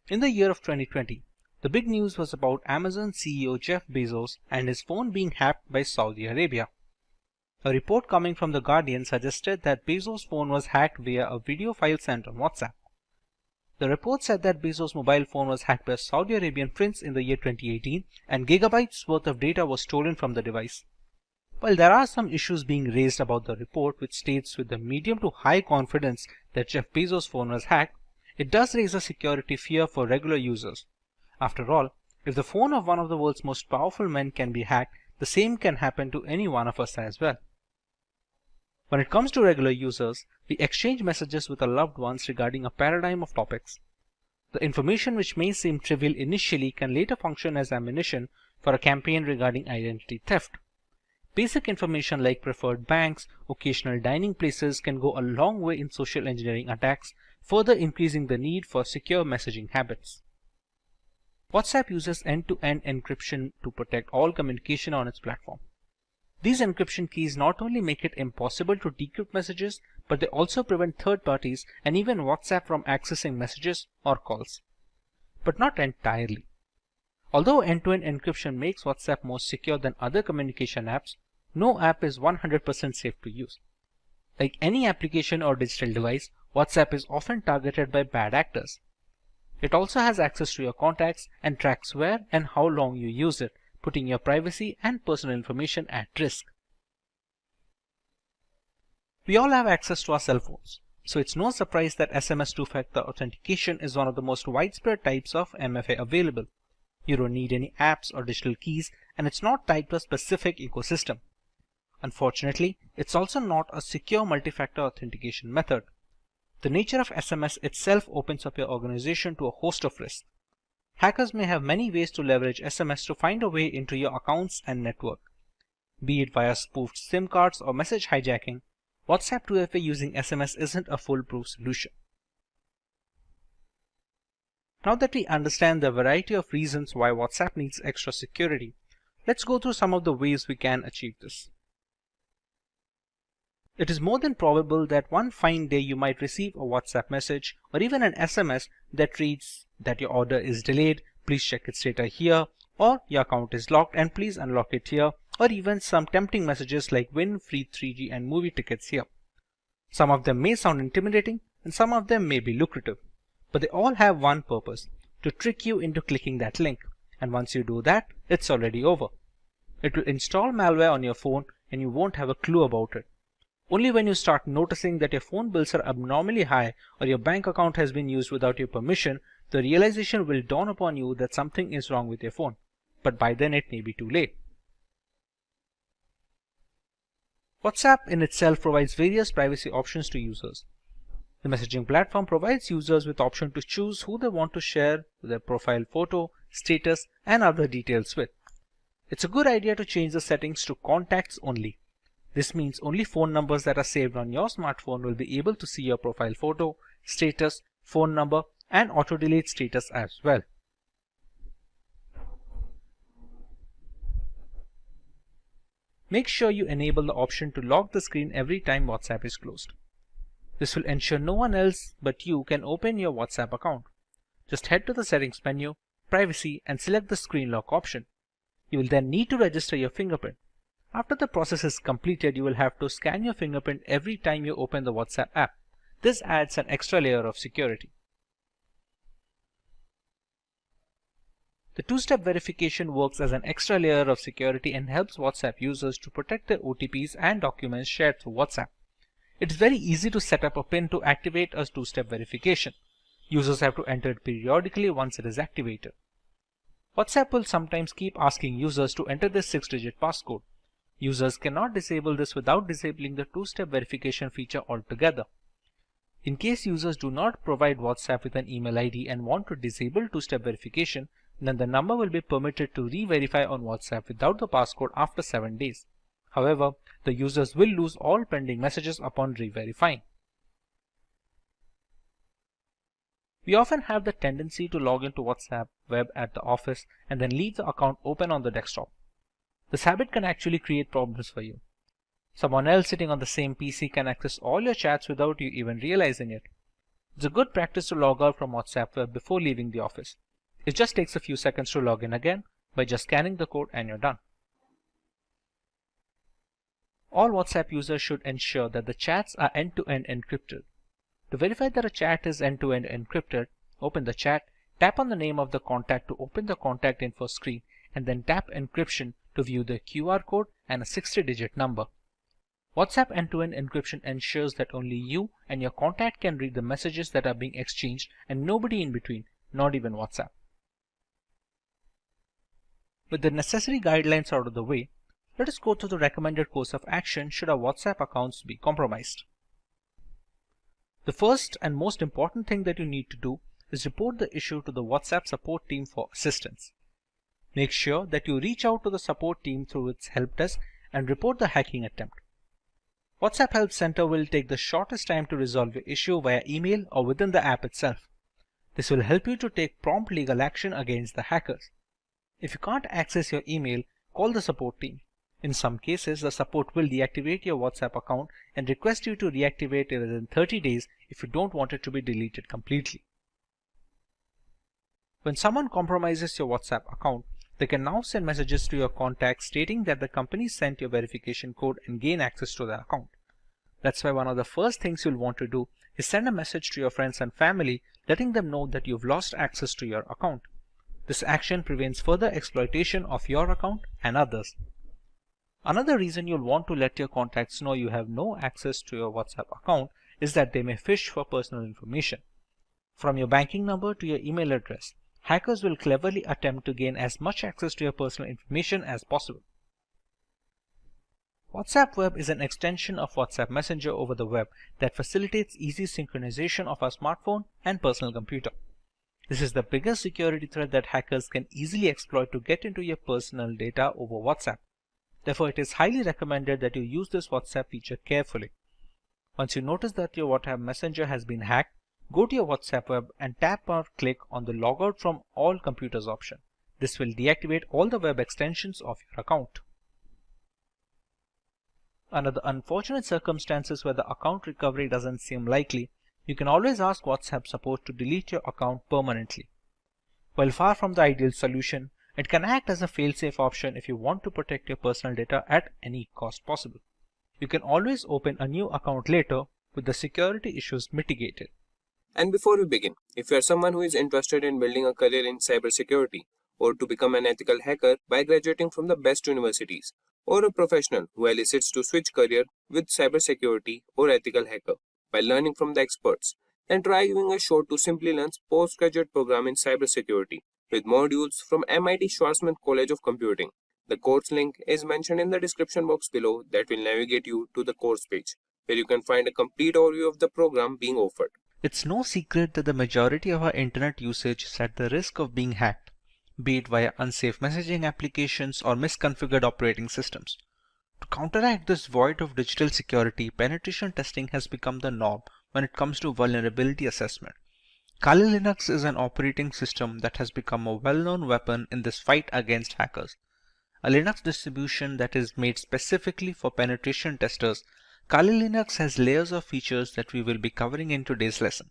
In the year of 2020, the big news was about Amazon CEO Jeff Bezos and his phone being hacked by Saudi Arabia. A report coming from The Guardian suggested that Bezos' phone was hacked via a video file sent on WhatsApp. The report said that Bezos' mobile phone was hacked by a Saudi Arabian prince in the year 2018 and gigabytes worth of data was stolen from the device. While there are some issues being raised about the report which states with a medium to high confidence that Jeff Bezos' phone was hacked, it does raise a security fear for regular users. After all, if the phone of one of the world's most powerful men can be hacked, the same can happen to any one of us as well. When it comes to regular users, we exchange messages with our loved ones regarding a paradigm of topics. The information which may seem trivial initially can later function as ammunition for a campaign regarding identity theft. Basic information like preferred banks, occasional dining places can go a long way in social engineering attacks, further increasing the need for secure messaging habits. WhatsApp uses end-to-end encryption to protect all communication on its platform. These encryption keys not only make it impossible to decrypt messages, but they also prevent third parties and even WhatsApp from accessing messages or calls. But not entirely. Although end-to-end encryption makes WhatsApp more secure than other communication apps, no app is 100% safe to use. Like any application or digital device, WhatsApp is often targeted by bad actors. It also has access to your contacts and tracks where and how long you use it, putting your privacy and personal information at risk. We all have access to our cell phones, so it's no surprise that SMS two-factor authentication is one of the most widespread types of MFA available. You don't need any apps or digital keys, and it's not tied to a specific ecosystem. Unfortunately, it's also not a secure multi-factor authentication method. The nature of SMS itself opens up your organization to a host of risks. Hackers may have many ways to leverage SMS to find a way into your accounts and network. Be it via spoofed SIM cards or message hijacking, WhatsApp 2FA using SMS isn't a foolproof solution. Now that we understand the variety of reasons why WhatsApp needs extra security, let's go through some of the ways we can achieve this. It is more than probable that one fine day you might receive a WhatsApp message or even an SMS that reads that your order is delayed, please check its status here, or your account is locked and please unlock it here, or even some tempting messages like win free 3G and movie tickets here. Some of them may sound intimidating and some of them may be lucrative, but they all have one purpose: to trick you into clicking that link, and once you do that, it's already over. It will install malware on your phone and you won't have a clue about it. Only when you start noticing that your phone bills are abnormally high or your bank account has been used without your permission, the realization will dawn upon you that something is wrong with your phone. But by then it may be too late. WhatsApp in itself provides various privacy options to users. The messaging platform provides users with the option to choose who they want to share their profile photo, status, and other details with. It's a good idea to change the settings to contacts only. This means only phone numbers that are saved on your smartphone will be able to see your profile photo, status, phone number, and auto-delete status as well. Make sure you enable the option to lock the screen every time WhatsApp is closed. This will ensure no one else but you can open your WhatsApp account. Just head to the settings menu, privacy, and select the screen lock option. You will then need to register your fingerprint. After the process is completed, you will have to scan your fingerprint every time you open the WhatsApp app. This adds an extra layer of security. The two-step verification works as an extra layer of security and helps WhatsApp users to protect their OTPs and documents shared through WhatsApp. It is very easy to set up a PIN to activate a two-step verification. Users have to enter it periodically once it is activated. WhatsApp will sometimes keep asking users to enter this 6-digit passcode. Users cannot disable this without disabling the two-step verification feature altogether. In case users do not provide WhatsApp with an email ID and want to disable two-step verification, then the number will be permitted to re-verify on WhatsApp without the passcode after 7 days. However, the users will lose all pending messages upon re-verifying. We often have the tendency to log into WhatsApp web at the office and then leave the account open on the desktop. This habit can actually create problems for you. Someone else sitting on the same PC can access all your chats without you even realizing it. It's a good practice to log out from WhatsApp web before leaving the office. It just takes a few seconds to log in again by just scanning the code and you're done. All WhatsApp users should ensure that the chats are end-to-end encrypted. To verify that a chat is end-to-end encrypted, open the chat, tap on the name of the contact to open the contact info screen, and then tap encryption to view the QR code and a 60-digit number. WhatsApp end-to-end encryption ensures that only you and your contact can read the messages that are being exchanged and nobody in between, not even WhatsApp. With the necessary guidelines out of the way, let us go through the recommended course of action should our WhatsApp accounts be compromised. The first and most important thing that you need to do is report the issue to the WhatsApp support team for assistance. Make sure that you reach out to the support team through its help desk and report the hacking attempt. WhatsApp Help Center will take the shortest time to resolve your issue via email or within the app itself. This will help you to take prompt legal action against the hackers. If you can't access your email, call the support team. In some cases, the support will deactivate your WhatsApp account and request you to reactivate it within 30 days if you don't want it to be deleted completely. When someone compromises your WhatsApp account, they can now send messages to your contacts stating that the company sent your verification code and gain access to their account. That's why one of the first things you'll want to do is send a message to your friends and family letting them know that you've lost access to your account. This action prevents further exploitation of your account and others. Another reason you'll want to let your contacts know you have no access to your WhatsApp account is that they may phish for personal information. From your banking number to your email address, hackers will cleverly attempt to gain as much access to your personal information as possible. WhatsApp Web is an extension of WhatsApp Messenger over the web that facilitates easy synchronization of our smartphone and personal computer. This is the biggest security threat that hackers can easily exploit to get into your personal data over WhatsApp. Therefore, it is highly recommended that you use this WhatsApp feature carefully. Once you notice that your WhatsApp Messenger has been hacked, go to your WhatsApp web and tap or click on the Logout from all computers option. This will deactivate all the web extensions of your account. Under the unfortunate circumstances where the account recovery doesn't seem likely, you can always ask WhatsApp support to delete your account permanently. While far from the ideal solution, it can act as a fail-safe option if you want to protect your personal data at any cost possible. You can always open a new account later with the security issues mitigated. And before we begin, if you are someone who is interested in building a career in cybersecurity or to become an ethical hacker by graduating from the best universities, or a professional who elicits to switch career with cybersecurity or ethical hacker by learning from the experts, then try giving a shot to Simplilearn's postgraduate program in cybersecurity with modules from MIT Schwarzman College of Computing. The course link is mentioned in the description box below that will navigate you to the course page, where you can find a complete overview of the program being offered. It's no secret that the majority of our internet usage is at the risk of being hacked, be it via unsafe messaging applications or misconfigured operating systems. To counteract this void of digital security, penetration testing has become the norm when it comes to vulnerability assessment. Kali Linux is an operating system that has become a well-known weapon in this fight against hackers. A Linux distribution that is made specifically for penetration testers, Kali Linux has layers of features that we will be covering in today's lesson.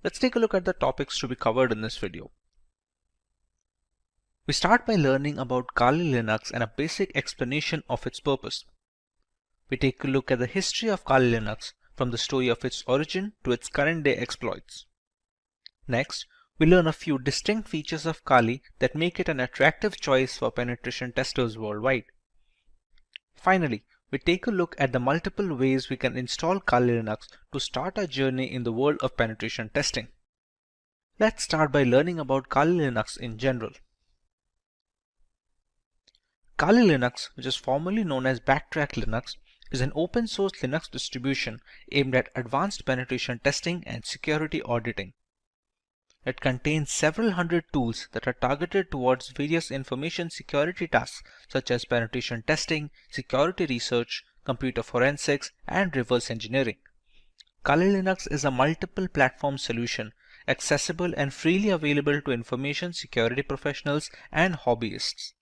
Let's take a look at the topics to be covered in this video. We start by learning about Kali Linux and a basic explanation of its purpose. We take a look at the history of Kali Linux from the story of its origin to its current day exploits. Next, we learn a few distinct features of Kali that make it an attractive choice for penetration testers worldwide. Finally, we take a look at the multiple ways we can install Kali Linux to start our journey in the world of penetration testing. Let's start by learning about Kali Linux in general. Kali Linux, which is formerly known as Backtrack Linux, is an open source Linux distribution aimed at advanced penetration testing and security auditing. It contains several hundred tools that are targeted towards various information security tasks such as penetration testing, security research, computer forensics, and reverse engineering. Kali Linux is a multiple platform solution accessible and freely available to information security professionals and hobbyists.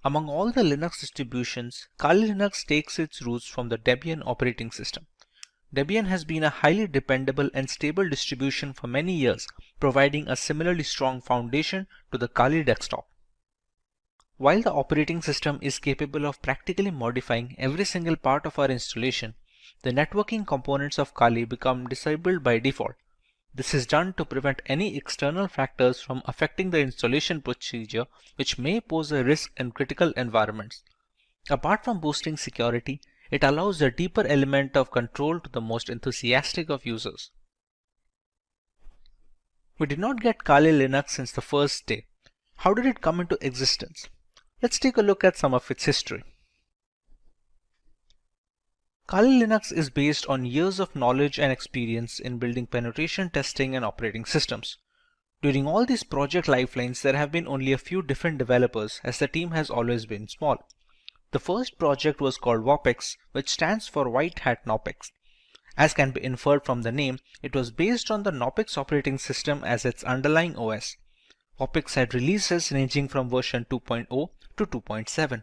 Among all the Linux distributions, Kali Linux takes its roots from the Debian operating system. Debian has been a highly dependable and stable distribution for many years, providing a similarly strong foundation to the Kali desktop. While the operating system is capable of practically modifying every single part of our installation, the networking components of Kali become disabled by default. This is done to prevent any external factors from affecting the installation procedure, which may pose a risk in critical environments. Apart from boosting security, it allows a deeper element of control to the most enthusiastic of users. We did not get Kali Linux since the first day. How did it come into existence? Let's take a look at some of its history. Kali Linux is based on years of knowledge and experience in building penetration testing and operating systems. During all these project lifelines, there have been only a few different developers as the team has always been small. The first project was called WOPEX, which stands for White Hat NOPEX. As can be inferred from the name, it was based on the NOPEX operating system as its underlying OS. WOPEX had releases ranging from version 2.0 to 2.7.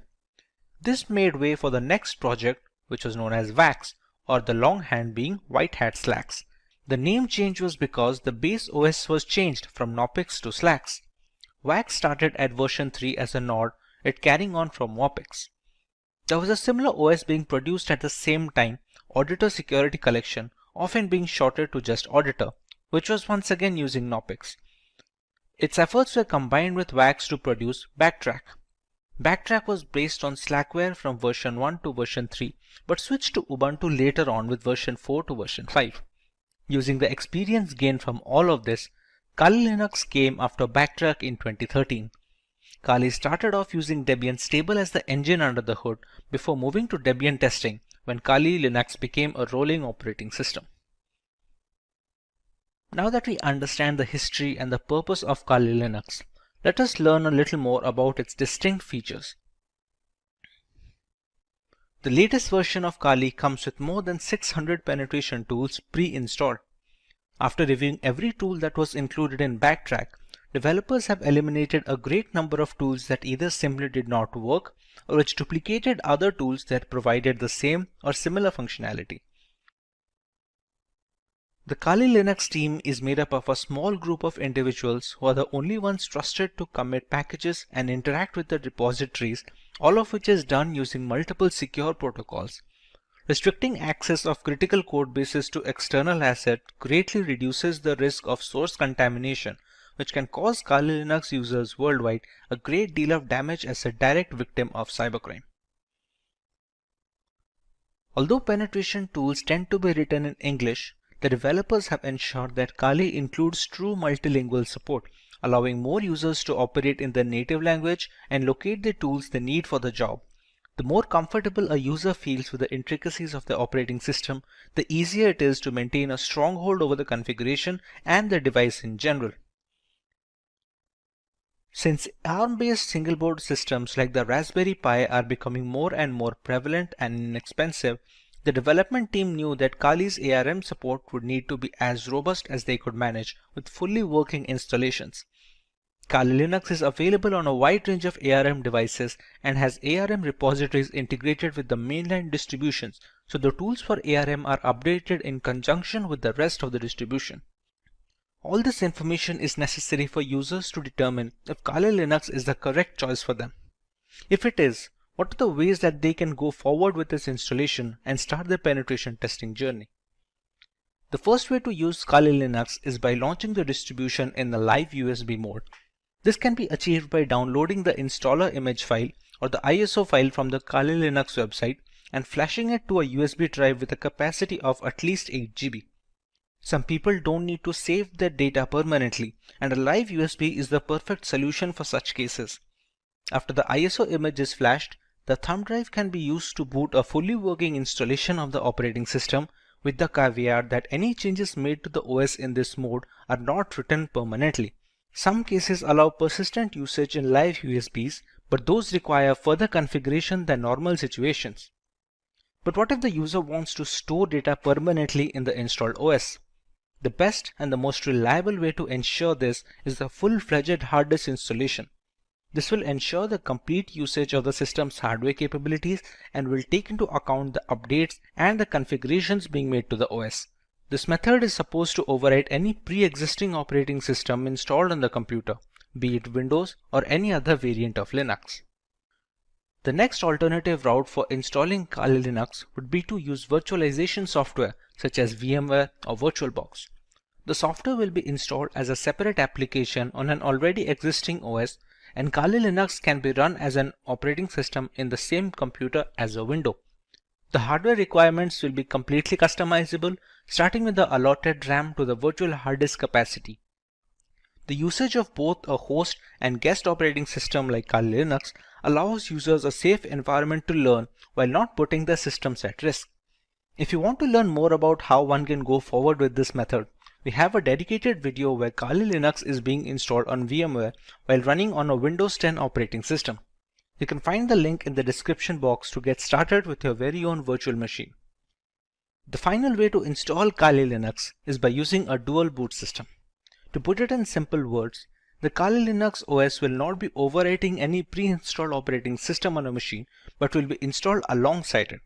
This made way for the next project, which was known as WAX, or the longhand being White Hat Slacks. The name change was because the base OS was changed from NOPEX to Slacks. WAX started at version 3 as a nod, it carrying on from WOPEX. There was a similar OS being produced at the same time, Auditor Security Collection, often being shortened to just Auditor, which was once again using NOPEX. Its efforts were combined with WAX to produce Backtrack. Backtrack was based on Slackware from version 1 to version 3, but switched to Ubuntu later on with version 4 to version 5. Using the experience gained from all of this, Kali Linux came after Backtrack in 2013. Kali started off using Debian Stable as the engine under the hood before moving to Debian testing when Kali Linux became a rolling operating system. Now that we understand the history and the purpose of Kali Linux, let us learn a little more about its distinct features. The latest version of Kali comes with more than 600 penetration tools pre-installed. After reviewing every tool that was included in Backtrack, developers have eliminated a great number of tools that either simply did not work or which duplicated other tools that provided the same or similar functionality. The Kali Linux team is made up of a small group of individuals who are the only ones trusted to commit packages and interact with the repositories, all of which is done using multiple secure protocols. Restricting access of critical code bases to external assets greatly reduces the risk of source contamination, which can cause Kali Linux users worldwide a great deal of damage as a direct victim of cybercrime. Although penetration tools tend to be written in English, the developers have ensured that Kali includes true multilingual support, allowing more users to operate in their native language and locate the tools they need for the job. The more comfortable a user feels with the intricacies of the operating system, the easier it is to maintain a stronghold over the configuration and the device in general. Since ARM-based single-board systems like the Raspberry Pi are becoming more and more prevalent and inexpensive, the development team knew that Kali's ARM support would need to be as robust as they could manage with fully working installations. Kali Linux is available on a wide range of ARM devices and has ARM repositories integrated with the mainline distributions, so the tools for ARM are updated in conjunction with the rest of the distribution. All this information is necessary for users to determine if Kali Linux is the correct choice for them. If it is, what are the ways that they can go forward with this installation and start their penetration testing journey? The first way to use Kali Linux is by launching the distribution in the live USB mode. This can be achieved by downloading the installer image file or the ISO file from the Kali Linux website and flashing it to a USB drive with a capacity of at least 8 GB. Some people don't need to save their data permanently, and a live USB is the perfect solution for such cases. After the ISO image is flashed, the thumb drive can be used to boot a fully working installation of the operating system, with the caveat that any changes made to the OS in this mode are not written permanently. Some cases allow persistent usage in live USBs, but those require further configuration than normal situations. But what if the user wants to store data permanently in the installed OS? The best and the most reliable way to ensure this is the full-fledged hard disk installation. This will ensure the complete usage of the system's hardware capabilities and will take into account the updates and the configurations being made to the OS. This method is supposed to override any pre-existing operating system installed on the computer, be it Windows or any other variant of Linux. The next alternative route for installing Kali Linux would be to use virtualization software such as VMware or VirtualBox. The software will be installed as a separate application on an already existing OS, and Kali Linux can be run as an operating system in the same computer as a window. The hardware requirements will be completely customizable, starting with the allotted RAM to the virtual hard disk capacity. The usage of both a host and guest operating system like Kali Linux allows users a safe environment to learn while not putting their systems at risk. If you want to learn more about how one can go forward with this method, we have a dedicated video where Kali Linux is being installed on VMware while running on a Windows 10 operating system. You can find the link in the description box to get started with your very own virtual machine. The final way to install Kali Linux is by using a dual boot system. To put it in simple words, the Kali Linux OS will not be overwriting any pre-installed operating system on a machine, but will be installed alongside it.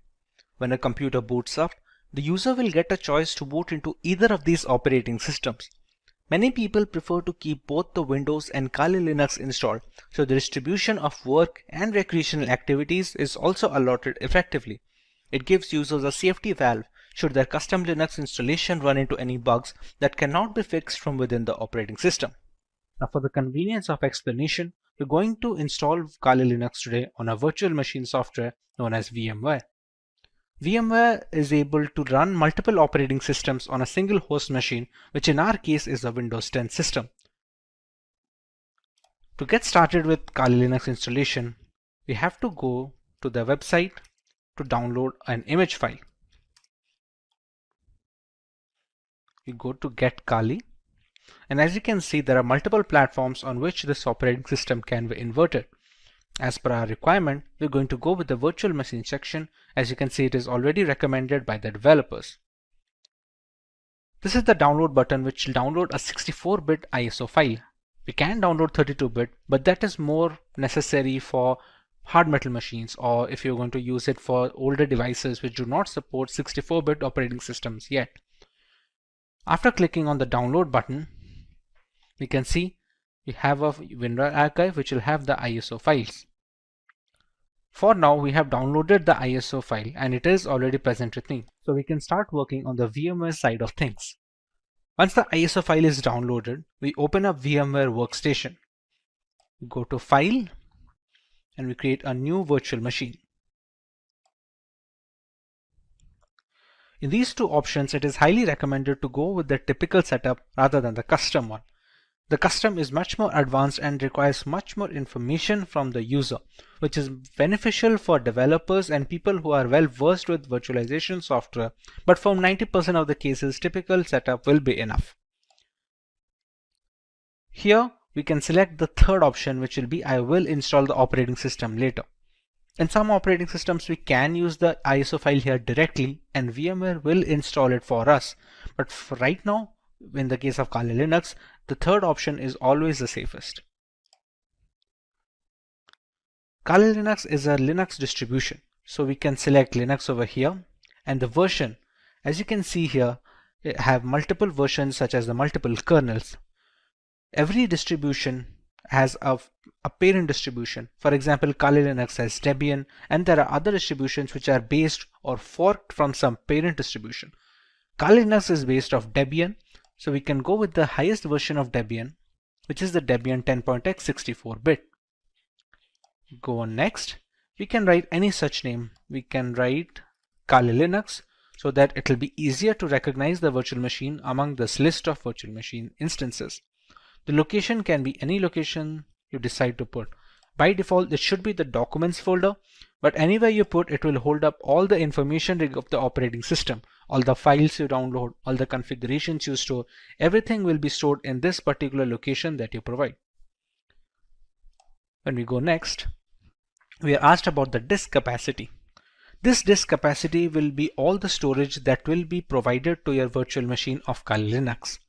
When a computer boots up, the user will get a choice to boot into either of these operating systems. Many people prefer to keep both the Windows and Kali Linux installed, so the distribution of work and recreational activities is also allotted effectively. It gives users a safety valve should their custom Linux installation run into any bugs that cannot be fixed from within the operating system. Now, for the convenience of explanation, we're going to install Kali Linux today on a virtual machine software known as VMware. VMware is able to run multiple operating systems on a single host machine, which in our case is a Windows 10 system. To get started with Kali Linux installation, we have to go to the website to download an image file. You go to Get Kali, and as you can see, there are multiple platforms on which this operating system can be inverted. As per our requirement, we're going to go with the virtual machine section. As you can see, it is already recommended by the developers. This is the download button, which will download a 64-bit ISO file. We can download 32-bit, but that is more necessary for hard metal machines, or if you're going to use it for older devices which do not support 64-bit operating systems yet. After clicking on the download button, we can see we have a WinRAR archive which will have the ISO files. For now, we have downloaded the ISO file and it is already present with me. So we can start working on the VMware side of things. Once the ISO file is downloaded, we open up VMware Workstation. We go to File and we create a new virtual machine. In these two options, it is highly recommended to go with the typical setup rather than the custom one. The custom is much more advanced and requires much more information from the user, which is beneficial for developers and people who are well versed with virtualization software, but for 90% of the cases, typical setup will be enough. Here, we can select the third option, which will be I will install the operating system later. In some operating systems, we can use the ISO file here directly and VMware will install it for us. But for right now, in the case of Kali Linux, the third option is always the safest. Kali Linux is a Linux distribution, so we can select Linux over here, and the version, as you can see here, it have multiple versions such as the multiple kernels. Every distribution has a parent distribution. For example, Kali Linux has Debian, and there are other distributions which are based or forked from some parent distribution. Kali Linux is based off Debian, so we can go with the highest version of Debian, which is the Debian 10.x 64-bit. Go on next. We can write any such name. We can write Kali Linux so that it will be easier to recognize the virtual machine among this list of virtual machine instances. The location can be any location you decide to put. By default, it should be the documents folder, but anywhere you put, it will hold up all the information of the operating system. All the files you download, all the configurations you store, everything will be stored in this particular location that you provide. When we go next, we are asked about the disk capacity. This disk capacity will be all the storage that will be provided to your virtual machine of Kali Linux.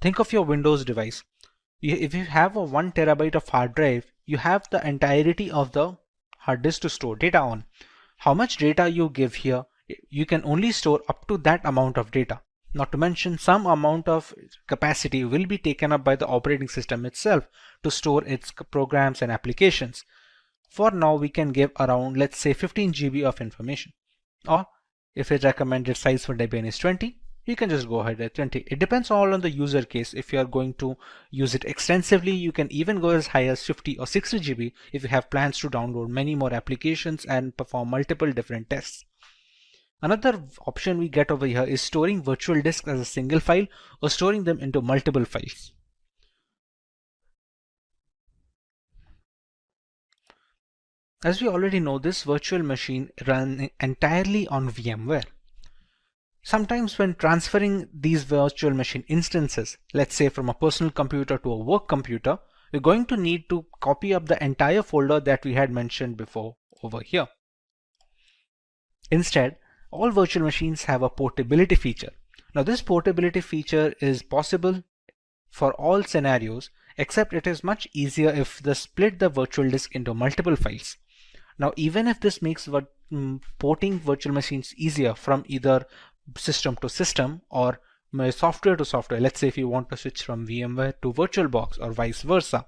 Think of your Windows device. If you have a 1 terabyte of hard drive, you have the entirety of the hard disk to store data on. How much data you give here, you can only store up to that amount of data. Not to mention, some amount of capacity will be taken up by the operating system itself to store its programs and applications. For now, we can give around, let's say, 15 GB of information. Or if its recommended size for Debian is 20, you can just go ahead at 20. It depends all on the user case. If you are going to use it extensively, you can even go as high as 50 or 60 GB if you have plans to download many more applications and perform multiple different tests. Another option we get over here is storing virtual disks as a single file or storing them into multiple files. As we already know, this virtual machine runs entirely on VMware. Sometimes when transferring these virtual machine instances, let's say from a personal computer to a work computer, we're going to need to copy up the entire folder that we had mentioned before over here. Instead, all virtual machines have a portability feature. Now this portability feature is possible for all scenarios, except it is much easier if they split the virtual disk into multiple files. Now even if this makes porting virtual machines easier from either system to system or software to software, let's say if you want to switch from VMware to VirtualBox or vice versa,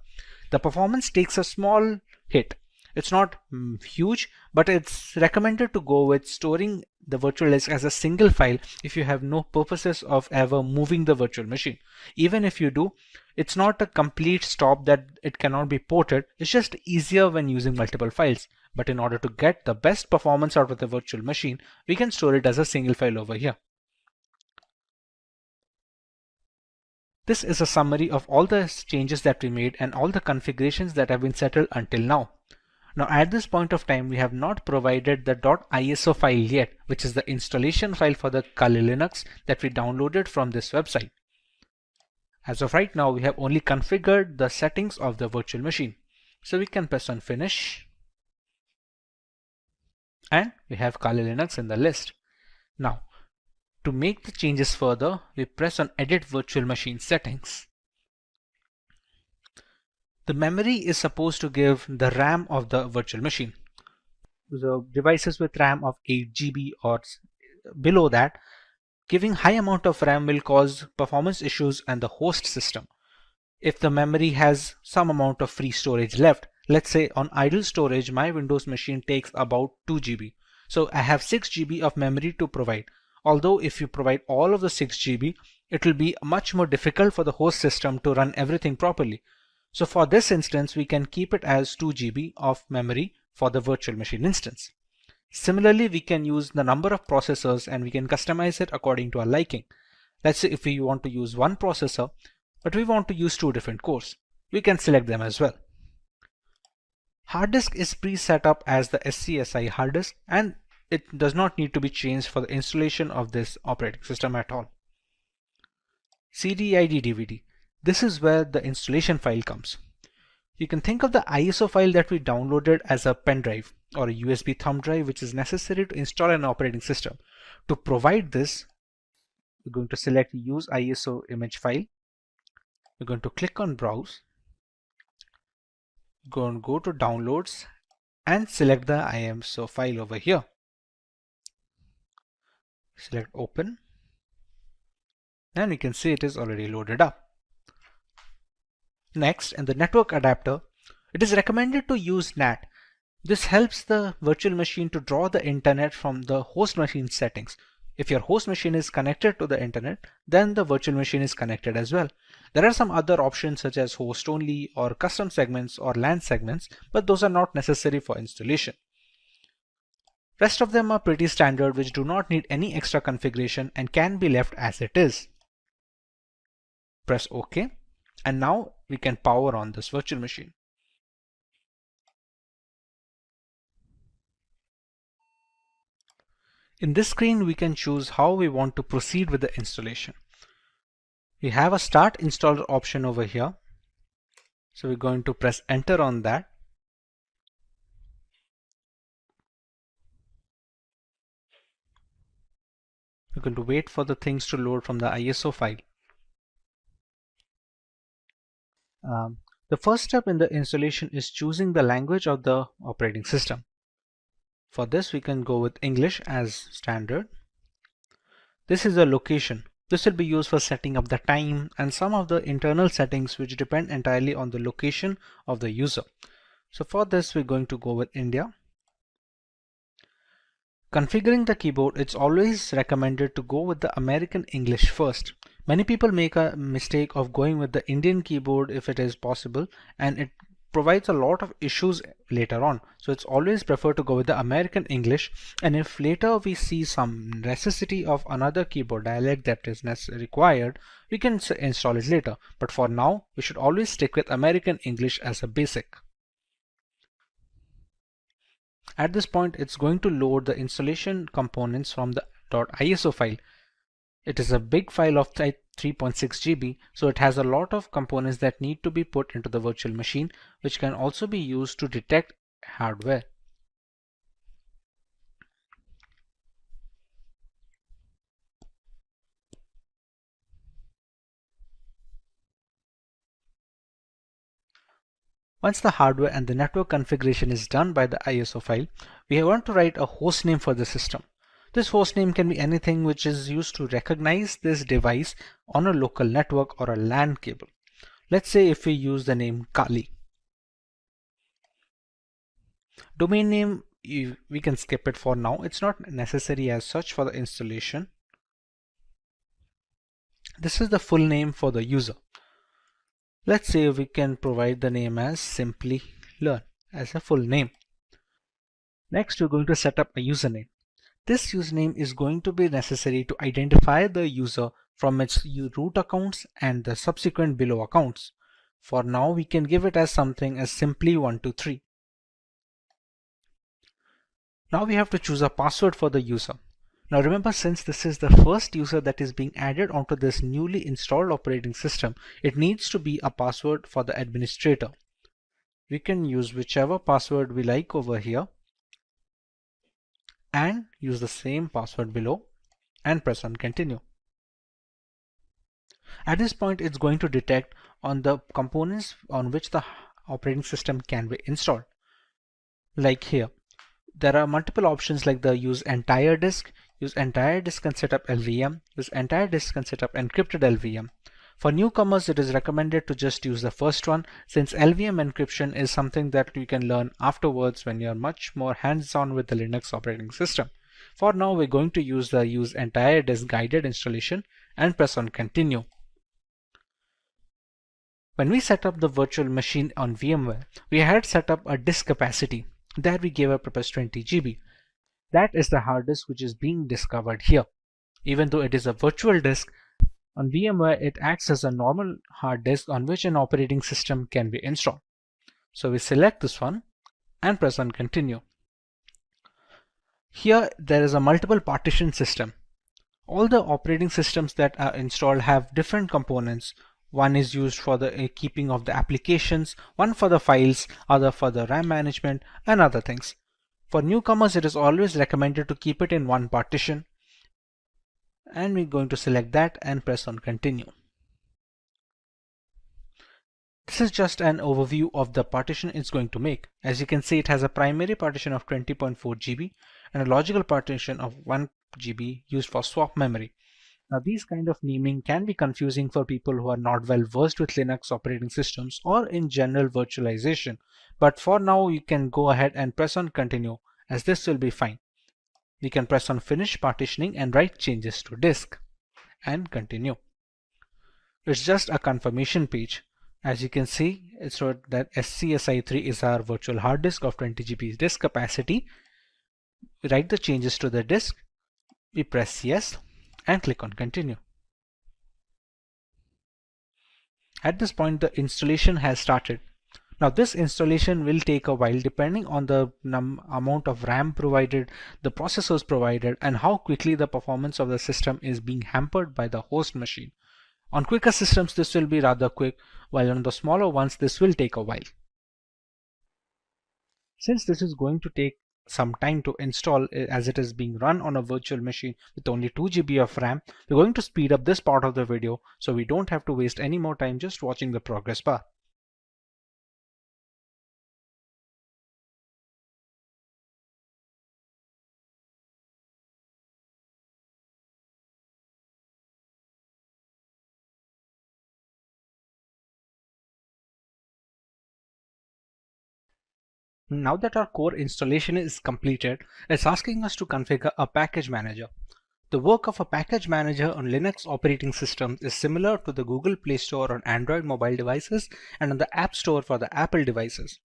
the performance takes a small hit. It's not huge, but it's recommended to go with storing the virtual disk as a single file if you have no purposes of ever moving the virtual machine. Even if you do, it's not a complete stop that it cannot be ported. It's just easier when using multiple files. But in order to get the best performance out of the virtual machine, we can store it as a single file over here. This is a summary of all the changes that we made and all the configurations that have been settled until now. Now at this point of time, we have not provided the .iso file yet, which is the installation file for the Kali Linux that we downloaded from this website. As of right now, we have only configured the settings of the virtual machine. So we can press on Finish. And we have Kali Linux in the list. Now, to make the changes further, we press on Edit Virtual Machine Settings. The memory is supposed to give the RAM of the virtual machine. The devices with RAM of 8 GB or below that, giving high amount of RAM will cause performance issues on the host system. If the memory has some amount of free storage left, let's say on idle storage, my Windows machine takes about 2 GB. So I have 6 GB of memory to provide. Although if you provide all of the 6 GB, it will be much more difficult for the host system to run everything properly. So for this instance, we can keep it as 2 GB of memory for the virtual machine instance. Similarly, we can use the number of processors and we can customize it according to our liking. Let's say if we want to use one processor, but we want to use 2 different cores, we can select them as well. Hard disk is pre-set up as the SCSI hard disk and it does not need to be changed for the installation of this operating system at all. CD-ID DVD. This is where the installation file comes. You can think of the ISO file that we downloaded as a pen drive or a USB thumb drive which is necessary to install an operating system. To provide this, we're going to select Use ISO image file. We're going to click on Browse. Go to Downloads and select the ISO file over here. Select Open and we can see it is already loaded up. Next, in the network adapter, it is recommended to use NAT. This helps the virtual machine to draw the internet from the host machine settings. If your host machine is connected to the internet, then the virtual machine is connected as well. There are some other options such as host only or custom segments or LAN segments, but those are not necessary for installation. Rest of them are pretty standard, which do not need any extra configuration and can be left as it is. Press OK. And now we can power on this virtual machine. In this screen, we can choose how we want to proceed with the installation. We have a Start Installer option over here. So we're going to press Enter on that. We're going to wait for the things to load from the ISO file. The first step in the installation is choosing the language of the operating system. For this, we can go with English as standard. This is a location. This will be used for setting up the time and some of the internal settings which depend entirely on the location of the user. So for this, we're going to go with India. Configuring the keyboard, it's always recommended to go with the American English first. Many people make a mistake of going with the Indian keyboard if it is possible, and it provides a lot of issues later on. So it's always preferred to go with the American English, and if later we see some necessity of another keyboard dialect that is required, we can install it later. But for now, we should always stick with American English as a basic. At this point, it's going to load the installation components from the .iso file. It is a big file of 3.6 GB, so it has a lot of components that need to be put into the virtual machine, which can also be used to detect hardware. Once the hardware and the network configuration is done by the ISO file, we want to write a host name for the system. This host name can be anything which is used to recognize this device on a local network or a LAN cable. Let's say if we use the name Kali. Domain name, we can skip it for now. It's not necessary as such for the installation. This is the full name for the user. Let's say we can provide the name as Simplilearn as a full name. Next, we're going to set up a username. This username is going to be necessary to identify the user from its root accounts and the subsequent below accounts. For now, we can give it as something as simply123. Now we have to choose a password for the user. Now remember, since this is the first user that is being added onto this newly installed operating system, it needs to be a password for the administrator. We can use whichever password we like over here and use the same password below and press on continue. At this point, it's going to detect on the components on which the operating system can be installed. Like here, there are multiple options like the use entire disk and set up LVM, use entire disk and set up encrypted LVM. For newcomers, it is recommended to just use the first one, since LVM encryption is something that you can learn afterwards when you're much more hands-on with the Linux operating system. For now, we're going to use the use entire disk guided installation and press on continue. When we set up the virtual machine on VMware, we had set up a disk capacity. There we gave a purpose 20 GB. That is the hard disk which is being discovered here. Even though it is a virtual disk, on VMware it acts as a normal hard disk on which an operating system can be installed. So we select this one and press on continue. Here there is a multiple partition system. All the operating systems that are installed have different components. One is used for the keeping of the applications, one for the files, other for the RAM management and other things. For newcomers, it is always recommended to keep it in one partition. And we're going to select that and press on continue. This is just an overview of the partition it's going to make. As you can see, it has a primary partition of 20.4 GB and a logical partition of 1 GB used for swap memory. Now these kind of naming can be confusing for people who are not well versed with Linux operating systems or in general virtualization, but for now you can go ahead and press on continue, as this will be fine. We can press on finish partitioning and write changes to disk and continue. It's just a confirmation page. As you can see, it's wrote that SCSI3 is our virtual hard disk of 20 GB disk capacity. We write the changes to the disk, we press yes and click on continue. At this point, the installation has started. Now this installation will take a while depending on the amount of RAM provided, the processors provided, and how quickly the performance of the system is being hampered by the host machine. On quicker systems, this will be rather quick, while on the smaller ones, this will take a while. Since this is going to take some time to install, as it is being run on a virtual machine with only 2 GB of RAM, we're going to speed up this part of the video so we don't have to waste any more time just watching the progress bar. Now that our core installation is completed, it's asking us to configure a package manager. The work of a package manager on Linux operating systems is similar to the Google Play Store on Android mobile devices and on the App Store for the Apple devices.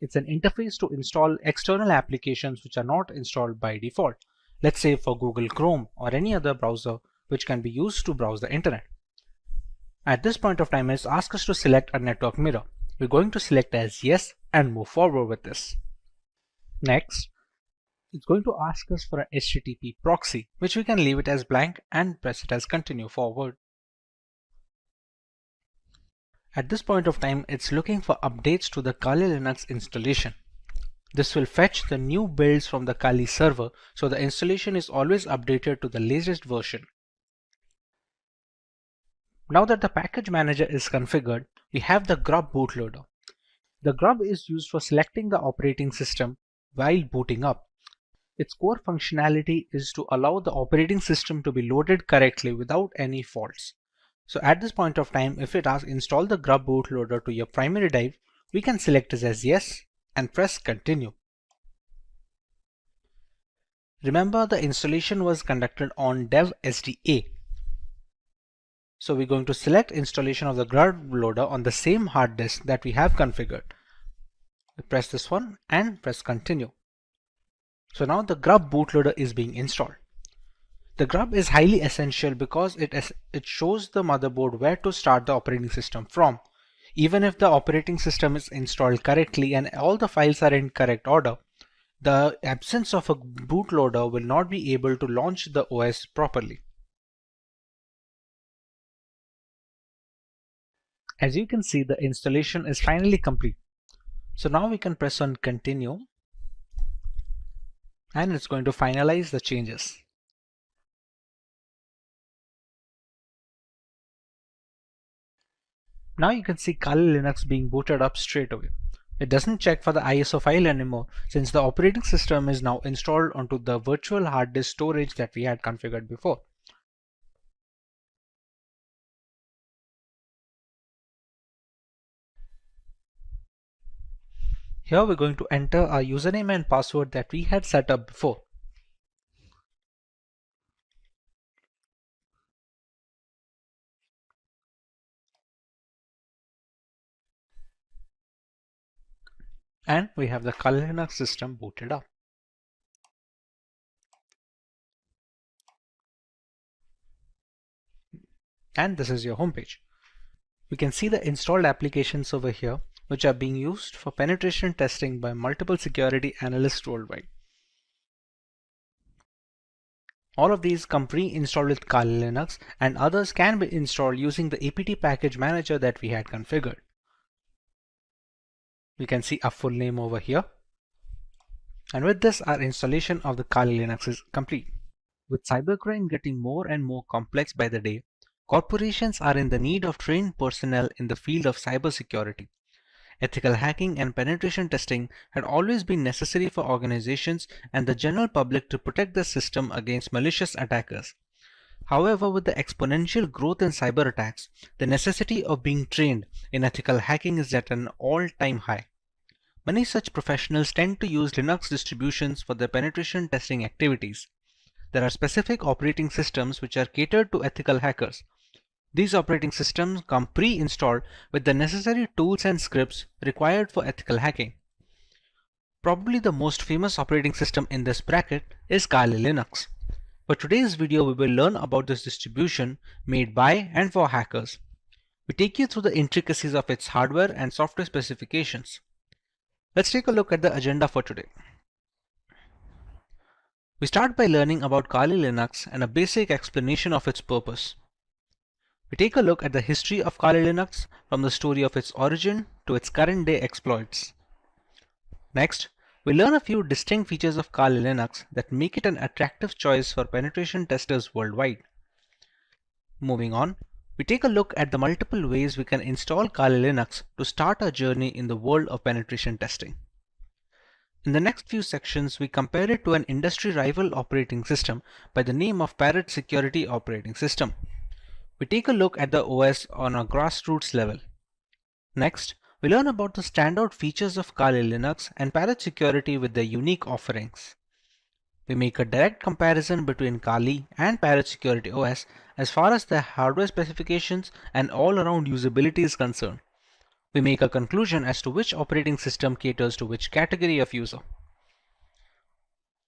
It's an interface to install external applications which are not installed by default. Let's say for Google Chrome or any other browser which can be used to browse the internet. At this point of time, it's asked us to select a network mirror. We're going to select as yes and move forward with this. Next, It's going to ask us for an HTTP proxy, which we can leave it as blank and press it as continue forward. At this point of time, it's looking for updates to the Kali Linux installation. This will fetch the new builds from the Kali server, so the installation is always updated to the latest version. Now that the package manager is configured, we have the grub bootloader. The grub is used for selecting the operating system while booting up. Its core functionality is to allow the operating system to be loaded correctly without any faults. So at this point of time, if it asks install the grub bootloader to your primary drive, we can select it as yes and press continue. Remember, the installation was conducted on dev SDA. So we're going to select installation of the grub loader on the same hard disk that we have configured. We press this one and press continue. So now the grub bootloader is being installed. The grub is highly essential because it shows the motherboard where to start the operating system from. Even if the operating system is installed correctly and all the files are in correct order, the absence of a bootloader will not be able to launch the OS properly. As you can see, the installation is finally complete. So now we can press on continue and it's going to finalize the changes. Now you can see Kali Linux being booted up straight away. It doesn't check for the ISO file anymore since the operating system is now installed onto the virtual hard disk storage that we had configured before. Here we're going to enter our username and password that we had set up before. And we have the Kali Linux system booted up. And this is your homepage. We can see the installed applications over here, which are being used for penetration testing by multiple security analysts worldwide. All of these come pre-installed with Kali Linux, and others can be installed using the apt package manager that we had configured. We can see our full name over here. And with this, our installation of the Kali Linux is complete. With cybercrime getting more and more complex by the day, corporations are in the need of trained personnel in the field of cybersecurity. Ethical hacking and penetration testing had always been necessary for organizations and the general public to protect the system against malicious attackers. However, with the exponential growth in cyber attacks, the necessity of being trained in ethical hacking is at an all-time high. Many such professionals tend to use Linux distributions for their penetration testing activities. There are specific operating systems which are catered to ethical hackers. These operating systems come pre-installed with the necessary tools and scripts required for ethical hacking. Probably the most famous operating system in this bracket is Kali Linux. For today's video, we will learn about this distribution made by and for hackers. We take you through the intricacies of its hardware and software specifications. Let's take a look at the agenda for today. We start by learning about Kali Linux and a basic explanation of its purpose. We take a look at the history of Kali Linux from the story of its origin to its current day exploits. Next, we learn a few distinct features of Kali Linux that make it an attractive choice for penetration testers worldwide. Moving on, we take a look at the multiple ways we can install Kali Linux to start our journey in the world of penetration testing. In the next few sections, we compare it to an industry rival operating system by the name of Parrot Security Operating System. We take a look at the OS on a grassroots level. Next, we learn about the standout features of Kali Linux and Parrot Security with their unique offerings. We make a direct comparison between Kali and Parrot Security OS as far as their hardware specifications and all-around usability is concerned. We make a conclusion as to which operating system caters to which category of user.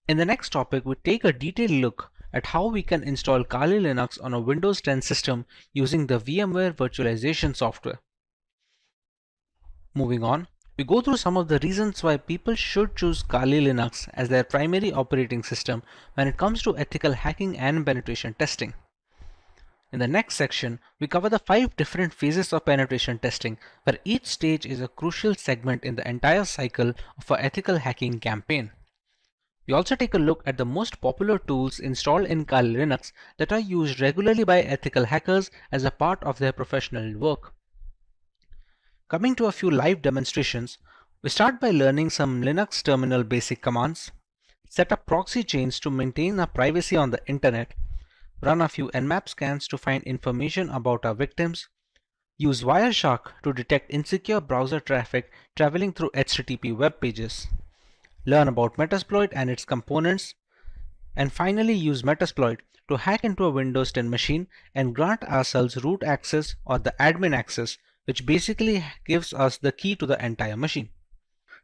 In the next topic, we take a detailed look at how we can install Kali Linux on a Windows 10 system using the VMware virtualization software. Moving on, We go through some of the reasons why people should choose Kali Linux as their primary operating system when it comes to ethical hacking and penetration testing. In the next section, we cover the 5 different phases of penetration testing, where each stage is a crucial segment in the entire cycle of an ethical hacking campaign. We also take a look at the most popular tools installed in Kali Linux that are used regularly by ethical hackers as a part of their professional work. Coming to a few live demonstrations, we start by learning some Linux terminal basic commands, set up proxy chains to maintain our privacy on the internet, run a few Nmap scans to find information about our victims, use Wireshark to detect insecure browser traffic traveling through HTTP web pages, learn about Metasploit and its components, and finally use Metasploit to hack into a Windows 10 machine and grant ourselves root access or the admin access, which basically gives us the key to the entire machine.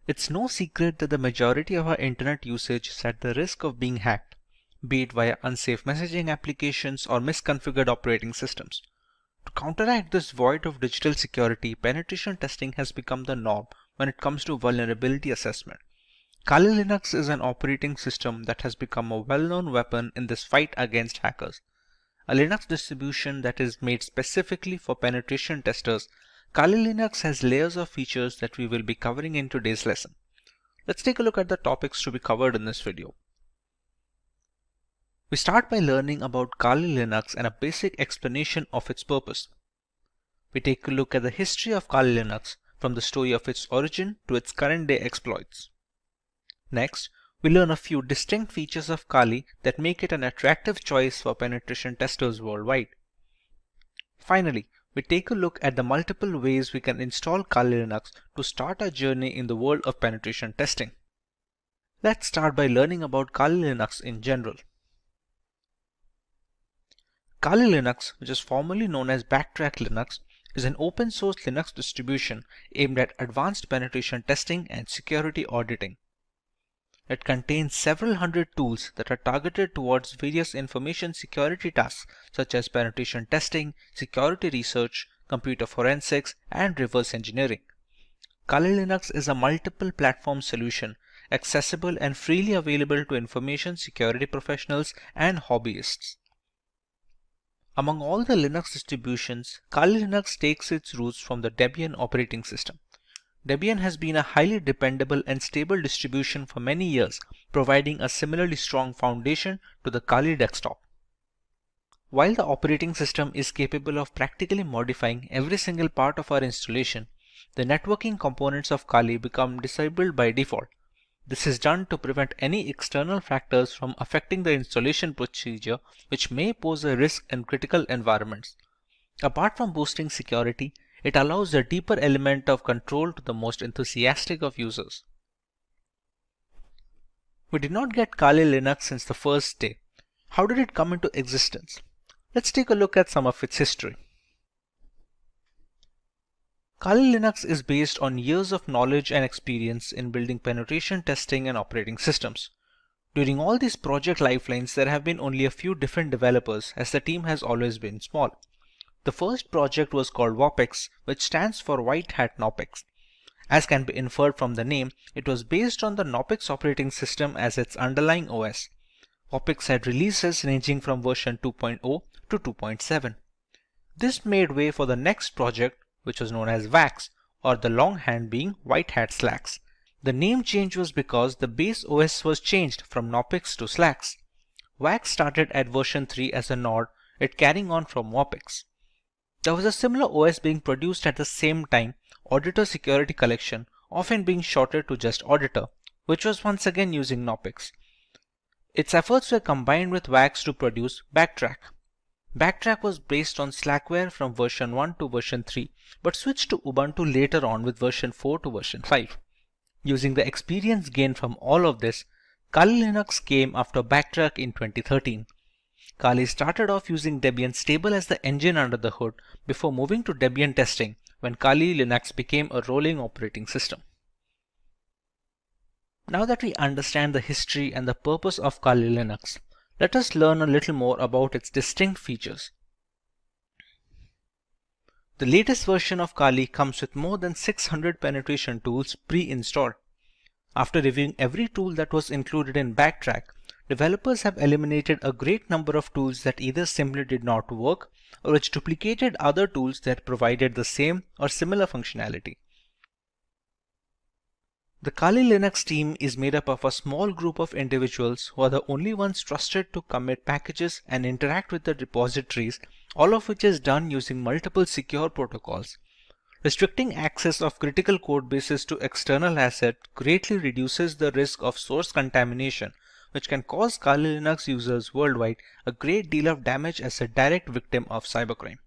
It's no secret that the majority of our internet usage is at the risk of being hacked, be it via unsafe messaging applications or misconfigured operating systems. To counteract this void of digital security, penetration testing has become the norm when it comes to vulnerability assessment. Kali Linux is an operating system that has become a well-known weapon in this fight against hackers. A Linux distribution that is made specifically for penetration testers, Kali Linux has layers of features that we will be covering in today's lesson. Let's take a look at the topics to be covered in this video. We start by learning about Kali Linux and a basic explanation of its purpose. We take a look at the history of Kali Linux, from the story of its origin to its current day exploits. Next, we learn a few distinct features of Kali that make it an attractive choice for penetration testers worldwide. Finally, we take a look at the multiple ways we can install Kali Linux to start our journey in the world of penetration testing. Let's start by learning about Kali Linux in general. Kali Linux, which is formerly known as Backtrack Linux, is an open source Linux distribution aimed at advanced penetration testing and security auditing. It contains several hundred tools that are targeted towards various information security tasks such as penetration testing, security research, computer forensics, and reverse engineering. Kali Linux is a multiple platform solution, accessible and freely available to information security professionals and hobbyists. Among all the Linux distributions, Kali Linux takes its roots from the Debian operating system. Debian has been a highly dependable and stable distribution for many years, providing a similarly strong foundation to the Kali desktop. While the operating system is capable of practically modifying every single part of our installation, the networking components of Kali become disabled by default. This is done to prevent any external factors from affecting the installation procedure, which may pose a risk in critical environments. Apart from boosting security, it allows a deeper element of control to the most enthusiastic of users. We did not get Kali Linux since the first day. How did it come into existence? Let's take a look at some of its history. Kali Linux is based on years of knowledge and experience in building penetration testing and operating systems. During all these project lifelines, there have been only a few different developers, as the team has always been small. The first project was called WOPEX, which stands for White Hat Knopex. As can be inferred from the name, it was based on the Knopex operating system as its underlying OS. WOPEX had releases ranging from version 2.0 to 2.7. This made way for the next project, which was known as VAX, or the longhand being White Hat Slacks. The name change was because the base OS was changed from Knopex to Slacks. VAX started at version 3 as a nod, it carrying on from WOPEX. There was a similar OS being produced at the same time, Auditor Security Collection, often being shortened to just Auditor, which was once again using Knopex. Its efforts were combined with VAX to produce Backtrack. Backtrack was based on Slackware from version 1 to version 3, but switched to Ubuntu later on with version 4 to version 5. Using the experience gained from all of this, Kali Linux came after Backtrack in 2013. Kali started off using Debian stable as the engine under the hood before moving to Debian testing when Kali Linux became a rolling operating system. Now that we understand the history and the purpose of Kali Linux, let us learn a little more about its distinct features. The latest version of Kali comes with more than 600 penetration tools pre-installed. After reviewing every tool that was included in Backtrack, developers have eliminated a great number of tools that either simply did not work or which duplicated other tools that provided the same or similar functionality. The Kali Linux team is made up of a small group of individuals who are the only ones trusted to commit packages and interact with the repositories, all of which is done using multiple secure protocols. Restricting access of critical code bases to external assets greatly reduces the risk of source contamination, which can cause Kali Linux users worldwide a great deal of damage as a direct victim of cybercrime.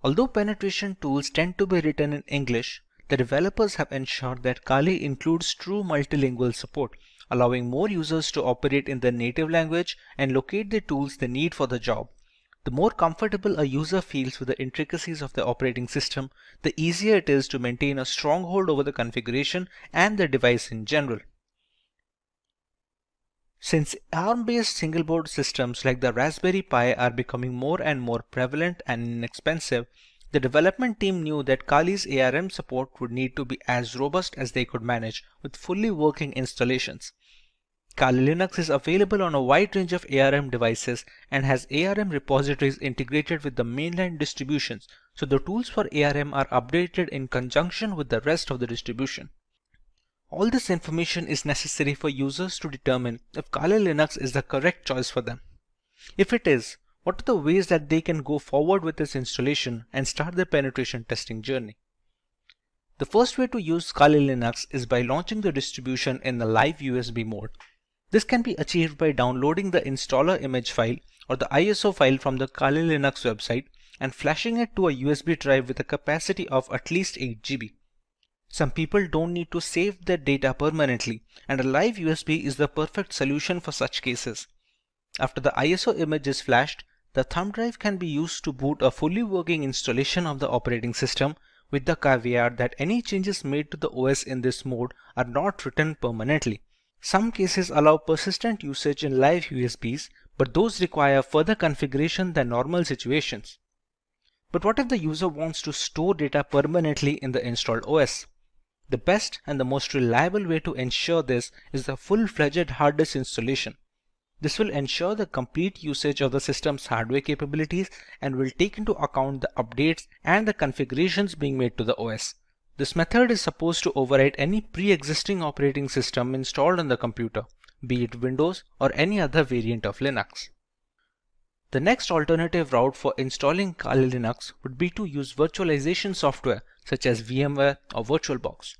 Although penetration tools tend to be written in English, the developers have ensured that Kali includes true multilingual support, allowing more users to operate in their native language and locate the tools they need for the job. The more comfortable a user feels with the intricacies of the operating system, the easier it is to maintain a stronghold over the configuration and the device in general. Since ARM-based single-board systems like the Raspberry Pi are becoming more and more prevalent and inexpensive, the development team knew that Kali's ARM support would need to be as robust as they could manage with fully working installations. Kali Linux is available on a wide range of ARM devices and has ARM repositories integrated with the mainline distributions, so the tools for ARM are updated in conjunction with the rest of the distribution. All this information is necessary for users to determine if Kali Linux is the correct choice for them. If it is, what are the ways that they can go forward with this installation and start their penetration testing journey? The first way to use Kali Linux is by launching the distribution in the live USB mode. This can be achieved by downloading the installer image file or the ISO file from the Kali Linux website and flashing it to a USB drive with a capacity of at least 8 GB. Some people don't need to save their data permanently, and a live USB is the perfect solution for such cases. After the ISO image is flashed, the thumb drive can be used to boot a fully working installation of the operating system, with the caveat that any changes made to the OS in this mode are not written permanently. Some cases allow persistent usage in live USBs, but those require further configuration than normal situations. But what if the user wants to store data permanently in the installed OS? The best and the most reliable way to ensure this is the full-fledged hard disk installation. This will ensure the complete usage of the system's hardware capabilities and will take into account the updates and the configurations being made to the OS. This method is supposed to override any pre-existing operating system installed on the computer, be it Windows or any other variant of Linux. The next alternative route for installing Kali Linux would be to use virtualization software such as VMware or VirtualBox.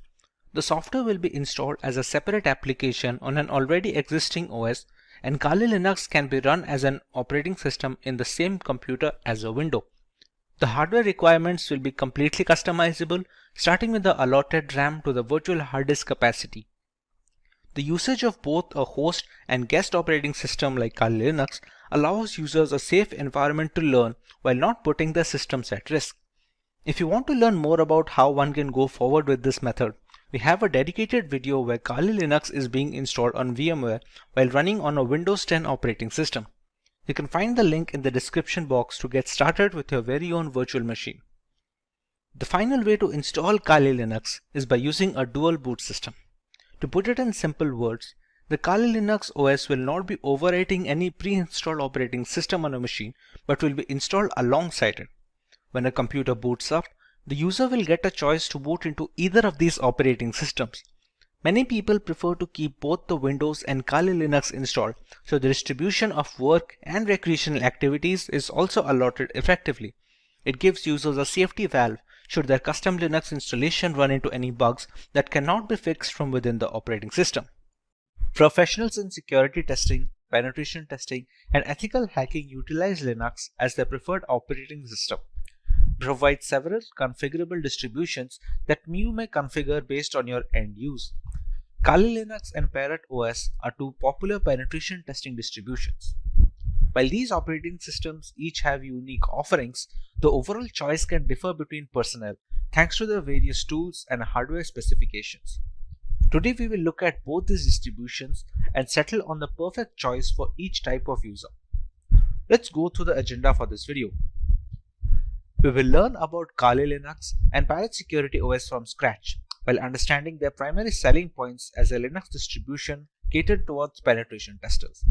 The software will be installed as a separate application on an already existing OS, and Kali Linux can be run as an operating system in the same computer as a window. The hardware requirements will be completely customizable, starting with the allotted RAM to the virtual hard disk capacity. The usage of both a host and guest operating system like Kali Linux allows users a safe environment to learn while not putting their systems at risk. If you want to learn more about how one can go forward with this method, we have a dedicated video where Kali Linux is being installed on VMware while running on a Windows 10 operating system. You can find the link in the description box to get started with your very own virtual machine. The final way to install Kali Linux is by using a dual boot system. To put it in simple words, the Kali Linux OS will not be overwriting any pre-installed operating system on a machine, but will be installed alongside it. When a computer boots up, the user will get a choice to boot into either of these operating systems. Many people prefer to keep both the Windows and Kali Linux installed, so the distribution of work and recreational activities is also allotted effectively. It gives users a safety valve should their custom Linux installation run into any bugs that cannot be fixed from within the operating system. Professionals in security testing, penetration testing, and ethical hacking utilize Linux as their preferred operating system. Provide several configurable distributions that you may configure based on your end use. Kali Linux and Parrot OS are two popular penetration testing distributions. While these operating systems each have unique offerings, the overall choice can differ between personnel thanks to their various tools and hardware specifications. Today we will look at both these distributions and settle on the perfect choice for each type of user. Let's go through the agenda for this video. We will learn about Kali Linux and Parrot Security OS from scratch, while understanding their primary selling points as a Linux distribution catered towards penetration testers.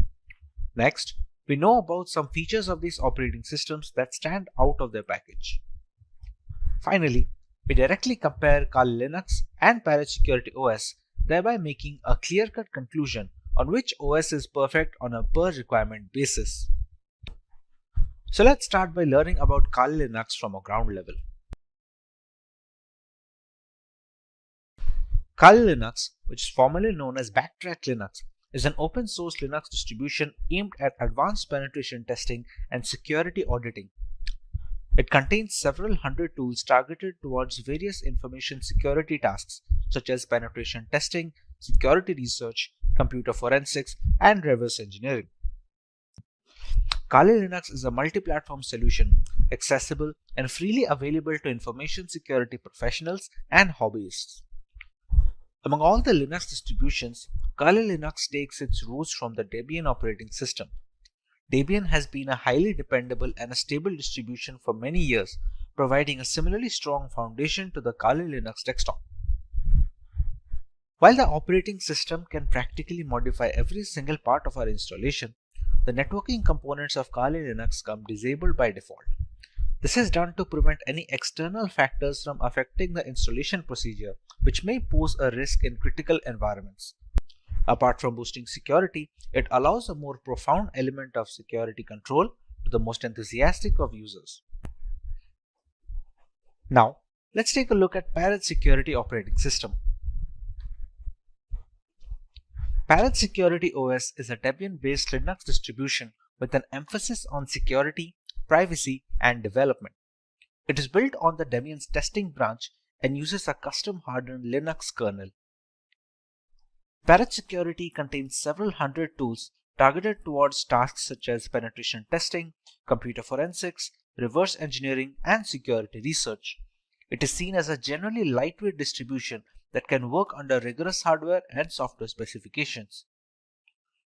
Next, we know about some features of these operating systems that stand out of their package. Finally, we directly compare Kali Linux and Parrot Security OS, thereby making a clear-cut conclusion on which OS is perfect on a per-requirement basis. So let's start by learning about Kali Linux from a ground level. Kali Linux, which is formerly known as Backtrack Linux, is an open source Linux distribution aimed at advanced penetration testing and security auditing. It contains several hundred tools targeted towards various information security tasks such as penetration testing, security research, computer forensics, and reverse engineering. Kali Linux is a multi-platform solution, accessible and freely available to information security professionals and hobbyists. Among all the Linux distributions, Kali Linux takes its roots from the Debian operating system. Debian has been a highly dependable and a stable distribution for many years, providing a similarly strong foundation to the Kali Linux desktop. While the operating system can practically modify every single part of our installation, the networking components of Kali Linux come disabled by default. This is done to prevent any external factors from affecting the installation procedure, which may pose a risk in critical environments. Apart from boosting security, it allows a more profound element of security control to the most enthusiastic of users. Now, let's take a look at Parrot Security operating system. Parrot Security OS is a Debian-based Linux distribution with an emphasis on security, privacy, and development. It is built on the Debian's testing branch and uses a custom-hardened Linux kernel. Parrot Security contains several hundred tools targeted towards tasks such as penetration testing, computer forensics, reverse engineering, and security research. It is seen as a generally lightweight distribution that can work under rigorous hardware and software specifications.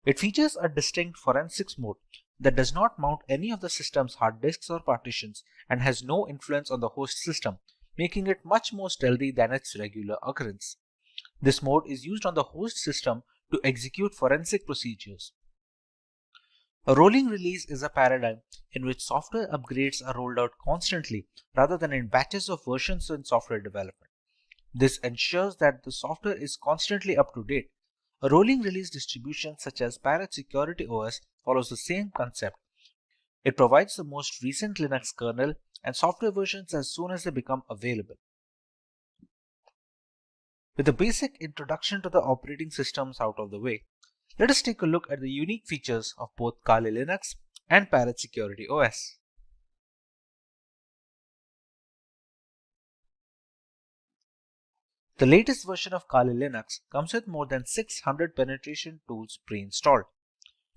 It features a distinct forensics mode that does not mount any of the system's hard disks or partitions and has no influence on the host system, making it much more stealthy than its regular occurrence. This mode is used on the host system to execute forensic procedures. A rolling release is a paradigm in which software upgrades are rolled out constantly rather than in batches of versions in software development. This ensures that the software is constantly up to date. A rolling release distribution such as Parrot Security OS follows the same concept. It provides the most recent Linux kernel and software versions as soon as they become available. With a basic introduction to the operating systems out of the way, let us take a look at the unique features of both Kali Linux and Parrot Security OS. The latest version of Kali Linux comes with more than 600 penetration tools pre-installed.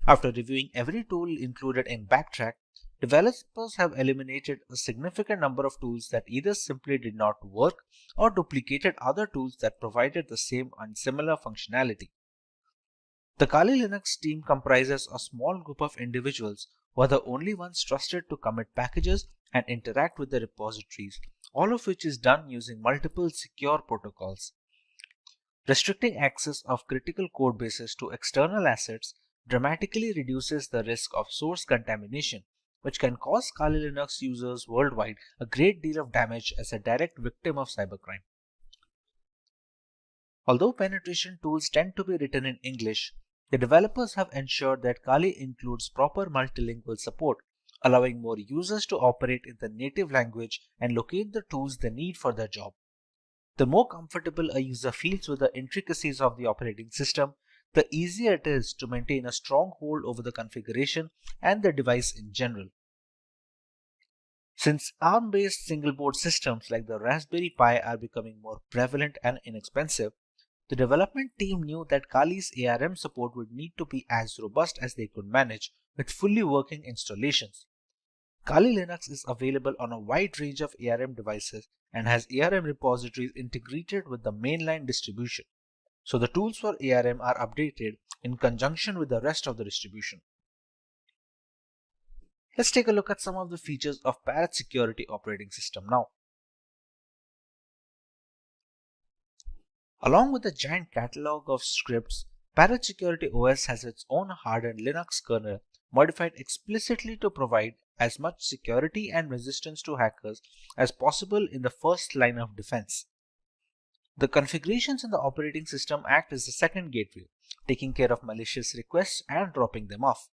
After reviewing every tool included in Backtrack, developers have eliminated a significant number of tools that either simply did not work or duplicated other tools that provided the same and similar functionality. The Kali Linux team comprises a small group of individuals who are the only ones trusted to commit packages and interact with the repositories, all of which is done using multiple secure protocols. Restricting access of critical code bases to external assets dramatically reduces the risk of source contamination, which can cause Kali Linux users worldwide a great deal of damage as a direct victim of cybercrime. Although penetration tools tend to be written in English, the developers have ensured that Kali includes proper multilingual support, allowing more users to operate in the native language and locate the tools they need for their job. The more comfortable a user feels with the intricacies of the operating system, the easier it is to maintain a strong hold over the configuration and the device in general. Since ARM-based single-board systems like the Raspberry Pi are becoming more prevalent and inexpensive, the development team knew that Kali's ARM support would need to be as robust as they could manage with fully working installations. Kali Linux is available on a wide range of ARM devices and has ARM repositories integrated with the mainline distribution, so the tools for ARM are updated in conjunction with the rest of the distribution. Let's take a look at some of the features of Parrot Security operating system now. Along with a giant catalog of scripts, Parrot Security OS has its own hardened Linux kernel modified explicitly to provide as much security and resistance to hackers as possible in the first line of defense. The configurations in the operating system act as the second gateway, taking care of malicious requests and dropping them off.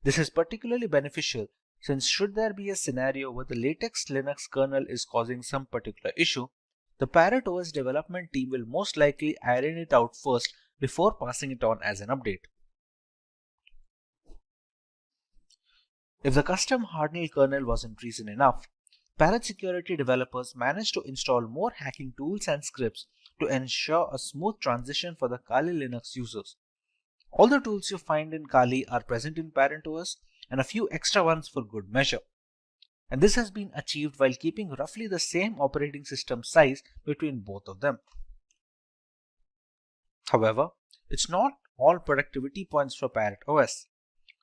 This is particularly beneficial since should there be a scenario where the latest Linux kernel is causing some particular issue, the Parrot OS development team will most likely iron it out first before passing it on as an update. If the custom hardened kernel wasn't reason enough, Parrot Security developers managed to install more hacking tools and scripts to ensure a smooth transition for the Kali Linux users. All the tools you find in Kali are present in Parrot OS and a few extra ones for good measure. And this has been achieved while keeping roughly the same operating system size between both of them. However, it's not all productivity points for Parrot OS.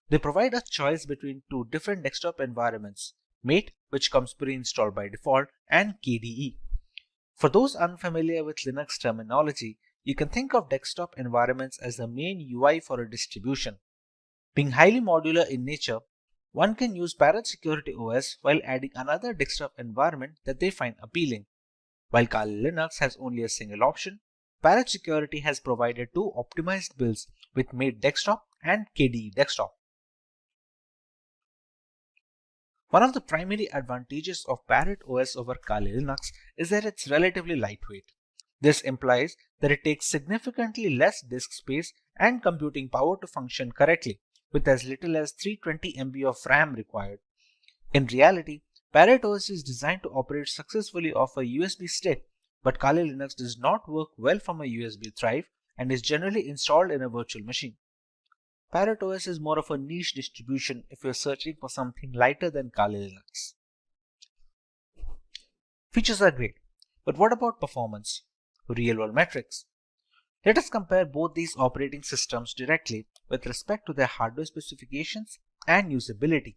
They provide a choice between two different desktop environments, Mate, which comes pre-installed by default, and KDE. For those unfamiliar with Linux terminology, you can think of desktop environments as the main UI for a distribution. Being highly modular in nature, one can use Parrot Security OS while adding another desktop environment that they find appealing. While Kali Linux has only a single option, Parrot Security has provided two optimized builds with Mate Desktop and KDE Desktop. One of the primary advantages of Parrot OS over Kali Linux is that it's relatively lightweight. This implies that it takes significantly less disk space and computing power to function correctly, with as little as 320 MB of RAM required. In reality, Parrot OS is designed to operate successfully off a USB stick, but Kali Linux does not work well from a USB drive and is generally installed in a virtual machine. Parrot OS is more of a niche distribution if you're searching for something lighter than Kali Linux. Features are great, but what about performance? Real-world metrics. Let us compare both these operating systems directly with respect to their hardware specifications and usability.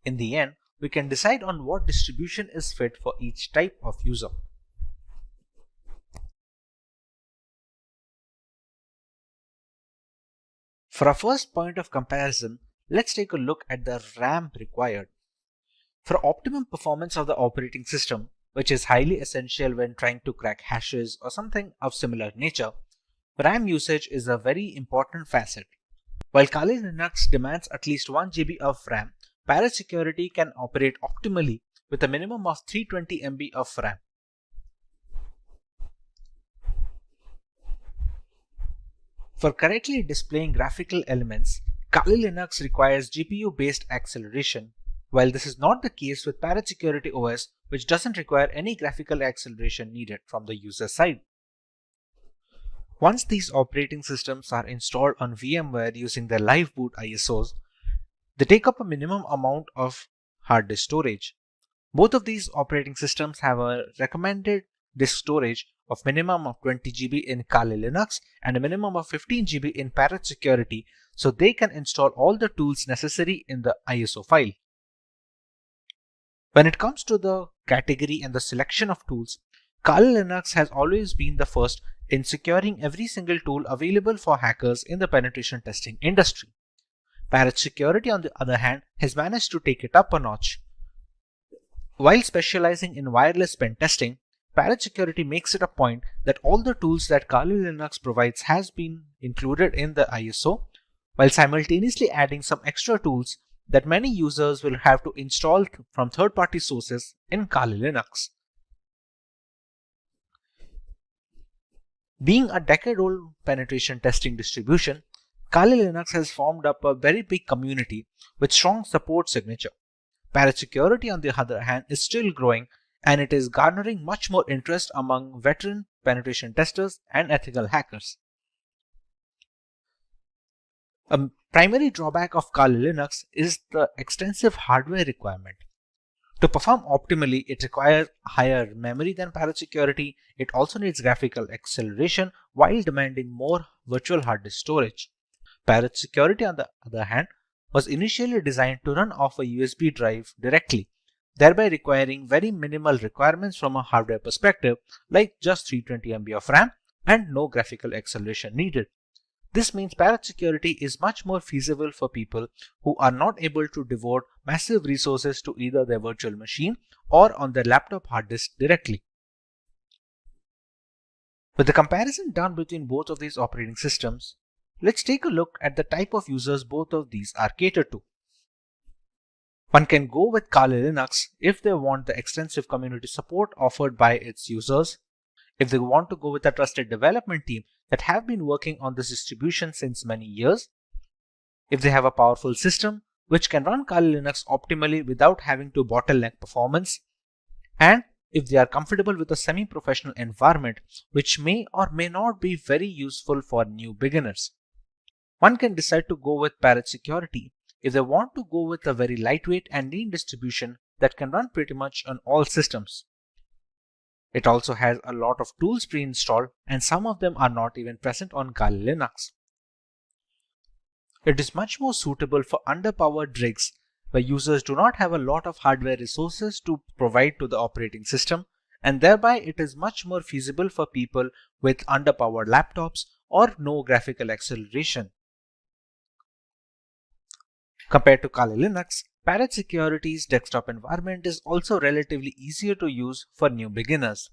In the end, we can decide on what distribution is fit for each type of user. For our first point of comparison, let's take a look at the RAM required. For optimum performance of the operating system, which is highly essential when trying to crack hashes or something of similar nature, RAM usage is a very important facet. While Kali Linux demands at least 1 GB of RAM, Parrot Security can operate optimally with a minimum of 320 MB of RAM. For correctly displaying graphical elements, Kali Linux requires GPU-based acceleration, while this is not the case with Parrot Security OS, which doesn't require any graphical acceleration needed from the user side. Once these operating systems are installed on VMware using their live boot ISOs, they take up a minimum amount of hard disk storage. Both of these operating systems have a recommended disk storage of minimum of 20 GB in Kali Linux and a minimum of 15 GB in Parrot Security, so they can install all the tools necessary in the ISO file. When it comes to the category and the selection of tools, Kali Linux has always been the first in securing every single tool available for hackers in the penetration testing industry. Parrot Security, on the other hand, has managed to take it up a notch. While specializing in wireless pen testing, Parrot Security makes it a point that all the tools that Kali Linux provides has been included in the ISO, while simultaneously adding some extra tools that many users will have to install from third-party sources in Kali Linux. Being a decade-old penetration testing distribution, Kali Linux has formed up a very big community with strong support signature. Parrot Security, on the other hand, is still growing, and it is garnering much more interest among veteran penetration testers and ethical hackers. A primary drawback of Kali Linux is the extensive hardware requirement. To perform optimally, it requires higher memory than Parrot Security. It also needs graphical acceleration while demanding more virtual hard disk storage. Parrot Security, on the other hand, was initially designed to run off a USB drive directly, thereby requiring very minimal requirements from a hardware perspective, like just 320 MB of RAM and no graphical acceleration needed. This means parrot security is much more feasible for people who are not able to devote massive resources to either their virtual machine or on their laptop hard disk directly. With the comparison done between both of these operating systems, let's take a look at the type of users both of these are catered to. One can go with Kali Linux if they want the extensive community support offered by its users, if they want to go with a trusted development team that have been working on this distribution since many years, if they have a powerful system which can run Kali Linux optimally without having to bottleneck performance, and if they are comfortable with a semi-professional environment which may or may not be very useful for new beginners. One can decide to go with Parrot Security if they want to go with a very lightweight and lean distribution that can run pretty much on all systems. It also has a lot of tools pre-installed, and some of them are not even present on Kali Linux. It is much more suitable for underpowered rigs where users do not have a lot of hardware resources to provide to the operating system, and thereby it is much more feasible for people with underpowered laptops or no graphical acceleration. Compared to Kali Linux, Parrot Security's desktop environment is also relatively easier to use for new beginners.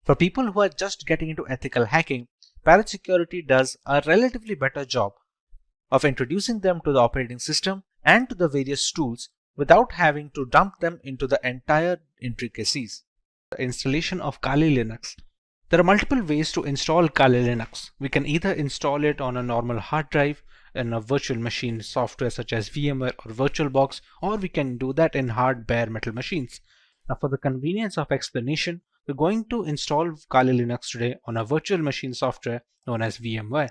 For people who are just getting into ethical hacking, Parrot Security does a relatively better job of introducing them to the operating system and to the various tools without having to dump them into the entire intricacies. The installation of Kali Linux. There are multiple ways to install Kali Linux. We can either install it on a normal hard drive in a virtual machine software such as VMware or VirtualBox, or we can do that in hard bare metal machines. Now, for the convenience of explanation, we're going to install Kali Linux today on a virtual machine software known as VMware.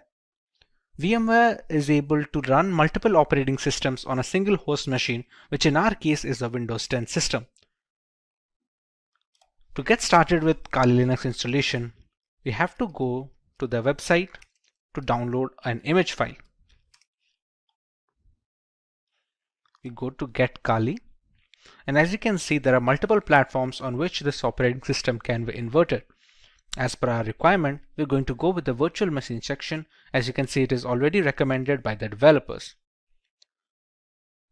VMware is able to run multiple operating systems on a single host machine, which in our case is a Windows 10 system. To get started with Kali Linux installation, we have to go to the website to download an image file. We go to Get Kali, and as you can see, there are multiple platforms on which this operating system can be inverted. As per our requirement, we're going to go with the virtual machine section. As you can see, it is already recommended by the developers.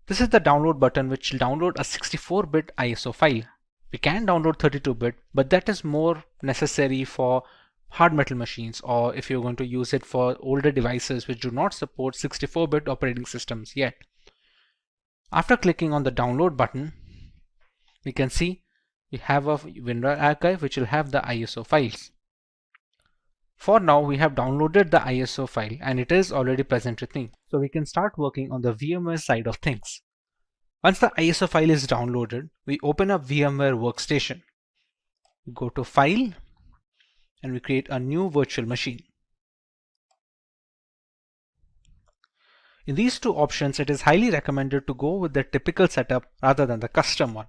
This is the download button, which will download a 64-bit ISO file. We can download 32-bit, but that is more necessary for hard metal machines, or if you're going to use it for older devices which do not support 64-bit operating systems yet. After clicking on the download button, we can see we have a WinRAR archive which will have the ISO files. For now, we have downloaded the ISO file and it is already present with me. So we can start working on the VMware side of things. Once the ISO file is downloaded, we open up VMware Workstation. We go to File and we create a new virtual machine. In these two options, it is highly recommended to go with the typical setup rather than the custom one.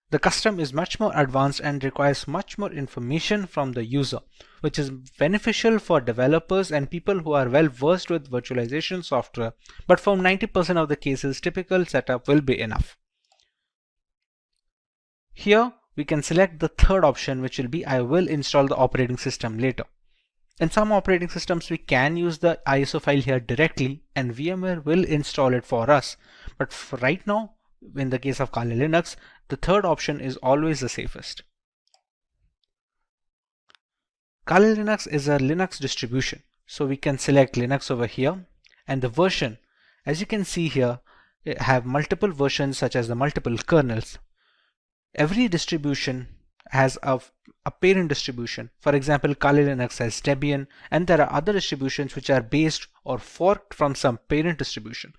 The custom is much more advanced and requires much more information from the user, which is beneficial for developers and people who are well versed with virtualization software, but for 90% of the cases, typical setup will be enough. Here, we can select the third option, which will be I will install the operating system later. In some operating systems, we can use the ISO file here directly and VMware will install it for us. But for right now, in the case of Kali Linux, the third option is always the safest. Kali Linux is a Linux distribution, so we can select Linux over here, and the version, as you can see here, have multiple versions such as the multiple kernels. Every distribution has a parent distribution. For example, Kali Linux has Debian, and there are other distributions which are based or forked from some parent distribution.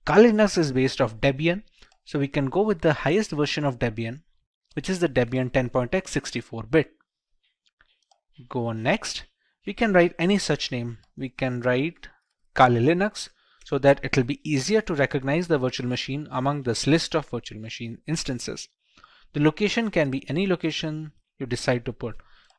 Kali Linux is based off Debian, so we can go with the highest version of Debian, which is the Debian 10.x 64-bit. Go on next. We can write any such name. We can write Kali Linux so that it will be easier to recognize the virtual machine among this list of virtual machine instances. The location can be any location you decide to put.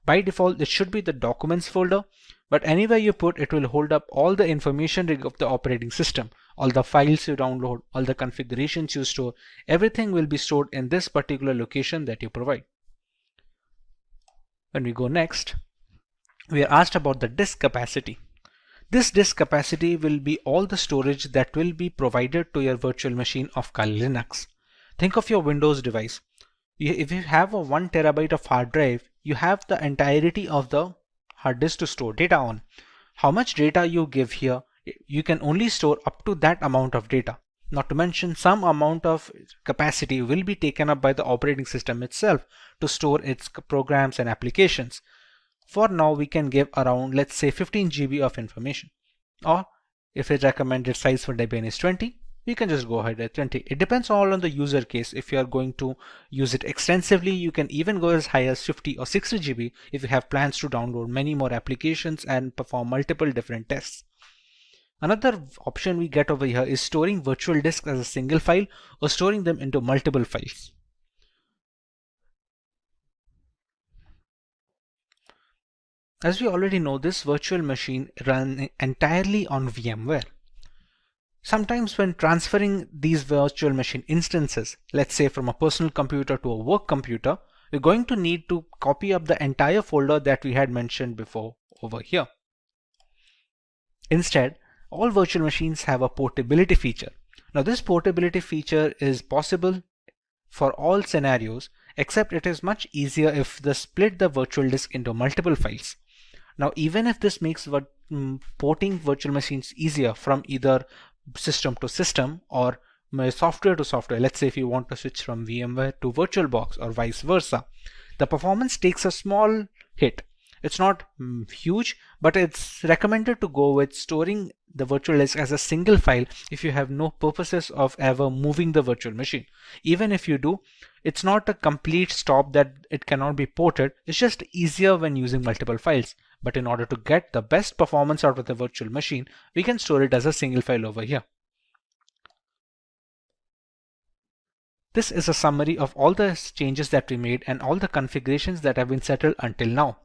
By default, it should be the documents folder, but anywhere you put it will hold up all the information of the operating system, all the files you download, all the configurations you store, everything will be stored in this particular location that you provide. When we go next, we are asked about the disk capacity. This disk capacity will be all the storage that will be provided to your virtual machine of Kali Linux. Think of your Windows device. If you have a 1 terabyte of hard drive, you have the entirety of the hard disk to store data on. How much data you give here, you can only store up to that amount of data. Not to mention some amount of capacity will be taken up by the operating system itself to store its programs and applications. For now, we can give around, let's say, 15 GB of information. Or if its recommended size for Debian is 20, you can just go ahead at 20. It depends all on the user case. If you are going to use it extensively, you can even go as high as 50 or 60 GB if you have plans to download many more applications and perform multiple different tests. Another option we get over here is storing virtual disks as a single file or storing them into multiple files. As we already know, this virtual machine runs entirely on VMware. Sometimes when transferring these virtual machine instances, let's say from a personal computer to a work computer, we're going to need to copy up the entire folder that we had mentioned before over here. Instead, all virtual machines have a portability feature. Now this portability feature is possible for all scenarios, except it is much easier if they split the virtual disk into multiple files. Now even if this makes porting virtual machines easier from either system to system or software to software, let's say if you want to switch from VMware to VirtualBox or vice versa, the performance takes a small hit. It's not huge, but it's recommended to go with storing the virtual disk as a single file if you have no purposes of ever moving the virtual machine. Even if you do, it's not a complete stop that it cannot be ported. It's just easier when using multiple files. But in order to get the best performance out of the virtual machine, we can store it as a single file over here. This is a summary of all the changes that we made and all the configurations that have been settled until now.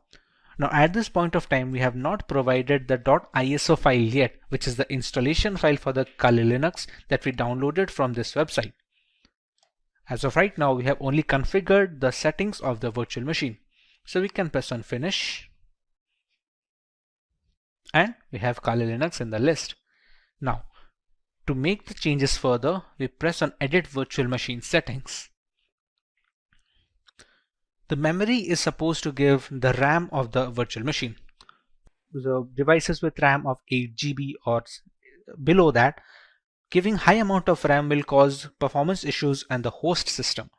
Now at this point of time, we have not provided the .iso file yet, which is the installation file for the Kali Linux that we downloaded from this website. As of right now, we have only configured the settings of the virtual machine. So we can press on Finish. And we have Kali Linux in the list. Now, to make the changes further, we press on Edit Virtual Machine Settings. The memory is supposed to give the RAM of the virtual machine. The devices with RAM of 8 GB or below that, giving high amount of RAM will cause performance issues on the host system.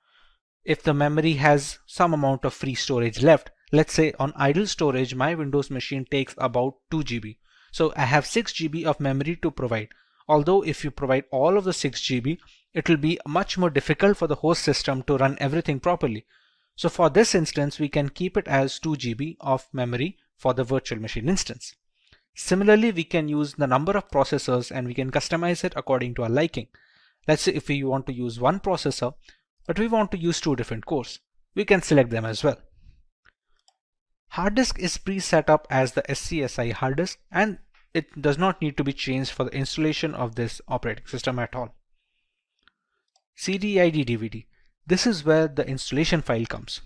If the memory has some amount of free storage left, let's say on idle storage, my Windows machine takes about 2 GB. So I have 6 GB of memory to provide. Although if you provide all of the 6 GB, it will be much more difficult for the host system to run everything properly. So for this instance, we can keep it as 2 GB of memory for the virtual machine instance. Similarly, we can use the number of processors and we can customize it according to our liking. Let's say if we want to use one processor, but we want to use 2 different cores, we can select them as well. Hard disk is pre-set up as the SCSI hard disk and it does not need to be changed for the installation of this operating system at all. CD-ID DVD. This is where the installation file comes.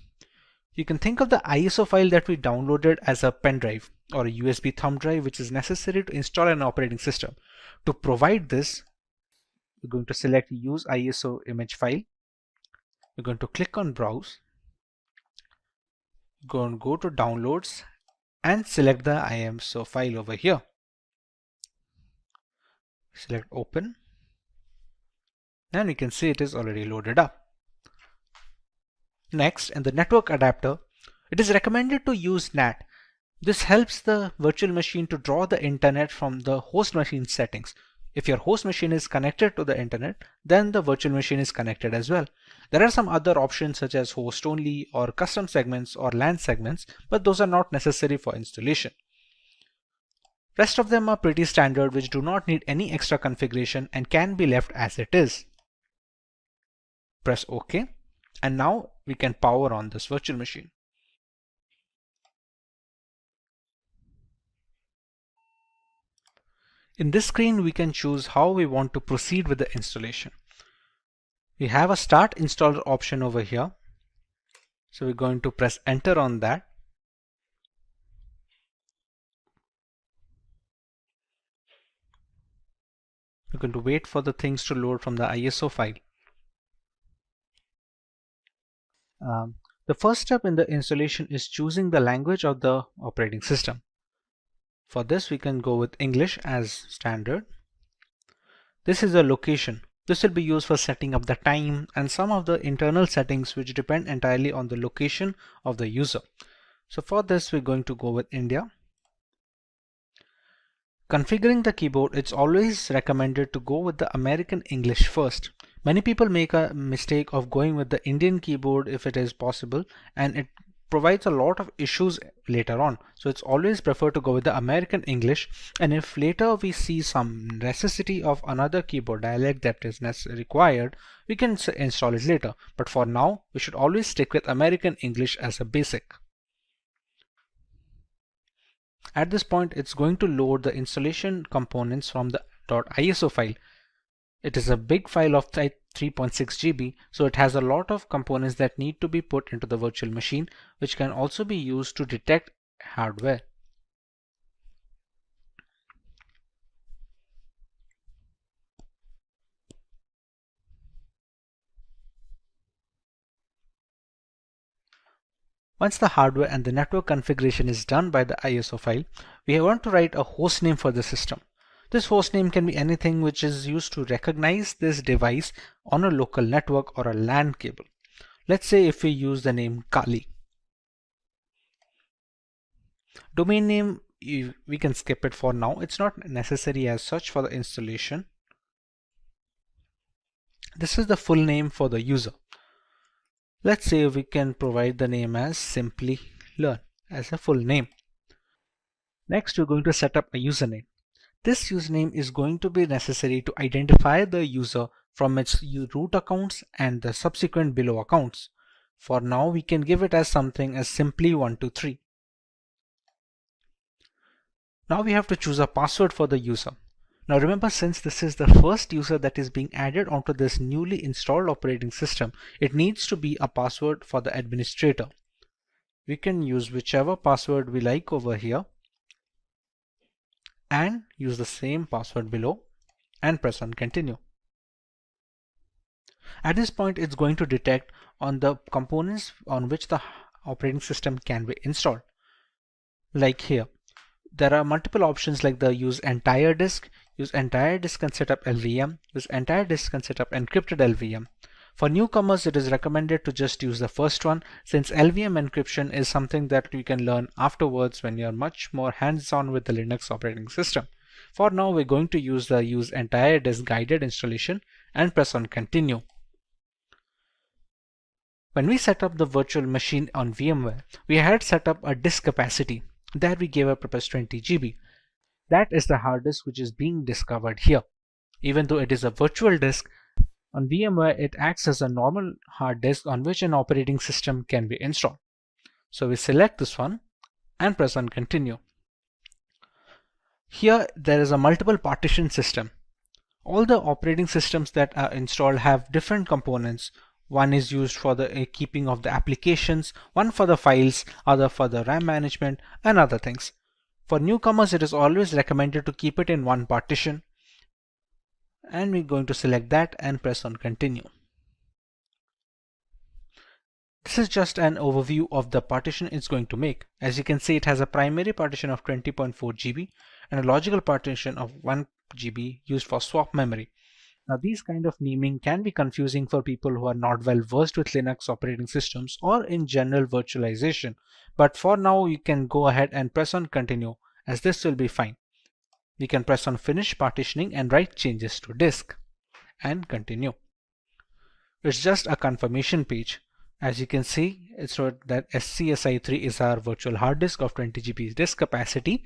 You can think of the ISO file that we downloaded as a pen drive or a USB thumb drive which is necessary to install an operating system. To provide this, we're going to select Use ISO image file. We're going to click on Browse. Go to Downloads and select the ISO file over here. Select Open and you can see it is already loaded up. Next, in the network adapter, it is recommended to use NAT. This helps the virtual machine to draw the internet from the host machine settings. If your host machine is connected to the internet, then the virtual machine is connected as well. There are some other options such as host only or custom segments or LAN segments, but those are not necessary for installation. Rest of them are pretty standard, which do not need any extra configuration and can be left as it is. Press OK. And now we can power on this virtual machine. In this screen, we can choose how we want to proceed with the installation. We have a Start Installer option over here. So we're going to press Enter on that. We're going to wait for the things to load from the ISO file. The first step in the installation is choosing the language of the operating system. For this, we can go with English as standard. This is a location. This will be used for setting up the time and some of the internal settings which depend entirely on the location of the user. So for this, we're going to go with India. Configuring the keyboard, it's always recommended to go with the American English first. Many people make a mistake of going with the Indian keyboard if it is possible, and it provides a lot of issues later on. So it's always preferred to go with the American English, and if later we see some necessity of another keyboard dialect that is required, we can install it later. But for now, we should always stick with American English as a basic. At this point, it's going to load the installation components from the .iso file. It is a big file of 3.6 GB, so it has a lot of components that need to be put into the virtual machine, which can also be used to detect hardware. Once the hardware and the network configuration is done by the ISO file, we want to write a host name for the system. This host name can be anything which is used to recognize this device on a local network or a LAN cable. Let's say if we use the name Kali. Domain name, we can skip it for now. It's not necessary as such for the installation. This is the full name for the user. Let's say we can provide the name as Simplilearn as a full name. Next, we're going to set up a username. This username is going to be necessary to identify the user from its root accounts and the subsequent below accounts. For now, we can give it as something as simply123. Now we have to choose a password for the user. Now remember, since this is the first user that is being added onto this newly installed operating system, it needs to be a password for the administrator. We can use whichever password we like over here and use the same password below and press on continue. At this point, it's going to detect on the components on which the operating system can be installed. Like here, there are multiple options like the use entire disk and set up LVM, use entire disk and set up encrypted LVM. For newcomers, it is recommended to just use the first one, since LVM encryption is something that you can learn afterwards when you're much more hands-on with the Linux operating system. For now, we're going to use the use entire disk guided installation and press on continue. When we set up the virtual machine on VMware, we had set up a disk capacity. There we gave a purpose 20 GB. That is the hard disk which is being discovered here. Even though it is a virtual disk, on VMware it acts as a normal hard disk on which an operating system can be installed. So we select this one and press on continue. Here there is a multiple partition system. All the operating systems that are installed have different components. One is used for the keeping of the applications, one for the files, other for the RAM management, and other things. For newcomers, it is always recommended to keep it in one partition. And we're going to select that and press on continue. This is just an overview of the partition it's going to make. As you can see, it has a primary partition of 20.4 GB and a logical partition of 1 GB used for swap memory. Now these kind of naming can be confusing for people who are not well versed with Linux operating systems or in general virtualization, but for now you can go ahead and press on continue, as this will be fine. We can press on finish partitioning and write changes to disk and continue. It's just a confirmation page. As you can see, it's wrote that SCSI3 is our virtual hard disk of 20 GB disk capacity.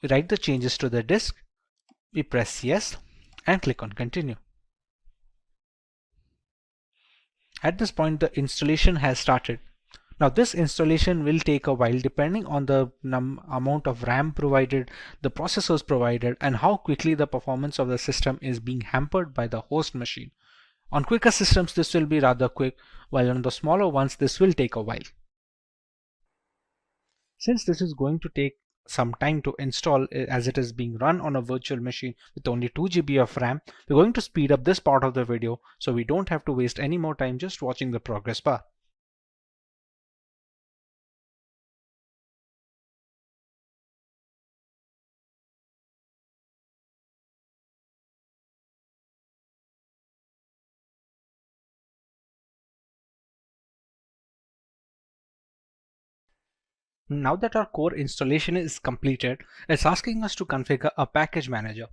We write the changes to the disk, we press yes and click on continue. At this point, the installation has started. Now this installation will take a while depending on the amount of RAM provided, the processors provided, and how quickly the performance of the system is being hampered by the host machine. On quicker systems this will be rather quick, while on the smaller ones this will take a while. Since this is going to take some time to install as it is being run on a virtual machine with only 2 GB of RAM, we're going to speed up this part of the video so we don't have to waste any more time just watching the progress bar. Now that our core installation is completed, it's asking us to configure a package manager.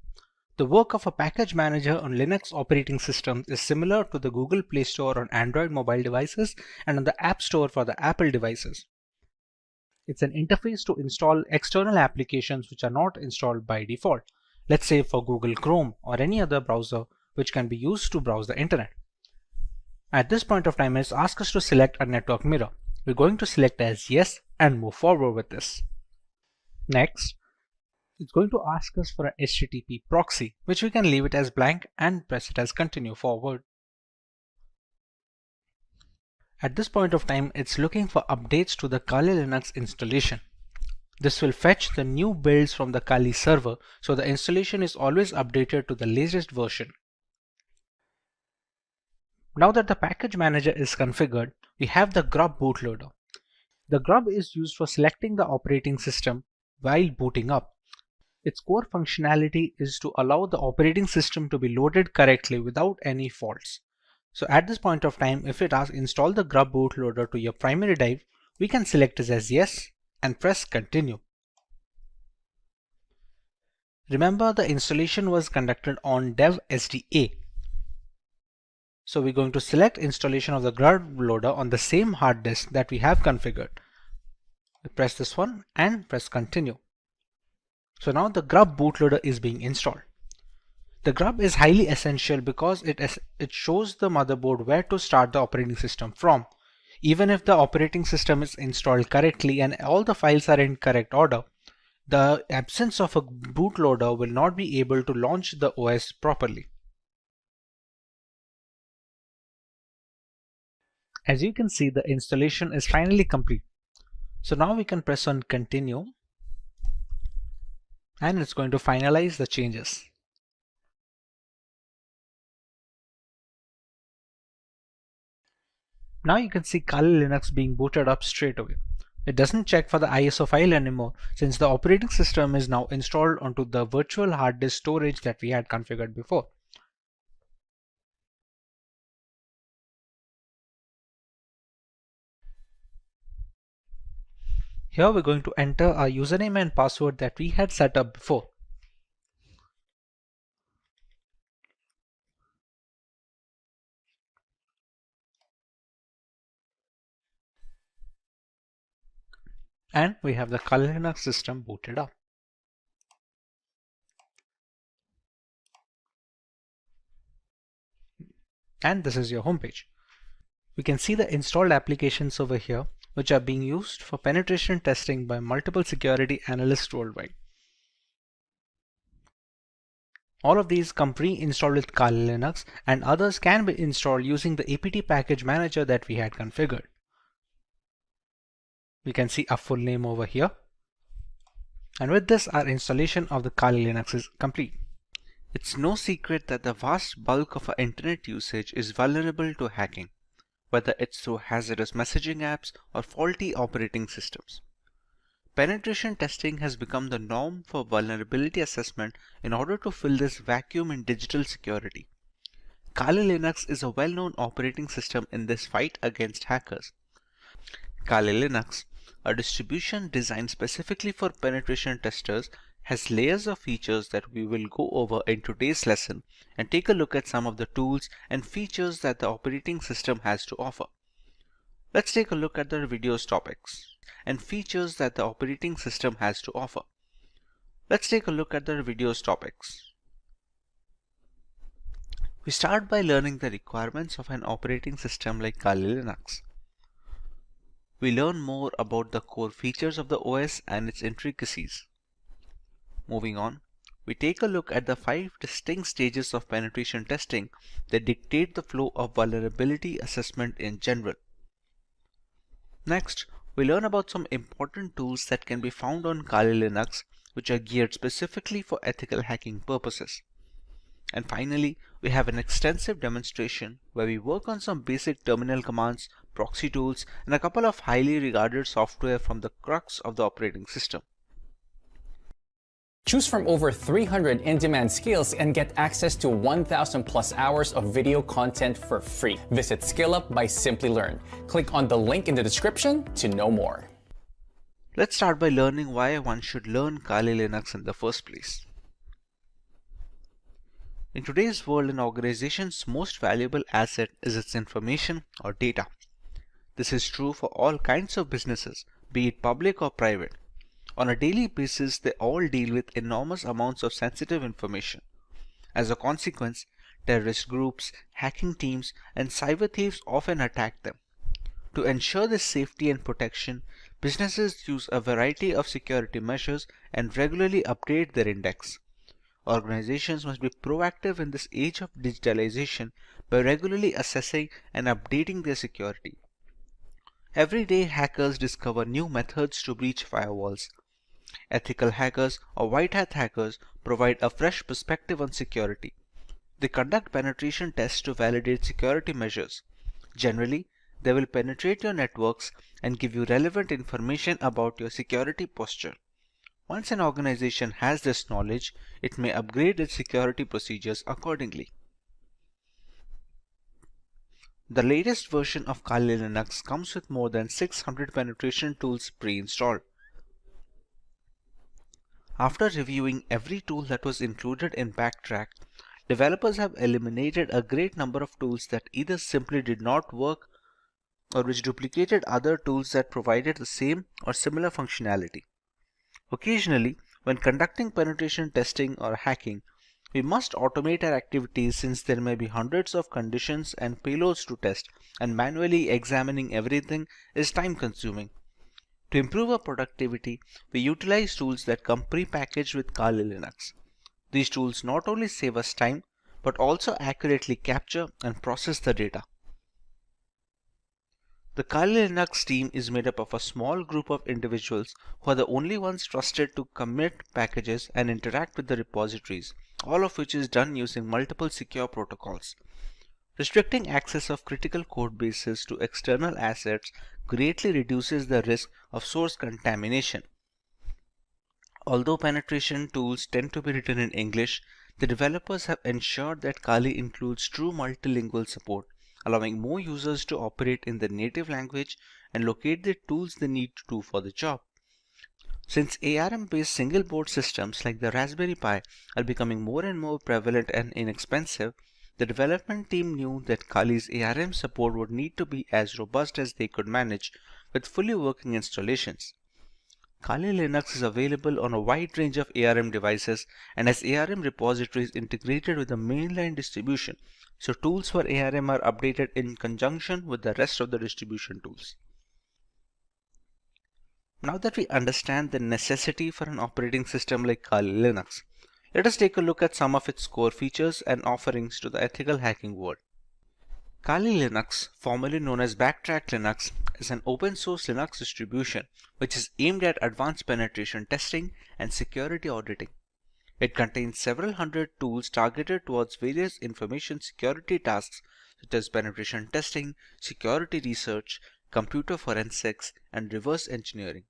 The work of a package manager on Linux operating systems is similar to the Google Play Store on Android mobile devices and on the App Store for the Apple devices. It's an interface to install external applications which are not installed by default. Let's say for Google Chrome or any other browser which can be used to browse the internet. At this point of time, it's asked us to select a network mirror. We're going to select as yes and move forward with this. Next, it's going to ask us for an HTTP proxy, which we can leave it as blank and press it as continue forward. At this point of time, it's looking for updates to the Kali Linux installation. This will fetch the new builds from the Kali server, so the installation is always updated to the latest version. Now that the package manager is configured, we have the grub bootloader. The grub is used for selecting the operating system while booting up. Its core functionality is to allow the operating system to be loaded correctly without any faults. So at this point of time, if it asks install the grub bootloader to your primary drive, we can select this as yes and press continue. Remember, the installation was conducted on dev SDA. So we're going to select installation of the grub loader on the same hard disk that we have configured. We press this one and press continue. So now the grub bootloader is being installed. The grub is highly essential because it shows the motherboard where to start the operating system from. Even if the operating system is installed correctly and all the files are in correct order, the absence of a bootloader will not be able to launch the OS properly. As you can see, the installation is finally complete. So now we can press on continue and it's going to finalize the changes. Now you can see Kali Linux being booted up straight away. It doesn't check for the ISO file anymore since the operating system is now installed onto the virtual hard disk storage that we had configured before. Here we're going to enter our username and password that we had set up before. And we have the Kali Linux system booted up. And this is your homepage. We can see the installed applications over here, which are being used for penetration testing by multiple security analysts worldwide. All of these come pre-installed with Kali Linux, and others can be installed using the apt package manager that we had configured. We can see our full name over here. And with this, our installation of the Kali Linux is complete. It's no secret that the vast bulk of our internet usage is vulnerable to hacking, whether it's through hazardous messaging apps or faulty operating systems. Penetration testing has become the norm for vulnerability assessment in order to fill this vacuum in digital security. Kali Linux is a well-known operating system in this fight against hackers. Kali Linux, a distribution designed specifically for penetration testers, has layers of features that we will go over in today's lesson and take a look at some of the tools and features that the operating system has to offer. Let's take a look at the video's topics and features that the operating system has to offer. Let's take a look at the video's topics. We start by learning the requirements of an operating system like Kali Linux. we learn more about the core features of the OS and its intricacies. Moving on, we take a look at the 5 distinct stages of penetration testing that dictate the flow of vulnerability assessment in general. Next, we learn about some important tools that can be found on Kali Linux, which are geared specifically for ethical hacking purposes. And finally, we have an extensive demonstration where we work on some basic terminal commands, proxy tools, and a couple of highly regarded software from the crux of the operating system. Choose from over 300 in-demand skills and get access to 1,000 plus hours of video content for free. Visit SkillUp by Simplilearn. Click on the link in the description to know more. Let's start by learning why one should learn Kali Linux in the first place. In today's world, an organization's most valuable asset is its information or data. This is true for all kinds of businesses, be it public or private. On a daily basis, they all deal with enormous amounts of sensitive information. As a consequence, terrorist groups, hacking teams, and cyber thieves often attack them. To ensure this safety and protection, businesses use a variety of security measures and regularly update their index. Organizations must be proactive in this age of digitalization by regularly assessing and updating their security. Every day, hackers discover new methods to breach firewalls. Ethical hackers or white hat hackers provide a fresh perspective on security. They conduct penetration tests to validate security measures. Generally, they will penetrate your networks and give you relevant information about your security posture. Once an organization has this knowledge, it may upgrade its security procedures accordingly. The latest version of Kali Linux comes with more than 600 penetration tools pre-installed. After reviewing every tool that was included in Backtrack, developers have eliminated a great number of tools that either simply did not work or which duplicated other tools that provided the same or similar functionality. Occasionally, when conducting penetration testing or hacking, we must automate our activities since there may be hundreds of conditions and payloads to test, and manually examining everything is time-consuming. To improve our productivity, we utilize tools that come pre-packaged with Kali Linux. These tools not only save us time, but also accurately capture and process the data. The Kali Linux team is made up of a small group of individuals who are the only ones trusted to commit packages and interact with the repositories, all of which is done using multiple secure protocols. Restricting access of critical code bases to external assets greatly reduces the risk of source contamination. Although penetration tools tend to be written in English, the developers have ensured that Kali includes true multilingual support, allowing more users to operate in their native language and locate the tools they need to do for the job. Since ARM-based single board systems like the Raspberry Pi are becoming more and more prevalent and inexpensive, the development team knew that Kali's ARM support would need to be as robust as they could manage with fully working installations. Kali Linux is available on a wide range of ARM devices and has ARM repositories integrated with the mainline distribution, so tools for ARM are updated in conjunction with the rest of the distribution tools. Now that we understand the necessity for an operating system like Kali Linux, let us take a look at some of its core features and offerings to the ethical hacking world. Kali Linux, formerly known as Backtrack Linux, is an open source Linux distribution which is aimed at advanced penetration testing and security auditing. It contains several hundred tools targeted towards various information security tasks such as penetration testing, security research, computer forensics, and reverse engineering.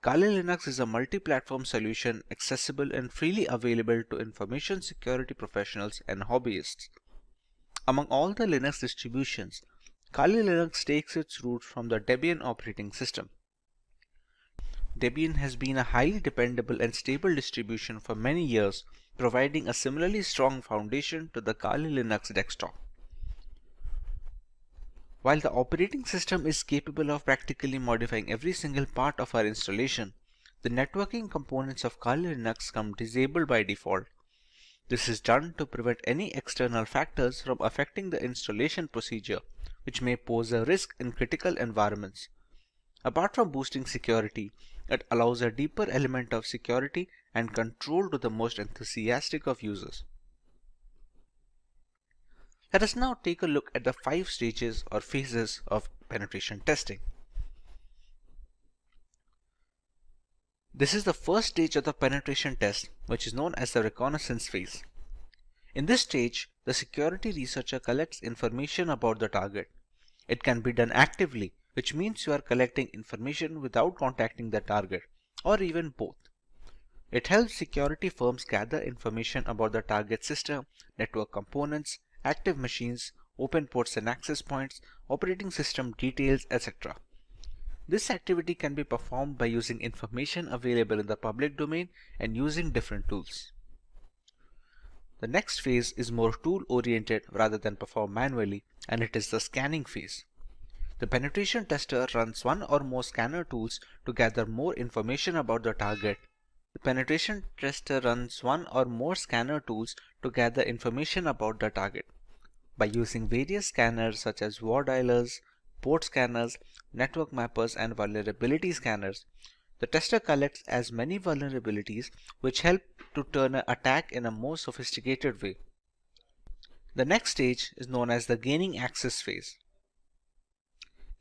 Kali Linux is a multi-platform solution accessible and freely available to information security professionals and hobbyists. Among all the Linux distributions, Kali Linux takes its roots from the Debian operating system. Debian has been a highly dependable and stable distribution for many years, providing a similarly strong foundation to the Kali Linux desktop. While the operating system is capable of practically modifying every single part of our installation, the networking components of Kali Linux come disabled by default. This is done to prevent any external factors from affecting the installation procedure, which may pose a risk in critical environments. Apart from boosting security, it allows a deeper element of security and control to the most enthusiastic of users. Let us now take a look at the 5 stages or phases of penetration testing. This is the first stage of the penetration test, which is known as the reconnaissance phase. In this stage, the security researcher collects information about the target. It can be done actively, which means you are collecting information without contacting the target, or even both. It helps security firms gather information about the target system, network components, active machines, open ports and access points, operating system details, etc. This activity can be performed by using information available in the public domain and using different tools. The next phase is more tool-oriented rather than performed manually, and it is the scanning phase. The penetration tester runs one or more scanner tools to gather more information about the target. The penetration tester runs one or more scanner tools to gather information about the target. By using various scanners such as war dialers, port scanners, network mappers, and vulnerability scanners, the tester collects as many vulnerabilities which help to turn an attack in a more sophisticated way. The next stage is known as the gaining access phase.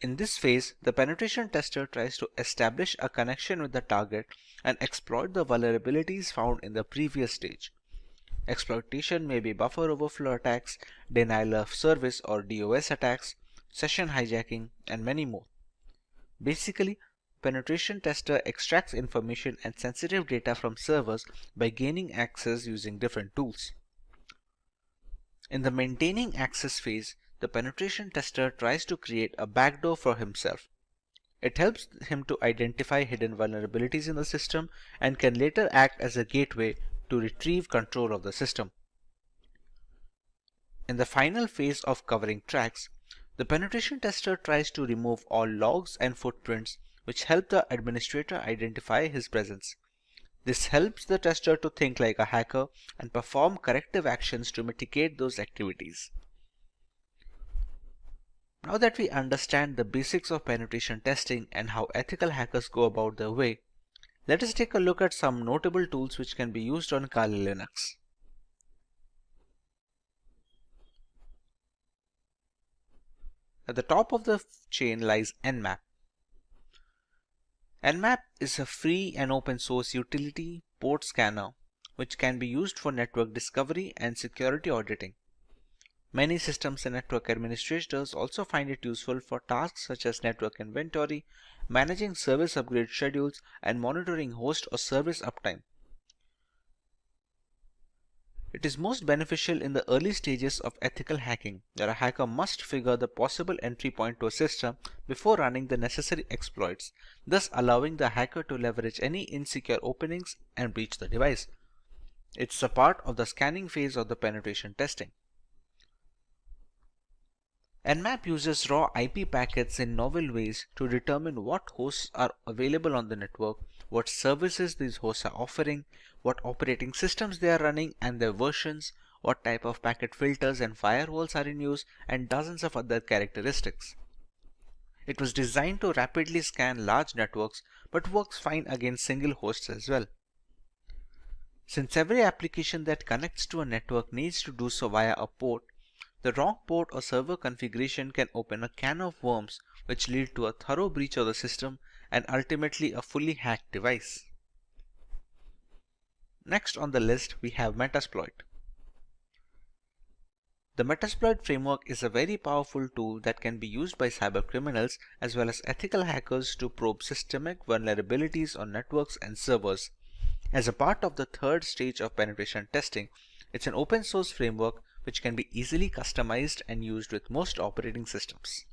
In this phase, the penetration tester tries to establish a connection with the target and exploit the vulnerabilities found in the previous stage. Exploitation may be buffer overflow attacks, denial of service or DOS attacks, session hijacking, and many more. Basically, penetration tester extracts information and sensitive data from servers by gaining access using different tools. In the maintaining access phase, the penetration tester tries to create a backdoor for himself. It helps him to identify hidden vulnerabilities in the system and can later act as a gateway to retrieve control of the system. In the final phase of covering tracks, the penetration tester tries to remove all logs and footprints which help the administrator identify his presence. This helps the tester to think like a hacker and perform corrective actions to mitigate those activities. Now that we understand the basics of penetration testing and how ethical hackers go about their way, let us take a look at some notable tools which can be used on Kali Linux. At the top of the chain lies Nmap. Nmap is a free and open source utility port scanner which can be used for network discovery and security auditing. Many systems and network administrators also find it useful for tasks such as network inventory, managing service upgrade schedules, and monitoring host or service uptime. It is most beneficial in the early stages of ethical hacking, where a hacker must figure the possible entry point to a system before running the necessary exploits, thus allowing the hacker to leverage any insecure openings and breach the device. It's a part of the scanning phase of the penetration testing. Nmap uses raw IP packets in novel ways to determine what hosts are available on the network, what services these hosts are offering, what operating systems they are running and their versions, what type of packet filters and firewalls are in use, and dozens of other characteristics. It was designed to rapidly scan large networks but works fine against single hosts as well. Since every application that connects to a network needs to do so via a port, the wrong port or server configuration can open a can of worms which lead to a thorough breach of the system and ultimately a fully hacked device. Next on the list we have Metasploit. The Metasploit framework is a very powerful tool that can be used by cybercriminals as well as ethical hackers to probe systemic vulnerabilities on networks and servers. As a part of the third stage of penetration testing, it's an open source framework which can be easily customized and used with most operating systems.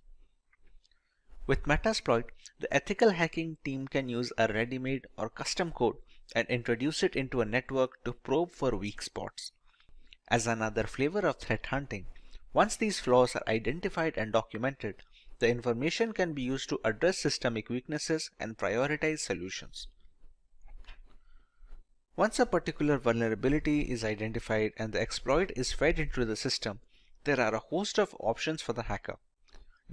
With Metasploit, the ethical hacking team can use a ready-made or custom code and introduce it into a network to probe for weak spots. As another flavor of threat hunting, once these flaws are identified and documented, the information can be used to address systemic weaknesses and prioritize solutions. Once a particular vulnerability is identified and the exploit is fed into the system, there are a host of options for the hacker.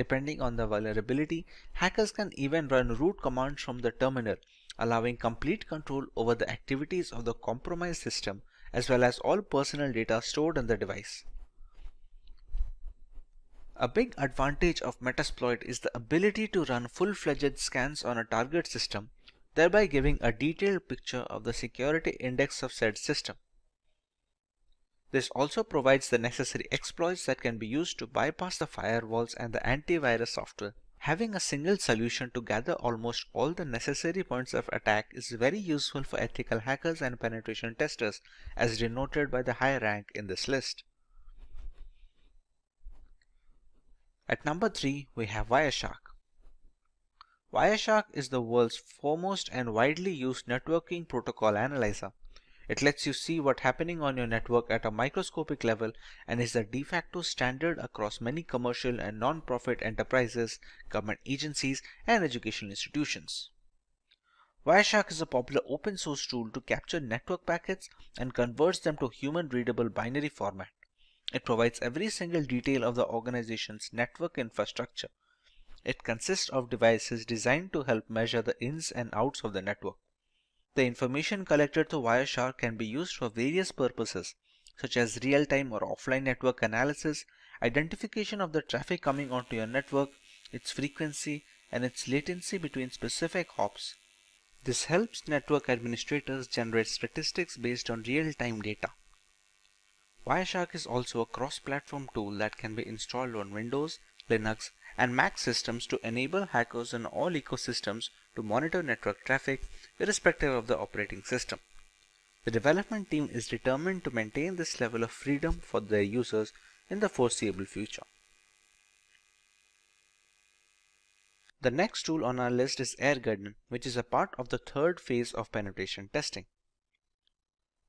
Depending on the vulnerability, hackers can even run root commands from the terminal, allowing complete control over the activities of the compromised system as well as all personal data stored on the device. A big advantage of Metasploit is the ability to run full-fledged scans on a target system, thereby giving a detailed picture of the security index of said system. This also provides the necessary exploits that can be used to bypass the firewalls and the antivirus software. Having a single solution to gather almost all the necessary points of attack is very useful for ethical hackers and penetration testers, as denoted by the high rank in this list. At number 3, we have Wireshark. Wireshark is the world's foremost and widely used networking protocol analyzer. It lets you see what's happening on your network at a microscopic level and is the de facto standard across many commercial and non-profit enterprises, government agencies, and educational institutions. Wireshark is a popular open source tool to capture network packets and converts them to human-readable binary format. It provides every single detail of the organization's network infrastructure. It consists of devices designed to help measure the ins and outs of the network. The information collected through Wireshark can be used for various purposes, such as real-time or offline network analysis, identification of the traffic coming onto your network, its frequency, and its latency between specific hops. This helps network administrators generate statistics based on real-time data. Wireshark is also a cross-platform tool that can be installed on Windows, Linux, and Mac systems to enable hackers in all ecosystems to monitor network traffic irrespective of the operating system. The development team is determined to maintain this level of freedom for their users in the foreseeable future. The next tool on our list is AirGarden, which is a part of the third phase of penetration testing.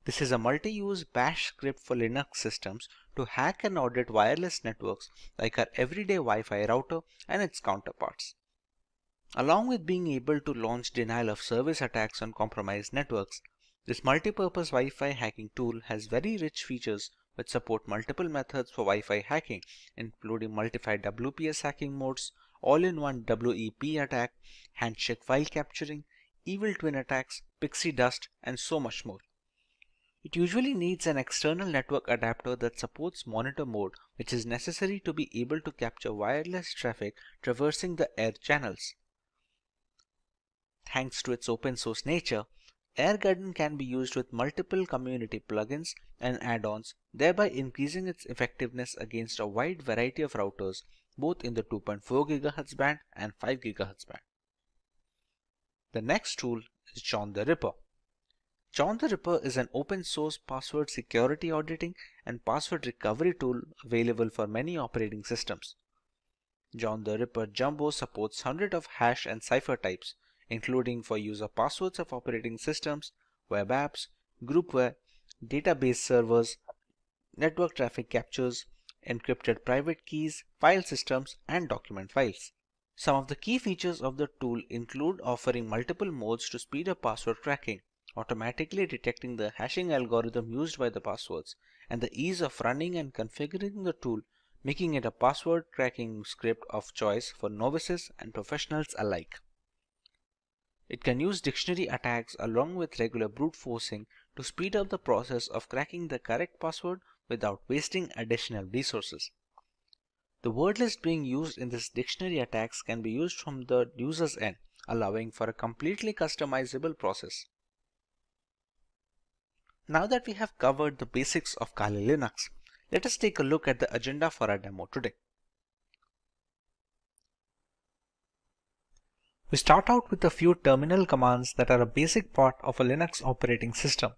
This is a multi-use bash script for Linux systems to hack and audit wireless networks like our everyday Wi-Fi router and its counterparts. Along with being able to launch denial of service attacks on compromised networks, this multi-purpose Wi-Fi hacking tool has very rich features which support multiple methods for Wi-Fi hacking, including multi-file WPS hacking modes, all-in-one WEP attack, handshake file capturing, evil twin attacks, pixie dust, and so much more. It usually needs an external network adapter that supports monitor mode, which is necessary to be able to capture wireless traffic traversing the air channels. Thanks to its open source nature, AirGarden can be used with multiple community plugins and add-ons, thereby increasing its effectiveness against a wide variety of routers, both in the 2.4 GHz band and 5 GHz band. The next tool is John the Ripper. John the Ripper is an open source password security auditing and password recovery tool available for many operating systems. John the Ripper Jumbo supports hundreds of hash and cipher types, including for user passwords of operating systems, web apps, groupware, database servers, network traffic captures, encrypted private keys, file systems, and document files. Some of the key features of the tool include offering multiple modes to speed up password cracking, automatically detecting the hashing algorithm used by the passwords, and the ease of running and configuring the tool, making it a password cracking script of choice for novices and professionals alike. It can use dictionary attacks along with regular brute forcing to speed up the process of cracking the correct password without wasting additional resources. The word list being used in this dictionary attacks can be used from the user's end, allowing for a completely customizable process. Now that we have covered the basics of Kali Linux, let us take a look at the agenda for our demo today. We start out with a few terminal commands that are a basic part of a Linux operating system.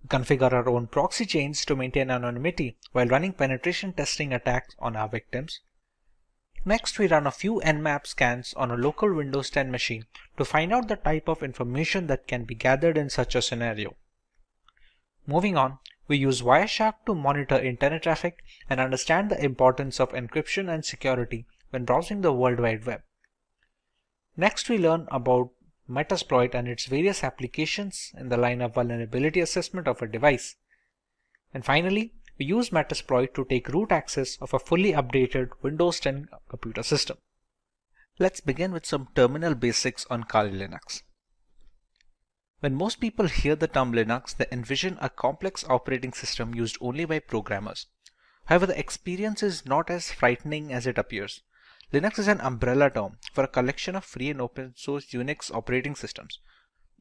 We configure our own proxy chains to maintain anonymity while running penetration testing attacks on our victims. Next, we run a few Nmap scans on a local Windows 10 machine to find out the type of information that can be gathered in such a scenario. Moving on, we use Wireshark to monitor internet traffic and understand the importance of encryption and security when browsing the World Wide Web. Next, we learn about Metasploit and its various applications in the line of vulnerability assessment of a device. And finally, we We use Metasploit to take root access of a fully updated Windows 10 computer system. Let's begin with some terminal basics on Kali Linux. When most people hear the term Linux, they envision a complex operating system used only by programmers. However, the experience is not as frightening as it appears. Linux is an umbrella term for a collection of free and open source Unix operating systems.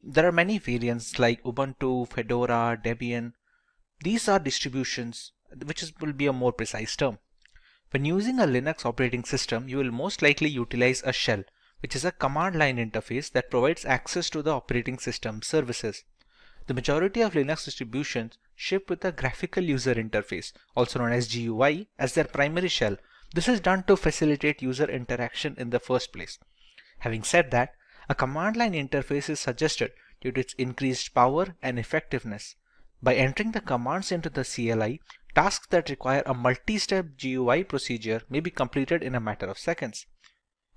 There are many variants like Ubuntu, Fedora, Debian. These are distributions, will be a more precise term. When using a Linux operating system, you will most likely utilize a shell, which is a command line interface that provides access to the operating system services. The majority of Linux distributions ship with a graphical user interface, also known as GUI, as their primary shell. This is done to facilitate user interaction in the first place. Having said that, a command line interface is suggested due to its increased power and effectiveness. By entering the commands into the CLI, tasks that require a multi-step GUI procedure may be completed in a matter of seconds.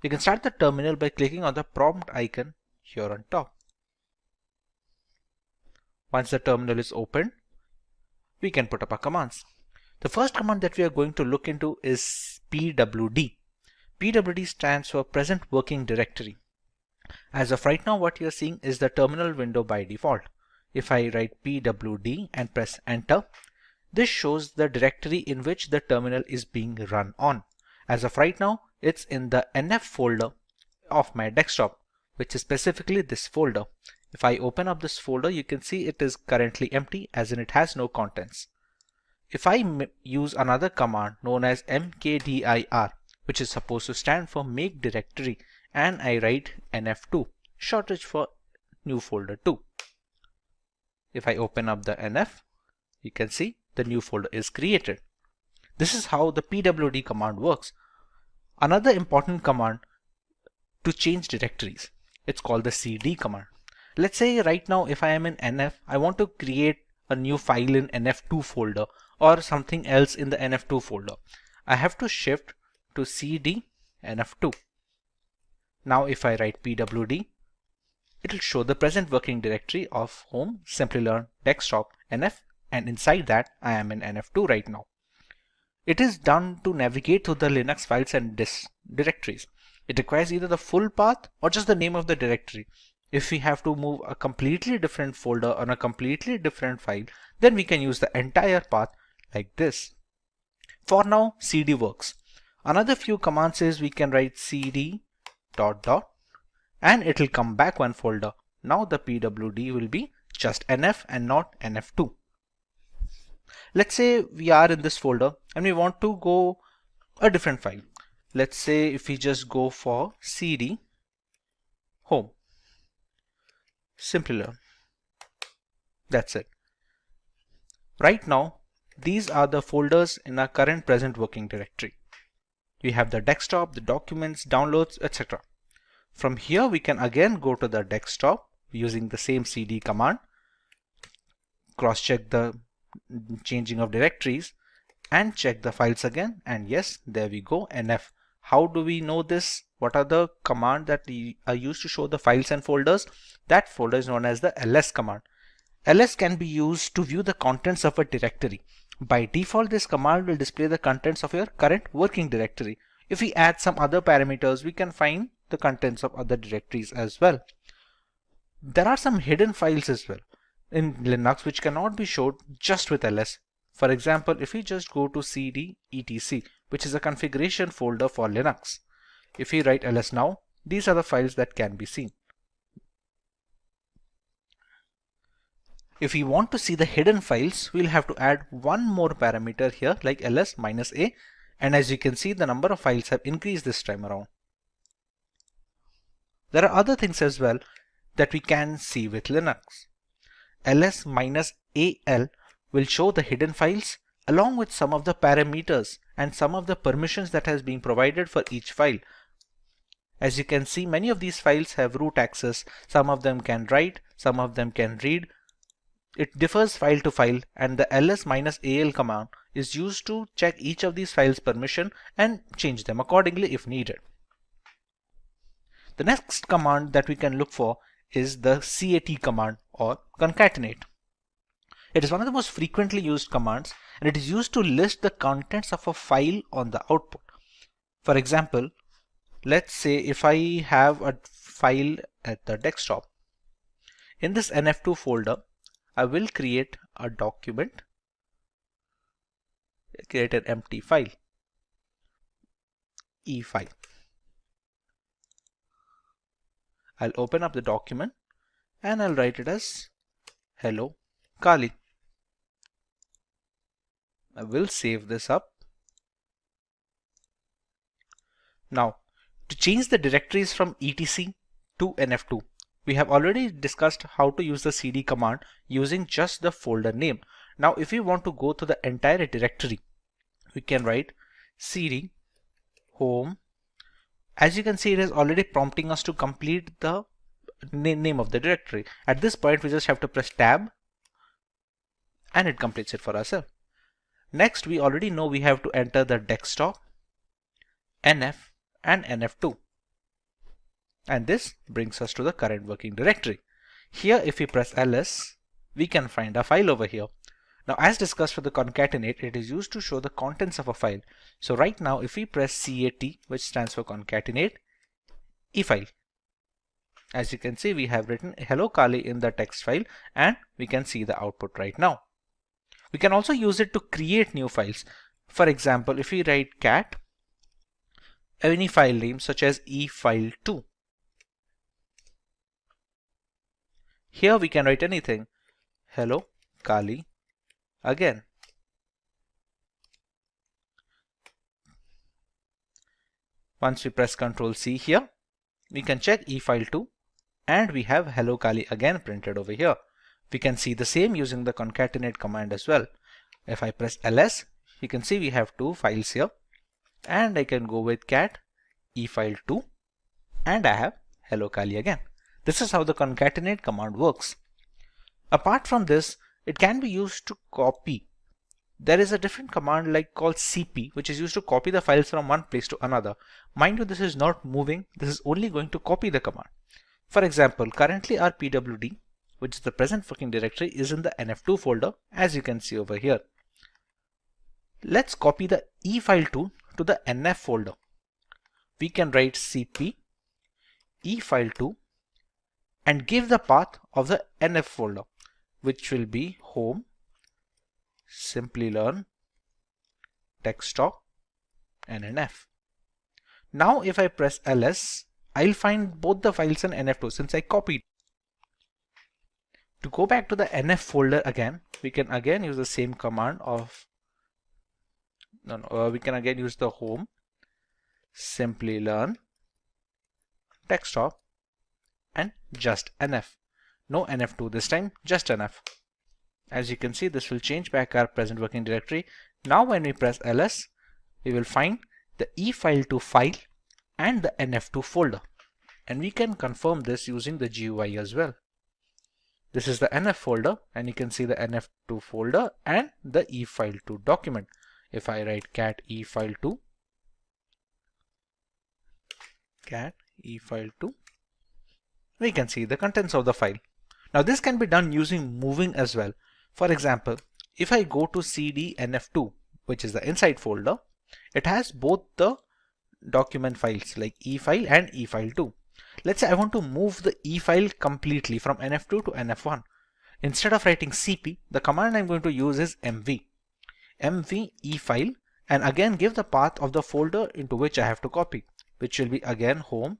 You can start the terminal by clicking on the prompt icon here on top. Once the terminal is opened, we can put up our commands. The first command that we are going to look into is pwd. pwd stands for Present Working Directory. As of right now, what you are seeing is the terminal window by default. If I write pwd and press enter, this shows the directory in which the terminal is being run on. As of right now, it's in the NF folder of my desktop, which is specifically this folder. If I open up this folder, you can see it is currently empty, as in it has no contents. If I use another command known as mkdir, which is supposed to stand for make directory, and I write nf2, shortage for new folder 2. If I open up the NF, you can see the new folder is created. This is how the pwd command works. Another important command to change directories, it's called the cd command. Let's say right now if I am in NF, I want to create a new file in nf2 folder or something else in the nf2 folder. I have to shift to cd nf2. Now if I write pwd, it will show the present working directory of home, Simplilearn, desktop, NF, and inside that I am in nf2 right now. It is done to navigate through the Linux files and directories. It requires either the full path or just the name of the directory. If we have to move a completely different folder on a completely different file, then we can use the entire path like this. For now, cd works. Another few commands is we can write cd ... and it will come back one folder. Now the pwd will be just nf and not nf2. Let's say we are in this folder and we want to go a different file. Let's say if we just go for cd home, Simplilearn. That's it. Right now, these are the folders in our current present working directory. We have the desktop, the documents, downloads, etc. From here, we can again go to the desktop using the same cd command, cross-check the changing of directories, and check the files again. And yes, there we go, nf. How do we know this? What are the commands that are used to show the files and folders? That folder is known as the ls command. ls can be used to view the contents of a directory. By default, this command will display the contents of your current working directory. If we add some other parameters, we can find the contents of other directories as well. There are some hidden files as well in Linux which cannot be showed just with ls. For example, if we just go to cd etc, which is a configuration folder for Linux, if we write ls now, these are the files that can be seen. If we want to see the hidden files, we'll have to add one more parameter here like ls-a, and as you can see, the number of files have increased this time around. There are other things as well that we can see with Linux. ls-al will show the hidden files along with some of the parameters and some of the permissions that has been provided for each file. As you can see, many of these files have root access. Some of them can write, some of them can read. It differs file to file, and the ls-al command is used to check each of these files' permission and change them accordingly if needed. The next command that we can look for is the cat command or concatenate. It is one of the most frequently used commands, and it is used to list the contents of a file on the output. For example, let's say if I have a file at the desktop. In this NF2 folder, I will create a document, create an empty file, E file. I'll open up the document and I'll write it as Hello Kali. I will save this up. Now, to change the directories from etc to NF2, we have already discussed how to use the cd command using just the folder name. Now, if we want to go to the entire directory, we can write cd home. As you can see, it is already prompting us to complete the name of the directory. At this point, we just have to press tab and it completes it for ourselves. Next, we already know we have to enter the desktop, NF and NF2. And this brings us to the current working directory. Here, if we press ls, we can find a file over here. Now, as discussed for the concatenate, it is used to show the contents of a file. So right now, if we press CAT, which stands for concatenate, e-file. As you can see, we have written Hello Kali in the text file and we can see the output right now. We can also use it to create new files. For example, if we write cat, any file name such as efile2. Here we can write anything. Hello Kali again. Once we press Ctrl C here, we can check efile2 and we have Hello Kali again printed over here. We can see the same using the concatenate command as well. If I press ls, you can see we have two files here and I can go with cat efile2 and I have Hello Kali again. This is how the concatenate command works. Apart from this, it can be used to copy. There is a different command like called cp, which is used to copy the files from one place to another. Mind you, this is not moving. This is only going to copy the command. For example, currently our pwd, which is the present working directory, is in the NF2 folder, as you can see over here. Let's copy the efile2 to the NF folder. We can write cp efile2 and give the path of the NF folder, which will be home, Simplilearn, desktop, and NF. Now if I press ls, I'll find both the files in NF2 since I copied. To go back to the NF folder again, we can again use the same command of we can again use the home, Simplilearn, desktop, and just NF. No NF2 this time, just NF. As you can see, this will change back our present working directory. Now when we press ls, we will find the efile2 file and the NF2 folder. And we can confirm this using the GUI as well. This is the NF folder and you can see the NF2 folder and the efile2 document. If I write cat efile2, we can see the contents of the file. Now this can be done using moving as well. For example, if I go to cd NF2, which is the inside folder, it has both the document files like e-file and e-file2. Let's say I want to move the e-file completely from NF2 to NF1. Instead of writing cp, the command I'm going to use is mv e-file, and again give the path of the folder into which I have to copy, which will be again home,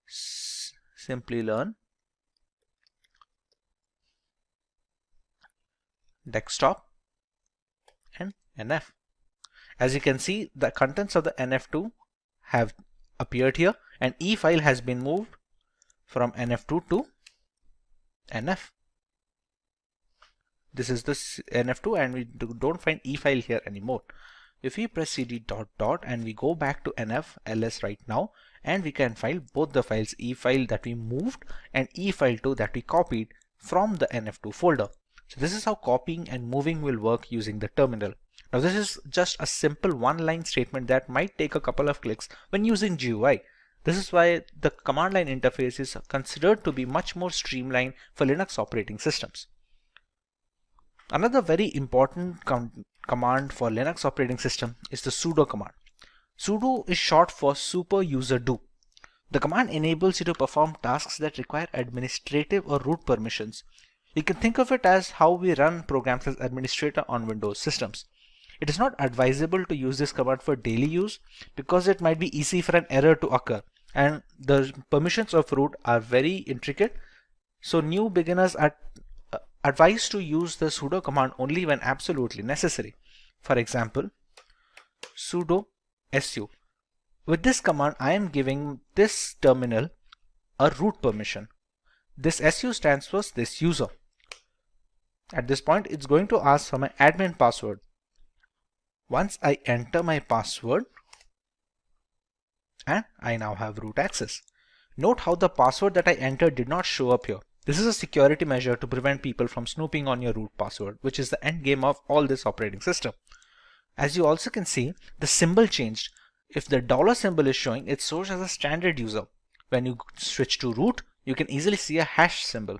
Simplilearn, desktop, and NF. As you can see, the contents of the NF2 have appeared here and e-file has been moved from NF2 to NF. This is the NF2 and we don't find e-file here anymore. If we press cd ... and we go back to NF ls right now, and we can find both the files, e-file that we moved and e-file2 that we copied from the NF2 folder. So this is how copying and moving will work using the terminal. Now this is just a simple one-line statement that might take a couple of clicks when using GUI. This is why the command line interface is considered to be much more streamlined for Linux operating systems. Another very important command for Linux operating system is the sudo command. Sudo is short for super user do. The command enables you to perform tasks that require administrative or root permissions. You can think of it as how we run programs as administrator on Windows systems. It is not advisable to use this command for daily use because it might be easy for an error to occur, and the permissions of root are very intricate, so new beginners are advised to use the sudo command only when absolutely necessary. For example, sudo su. With this command, I am giving this terminal a root permission. This su stands for this user. At this point, it's going to ask for my admin password. Once I enter my password, and I now have root access. Note how the password that I entered did not show up here. This is a security measure to prevent people from snooping on your root password, which is the end game of all this operating system. As you also can see, the symbol changed. If the dollar symbol is showing, it shows as a standard user. When you switch to root, you can easily see a hash symbol.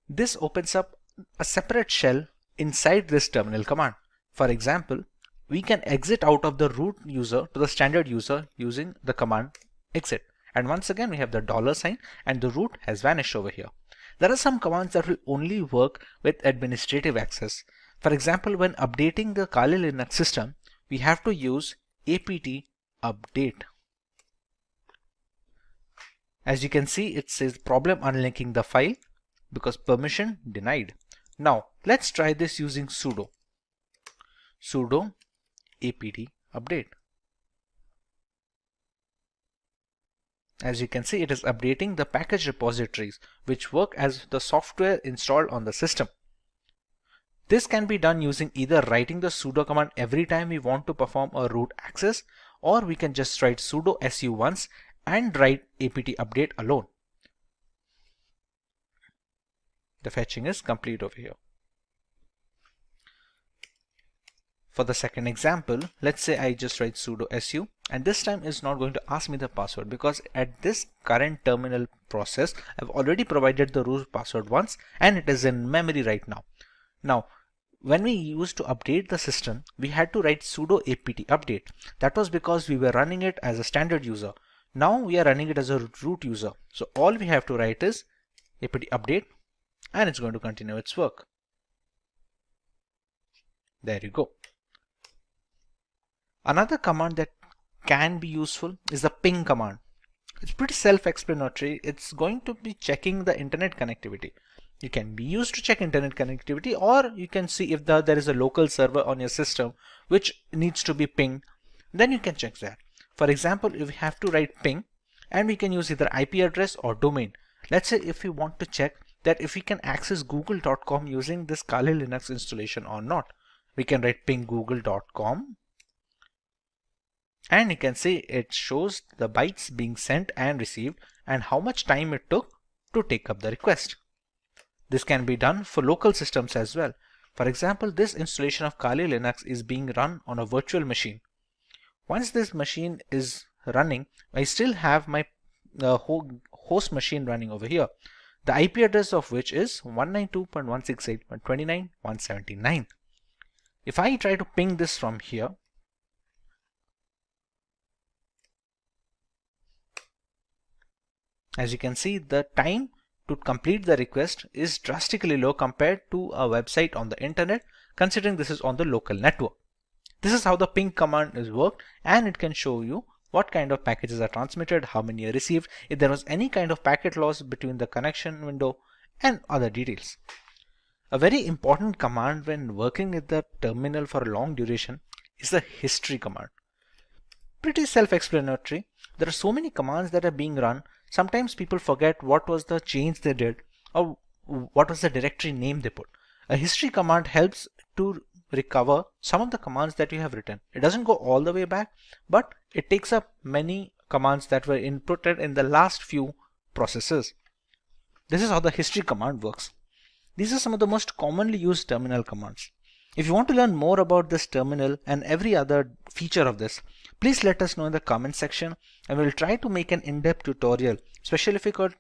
This opens up a separate shell inside this terminal command. For example, we can exit out of the root user to the standard user using the command exit. And once again, we have the dollar sign and the root has vanished over here. There are some commands that will only work with administrative access. For example, when updating the Kali Linux system, we have to use apt update. As you can see, it says problem unlinking the file because permission denied. Now, let's try this using sudo. Sudo apt update. As you can see, it is updating the package repositories which work as the software installed on the system. This can be done using either writing the sudo command every time we want to perform a root access, or we can just write sudo su once and write apt update alone. The fetching is complete over here. For the second example, let's say I just write sudo su, and this time it's not going to ask me the password because at this current terminal process, I've already provided the root password once and it is in memory right now. Now, when we used to update the system, we had to write sudo apt update. That was because we were running it as a standard user. Now we are running it as a root user. So all we have to write is apt update and it's going to continue its work. There you go. Another command that can be useful is the ping command. It's pretty self-explanatory. It's going to be checking the internet connectivity. It can be used to check internet connectivity, or you can see if there is a local server on your system which needs to be pinged, then you can check that. For example, if we have to write ping, and we can use either IP address or domain. Let's say if we want to check that if we can access google.com using this Kali Linux installation or not, we can write ping google.com. And you can see it shows the bytes being sent and received and how much time it took to take up the request. This can be done for local systems as well. For example, this installation of Kali Linux is being run on a virtual machine. Once this machine is running, I still have my host machine running over here, the IP address of which is 192.168.29.179. If I try to ping this from here, as you can see, the time to complete the request is drastically low compared to a website on the internet, considering this is on the local network. This is how the ping command is worked, and it can show you what kind of packages are transmitted, how many are received, if there was any kind of packet loss between the connection window, and other details. A very important command when working with the terminal for a long duration is the history command. Pretty self-explanatory. There are so many commands that are being run. Sometimes people forget what was the change they did or what was the directory name they put. A history command helps to recover some of the commands that you have written. It doesn't go all the way back, but it takes up many commands that were inputted in the last few processes. This is how the history command works. These are some of the most commonly used terminal commands. If you want to learn more about this terminal and every other feature of this, please let us know in the comment section and we'll try to make an in-depth tutorial, especially if you got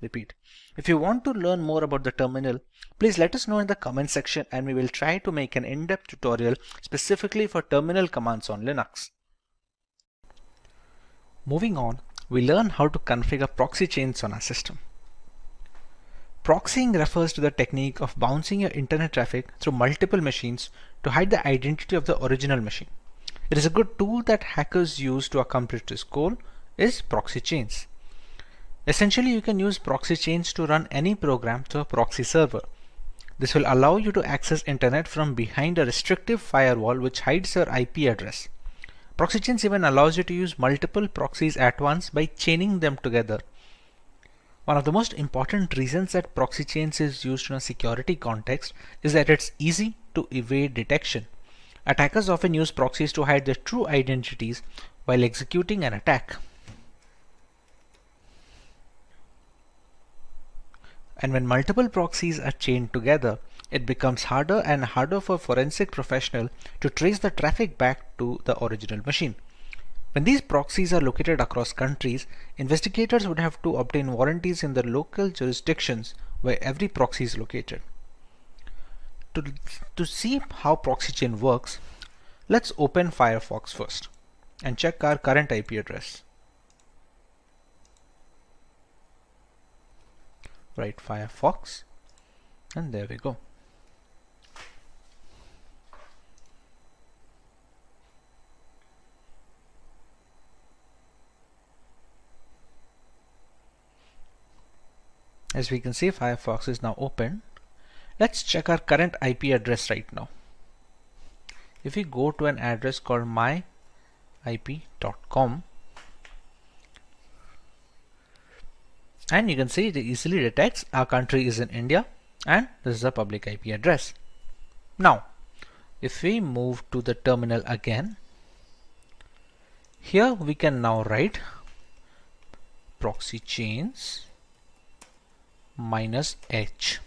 repeat. If you want to learn more about the terminal, please let us know in the comment section and we will try to make an in-depth tutorial specifically for terminal commands on Linux. Moving on, we learn how to configure proxy chains on our system. Proxying refers to the technique of bouncing your internet traffic through multiple machines to hide the identity of the original machine. It is a good tool that hackers use to accomplish this goal is proxy chains. Essentially, you can use proxy chains to run any program to a proxy server. This will allow you to access internet from behind a restrictive firewall which hides your IP address. Proxy chains even allows you to use multiple proxies at once by chaining them together. One of the most important reasons that proxy chains is used in a security context is that it's easy to evade detection. Attackers often use proxies to hide their true identities while executing an attack. And when multiple proxies are chained together, it becomes harder and harder for a forensic professional to trace the traffic back to the original machine. When these proxies are located across countries, investigators would have to obtain warranties in the local jurisdictions where every proxy is located. To see how proxy chain works, let's open Firefox first and check our current IP address. Write Firefox, and there we go. As we can see, Firefox is now open. Let's check our current IP address right now. If we go to an address called myip.com, and you can see it easily detects our country is in India and this is a public IP address. Now, if we move to the terminal again, here we can now write proxy chains -h.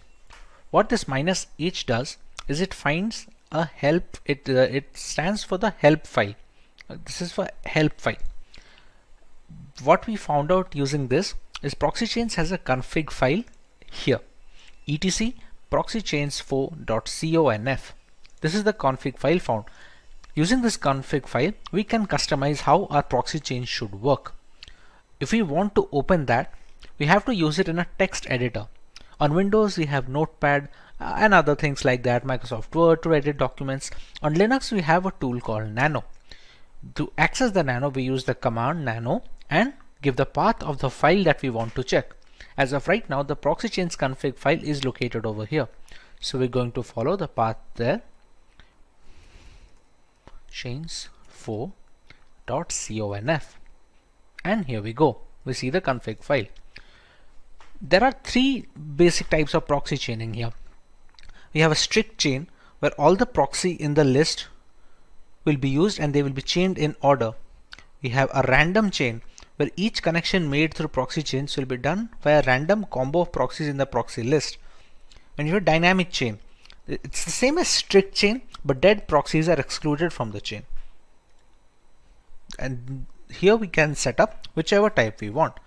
What this -h does is it finds a help, it stands for the help file. This is for help file. What we found out using this is proxy chains has a config file here, etc proxychains4.conf. This is the config file found. Using this config file, we can customize how our proxy chain should work. If we want to open that, we have to use it in a text editor. On Windows, we have Notepad and other things like that, Microsoft Word to edit documents. On Linux, we have a tool called Nano. To access the Nano, we use the command nano and give the path of the file that we want to check. As of right now, the proxy chains config file is located over here. So we're going to follow the path there. chains4.conf. And here we go. We see the config file. There are three basic types of proxy chaining here. We have a strict chain where all the proxy in the list will be used and they will be chained in order. We have a random chain where each connection made through proxy chains will be done by a random combo of proxies in the proxy list. And you have dynamic chain. It's the same as strict chain, but dead proxies are excluded from the chain. And here we can set up whichever type we want.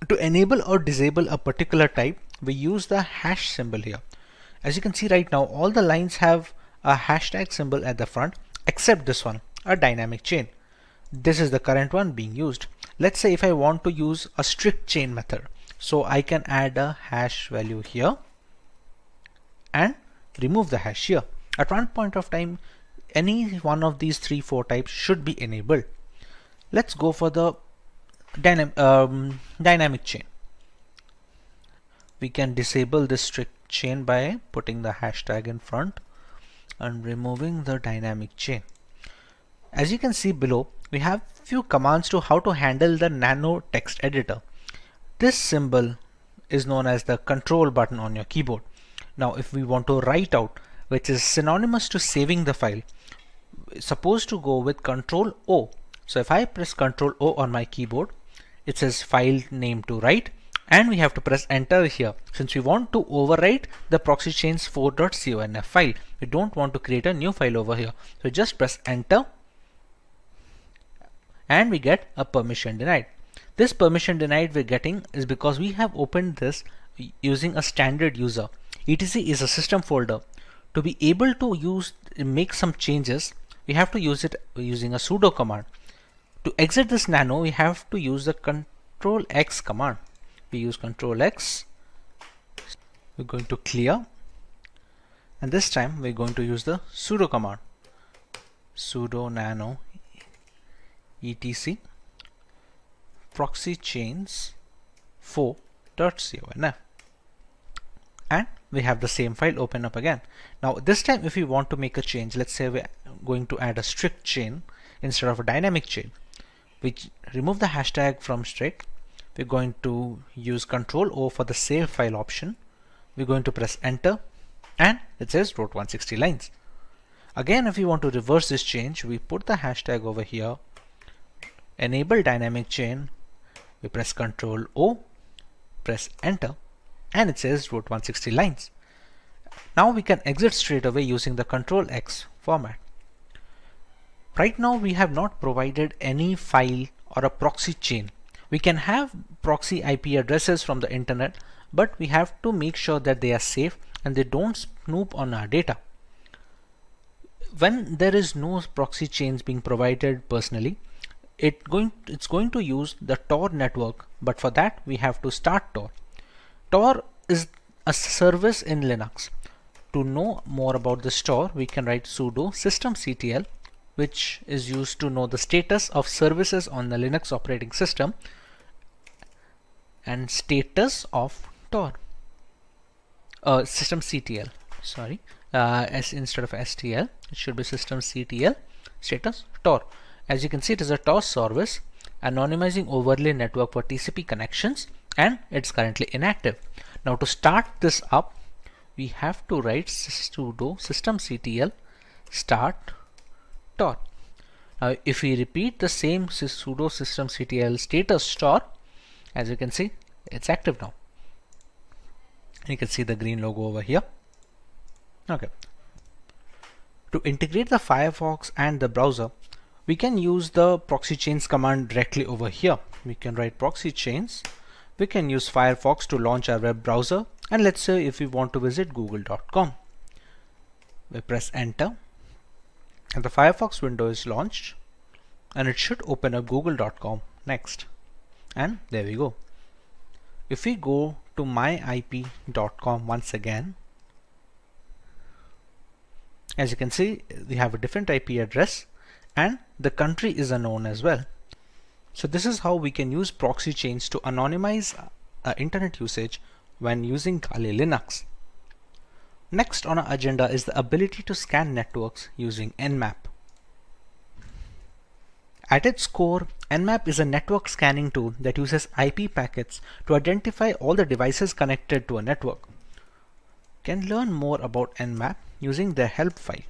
To enable or disable a particular type, we use the hash symbol here. As you can see right now, all the lines have a hashtag symbol at the front, except this one, a dynamic chain. This is the current one being used. Let's say if I want to use a strict chain method, so I can add a hash value here and remove the hash here. At one point of time, any one of these 3-4 types should be enabled. Let's go for the dynamic chain. We can disable this strict chain by putting the hashtag in front and removing the dynamic chain. As you can see below, we have few commands to how to handle the nano text editor. This symbol is known as the control button on your keyboard. Now if we want to write out, which is synonymous to saving the file, supposed to go with Control O. So if I press Control O on my keyboard, it says file name to write, and we have to press enter here since we want to overwrite the proxy chains 4.conf file. We don't want to create a new file over here. So just press enter and we get a permission denied. This permission denied we're getting is because we have opened this using a standard user. etc is a system folder. To be able to make some changes, we have to use it using a sudo command. To exit this nano, we have to use the control X command. We use control X. We're going to clear, and this time we're going to use the sudo command, sudo nano etc proxy chains 4.conf, and we have the same file open up again. Now this time if we want to make a change, let's say we're going to add a strict chain instead of a dynamic chain, we remove the hashtag from strict. We're going to use Control O for the save file option. We're going to press enter, and it says wrote 160 lines. Again, if we want to reverse this change, we put the hashtag over here, enable dynamic chain, we press Control O, press enter, and it says wrote 160 lines. Now we can exit straight away using the Control X format. Right now we have not provided any file or a proxy chain. We can have proxy IP addresses from the internet, but we have to make sure that they are safe and they don't snoop on our data. When there is no proxy chains being provided personally, it's going to use the Tor network, but for that we have to start Tor. Tor is a service in Linux. To know more about this Tor, we can write sudo systemctl, which is used to know the status of services on the Linux operating system, and status of Tor. Systemctl, sorry, instead of stl, it should be systemctl status Tor. As you can see, it is a Tor service, anonymizing overlay network for TCP connections, and it's currently inactive. Now to start this up, we have to write sudo systemctl start Tor. Now if we repeat the same sudo systemctl status Tor, as you can see, it's active now. You can see the green logo over here. Okay. To integrate the Firefox and the browser, we can use the proxy chains command directly over here. We can write proxy chains. We can use Firefox to launch our web browser, and let's say if we want to visit google.com. We press enter, and the Firefox window is launched, and it should open up google.com next. And there we go. If we go to myip.com once again, as you can see, we have a different IP address and the country is unknown as well. So this is how we can use proxy chains to anonymize internet usage when using Kali Linux. Next on our agenda is the ability to scan networks using Nmap. At its core, Nmap is a network scanning tool that uses IP packets to identify all the devices connected to a network. You can learn more about Nmap using their help file.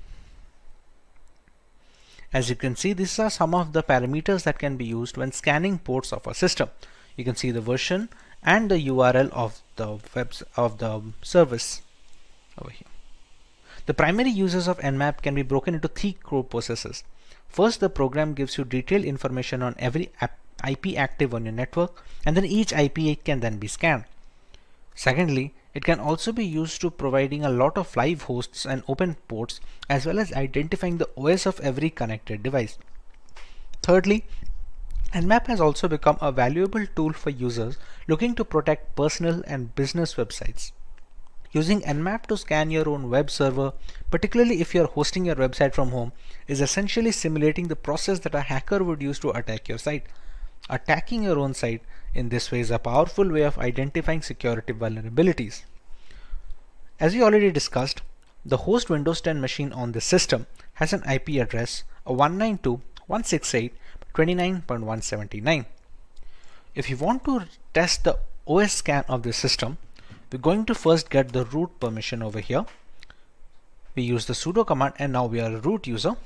As you can see, these are some of the parameters that can be used when scanning ports of a system. You can see the version and the URL of the service over here. The primary uses of Nmap can be broken into 3 core processes. First, the program gives you detailed information on every IP active on your network, and then each IP can then be scanned. Secondly, it can also be used to providing a lot of live hosts and open ports, as well as identifying the OS of every connected device. Thirdly, Nmap has also become a valuable tool for users looking to protect personal and business websites. Using Nmap to scan your own web server, particularly if you're hosting your website from home, is essentially simulating the process that a hacker would use to attack your site. Attacking your own site in this way is a powerful way of identifying security vulnerabilities. As we already discussed, the host Windows 10 machine on this system has an IP address of 192.168.29.179. If you want to test the OS scan of this system, we're going to first get the root permission over here. We use the sudo command, and now we are a root user.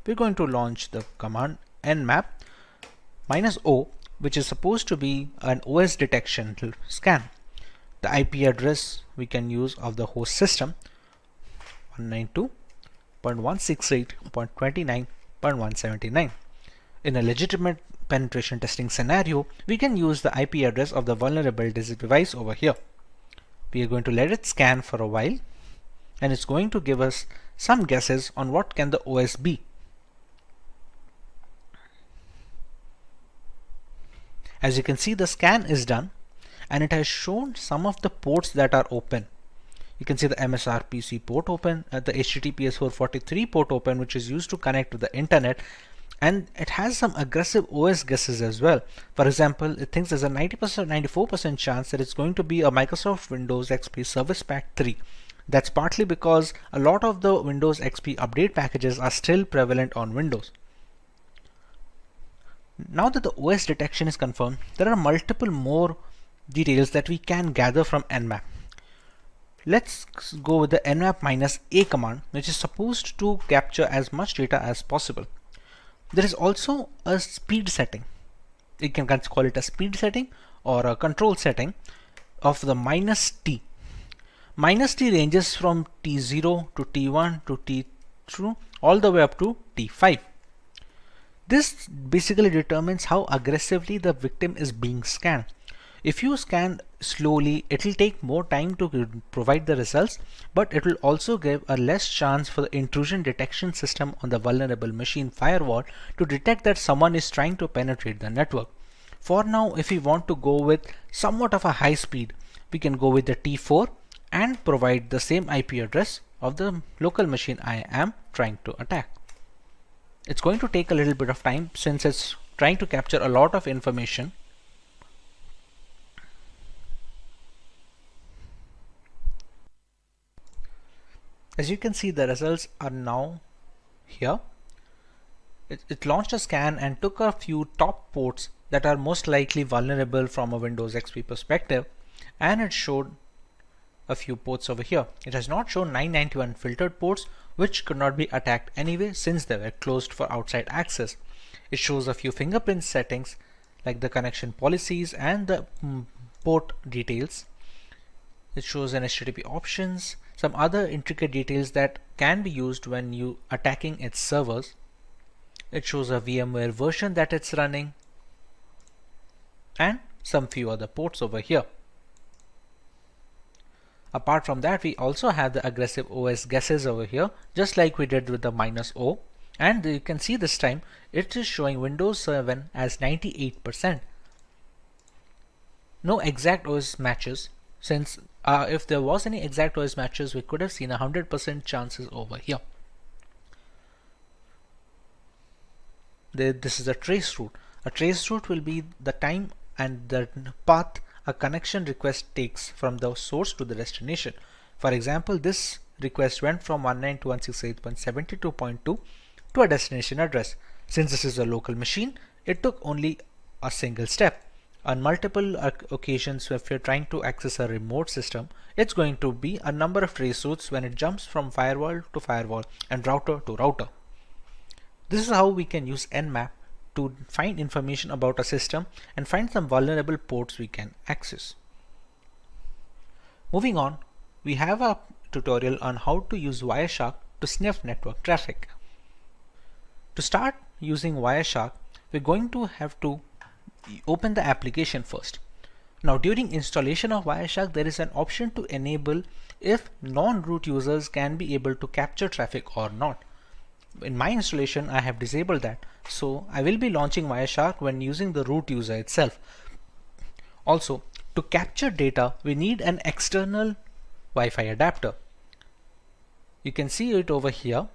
We're going to launch the command nmap -o, which is supposed to be an OS detection scan. The IP address we can use of the host system 192.168.29.179. In a legitimate penetration testing scenario, we can use the IP address of the vulnerable device over here. We are going to let it scan for a while, and it's going to give us some guesses on what can the OS be. As you can see, the scan is done and it has shown some of the ports that are open. You can see the MSRPC port open, the HTTPS 443 port open, which is used to connect to the internet, and it has some aggressive OS guesses as well. For example, it thinks there's a 90%, 94% chance that it's going to be a Microsoft Windows XP Service Pack 3. That's partly because a lot of the Windows XP update packages are still prevalent on Windows. Now that the OS detection is confirmed, there are multiple more details that we can gather from Nmap. Let's go with the nmap-a command, which is supposed to capture as much data as possible. There is also a speed setting. You can call it a speed setting or a control setting of the -t. -t ranges from T0 to T1 to T2 all the way up to T5. This basically determines how aggressively the victim is being scanned. If you scan slowly, it will take more time to provide the results, but it will also give a less chance for the intrusion detection system on the vulnerable machine firewall to detect that someone is trying to penetrate the network. For now, if we want to go with somewhat of a high speed, we can go with the T4 and provide the same IP address of the local machine I am trying to attack. It's going to take a little bit of time since it's trying to capture a lot of information. As you can see, the results are now here. It launched a scan and took a few top ports that are most likely vulnerable from a Windows XP perspective, and it showed a few ports over here. It has not shown 991 filtered ports, which could not be attacked anyway since they were closed for outside access. It shows a few fingerprint settings like the connection policies and the port details. It shows an HTTP options, some other intricate details that can be used when you attacking its servers. It shows a VMware version that it's running and some few other ports over here. Apart from that, we also have the aggressive OS guesses over here, just like we did with the -o, and you can see this time it is showing Windows 7 as 98%. No exact OS matches, since if there was any exact OS matches, we could have seen 100% chances over here. This is a trace route. A trace route will be the time and the path a connection request takes from the source to the destination. For example, this request went from 192.168.72.2 to a destination address. Since this is a local machine, it took only a single step. On multiple occasions, if you're trying to access a remote system, it's going to be a number of trace routes when it jumps from firewall to firewall and router to router. This is how we can use Nmap to find information about a system and find some vulnerable ports we can access. Moving on, we have a tutorial on how to use Wireshark to sniff network traffic. To start using Wireshark, we're going to have to open the application first. Now, during installation of Wireshark, there is an option to enable if non-root users can be able to capture traffic or not. In my installation, I have disabled that, so I will be launching Wireshark when using the root user itself. Also, to capture data, we need an external Wi-Fi adapter. You can see it over here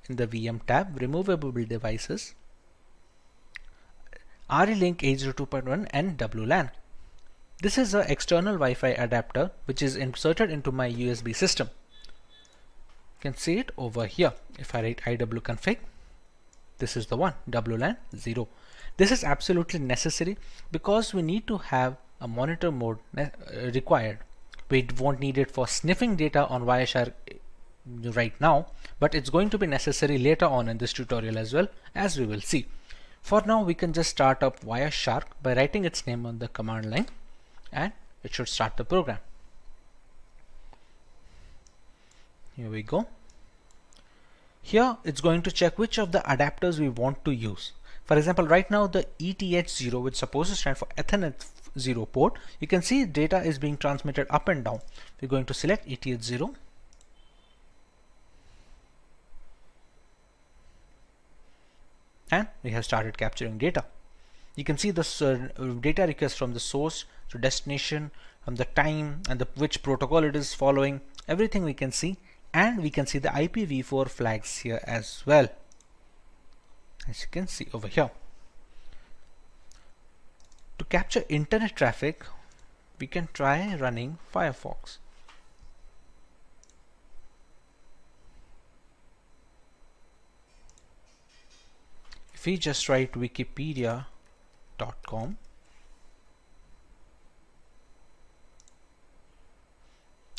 in the VM tab, Removable Devices, RE-Link 802.1 and WLAN. This is an external Wi-Fi adapter which is inserted into my USB system. You can see it over here. If I write iwconfig, this is the one, WLAN 0. This is absolutely necessary because we need to have a monitor mode required. We won't need it for sniffing data on Wireshark right now, but it's going to be necessary later on in this tutorial as well, as we will see. For now, we can just start up Wireshark by writing its name on the command line, and it should start the program. Here we go. Here it's going to check which of the adapters we want to use. For example, right now the ETH0, which is supposed to stand for Ethernet 0 port, you can see data is being transmitted up and down. We're going to select ETH0. And we have started capturing data. You can see this data request from the source to destination, from the time and which protocol it is following, everything we can see, and we can see the IPv4 flags here as well, as you can see over here. To capture internet traffic, we can try running Firefox. If we just write wikipedia.com,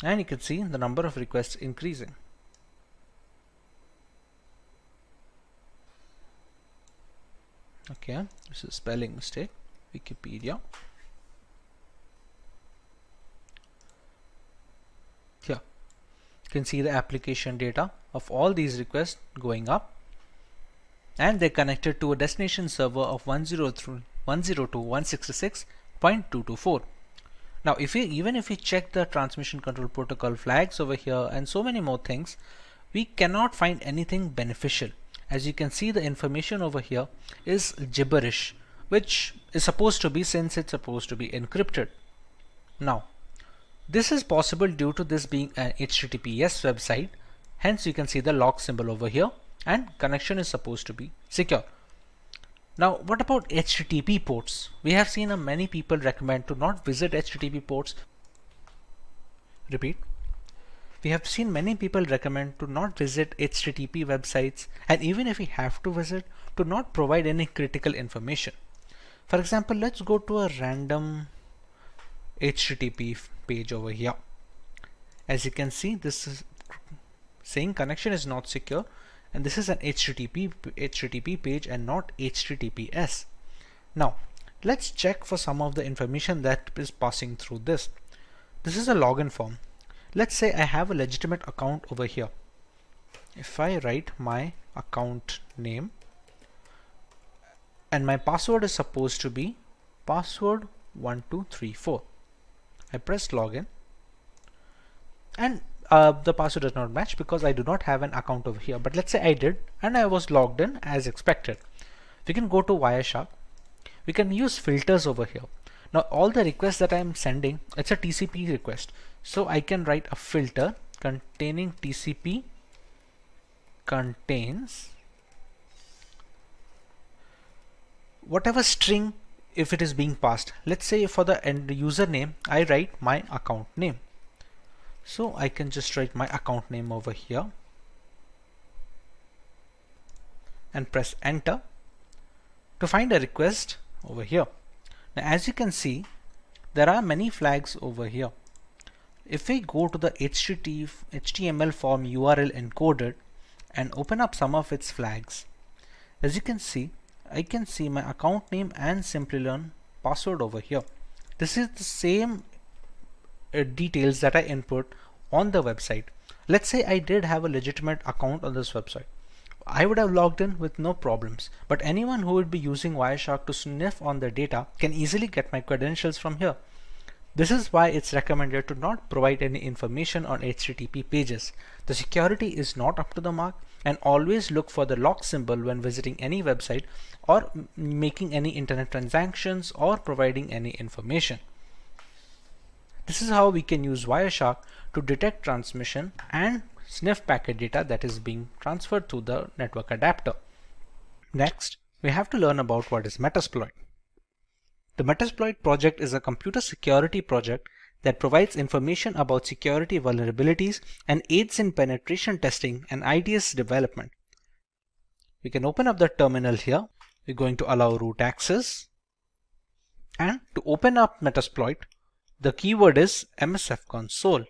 and you can see the number of requests increasing. Okay, this is spelling mistake. Wikipedia. Here you can see the application data of all these requests going up, and they're connected to a destination server of 102.166.224. Now even if we check the transmission control protocol flags over here and so many more things, we cannot find anything beneficial. As you can see, the information over here is gibberish, which is supposed to be, since it's supposed to be encrypted. Now this is possible due to this being an HTTPS website, hence you can see the log symbol over here, and connection is supposed to be secure. Now what about HTTP ports? We have seen many people recommend to not visit HTTP ports. Repeat. We have seen many people recommend to not visit HTTP websites, and even if we have to visit, to not provide any critical information. For example, let's go to a random HTTP page over here. As you can see, this is saying connection is not secure, and this is an HTTP page and not HTTPS. Now let's check for some of the information that is passing through this. This is a login form. Let's say I have a legitimate account over here. If I write my account name, and my password is supposed to be password 1234. I press login, and the password does not match because I do not have an account over here. But let's say I did, and I was logged in as expected. We can go to Wireshark. We can use filters over here. Now all the requests that I am sending, it's a TCP request, so I can write a filter containing TCP contains whatever string if it is being passed. Let's say for the end username I write my account name, so I can just write my account name over here and press enter to find a request over here. Now as you can see, there are many flags over here. If we go to the HTML form URL encoded and open up some of its flags, as you can see, I can see my account name and Simplilearn password over here. This is the same details that I input on the website. Let's say I did have a legitimate account on this website. I would have logged in with no problems, but anyone who would be using Wireshark to sniff on the data can easily get my credentials from here. This is why it's recommended to not provide any information on HTTP pages. The security is not up to the mark, and always look for the log symbol when visiting any website or making any internet transactions or providing any information. This is how we can use Wireshark to detect transmission and sniff packet data that is being transferred through the network adapter. Next, we have to learn about what is Metasploit. The Metasploit project is a computer security project that provides information about security vulnerabilities and aids in penetration testing and IDS development. We can open up the terminal here. We're going to allow root access, and to open up Metasploit, the keyword is MSF console.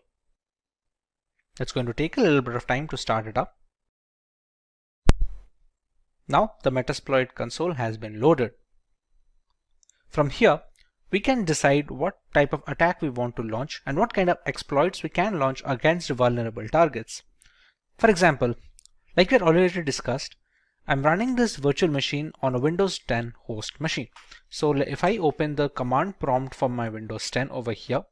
It's going to take a little bit of time to start it up. Now the Metasploit console has been loaded. From here, we can decide what type of attack we want to launch and what kind of exploits we can launch against vulnerable targets. For example, like we had already discussed, I'm running this virtual machine on a Windows 10 host machine. So if I open the command prompt from my Windows 10 over here,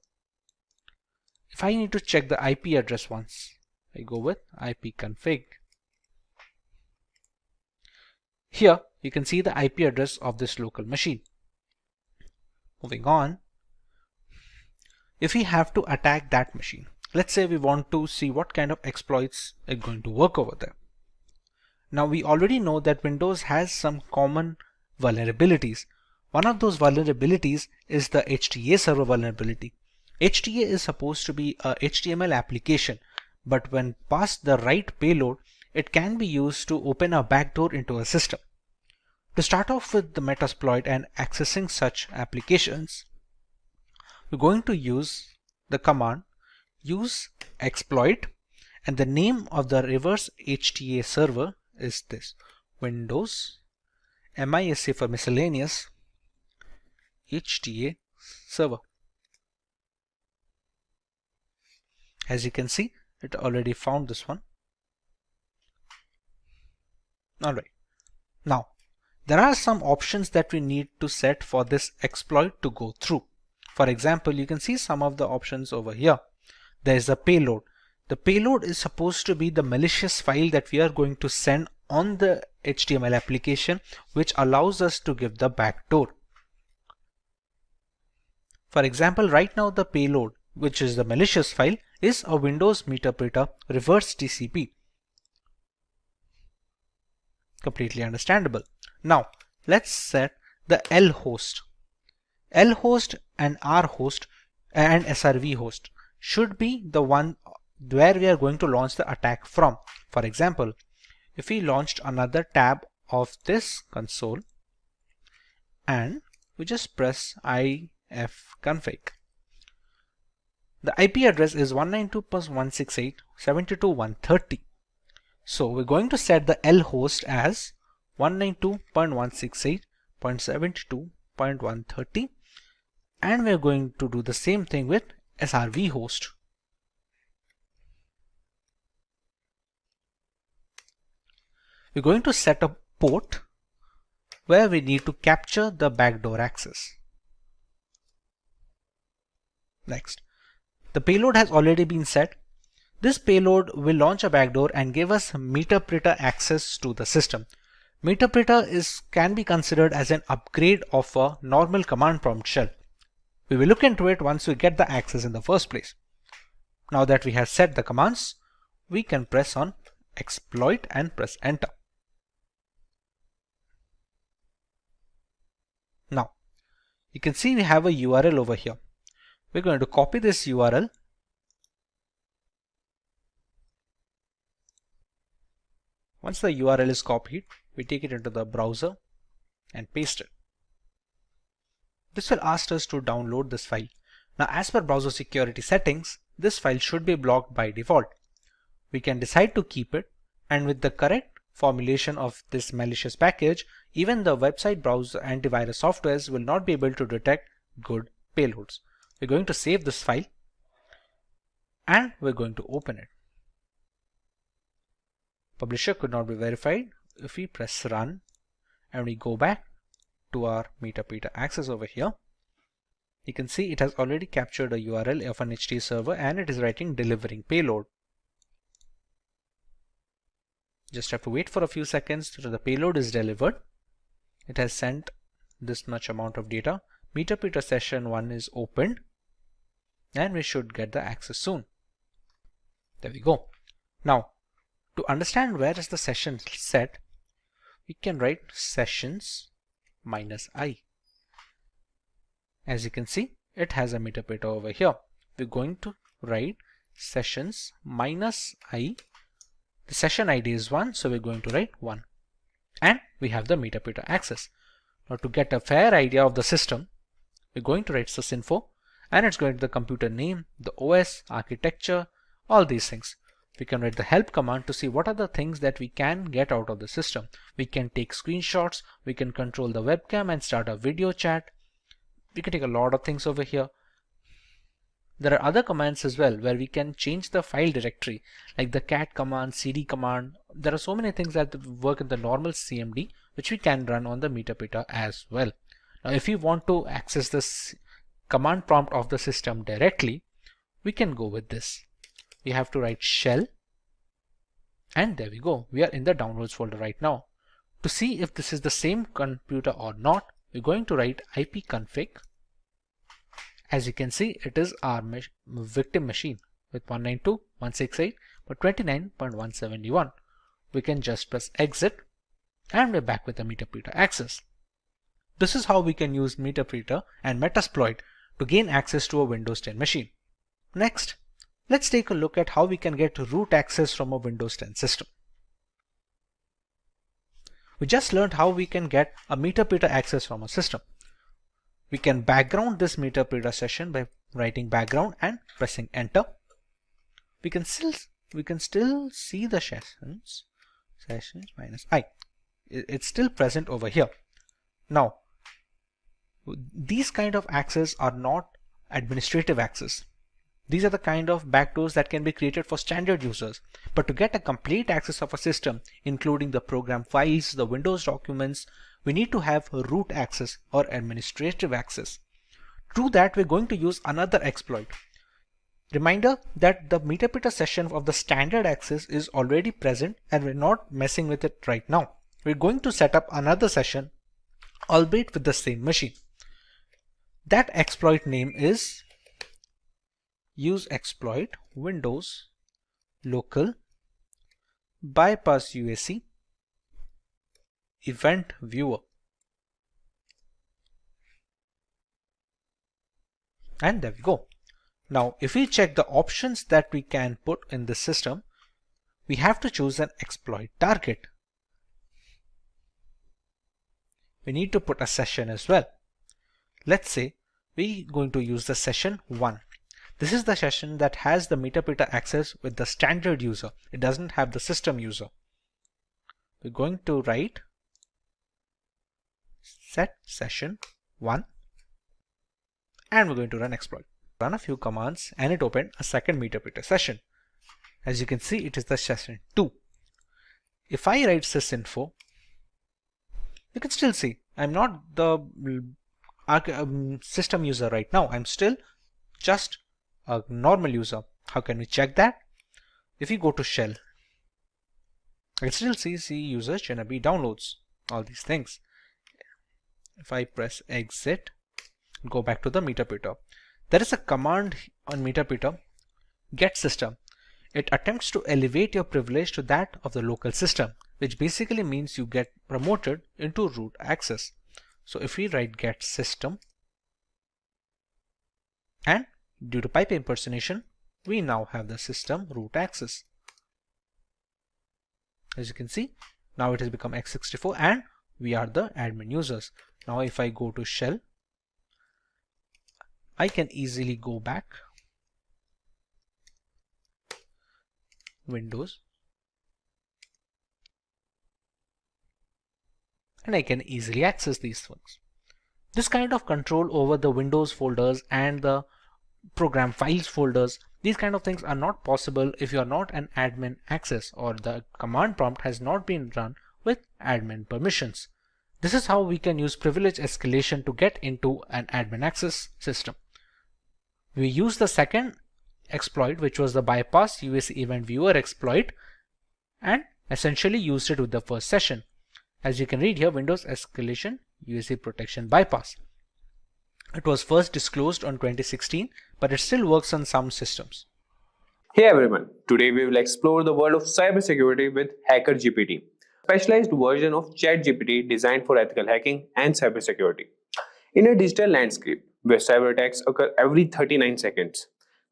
if I need to check the IP address once, I go with ipconfig. Here you can see the IP address of this local machine. Moving on, if we have to attack that machine, let's say we want to see what kind of exploits are going to work over there. Now we already know that Windows has some common vulnerabilities. One of those vulnerabilities is the HTA server vulnerability. HTA is supposed to be a HTML application, but when passed the right payload, it can be used to open a backdoor into a system. To start off with the Metasploit and accessing such applications, we're going to use the command use exploit, and the name of the reverse HTA server is this Windows MISC for miscellaneous HTA server. As you can see, it already found this one. Alright, now there are some options that we need to set for this exploit to go through. For example, you can see some of the options over here. There is a payload. The payload is supposed to be the malicious file that we are going to send on the HTML application, which allows us to give the backdoor. For example, right now the payload, which is the malicious file, is a Windows Meterpreter reverse TCP. Completely understandable. Now let's set the L host. L host and R host and SRV host should be the one where we are going to launch the attack from. For example, if we launched another tab of this console and we just press ifconfig, the IP address is 192.168.72.130. So we're going to set the L host as 192.168.72.130, and we're going to do the same thing with SRV host. We're going to set a port where we need to capture the backdoor access. Next, the payload has already been set. This payload will launch a backdoor and give us Meterpreter access to the system. Meterpreter can be considered as an upgrade of a normal command prompt shell. We will look into it once we get the access in the first place. Now that we have set the commands, we can press on exploit and press enter. Now you can see we have a URL over here. We're going to copy this URL . Once the URL is copied, we take it into the browser and paste it. This will ask us to download this file. Now, as per browser security settings, this file should be blocked by default. We can decide to keep it, and with the correct formulation of this malicious package, even the website browser antivirus softwares will not be able to detect good payloads. We're going to save this file and we're going to open it. Publisher could not be verified. If we press run and we go back to our Meterpreter access over here, you can see it has already captured a URL of an HT server and it is writing delivering payload. Just have to wait for a few seconds till the payload is delivered. It has sent this much amount of data. Meterpreter session 1 is opened and we should get the access soon. There we go. Now, to understand where is the session set, we can write sessions -i. As you can see, it has a Meterpreter over here. We're going to write sessions -i. The session ID is 1, so we're going to write 1. And we have the Meterpreter access. Now, to get a fair idea of the system, we're going to write sysinfo, and it's going to the computer name, the OS, architecture, all these things. We can write the help command to see what are the things that we can get out of the system. We can take screenshots, we can control the webcam and start a video chat. We can take a lot of things over here. There are other commands as well where we can change the file directory, like the cat command, cd command, there are so many things that work in the normal CMD which we can run on the Meterpreter as well. Now if you want to access this command prompt of the system directly, we can go with this. We have to write shell, and there we go. We are in the downloads folder right now. To see if this is the same computer or not, we're going to write ipconfig. As you can see, it is our victim machine with 192.168.29.171. We can just press exit and we're back with the Meterpreter access. This is how we can use Meterpreter and Metasploit to gain access to a Windows 10 machine. Next, let's take a look at how we can get root access from a Windows 10 system. We just learned how we can get a Meterpreter access from a system. We can background this Meterpreter session by writing background and pressing enter. We can still see the sessions minus I. It's still present over here. Now, these kind of access are not administrative access. These are the kind of backdoors that can be created for standard users. But to get a complete access of a system, including the program files, the Windows documents, we need to have root access or administrative access. To do that, we're going to use another exploit. Reminder that the Meterpreter session of the standard access is already present and we're not messing with it right now. We're going to set up another session, albeit with the same machine. That exploit name is use exploit Windows local bypass UAC event viewer. And there we go. Now, if we check the options that we can put in the system, we have to choose an exploit target. We need to put a session as well. Let's say we're going to use the session 1. This is the session that has the Meterpreter access with the standard user. It doesn't have the system user. We're going to write set session 1 and we're going to run exploit. Run a few commands and it opened a second Meterpreter session. As you can see, it is the session 2. If I write sysinfo, you can still see I'm not the system user right now. I'm still just a normal user. How can we check that? If you go to shell, I can still see user Shinobi downloads, all these things. If I press exit, go back to the Meterpreter. There is a command on Meterpreter, get system. It attempts to elevate your privilege to that of the local system, which basically means you get promoted into root access. So if we write get system, and due to pipe impersonation, we now have the system root access. As you can see, now it has become x64 and we are the admin users. Now if I go to shell, I can easily go back, Windows, and I can easily access these things. This kind of control over the Windows folders and the program files folders, these kind of things are not possible if you are not an admin access or the command prompt has not been run with admin permissions. This is how we can use privilege escalation to get into an admin access system. We use the second exploit, which was the bypass UAC event viewer exploit, and essentially used it with the first session. As you can read here, Windows escalation UAC protection bypass. It was first disclosed on 2016, but it still works on some systems. Hey everyone, today we will explore the world of cybersecurity with Hacker GPT, a specialized version of ChatGPT designed for ethical hacking and cybersecurity. In a digital landscape where cyber attacks occur every 39 seconds,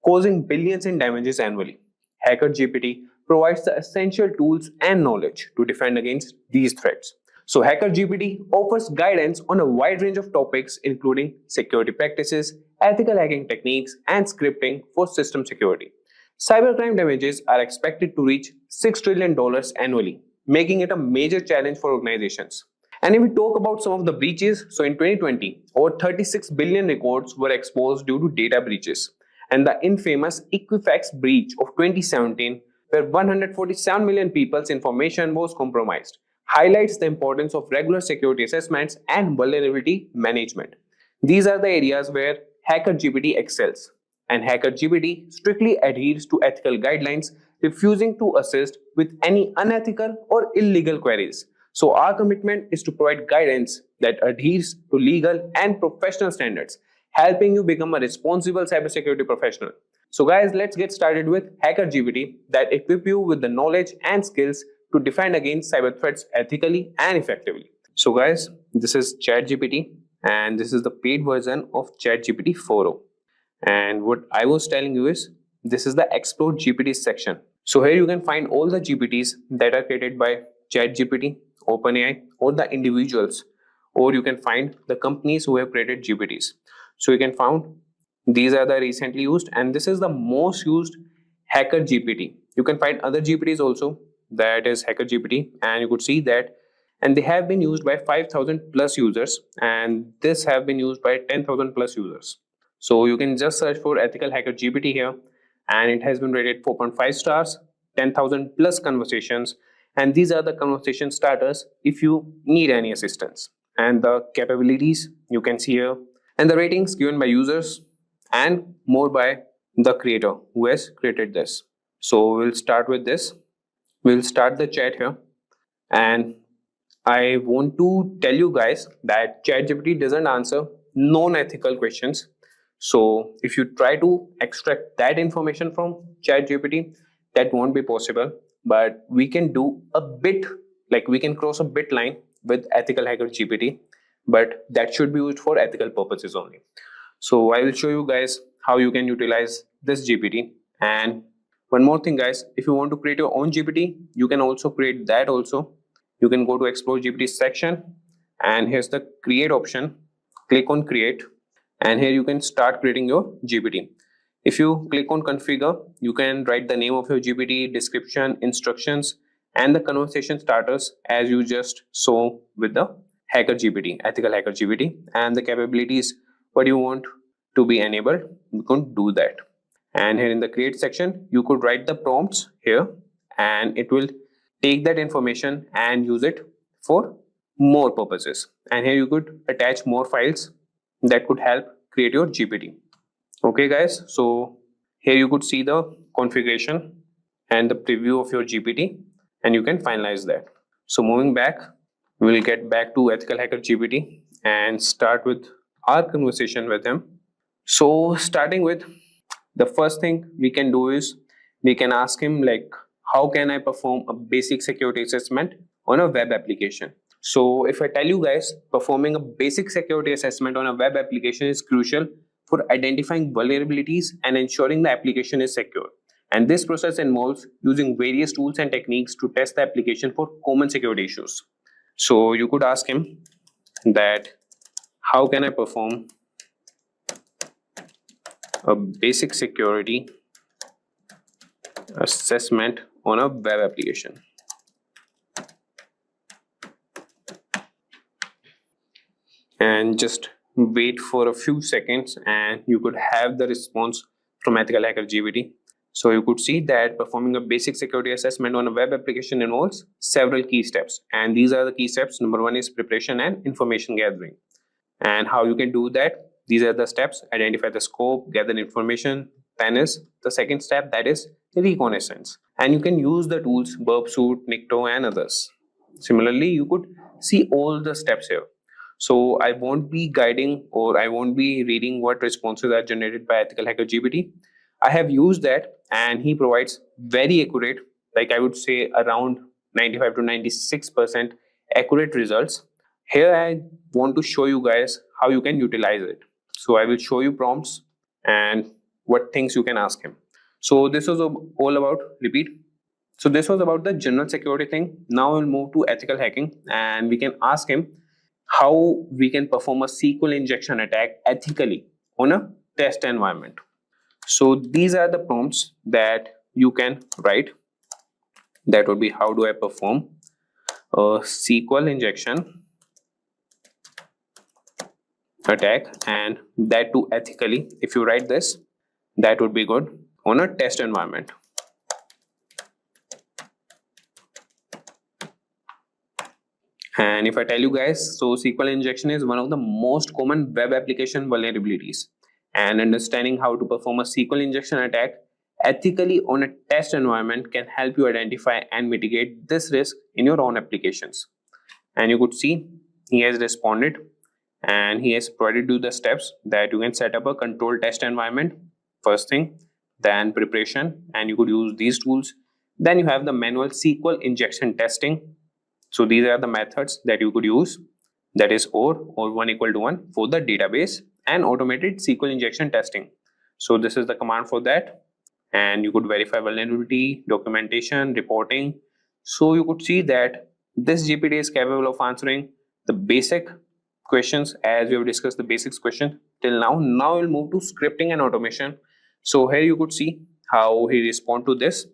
causing billions in damages annually, Hacker GPT provides the essential tools and knowledge to defend against these threats. So Hacker GPT offers guidance on a wide range of topics including security practices, ethical hacking techniques, and scripting for system security. Cybercrime damages are expected to reach $6 trillion annually, making it a major challenge for organizations. And if we talk about some of the breaches, so in 2020, over 36 billion records were exposed due to data breaches. And the infamous Equifax breach of 2017 where 147 million people's information was compromised, highlights the importance of regular security assessments and vulnerability management. These are the areas where Hacker GPT excels, and Hacker GPT strictly adheres to ethical guidelines, refusing to assist with any unethical or illegal queries. So, our commitment is to provide guidance that adheres to legal and professional standards, helping you become a responsible cybersecurity professional. So, guys, let's get started with Hacker GPT that equip you with the knowledge and skills to defend against cyber threats ethically and effectively. So, guys, this is ChatGPT, and this is the paid version of ChatGPT 4.0. And what I was telling you is this is the Explore GPT section. So here you can find all the GPTs that are created by ChatGPT, OpenAI, or the individuals, or you can find the companies who have created GPTs. So you can find these are the recently used, and this is the most used Hacker GPT. You can find other GPTs also, that is Hacker GPT, and you could see that, and they have been used by 5,000 plus users, and this have been used by 10,000 plus users. So you can just search for EthicalHacker GPT here, and it has been rated 4.5 stars, 10,000 plus conversations, and these are the conversation starters if you need any assistance. And the capabilities you can see here, and the ratings given by users, and more by the creator who has created this. So we'll start with this. We'll start the chat here, and I want to tell you guys that ChatGPT doesn't answer non-ethical questions. So if you try to extract that information from ChatGPT, that won't be possible. But we can do a bit, like we can cross a bit line with EthicalHacker GPT, but that should be used for ethical purposes only. So I will show you guys how you can utilize this GPT. And one more thing, guys, if you want to create your own GPT, you can also create that also. You can go to Explore GPT section, and here's the create option. Click on create, and here you can start creating your GPT. If you click on configure, you can write the name of your GPT, description, instructions, and the conversation starters as you just saw with the Hacker GPT, EthicalHacker GPT, and the capabilities what you want to be enabled, you can do that. And here in the create section, you could write the prompts here, and it will take that information and use it for more purposes. And here you could attach more files that could help create your GPT. Okay, guys, so here you could see the configuration and the preview of your GPT, and you can finalize that. So moving back, we'll get back to EthicalHacker GPT and start with our conversation with him. So starting with, the first thing we can do is we can ask him like, how can I perform a basic security assessment on a web application? So if I tell you guys, performing a basic security assessment on a web application is crucial for identifying vulnerabilities and ensuring the application is secure. And this process involves using various tools and techniques to test the application for common security issues. So you could ask him that, how can I perform a basic security assessment on a web application? And just wait for a few seconds, and you could have the response from EthicalHacker GPT. So you could see that performing a basic security assessment on a web application involves several key steps, and these are the key steps. Number one is preparation and information gathering. And how you can do that, these are the steps: identify the scope, gather information. Then is the second step, that is reconnaissance, and you can use the tools Burp Suite, Nikto, and others. Similarly, you could see all the steps here. So I won't be guiding, or I won't be reading what responses are generated by EthicalHacker GPT. I have used that, and he provides very accurate, like I would say around 95 to 96% accurate results. Here I want to show you guys how you can utilize it. So I will show you prompts and what things you can ask him. So this was all about, repeat. So this was about the general security thing. Now we'll move to ethical hacking, and we can ask him how we can perform a SQL injection attack ethically on a test environment. So these are the prompts that you can write. That would be, how do I perform a SQL injection attack, and that too ethically. If you write this, that would be good on a test environment. And if I tell you guys, so SQL injection is one of the most common web application vulnerabilities. And understanding how to perform a SQL injection attack ethically on a test environment can help you identify and mitigate this risk in your own applications. And you could see he has responded and he has provided you the steps that you can set up a control test environment first thing, then preparation, and you could use these tools. Then you have the manual SQL injection testing. So these are the methods that you could use, that is or 1 equal to 1 for the database, and automated SQL injection testing. So this is the command for that, and you could verify vulnerability, documentation, reporting. So you could see that this GPT is capable of answering the basic questions as we have discussed the basics question till now. Now we'll move to scripting and automation. So here you could see how he respond to this.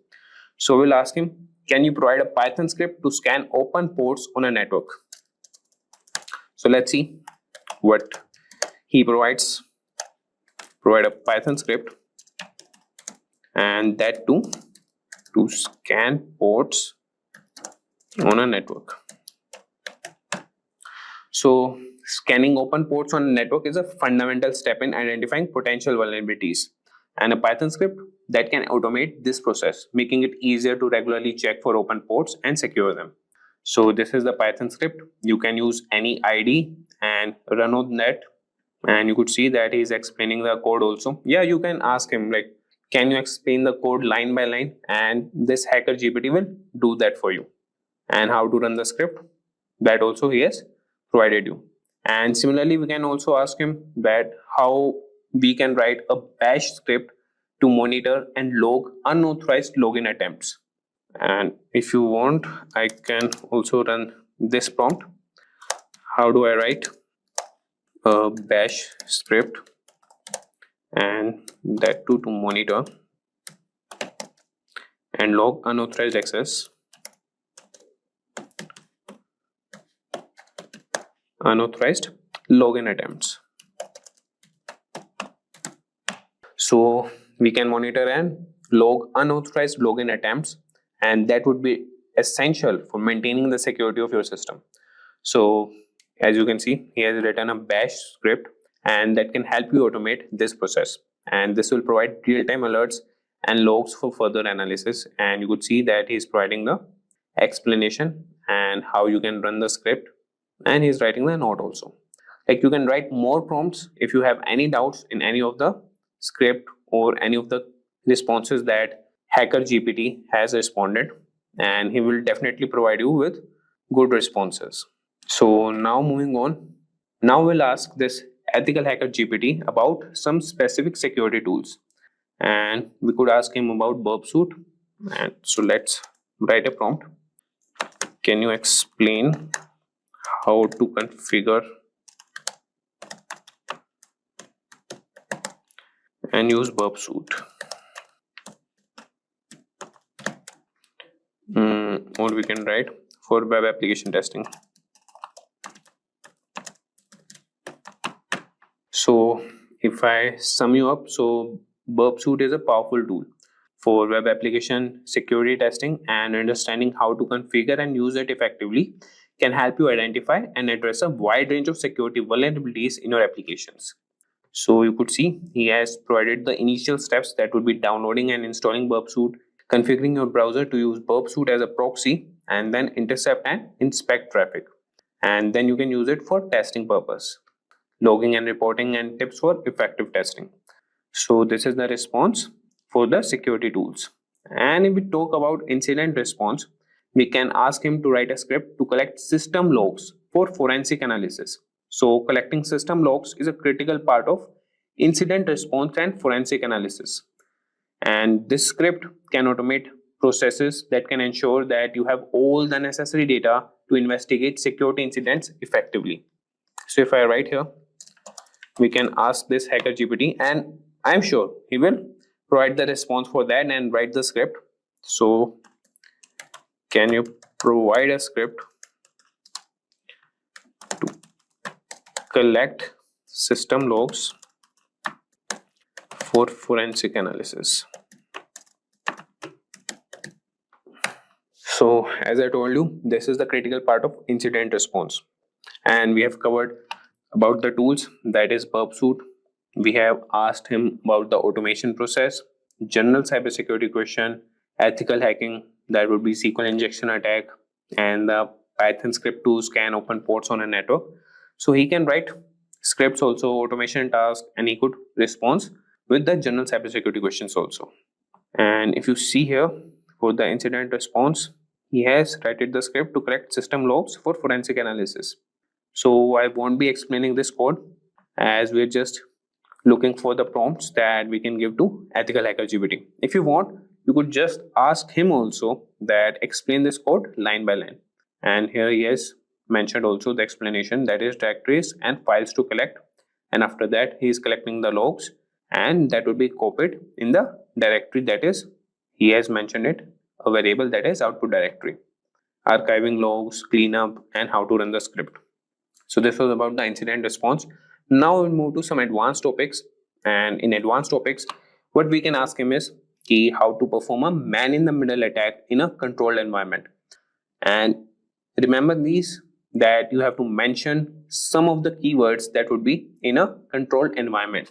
So we'll ask him, can you provide a Python script to scan open ports on a network? So let's see what he provides. Provide a Python script, and that too to scan ports on a network. So scanning open ports on a network is a fundamental step in identifying potential vulnerabilities, and a Python script that can automate this process, making it easier to regularly check for open ports and secure them. So this is the Python script. You can use any ID and run on that, and you could see that he's explaining the code also. Yeah, you can ask him like, can you explain the code line by line, and this hacker GPT will do that for you. And how to run the script, that also he has provided you. And similarly, we can also ask him that how we can write a bash script to monitor and log unauthorized login attempts. And if you want, I can also run this prompt. How do I write a bash script, and that too to monitor and log unauthorized access, unauthorized login attempts. So we can monitor and log unauthorized login attempts, and that would be essential for maintaining the security of your system. So as you can see, he has written a bash script, and that can help you automate this process, and this will provide real-time alerts and logs for further analysis. And you could see that he's providing the explanation and how you can run the script, and he's writing the note also. Like, you can write more prompts if you have any doubts in any of the script or any of the responses that hacker GPT has responded, and he will definitely provide you with good responses. So now moving on, now we'll ask this EthicalHacker GPT about some specific security tools, and we could ask him about burp suit. And so let's write a prompt. Can you explain how to configure and use burp suit? Or we can write for web application testing. So if I sum you up, so burp suit is a powerful tool for web application security testing, and understanding how to configure and use it effectively can help you identify and address a wide range of security vulnerabilities in your applications. So you could see he has provided the initial steps, that would be downloading and installing burp suit, configuring your browser to use burp suit as a proxy, and then intercept and inspect traffic, and then you can use it for testing purpose, logging and reporting, and tips for effective testing. So this is the response for the security tools. And if we talk about incident response, we can ask him to write a script to collect system logs for forensic analysis. So collecting system logs is a critical part of incident response and forensic analysis. And this script can automate processes that can ensure that you have all the necessary data to investigate security incidents effectively. So if I write here, we can ask this hacker GPT, and I'm sure he will provide the response for that and write the script. So can you provide a script to collect system logs for forensic analysis? So as I told you, this is the critical part of incident response, and we have covered about the tools, that is Burp Suite. We have asked him about the automation process, general cybersecurity question, ethical hacking, that would be SQL injection attack, and the Python script to scan open ports on a network. So he can write scripts also, automation tasks, and he could respond with the general cybersecurity questions also. And if you see here, for the incident response, he has written the script to correct system logs for forensic analysis. So I won't be explaining this code, as we're just looking for the prompts that we can give to EthicalHacker GPT. If you want, you could just ask him also that explain this code line by line. And here he has mentioned also the explanation, that is directories and files to collect. And after that, he is collecting the logs, and that will be copied in the directory, that is, he has mentioned it, a variable, that is output directory. Archiving logs, cleanup, and how to run the script. So this was about the incident response. Now we'll move to some advanced topics. And in advanced topics, what we can ask him is how to perform a man-in-the-middle attack in a controlled environment. And remember these, that you have to mention some of the keywords that would be in a controlled environment.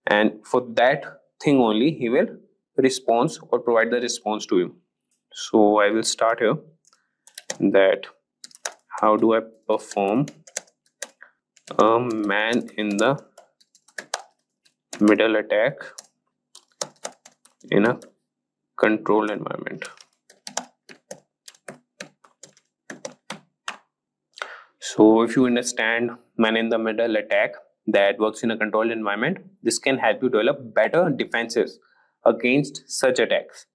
And for that thing only, he will respond or provide the response to you. So I will start here, that how do I perform a man in the middle attack in a controlled environment. So if you understand man in the middle attack that works in a controlled environment, this can help you develop better defenses against such attacks.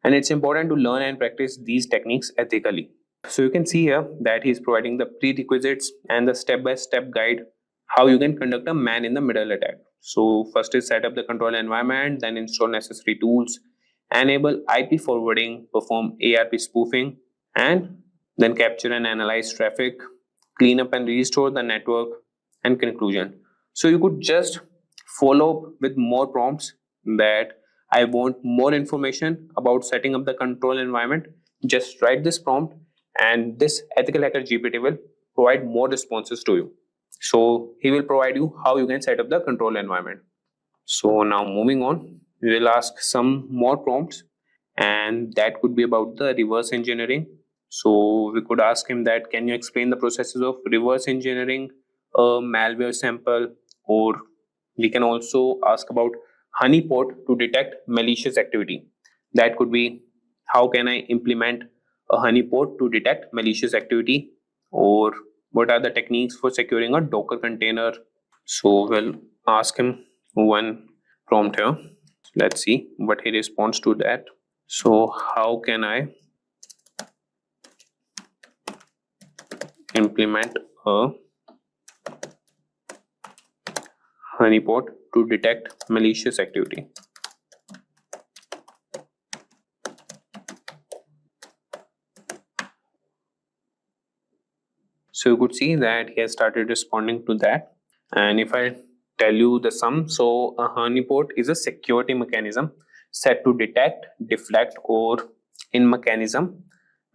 And it's important to learn and practice these techniques ethically. So you can see here that he is providing the prerequisites and the step-by-step guide how you can conduct a man in the middle attack. So first is set up the control environment, then install necessary tools, enable IP forwarding, perform ARP spoofing, and then capture and analyze traffic, clean up and restore the network, and conclusion. So you could just follow up with more prompts, that I want more information about setting up the control environment. Just write this prompt, and this EthicalHacker GPT will provide more responses to you. So he will provide you how you can set up the control environment. So now moving on, we will ask some more prompts, and that could be about the reverse engineering. So we could ask him that, can you explain the processes of reverse engineering a malware sample? Or we can also ask about honeypot to detect malicious activity. That could be, how can I implement a honeypot to detect malicious activity? Or what are the techniques for securing a Docker container? So we'll ask him one prompt here. Let's see what he responds to that. So how can I implement a honeypot to detect malicious activity? So you could see that he has started responding to that. And if I tell you the sum, so a honeypot is a security mechanism set to detect, deflect, or in mechanism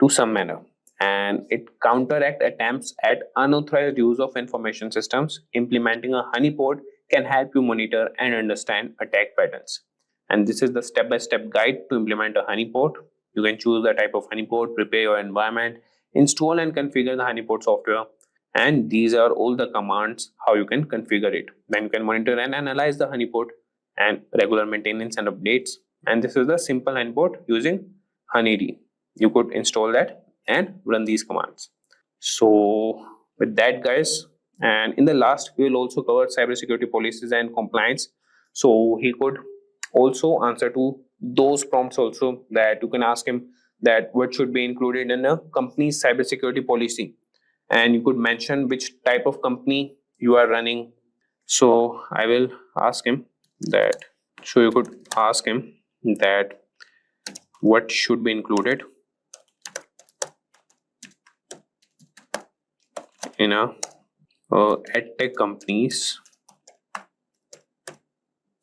to some manner, and it counteract attempts at unauthorized use of information systems. Implementing a honeypot can help you monitor and understand attack patterns. And this is the step-by-step guide to implement a honeypot. You can choose the type of honeypot, prepare your environment, install and configure the honeypot software, and these are all the commands how you can configure it. Then you can monitor and analyze the honeypot and regular maintenance and updates. And this is the simple honeypot using honeyd. You could install that and run these commands. So with that, guys, and in the last we will also cover cybersecurity policies and compliance. So he could also answer to those prompts also, that you can ask him that what should be included in a company's cybersecurity policy, and you could mention which type of company you are running. So I will ask him that, so you could ask him that what should be included in a edtech company's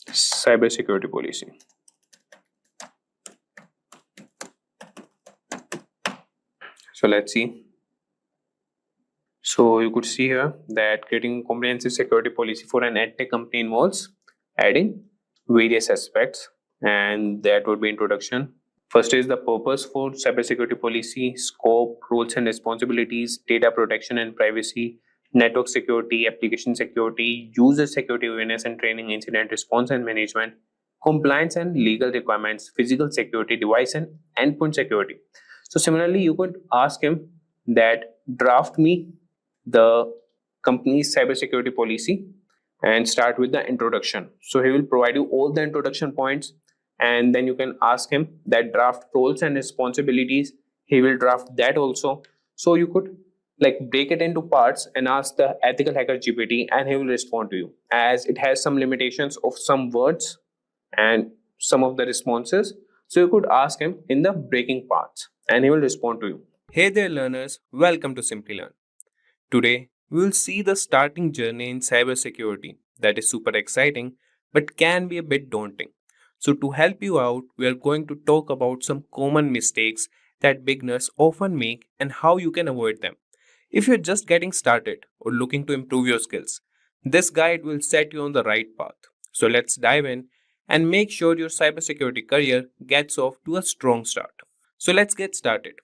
cybersecurity policy. So let's see. So you could see here that creating a comprehensive security policy for an edtech company involves adding various aspects, and that would be introduction. First is the purpose for cybersecurity policy, scope, roles and responsibilities, data protection and privacy, network security, application security, user security awareness and training, incident response and management, compliance and legal requirements, physical security, device and endpoint security. So similarly, you could ask him that draft me the company's cybersecurity policy and start with the introduction. So he will provide you all the introduction points, and then you can ask him that draft roles and responsibilities. He will draft that also. So you could like break it into parts and ask the ethical hacker GPT, and he will respond to you, as it has some limitations of some words and some of the responses. So you could ask him in the breaking parts and he will respond to you. Hey there, learners, welcome to Simplilearn. Today, we will see the starting journey in cybersecurity that is super exciting but can be a bit daunting. So, to help you out, we are going to talk about some common mistakes that beginners often make and how you can avoid them. If you're just getting started or looking to improve your skills, this guide will set you on the right path. So, let's dive in and make sure your cybersecurity career gets off to a strong start. So, let's get started,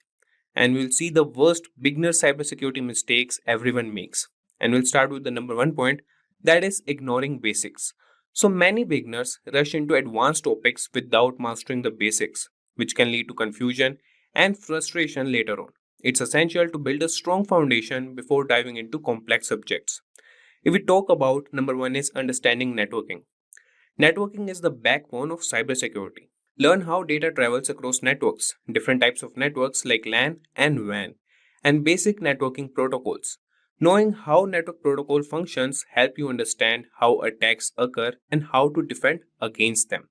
and we'll see the worst beginner cybersecurity mistakes everyone makes. And we'll start with the number one point, that is ignoring basics. So many beginners rush into advanced topics without mastering the basics, which can lead to confusion and frustration later on. It's essential to build a strong foundation before diving into complex subjects. If we talk about number one is understanding networking. Networking is the backbone of cybersecurity. Learn how data travels across networks, different types of networks like LAN and WAN, and basic networking protocols. Knowing how network protocol functions help you understand how attacks occur and how to defend against them.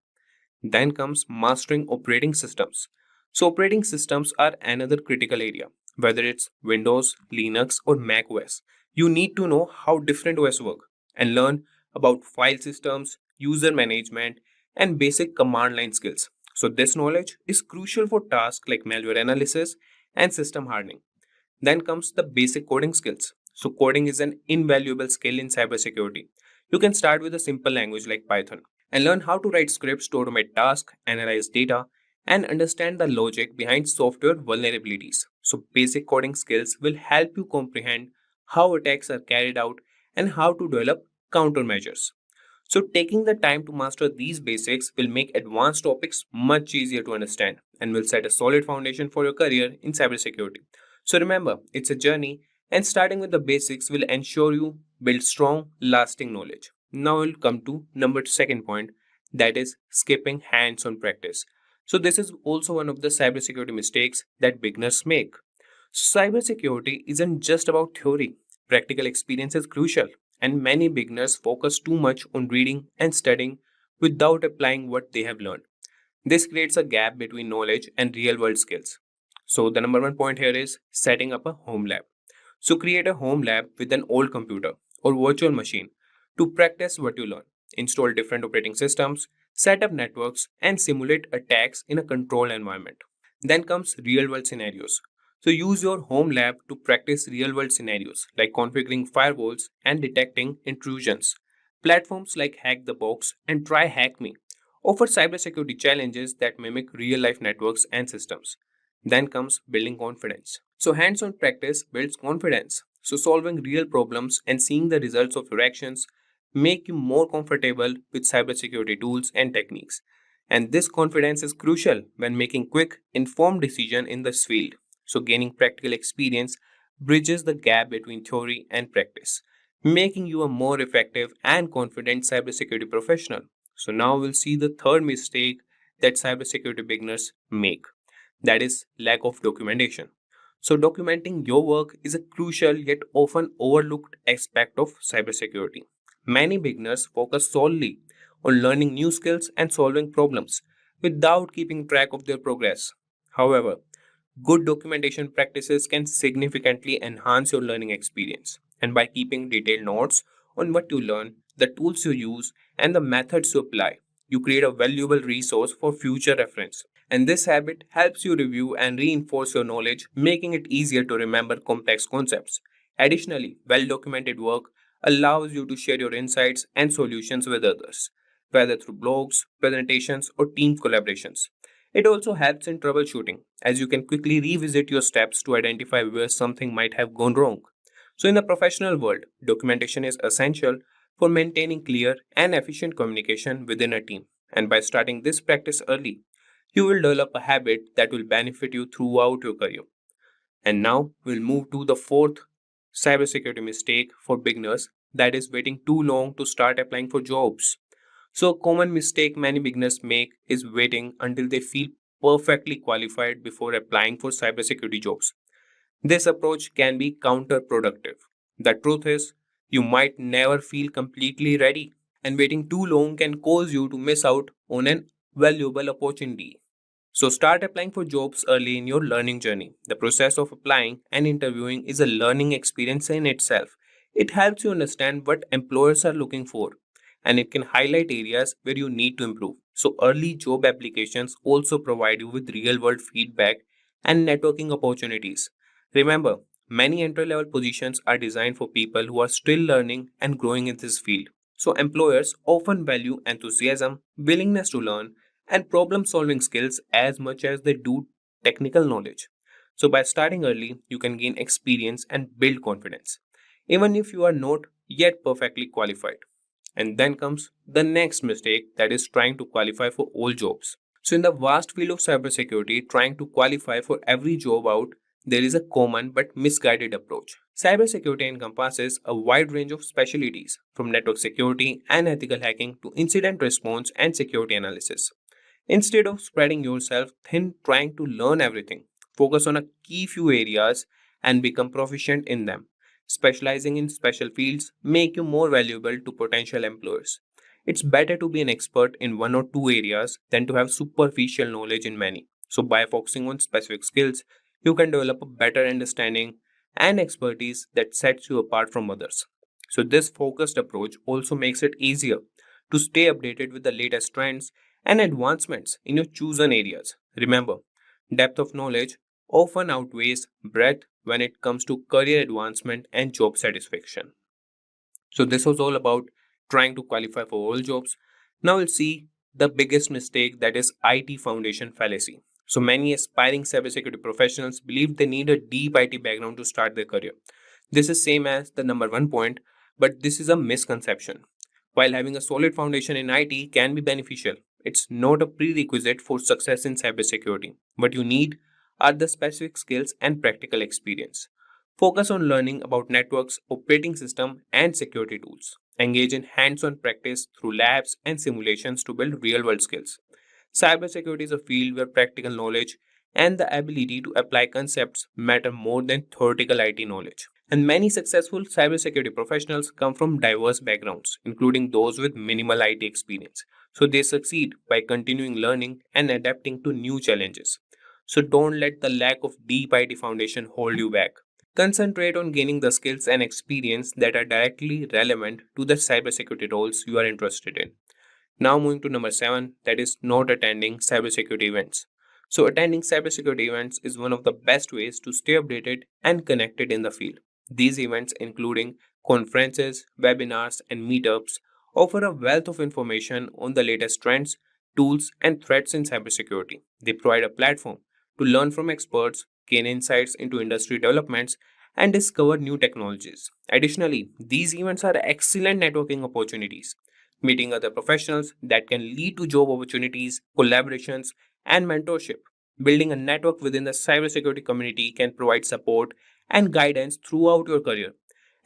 Then comes mastering operating systems. So operating systems are another critical area, whether it's Windows, Linux or Mac OS. You need to know how different OS work and learn about file systems, user management, and basic command line skills. So this knowledge is crucial for tasks like malware analysis and system hardening. Then comes the basic coding skills. So coding is an invaluable skill in cybersecurity. You can start with a simple language like Python and learn how to write scripts to automate tasks, analyze data, and understand the logic behind software vulnerabilities. So basic coding skills will help you comprehend how attacks are carried out and how to develop countermeasures. So taking the time to master these basics will make advanced topics much easier to understand and will set a solid foundation for your career in cybersecurity. So remember, it's a journey, and starting with the basics will ensure you build strong, lasting knowledge. Now we'll come to number second point, that is skipping hands-on practice. So this is also one of the cybersecurity mistakes that beginners make. Cybersecurity isn't just about theory. Practical experience is crucial, and many beginners focus too much on reading and studying without applying what they have learned. This creates a gap between knowledge and real world skills. So, the number one point here is setting up a home lab. So, create a home lab with an old computer or virtual machine to practice what you learn. Install different operating systems, set up networks, and simulate attacks in a controlled environment. Then comes real world scenarios. So use your home lab to practice real world scenarios like configuring firewalls and detecting intrusions. Platforms like Hack the Box and Try Hack Me offer cybersecurity challenges that mimic real life networks and systems. Then comes building confidence. So hands on practice builds confidence. So solving real problems and seeing the results of your actions make you more comfortable with cybersecurity tools and techniques. And this confidence is crucial when making quick, informed decisions in this field. So gaining practical experience bridges the gap between theory and practice, making you a more effective and confident cybersecurity professional. So now we'll see the third mistake that cybersecurity beginners make. That is lack of documentation. So documenting your work is a crucial yet often overlooked aspect of cybersecurity. Many beginners focus solely on learning new skills and solving problems without keeping track of their progress. However, good documentation practices can significantly enhance your learning experience. And by keeping detailed notes on what you learn, the tools you use, and the methods you apply, you create a valuable resource for future reference. And this habit helps you review and reinforce your knowledge, making it easier to remember complex concepts. Additionally, well documented work allows you to share your insights and solutions with others, whether through blogs, presentations, or team collaborations. It also helps in troubleshooting, as you can quickly revisit your steps to identify where something might have gone wrong. So, in the professional world, documentation is essential for maintaining clear and efficient communication within a team. And by starting this practice early, you will develop a habit that will benefit you throughout your career. And now we'll move to the fourth cybersecurity mistake for beginners, that is waiting too long to start applying for jobs. So, a common mistake many beginners make is waiting until they feel perfectly qualified before applying for cybersecurity jobs. This approach can be counterproductive. The truth is, you might never feel completely ready, and waiting too long can cause you to miss out on an valuable opportunity. So, start applying for jobs early in your learning journey. The process of applying and interviewing is a learning experience in itself. It helps you understand what employers are looking for, and it can highlight areas where you need to improve. So, early job applications also provide you with real world feedback and networking opportunities. Remember, many entry level positions are designed for people who are still learning and growing in this field. So, employers often value enthusiasm, willingness to learn, and problem solving skills as much as they do technical knowledge. So, by starting early, you can gain experience and build confidence, even if you are not yet perfectly qualified. And then comes the next mistake, that is trying to qualify for all jobs. So, in the vast field of cybersecurity, trying to qualify for every job out, there is a common but misguided approach. Cybersecurity encompasses a wide range of specialties, from network security and ethical hacking to incident response and security analysis. Instead of spreading yourself thin trying to learn everything, focus on a key few areas and become proficient in them. Specializing in special fields make you more valuable to potential employers. It's better to be an expert in one or two areas than to have superficial knowledge in many. So by focusing on specific skills, you can develop a better understanding and expertise that sets you apart from others. So this focused approach also makes it easier to stay updated with the latest trends and advancements in your chosen areas. Remember, depth of knowledge often outweighs breadth when it comes to career advancement and job satisfaction. So, this was all about trying to qualify for all jobs. Now, we'll see the biggest mistake, that is IT foundation fallacy. So, many aspiring cybersecurity professionals believe they need a deep IT background to start their career. This is same as the number one point, but this is a misconception. While having a solid foundation in IT can be beneficial, it's not a prerequisite for success in cybersecurity. What you need are the specific skills and practical experience. Focus on learning about networks, operating system, and security tools. Engage in hands-on practice through labs and simulations to build real-world skills. Cybersecurity is a field where practical knowledge and the ability to apply concepts matter more than theoretical IT knowledge. And many successful cybersecurity professionals come from diverse backgrounds, including those with minimal IT experience. So they succeed by continuing learning and adapting to new challenges. So don't let the lack of deep IT foundation hold you back. Concentrate on gaining the skills and experience that are directly relevant to the cybersecurity roles you are interested in. Now moving to number 7, that is not attending cybersecurity events. So attending cybersecurity events is one of the best ways to stay updated and connected in the field. These events, including conferences, webinars, and meetups, offer a wealth of information on the latest trends, tools, and threats in cybersecurity. They provide a platform to learn from experts, gain insights into industry developments, and discover new technologies. Additionally, these events are excellent networking opportunities, meeting other professionals that can lead to job opportunities, collaborations, and mentorship. Building a network within the cybersecurity community can provide support and guidance throughout your career.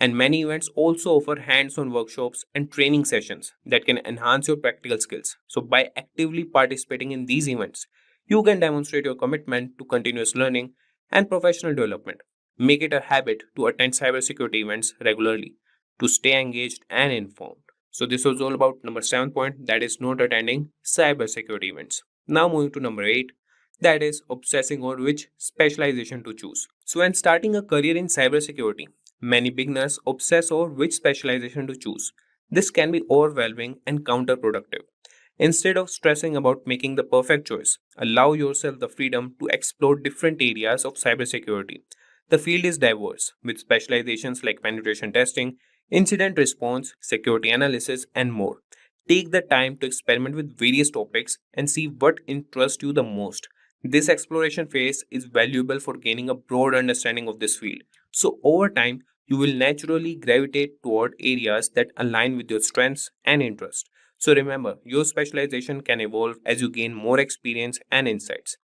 And many events also offer hands on workshops and training sessions that can enhance your practical skills. So, by actively participating in these events, you can demonstrate your commitment to continuous learning and professional development. Make it a habit to attend cybersecurity events regularly to stay engaged and informed. So, this was all about number 7 point, that is not attending cybersecurity events. Now, moving to number 8, that is obsessing over which specialization to choose. So, when starting a career in cybersecurity, many beginners obsess over which specialization to choose. This can be overwhelming and counterproductive. Instead of stressing about making the perfect choice, allow yourself the freedom to explore different areas of cybersecurity. The field is diverse, with specializations like penetration testing, incident response, security analysis, and more. Take the time to experiment with various topics and see what interests you the most. This exploration phase is valuable for gaining a broad understanding of this field. So, over time, you will naturally gravitate toward areas that align with your strengths and interests. So remember, your specialization can evolve as you gain more experience and insights.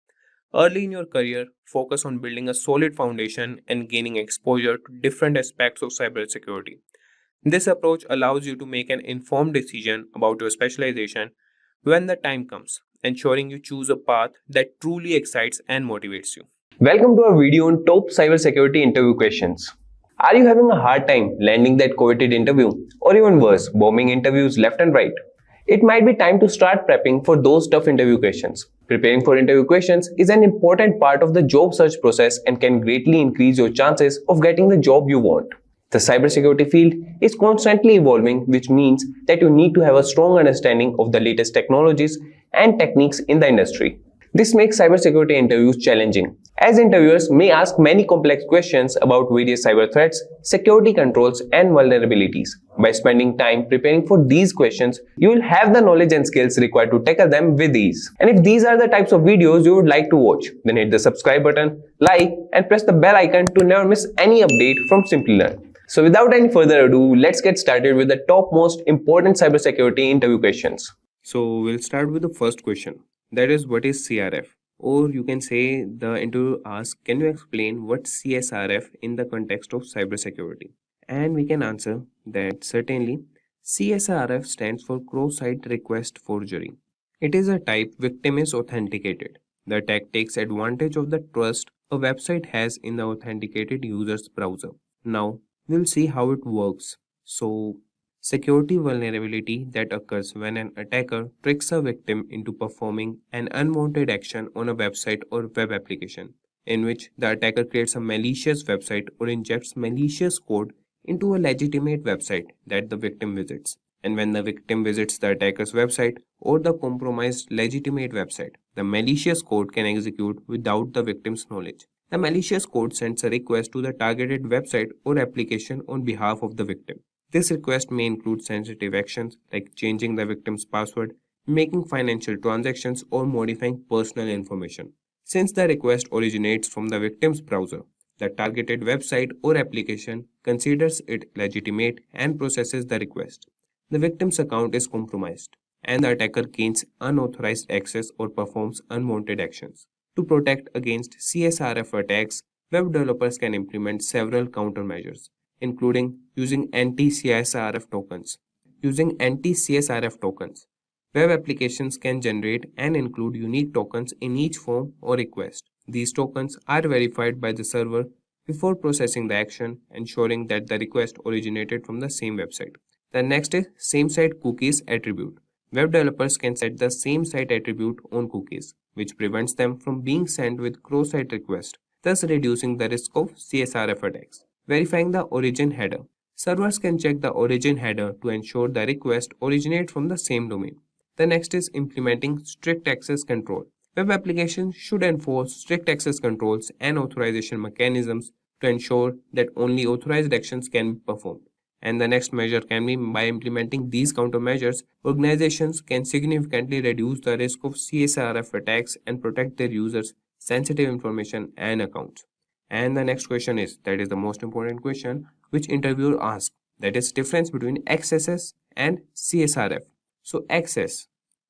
Early in your career, focus on building a solid foundation and gaining exposure to different aspects of cybersecurity. This approach allows you to make an informed decision about your specialization when the time comes, ensuring you choose a path that truly excites and motivates you. Welcome to our video on top cybersecurity interview questions. Are you having a hard time landing that coveted interview, or even worse, bombing interviews left and right? It might be time to start prepping for those tough interview questions. Preparing for interview questions is an important part of the job search process and can greatly increase your chances of getting the job you want. The cybersecurity field is constantly evolving, which means that you need to have a strong understanding of the latest technologies and techniques in the industry. This makes cybersecurity interviews challenging, as interviewers may ask many complex questions about various cyber threats, security controls, and vulnerabilities. By spending time preparing for these questions, you will have the knowledge and skills required to tackle them with ease. And if these are the types of videos you would like to watch, then hit the subscribe button, like, and press the bell icon to never miss any update from Simplilearn. So without any further ado, let's get started with the top most important cybersecurity interview questions. So we'll start with the first question. That is, what is CRF? Or you can say the interview asks, can you explain what CSRF in the context of cybersecurity? And we can answer that certainly. CSRF stands for cross-site request forgery. It is a type victim is authenticated. The attack takes advantage of the trust a website has in the authenticated user's browser. Now, we'll see how it works. So, security vulnerability that occurs when an attacker tricks a victim into performing an unwanted action on a website or web application, in which the attacker creates a malicious website or injects malicious code into a legitimate website that the victim visits. And when the victim visits the attacker's website or the compromised legitimate website, the malicious code can execute without the victim's knowledge. The malicious code sends a request to the targeted website or application on behalf of the victim. This request may include sensitive actions like changing the victim's password, making financial transactions, or modifying personal information. Since the request originates from the victim's browser, the targeted website or application considers it legitimate and processes the request. The victim's account is compromised, and the attacker gains unauthorized access or performs unwanted actions. To protect against CSRF attacks, web developers can implement several countermeasures, including using anti-CSRF tokens. Using anti-CSRF tokens, web applications can generate and include unique tokens in each form or request. These tokens are verified by the server before processing the action, ensuring that the request originated from the same website. The next is same-site cookies attribute. Web developers can set the same-site attribute on cookies, which prevents them from being sent with cross-site requests, thus reducing the risk of CSRF attacks. Verifying the origin header. Servers can check the origin header to ensure the request originates from the same domain. The next is implementing strict access control. Web applications should enforce strict access controls and authorization mechanisms to ensure that only authorized actions can be performed. And the next measure can be by implementing these countermeasures, organizations can significantly reduce the risk of CSRF attacks and protect their users' sensitive information and accounts. And the next question is, that is the most important question, which interviewer asks, that is difference between XSS and CSRF. So XS,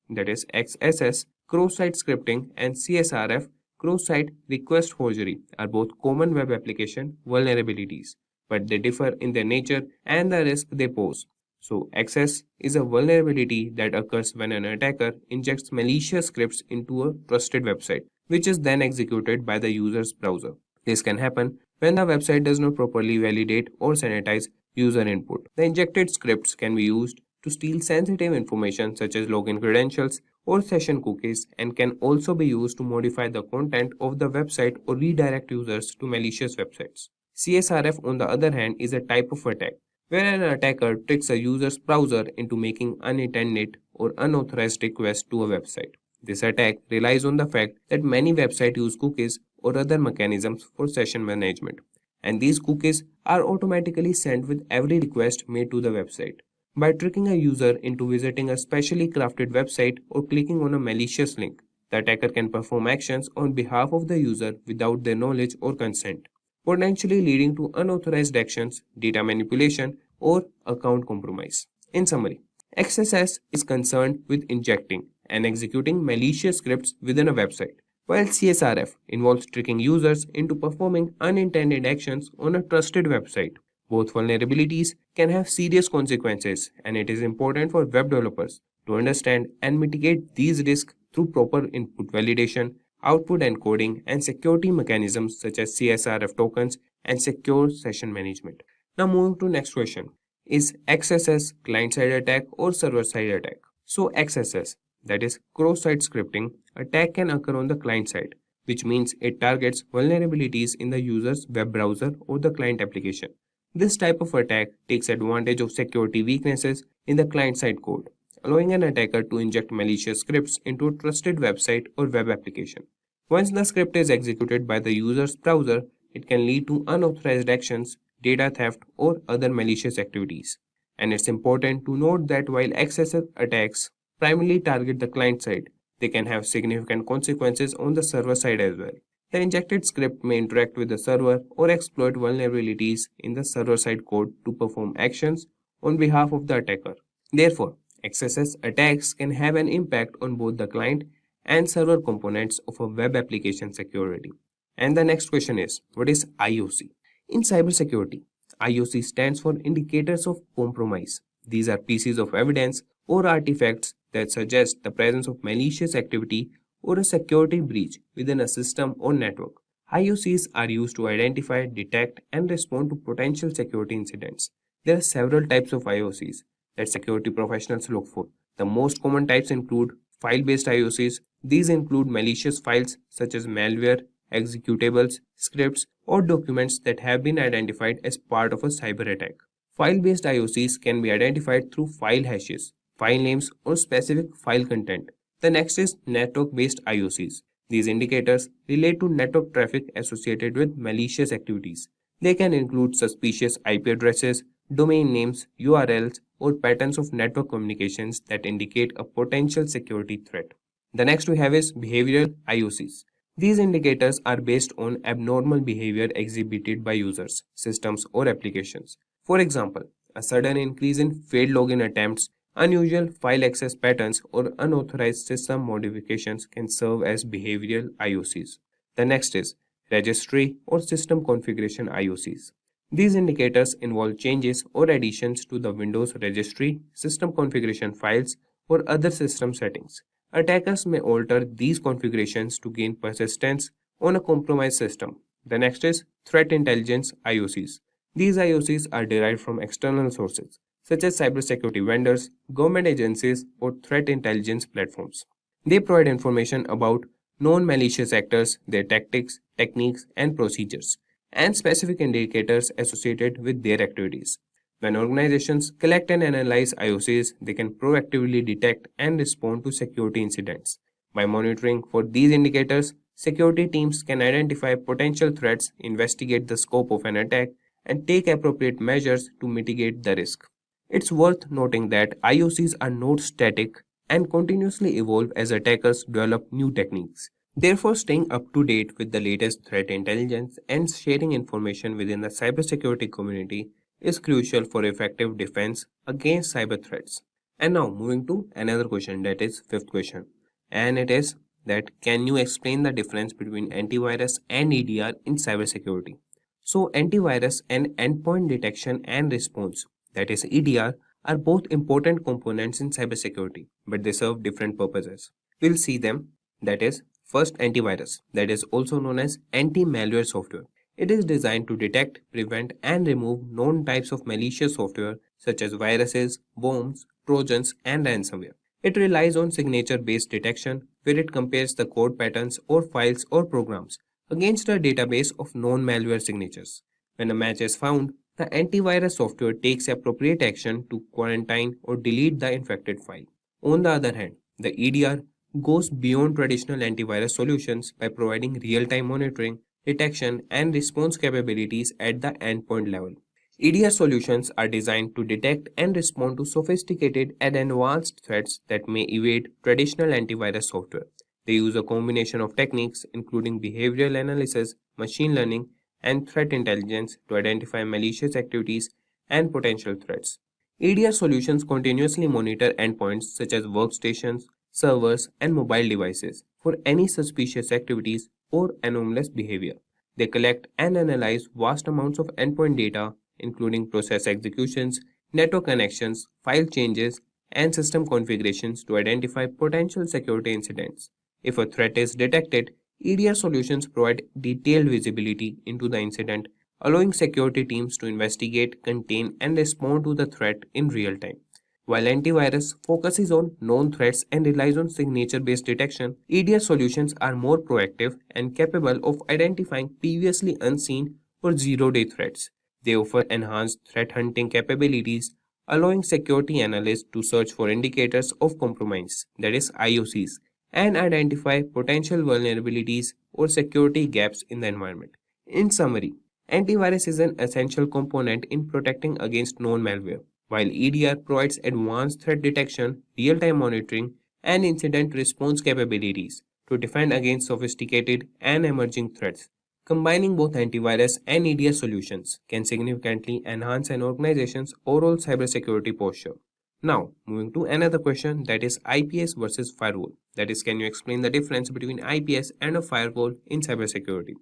that is XSS, cross-site scripting, and CSRF, cross-site request forgery, are both common web application vulnerabilities, but they differ in their nature and the risk they pose. So XS is a vulnerability that occurs when an attacker injects malicious scripts into a trusted website, which is then executed by the user's browser. This can happen when the website does not properly validate or sanitize user input. The injected scripts can be used to steal sensitive information such as login credentials or session cookies, and can also be used to modify the content of the website or redirect users to malicious websites. CSRF, on the other hand, is a type of attack where an attacker tricks a user's browser into making unintended or unauthorized requests to a website. This attack relies on the fact that many websites use cookies or other mechanisms for session management, and these cookies are automatically sent with every request made to the website. By tricking a user into visiting a specially crafted website or clicking on a malicious link, the attacker can perform actions on behalf of the user without their knowledge or consent, potentially leading to unauthorized actions, data manipulation, or account compromise. In summary, XSS is concerned with injecting and executing malicious scripts within a website, while CSRF involves tricking users into performing unintended actions on a trusted website. Both vulnerabilities can have serious consequences, and it is important for web developers to understand and mitigate these risks through proper input validation, output encoding, and security mechanisms such as CSRF tokens and secure session management. Now moving to next question. Is XSS client-side attack or server-side attack? So XSS, that is cross-site scripting, attack can occur on the client side, which means it targets vulnerabilities in the user's web browser or the client application. This type of attack takes advantage of security weaknesses in the client-side code, allowing an attacker to inject malicious scripts into a trusted website or web application. Once the script is executed by the user's browser, it can lead to unauthorized actions, data theft, or other malicious activities. And it's important to note that while XSS attacks primarily target the client side, they can have significant consequences on the server side as well. The injected script may interact with the server or exploit vulnerabilities in the server-side code to perform actions on behalf of the attacker. Therefore, XSS attacks can have an impact on both the client and server components of a web application security. And the next question is, what is IOC? In cybersecurity, IOC stands for Indicators of Compromise. These are pieces of evidence or artifacts that suggest the presence of malicious activity or a security breach within a system or network. IOCs are used to identify, detect, and respond to potential security incidents. There are several types of IOCs that security professionals look for. The most common types include file-based IOCs. These include malicious files such as malware, executables, scripts, or documents that have been identified as part of a cyber attack. File-based IOCs can be identified through file hashes, file names, or specific file content. The next is network-based IOCs. These indicators relate to network traffic associated with malicious activities. They can include suspicious IP addresses, domain names, URLs, or patterns of network communications that indicate a potential security threat. The next we have is behavioral IOCs. These indicators are based on abnormal behavior exhibited by users, systems, or applications. For example, a sudden increase in failed login attempts, unusual file access patterns, or unauthorized system modifications can serve as behavioral IOCs. The next is registry or system configuration IOCs. These indicators involve changes or additions to the Windows registry, system configuration files, or other system settings. Attackers may alter these configurations to gain persistence on a compromised system. The next is threat intelligence IOCs. These IOCs are derived from external sources, such as cybersecurity vendors, government agencies, or threat intelligence platforms. They provide information about known malicious actors, their tactics, techniques, and procedures, and specific indicators associated with their activities. When organizations collect and analyze IOCs, they can proactively detect and respond to security incidents. By monitoring for these indicators, security teams can identify potential threats, investigate the scope of an attack, and take appropriate measures to mitigate the risk. It's worth noting that IOCs are not static and continuously evolve as attackers develop new techniques. Therefore, staying up to date with the latest threat intelligence and sharing information within the cybersecurity community is crucial for effective defense against cyber threats. And now moving to another question, that is fifth question. And it is that can you explain the difference between antivirus and EDR in cybersecurity? So antivirus and endpoint detection and response, that is EDR, are both important components in cybersecurity, but they serve different purposes. We'll see them. That is, first, antivirus, that is also known as anti-malware software. It is designed to detect, prevent, and remove known types of malicious software such as viruses, worms, trojans, and ransomware. It relies on signature-based detection, where it compares the code patterns or files or programs against a database of known malware signatures. When a match is found, the antivirus software takes appropriate action to quarantine or delete the infected file. On the other hand, the EDR goes beyond traditional antivirus solutions by providing real-time monitoring, detection, and response capabilities at the endpoint level. EDR solutions are designed to detect and respond to sophisticated and advanced threats that may evade traditional antivirus software. They use a combination of techniques, including behavioral analysis, machine learning, and threat intelligence, to identify malicious activities and potential threats. EDR solutions continuously monitor endpoints such as workstations, servers, and mobile devices for any suspicious activities or anomalous behavior. They collect and analyze vast amounts of endpoint data, including process executions, network connections, file changes, and system configurations, to identify potential security incidents. If a threat is detected, EDR solutions provide detailed visibility into the incident, allowing security teams to investigate, contain, and respond to the threat in real time. While antivirus focuses on known threats and relies on signature-based detection, EDR solutions are more proactive and capable of identifying previously unseen or zero-day threats. They offer enhanced threat hunting capabilities, allowing security analysts to search for indicators of compromise, that is IOCs, and identify potential vulnerabilities or security gaps in the environment. In summary, antivirus is an essential component in protecting against known malware, while EDR provides advanced threat detection, real-time monitoring, and incident response capabilities to defend against sophisticated and emerging threats. Combining both antivirus and EDR solutions can significantly enhance an organization's overall cybersecurity posture. Now, moving to another question, that is IPS versus firewall. That is, can you explain the difference between IPS and a firewall in cybersecurity?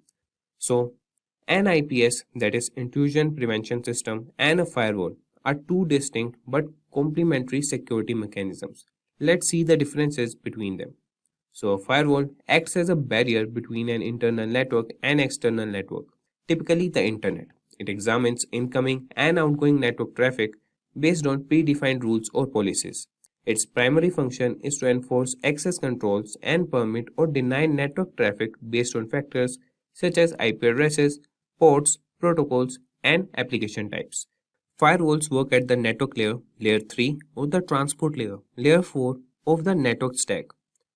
So, an IPS, that is intrusion prevention system, and a firewall are two distinct but complementary security mechanisms. Let's see the differences between them. So, a firewall acts as a barrier between an internal network and external network, typically the internet. It examines incoming and outgoing network traffic based on predefined rules or policies. Its primary function is to enforce access controls and permit or deny network traffic based on factors such as IP addresses, ports, protocols, and application types. Firewalls work at the network layer, layer 3, or the transport layer, layer 4 of the network stack.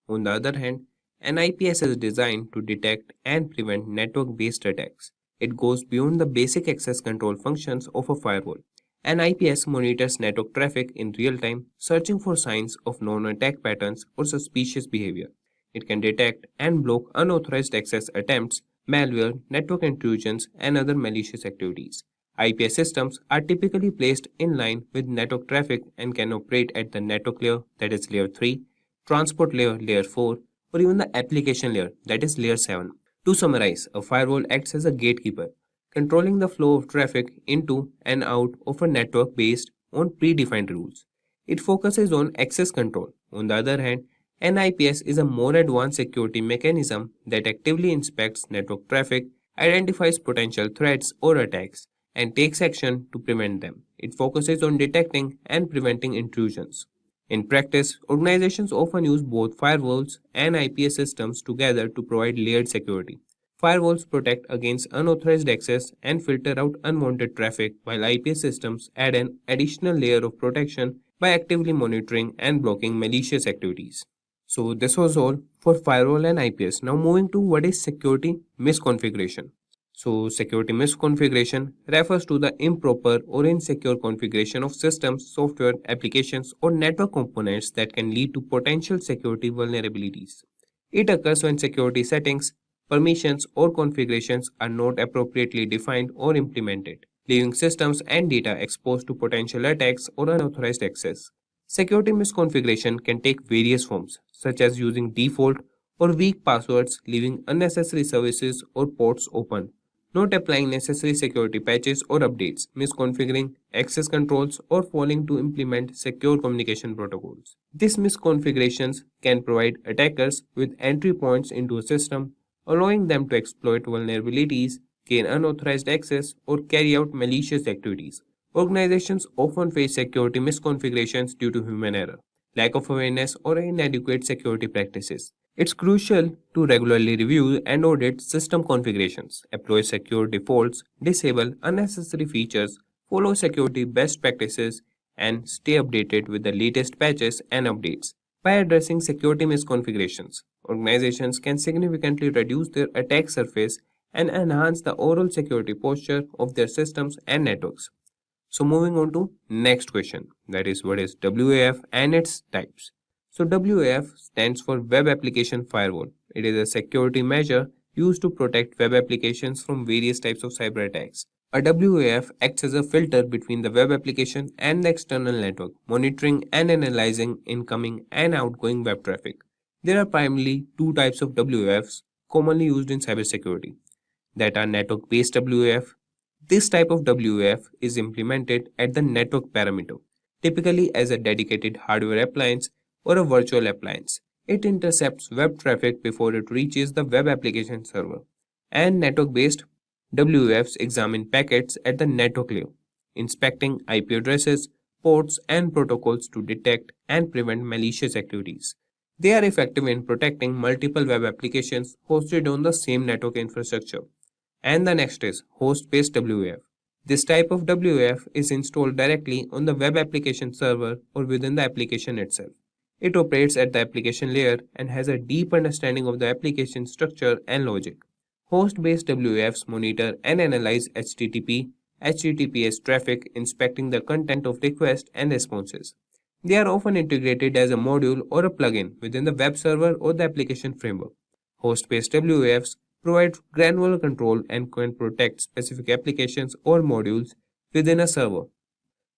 On the other hand, an IPS is designed to detect and prevent network-based attacks. It goes beyond the basic access control functions of a firewall. An IPS monitors network traffic in real time, searching for signs of known attack patterns or suspicious behavior. It can detect and block unauthorized access attempts, malware, network intrusions, and other malicious activities. IPS systems are typically placed in line with network traffic and can operate at the network layer, that is layer 3, transport layer, layer 4, or even the application layer, that is layer 7. To summarize, a firewall acts as a gatekeeper, controlling the flow of traffic into and out of a network based on predefined rules. It focuses on access control. On the other hand, an IPS is a more advanced security mechanism that actively inspects network traffic, identifies potential threats or attacks, and takes action to prevent them. It focuses on detecting and preventing intrusions. In practice, organizations often use both firewalls and IPS systems together to provide layered security. Firewalls protect against unauthorized access and filter out unwanted traffic, while IPS systems add an additional layer of protection by actively monitoring and blocking malicious activities. So this was all for firewall and IPS. Now moving to what is security misconfiguration. So security misconfiguration refers to the improper or insecure configuration of systems, software, applications, or network components that can lead to potential security vulnerabilities. It occurs when security settings, permissions, or configurations are not appropriately defined or implemented, leaving systems and data exposed to potential attacks or unauthorized access. Security misconfiguration can take various forms, such as using default or weak passwords, leaving unnecessary services or ports open, not applying necessary security patches or updates, misconfiguring access controls, or failing to implement secure communication protocols. These misconfigurations can provide attackers with entry points into a system, allowing them to exploit vulnerabilities, gain unauthorized access, or carry out malicious activities. Organizations often face security misconfigurations due to human error, lack of awareness, or inadequate security practices. It's crucial to regularly review and audit system configurations, apply secure defaults, disable unnecessary features, follow security best practices, and stay updated with the latest patches and updates. By addressing security misconfigurations, organizations can significantly reduce their attack surface and enhance the overall security posture of their systems and networks. So moving on to next question, that is what is WAF and its types. So WAF stands for Web Application Firewall. It is a security measure used to protect web applications from various types of cyber attacks. A WAF acts as a filter between the web application and the external network, monitoring and analyzing incoming and outgoing web traffic. There are primarily two types of WAFs commonly used in cybersecurity, that are network-based WAF. This type of WAF is implemented at the network parameter, typically as a dedicated hardware appliance or a virtual appliance. It intercepts web traffic before it reaches the web application server. And network-based WAFs examine packets at the network layer, inspecting IP addresses, ports, and protocols to detect and prevent malicious activities. They are effective in protecting multiple web applications hosted on the same network infrastructure. And the next is host-based WAF. This type of WAF is installed directly on the web application server or within the application itself. It operates at the application layer and has a deep understanding of the application structure and logic. Host-based WAFs monitor and analyze HTTP, HTTPS traffic, inspecting the content of requests and responses. They are often integrated as a module or a plugin within the web server or the application framework. Host-based WAFs provide granular control and can protect specific applications or modules within a server.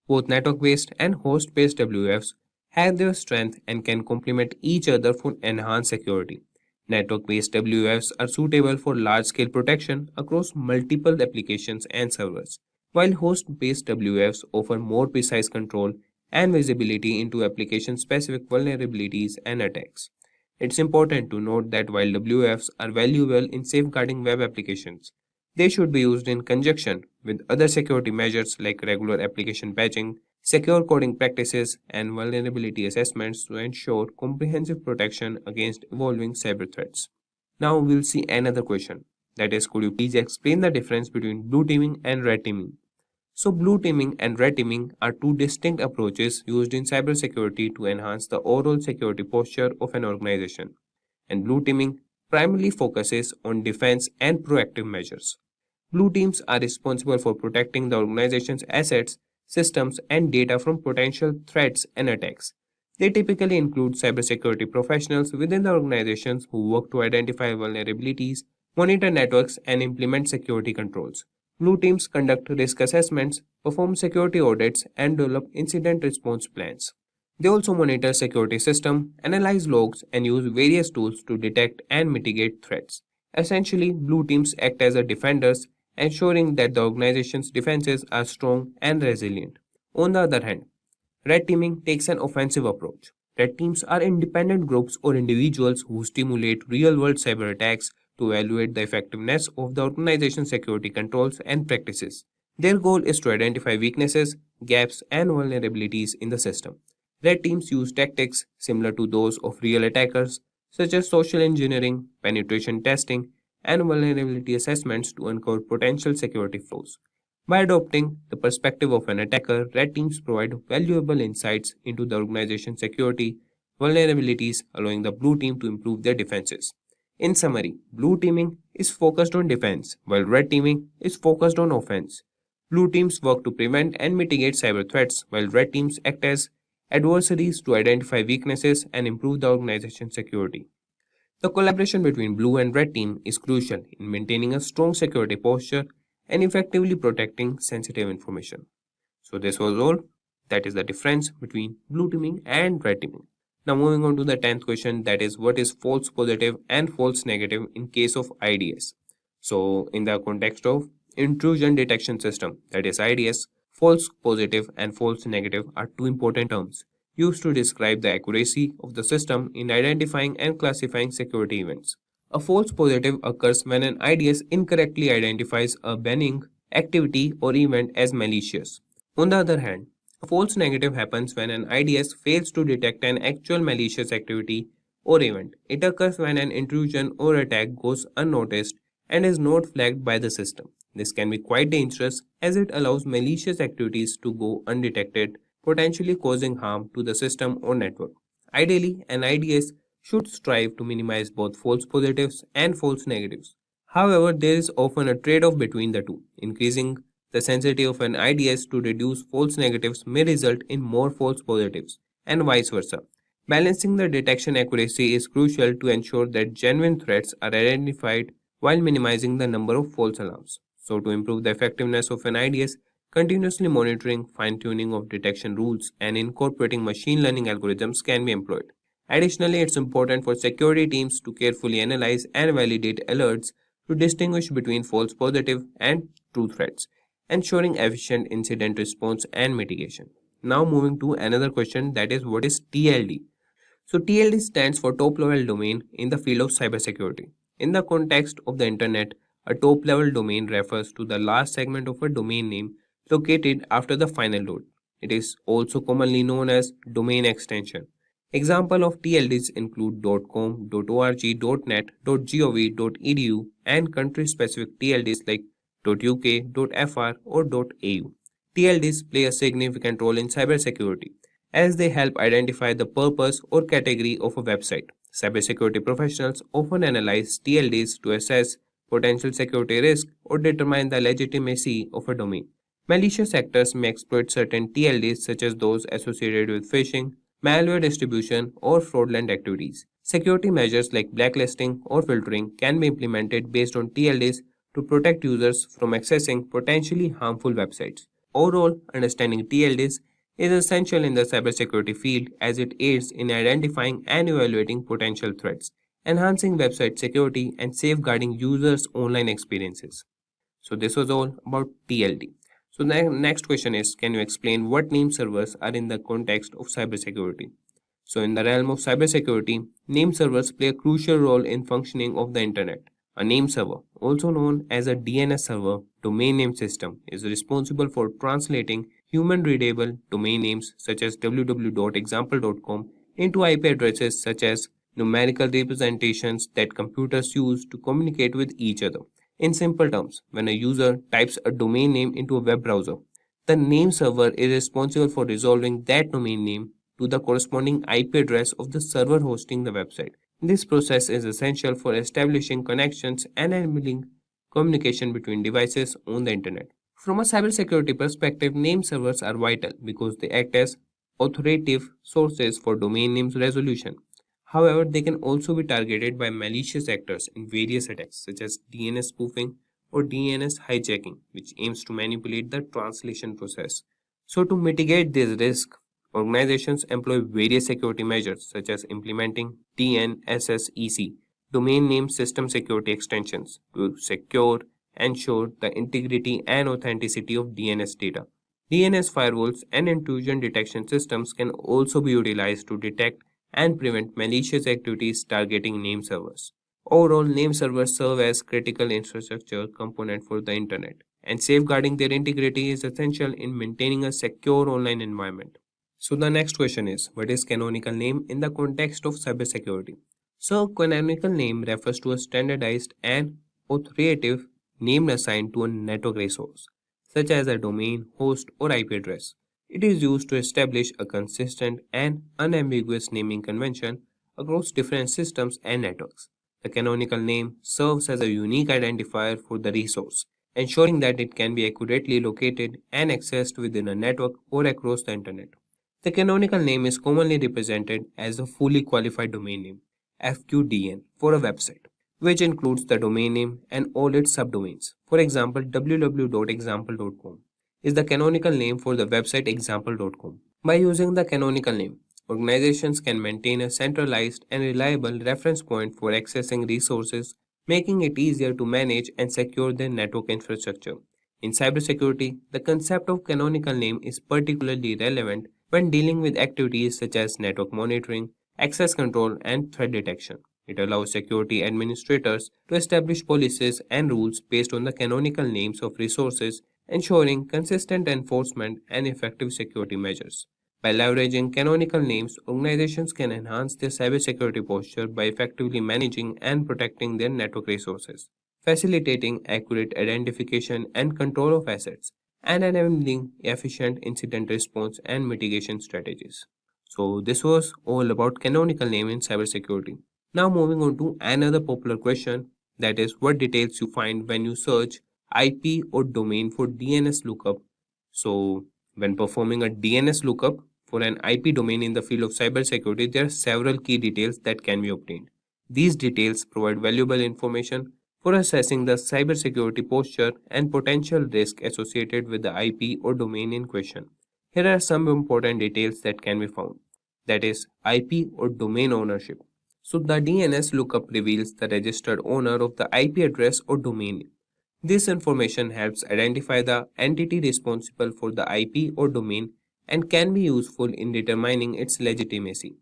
Both network-based and host-based WAFs have their strength and can complement each other for enhanced security. Network-based WAFs are suitable for large-scale protection across multiple applications and servers, while host-based WAFs offer more precise control and visibility into application-specific vulnerabilities and attacks. It's important to note that while WAFs are valuable in safeguarding web applications, they should be used in conjunction with other security measures like regular application patching, secure coding practices, and vulnerability assessments to ensure comprehensive protection against evolving cyber threats. Now we'll see another question, that is, could you please explain the difference between blue teaming and red teaming? So blue teaming and red teaming are two distinct approaches used in cybersecurity to enhance the overall security posture of an organization. And blue teaming primarily focuses on defense and proactive measures. Blue teams are responsible for protecting the organization's assets, systems, and data from potential threats and attacks. They typically include cybersecurity professionals within the organizations who work to identify vulnerabilities, monitor networks, and implement security controls. Blue teams conduct risk assessments, perform security audits, and develop incident response plans. They also monitor security systems, analyze logs, and use various tools to detect and mitigate threats. Essentially, blue teams act as defenders, ensuring that the organization's defenses are strong and resilient. On the other hand, red teaming takes an offensive approach. Red teams are independent groups or individuals who stimulate real-world cyber attacks to evaluate the effectiveness of the organization's security controls and practices. Their goal is to identify weaknesses, gaps, and vulnerabilities in the system. Red teams use tactics similar to those of real attackers, such as social engineering, penetration testing, and vulnerability assessments to uncover potential security flaws. By adopting the perspective of an attacker, red teams provide valuable insights into the organization's security vulnerabilities, allowing the blue team to improve their defenses. In summary, blue teaming is focused on defense, while red teaming is focused on offense. Blue teams work to prevent and mitigate cyber threats, while red teams act as adversaries to identify weaknesses and improve the organization's security. The collaboration between blue and red team is crucial in maintaining a strong security posture and effectively protecting sensitive information. So this was all. That is the difference between blue teaming and red teaming. Now moving on to the 10th question, that is what is false positive and false negative in case of IDS. So in the context of intrusion detection system, that is IDS, false positive and false negative are two important terms used to describe the accuracy of the system in identifying and classifying security events. A false positive occurs when an IDS incorrectly identifies a benign activity or event as malicious. On the other hand, a false negative happens when an IDS fails to detect an actual malicious activity or event. It occurs when an intrusion or attack goes unnoticed and is not flagged by the system. This can be quite dangerous as it allows malicious activities to go undetected, potentially causing harm to the system or network. Ideally, an IDS should strive to minimize both false positives and false negatives. However, there is often a trade-off between the two. Increasing the sensitivity of an IDS to reduce false negatives may result in more false positives, and vice versa. Balancing the detection accuracy is crucial to ensure that genuine threats are identified while minimizing the number of false alarms. So, to improve the effectiveness of an IDS, continuously monitoring, fine-tuning of detection rules, and incorporating machine learning algorithms can be employed. Additionally, it's important for security teams to carefully analyze and validate alerts to distinguish between false positive and true threats, ensuring efficient incident response and mitigation. Now moving to another question, that is, what is TLD? So TLD stands for top level domain in the field of cybersecurity. In the context of the internet, a top level domain refers to the last segment of a domain name located after the final dot. It is also commonly known as domain extension. Example of TLDs include .com, .org, .net, .gov, .edu, and country-specific TLDs like .uk, .fr, or .au. TLDs play a significant role in cybersecurity as they help identify the purpose or category of a website. Cybersecurity professionals often analyze TLDs to assess potential security risk or determine the legitimacy of a domain. Malicious actors may exploit certain TLDs such as those associated with phishing, malware distribution, or fraudulent activities. Security measures like blacklisting or filtering can be implemented based on TLDs to protect users from accessing potentially harmful websites. Overall, understanding TLDs is essential in the cybersecurity field as it aids in identifying and evaluating potential threats, enhancing website security, and safeguarding users' online experiences. So this was all about TLD. So the next question is, can you explain what name servers are in the context of cybersecurity? So in the realm of cybersecurity, name servers play a crucial role in functioning of the internet. A name server, also known as a DNS server, domain name system, is responsible for translating human-readable domain names such as www.example.com into IP addresses such as numerical representations that computers use to communicate with each other. In simple terms, when a user types a domain name into a web browser, the name server is responsible for resolving that domain name to the corresponding IP address of the server hosting the website. This process is essential for establishing connections and enabling communication between devices on the internet. From a cybersecurity perspective, name servers are vital because they act as authoritative sources for domain names resolution. However, they can also be targeted by malicious actors in various attacks such as DNS spoofing or DNS hijacking, which aims to manipulate the translation process. So to mitigate this risk, organizations employ various security measures such as implementing DNSSEC, domain name system security extensions, to ensure the integrity and authenticity of DNS data. DNS firewalls and intrusion detection systems can also be utilized to detect and prevent malicious activities targeting name servers. Overall, name servers serve as critical infrastructure component for the internet, and safeguarding their integrity is essential in maintaining a secure online environment. So the next question is, what is canonical name in the context of cybersecurity? So canonical name refers to a standardized and authoritative name assigned to a network resource, such as a domain, host, or IP address. It is used to establish a consistent and unambiguous naming convention across different systems and networks. The canonical name serves as a unique identifier for the resource, ensuring that it can be accurately located and accessed within a network or across the internet. The canonical name is commonly represented as a fully qualified domain name, FQDN, for a website, which includes the domain name and all its subdomains. For example, www.example.com is the canonical name for the website example.com. By using the canonical name, organizations can maintain a centralized and reliable reference point for accessing resources, making it easier to manage and secure their network infrastructure. In cybersecurity, the concept of canonical name is particularly relevant when dealing with activities such as network monitoring, access control, and threat detection. It allows security administrators to establish policies and rules based on the canonical names of resources, ensuring consistent enforcement and effective security measures. By leveraging canonical names, organizations can enhance their cybersecurity posture by effectively managing and protecting their network resources, facilitating accurate identification and control of assets, and enabling efficient incident response and mitigation strategies. So, this was all about canonical name in cybersecurity. Now, moving on to another popular question, that is, what details you find when you search IP or domain for DNS lookup. So, when performing a DNS lookup for an IP domain in the field of cybersecurity, there are several key details that can be obtained. These details provide valuable information for assessing the cybersecurity posture and potential risk associated with the IP or domain in question. Here are some important details that can be found. That is IP or domain ownership. So the DNS lookup reveals the registered owner of the IP address or domain. This information helps identify the entity responsible for the IP or domain and can be useful in determining its legitimacy.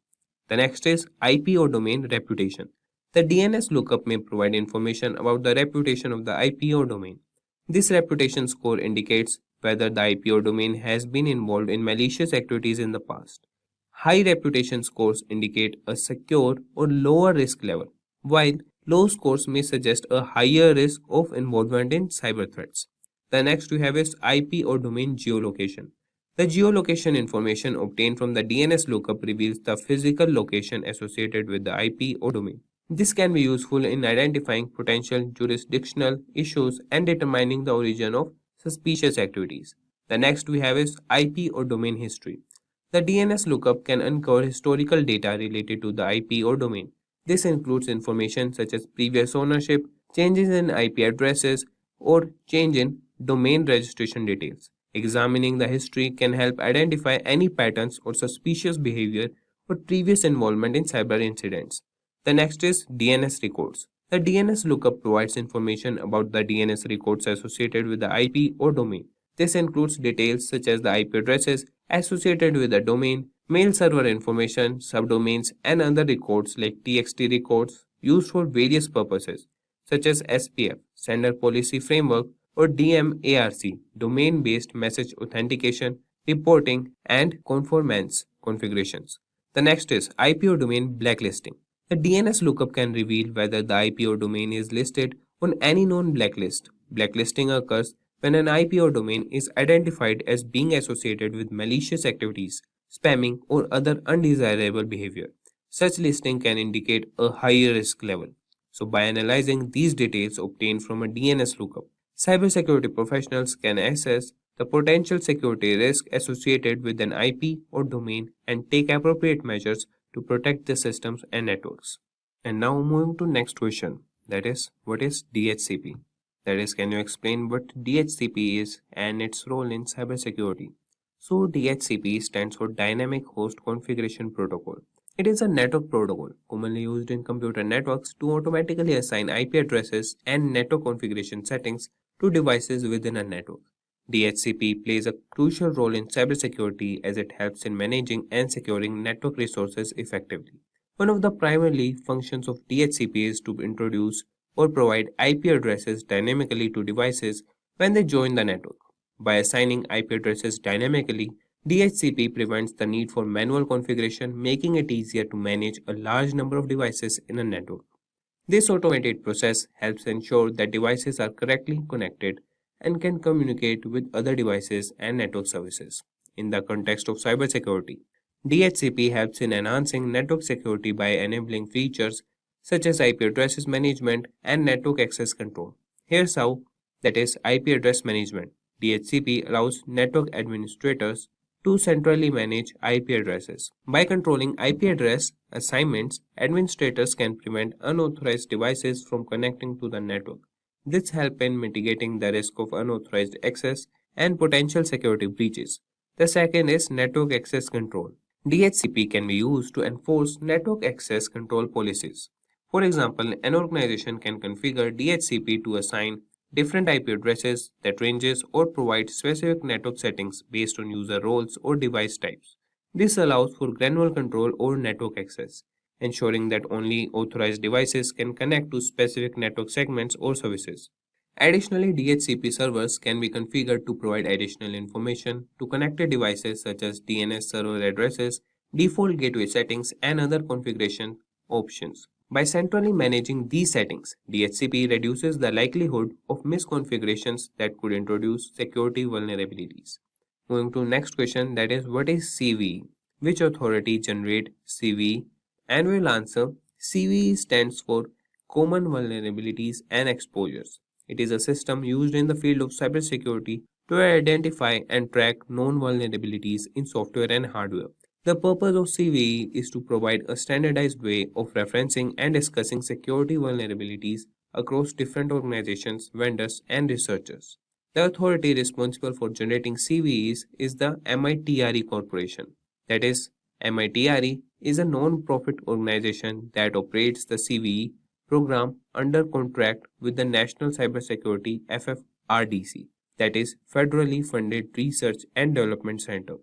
The next is IP or domain reputation. The DNS lookup may provide information about the reputation of the IP or domain. This reputation score indicates whether the IP or domain has been involved in malicious activities in the past. High reputation scores indicate a secure or lower risk level, while low scores may suggest a higher risk of involvement in cyber threats. The next we have is IP or domain geolocation. The geolocation information obtained from the DNS lookup reveals the physical location associated with the IP or domain. This can be useful in identifying potential jurisdictional issues and determining the origin of suspicious activities. The next we have is IP or domain history. The DNS lookup can uncover historical data related to the IP or domain. This includes information such as previous ownership, changes in IP addresses, or change in domain registration details. Examining the history can help identify any patterns or suspicious behavior or previous involvement in cyber incidents. The next is DNS records. The DNS lookup provides information about the DNS records associated with the IP or domain. This includes details such as the IP addresses associated with the domain, mail server information, subdomains, and other records like TXT records used for various purposes, such as SPF, Sender Policy Framework, or DMARC, Domain-Based Message Authentication, Reporting, and Conformance configurations. The next is IP or domain blacklisting. The DNS lookup can reveal whether the IP or domain is listed on any known blacklist. Blacklisting occurs when an IP or domain is identified as being associated with malicious activities, spamming, or other undesirable behavior. Such listing can indicate a higher risk level. So, by analyzing these details obtained from a DNS lookup, cybersecurity professionals can assess the potential security risk associated with an IP or domain and take appropriate measures to protect the systems and networks. And now moving to next question, that is, what is DHCP? That is, can you explain what DHCP is and its role in cybersecurity? So DHCP stands for Dynamic Host Configuration Protocol. It is a network protocol commonly used in computer networks to automatically assign IP addresses and network configuration settings to devices within a network. DHCP plays a crucial role in cybersecurity as it helps in managing and securing network resources effectively. One of the primary functions of DHCP is to introduce or provide IP addresses dynamically to devices when they join the network. By assigning IP addresses dynamically, DHCP prevents the need for manual configuration, making it easier to manage a large number of devices in a network. This automated process helps ensure that devices are correctly connected and can communicate with other devices and network services. In the context of cybersecurity, DHCP helps in enhancing network security by enabling features such as IP addresses management and network access control. Here's how, that is IP address management. DHCP allows network administrators to centrally manage IP addresses. By controlling IP address assignments, administrators can prevent unauthorized devices from connecting to the network. This helps in mitigating the risk of unauthorized access and potential security breaches. The second is network access control. DHCP can be used to enforce network access control policies. For example, an organization can configure DHCP to assign different IP addresses that ranges or provide specific network settings based on user roles or device types. This allows for granular control over network access, ensuring that only authorized devices can connect to specific network segments or services. Additionally, DHCP servers can be configured to provide additional information to connected devices such as DNS server addresses, default gateway settings, and other configuration options. By centrally managing these settings, DHCP reduces the likelihood of misconfigurations that could introduce security vulnerabilities. Moving to next question, that is, what is CVE? Which authority generate CVE? And we'll answer CVE stands for Common Vulnerabilities and Exposures. It is a system used in the field of cybersecurity to identify and track known vulnerabilities in software and hardware. The purpose of CVE is to provide a standardized way of referencing and discussing security vulnerabilities across different organizations, vendors, and researchers. The authority responsible for generating CVEs is the MITRE Corporation. That is, MITRE is a non-profit organization that operates the CVE program under contract with the National Cybersecurity FFRDC, that is, Federally Funded Research and Development Center.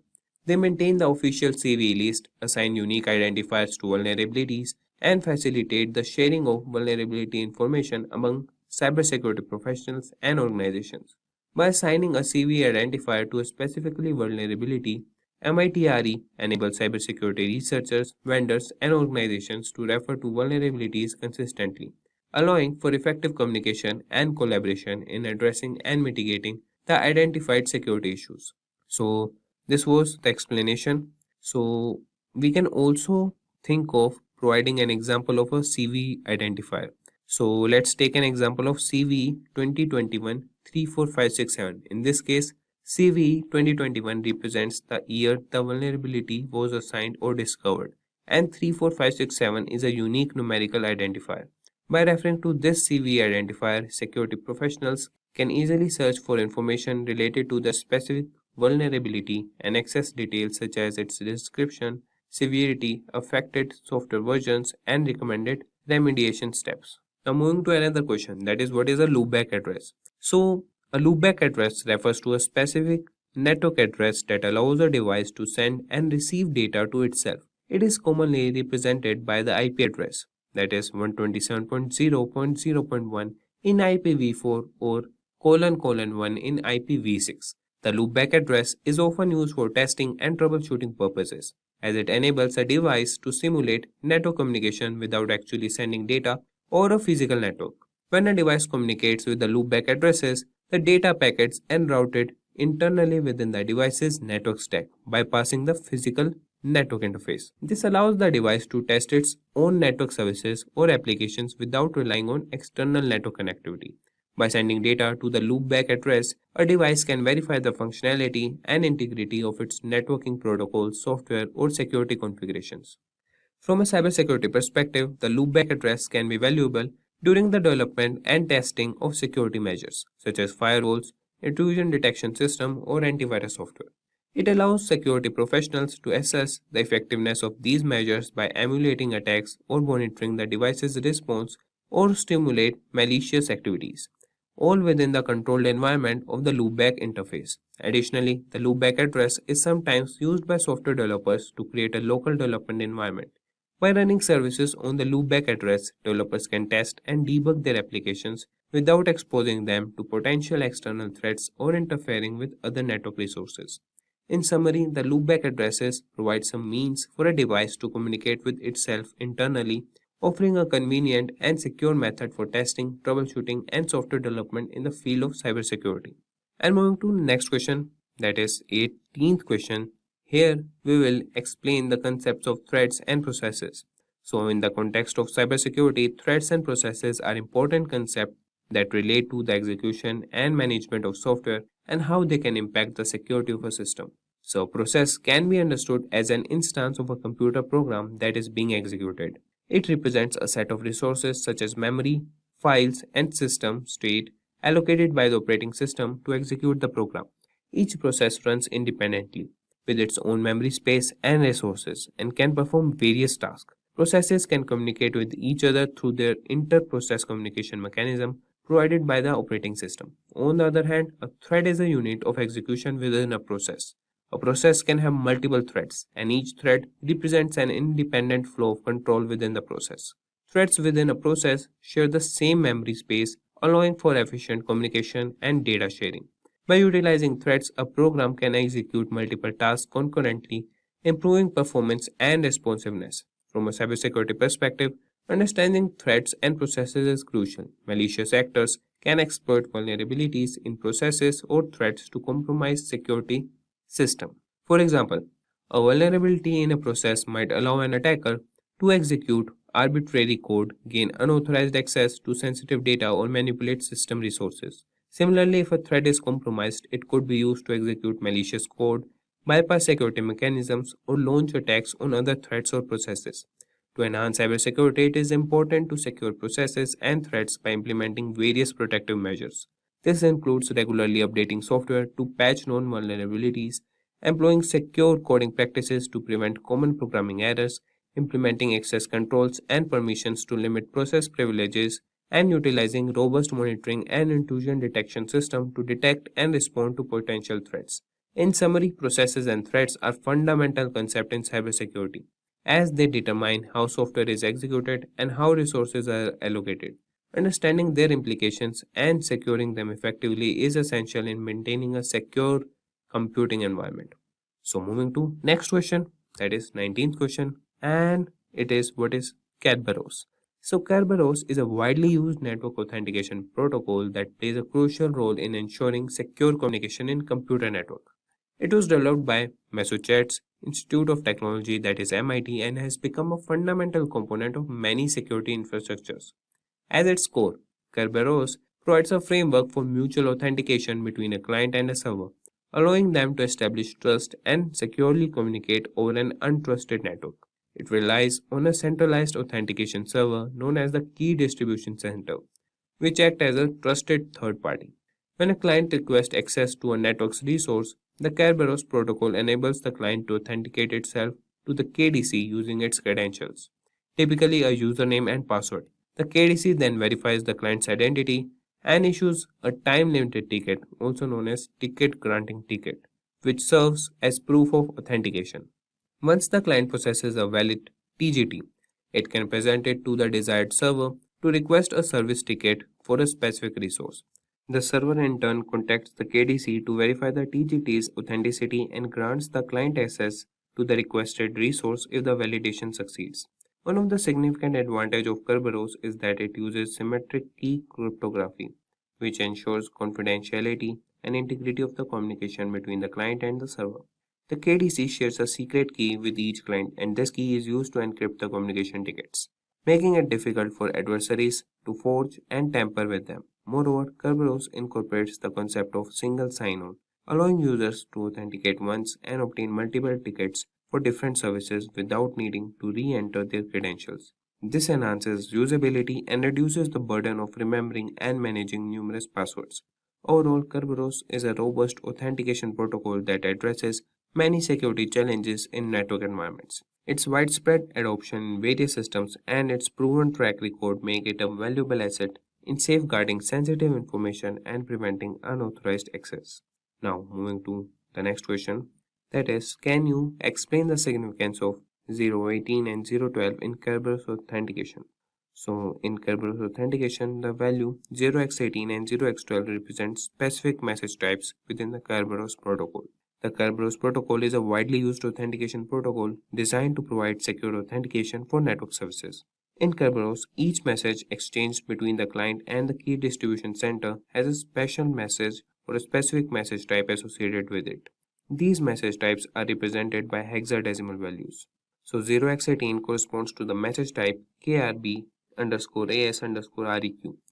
They maintain the official CVE list, assign unique identifiers to vulnerabilities, and facilitate the sharing of vulnerability information among cybersecurity professionals and organizations. By assigning a CVE identifier to a specifically vulnerability, MITRE enables cybersecurity researchers, vendors, and organizations to refer to vulnerabilities consistently, allowing for effective communication and collaboration in addressing and mitigating the identified security issues. So, this was the explanation. So, we can also think of providing an example of a CVE identifier. So, let's take an example of CVE 2021 34567. In this case, CVE 2021 represents the year the vulnerability was assigned or discovered, and 34567 is a unique numerical identifier. By referring to this CVE identifier, security professionals can easily search for information related to the specific vulnerability and access details such as its description, severity, affected software versions, and recommended remediation steps. Now moving to another question, that is, what is a loopback address? So a loopback address refers to a specific network address that allows a device to send and receive data to itself. It is commonly represented by the IP address, that is 127.0.0.1 in IPv4 or ::1 in IPv6. The loopback address is often used for testing and troubleshooting purposes, as it enables a device to simulate network communication without actually sending data or a physical network. When a device communicates with the loopback addresses, the data packets are routed internally within the device's network stack, bypassing the physical network interface. This allows the device to test its own network services or applications without relying on external network connectivity. By sending data to the loopback address, a device can verify the functionality and integrity of its networking protocol, software, or security configurations. From a cybersecurity perspective, the loopback address can be valuable during the development and testing of security measures, such as firewalls, intrusion detection system, or antivirus software. It allows security professionals to assess the effectiveness of these measures by emulating attacks or monitoring the device's response or stimulate malicious activities, all within the controlled environment of the loopback interface. Additionally, the loopback address is sometimes used by software developers to create a local development environment. By running services on the loopback address, developers can test and debug their applications without exposing them to potential external threats or interfering with other network resources. In summary, the loopback addresses provide some means for a device to communicate with itself internally, offering a convenient and secure method for testing, troubleshooting, and software development in the field of cybersecurity. And moving to the next question, that is 18th question. Here we will explain the concepts of threats and processes. So in the context of cybersecurity, threats and processes are important concepts that relate to the execution and management of software and how they can impact the security of a system. So a process can be understood as an instance of a computer program that is being executed. It represents a set of resources such as memory, files, and system state allocated by the operating system to execute the program. Each process runs independently with its own memory space and resources and can perform various tasks. Processes can communicate with each other through their inter-process communication mechanism provided by the operating system. On the other hand, a thread is a unit of execution within a process. A process can have multiple threads, and each thread represents an independent flow of control within the process. Threads within a process share the same memory space, allowing for efficient communication and data sharing. By utilizing threads, a program can execute multiple tasks concurrently, improving performance and responsiveness. From a cybersecurity perspective, understanding threats and processes is crucial. Malicious actors can exploit vulnerabilities in processes or threats to compromise security system. For example, a vulnerability in a process might allow an attacker to execute arbitrary code, gain unauthorized access to sensitive data, or manipulate system resources. Similarly, if a thread is compromised, it could be used to execute malicious code, bypass security mechanisms, or launch attacks on other threads or processes. To enhance cybersecurity, it is important to secure processes and threads by implementing various protective measures. This includes regularly updating software to patch known vulnerabilities, employing secure coding practices to prevent common programming errors, implementing access controls and permissions to limit process privileges, and utilizing robust monitoring and intrusion detection system to detect and respond to potential threats. In summary, processes and threats are fundamental concepts in cybersecurity as they determine how software is executed and how resources are allocated. Understanding their implications and securing them effectively is essential in maintaining a secure computing environment. So moving to next question, that is 19th question, and it is what is Kerberos. So Kerberos is a widely used network authentication protocol that plays a crucial role in ensuring secure communication in computer network. It was developed by Massachusetts Institute of Technology, that is MIT, and has become a fundamental component of many security infrastructures. At its core, Kerberos provides a framework for mutual authentication between a client and a server, allowing them to establish trust and securely communicate over an untrusted network. It relies on a centralized authentication server known as the Key Distribution Center, which acts as a trusted third party. When a client requests access to a network's resource, the Kerberos protocol enables the client to authenticate itself to the KDC using its credentials, typically a username and password. The KDC then verifies the client's identity and issues a time-limited ticket, also known as ticket granting ticket, which serves as proof of authentication. Once the client possesses a valid TGT, it can present it to the desired server to request a service ticket for a specific resource. The server in turn contacts the KDC to verify the TGT's authenticity and grants the client access to the requested resource if the validation succeeds. One of the significant advantages of Kerberos is that it uses symmetric key cryptography, which ensures confidentiality and integrity of the communication between the client and the server. The KDC shares a secret key with each client, and this key is used to encrypt the communication tickets, making it difficult for adversaries to forge and tamper with them. Moreover, Kerberos incorporates the concept of single sign-on, allowing users to authenticate once and obtain multiple tickets for different services without needing to re-enter their credentials. This enhances usability and reduces the burden of remembering and managing numerous passwords. Overall, Kerberos is a robust authentication protocol that addresses many security challenges in network environments. Its widespread adoption in various systems and its proven track record make it a valuable asset in safeguarding sensitive information and preventing unauthorized access. Now, moving to the next question, that is, can you explain the significance of 018 and 012 in Kerberos authentication? So, in Kerberos authentication, the value 0x18 and 0x12 represent specific message types within the Kerberos protocol. The Kerberos protocol is a widely used authentication protocol designed to provide secure authentication for network services. In Kerberos, each message exchanged between the client and the key distribution center has a special message or a specific message type associated with it. These message types are represented by hexadecimal values. So 0x18 corresponds to the message type KRB_AS_REQ,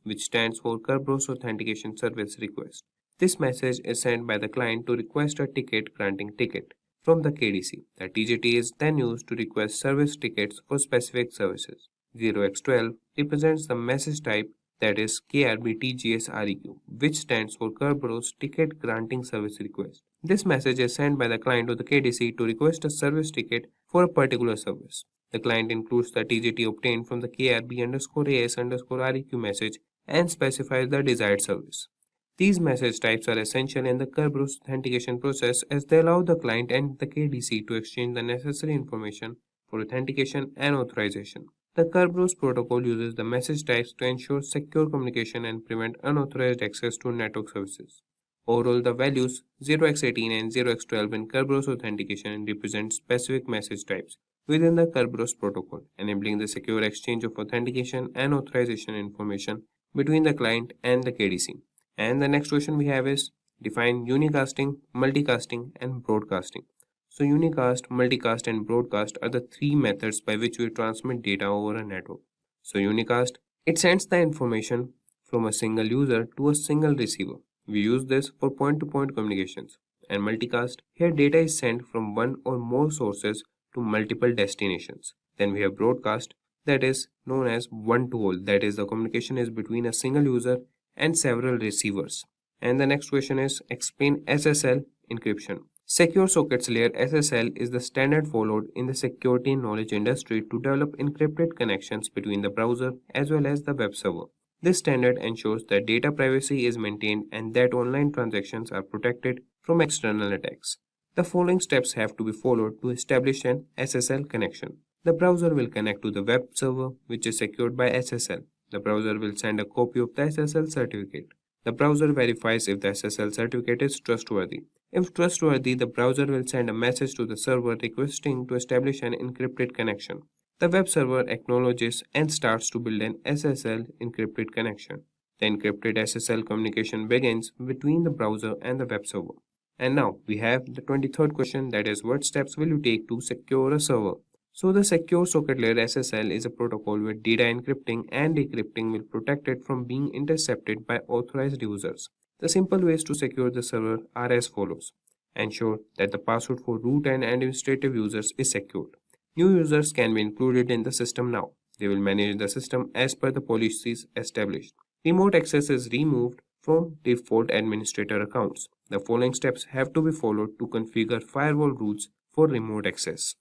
which stands for Kerberos Authentication Service Request. This message is sent by the client to request a ticket granting ticket from the KDC. The TGT is then used to request service tickets for specific services. 0x12 represents the message type, that is KRBTGSREQ, which stands for Kerberos Ticket Granting Service Request. This message is sent by the client to the KDC to request a service ticket for a particular service. The client includes the TGT obtained from the KRB_AS_REQ message and specifies the desired service. These message types are essential in the Kerberos authentication process as they allow the client and the KDC to exchange the necessary information for authentication and authorization. The Kerberos protocol uses the message types to ensure secure communication and prevent unauthorized access to network services. Overall, the values 0x18 and 0x12 in Kerberos authentication represent specific message types within the Kerberos protocol, enabling the secure exchange of authentication and authorization information between the client and the KDC. And the next question we have is define unicasting, multicasting, and broadcasting. So unicast, multicast, and broadcast are the three methods by which we transmit data over a network. So unicast, it sends the information from a single user to a single receiver. We use this for point-to-point communications. And multicast, here data is sent from one or more sources to multiple destinations. Then we have broadcast, that is known as one-to-all, that is the communication is between a single user and several receivers. And the next question is explain SSL encryption. Secure Sockets Layer SSL is the standard followed in the security and knowledge industry to develop encrypted connections between the browser as well as the web server. This standard ensures that data privacy is maintained and that online transactions are protected from external attacks. The following steps have to be followed to establish an SSL connection. The browser will connect to the web server, which is secured by SSL. The browser will send a copy of the SSL certificate. The browser verifies if the SSL certificate is trustworthy. If trustworthy, the browser will send a message to the server requesting to establish an encrypted connection. The web server acknowledges and starts to build an SSL encrypted connection. The encrypted SSL communication begins between the browser and the web server. And now we have the 23rd question, that is, what steps will you take to secure a server? So the Secure Socket Layer SSL is a protocol where data encrypting and decrypting will protect it from being intercepted by authorized users. The simple ways to secure the server are as follows. Ensure that the password for root and administrative users is secured. New users can be included in the system now. They will manage the system as per the policies established. Remote access is removed from default administrator accounts. The following steps have to be followed to configure firewall rules for remote access.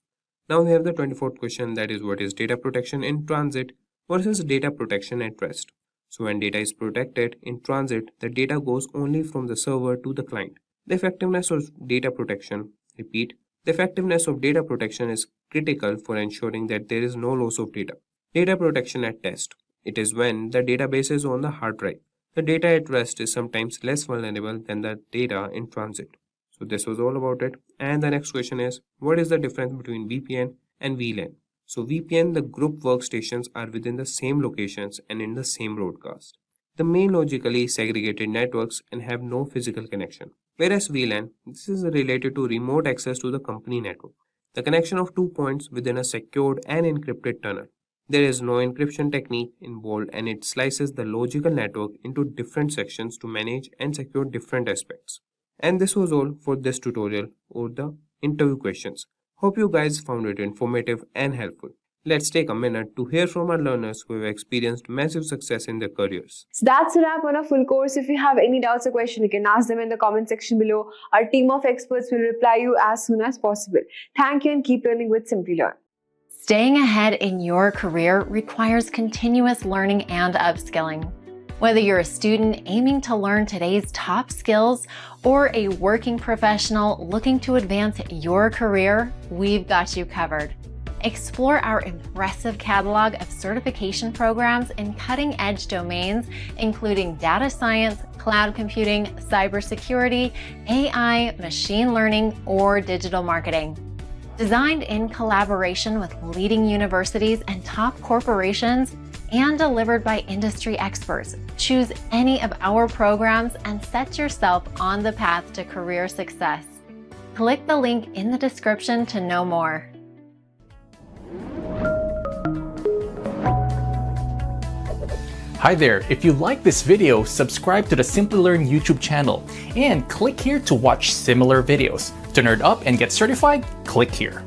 Now we have the 24th question, that is, what is data protection in transit versus data protection at rest? So when data is protected in transit, the data goes only from the server to the client. The effectiveness of data protection, repeat, the effectiveness of data protection is critical for ensuring that there is no loss of data. Data protection at rest, it is when the database is on the hard drive. The data at rest is sometimes less vulnerable than the data in transit. So this was all about it. And the next question is, what is the difference between VPN and VLAN? So VPN, the group workstations are within the same locations and in the same broadcast. The main logically segregated networks and have no physical connection. Whereas VLAN, this is related to remote access to the company network. The connection of 2 points within a secured and encrypted tunnel. There is no encryption technique involved and it slices the logical network into different sections to manage and secure different aspects. And this was all for this tutorial or the interview questions. Hope you guys found it informative and helpful. Let's take a minute to hear from our learners who have experienced massive success in their careers. So that's a wrap on our full course. If you have any doubts or questions, you can ask them in the comment section below. Our team of experts will reply you as soon as possible. Thank you and keep learning with Simplilearn. Staying ahead in your career requires continuous learning and upskilling. Whether you're a student aiming to learn today's top skills or a working professional looking to advance your career, we've got you covered. Explore our impressive catalog of certification programs in cutting-edge domains, including data science, cloud computing, cybersecurity, AI, machine learning, or digital marketing. Designed in collaboration with leading universities and top corporations, and delivered by industry experts, choose any of our programs and set yourself on the path to career success. Click the link in the description to know more. Hi there, if you like this video, subscribe to the Simplilearn YouTube channel and click here to watch similar videos. To nerd up and get certified, click here.